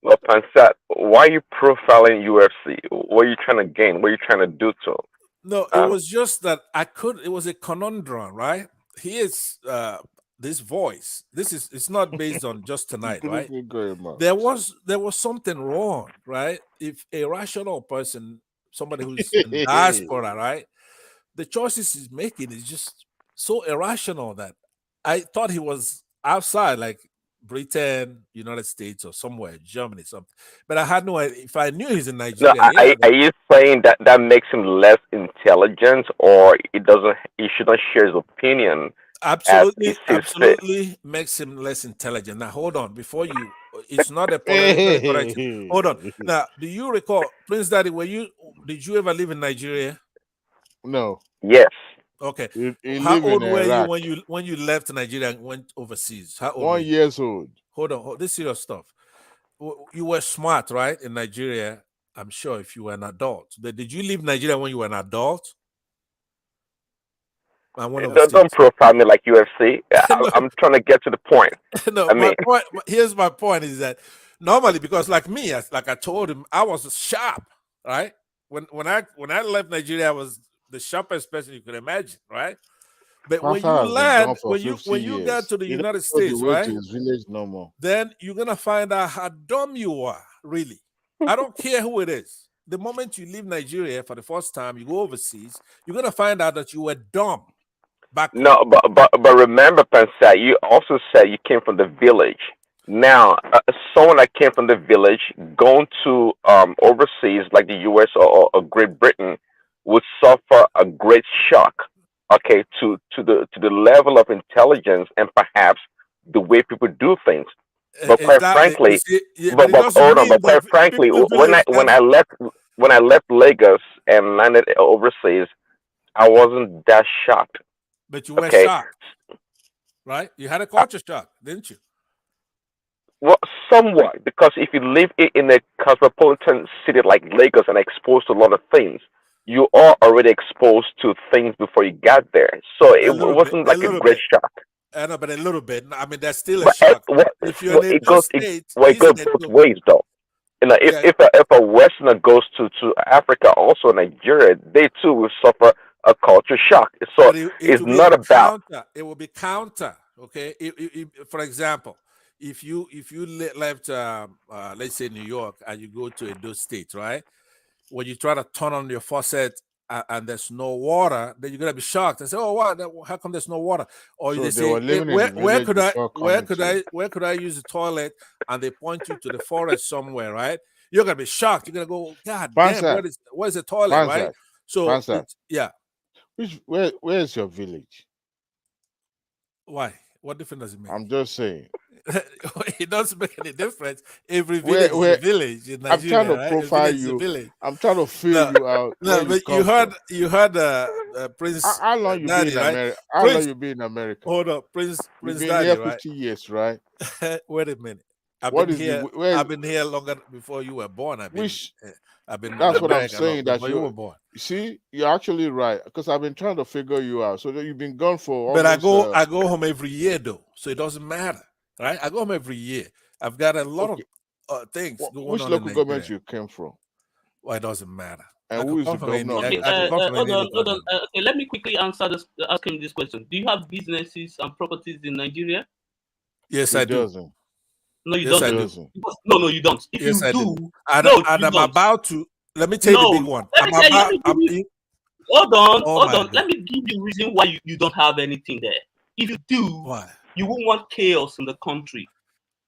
Pansat, why are you profiling UFC? What are you trying to gain? What are you trying to do to him? No, it was just that it was a conundrum, right? Here's this voice. It's not based on just tonight, right? There was something wrong, right? If a rational person, somebody who's in diaspora, right, the choices he's making is just so irrational that I thought he was outside, like Britain, United States, or somewhere, Germany, something. But I had no idea. If I knew he's in No, Nigeria, are you saying that makes him less intelligent, or he shouldn't share his opinion as he sees fit? absolutely makes him less intelligent. Now, hold on. Before you, it's not a political correction. Hold on. Now, do you recall, Prince Daddy? Did you ever live in Nigeria? No. Yes. Okay. He How live in old were you Iraq. when you left Nigeria and went overseas? How old? 1 year old. Hold on. This serious stuff. You were smart, right? In Nigeria, I'm sure. If you were an adult, but did you leave Nigeria when you were an adult? Don't profile me like UFC. I'm trying to get to the point. No, here's my point is that normally, because like me, like I told him, I was sharp, right? When I left Nigeria, I was the sharpest person you could imagine, right? But when you land, when you got to the United States, right? To his village no more. Then you're gonna find out how dumb you are, really. I don't care who it is. The moment you leave Nigeria for the first time, you go overseas, you're gonna find out that you were dumb. No, but remember, Pansat, you also said you came from the village. Now, someone that came from the village going to overseas like the U.S. or Great Britain would suffer a great shock. Okay, to the level of intelligence and perhaps the way people do things. But quite frankly, but hold on. But quite frankly, when I left Lagos and landed overseas, I wasn't that shocked. But you were shocked, right? You had a culture shock, didn't you? Well, somewhat, because if you live in a cosmopolitan city like Lagos and exposed to a lot of things, you are already exposed to things before you got there. So it wasn't like a great shock. I know, but a little bit. I mean, that's still a shock. If you're in it goes both ways, though. You know, if a Westerner goes to Africa, also Nigeria, they too will suffer a culture shock. So it's not about. It will be counter. Okay. For example, if you left, let's say New York, and you go to Edo State, right? When you try to turn on your faucet and there's no water, then you're gonna be shocked and say, "Oh, wow! How come there's no water?" Or So they say, "Where could I use the toilet?" And they point you to the forest somewhere, right? You're gonna be shocked. You're gonna go, "God damn, where's the toilet?" Right? So yeah. Where is your village? Why? What difference does it make? I'm just saying. It doesn't make any difference. Every village is a village in Nigeria. I'm trying to profile you. I'm trying to fill you out. No, but you heard Prince. How long you been in America? How long you been in America? Hold up, Prince You've been Daddy, here right? 50 years, right? Wait a minute. I've been here longer before you were born. I've been. That's what I'm saying. That you were born. See, you're actually right, because I've been trying to figure you out. So that you've been gone for. But I go home every year though, so it doesn't matter, right? I go home every year. I've got a lot of things going Which on in local government Nigeria. you came from? Well, it doesn't matter. And I who could is come the from any. governor of Okay, your I could state? come from any hold on, local hold on. government. Okay, let me quickly ask him this question. Do you have businesses and properties in Nigeria? Yes, He I do. doesn't. No, you Yes, don't. I do. Doesn't. No, you don't. If Yes, you I do, do. And, no, and you I'm don't. about to. Let me tell you the No, big one. let me tell you. Let me give you. Hold Oh on. my Let God. me give you the reason why you don't have anything there. If you do, Why? you won't want chaos in the country.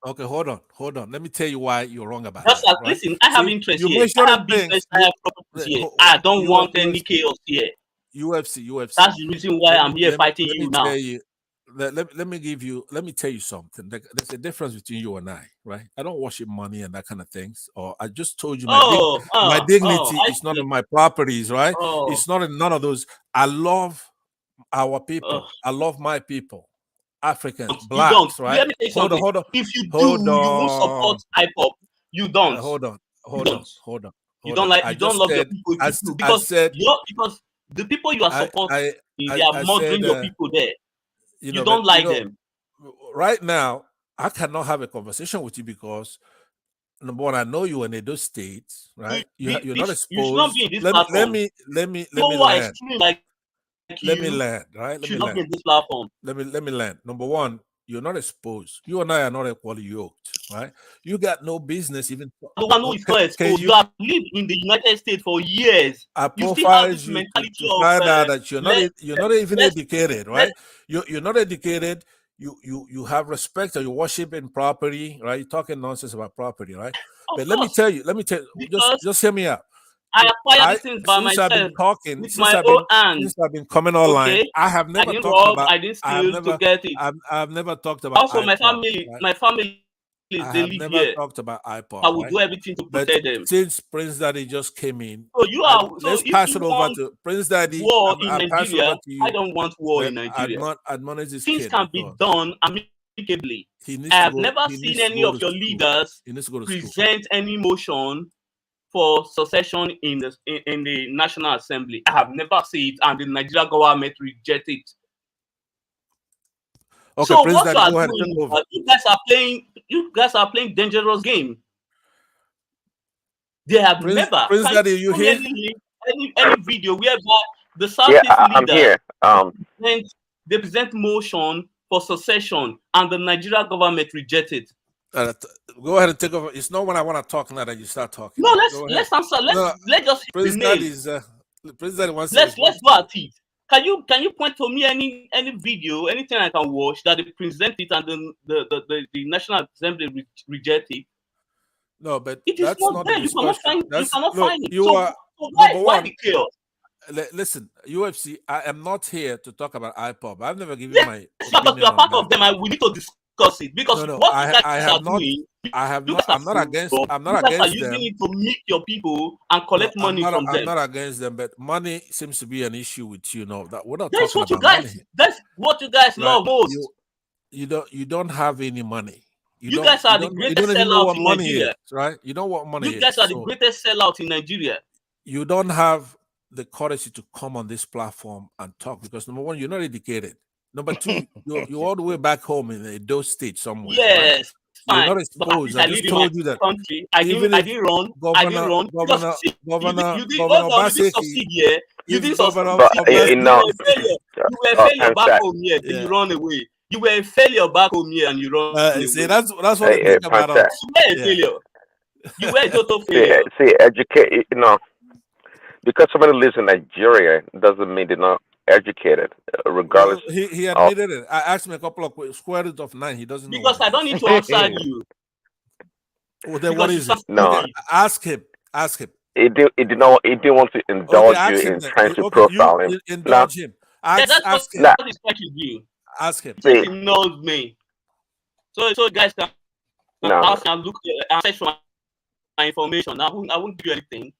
Okay, hold on. Let me tell you why you're wrong about Just that. as, Right? listen, I have See, interest you're here. I measuring have business. things. I have properties here. I don't want any chaos here. UFC. That's the reason why I'm here fighting let you me now. tell you. Let me tell you something. There's a difference between you and I, right? I don't worship money and that kind of things. Or I just told you my dignity is not in my properties, right? It's not in none of those. I love our people. I love my people. Africans, You don't. blacks, right? Let me say something. Hold on. If you Hold do, you won't on. support IPOP. You don't. Hold on. You don't like. I You don't just love your said, people. I said, Because the people you are supporting, they are I murdering said, your people there. You but don't like them. right now, I cannot have a conversation with you because number one, I know you in those states, right? You're not You should not exposed. be in this Let platform. me People who are land. extreme like Let me you land, right? Let me should not land. be in this platform. Let me land. Number one, you're not exposed. You and I are not equally yoked, right? You got no business even. The one who is not exposed. You have lived in the United States for years. I You still have profiles this you mentality to of find out that you're not even educated, let's right? You're not educated. You have respect or you worship in property, right? You're talking nonsense about property, right? But let me tell you, because just hear me out. I acquired these things by Since I've been myself talking, with my own hands. since I've been coming online, Okay, I have I never didn't talked rob, about I didn't steal to get it. I've never talked about Also, iPod, right? my family, I they have live never here. talked about I iPod, will right? do everything to But protect them. since Prince Daddy just came in, So let's if pass you it over want to Prince Daddy. war in I pass it over Nigeria, to I you. don't want war But in Nigeria. admonish this Things kid can be because done amicably. he needs I to have go. never He seen needs to any go of to your school. leaders He needs to go to school. present any motion for succession in the National Assembly. I have never seen it, and the Nigerian government reject it. Okay, So Prince what you Daddy, are go ahead and doing take is over. that you guys are playing dangerous game. They have Prince never. Can Daddy, you you show me here? any video whereby the Yeah, Southeast I'm leaders here. they present motion for succession and the Nigerian government reject it? Go ahead and take over. It's not when I want to talk now that you start talking. No, Right? Go ahead. let's answer. Let's just hit the Prince nail. Daddy is Prince Daddy wants Let's to. go at it. Can you point to me any video, anything I can watch that they present it and the National Assembly reject it? No, but It is that's not not the there. You cannot discussion. find it. You So, are why number why one. the chaos? Listen, UFC. I am not here to talk about iPop. I've never given Yes, my but you opinion are on part that. of them, and we need to discuss it because No. what you guys I are have not. doing, I have you not. guys are I'm not against. fraud. I'm You not guys are against using them. it to meet your people and No, collect money from I'm them. not against them, but money seems to be an issue with you. Know that we're not That's talking what you about money guys. here, That's what you guys right? love most. You don't have any money. You guys are the You don't greatest even know sellout what in money is, Nigeria. right? You know what money You guys is. are the So greatest sellout in Nigeria. you don't have the courage to come on this platform and talk because number one, you're not educated. Number two, you're all the way back home in a Edo state somewhere, right? Yes, You're fine. not But at exposed. least I I live just in my told you that country. even I if didn't run. I didn't run. Because see, you did Governor hold on, you did Obaseki, succeed here. You if did Governor But succeed here. You no, were a failure. You were a failure back Pansat. home here. Then yeah. you run away. You were a failure back home here and you run away. See, that's what they think about Pansat. us. You were a Yeah. failure. You were a total failure. See, educate. Because somebody lives in Nigeria doesn't mean they're not educated, regardless Well, he of. admitted it. I asked him a couple of square root of 9. He doesn't know what Because it I don't is. need to answer you. Well, then what Because you is it? sound No, Okay, ask him. Ask him. it did not. It didn't want to Okay, indulge you ask him in then. trying to Okay, you profile him. No, indulge him. yeah, that's what Ask him. no. is trying to do. Ask him. Since See, he knows me. So you guys can no. ask and look and search for my information. I won't do anything.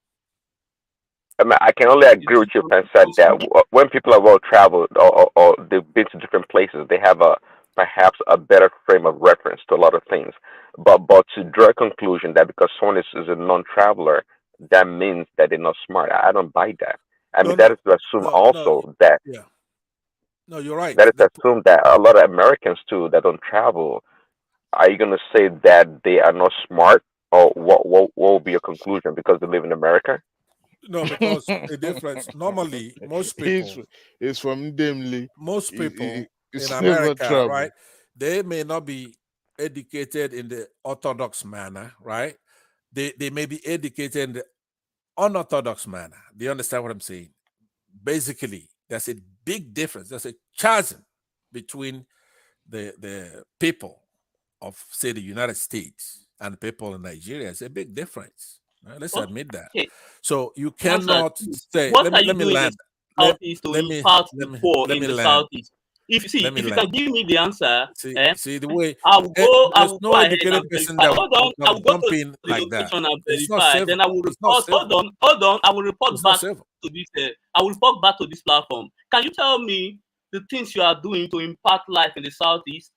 I mean, I can only agree with you, Pansat, that when people are well traveled or they've been to different places, they have perhaps a better frame of reference to a lot of things. But to draw a conclusion that because someone is a non-traveler, that means that they're not smart. I don't buy that. I mean, that is to assume also that Yeah. No, you're right. that is to assume that a lot of Americans too that don't travel. Are you going to say that they are not smart? Or what will be your conclusion because they live in America? No, because the difference. Normally, most people, it's from Dimly. most people It's in never America, trouble. right? They may not be educated in the orthodox manner, right? They may be educated in the unorthodox manner. Do you understand what I'm saying? Basically, there's a big difference. There's a chasm between the people of, say, the United States and people in Nigeria. It's a big difference. Right? Let's admit that. Okay. So you Answer, cannot say, what are let you me doing in land. the Southeast to impart the poor in the land. Southeast? If you Let me can land. give me the answer, See the way I will go there's no ahead educated and person verify. that Hold on, I will go jump to in the like that. location and It's not verify. civil. Then I will It's not report. civil. Hold on. I will report It's not back civil. to this. I will report back to this platform. Can you tell me the things you are doing to impart life in the Southeast?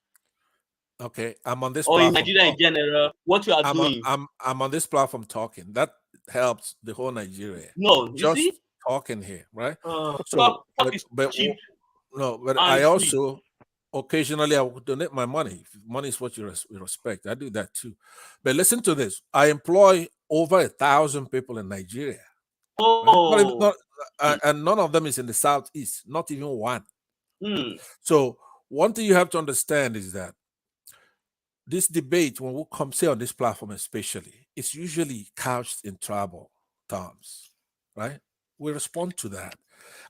Okay, I'm on this or in platform. Nigeria in general, what you are doing. I'm on this platform talking. That helps the whole Nigeria. No, you Just see, talking here, right? talk but is cheap I and free. also occasionally I will donate my money. Money is what you respect. I do that too. But listen to this. I employ over 1,000 people in Nigeria. Oh, right? And none of them is in the Southeast. Not even one. Mm. So one thing you have to understand is that this debate, when we come say on this platform especially, it's usually couched in tribal terms, right? We respond to that.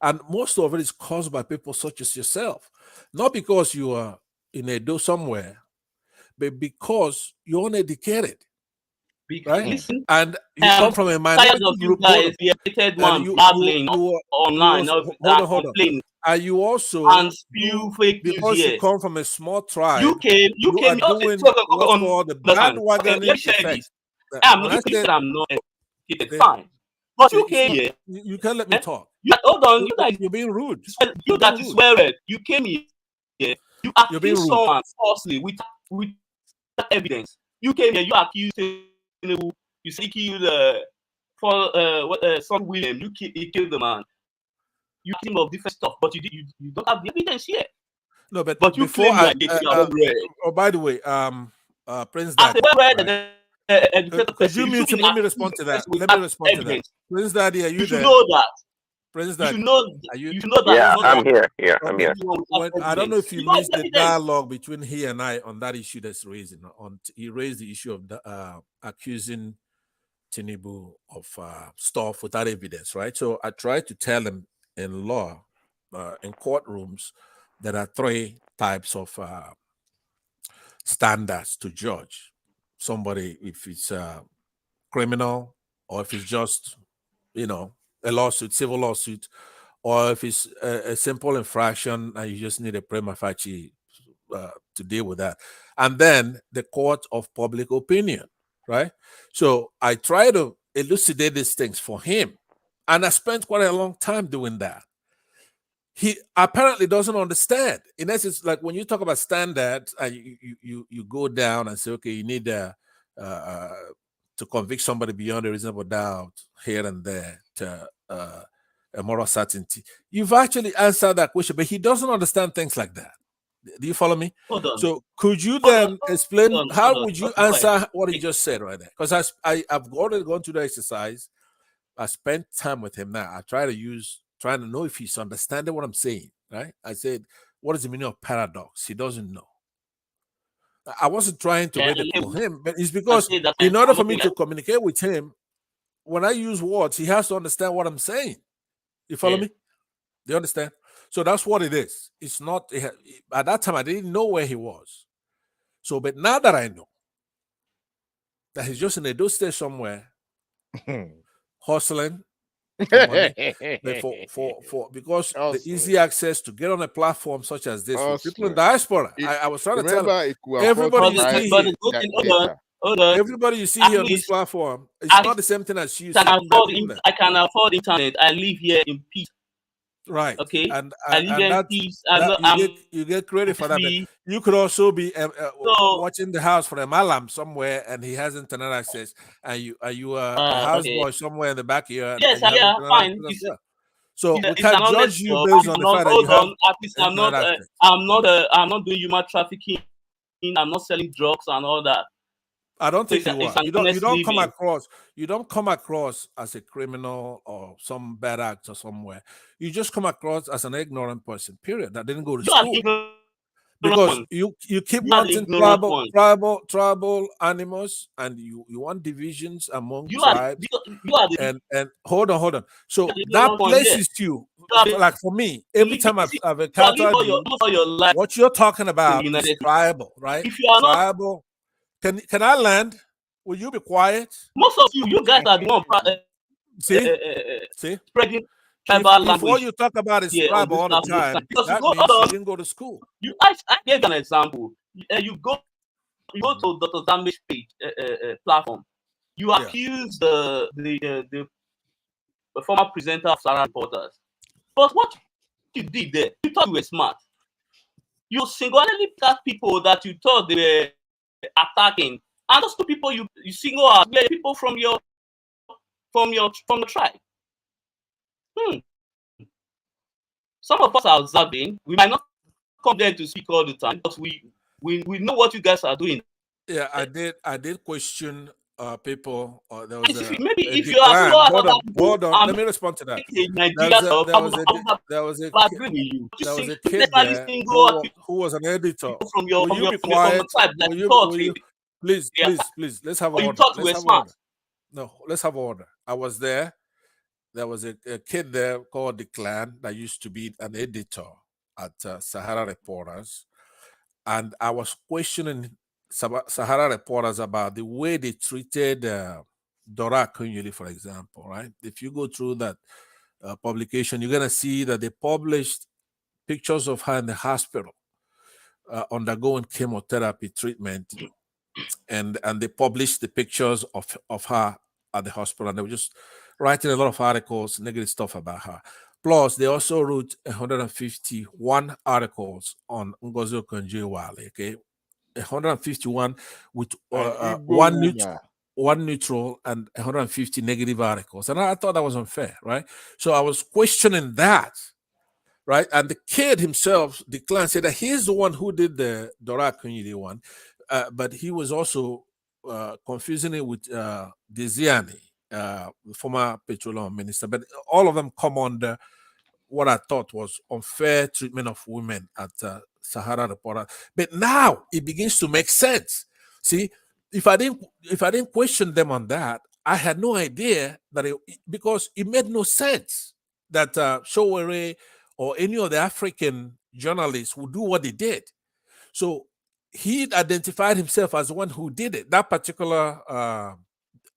And most of it is caused by people such as yourself. Not because you are in a do somewhere, but because you're uneducated. Right? Listen, and you come from a tired minority of you group. guys, the educated one, babbling online, Hold on. And you also and spew fake news because here. you come from a small tribe, You came are doing what's called the bandwagoning let me share effect. this. I'm not educated, fine. But you came here. You can't let me talk. Hold on, you guys, you're being rude. You that is swearing. You came here. You accuse someone falsely with evidence. You came here. You accused Tinubu. You say killed son William. You killed the man. You accuse him of different stuff, but you don't have the evidence here. No, but you before claim oh, by the way, Prince Daddy. Could you mute him? Let me respond to that. Prince Daddy, are you there? You know that. Prince Daddy, you should know that. Yeah, I'm here. I'm here. I don't know if you missed the dialogue between he and I on that issue that's raising. He raised the issue of the, accusing Tinubu of stuff without evidence, right? So I tried to tell him in law, in courtrooms, there are three types of standards to judge somebody, if it's criminal or if it's just, a lawsuit, civil lawsuit, or if it's a simple infraction and you just need a prima facie to deal with that. And then the court of public opinion, right? So I try to elucidate these things for him. And I spent quite a long time doing that. He apparently doesn't understand. In essence, like when you talk about standards, and you go down and say, okay, you need to convict somebody beyond a reasonable doubt here and there to a moral certainty. You've actually answered that question, but he doesn't understand things like that. Do you follow me? Hold on. So could you then explain how would you answer what he just said right there? Because I've already gone through the exercise. I spent time with him now. I trying to know if he's understanding what I'm saying, right? I said, what is the meaning of paradox? He doesn't know. I wasn't trying to ridicule him, but it's because in order for me to communicate with him, when I use words, he has to understand what I'm saying. You follow me? Do you understand? So that's what it is. It's not, at that time, I didn't know where he was. So, but now that I know that he's just in a state somewhere, hustling, for money, because the easy access to get on a platform such as this with people in diaspora. I was trying to tell him, everybody you see here, everybody you see here on this platform, it's not the same thing as you. I can afford internet. I live here in peace. Right. Okay. And I live here in peace. You get credit for that. You could also be watching the house for a malam somewhere, and he has internet access, and you are a houseboy somewhere in the backyard. Yes, yeah, fine. So we can't judge you based on the fact that you have I'm not doing human trafficking. I'm not selling drugs and all that. I don't think you It's are. an You don't honest come living. across. You don't come across as a criminal or some bad actor somewhere. You just come across as an ignorant person. Period. That didn't go to You are the school. ignorant Because one. you keep You are the wanting ignorant one. tribal animals, and you want divisions among You are tribes. you are the And hold on. So that ignorant one. Yes. places you, You are like for me, every time I've you have lived encountered you, all your life what you're talking in the about United is States. tribal, right? If you are not, Tribal. Can I land? Will you be quiet? most of you guys are the one See? spreading If tribal all language you talk about is here on tribal this all the platform. time, Because you that go means you didn't go to school. I gave an example. You go to Dr. Zambi's page platform. You accuse the former presenter of Sarah Reporters. But what you did there, you thought you were smart. You singularly picked people that you thought they were attacking, and those two people you single out were people from your tribe. Some of us are observing. We might not come there to speak all the time, but we know what you guys are doing. Yeah, I did question people. There was Maybe a if you are decline. single out Hold other on, people, hold on. Let me respond to that. There was a kid there who was an editor. from Will you be your quiet? tribe that Will you thought you please? Let's have or you order. thought you Let's were have smart. order. No, let's have order. I was there. There was a kid there called Declan that used to be an editor at Sahara Reporters, and I was questioning Sahara Reporters about the way they treated Dora Kunyuli, for example, right? If you go through that publication, you're gonna see that they published pictures of her in the hospital undergoing chemotherapy treatment, and they published the pictures of her at the hospital, and they were just writing a lot of articles, negative stuff about her. Plus, they also wrote 151 articles on Ngozi Okonjo-Iweala, okay? 151 with one neutral and 150 negative articles. And I thought that was unfair, right? So I was questioning that, right? And the kid himself declined, said that he's the one who did the Dora Akunyili one, but he was also confusing it with Desiani, the former petroleum minister. But all of them come under what I thought was unfair treatment of women at Sahara Reporter. But now it begins to make sense. See, if I didn't question them on that, I had no idea that because it made no sense that Showere or any of the African journalists would do what they did. So he identified himself as the one who did it. That particular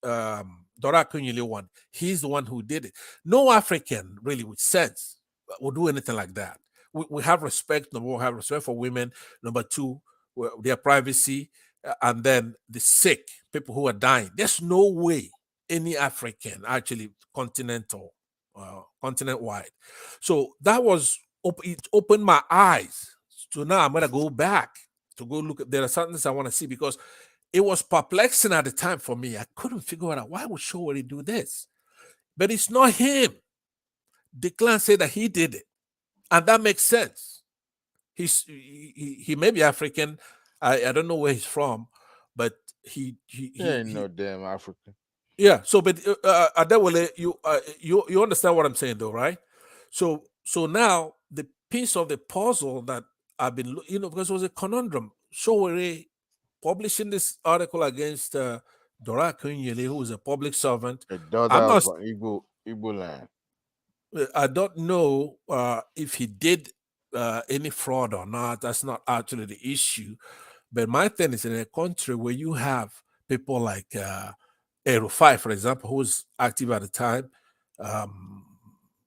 Dora Akunyili one, he's the one who did it. No African really with sense would do anything like that. We have respect. Number one, we have respect for women. Number two, their privacy, and then the sick, people who are dying. There's no way any African, actually continental, continent-wide. So that was, it opened my eyes. So now I'm gonna go back to go look at, there are certain things I want to see, because it was perplexing at the time for me. I couldn't figure out why would Showeri do this, but it's not him. Declan said that he did it, and that makes sense. He may be African. I don't know where he's from, but he ain't no damn African. Yeah. So, but Adewale, you understand what I'm saying, though, right? So now the piece of the puzzle that I've been, because it was a conundrum. Showere publishing this article against Dora Akunyili, who is a public servant. A daughter of Igbo land. I don't know if he did any fraud or not. That's not actually the issue. But my thing is, in a country where you have people like Erufai, for example, who was active at the time,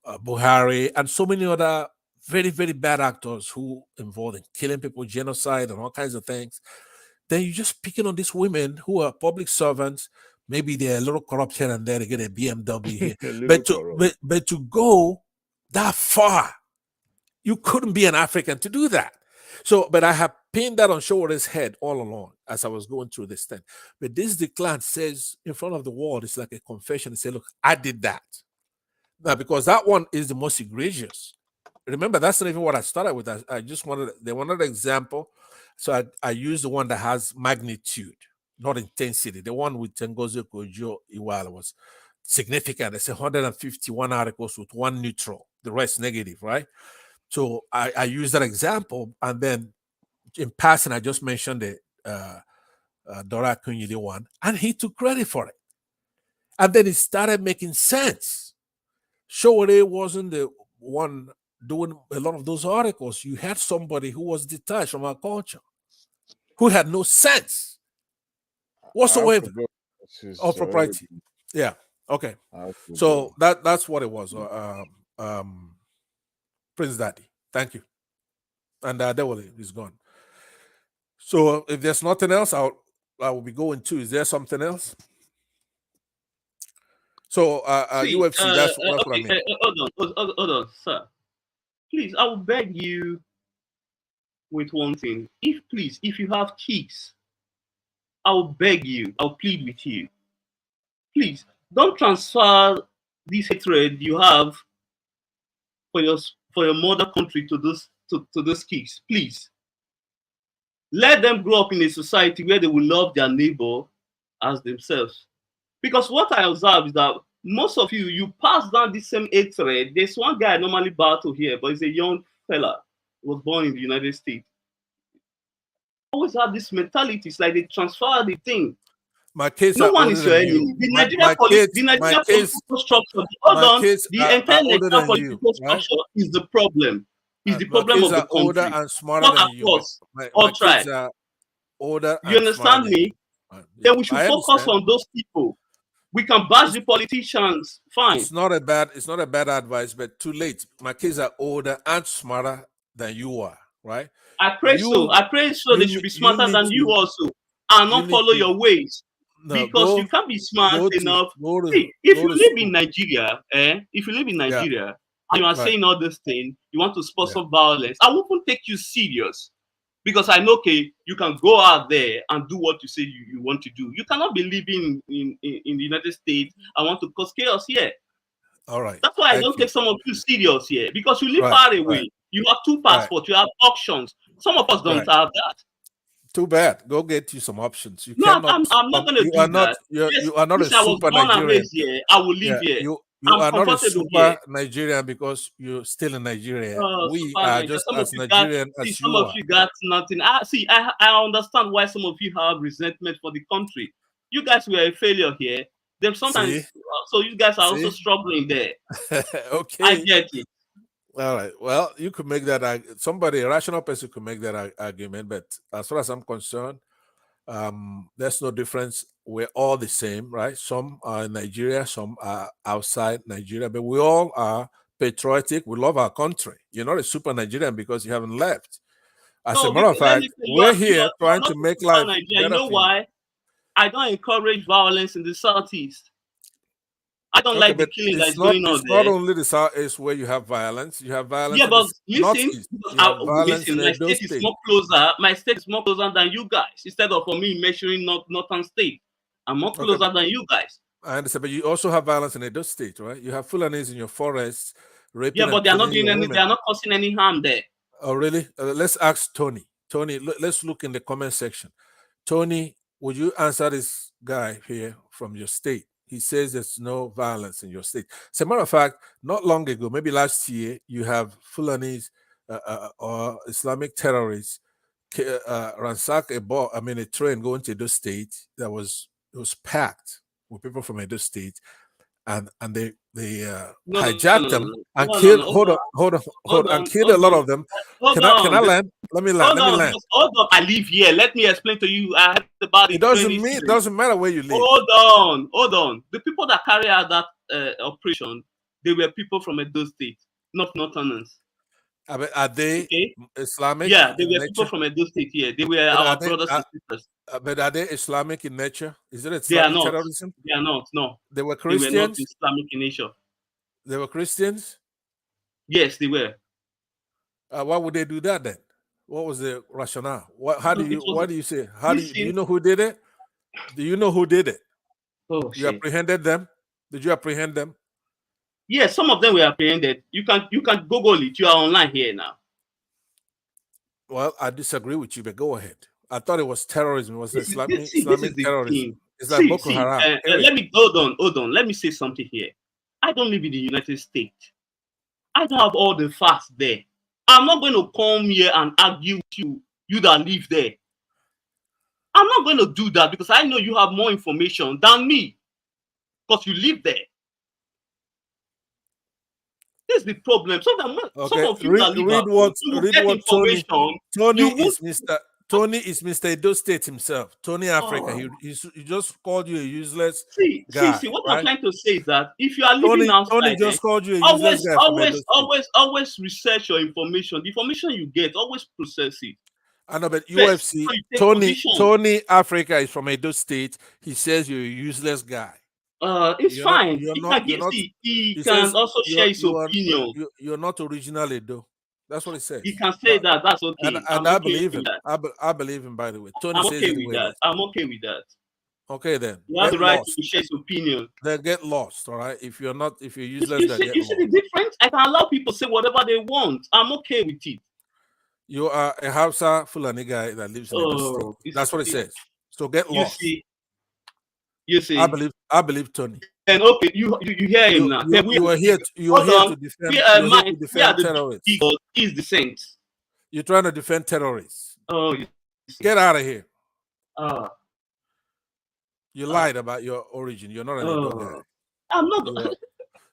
Buhari, and so many other very, very bad actors who involved in killing people, genocide, and all kinds of things, then you're just picking on these women who are public servants. Maybe they're a little corrupt here and there, they get a BMW here. but to go that far, you couldn't be an African to do that. So, but I have pinned that on Showere's head all along as I was going through this thing. But this Declan says in front of the world, it's like a confession. Say, look, I did that. Now, because that one is the most egregious. Remember, that's not even what I started with. They wanted an example. So I used the one that has magnitude. not intensity. The one with Ngozi Okonjo-Iweala was significant. It's 151 articles with one neutral, the rest negative, right? So I use that example, and then in passing, I just mentioned the Dora Akunyili one, and he took credit for it. And then it started making sense. Sowore wasn't the one doing a lot of those articles. You had somebody who was detached from our culture, who had no sense whatsoever of propriety. Yeah. Okay. So that's what it was. Prince Daddy. Thank you. And Adewale is gone. So if there's nothing else, I will be going to. Is there something else? So See, UFC, that's what I okay, mean. hold on, sir. Please, I will beg you with one thing. If you have kids, I will beg you, I'll plead with you. Please, don't transfer this hatred you have for your mother country to those kids. Please. Let them grow up in a society where they will love their neighbor as themselves. Because what I observe is that most of you pass down the same hatred. There's one guy I normally bow to here, but he's a young fella. He was born in the United States. Always have this mentality. It's like they transfer the thing. My kids no are one older is your than enemy. you. The Nigeria political structure, the entire Nigeria political structure is the problem. Is the My problem kids of the are older country. and smarter Not than you. across My all kids tribes. are older You and smarter understand than me? you. Then we should I focus understand. on those people. We can bash the politicians, fine. It's not a bad advice, but too late. My kids are older and smarter than you are, right? I pray so. I pray so they should be smarter than you also, and not follow your ways. No, because you can't be smart enough. See, if you live in Nigeria, if you live in Nigeria and you are saying all this thing, you want to sponsor violence, I won't take you serious. Because I know, okay, you can go out there and do what you say you want to do. You cannot be living in the United States and want to cause chaos here. All right. That's why I don't take some of you serious here. Because you live far away. Right. You have 2 passports. You have options. Some of us don't have that. Too bad. Go get you some options. You No, cannot. I'm not going to do that. You are not a I was super born and Nigerian. raised here. I will live here. You I'm are not a comfortable super here. Nigerian because you're still in Nigeria. We Super are Nigeria. just Some of as you Nigerian as some you of are. you got nothing. I understand why some of you have resentment for the country. You guys were a failure here. Then sometimes, so you guys are also struggling there. Okay. I get it. All right. Well, you could make that. Somebody, a rational person, could make that argument. But as far as I'm concerned, there's no difference. We're all the same, right? Some are in Nigeria, some are outside Nigeria, but we all are patriotic. We love our country. You're not a super Nigerian because you haven't left. As a matter of fact, we're here trying to make life better. You know why? I don't encourage violence in the Southeast. I don't like the killing that is going on there. It's not only the Southeast where you have violence. You have violence. Yeah, but listen, listen, my state is more closer. My state is more closer than you guys. Instead of for me measuring northern state, I'm more closer than you guys. I understand, but you also have violence in Edo State, right? You have Fulanis in your forests raping. Yeah, but they are not doing any. They are not causing any harm there. Oh, really? Let's ask Tony. Tony, let's look in the comment section. Tony, would you answer this guy here from your state? He says there's no violence in your state. As a matter of fact, not long ago, maybe last year, you have Fulanis or Islamic terrorists ransack a train going to Edo State that was packed with people from Edo State, and they hijacked them and killed. Hold on, and killed a lot of them. Can I land? Let me land. Hold on, I live here. Let me explain to you. I had about it. It doesn't matter where you live. Hold on. The people that carry out that operation, they were people from Edo State, not Northerners. Are they Islamic? Yeah, they were people from Edo State here. They were our brothers and sisters. But are they Islamic in nature? Is it Islamic they are not. terrorism? They are not. No. They were Christians. They were not Islamic in nature. They were Christians. Yes, they were. Why would they do that then? What was the rationale? Why do you say? Do you know who did it? Do you know who did it? Oh, you apprehended them? Did you apprehend them? Yes, some of them were apprehended. You can Google it. You are online here now. Well, I disagree with you, but go ahead. I thought it was terrorism. It was This Islamic is the terrorism. thing. It's like Boko See, Haram. let me hold on. Let me say something here. I don't live in the United States. I don't have all the facts there. I'm not going to come here and argue with you that live there. I'm not going to do that because I know you have more information than me because you live there. This is the problem. Some Okay, of you that live read abroad, what you will get Tony. information. Tony You won't. Tony is Mr. Edo State himself. Tony Africa. Oh. He just called you a useless See, guy. what I'm right? trying to say is that if you are living Tony outside, just called you a useless guy from Edo State. always research your information. The information you get, always process it. I know, but First, UFC, so you take position. Tony Africa is from Edo State. He says you're a useless guy. It's You're fine. not. He can says also share his opinion. You're not original Edo. That's what he says. He can say that. That's okay. And I believe him. I believe him. By the way, Tony says okay it the with way it that. is. I'm okay with that. Okay, then. You have the right to share his opinion. Then get lost, all right? If you're useless, You then see, get you lost. see the difference? I can allow people to say whatever they want. I'm okay with it. You are a Hausa Fulani guy that lives in Edo State. That's what it says. So get lost. You see. I believe Tony. And okay, you hear him now. You are here to defend terrorists. He's the saint. You're trying to defend terrorists. Oh, get out of here. You lied Uh, about your origin. You're not an Edo guy. I'm not.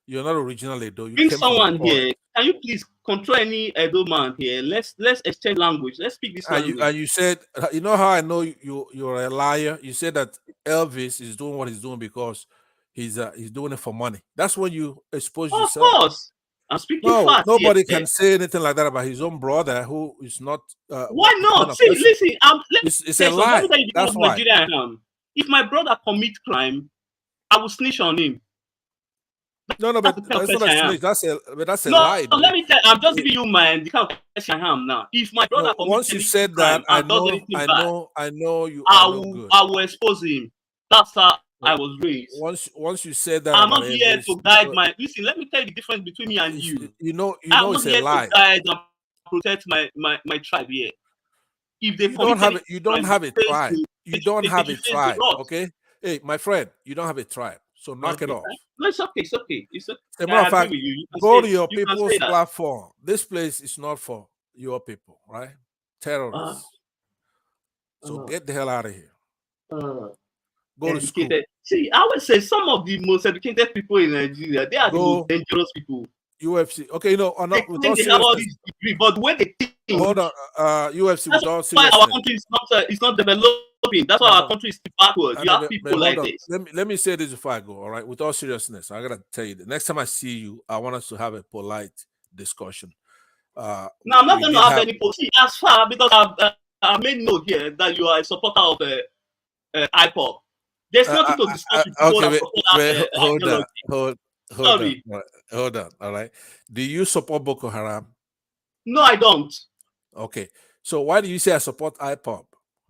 You're not original Edo. You Bring came someone from the here. Can you please control any Edo man here? Let's exchange language. Let's speak this language. And you said, you know how I know you're a liar? You said that Elvis is doing what he's doing because he's doing it for money. That's when you expose yourself. Of course. I'm speaking No, fast. nobody can say anything like that about his own brother who is not. Why not? See, listen. It's a lie. That's why. Nigeria I am. If my brother commit crime, I will snitch on him. No, but that's not a snitch. That's a no, lie. No, let me tell you, I'm just giving you the kind of person I am now. If my brother once you said crime, that, I know you. I will expose him. That's how I was raised. Once you said that, I'm not here to guide my. Listen, let me tell you the difference between me and you. You know, I'm it's not a here lie. to guide and protect my tribe here. If they you don't have a tribe. You don't have a tribe. Okay. Hey, my friend, you don't have a tribe. So knock it off. No, it's okay. It's okay. It's okay. As a matter of fact, go to your people's platform. This place is not for your people, right? Terrorists. So get the hell out of here. Go to school. See, I would say some of the most educated people in Nigeria, they are the most dangerous people. UFC. Okay, with all seriousness. But when they think, hold on, UFC with all seriousness. Our country is not developing. That's why our country is backward. You have people like this. Let me say this before I go. All right, with all seriousness, I gotta tell you, the next time I see you, I want us to have a polite discussion. Now I'm not going to have any policy as far because I made note here that you are a supporter of IPOP. There's nothing to discuss with people hold on. All right. Do you support Boko Haram? No, I don't. Okay. So why do you say I support IPOP?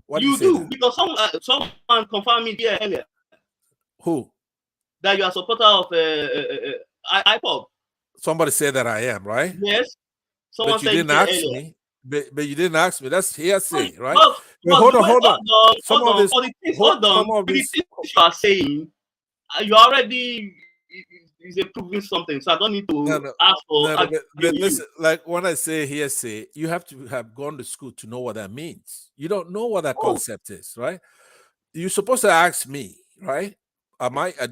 Why you do because someone confirmed me here earlier. Who? That you are a supporter of IPOP. Somebody said that I am, right? Yes. Someone but you didn't ask me. But you didn't ask me. That's hearsay, right? Hold on. Hold on. The things you are saying, you already is proving something, so I don't need to ask for. But listen, like when I say hearsay, you have to have gone to school to know what that means. You don't know what that concept is, right? You're supposed to ask me, right?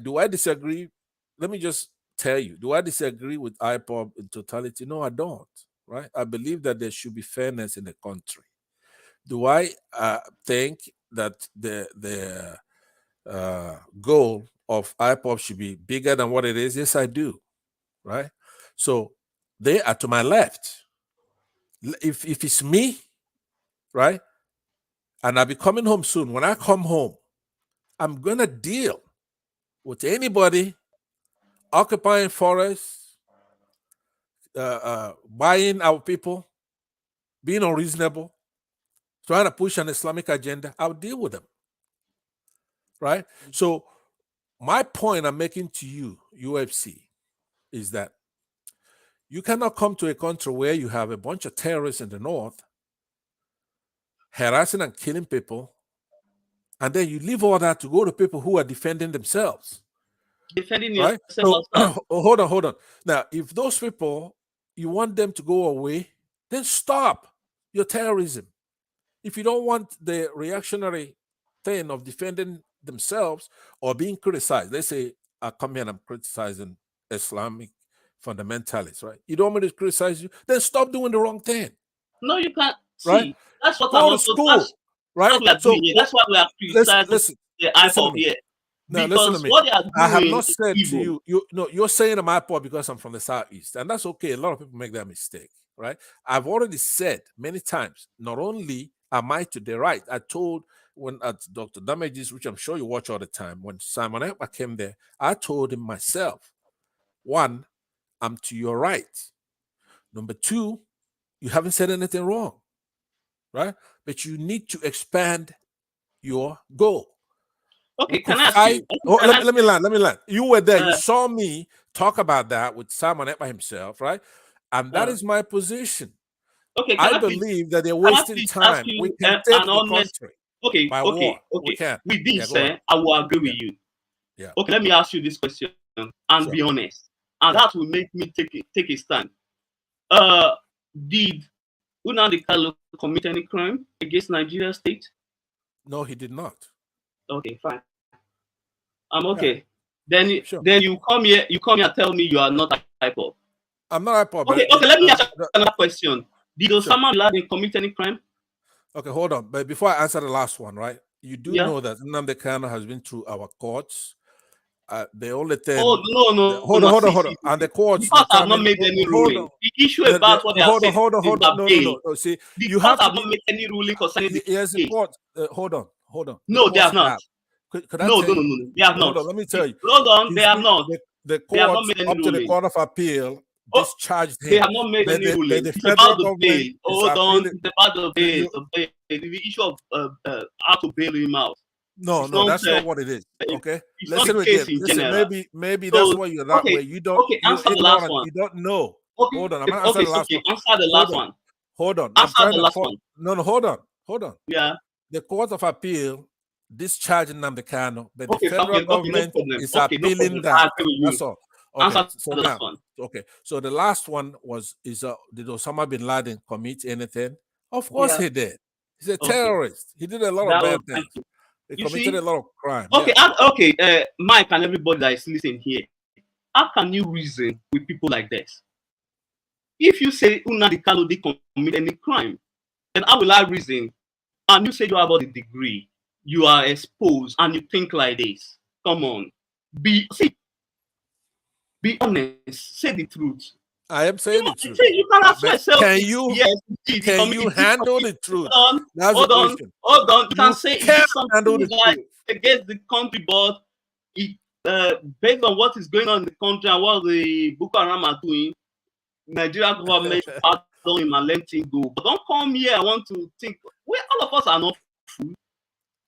Do I disagree? Let me just tell you. Do I disagree with IPOP in totality? No, I don't. Right? I believe that there should be fairness in the country. Do I think that the goal of IPOP should be bigger than what it is? Yes, I do. Right? So they are to my left. If it's me, right, and I'll be coming home soon, when I come home, I'm going to deal with anybody occupying forests, buying our people, being unreasonable, trying to push an Islamic agenda. I'll deal with them. Right? So my point I'm making to you, UFC, is that you cannot come to a country where you have a bunch of terrorists in the north harassing and killing people, and then you leave all that to go to people who are defending themselves. Defending Right? yourself. So, hold on. Now, if those people, you want them to go away, then stop your terrorism. If you don't want the reactionary thing of defending themselves or being criticized, they say, I come here and I'm criticizing Islamic fundamentalists, right? You don't want me to criticize you, then stop doing the wrong thing. No, you can't. Right? See, that's what Go I'm to school, right? That's what we are doing here. That's why we are criticizing the IPOB here. Now, listen to Because me. what they are doing I have not is said to evil. you're saying I'm IPOB because I'm from the Southeast, and that's okay. A lot of people make that mistake, right? I've already said many times, not only am I to the right, I told when at Dr. Damages, which I'm sure you watch all the time, when Simon Ekpa came there, I told him myself, one, I'm to your right. Number two, you haven't said anything wrong, right? But you need to expand your goal. Okay, can I ask you? Let me land. You were there. You saw me talk about that with Simon Ekpa himself, right? And that is my position. Okay, I believe that they're wasting time. We can take the country by war. We can. With this, I will agree with you. Yeah. Okay, let me ask you this question and be honest. And that will make me take a stand. Did Nnamdi Kanu commit any crime against Nigeria state? No, he did not. Okay, fine. I'm okay. Yeah. Then you come here and tell me you are not IPOB. I'm not IPOB. Okay, let me ask you another question. Did Osama bin Laden commit any crime? Okay, hold on. But before I answer the last one, right? You do know that Nnamdi Kanu has been through our courts. The only thing. Oh no! Hold on. And the courts. The courts have not made any ruling. The issue about what they are saying. Hold on. No. See, the courts have not made any ruling concerning the yes, the court. Hold on. No, they have not. No, they have not. Hold on, let me tell you. Hold on, they have not. The court up to the Court of Appeal discharged him. They have not made any ruling. The It's federal about the government bail. Hold on, appealing. it's about the bail. The issue of how to bail him out. No, that's not what it is. Okay, it's listen not the case again. in Listen, general. maybe that's why you're that way. You don't. Okay, answer the last one. You don't know. Okay, hold on. I'm gonna answer the last one. Answer the last one. Hold on. Answer the last one. No, hold on. Yeah. The Court of Appeal discharged Nnamdi Kanu, but the federal government is appealing that. That's all. Okay, so the last now, one. okay. So the last one did Osama bin Laden commit anything? Of course he did. He's a terrorist. He did a lot of bad things. He committed a lot of crime. Okay, Mike and everybody that is listening here, how can you reason with people like this? If you say Nnamdi Kanu did commit any crime, then how will I reason? And you say you have about the degree, you are exposed, and you think like this. Come on, be honest. Say the truth. I am saying the truth. You cannot swear yourself. Can you handle the truth? Hold on. You can say it's something like against the country, but based on what is going on in the country and what the Boko Haram are doing, Nigeria government pardon him and let him go. But don't come here. I want to think. Well, all of us are not fools.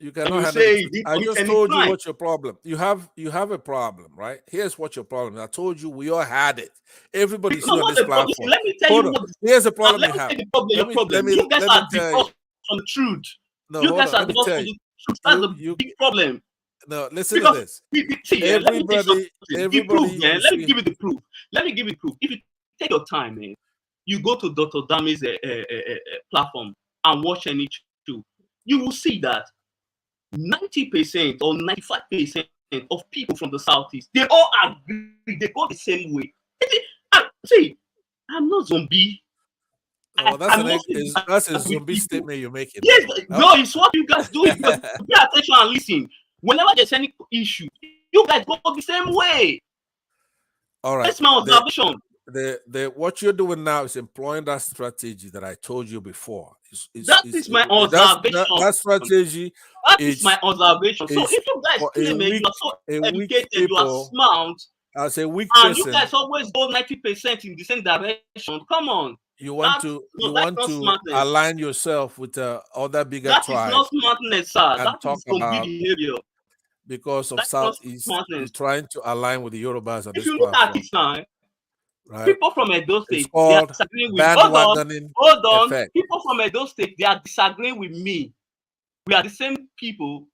You cannot handle it. I just told you what's your problem. You have a problem, right? Here's what your problem is. I told you we all had it. Everybody's here on this platform. Let me tell you what. Here's the problem you have. You guys are divorced from the truth. You guys are divorced from the truth. That's the big problem. No, listen to this. Let me give you the proof. If you take your time, man, you go to Dr. Dame's platform and watch any show, you will see that 90% or 95% of people from the Southeast, they all agree, they go the same way. See, I'm not zombie. Oh, that's a zombie statement you're making. Yes, no, it's what you guys do. Pay attention and listen. Whenever there's any issue, you guys go the same way. All right. That's my observation. What you're doing now is employing that strategy that I told you before. That is my observation. That strategy. That is my observation. So if you guys claim you are so educated, you are smart, as a weak and person, you guys always go 90% in the same direction. Come on. You want to align yourself with other bigger tribes. That is not smartness, sir. That is zombie behavior. Because of Southeast, you're trying to align with the Yorubas. If you look at it now, right? People from Edo It's State, they are called disagreeing with hold bandwagoning on. effect. People from Edo State, they are disagreeing with me. We are the same people,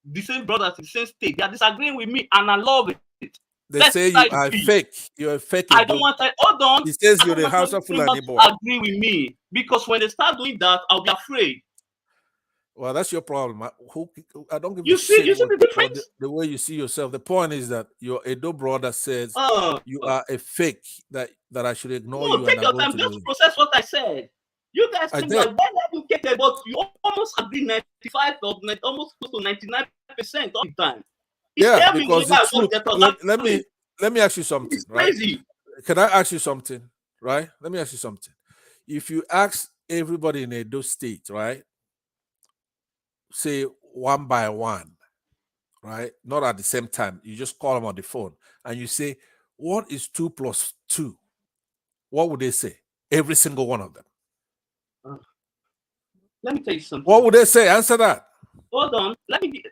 the same brothers, the same state. They are disagreeing with me, and I love it. They say you are fake. You're a fake. I don't want to hold on. He says I you're don't the want House of anyone Fulani to boy. agree with me, because when they start doing that, I'll be afraid. Well, that's your problem. I don't give You a see shit the difference? the way you see yourself. The point is that your Edo brother says Oh, you are a fake, that I should ignore no, you take and your I'm going time. to Just the. process what I said. You guys I think you are did. well educated, but you almost agree 95 or almost close to 99% all the time. It's Yeah, scaring me because whenever the I just truth. get on. Let me ask you something, It's right? crazy. Can I ask you something, right? Let me ask you something. If you ask everybody in Edo State, right, say one by one, right, not at the same time, you just call them on the phone and you say, what is 2 plus 2? What would they say? Every single one of them. Let me tell you something. What would they say? Answer that. Hold on. Let me give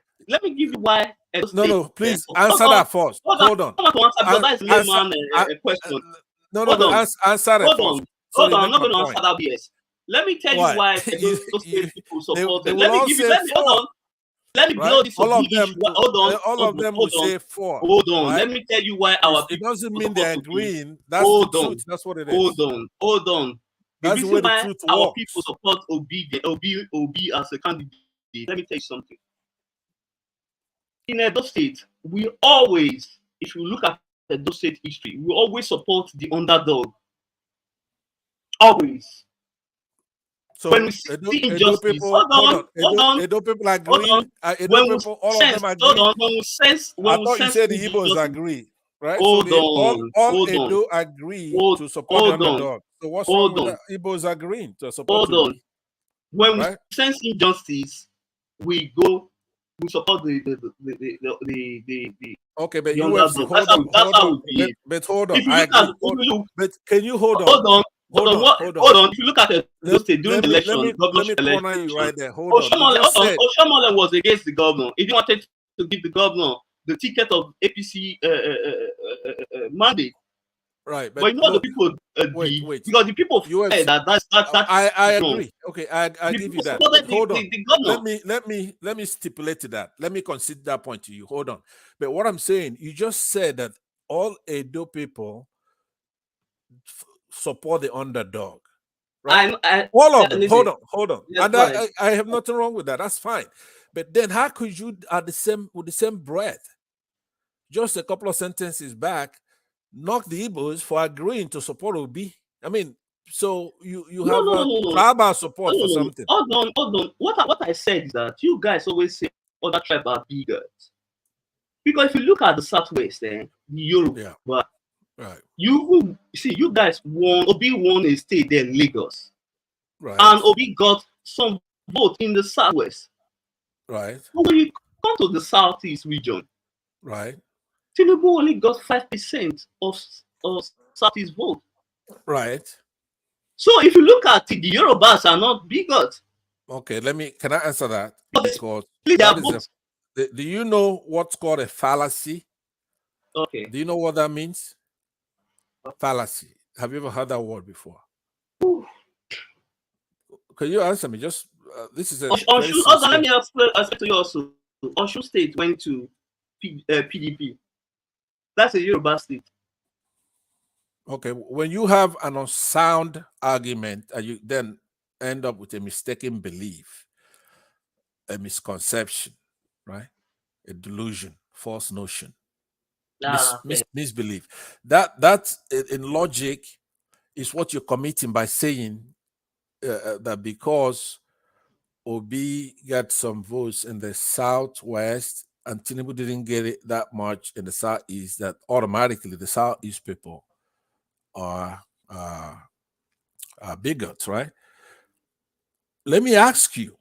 you why. No, please answer that first. Hold on. That is layman question. No, but answer it first. Hold on. I'm not going to answer that BS. Let me tell you why those state people supported. Let me blow this all of big them. issue. Hold on. All of them will say 4. Hold on. Right? Let me tell you why our It people. doesn't mean they're agreeing. That's the truth. That's what it is. Hold on. The That's the reason way the why truth our works. people support Obi as a candidate. Let me tell you something. In Edo State, we always, if you look at Edo State history, we always support the underdog. Always. So when we see injustice, people, hold on. Edo people agree. When we all sense, of them agree. When I thought you said the Igbos agree, right? Hold So on, all Edo agree to support the underdog. So what's wrong with the Igbos agreeing to support you? When we sense injustice, we support the okay, but UFC, hold on. But hold on. I agree. But can you hold on? Hold on. If you look at the state during the election, let me corner you right there. Hold on. Oshomole was against the governor. He didn't want to give the governor the ticket of APC mandate. Right, but you know the people wait. because the people said that's I agree. Okay, I give you that. But hold on. Let me stipulate to that. Let me concede that point to you. Hold on. But what I'm saying, you just said that all Edo people support the underdog. Right? All of them. Hold on. Yes, and I have nothing wrong with that. That's fine. But then how could you with the same breath, just a couple of sentences back, knock the Igbos for agreeing to support Obi? I mean, so you have tribal support for something. Hold on. What I said is that you guys always say other tribes are bigots. Because if you look at the Southwest, the Yoruba, right. You see, you guys Obi won a state there in Lagos. Right. And Obi got some vote in the Southwest. Right. But when you come to the Southeast region, right, Tinubu only got 5% of Southeast vote. Right. So if you look at it, the Yorubas are not bigots. Okay, can I answer that? Because do you know what's called a fallacy? Okay. Do you know what that means? Fallacy. Have you ever heard that word before? Ooh. Can you answer me? Just this is a let me ask to you also. Osun State went to PDP. That's a Yoruba state. Okay, when you have an unsound argument and you then end up with a mistaken belief, a misconception, right? A delusion, false notion, misbelief. That in logic is what you're committing by saying that because Obi got some votes in the Southwest and Tinubu didn't get it that much in the Southeast, that automatically the Southeast people are bigots, right? Let me ask you,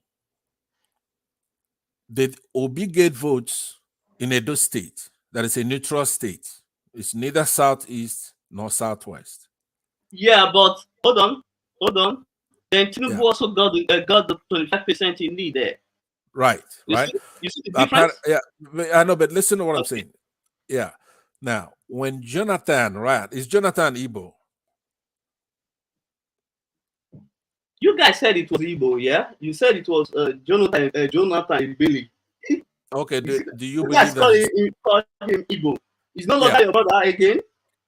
did Obi get votes in Edo State? That is a neutral state. It's neither Southeast nor Southwest. Yeah, but hold on. Then Tinubu also got the 25% in lead there. Right. You see the difference? I know, but listen to what I'm saying. Yeah. Now, when Jonathan, right, is Jonathan Igbo? You guys said it was Igbo, yeah? You said it was Jonathan Billy. Okay, do you You believe guys call that? him Igbo. He's no Yeah. longer your brother again.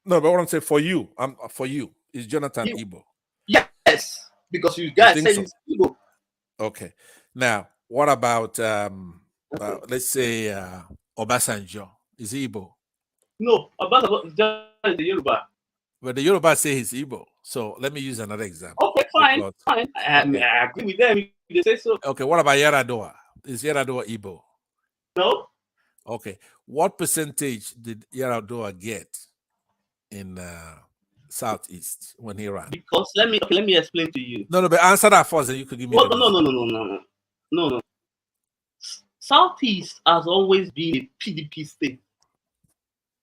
No, but what I'm saying for you, for you, is Jonathan Igbo. Yes, because you guys think say so? it's Igbo. Okay. Now, what about let's say Obasanjo? Is he Igbo? No, Obasanjo is just the Yoruba. But the Yoruba say he's Igbo. So let me use another example. Okay, fine, because- fine. I agree with them if they say so. Okay, what about Yaradua? Is Yaradua Igbo? No. Okay. What percentage did Yaradua get in Southeast when he ran? Because let me explain to you. No, but answer that first, and you could give me. No. Southeast has always been a PDP state.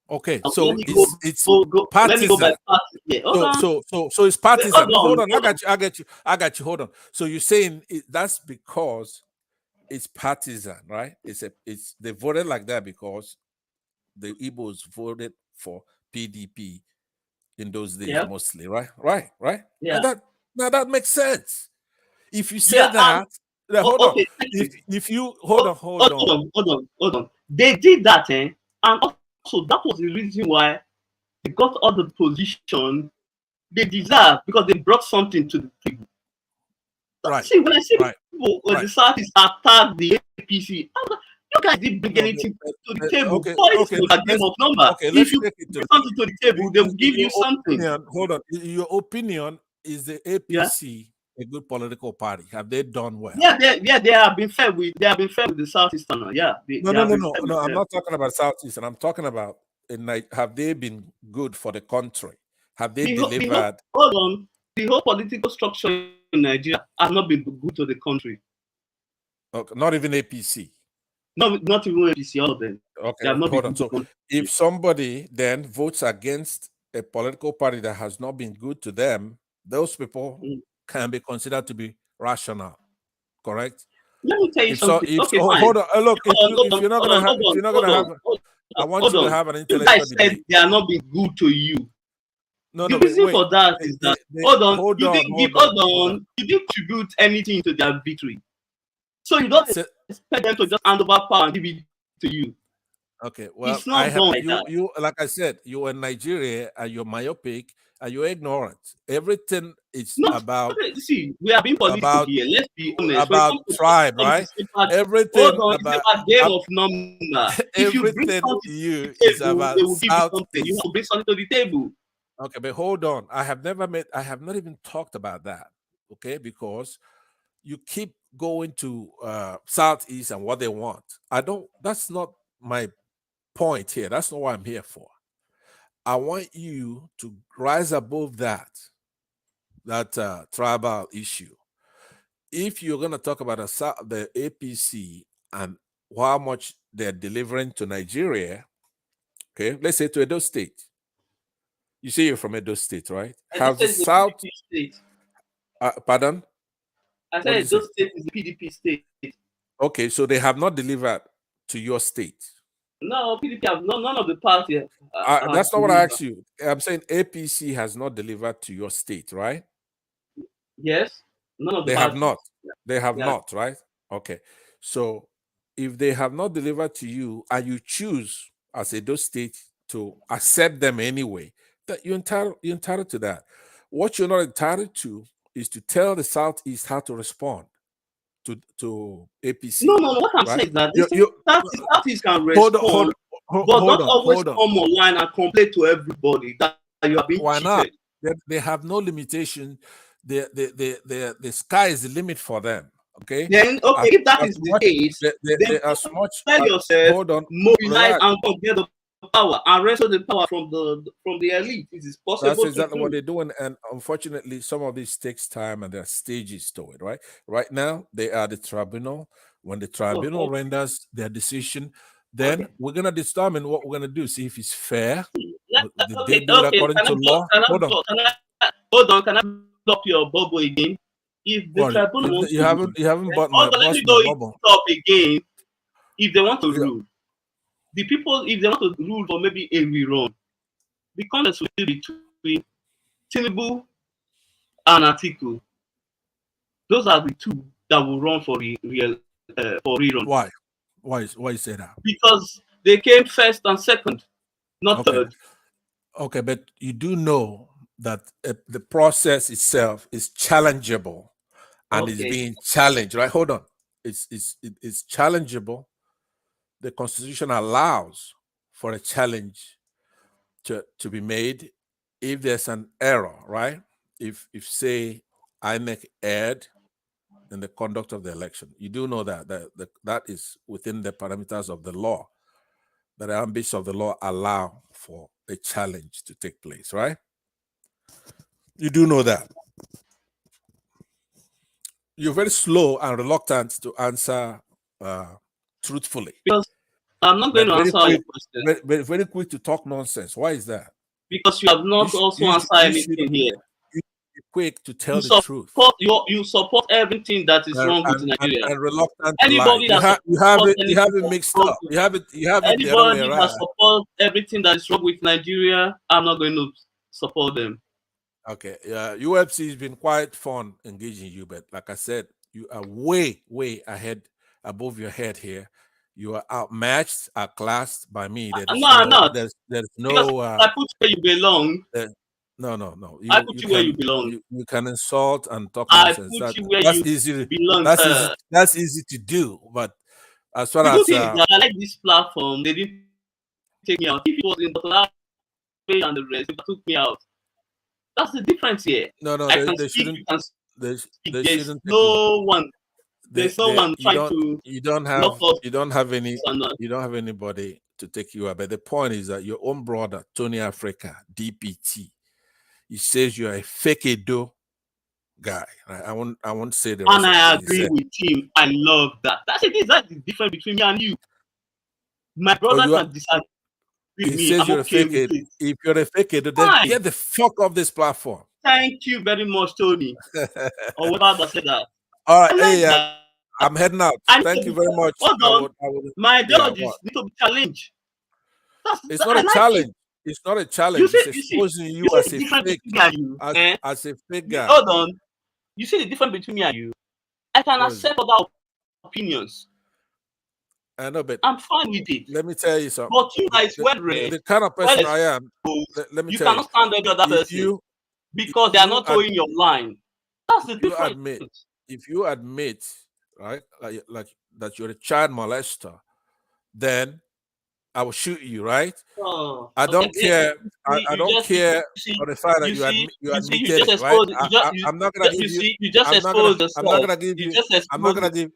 Okay, And so let me it's go partisan. Let me go by party here. So it's partisan. Hold on. Hold on, I got you. Hold on. So you're saying that's because it's partisan, right? It's they voted like that because the Igbos voted for PDP in those days mostly, right? Right. Yeah. Now that makes sense. If you say that, hold on. If you hold on. They did that, and also that was the reason why they got all the position they deserve, because they brought something to the table. Right. See, when I see people on the Southeast attack the APC, you guys didn't bring anything to the table. Okay, a game of number. Okay, if you bring something to the table, they will give you something. Hold on. Your opinion is the APC a good political party? Have they done well? Yeah, they have been fair with the Southeastern. Yeah. No. I'm not talking about Southeastern. I'm talking about have they been good for the country? Have they delivered? Hold on. The whole political structure in Nigeria has not been good to the country. Okay, not even APC. No, not even APC. All of them. Okay, hold on. So if somebody then votes against a political party that has not been good to them, those people can be considered to be rational, correct? Let me tell you something. Hold on. Look, if you're not gonna have, I want you to have an intellectual debate. You guys said they are not being good to you. No, the reason for that is that you didn't contribute anything to their victory, so you don't expect them to just hand over power and give it to you. Okay, well, it's not done like that. You like I said, you're in Nigeria and you're myopic and you're ignorant. Everything is about. See, we are being political here. Let's be honest. About tribe, right? Everything about game of number. If you bring something to the table, they will give you something. You have to bring something to the table. Okay, but hold on. I have not even talked about that. Okay, because you keep going to Southeast and what they want. That's not my point here. That's not what I'm here for. I want you to rise above that tribal issue. If you're going to talk about the APC and how much they're delivering to Nigeria, okay, let's say to Edo State. You say you're from Edo State, right? Have the South state? Pardon? I said Edo State is the PDP state. Okay, so they have not delivered to your state. No, PDP have none of the party. That's not what I asked you. I'm saying APC has not delivered to your state, right? Yes, none of they have not. They have not, right? Okay, so if they have not delivered to you, and you choose as Edo State to accept them anyway, that you're entitled to that. What you're not entitled to is to tell the Southeast how to respond to APC. No. What I'm saying is that the Southeast can respond, but not always come online and complain to everybody that you are being cheated. Why not? They have no limitation. The sky is the limit for them. Okay. Then if that is the case, then tell yourself, mobilize and get the power and wrestle the power from the elite. It is possible. That's exactly what they're doing, and unfortunately, some of this takes time, and there are stages to it. Right now, they are the tribunal. When the tribunal renders their decision, then we're gonna determine what we're gonna do. See if it's fair. Did they do it according to law? Hold on. Can I stop your bubble again? If the tribunal wants you haven't bought my let me go bubble. stop again. If they want to rule, the people, if they want to rule for maybe a rerun, the contest will be between Tinubu and Atiku. Those are the two that will run for for rerun. Why? Why you say that? Because they came first and second, not Okay. third. Okay, but you do know that the process itself is challengeable and is Okay. being challenged, right? Hold on. It's challengeable. The Constitution allows for a challenge to be made if there's an error, right? If say INEC erred in the conduct of the election, you do know that is within the parameters of the law. That the ambits of the law allow for a challenge to take place, right? You do know that. You're very slow and reluctant to answer truthfully. Because I'm not going to answer your question. Very quick to talk nonsense. Why is that? Because you have not also answered anything here. You be quick to tell the truth. You support everything that is wrong with Nigeria. And reluctant anybody to lie. You have it mixed up. You have it the other way anybody around. that supports everything that is wrong with Nigeria, I'm not going to support them. Okay. UFC has been quite fun engaging you, but like I said, you are way ahead, above your head here. You are outmatched, outclassed by me. No, I'm not. There's no. I put where you belong. No. I put you where you belong. You can insult and talk I nonsense. put you where That's you easy. belong. That's easy to do. But as far The as good thing is that I like this platform. They didn't take me out. If it was in the and the rest, they took me out. That's the difference here. No, they shouldn't. There's no one. There's no one trying to. You don't have anybody to take you out. But the point is that your own brother Tony Africa DPT, he says you're a fake Edo guy. Right? I won't say the rest. And I agree with him. I love that. That's the difference between me and you. My brother can disagree. He says you're a fake Edo. If you're a fake Edo, then get the fuck off this platform. Thank you very much, Tony. Or whatever said that. All right, I'm heading out. Thank you very much. Hold on. My ideologies need to be challenged. It's not a challenge. It's not a challenge. It's exposing you as a fake, as a fake guy. Hold on. You see the difference between me and you? I can accept other opinions. I know, but I'm fine with it. Let me tell you something. But you guys, the kind of person I am, let me tell you. You cannot stand the other person because they are not towing your line. That's the difference. If you admit, right, like that you're a child molester, then I will shoot you, right? I don't care. I don't care for the fact that you admitted it, right? I'm not gonna give you. You just exposed yourself. I'm not gonna give you.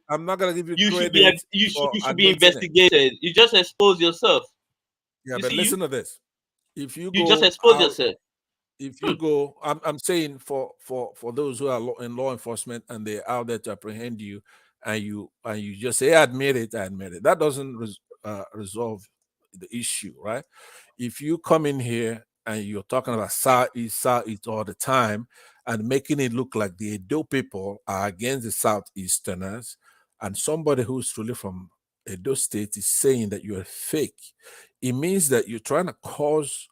I'm not gonna give you credit. You should be investigated. You just expose yourself. Yeah, but listen to this. If you just expose yourself. If you go, I'm saying for those who are in law enforcement and they're out there to apprehend you, and you just say, I admit it. That doesn't resolve the issue, right? If you come in here and you're talking about Southeast all the time and making it look like the Edo people are against the Southeasterners, and somebody who's truly from Edo State is saying that you're fake, it means that you're trying to cause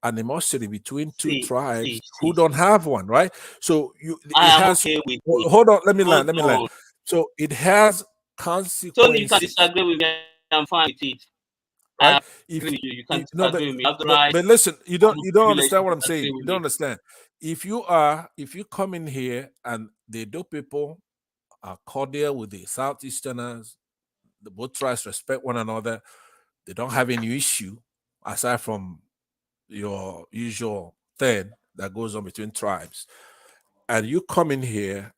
animosity between two tribes who don't have one, right? So hold on, let me land. So it has consequences. So you can disagree with me. I'm fine with it. Right? You can disagree with me. But listen, you don't understand what I'm saying. You don't understand. If you come in here and the Edo people are cordial with the Southeasterners, the both tribes respect one another, they don't have any issue aside from your usual thing that goes on between tribes, and you come in here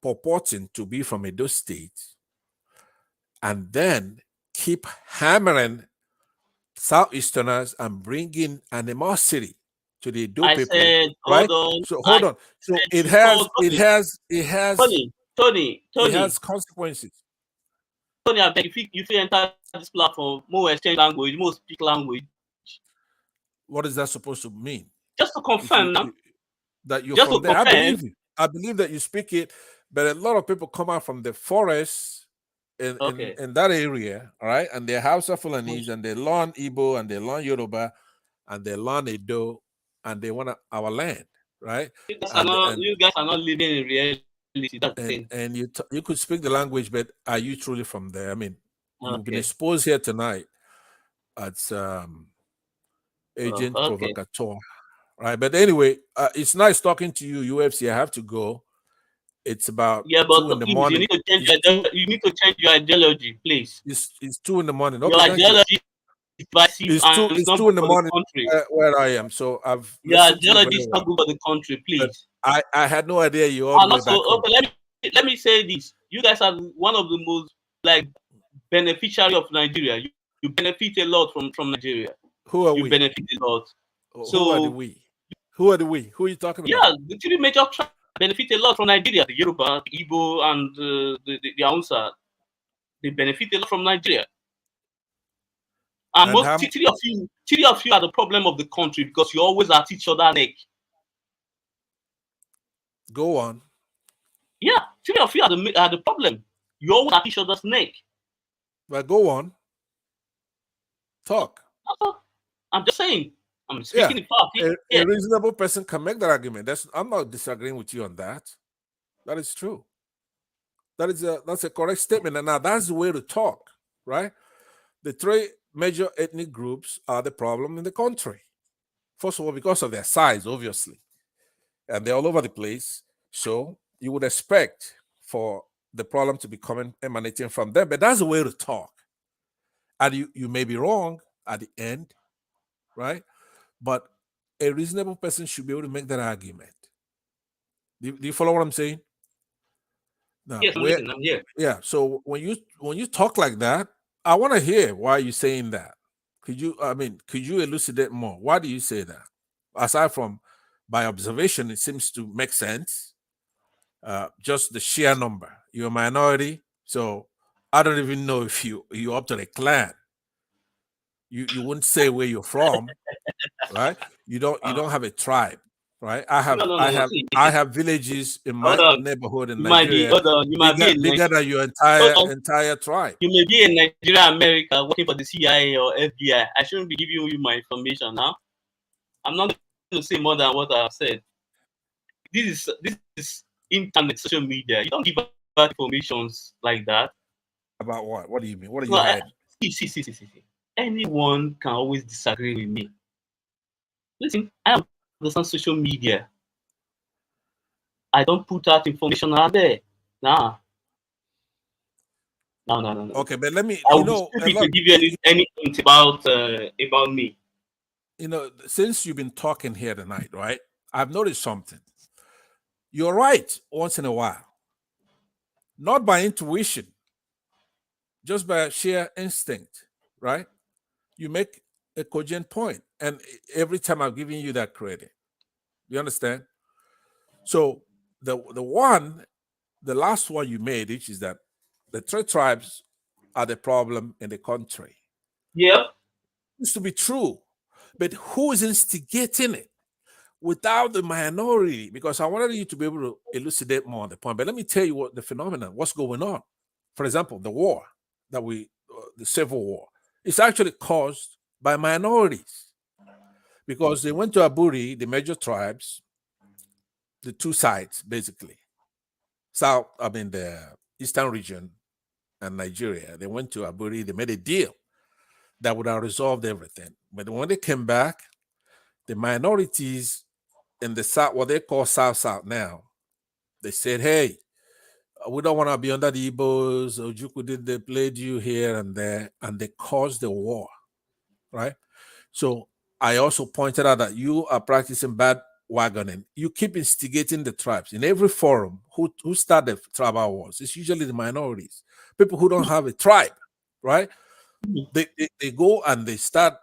purporting to be from Edo State and then keep hammering Southeasterners and bringing animosity to the Edo people, right? Hold on. So it has Tony. It has consequences. Tony, I beg if you enter this platform, more exchange language, more speak language. What is that supposed to mean? Just to confirm that you're from there. I believe that you speak it, but a lot of people come out from the forest in that area, all right, and they're Hausa Fulanese, and they learn Igbo, and they learn Yoruba, and they learn Edo, and they want our land, right? You guys are not living in reality. That's the thing. And you could speak the language, but are you truly from there? I mean, you've been exposed here tonight as agent provocateur, right? But anyway, it's nice talking to you, UFC. I have to go. It's about 2 in the morning. You need to change your ideology, please. It's 2 in the morning. Okay, your ideology is divisive. It's 2 in the morning where I am. So I've your ideology is not good for the country, please. I had no idea you all the way back home. Let me say this. You guys are one of the most beneficiary of Nigeria. You benefit a lot from Nigeria. Who are we? You benefit a lot. Who are the we? Who are the we? Who are you talking about? Yeah, the 3 major tribes benefit a lot from Nigeria. The Yoruba, the Igbo, and the Hausa. They benefit a lot from Nigeria. And most three of you are the problem of the country because you always at each other's neck. Go on. Yeah, 3 of you are the problem. You always at each other's neck. But go on. Talk. I'm just saying. I'm speaking the fact. A reasonable person can make that argument. I'm not disagreeing with you on that. That is true. That's a correct statement. And now that's the way to talk, right? The 3 major ethnic groups are the problem in the country. First of all, because of their size, obviously. And they're all over the place. So you would expect for the problem to be emanating from them. But that's the way to talk. And you may be wrong at the end, right? But a reasonable person should be able to make that argument. Do you follow what I'm saying? Now, yes, I'm here. Yeah. So when you talk like that, I want to hear why you're saying that. Could you elucidate more? Why do you say that? Aside from by observation, it seems to make sense. Just the sheer number. You're a minority, so I don't even know if you're up to the clan. You wouldn't say where you're from, right? You don't have a tribe, right? I have villages in my neighborhood in Nigeria. Bigger than your entire tribe. You may be in Nigeria, America, working for the CIA or FBI. I shouldn't be giving you my information now. I'm not going to say more than what I've said. This is internet, social media. You don't give out informations like that. About what? What do you mean? What are you hiding? See. Anyone can always disagree with me. Listen, I understand social media. I don't put out information out there. No. Okay, but let me. I would be stupid to give you any hint about me. Since you've been talking here tonight, right? I've noticed something. You're right once in a while, not by intuition, just by sheer instinct, right? You make a cogent point, and every time I'm giving you that credit. You understand? So the last one you made, which is that the 3 tribes are the problem in the country. Yeah, used to be true, but who is instigating it? Without the minority, because I wanted you to be able to elucidate more on the point. But let me tell you what the phenomenon, what's going on. For example, the war the Civil War, is actually caused by minorities, because they went to Aburi, the major tribes, the 2 sides basically, the eastern region and Nigeria. They went to Aburi. They made a deal that would have resolved everything. But when they came back, the minorities in the South, what they call South now, they said, hey, we don't want to be under the Igbos. Ojukwu they played you here and there, and they caused the war, right? So I also pointed out that you are practicing bad wagoning. You keep instigating the tribes. In every forum, who start the tribal wars? It's usually the minorities, people who don't have a tribe, right? They go and they start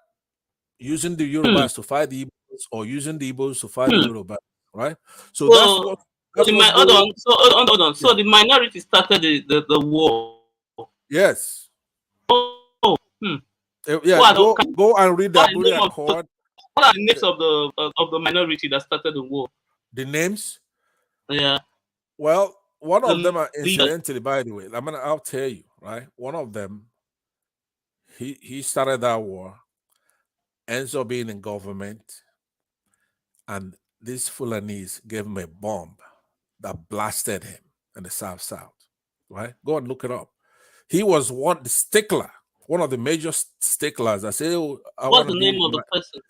using the Yorubas to fight the Igbos, or using the Igbos to fight the Yorubas, right? So hold on. So the minority started the war. Yes. Yeah. Go and read the Aburi Accord. What are the names of the minority that started the war? The names? Yeah. Well, one of them are incidentally, by the way. I'll tell you. right? One of them, he started that war, ends up being in government, and these Fulanese gave him a bomb that blasted him in the South, right? Go and look it up. He was the stickler, one of the major sticklers. I say, oh, I What's want to the be. name of the person?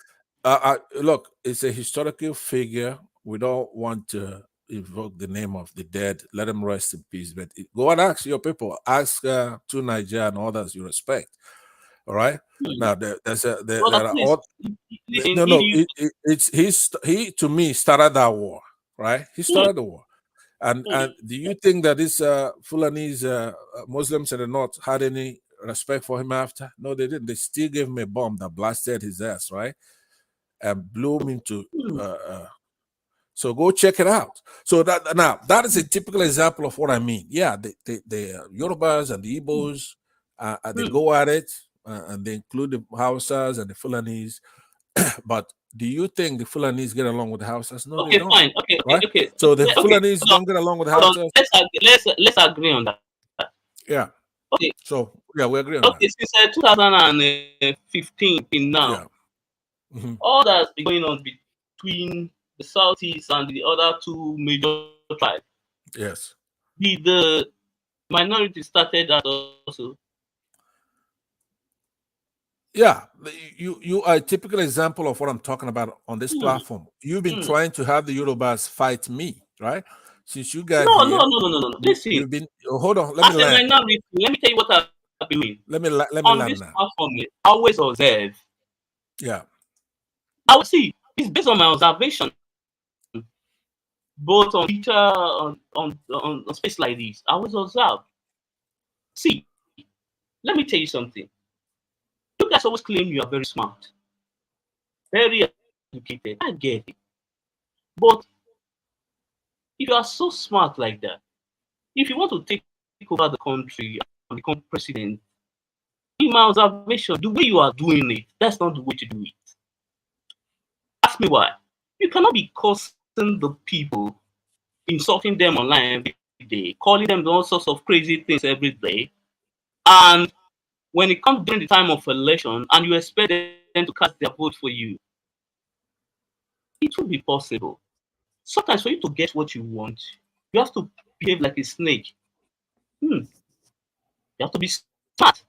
Look, it's a historical figure. We don't want to invoke the name of the dead. Let them rest in peace. But go and ask your people. Ask to Nigeria and others you respect. All right. Now there are all. No. He to me started that war. Right. He started the war. And do you think that these Fulanese Muslims in the north had any respect for him after? No, they didn't. They still gave him a bomb that blasted his ass, right? And blew him into. So go check it out. So that is a typical example of what I mean. Yeah, the Yorubas and the Igbos, they go at it, and they include the Hausas and the Fulanese. But do you think the Fulanese get along with the Hausas? No, Okay, they don't. fine. Right? Okay. So the Fulanese don't get along with the Hausas. Let's agree on that. Yeah. Okay. So yeah, we agree on that. Okay, since 2015 in now, all that's been going on between the Southeast and the other two major tribes. Yes. The minority started that also. Yeah, you are a typical example of what I'm talking about on this platform. You've been trying to have the Yorubas fight me, right? Since you got here. No. Listen. You've been hold on. Let me land. Minority, let me tell you what I've been doing. Let me on land this now. platform. I always observe. Yeah. I will see. It's based on my observation, both on Twitter, on space like this. I always observe. See, let me tell you something. You guys always claim you are very smart, very educated. I get it. But if you are so smart like that, if you want to take over the country and become president, in my observation, the way you are doing it, that's not the way to do it. Ask me why. You cannot be cursing the people, insulting them online every day, calling them all sorts of crazy things every day, and when it comes during the time of election and you expect them to cast their vote for you, it will be possible. Sometimes for you to get what you want, you have to behave like a snake. You have to be smart.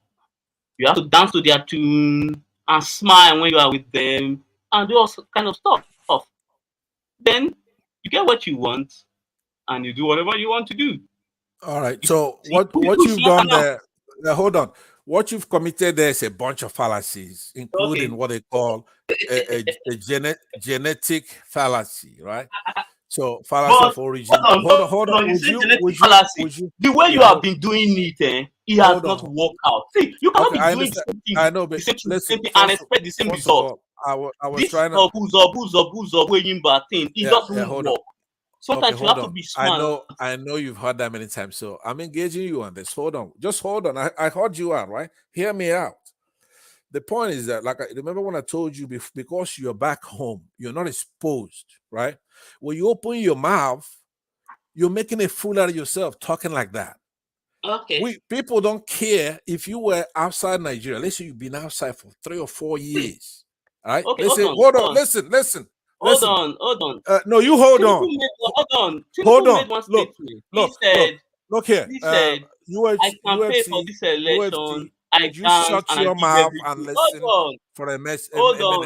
You have to dance to their tune and smile when you are with them and do all kind of stuff. Then you get what you want and you do whatever you want to do. All right. So what you've done there, hold on. What you've committed there is a bunch of fallacies, including what they call a genetic fallacy, right? So fallacy of origin. Hold on. The way you have been doing it, it has not worked out. See, you cannot be doing something, I know, but listen, and expect the same result. I was this trying to booze up weighing bad thing. It doesn't work. Sometimes you have to be smart. I know you've heard that many times, so I'm engaging you on this. Hold on. Just hold on. I heard you out, right? Hear me out. The point is that, like, I remember when I told you, because you're back home, you're not exposed, right? When you open your mouth, you're making a fool out of yourself talking like that. Okay. People don't care if you were outside Nigeria. Let's say you've been outside for 3 or 4 years. All right. Okay, hold on. Listen. Hold on. No, you hold on. Hold on. Look here. He said, I campaign for this election. I shut your mouth and listen for a minute.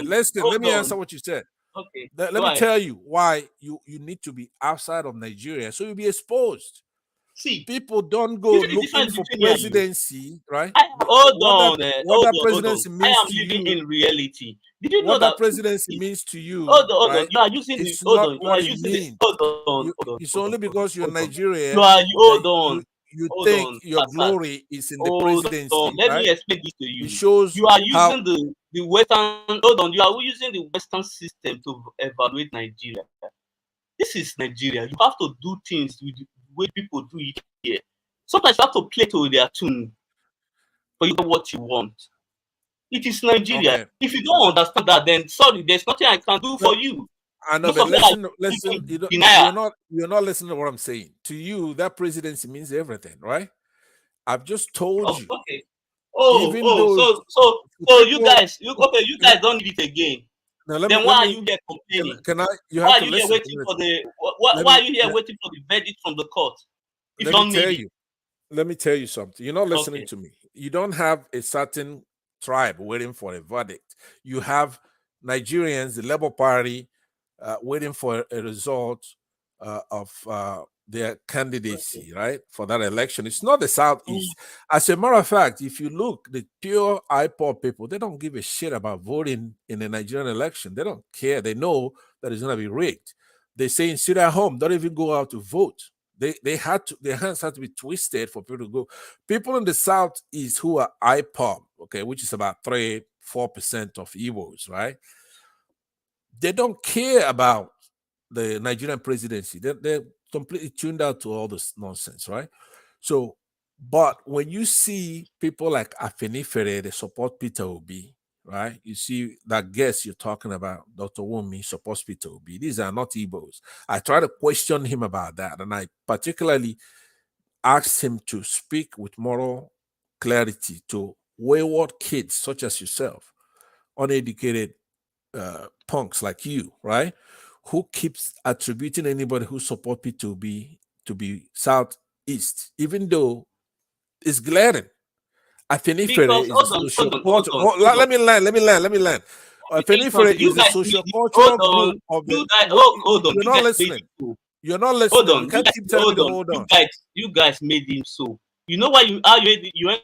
Listen, let me answer what you said. Okay. Let me tell you why you need to be outside of Nigeria, so you'll be exposed. See, people don't go looking for presidency, right? Hold on. Presidency means I am living in reality. Did you know that presidency means to you? Hold on. Right? You are using it's the. not what it means. Hold on. It's only because you're Nigerian. Hold on. You think your glory is in the presidency. Let right? me explain this to you. It shows you are using the Western. Hold on. You are using the Western system to evaluate Nigeria. This is Nigeria. You have to do things with the way people do it here. Sometimes you have to play to their tune for you to what you want. It is Nigeria. Okay. If you don't understand that, then sorry, there's nothing I can do for you. I know, but listen. You're not listening to what I'm saying. To you, that presidency means everything, right? I've just told Oh, you. okay. Even though So you people, guys, you guys don't need it again. now let Then me why are you here complaining? can I you Why have are to you here listen. waiting for the Let why me are you here waiting for the verdict from the court if you let me don't tell need it? you. Let me tell you something. You're not listening Okay. to me. You don't have a certain tribe waiting for a verdict. You have Nigerians, the Labour Party, waiting for a result of their candidacy, right, for that election. It's not the Southeast. As a matter of fact, if you look, the pure IPOP people, they don't give a shit about voting in the Nigerian election. They don't care. They know that it's going to be rigged. They say, sit at home, don't even go out to vote. They had to, their hands had to be twisted for people to go. People in the Southeast who are IPOP, okay, which is about 3-4% of Igbos, right? They don't care about the Nigerian presidency. They're completely tuned out to all this nonsense, right? So, but when you see people like Afenifere, they support Peter Obi, right? You see that guest you're talking about, Dr. Wumi, supports Peter Obi. These are not Igbos. I try to question him about that, and I particularly asked him to speak with moral clarity to wayward kids such as yourself, uneducated punks like you, right? Who keeps attributing anybody who support P2B to be Southeast, even though it's glaring. Afenifere Because is a social culture. hold Let me land. Afenifere you is a guys social made it. cultural group of the. You guys hold on, You're you not guys made listening. it so. You're not Hold listening. You on, you can't guys keep telling me to hold on. hold on. You guys made him so. You know why you end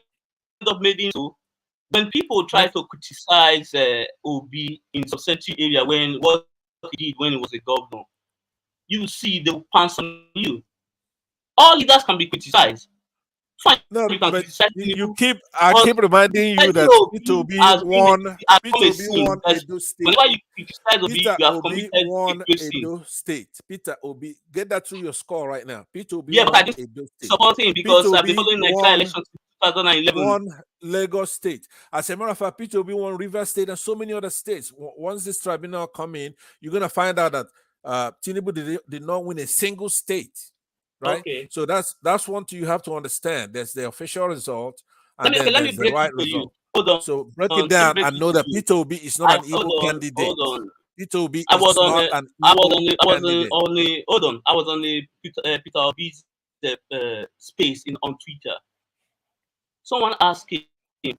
up making him so? When people try to criticize Obi in some certain area when what he did when he was a governor, you see they will pounce on you. All leaders can be criticized. Fine, No, you can but criticize you people, keep. I but keep reminding you criticizing that Obi P2B has been won. has become a P2B sin. won Because Edo State. whenever you criticize Obi, Peter you have Obi committed a won great sin. Edo State. Peter Obi, get that through your score right now. Peter Obi Yeah, but I won didn't Edo State. support him Peter because I've been Obi following Nigeria won elections since 2011. Lagos State. As a matter of fact, Peter Obi won River State and so many other states. Once this tribunal come in, you're gonna find out that Tinubu did not win a single state. Right? Okay. So that's one thing you have to understand. There's the official result, and Let then me there's the break right it to you. result. Hold on. So break Let it me down break and it know to that you. Peter Obi is not an Igbo candidate. Hold on. Peter Obi I is was on not the an Igbo candidate. hold on. I was on the Peter Obi's space on Twitter. Someone asked him,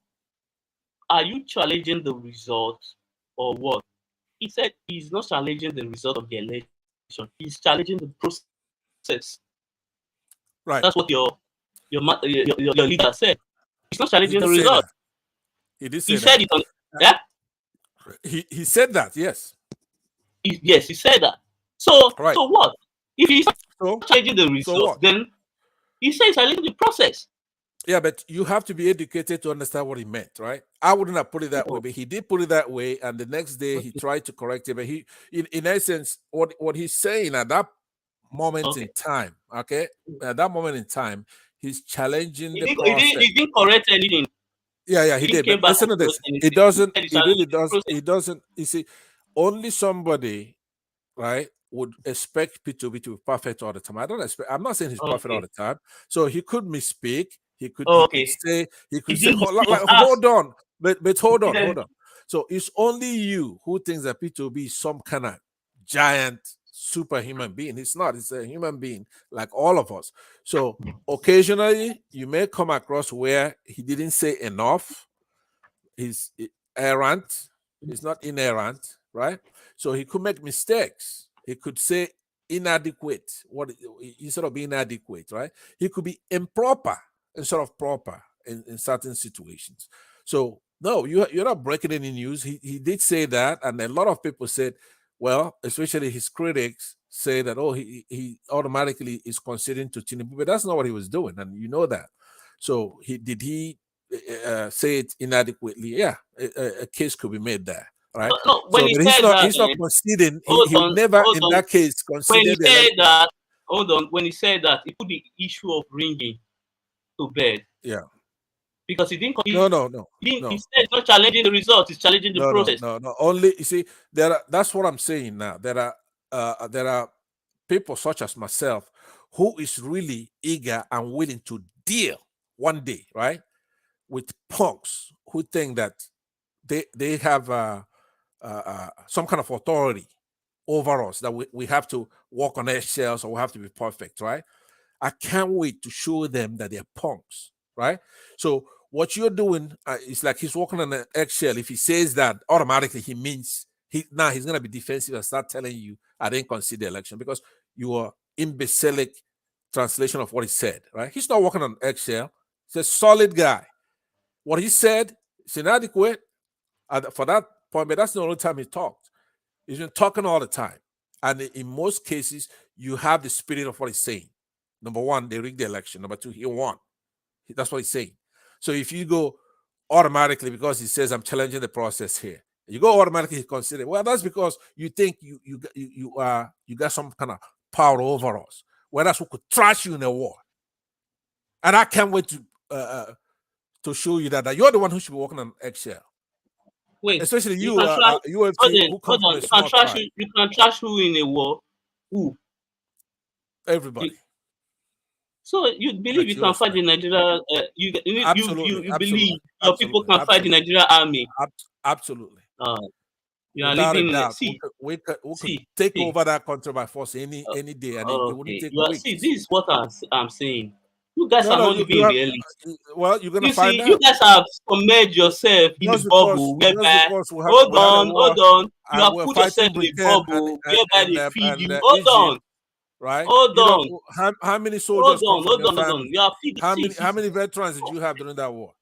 "Are you challenging the result or what?" He said he's not challenging the result of the election. He's challenging the process. Right. That's what your leader said. He's not He challenging did the say result. that. He did He say said that. it on yeah. He said that. Yes. Yes, he said that. So Right. so what? If he's So changing the so result, what? then he says challenging the process. Yeah, but you have to be educated to understand what he meant, right? I wouldn't have put it that way, but he did put it that way, and the next day he tried to correct it. But he, in essence, what he's saying at that moment in time, okay, at that moment in time, he's challenging the process. He didn't correct anything. Yeah, he did. Came But back listen to and this. correct anything. It doesn't. He said It really challenging the does. process. It doesn't. You see, only somebody, right, would expect P2B to be perfect all the time. I don't expect. I'm not saying he's perfect all the time. So he could misspeak. He could say. He could say. Hold on. But hold on. So it's only you who thinks that P2B is some kind of giant superhuman being. He's not. He's a human being like all of us. So occasionally you may come across where he didn't say enough. He's errant. He's not inerrant, right? So he could make mistakes. He could say inadequate instead of being adequate, right? He could be improper instead of proper in certain situations. So no, you're not breaking any news. He did say that, and a lot of people said, well, especially his critics say that, oh, he automatically is conceding to Tinubu, but that's not what he was doing, and you know that. So he say it inadequately? Yeah, a case could be made there, right? No, when So, he but said that, he's not conceding. hold He would on, never, hold in on. that case, When he conceded the said election. that, hold on. When he said that, he put the issue of ringing to bed. Yeah. Because he didn't. No. He said it's not challenging the result; it's challenging the process. No. Only you see, that's what I'm saying now. There are people such as myself who is really eager and willing to deal one day, right? With punks who think that they have some kind of authority over us, that we have to walk on eggshells or we have to be perfect, right? I can't wait to show them that they're punks, right? So what you're doing is like he's walking on an eggshell. If he says that, automatically he means he's going to be defensive and start telling you, I didn't concede the election, because you are imbecilic translation of what he said, right? He's not walking on eggshell. He's a solid guy. What he said is inadequate for that point, but that's the only time he talked. He's been talking all the time. And in most cases, you have the spirit of what he's saying. Number one, they rigged the election. Number two, he won. That's what he's saying. So if you go automatically, because he says, I'm challenging the process here, you go automatically consider, well, that's because you think you got some kind of power over us, whereas we could trash you in a war. And I can't wait to show you that you're the one who should be walking on eggshell. Wait, especially you, UFC, who come from a you small can trash tribe. you can trash who in a war? Who? Everybody. So you believe you can fight the Nigeria? You believe your people can fight the Nigeria army? Absolutely. You are Without a living. doubt, See, we could take over that country by force any day, and it wouldn't take weeks. See, this is what I'm saying. You guys are not living in the elite. Well, you're gonna You find see, out. you guys have submerged yourself in the bubble whereby. Hold on. You have put yourself in a bubble whereby they feed you. Hold on. Right? Hold on. How many soldiers come from your family? Hold on. You are feeding. How many veterans did you have during that war?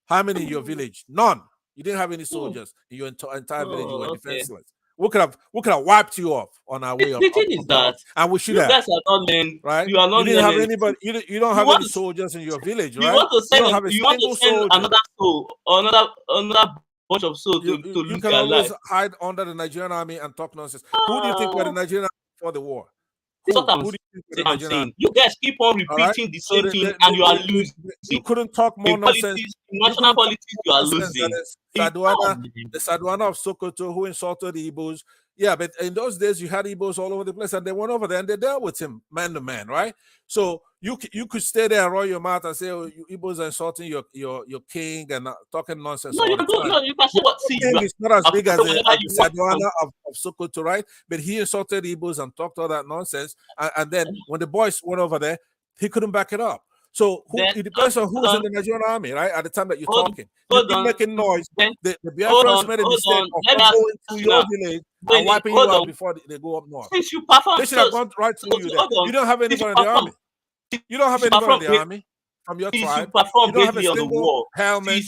How many in your village? None. You didn't have any soldiers in your entire village. You were defenseless. We could have wiped you off on our way up. The thing is that, and we should you have. guys are not learning. Right? You are not. You didn't learning. have anybody. You don't have any soldiers in your village, right? You want to send. You want to send another soul, or another bunch of souls to lose you can their always life. hide under the Nigerian army and talk nonsense. Who do you think were the Nigerian army before the war? I'm saying. You guys keep on repeating the same thing, and you are losing. You couldn't talk more nonsense. National politics, you are losing. The Sadwana of Sokoto, who insulted the Igbos. Yeah, but in those days, you had Igbos all over the place, and they went over there and they dealt with him man to man, right? So you could stay there and roll your mouth and say, "Oh, you Igbos are insulting your king and talking nonsense." No, you can say what. See, it's not as big as the Sadwana of Sokoto, right? But he insulted Igbos and talked all that nonsense, and then when the boys went over there, he couldn't back it up. So it depends on who's in the Nigerian army, right? At the time that you're talking, you're making noise. The Biafrans made a mistake of going to your village and wiping you out before they go up north. They should have gone right through you there. You don't have anybody in the army. You don't have anybody in the army from your tribe. You don't have a single helmet.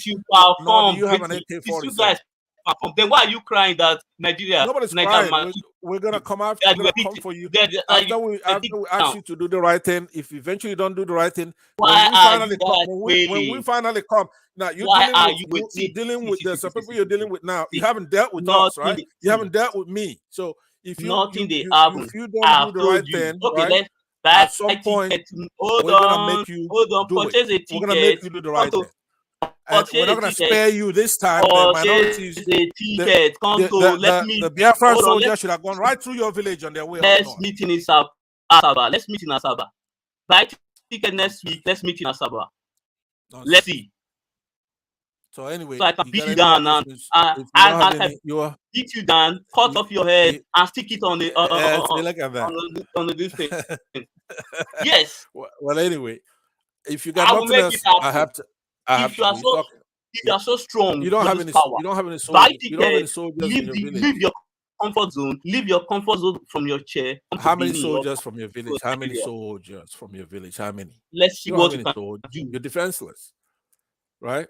Nor do you have an AK-47. Then why are you crying that Nigeria? Nobody's crying. We're gonna come after. We're gonna come for you. After we ask you to do the right thing, if you eventually don't do the right thing, when we finally come, now you're dealing with the people you're dealing with now. You haven't dealt with us, right? You haven't dealt with me. So if you don't do the right thing, right? At some point, we're gonna make you do it. We're gonna make you do the right thing. And we're not going to spare you this time. The minorities, the Biafran soldiers should have gone right through your village on their way. Let's meet in Asaba. Let's meet in Asaba. Buy ticket next week. Let's meet in Asaba. Let's see. So anyway, so I can beat you down and beat you down, cut off your head and stick it on the on this thing. Yes. Well, anyway, if you got nothing else, I have to. If you are so strong, you don't have any power. You don't have any soldiers. You don't have any soldiers in your village. Leave your comfort zone. Leave your comfort zone from your chair. How many soldiers from your village? How many soldiers from your village? How many? Let's see what you can do. You're defenseless, right?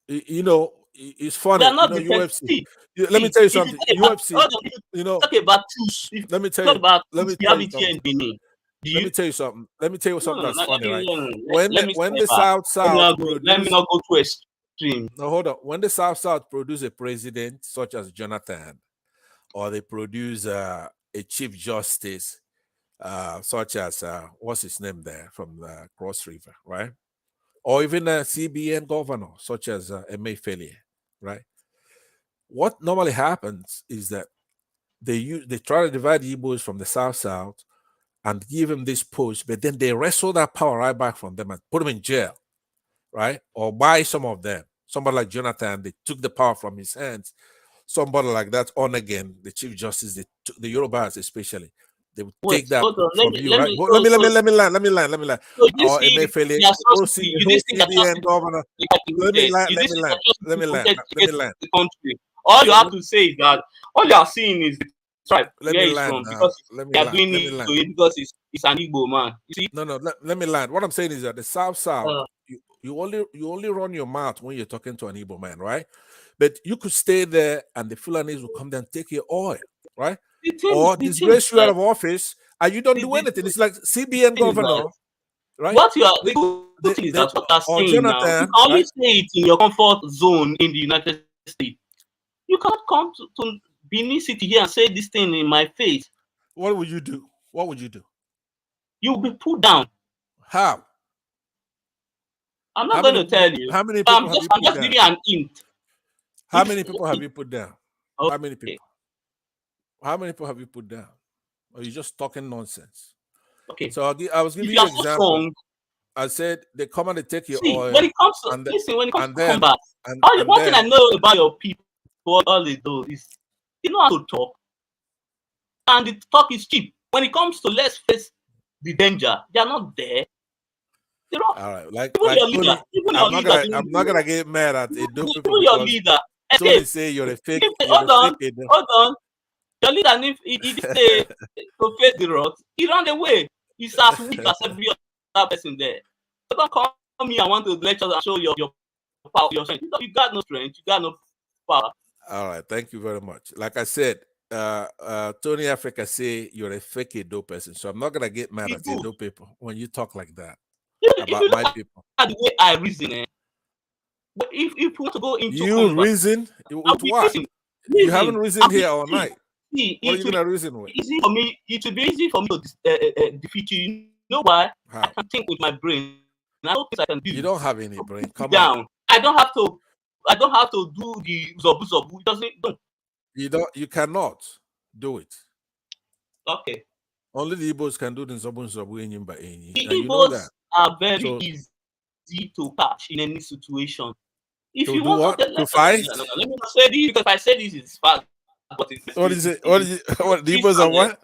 You know, it's funny. They're not UFC. Let me tell you something. UFC. Talk about truth. Let me tell you. Let me tell you something. Let me tell you something that's funny, right? When the South let me not go to extreme. No, hold on. When the South produce a president such as Jonathan, or they produce a chief justice such as what's his name there from the Cross River, right? Or even a CBN governor such as Emefiele, right? What normally happens is that they try to divide the Igbos from the South and give him this post, but then they wrestle that power right back from them and put them in jail. right? Or buy some of them. Somebody like Jonathan, they took the power from his hands. Somebody like that, on again, the Chief Justice, the Yorubas especially, they would Wait, take that hold on. from you, Let right? me. But So, let me land. so you Or see, Emefiele, they are so stupid. the You whole did see that CBN governor. Let me land. you Let did me see land. that Let me land. to Let get me land. the country. All you So have to say is that all you are seeing is the tribe let where me he's land from now. because Let me they are land. doing Let me it land. to him because he's an Igbo man. You see? No, let me land. What I'm saying is that the South, you only run your mouth when you're talking to an Igbo man, right? But you could stay there and the Fulanis will come down and take your oil, right? Or disgrace you out of office and you don't do anything. It's like CBN governor, right? What you are the good thing is that what you are or saying now, you Jonathan, can only right? say it in your comfort zone in the United States. You cannot come to Benin City here and say this thing in my face. What would you do? What would you do? You will be put down. How? I'm not going to tell you. How many people have you I'm put just down? giving you an hint. How many people have you put down? Okay. How many people? How many people have you put down? Or you just talking nonsense? Okay. So I was giving If you you are an so example. strong, I said they come and they take your see, oil. when it comes to And when it comes and to then combat, and one thing I then know about your people, all they do is they know how to talk, and the talk is cheap. When it comes to let's face the danger, they are not there. They're not. all right, like Even your leader, Tony, I'm not gonna get mad at Edo people even your because leader. Tony say you're a fake Hold on, Edo. hold on. Your leader, if he did say to face the rot, he ran away. He's as weak as every other person there. So don't come here and want to lecture and show your power, your strength. You got no strength. You got no power. All right, thank you very much. Like I said, Tony Africa say you're a fake Edo person, so I'm not gonna get mad at Edo people when you talk like that If about you my look people. at the way I reason, if you want to go into You combat, reason I'll with be what? You haven't reasoned here all night. What are you gonna reason with? Easy for me. It will be easy for me to defeat you. You know why? How? I can think with my brain. I know things I can do. You don't have any brain. Come down. on. I don't have to. I don't have to do the zobu. It doesn't. No. You don't. You cannot do it. Okay. Only the Igbos can do the zobu in Yimba, The and you know Igbos that. are very So, easy to catch in any situation. If to you do want what? to To fight? no, let me not say this because if I say this, it's fact. But What is it? What is it? What the Igbos are what?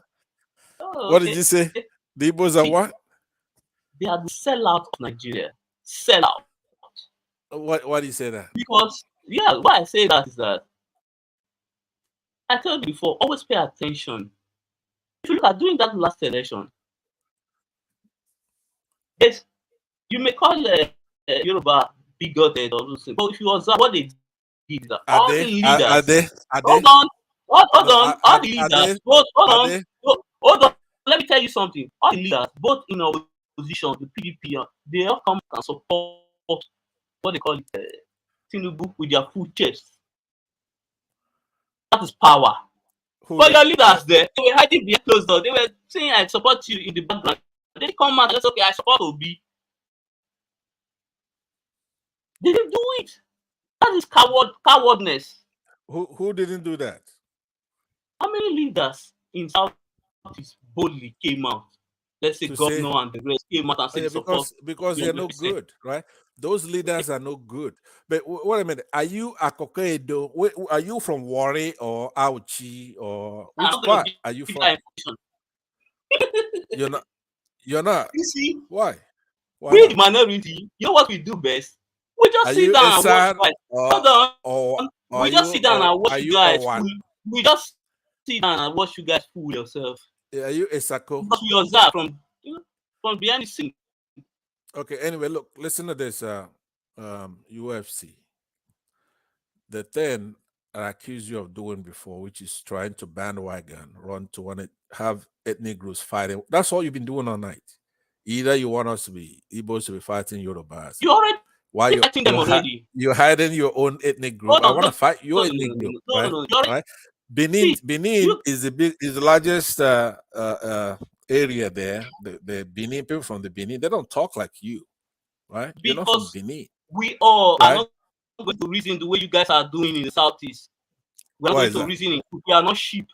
Oh, What okay. did you say? The Igbos are what? They are the sellout of Nigeria. Sellout. Why do you say that? Because why I say that is that I told you before, always pay attention. If you look at doing that last election, yes, you may call Yoruba bigoted or something, but if you observe what they did, that all the leaders, hold on, all the leaders, hold on, let me tell you something. All the leaders, both in opposition, the PDP, they all come and support what they call it, Tinubu with their full chest. That is power. But your leaders there, they were hiding behind closed doors. They were saying, I support you in the background. They come out and say, okay, I support Obi. They didn't do it. That is cowardness. Who didn't do that? How many leaders in Southeast boldly came out? Let's say governor and the rest came out and said support. Because they're no good, right? Those leaders are no good. But wait a minute, are you Akokedo? Are you from Warri or Auchi or which part are you from? You're not. You're not. You see, why? We the minority, you know what we do best? We just sit down and watch guys. Hold on. We just sit down and watch you guys fool. We just sit down and watch you guys fool yourself. Are you a Sako? Because we observe from behind the scene. Okay, anyway, look, listen to this UFC. The thing I accused you of doing before, which is trying to bandwagon, run to want to have ethnic groups fighting. That's all you've been doing all night. Either you want us to be Igbos to be fighting Yorubas. You already fighting them already. You're hiding your own ethnic group. I want to fight your ethnic group, right? Right? Benin is the largest area there. The Benin people from the Benin, they don't talk like you, right? You're not from Benin. We all are not going to reason the way you guys are doing in the Southeast. We are going to reason. We are not sheep.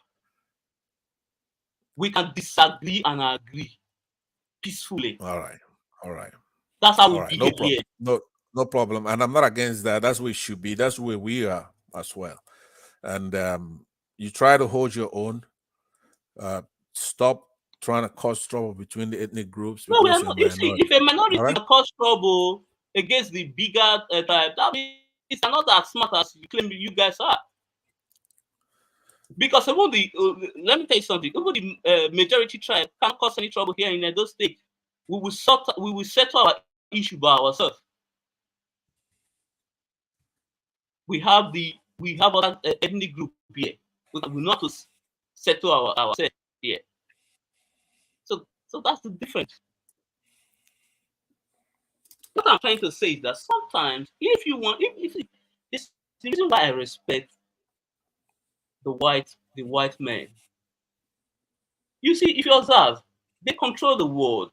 We can disagree and agree peacefully. All right. That's how we behave here. No problem. And I'm not against that. That's where it should be. That's where we are as well. And you try to hold your own. Stop trying to cause trouble between the ethnic groups No, we because are you're a not. You see, minority. if a minority All right? cause trouble against the bigger tribe, that means it's not as smart as you claim you guys are. Because even let me tell you something. Even the majority tribe can't cause any trouble here in Edo State. We will settle our issue by ourselves. We have other ethnic group here. We will not to settle ourselves here. So that's the difference. What I'm trying to say is that sometimes, if you want, if it's the reason why I respect the white men. You see, if you observe, they control the world.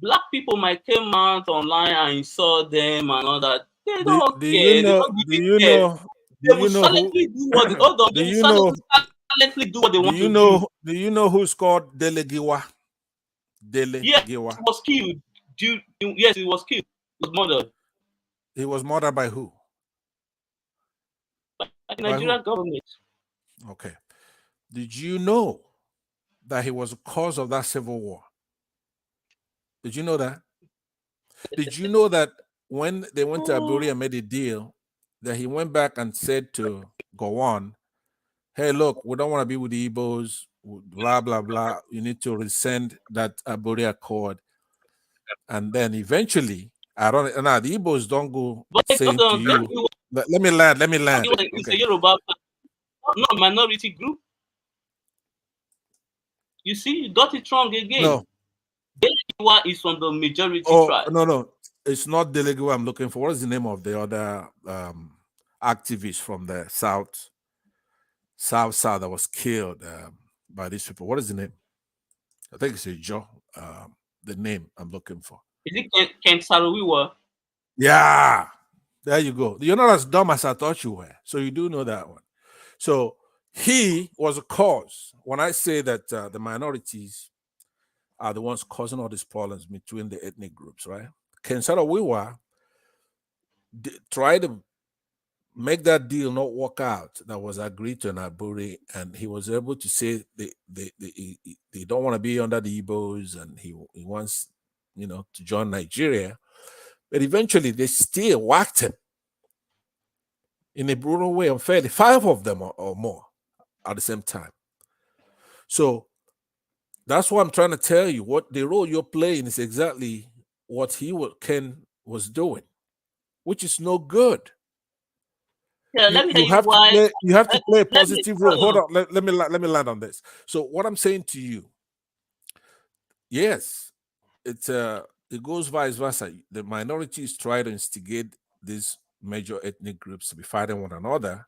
Black people might come out online and insult them and all that. They don't Do you care. They know? don't Do give you a care. know? They Do will you know who? silently do what they, hold on, Do they will you know? silently do what they Do want you to do. know? Do you know who's called Delegiwa? Yes, Delegiwa. he was killed. Yes, he was killed. He was murdered He was murdered by who? by the By Nigerian who? government. Okay. Did you know that he was the cause of that civil war? Did you know that? Did you know that when they went to Aburi and made a deal, that he went back and said to Gowon, hey, look, we don't want to be with the Igbos, blah, blah, blah. You need to rescind that Aburi Accord. And then eventually, now the Igbos don't go But saying to you, let me land. It's Okay. a Yoruba, not a minority group. You see, you got it wrong again. No. Delegiwa is from the majority tribe. No. It's not Delegiwa I'm looking for. What is the name of the other activist from the South that was killed by these people? What is the name? I think it's a Joe. The name I'm looking for. Is it Ken Saro-Wiwa? Yeah, there you go. You're not as dumb as I thought you were. So you do know that one. So he was a cause. When I say that the minorities are the ones causing all these problems between the ethnic groups, right? Ken Saro-Wiwa tried to make that deal not work out that was agreed to in Aburi, and he was able to say they don't want to be under the Igbos, and he wants to join Nigeria. But eventually they still whacked him in a brutal way, unfairly, 5 of them or more at the same time. So that's what I'm trying to tell you. What the role you're playing is exactly what Ken was doing, which is no good. Yeah, let me tell you have why. You have to play a positive role. Hold on, let me land on this. So what I'm saying to you, yes, it goes vice versa. The minorities try to instigate these major ethnic groups to be fighting one another,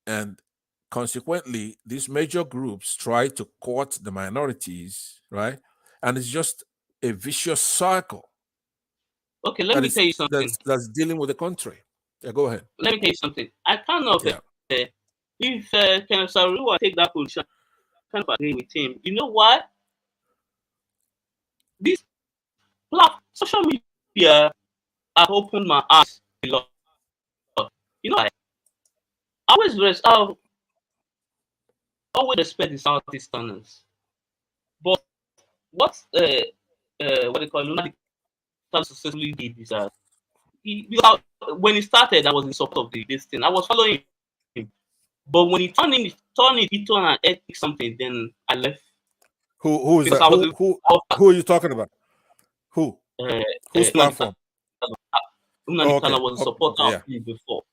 and consequently, these major groups try to court the minorities, right? And it's just a vicious cycle. Okay, let me tell you something. That's dealing with the country. Yeah, go ahead. Let me tell you something. I cannot. If Ken Saro-Wiwa take that position, I can't agree with him. You know why? This social media have opened my eyes a lot. You know, I always respect the Southeasterners, but what they call Lunatic successfully did is that when he started, I was in support of this thing. I was following him, but when he turned it on and ethnic something, then I left. Who is that? Who are you talking about? Who? Whose platform? Okay. I was a supporter of him before.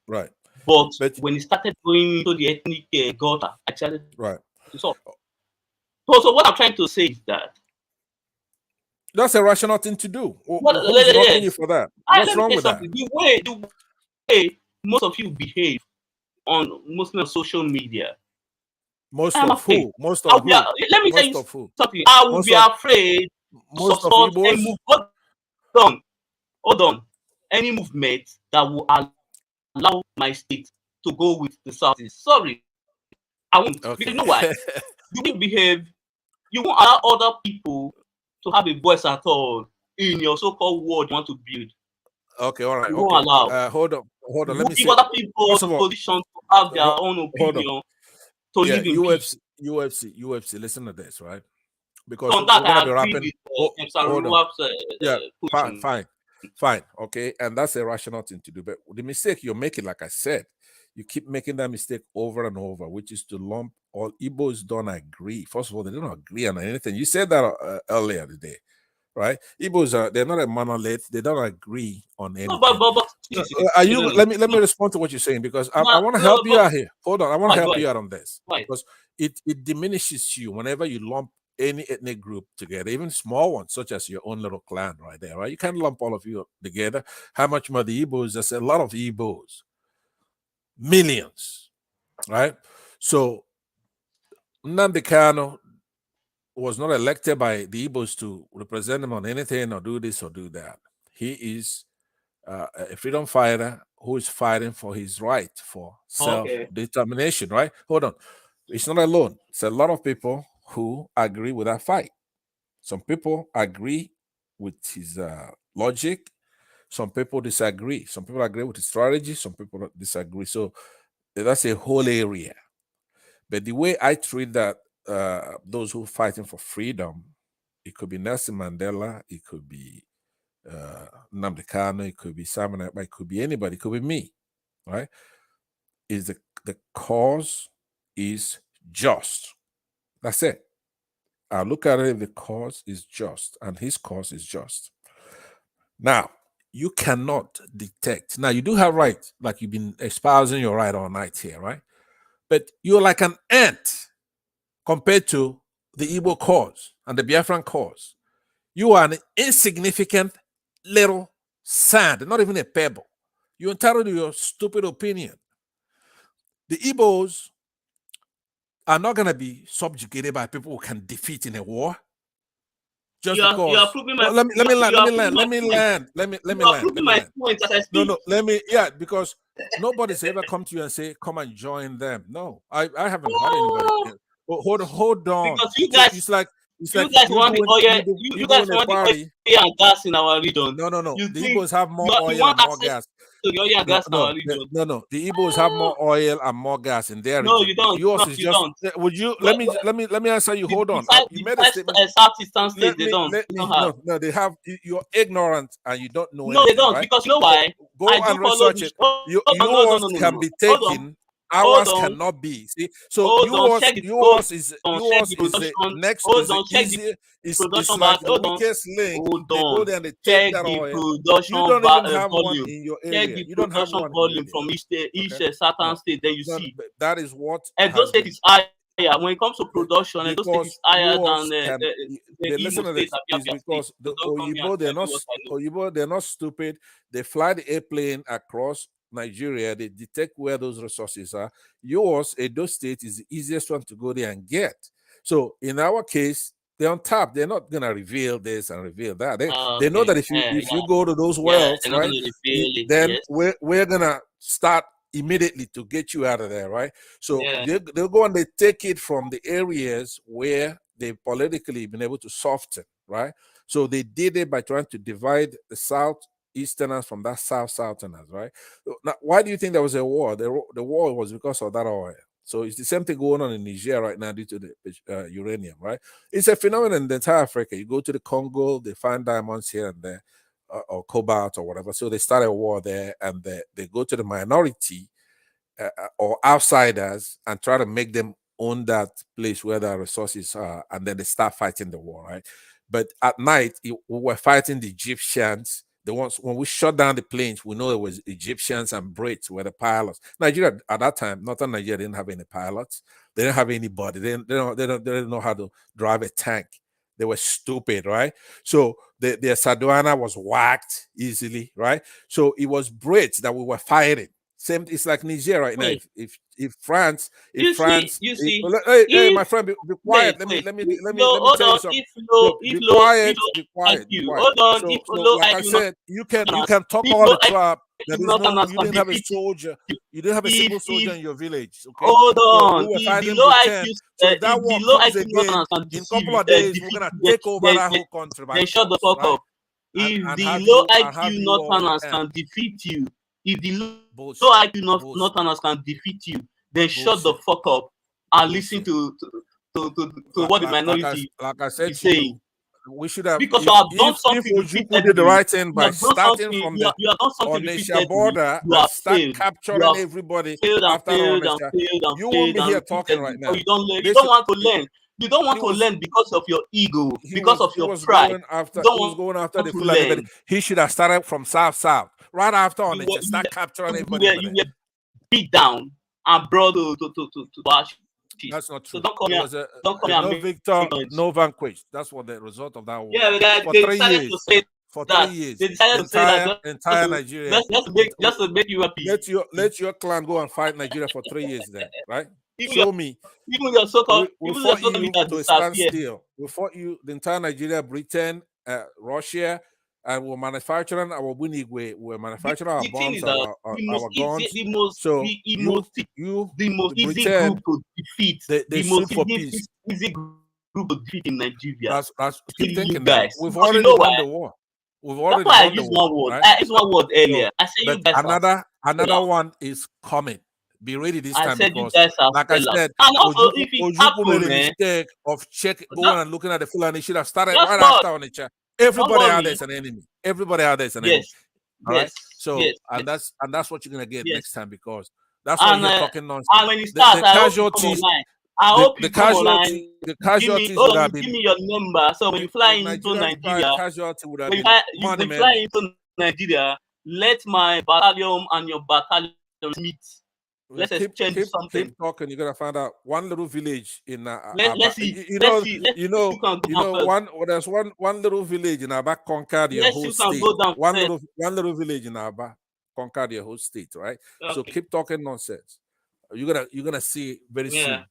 Right. But when he started going into the ethnic gutter, I decided to stop. So what I'm trying to say is that that's a rational thing to do. Who's knocking you for that? What's wrong with that? The way most of you behave mostly on social media. Most of who? Most of who? Let me tell you something. I will be afraid to support any move. Hold on. Any movement that will allow my state to go with the Southeast. Sorry. I won't. Okay. Because you know why? You will behave. You won't allow other people to have a voice at all in your so-called world you want to build. Okay, all right, We won't okay. allow. Hold on. We Let won't me give say. other people First of all, position to have their own hold on. opinion to Yeah, live in peace. UFC. Listen to this, right? Because So on we're that, gonna I be agree wrapping. with Hold on. Saruwab's Yeah, position. fine. Okay, and that's a rational thing to do. But the mistake you're making, like I said, you keep making that mistake over and over, which is to lump all Igbos don't agree. First of all, they don't agree on anything. You said that earlier today, right? Igbos they're not a monolith. They don't agree on anything. No, but Are you? Let me respond to what you're saying because I want to help you out here. Hold on, I want to help you out on this because it diminishes you whenever you lump any ethnic group together, even small ones such as your own little clan right there, right? You can't lump all of you together. How much more the Igbos? There's a lot of Igbos, millions, right? So Nnamdi Kanu was not elected by the Igbos to represent them on anything or do this or do that. He is a freedom fighter who is fighting for his right for self-determination, right? Hold on. It's not alone. It's a lot of people who agree with that fight. Some people agree with his logic. Some people disagree. Some people agree with his strategy. Some people disagree. So that's a whole area. But the way I treat that, those who are fighting for freedom, it could be Nelson Mandela, it could be Nnamdi Kanu, it could be Simon Ekpa, it could be anybody, it could be me, right? Is the cause is just. That's it. I look at it if the cause is just, and his cause is just. Now, you cannot detect. Now, you do have right, like you've been espousing your right all night here, right? But you're like an ant compared to the Igbo cause and the Biafran cause. You are an insignificant little sand, not even a pebble. You're entitled to your stupid opinion. The Igbos are not going to be subjugated by people who can defeat in a war. Just because. You are proving my. Let me land. No, because nobody's ever come to you and say, "Come and join them." No, I haven't heard anybody. Hold on. Because you guys, it's like you guys want the oil. You guys want the oil and gas in our region. No. The Igbos have more oil and more gas. To the oil and gas in our region. No. The Igbos have more oil and more gas in their region. No, you don't. Yours no, is you just. don't. Would you let me answer you? Hold on. You made a statement. Southeastern states, they don't. No, they have. You're ignorant and you don't know. No, anything, they don't. right? Because you know why? Go and research it. Yours can be taken. Ours cannot be. See, so yours is the next. Is the easy. It's like the weakest link. They go there and they take that oil. You don't even have one in your area. You don't have one volume from each certain state. Then you see that is what. And those states is higher when it comes to production. And those states is higher than the listen to this. Is because the Oyibo they're not stupid. They fly the airplane across Nigeria, they detect where those resources are. Yours, Edo State, is the easiest one to go there and get. So in our case, they're on top. They're not gonna reveal this and reveal that. They know that if you go to those wells, right, then we're gonna start immediately to get you out of there, right? So they'll go and they take it from the areas where they've politically been able to soften, right? So they did it by trying to divide the South Easterners from that Southerners, right? Now, why do you think there was a war? The war was because of that oil. So it's the same thing going on in Niger right now due to the uranium, right? It's a phenomenon in the entire Africa. You go to the Congo, they find diamonds here and there, or cobalt or whatever. So they start a war there, and they go to the minority or outsiders and try to make them own that place where the resources are, and then they start fighting the war, right? But at night, we were fighting the Egyptians. The ones when we shut down the planes, we know it was Egyptians and Brits were the pilots. Nigeria at that time, northern Nigeria didn't have any pilots. They didn't have anybody. They didn't know how to drive a tank. They were stupid, right? So their Saduana was whacked easily, right? So it was Brits that we were fighting. Same, it's like Niger right now. If France, hey, my friend, be quiet. Let me tell you something. Be quiet. Hold on. So like I said, you can talk all the crap. You didn't have a soldier. You didn't have a single soldier in your village. Okay. Hold on. So we were fighting pretend. So if that war comes again, in a couple of days, we're gonna take over that whole country. Then shut the fuck up. If and the have low you and have IQ you all Northerners repent. can defeat you, if the low Bullshit. IQ Bullshit. Northerners can defeat you, then shut the Bullshit. fuck up and listen Bullshit. to what the minority Like I said is to saying. you, we should have Because you have done if something Ojukwu did the repeatedly, right thing you by have done starting something, from you the have done something Onitsha repeatedly, border you and have start failed. You capturing have everybody failed and after failed and Onitsha, failed and you won't failed be and here talking repeatedly. right But now. you don't learn. They You don't should, want to learn. You don't want he to was learn because of your ego, he because of he your was pride. going after You don't he was going after want the to Fulani, but learn. he should have started from south right after You were, Onitsha, start capturing you everybody were, over you there. were beat down and brought to ashes. That's not So true. don't come It here. was Don't come a here and no make victor, noise. no vanquished. That's what the result of that was. Yeah, For they 3 decided to years, say for 3 that. years, They decided to say that entire Nigeria. just to make you happy. Let your clan go and fight Nigeria for 3 years then, right? Even Show me. Even your so-called We even your fought so-called you leader to a disappeared. standstill. We fought you, the entire Nigeria, Britain, Russia, and we're manufacturing our Winigwe. We're manufacturing our The thing bombs, is that our the most guns. easy, the most So the you most easy Britain, group to defeat, they the sued most for peace. easy group to defeat in Nigeria. That's Still keep you thinking that guys. we've Because you already know won why? the war. We've That's already why I won the used war, one word. right? I used one word earlier. So, I said you but guys are another one is coming. Be ready this I time said you because, guys are like I sellers. said, And also, if it Ojukwu made a happen, mistake of going and looking at the Fulani. Should have started just right not. after Onitsha. Don't Everybody out there worry. is an enemy. Everybody out there is an enemy. Yes, All right. yes, So yes, that's what you're gonna get yes. next time because that's why you're talking And nonsense. when it starts, The I hope you come casualties, online. I hope you the come online. casualties would have Give been me your number. So when you fly into Nigerian Nigeria, casualty would have when you been fly, monumental. into Nigeria, let my battalion and your battalion meet. Let's exchange something. Keep talking. You're gonna find out one little village in Let's see. there's one little village in Aba conquered your whole state. One little village in Aba conquered your whole state, right? Okay. So keep talking nonsense. You're gonna see very soon.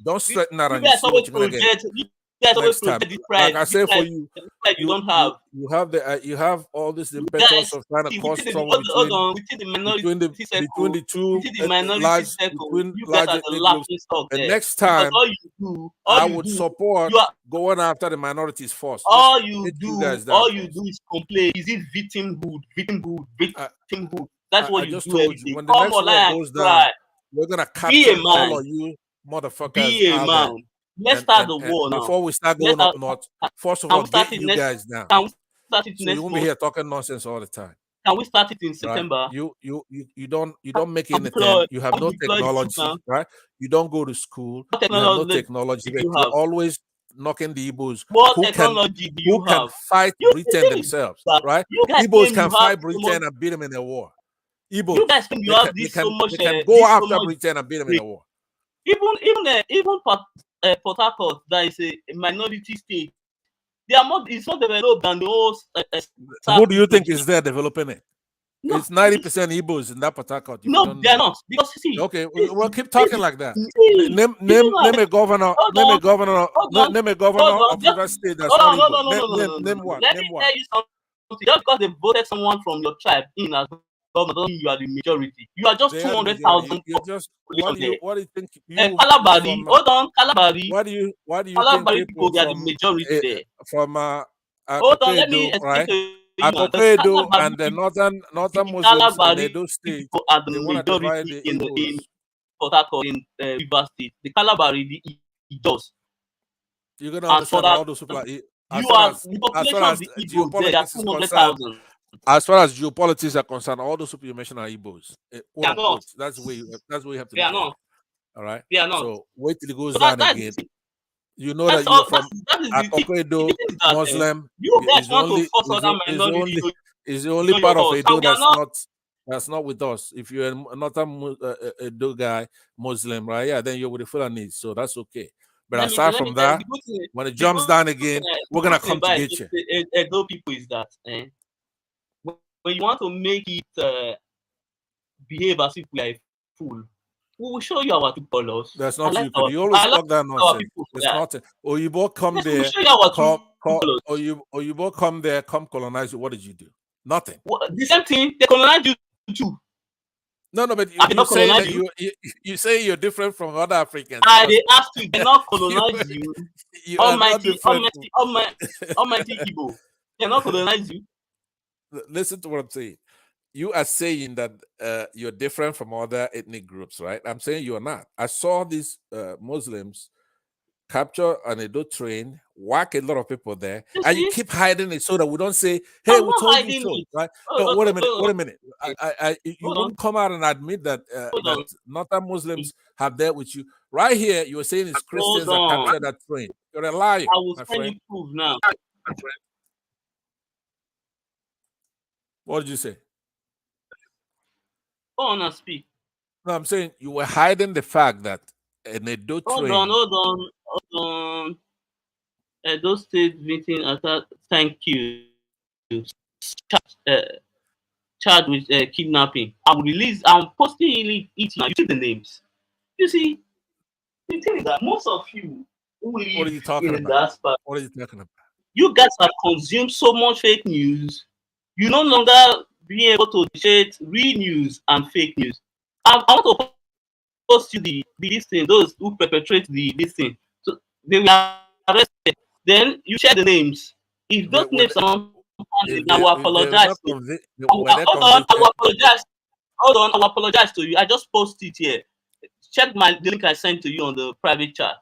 Don't straighten out You and you guys see what you're gonna get. You guys always Next time, project this pride. like I say for you, you don't have. you have all this impetus of trying to cause trouble between the two large ethnic groups. And next time, I would support going after the minorities first. All you do is complain. Is it victimhood? That's what I you just do told you. When the next war goes down, we're gonna capture all of you motherfuckers Be a out man. there. Let's start the war now. Before we start going up north, first of all, get you guys down. Can we start it So next you won't be here talking nonsense all the time. Can we start it in September? Right? You don't make anything. You have no technology, right? You don't go to school. You have no technology. You're always knocking the Igbos who can fight Britain themselves, right? Igbos can fight Britain and beat them in a war. Igbos, they can go after Britain and beat them in a war. Even Port Harcourt, that is a minority state. They are more. It's not developed than the whole. Who do you think is there developing it? No, it's 90% Igbos in that Port Harcourt. No, they're not. Because see. Okay, well, keep talking like that. Name a governor. Name a governor of River State that's not Igbo. Name one. Let me tell you something. Just because they voted someone from your tribe in as governor, doesn't mean you are the majority. You are just 200,000. What do you think? Calabari, hold on, Calabari. What do you Calabari think people, they are the majority there. From hold on, let me explain to you. Akokedo and the northern Muslims in Edo State, are the majority in Port Harcourt, in River State. The Calabari, the Ijaws. You're gonna understand all those people. As far as geopolitics is concerned, as far as geopolitics are concerned, all those people you mentioned are Igbos. That's where you have to. They are not. All right. They are not. So wait till it goes down again. You know that you're from Akokedo Muslim. You guys want to force other minorities. Is the only part of Edo that's not with us. If you're not a Edo guy, Muslim, right? Yeah, then you're with the Fulanese, so that's okay. But aside from that, when it jumps down again, we're gonna come to get you. Edo people is that when you want to make it behave as if we are a fool, we will show you our two colors. That's not you. You always talk that nonsense. It's not. Oyibo come there. Oyibo come there. Come colonize you. What did you do? Nothing. The same thing. They colonize you too. No, but you say you're different from other Africans. They ask you. They not colonize you. Almighty Igbo. They not colonize you. listen to what I'm saying. You are saying that you're different from other ethnic groups, right? I'm saying you are not. I saw these Muslims capture an Edo train, whack a lot of people there, and you keep hiding it so that we don't say, "Hey, I'm we not told you hiding so." it. Right? Hold No, on, wait a minute. hold Wait a on, minute. You hold wouldn't on, come out and admit that hold that on, Northern Muslims have dealt with you. Right here, you were saying it's hold Christians that on. captured that train. You're a liar, I will my send you friend. proof now. What did you say? Go on and speak. No, I'm saying you were hiding the fact that an Edo Hold train. on, hold on. Those state meeting attack. Thank you. Charged with kidnapping. I will release. I'm posting it now. You see the names. You see, the thing is that most of you who What are live you talking in about? that part, What are you talking about? you guys have consumed so much fake news. You no longer be able to differentiate real news and fake news. I want to post you this thing. Those who perpetrate this thing. So they will arrested. Then you share the names. If those names are not found, I will If they were apologize not to you. were they Hold on, I will convicted? apologize. Hold on, I will apologize to you. I just post it here. Check the link I sent to you on the private chat.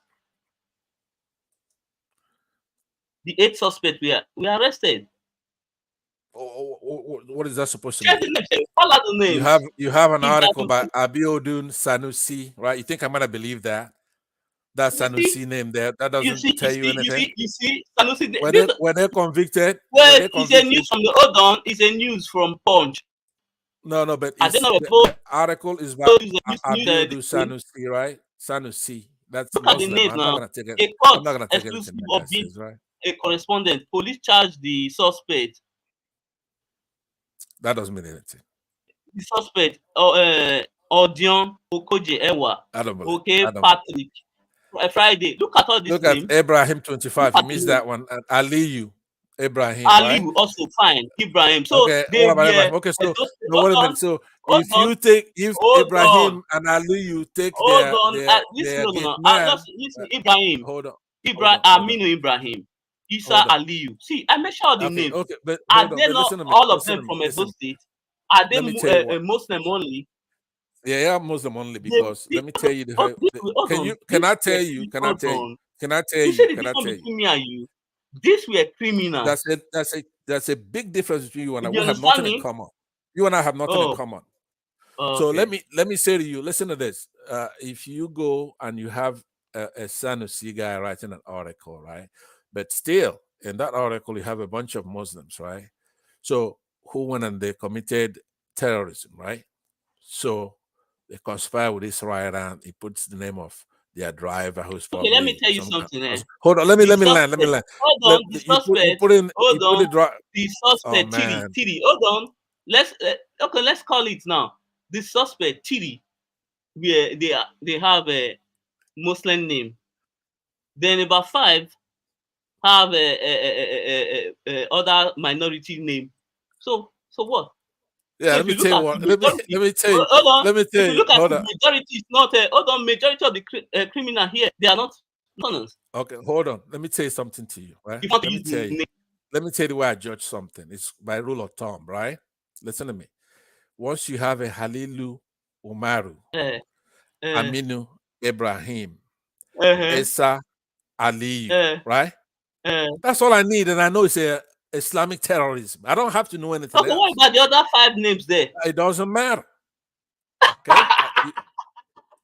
The 8 suspects we are arrested. What is that supposed to Check mean? the names. Follow the names. You have an If that article will, by Abiodun Sanusi, right? You think I'm gonna believe that? That Sanusi name there, that doesn't tell you anything. you see, Sanusi, Were they convicted? Were well, they it's a convicted? news from the hold on. It's a news from Punch. No, but I don't it's know the article is by Abiodun this thing. Sanusi, right? Sanusi. That's Look at the Muslim. names now. A I'm court not gonna take anything exclusive that guy of being says, right? a correspondent. Police charged the suspect. That doesn't mean anything. The suspect, Odion Okoje Ewa, I don't believe. okay, I don't believe. Patrick, Friday. Look at all these Look at names. Abraham Look 25. You at the missed names. that one. And Aliyu Ibrahim, right? Ali also fine. Ibrahim. So Okay, they what about were. Abraham? Okay, so no, Hold wait a minute. on, So hold on, if hold on, Ibrahim and Aliyu take hold on. Listen, their no, no, gate no. man, Just listen. Ibrahim, hold on, Aminu Ibrahim, Isa hold on. Aliyu. See, I mentioned all the names. Okay, but Are hold on, they but not listen to me, all of listen them to me, from Edo listen. State? Are they Let me tell you what. Muslim only? Yeah, Muslim only because let me tell you Hold on. can I tell This you? were, Can I hold tell you? on. Can I tell You you? see the Can I difference tell you? between me and you? These were criminals. That's a big difference between you and I. You We have understand nothing in me? common. You and I have nothing in Oh, common. So okay. let me say to you, listen to this. If you go and you have a Sanusi guy writing an article, right? But still, in that article, you have a bunch of Muslims, right? So who went and they committed terrorism, right? So they conspire with this right and he puts the name of their driver who's Okay, let me probably tell you some. something. Hold on, let me land. Let me land. Hold on, the You suspect. put in you Hold put on, it right. the Oh suspect man. Tiri. Hold on. Let's call it now. The suspect Tiri, where they have a Muslim name. Then about 5 have a other minority name. So what? Yeah, So let if me you look tell you at what. the majority, Let me tell you. hold on. Let me If tell you you. look at Hold the on. majority, it's not hold on. Majority of the criminal here, they are not honest. Okay, hold on. Let me tell you something to you, right? You want to Let me use tell the you. name. Let me tell you why I judge something. It's by rule of thumb, right? Listen to me. Once you have a Halilu Umaru, Aminu Ibrahim, Esa Aliyu, right? That's all I need, and I know it's a Islamic terrorism. I don't have to know anything Okay, what else. about the other 5 names there? It doesn't matter. Okay,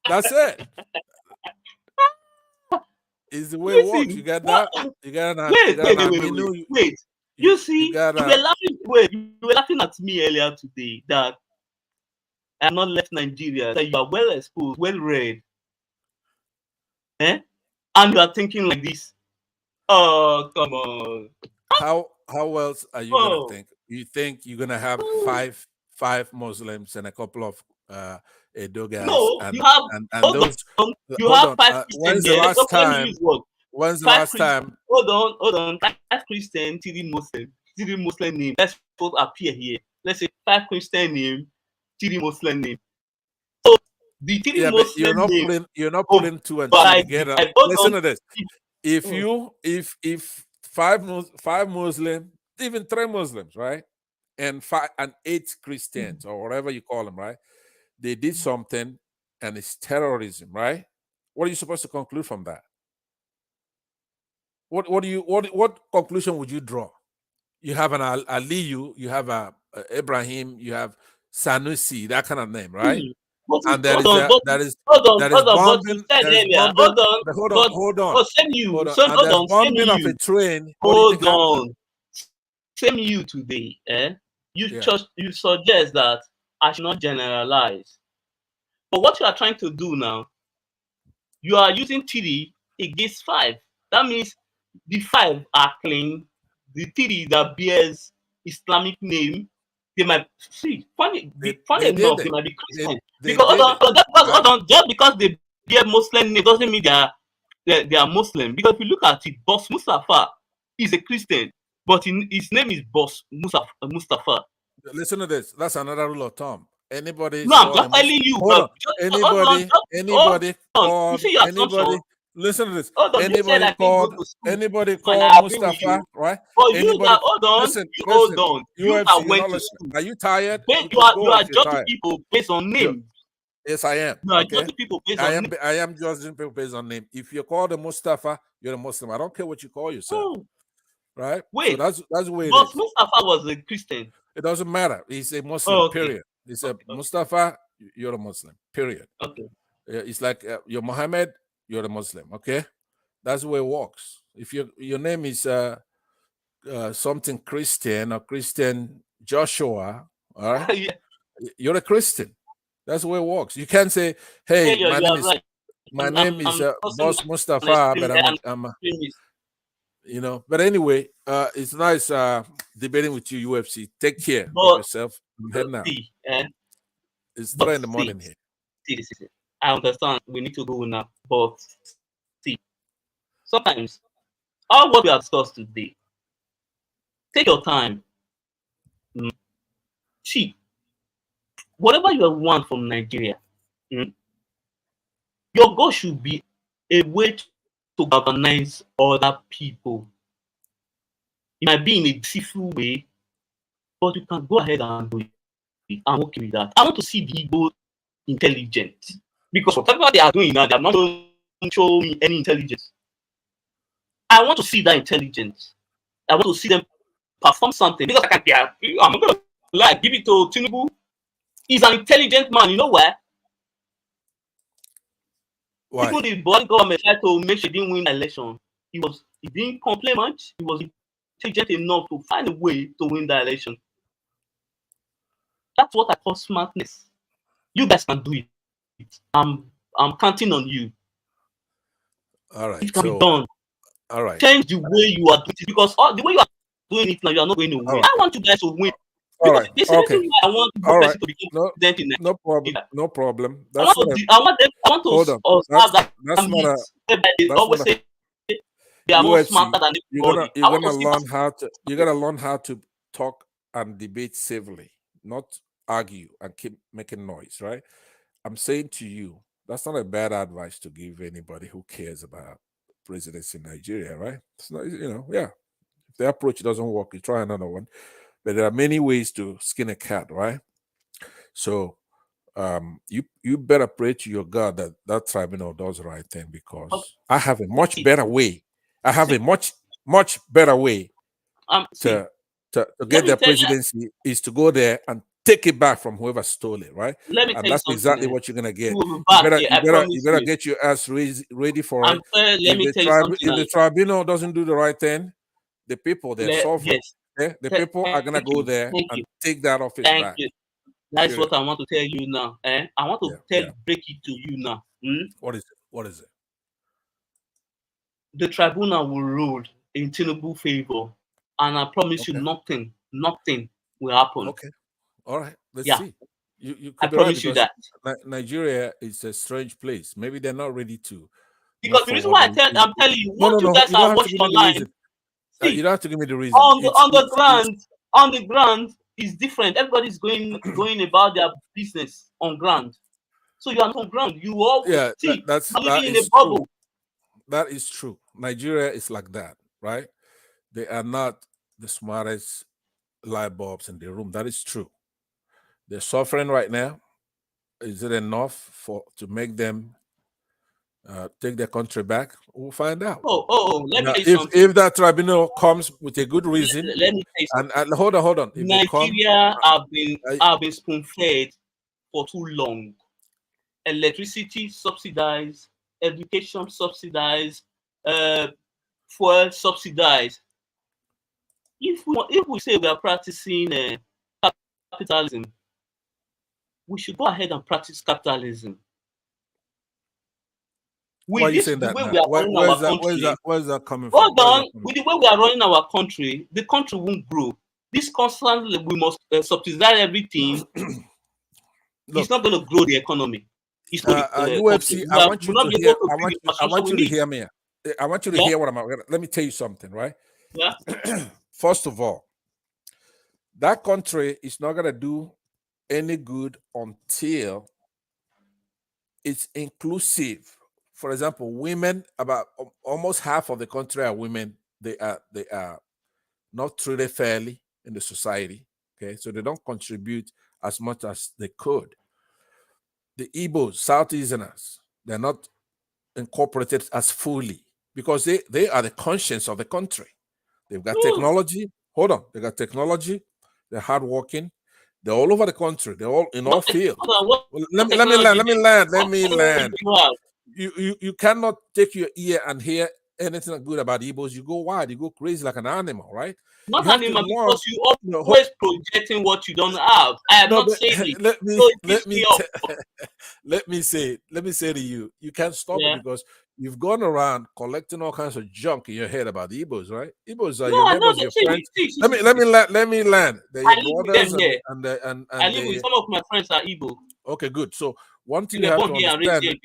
that's it. It's the way it works. You Listen, got what? that. You got an Aminu. Wait. You see, got you were laughing. Wait, you were laughing at me earlier today that I have not left Nigeria. That you are well exposed, well read, and you are thinking like this. Oh, come on. How else are you gonna Oh. think? You think you're gonna have five Muslims and a couple of Edo guys No, you have and those you hold have on. 5 When's Christians the here. last Let me time? use what? When's the 5 last Christians. time? Hold on. 5 Christian, 3 Muslim name. Let's both appear here. Let's say 5 Christian name, 3 Muslim name. So the 3 Yeah, but Muslim name you're not putting 2 and 2 together. Listen to this. If five Muslim, even 3 Muslims, right? and 8 Christians or whatever you call them, right? They did something, and it's terrorism, right? What are you supposed to conclude from that? What conclusion would you draw? You have an Aliyu, you have a Ibrahim, you have Sanusi, that kind of name, right? And there is bombing. There is bombing. Hold on. And there's bombing of a train. What do you think happened? Same you today, you suggest that I should not generalize. But what you are trying to do now, you are using 3 against 5. That means the 5 are clean. The 3 that bears Islamic name, they might funny enough, they might be Christian. Just because they bear Muslim name doesn't mean they are Muslim. Because if you look at it, Boss Mustafa is a Christian, but his name is Boss Mustafa. Listen to this. That's another rule of thumb. Anybody? No, I'm just telling you. Anybody called anybody? Listen to this. Anybody called Mustafa, right? But you that hold on, listen, hold on. UFC, are you tired? You are judging people based on name. Yes, I am. You are judging people based on name. I am judging people based on name. If you're called a Mustafa, you're a Muslim. I don't care what you call yourself. Right? Wait, so that's the way it but is. Mustafa was a Christian. It doesn't matter. He's a Muslim, period. It's a Mustafa, you're a Muslim, period. Okay. It's like you're Muhammad, you're a Muslim, okay? That's the way it works. If your name is something Christian or Christian Joshua, all right? You're a Christian. That's the way it works. You can't say, hey, my name is Boss Mustafa, but I'm you know. But anyway, it's nice debating with you, UFC. Take care of yourself. I'm heading out. It's 3 in the morning here. See. I understand we need to go now, but see, sometimes all what we have discussed today, take your time. See, whatever you want from Nigeria, your goal should be a way to galvanize other people. It might be in a deceitful way, but you can go ahead and do it. I'm okay with that. I want to see the Igbo intelligent, because whatever they are doing now, they are not showing me any intelligence. I want to see that intelligence. I want to see them perform something, because I can't. I'm not gonna lie. Give it to Tinubu. He's an intelligent man. You know why? Why? People, the body government tried to make sure he didn't win the election. He didn't complain much. He was intelligent enough to find a way to win the election. That's what I call smartness. You guys can do it. I'm counting on you. All right. It can be done. All right. Change the way you are doing it, because the way you are doing it now, you are not going to win. Right. I want you guys to win. All right. Okay. I want to become president in no problem. No problem. I want to hold on. That's not a. They always say they are more smarter than everybody. You gotta learn how to talk and debate civilly, not argue and keep making noise, right? I'm saying to you, that's not a bad advice to give anybody who cares about presidency in Nigeria, right? It's not, yeah. If the approach doesn't work, you try another one. But there are many ways to skin a cat, right? So you better pray to your God that tribunal does the right thing, because I have a much better way. I have a much better way to get the presidency is to go there and take it back from whoever stole it, right? And that's exactly what you're gonna get. You better get your ass ready for it. If the tribunal doesn't do the right thing, the people they're suffering. The people are gonna go there and take that office back. You. That's what I want to tell you now. I want to break it to you now. What is it? What is it? The tribunal will rule in Tinubu's favor, and I promise you, nothing will happen. Okay. All right. Let's see. You I promise you that. Nigeria is a strange place. Maybe they're not ready to. Because the reason why I'm telling you, once you guys are watching online. See, you don't have to give me the reason. On the ground is different. Everybody's going about their business on ground. So you are not on ground. You all living in a bubble. True. That is true. Nigeria is like that, right? They are not the smartest light bulbs in the room. That is true. They're suffering right now. Is it enough to make them take their country back? We'll find out. Let me Now, tell you something. if that tribunal comes with a good reason, Let me tell you something. and hold on. If Nigeria have been spoon-fed for too long. Electricity subsidized, education subsidized, fuel subsidized. If we say we are practicing capitalism, we should go ahead and practice capitalism. Why are you saying that now? Where's that coming from? Hold on. With the way we are running our country, the country won't grow. This constantly, we must subsidize everything. It's not going to grow the economy. It's not UFC. I want you to hear. I want you to hear me. I want you to hear what I'm. Let me tell you something, right? Yeah. First of all, that country is not going to do any good until it's inclusive. For example, women, about almost half of the country are women. They are not treated fairly in the society. Okay, so they don't contribute as much as they could. The Igbos, Southeasterners, they're not incorporated as fully because they are the conscience of the country. They've got technology. Hold on, they got technology. They're hardworking. They're all over the country. They're all in all fields. Let me land. You cannot take your ear and hear anything good about Igbos. You go wild. You go crazy like an animal, right? Not animal, because you always projecting what you don't have. I have not said it. Let me say to you, you can't stop it because you've gone around collecting all kinds of junk in your head about the Igbos, right? Igbos are your neighbors, your friends. Let me land. They're your brothers and I live with some of my friends are Igbo. Okay, good. So one thing you have to understand,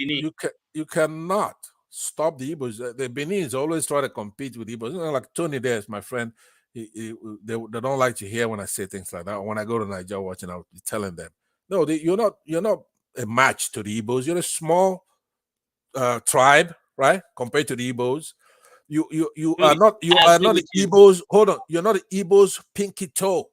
you cannot stop the Igbos. The Benin's always try to compete with Igbos. You know, like Tony there is my friend. They don't like to hear when I say things like that. When I go to Nigeria watching, I'll be telling them, no, you're not a match to the Igbos. You're a small tribe, right? Compared to the Igbos. You are not the Igbos. Hold on, you're not the Igbos pinky toe.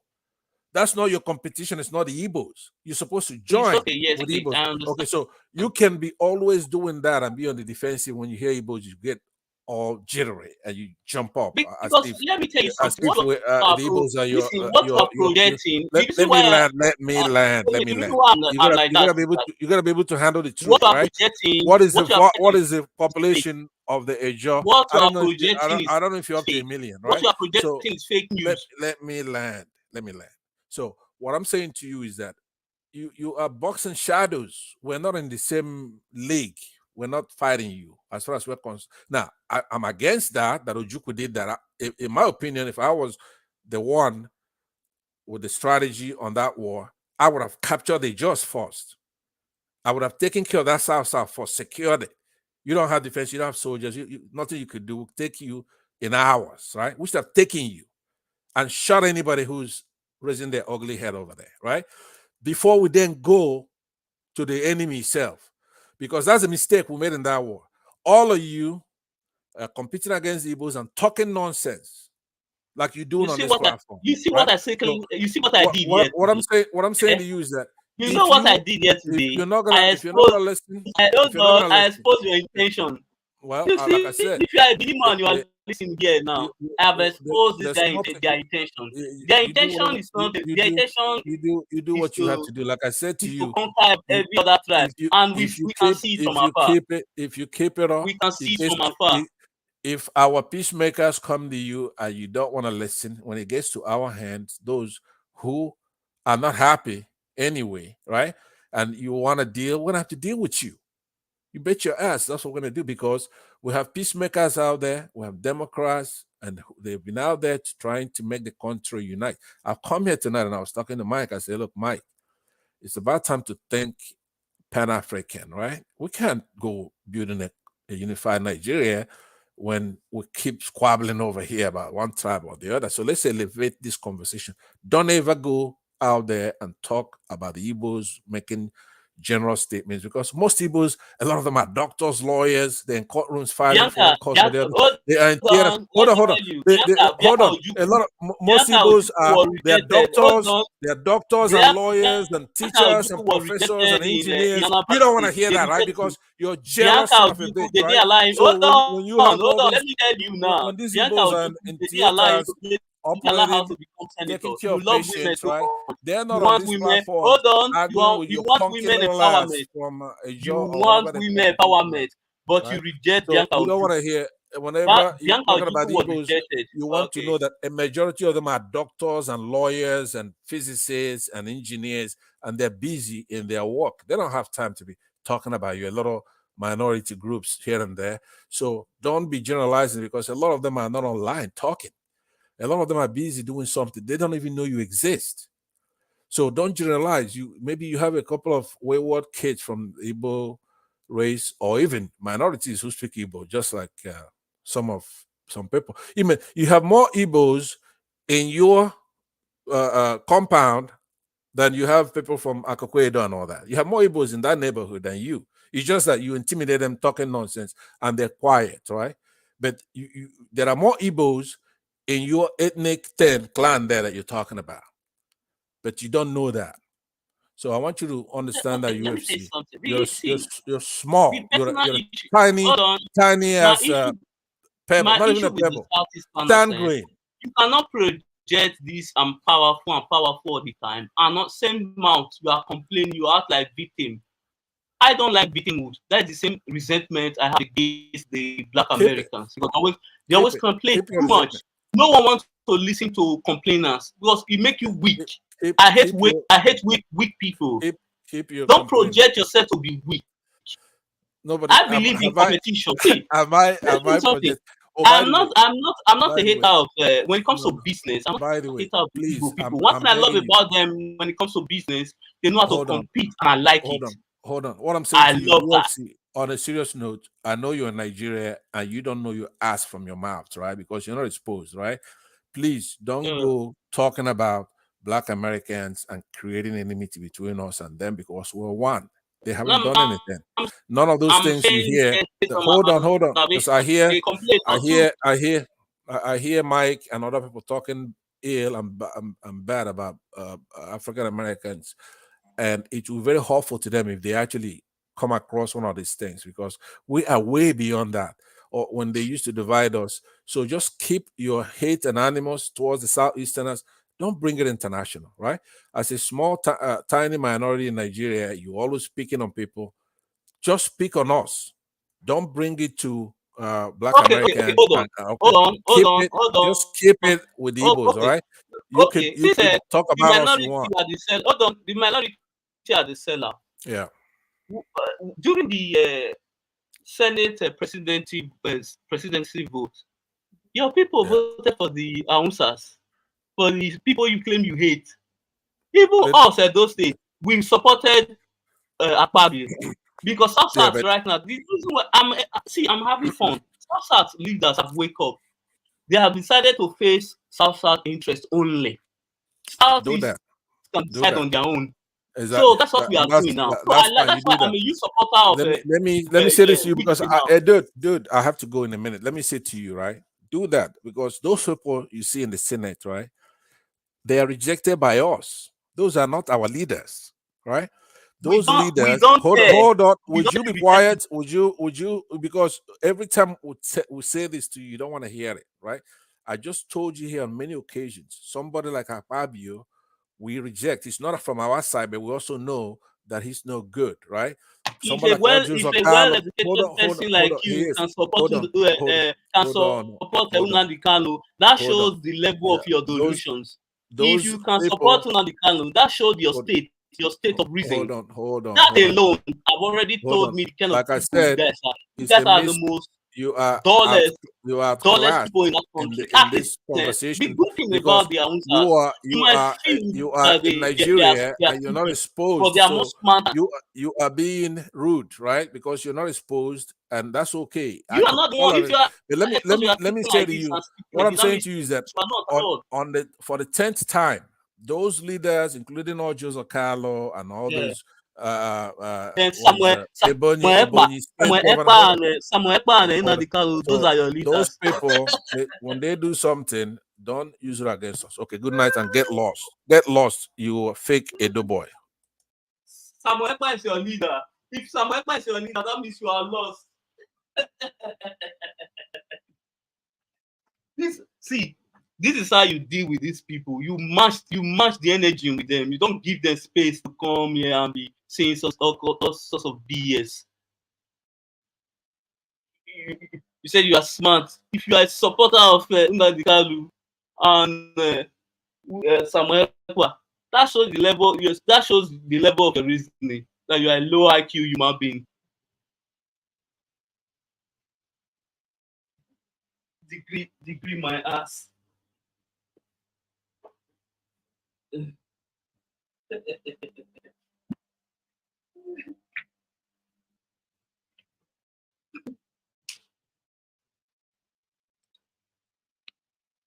That's not your competition. It's not the Igbos. You're supposed to join with Igbos. Okay, so you can be always doing that and be on the defensive. When you hear Igbos, you get all jittery and you jump up. Because let me tell you something. The Igbos are your. Let me land. You gotta be able to handle the truth, right? What is the population of the Ejo? I don't know if you're up to 1 million, right? What you are projecting is fake news. Let me land. So what I'm saying to you is that you are boxing shadows. We're not in the same league. We're not fighting you as far as we're concerned. Now, I'm against that Ojukwu did that. In my opinion, if I was the one with the strategy on that war, I would have captured the Jos first. I would have taken care of that South first, secured it. You don't have defense, you don't have soldiers, nothing you could do will take you in hours, right? We should have taken you and shot anybody who's raising their ugly head over there, right? Before we then go to the enemy itself. Because that's a mistake we made in that war. All of you are competing against the Igbos and talking nonsense like you're doing on this platform. You see what I say? You see what I did yesterday? What I'm saying to you is that you know what I did yesterday. If you're not gonna listen, I expose your intention. Well, you see, like I said, if you are a big man, you are listening here now. I have exposed this guy their intention. Their intention is not their intention. You do what you have to do. Like I said to you, to conquer every other tribe, and we can see it from afar. If you keep it up, we can see it from afar. If our peacemakers come to you and you don't want to listen, when it gets to our hands, those who are not happy anyway, right? And you want to deal, we're going to have to deal with you. You bet your ass that's what we're going to do, because we have peacemakers out there, we have Democrats, and they've been out there trying to make the country unite. I've come here tonight and I was talking to Mike. I said, look, Mike, it's about time to think Pan-African, right? We can't go building a unified Nigeria when we keep squabbling over here about one tribe or the other. So let's elevate this conversation. Don't ever go out there and talk about the Igbos making general statements, because most Igbos, a lot of them are doctors, lawyers, they're in courtrooms fighting for one cause or the other. They are in theaters. Hold on. Hold on. A lot of most Igbos are doctors and lawyers and teachers and professors and engineers. You don't want to hear that, right? Because you're jealous of a bit, right? So when you have all these, let me tell you now. when these Igbos are in theaters operating, taking care of patients, right? They're not on this platform. Hold on. You want women empowerment. From you want women empowerment, but right? you reject so Bianca. You don't want to hear whenever you're talking about Igbos, you want to know that a majority of them are doctors and lawyers and physicists and engineers, and they're busy in their work. They don't have time to be talking about you. A lot of minority groups here and there. So don't be generalizing, because a lot of them are not online talking. A lot of them are busy doing something. They don't even know you exist. So don't generalize. Maybe you have a couple of wayward kids from Igbo race, or even minorities who speak Igbo, just like some people. Even you have more Igbos in your compound than you have people from Akokwedo and all that. You have more Igbos in that neighborhood than you. It's just that you intimidate them talking nonsense and they're quiet, right? But there are more Igbos in your ethnic clan there that you're talking about, but you don't know that. So I want you to understand that UFC, you're small, you're tiny as pebble, not even a pebble. Stand green. You cannot project this I'm powerful all the time, and not same mouth you are complaining, you act like victim. I don't like victimhood. That's the same resentment I have against the Black Americans. Because they always complain too much. No one wants to listen to complainers because it makes you weak. I hate weak people. Don't project yourself to be weak. Nobody. I believe in competition. Am I project? I'm not a hater of when it comes to business. I'm not a hater of people. One thing I love about them when it comes to business, they know how to compete, and I like it. Hold on. What I'm saying to you, UFC, on a serious note, I know you're in Nigeria and you don't know your ass from your mouth, right? Because you're not exposed, right? Please don't go talking about Black Americans and creating enmity between us and them because we're one. They haven't done anything. None of those things you hear. Hold on. Because I hear Mike and other people talking ill and bad about African Americans. And it will be very hurtful to them if they actually come across one of these things, because we are way beyond that, or when they used to divide us. So just keep your hate and animus towards the Southeasterners. Don't bring it international, right? As a small, tiny minority in Nigeria, you're always speaking on people. Just speak on us. Don't bring it to Black Americans. Hold on. Just keep it with the Igbos, all right? You can talk about us you want. Hold on. The minority are the seller. Yeah. During the Senate presidency vote, your people voted for the Awusas, for the people you claim you hate. Even us at those states, we supported Akpabio because South right now. The reason why I'm having fun. South leaders have wake up. They have decided to face South interest only. South can decide on their own. Exactly. So that's what we are doing now. So that's why I'm a huge supporter of. Let me say this to you because dude, I have to go in a minute. Let me say to you, right? Do that, because those people you see in the Senate, right? They are rejected by us. Those are not our leaders, right? Those leaders. Hold on. Would you be quiet? Would you? Because every time we say this to you, you don't want to hear it, right? I just told you here on many occasions. Somebody like Akpabio, we reject. It's not from our side, but we also know that he's no good, right? Somebody if a well-educated person like you can support Nnamdi Kanu, that shows the level of your delusions. If you can support Nnamdi Kanu, that shows your state of reason. Hold on. That alone, I've already told me the kind of people you guys are. You guys are the most dullest people in that country. In this conversation, because you are in Nigeria and you're not exposed. So you are being rude, right? Because you're not exposed, and that's okay. You are not the one. Let me say to you, what I'm saying to you is that for the 10th time, those leaders, including all Joseph Carlo and all those Then Ebonyi State Governor. Samuel Ekpa and Nnamdi Kanu, those are your Those leaders. people, when they do something, don't use it against us. Okay, good night and get lost. Get lost, you fake Edo boy. Samuel Ekpa is your leader. If Samuel Ekpa is your leader, that means you are lost. This is how you deal with these people. You match the energy with them. You don't give them space to come here and be saying all sorts of BS. You said you are smart. If you are a supporter of Nnamdi Kanu and Samuel Ekpa, that shows the level. That shows the level of your reasoning. That you are a low IQ human being. Degree my ass.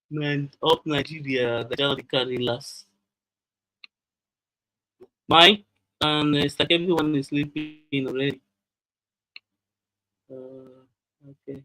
Man, up Nigeria, the Nnamdi Kanu last. Mike and it's like everyone is sleeping already. Okay.